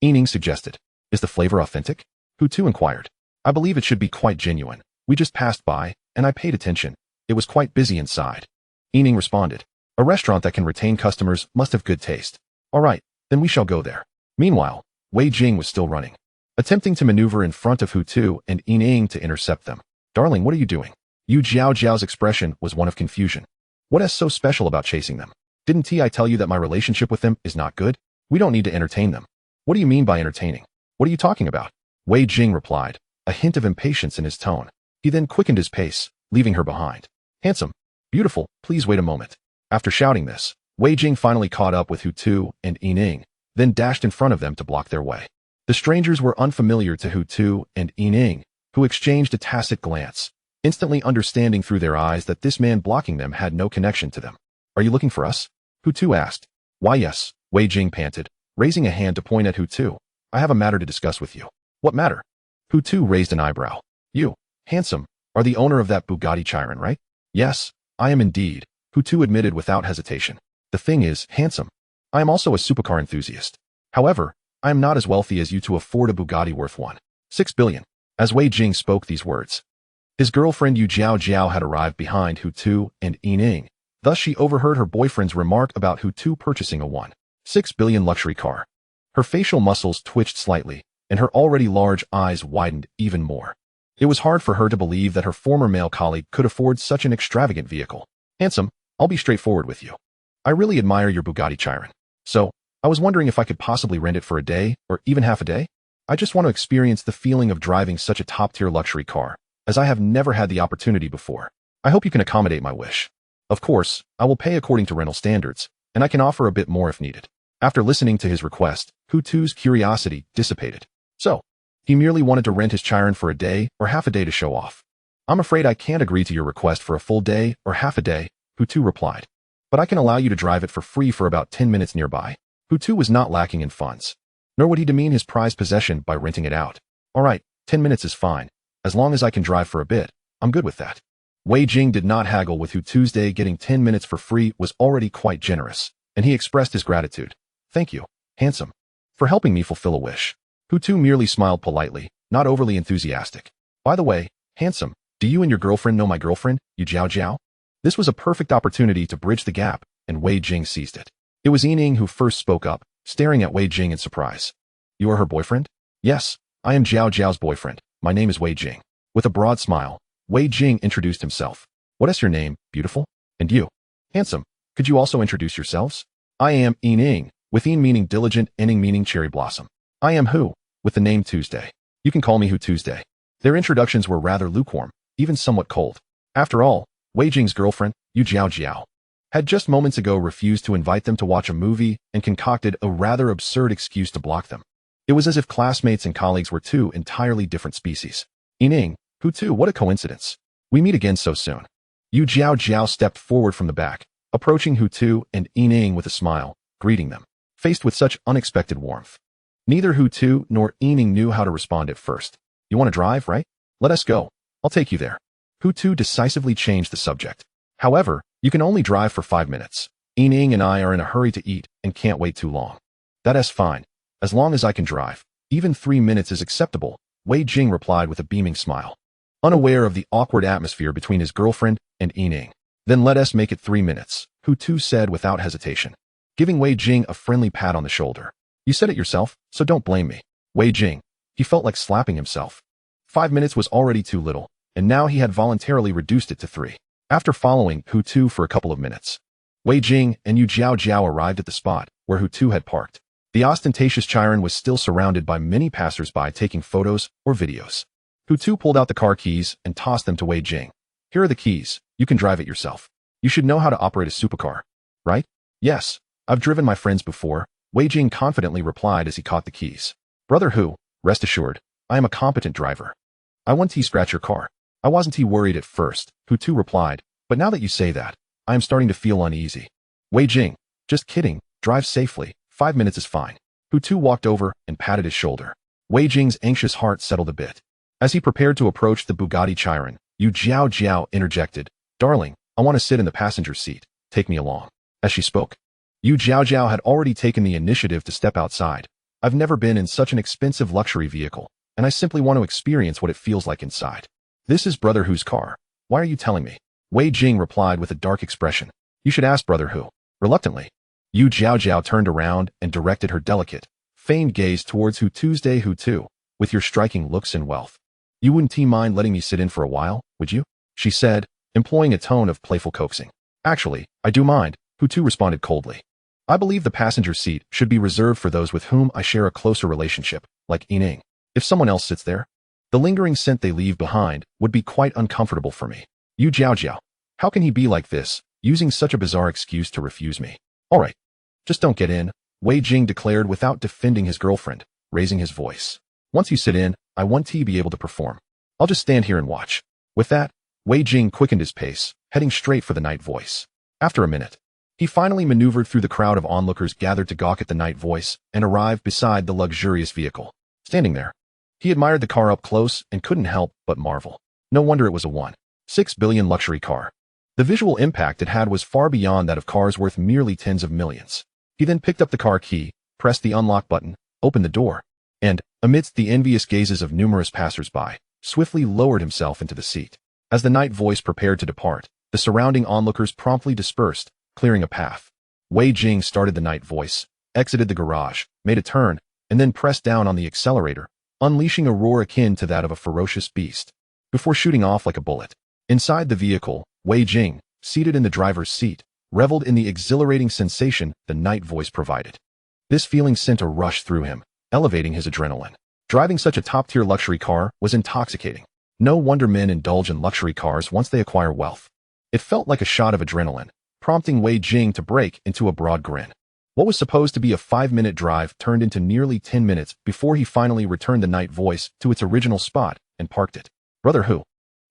Yining suggested. Is the flavor authentic? Hu Tu inquired. I believe it should be quite genuine. We just passed by, and I paid attention. It was quite busy inside. Yining responded. A restaurant that can retain customers must have good taste. All right, then we shall go there. Meanwhile, Wei Jing was still running, attempting to maneuver in front of Hu Tu and Yining to intercept them. Darling, what are you doing? Yu Jiao Jiao's expression was one of confusion. What is so special about chasing them? Didn't I tell you that my relationship with them is not good? We don't need to entertain them. What do you mean by entertaining? What are you talking about? Wei Jing replied, a hint of impatience in his tone. He then quickened his pace, leaving her behind. Handsome, beautiful, please wait a moment. After shouting this, Wei Jing finally caught up with Hu Tu and Yining, then dashed in front of them to block their way. The strangers were unfamiliar to Hu Tu and Yining, who exchanged a tacit glance, instantly understanding through their eyes that this man blocking them had no connection to them. Are you looking for us? Hu Tu asked. Why yes, Wei Jing panted, raising a hand to point at Hu Tu. I have a matter to discuss with you. What matter? Hu Tu raised an eyebrow. You, handsome, are the owner of that Bugatti Chiron, right? Yes, I am indeed, Hu Tu admitted without hesitation. The thing is, handsome, I am also a supercar enthusiast. However, I am not as wealthy as you to afford a Bugatti worth 1.6 billion. As Wei Jing spoke these words, his girlfriend Yu Jiao Jiao had arrived behind Hu Tu and Yining. Thus she overheard her boyfriend's remark about Hu Tu purchasing a 1.6 billion luxury car. Her facial muscles twitched slightly, and her already large eyes widened even more. It was hard for her to believe that her former male colleague could afford such an extravagant vehicle. Handsome, I'll be straightforward with you. I really admire your Bugatti Chiron. So, I was wondering if I could possibly rent it for a day, or even half a day? I just want to experience the feeling of driving such a top-tier luxury car, as I have never had the opportunity before. I hope you can accommodate my wish. Of course, I will pay according to rental standards, and I can offer a bit more if needed. After listening to his request, Hu Tu's curiosity dissipated. So, he merely wanted to rent his Chiron for a day or half a day to show off. I'm afraid I can't agree to your request for a full day or half a day, Hu Tu replied. But I can allow you to drive it for free for about 10 minutes nearby. Hu Tu was not lacking in funds, nor would he demean his prized possession by renting it out. All right, 10 minutes is fine. As long as I can drive for a bit, I'm good with that. Wei Jing did not haggle with Hu Tu's day. Getting 10 minutes for free was already quite generous, and he expressed his gratitude. Thank you, handsome, for helping me fulfill a wish. Hu Tu merely smiled politely, not overly enthusiastic. By the way, handsome, do you and your girlfriend know my girlfriend, Yu Jiao Jiao? This was a perfect opportunity to bridge the gap, and Wei Jing seized it. It was Yining who first spoke up, staring at Wei Jing in surprise. You are her boyfriend? Yes, I am Jiao Jiao's boyfriend. My name is Wei Jing. With a broad smile, Wei Jing introduced himself. What is your name, beautiful? And you? Handsome. Could you also introduce yourselves? I am Yining, with Yin meaning diligent, Ning meaning cherry blossom. I am Hu, with the name Tuesday. You can call me Hu Tuesday. Their introductions were rather lukewarm, even somewhat cold. After all, Wei Jing's girlfriend, Yu Jiao Jiao, had just moments ago refused to invite them to watch a movie and concocted a rather absurd excuse to block them. It was as if classmates and colleagues were two entirely different species. Yining, Hu Tu, what a coincidence. We meet again so soon. Yu Jiao Jiao stepped forward from the back, approaching Hu Tu and Yining with a smile, greeting them, faced with such unexpected warmth. Neither Hu Tu nor Yining knew how to respond at first. You want to drive, right? Let us go. I'll take you there. Hu Tu decisively changed the subject. However, you can only drive for 5 minutes. Yining and I are in a hurry to eat and can't wait too long. That is fine. As long as I can drive. Even 3 minutes is acceptable, Wei Jing replied with a beaming smile, unaware of the awkward atmosphere between his girlfriend and Yining. Then let us make it 3 minutes, Hu Tu said without hesitation, giving Wei Jing a friendly pat on the shoulder. You said it yourself, so don't blame me. Wei Jing. He felt like slapping himself. 5 minutes was already too little, and now he had voluntarily reduced it to 3. After following Hu Tu for a couple of minutes, Wei Jing and Yu Jiao Jiao arrived at the spot where Hu Tu had parked. The ostentatious Chiron was still surrounded by many passers-by taking photos or videos. Hu Tu pulled out the car keys and tossed them to Wei Jing. Here are the keys. You can drive it yourself. You should know how to operate a supercar, right? Yes, I've driven my friends before, Wei Jing confidently replied as he caught the keys. Brother Hu, rest assured, I am a competent driver. I won't scratch your car. I wasn't worried at first, Hu Tu replied, but now that you say that, I am starting to feel uneasy. Wei Jing, just kidding, drive safely, 5 minutes is fine. Hu Tu walked over and patted his shoulder. Wei Jing's anxious heart settled a bit. As he prepared to approach the Bugatti Chiron, Yu Jiao interjected, Darling, I want to sit in the passenger seat, take me along. As she spoke, Yu Jiao had already taken the initiative to step outside. I've never been in such an expensive luxury vehicle, and I simply want to experience what it feels like inside. This is Brother Hu's car. Why are you telling me? Wei Jing replied with a dark expression. You should ask Brother Hu. Reluctantly, Yu Jiao turned around and directed her delicate, feigned gaze towards Hu Tu. With your striking looks and wealth, you wouldn't mind letting me sit in for a while, would you? She said, employing a tone of playful coaxing. Actually, I do mind, Hu Tu responded coldly. I believe the passenger seat should be reserved for those with whom I share a closer relationship, like Yining. If someone else sits there, the lingering scent they leave behind would be quite uncomfortable for me. Yu Jiao, how can he be like this, using such a bizarre excuse to refuse me? All right, just don't get in, Wei Jing declared without defending his girlfriend, raising his voice. Once you sit in, I want to be able to perform. I'll just stand here and watch. With that, Wei Jing quickened his pace, heading straight for the night voice. After a minute, he finally maneuvered through the crowd of onlookers gathered to gawk at the night voice and arrived beside the luxurious vehicle. Standing there, he admired the car up close and couldn't help but marvel. No wonder it was a 1.6 billion luxury car. The visual impact it had was far beyond that of cars worth merely tens of millions. He then picked up the car key, pressed the unlock button, opened the door, and, amidst the envious gazes of numerous passers-by, swiftly lowered himself into the seat. As the night voice prepared to depart, the surrounding onlookers promptly dispersed, clearing a path. Wei Jing started the night voice, exited the garage, made a turn, and then pressed down on the accelerator, unleashing a roar akin to that of a ferocious beast, before shooting off like a bullet. Inside the vehicle, Wei Jing, seated in the driver's seat, reveled in the exhilarating sensation the night voice provided. This feeling sent a rush through him, elevating his adrenaline. Driving such a top-tier luxury car was intoxicating. No wonder men indulge in luxury cars once they acquire wealth. It felt like a shot of adrenaline, prompting Wei Jing to break into a broad grin. What was supposed to be a 5-minute drive turned into nearly 10 minutes before he finally returned the night voice to its original spot and parked it. Brother Hu,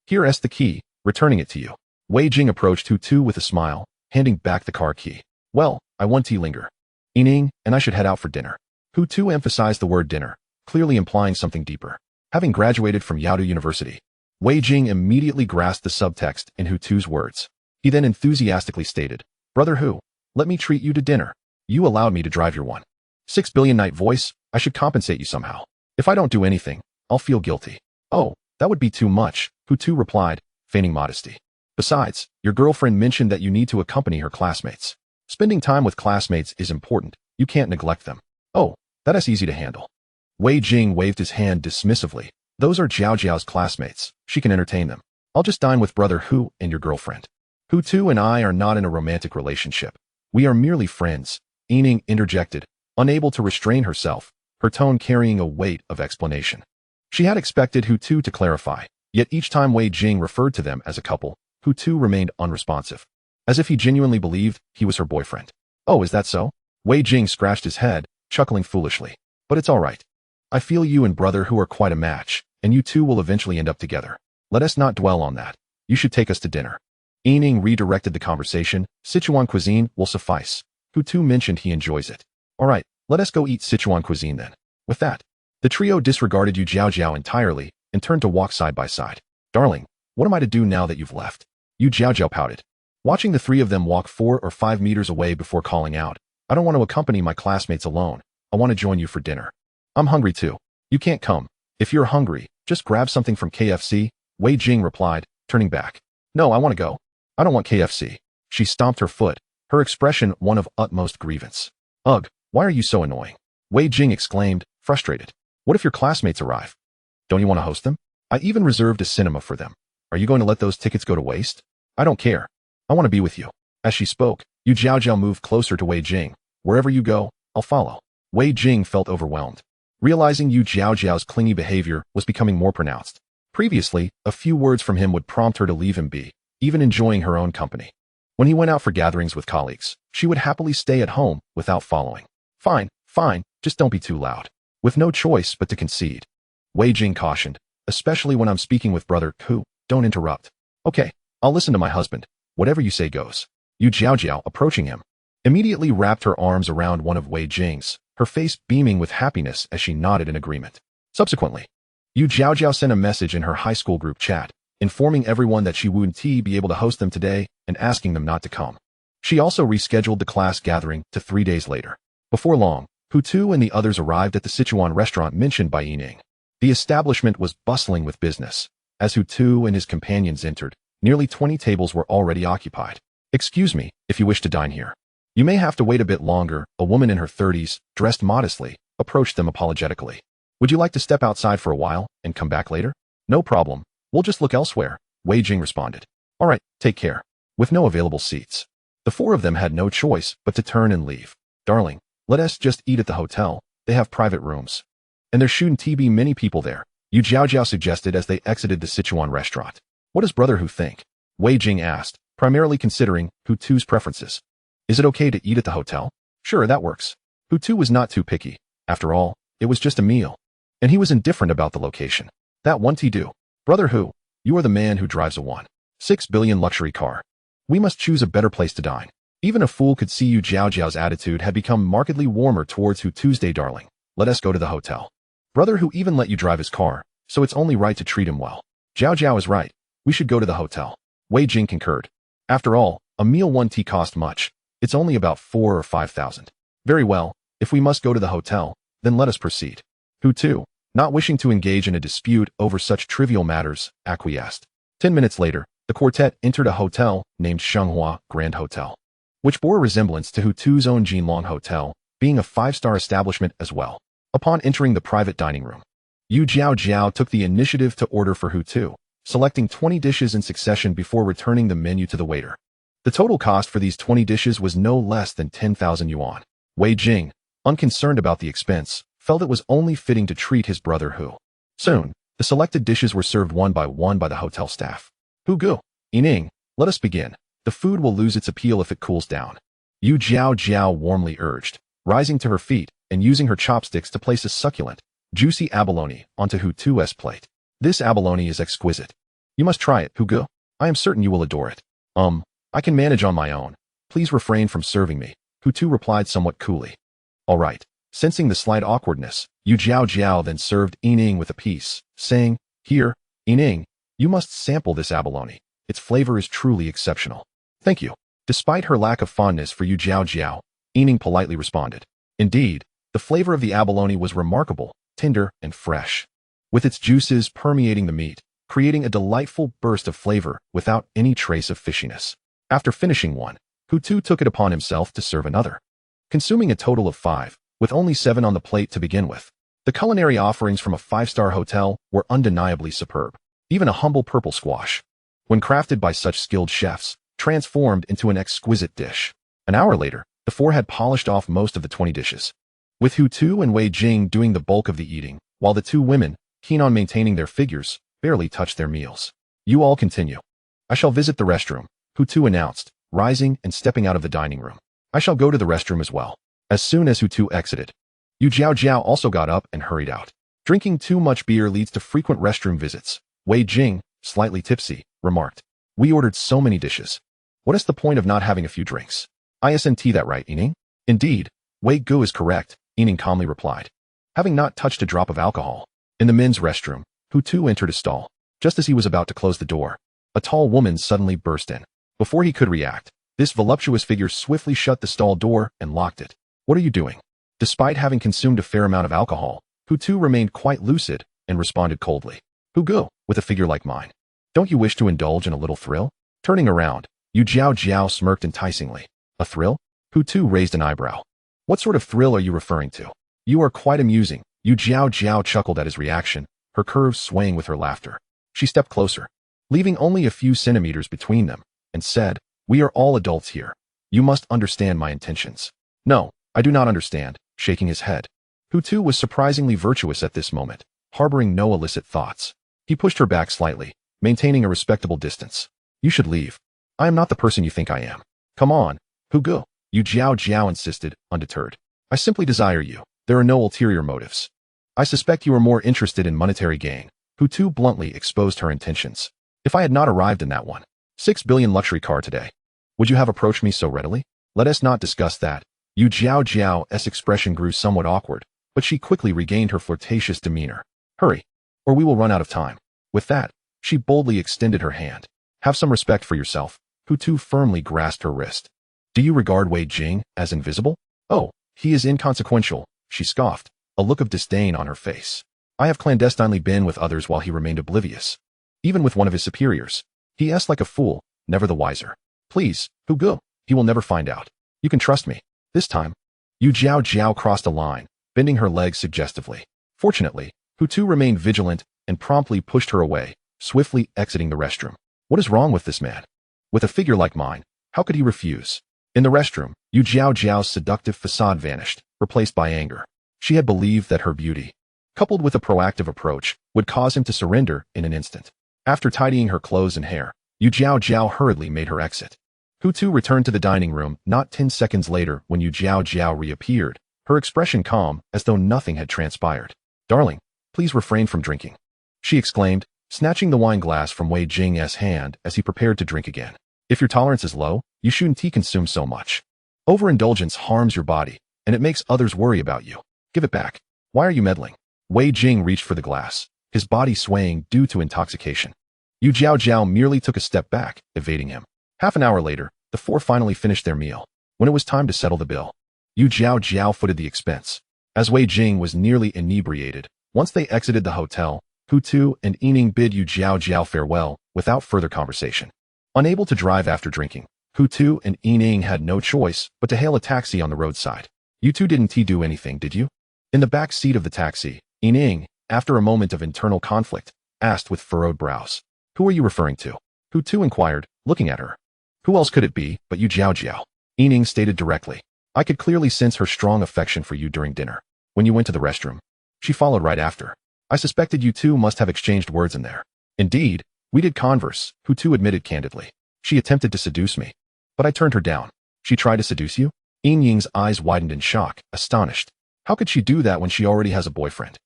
here's the key, returning it to you. Wei Jing approached Hu Tu with a smile, handing back the car key. Well, I want to linger. Yining, and I should head out for dinner. Hu Tu emphasized the word dinner, clearly implying something deeper. Having graduated from Yaodu University, Wei Jing immediately grasped the subtext in Hu Tu's words. He then enthusiastically stated, Brother Hu, let me treat you to dinner. You allowed me to drive your 1.6 billion night voice, I should compensate you somehow. If I don't do anything, I'll feel guilty. Oh, that would be too much, Hu Tu replied, feigning modesty. Besides, your girlfriend mentioned that you need to accompany her classmates. Spending time with classmates is important, you can't neglect them. Oh, that is easy to handle. Wei Jing waved his hand dismissively. Those are Jiao's classmates, she can entertain them. I'll just dine with Brother Hu and your girlfriend. Hu Tu and I are not in a romantic relationship. We are merely friends, Yining interjected, unable to restrain herself, her tone carrying a weight of explanation. She had expected Hu Tu to clarify, yet each time Wei Jing referred to them as a couple, Hu Tu remained unresponsive, as if he genuinely believed he was her boyfriend. Oh, is that so? Wei Jing scratched his head, chuckling foolishly. But it's all right. I feel you and Brother Hu are quite a match, and you two will eventually end up together. Let us not dwell on that. You should take us to dinner. Yining redirected the conversation. Sichuan cuisine will suffice. Hu Tu mentioned he enjoys it. All right, let us go eat Sichuan cuisine then. With that, the trio disregarded Yu Jiao entirely and turned to walk side by side. Darling, what am I to do now that you've left? Yu Jiao pouted, watching the three of them walk 4 or 5 meters away before calling out. I don't want to accompany my classmates alone. I want to join you for dinner. I'm hungry too. You can't come. If you're hungry, just grab something from KFC, Wei Jing replied, turning back. No, I want to go. I don't want KFC. She stomped her foot, her expression one of utmost grievance. Ugh, why are you so annoying? Wei Jing exclaimed, frustrated. What if your classmates arrive? Don't you want to host them? I even reserved a cinema for them. Are you going to let those tickets go to waste? I don't care. I want to be with you. As she spoke, Yu Jiao moved closer to Wei Jing. Wherever you go, I'll follow. Wei Jing felt overwhelmed, realizing Yu Jiao's clingy behavior was becoming more pronounced. Previously, a few words from him would prompt her to leave him be, even enjoying her own company. When he went out for gatherings with colleagues, she would happily stay at home without following. Fine, just don't be too loud. With no choice but to concede. Wei Jing cautioned, especially when I'm speaking with brother Hu, don't interrupt. Okay, I'll listen to my husband. Whatever you say goes. Yu Jiao, approaching him, immediately wrapped her arms around one of Wei Jing's, her face beaming with happiness as she nodded in agreement. Subsequently, Yu Jiao sent a message in her high school group chat, informing everyone that she wouldn't be able to host them today and asking them not to come. She also rescheduled the class gathering to 3 days later. Before long, Hu Tu and the others arrived at the Sichuan restaurant mentioned by Yining. The establishment was bustling with business. As Hu Tu and his companions entered, nearly 20 tables were already occupied. Excuse me, if you wish to dine here. You may have to wait a bit longer. A woman in her 30s, dressed modestly, approached them apologetically. Would you like to step outside for a while and come back later? No problem. We'll just look elsewhere, Wei Jing responded. All right, take care. With no available seats, the four of them had no choice but to turn and leave. Darling, let us just eat at the hotel. They have private rooms. And there shouldn't be many people there, Yu Jiao suggested as they exited the Sichuan restaurant. What does brother Hu think? Wei Jing asked, primarily considering Hu Tu's preferences. Is it okay to eat at the hotel? Sure, that works. Hu Tu was not too picky. After all, it was just a meal. And he was indifferent about the location. That won't do. Brother Hu, you are the man who drives a 1.6 billion luxury car. We must choose a better place to dine. Even a fool could see Yu Jiao's attitude had become markedly warmer towards Hu Tuesday. Darling, let us go to the hotel. Brother Hu even let you drive his car, so it's only right to treat him well. Jiao is right. We should go to the hotel. Wei Jing concurred. After all, a meal won't cost much. It's only about 4,000 or 5,000. Very well, if we must go to the hotel, then let us proceed. Hu Tu, not wishing to engage in a dispute over such trivial matters, acquiesced. 10 minutes later, the quartet entered a hotel named Shenghua Grand Hotel, which bore a resemblance to Hu Tu's own Jinlong Hotel, being a 5-star establishment as well. Upon entering the private dining room, Yu Jiao took the initiative to order for Hu Tu, selecting 20 dishes in succession before returning the menu to the waiter. The total cost for these 20 dishes was no less than 10,000 yuan. Wei Jing, unconcerned about the expense, felt it was only fitting to treat his brother Hu. Soon, the selected dishes were served one by one by the hotel staff. Hu Gu, Yining, let us begin. The food will lose its appeal if it cools down. Yu Jiao warmly urged, rising to her feet and using her chopsticks to place a succulent, juicy abalone onto Hu Tu's plate. This abalone is exquisite. You must try it, Hu Gu. I am certain you will adore it. I can manage on my own. Please refrain from serving me, Hu Tu replied somewhat coolly. All right. Sensing the slight awkwardness, Yu Jiao then served Yining with a piece, saying, Here, Yining, you must sample this abalone. Its flavor is truly exceptional. Thank you. Despite her lack of fondness for Yu Jiao, Yining politely responded. Indeed, the flavor of the abalone was remarkable, tender and fresh, with its juices permeating the meat, creating a delightful burst of flavor without any trace of fishiness. After finishing one, Hu Tu took it upon himself to serve another, consuming a total of 5, with only 7 on the plate to begin with. The culinary offerings from a 5-star hotel were undeniably superb. Even a humble purple squash, when crafted by such skilled chefs, transformed into an exquisite dish. An hour later, the four had polished off most of the 20 dishes, with Hu Tu and Wei Jing doing the bulk of the eating, while the 2 women, keen on maintaining their figures, barely touched their meals. You all continue. I shall visit the restroom, Hu Tu announced, rising and stepping out of the dining room. I shall go to the restroom as well. As soon as Hu Tu exited, Yu Jiao also got up and hurried out. Drinking too much beer leads to frequent restroom visits. Wei Jing, slightly tipsy, remarked. We ordered so many dishes. What is the point of not having a few drinks? Isn't that right, Yining? Indeed, Wei Gu is correct, Yining calmly replied. Having not touched a drop of alcohol. In the men's restroom, Hu Tu entered a stall. Just as he was about to close the door, a tall woman suddenly burst in. Before he could react, this voluptuous figure swiftly shut the stall door and locked it. What are you doing? Despite having consumed a fair amount of alcohol, Hu Tu remained quite lucid and responded coldly. Hu Gu, with a figure like mine, don't you wish to indulge in a little thrill? Turning around, Yu Jiao smirked enticingly. A thrill? Hu Tu raised an eyebrow. What sort of thrill are you referring to? You are quite amusing. Yu Jiao chuckled at his reaction, her curves swaying with her laughter. She stepped closer, leaving only a few centimeters between them, and said, We are all adults here. You must understand my intentions. No, I do not understand, shaking his head. Hu Tu was surprisingly virtuous at this moment, harboring no illicit thoughts. He pushed her back slightly, maintaining a respectable distance. You should leave. I am not the person you think I am. Come on, Hu Gu, Yu Jiao Jiao insisted, undeterred. I simply desire you. There are no ulterior motives. I suspect you are more interested in monetary gain. Hu Tu bluntly exposed her intentions. If I had not arrived in that 6 billion luxury car today, would you have approached me so readily? Let us not discuss that. Yu Jiao Jiao's expression grew somewhat awkward, but she quickly regained her flirtatious demeanor. Hurry, or we will run out of time. With that, she boldly extended her hand. Have some respect for yourself. Hu Tu firmly grasped her wrist. Do you regard Wei Jing as invisible? Oh, he is inconsequential, she scoffed, a look of disdain on her face. I have clandestinely been with others while he remained oblivious. Even with one of his superiors. He acts like a fool, never the wiser. Please, Hu Gu, he will never find out. You can trust me. This time, Yu Jiao Jiao crossed a line, bending her legs suggestively. Fortunately, Hu Tu remained vigilant and promptly pushed her away, swiftly exiting the restroom. What is wrong with this man? With a figure like mine, how could he refuse? In the restroom, Yu Jiao Jiao's seductive facade vanished, replaced by anger. She had believed that her beauty, coupled with a proactive approach, would cause him to surrender in an instant. After tidying her clothes and hair, Yu Jiao Jiao hurriedly made her exit. Hu Tu returned to the dining room not 10 seconds later when Yu Jiao Jiao reappeared, her expression calm as though nothing had transpired. Darling, please refrain from drinking, she exclaimed, snatching the wine glass from Wei Jing's hand as he prepared to drink again. If your tolerance is low, you shouldn't consume so much. Overindulgence harms your body, and it makes others worry about you. Give it back. Why are you meddling? Wei Jing reached for the glass, his body swaying due to intoxication. Yu Jiao Jiao merely took a step back, evading him. Half an hour later, the four finally finished their meal. When it was time to settle the bill, Yu Jiao Jiao footed the expense. As Wei Jing was nearly inebriated, once they exited the hotel, Hu Tu and Yining bid Yu Jiao Jiao farewell without further conversation. Unable to drive after drinking, Hu Tu and Yining had no choice but to hail a taxi on the roadside. You two didn't do anything, did you? In the back seat of the taxi, Yining, after a moment of internal conflict, asked with furrowed brows. Who are you referring to? Hu Tu inquired, looking at her. Who else could it be but Yu Jiao Jiao? Yining stated directly. I could clearly sense her strong affection for you during dinner. When you went to the restroom, she followed right after. I suspected you two must have exchanged words in there. Indeed, we did converse, Hu Tu admitted candidly. She attempted to seduce me, but I turned her down. She tried to seduce you? Yining's eyes widened in shock, astonished. How could she do that when she already has a boyfriend?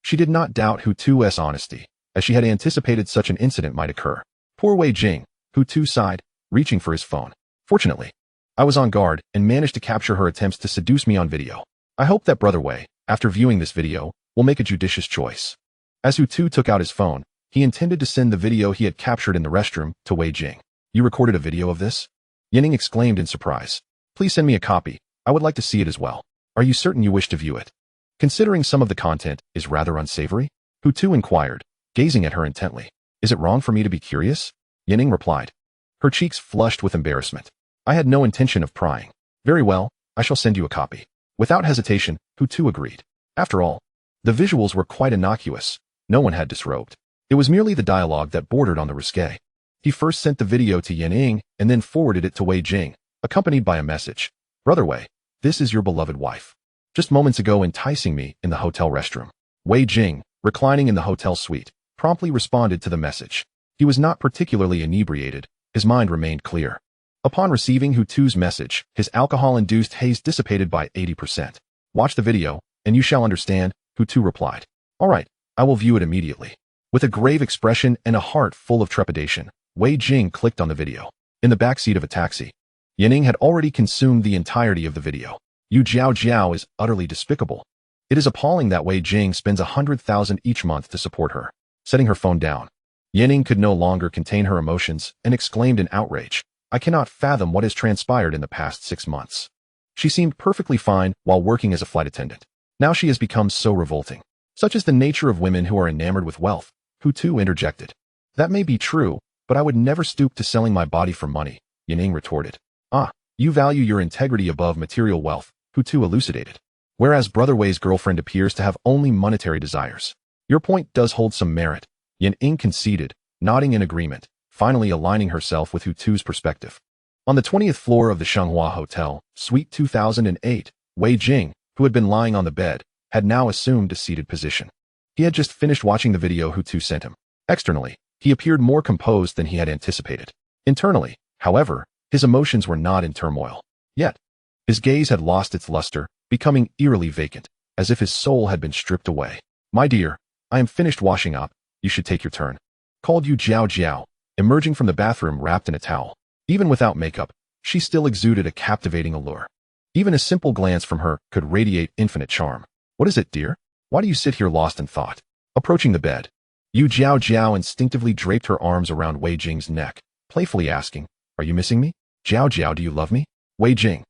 She did not doubt Hu Tu's honesty, as she had anticipated such an incident might occur. Poor Wei Jing, Hu Tu sighed, reaching for his phone. Fortunately, I was on guard and managed to capture her attempts to seduce me on video. I hope that Brother Wei, after viewing this video, will make a judicious choice. As Hu Tu took out his phone, he intended to send the video he had captured in the restroom to Wei Jing. You recorded a video of this? Yining exclaimed in surprise. Please send me a copy. I would like to see it as well. Are you certain you wish to view it? Considering some of the content is rather unsavory? Hu Tu inquired, gazing at her intently. Is it wrong for me to be curious? Yining replied. Her cheeks flushed with embarrassment. I had no intention of prying. Very well, I shall send you a copy. Without hesitation, Hu Tu agreed. After all, the visuals were quite innocuous. No one had disrobed. It was merely the dialogue that bordered on the risque. He first sent the video to Yining and then forwarded it to Wei Jing, accompanied by a message. Brother Wei, this is your beloved wife. Just moments ago enticing me in the hotel restroom. Wei Jing, reclining in the hotel suite, promptly responded to the message. He was not particularly inebriated. His mind remained clear. Upon receiving Hu Tu's message, his alcohol-induced haze dissipated by 80%. Watch the video, and you shall understand, Hu Tu replied. All right, I will view it immediately. With a grave expression and a heart full of trepidation, Wei Jing clicked on the video. In the backseat of a taxi, Yining had already consumed the entirety of the video. Yu Jiao Jiao is utterly despicable. It is appalling that Wei Jing spends 100,000 each month to support her. Setting her phone down, Yining could no longer contain her emotions and exclaimed in outrage. I cannot fathom what has transpired in the past 6 months. She seemed perfectly fine while working as a flight attendant. Now she has become so revolting. Such is the nature of women who are enamored with wealth, Hu Tu interjected. That may be true, but I would never stoop to selling my body for money, Yining retorted. Ah, you value your integrity above material wealth, Hu Tu elucidated. Whereas Brother Wei's girlfriend appears to have only monetary desires. Your point does hold some merit, Yining conceded, nodding in agreement, finally aligning herself with Hu Tu's perspective. On the 20th floor of the Shenghua Hotel, Suite 2008, Wei Jing, who had been lying on the bed, had now assumed a seated position. He had just finished watching the video Hu Tu sent him. Externally, he appeared more composed than he had anticipated. Internally, however, his emotions were not in turmoil. Yet, his gaze had lost its luster, becoming eerily vacant, as if his soul had been stripped away. "My dear, I am finished washing up. You should take your turn," called Yu Jiao Jiao, emerging from the bathroom wrapped in a towel. Even without makeup, she still exuded a captivating allure. Even a simple glance from her could radiate infinite charm. "What is it, dear? Why do you sit here lost in thought?" Approaching the bed, Yu Jiao Jiao instinctively draped her arms around Wei Jing's neck, playfully asking, "Are you missing me? Jiao Jiao, do you love me?" Wei Jing,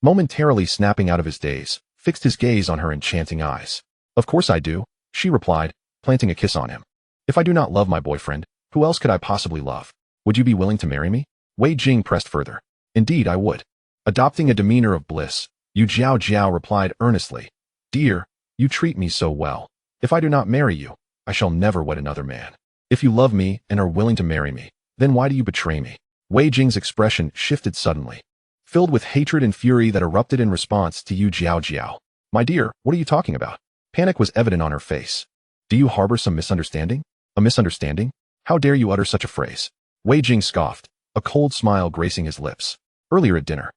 momentarily snapping out of his daze, fixed his gaze on her enchanting eyes. "Of course I do," she replied, planting a kiss on him. "If I do not love my boyfriend, who else could I possibly love? Would you be willing to marry me?" Wei Jing pressed further. "Indeed, I would." Adopting a demeanor of bliss, Yu Jiao Jiao replied earnestly, "Dear, you treat me so well. If I do not marry you, I shall never wed another man. If you love me and are willing to marry me, then why do you betray me?" Wei Jing's expression shifted suddenly, filled with hatred and fury that erupted in response to Yu Jiao Jiao. "My dear, what are you talking about?" Panic was evident on her face. "Do you harbor some misunderstanding?" "A misunderstanding? How dare you utter such a phrase?" Wei Jing scoffed, a cold smile gracing his lips. "Earlier at dinner,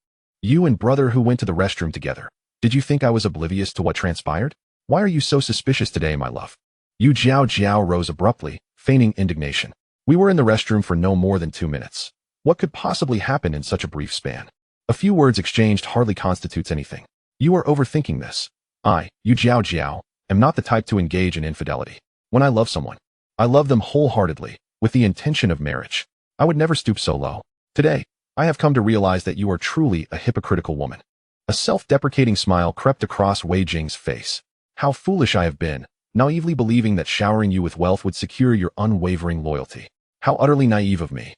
you and brother who went to the restroom together. Did you think I was oblivious to what transpired? Why are you so suspicious today, my love?" Yu Jiao Jiao rose abruptly, feigning indignation. "We were in the restroom for no more than 2 minutes. What could possibly happen in such a brief span? A few words exchanged hardly constitutes anything. You are overthinking this. I, Yu Jiao Jiao, am not the type to engage in infidelity. When I love someone, I love them wholeheartedly, with the intention of marriage. I would never stoop so low. Today, I have come to realize that you are truly a hypocritical woman." A self-deprecating smile crept across Wei Jing's face. "How foolish I have been, naively believing that showering you with wealth would secure your unwavering loyalty. How utterly naive of me.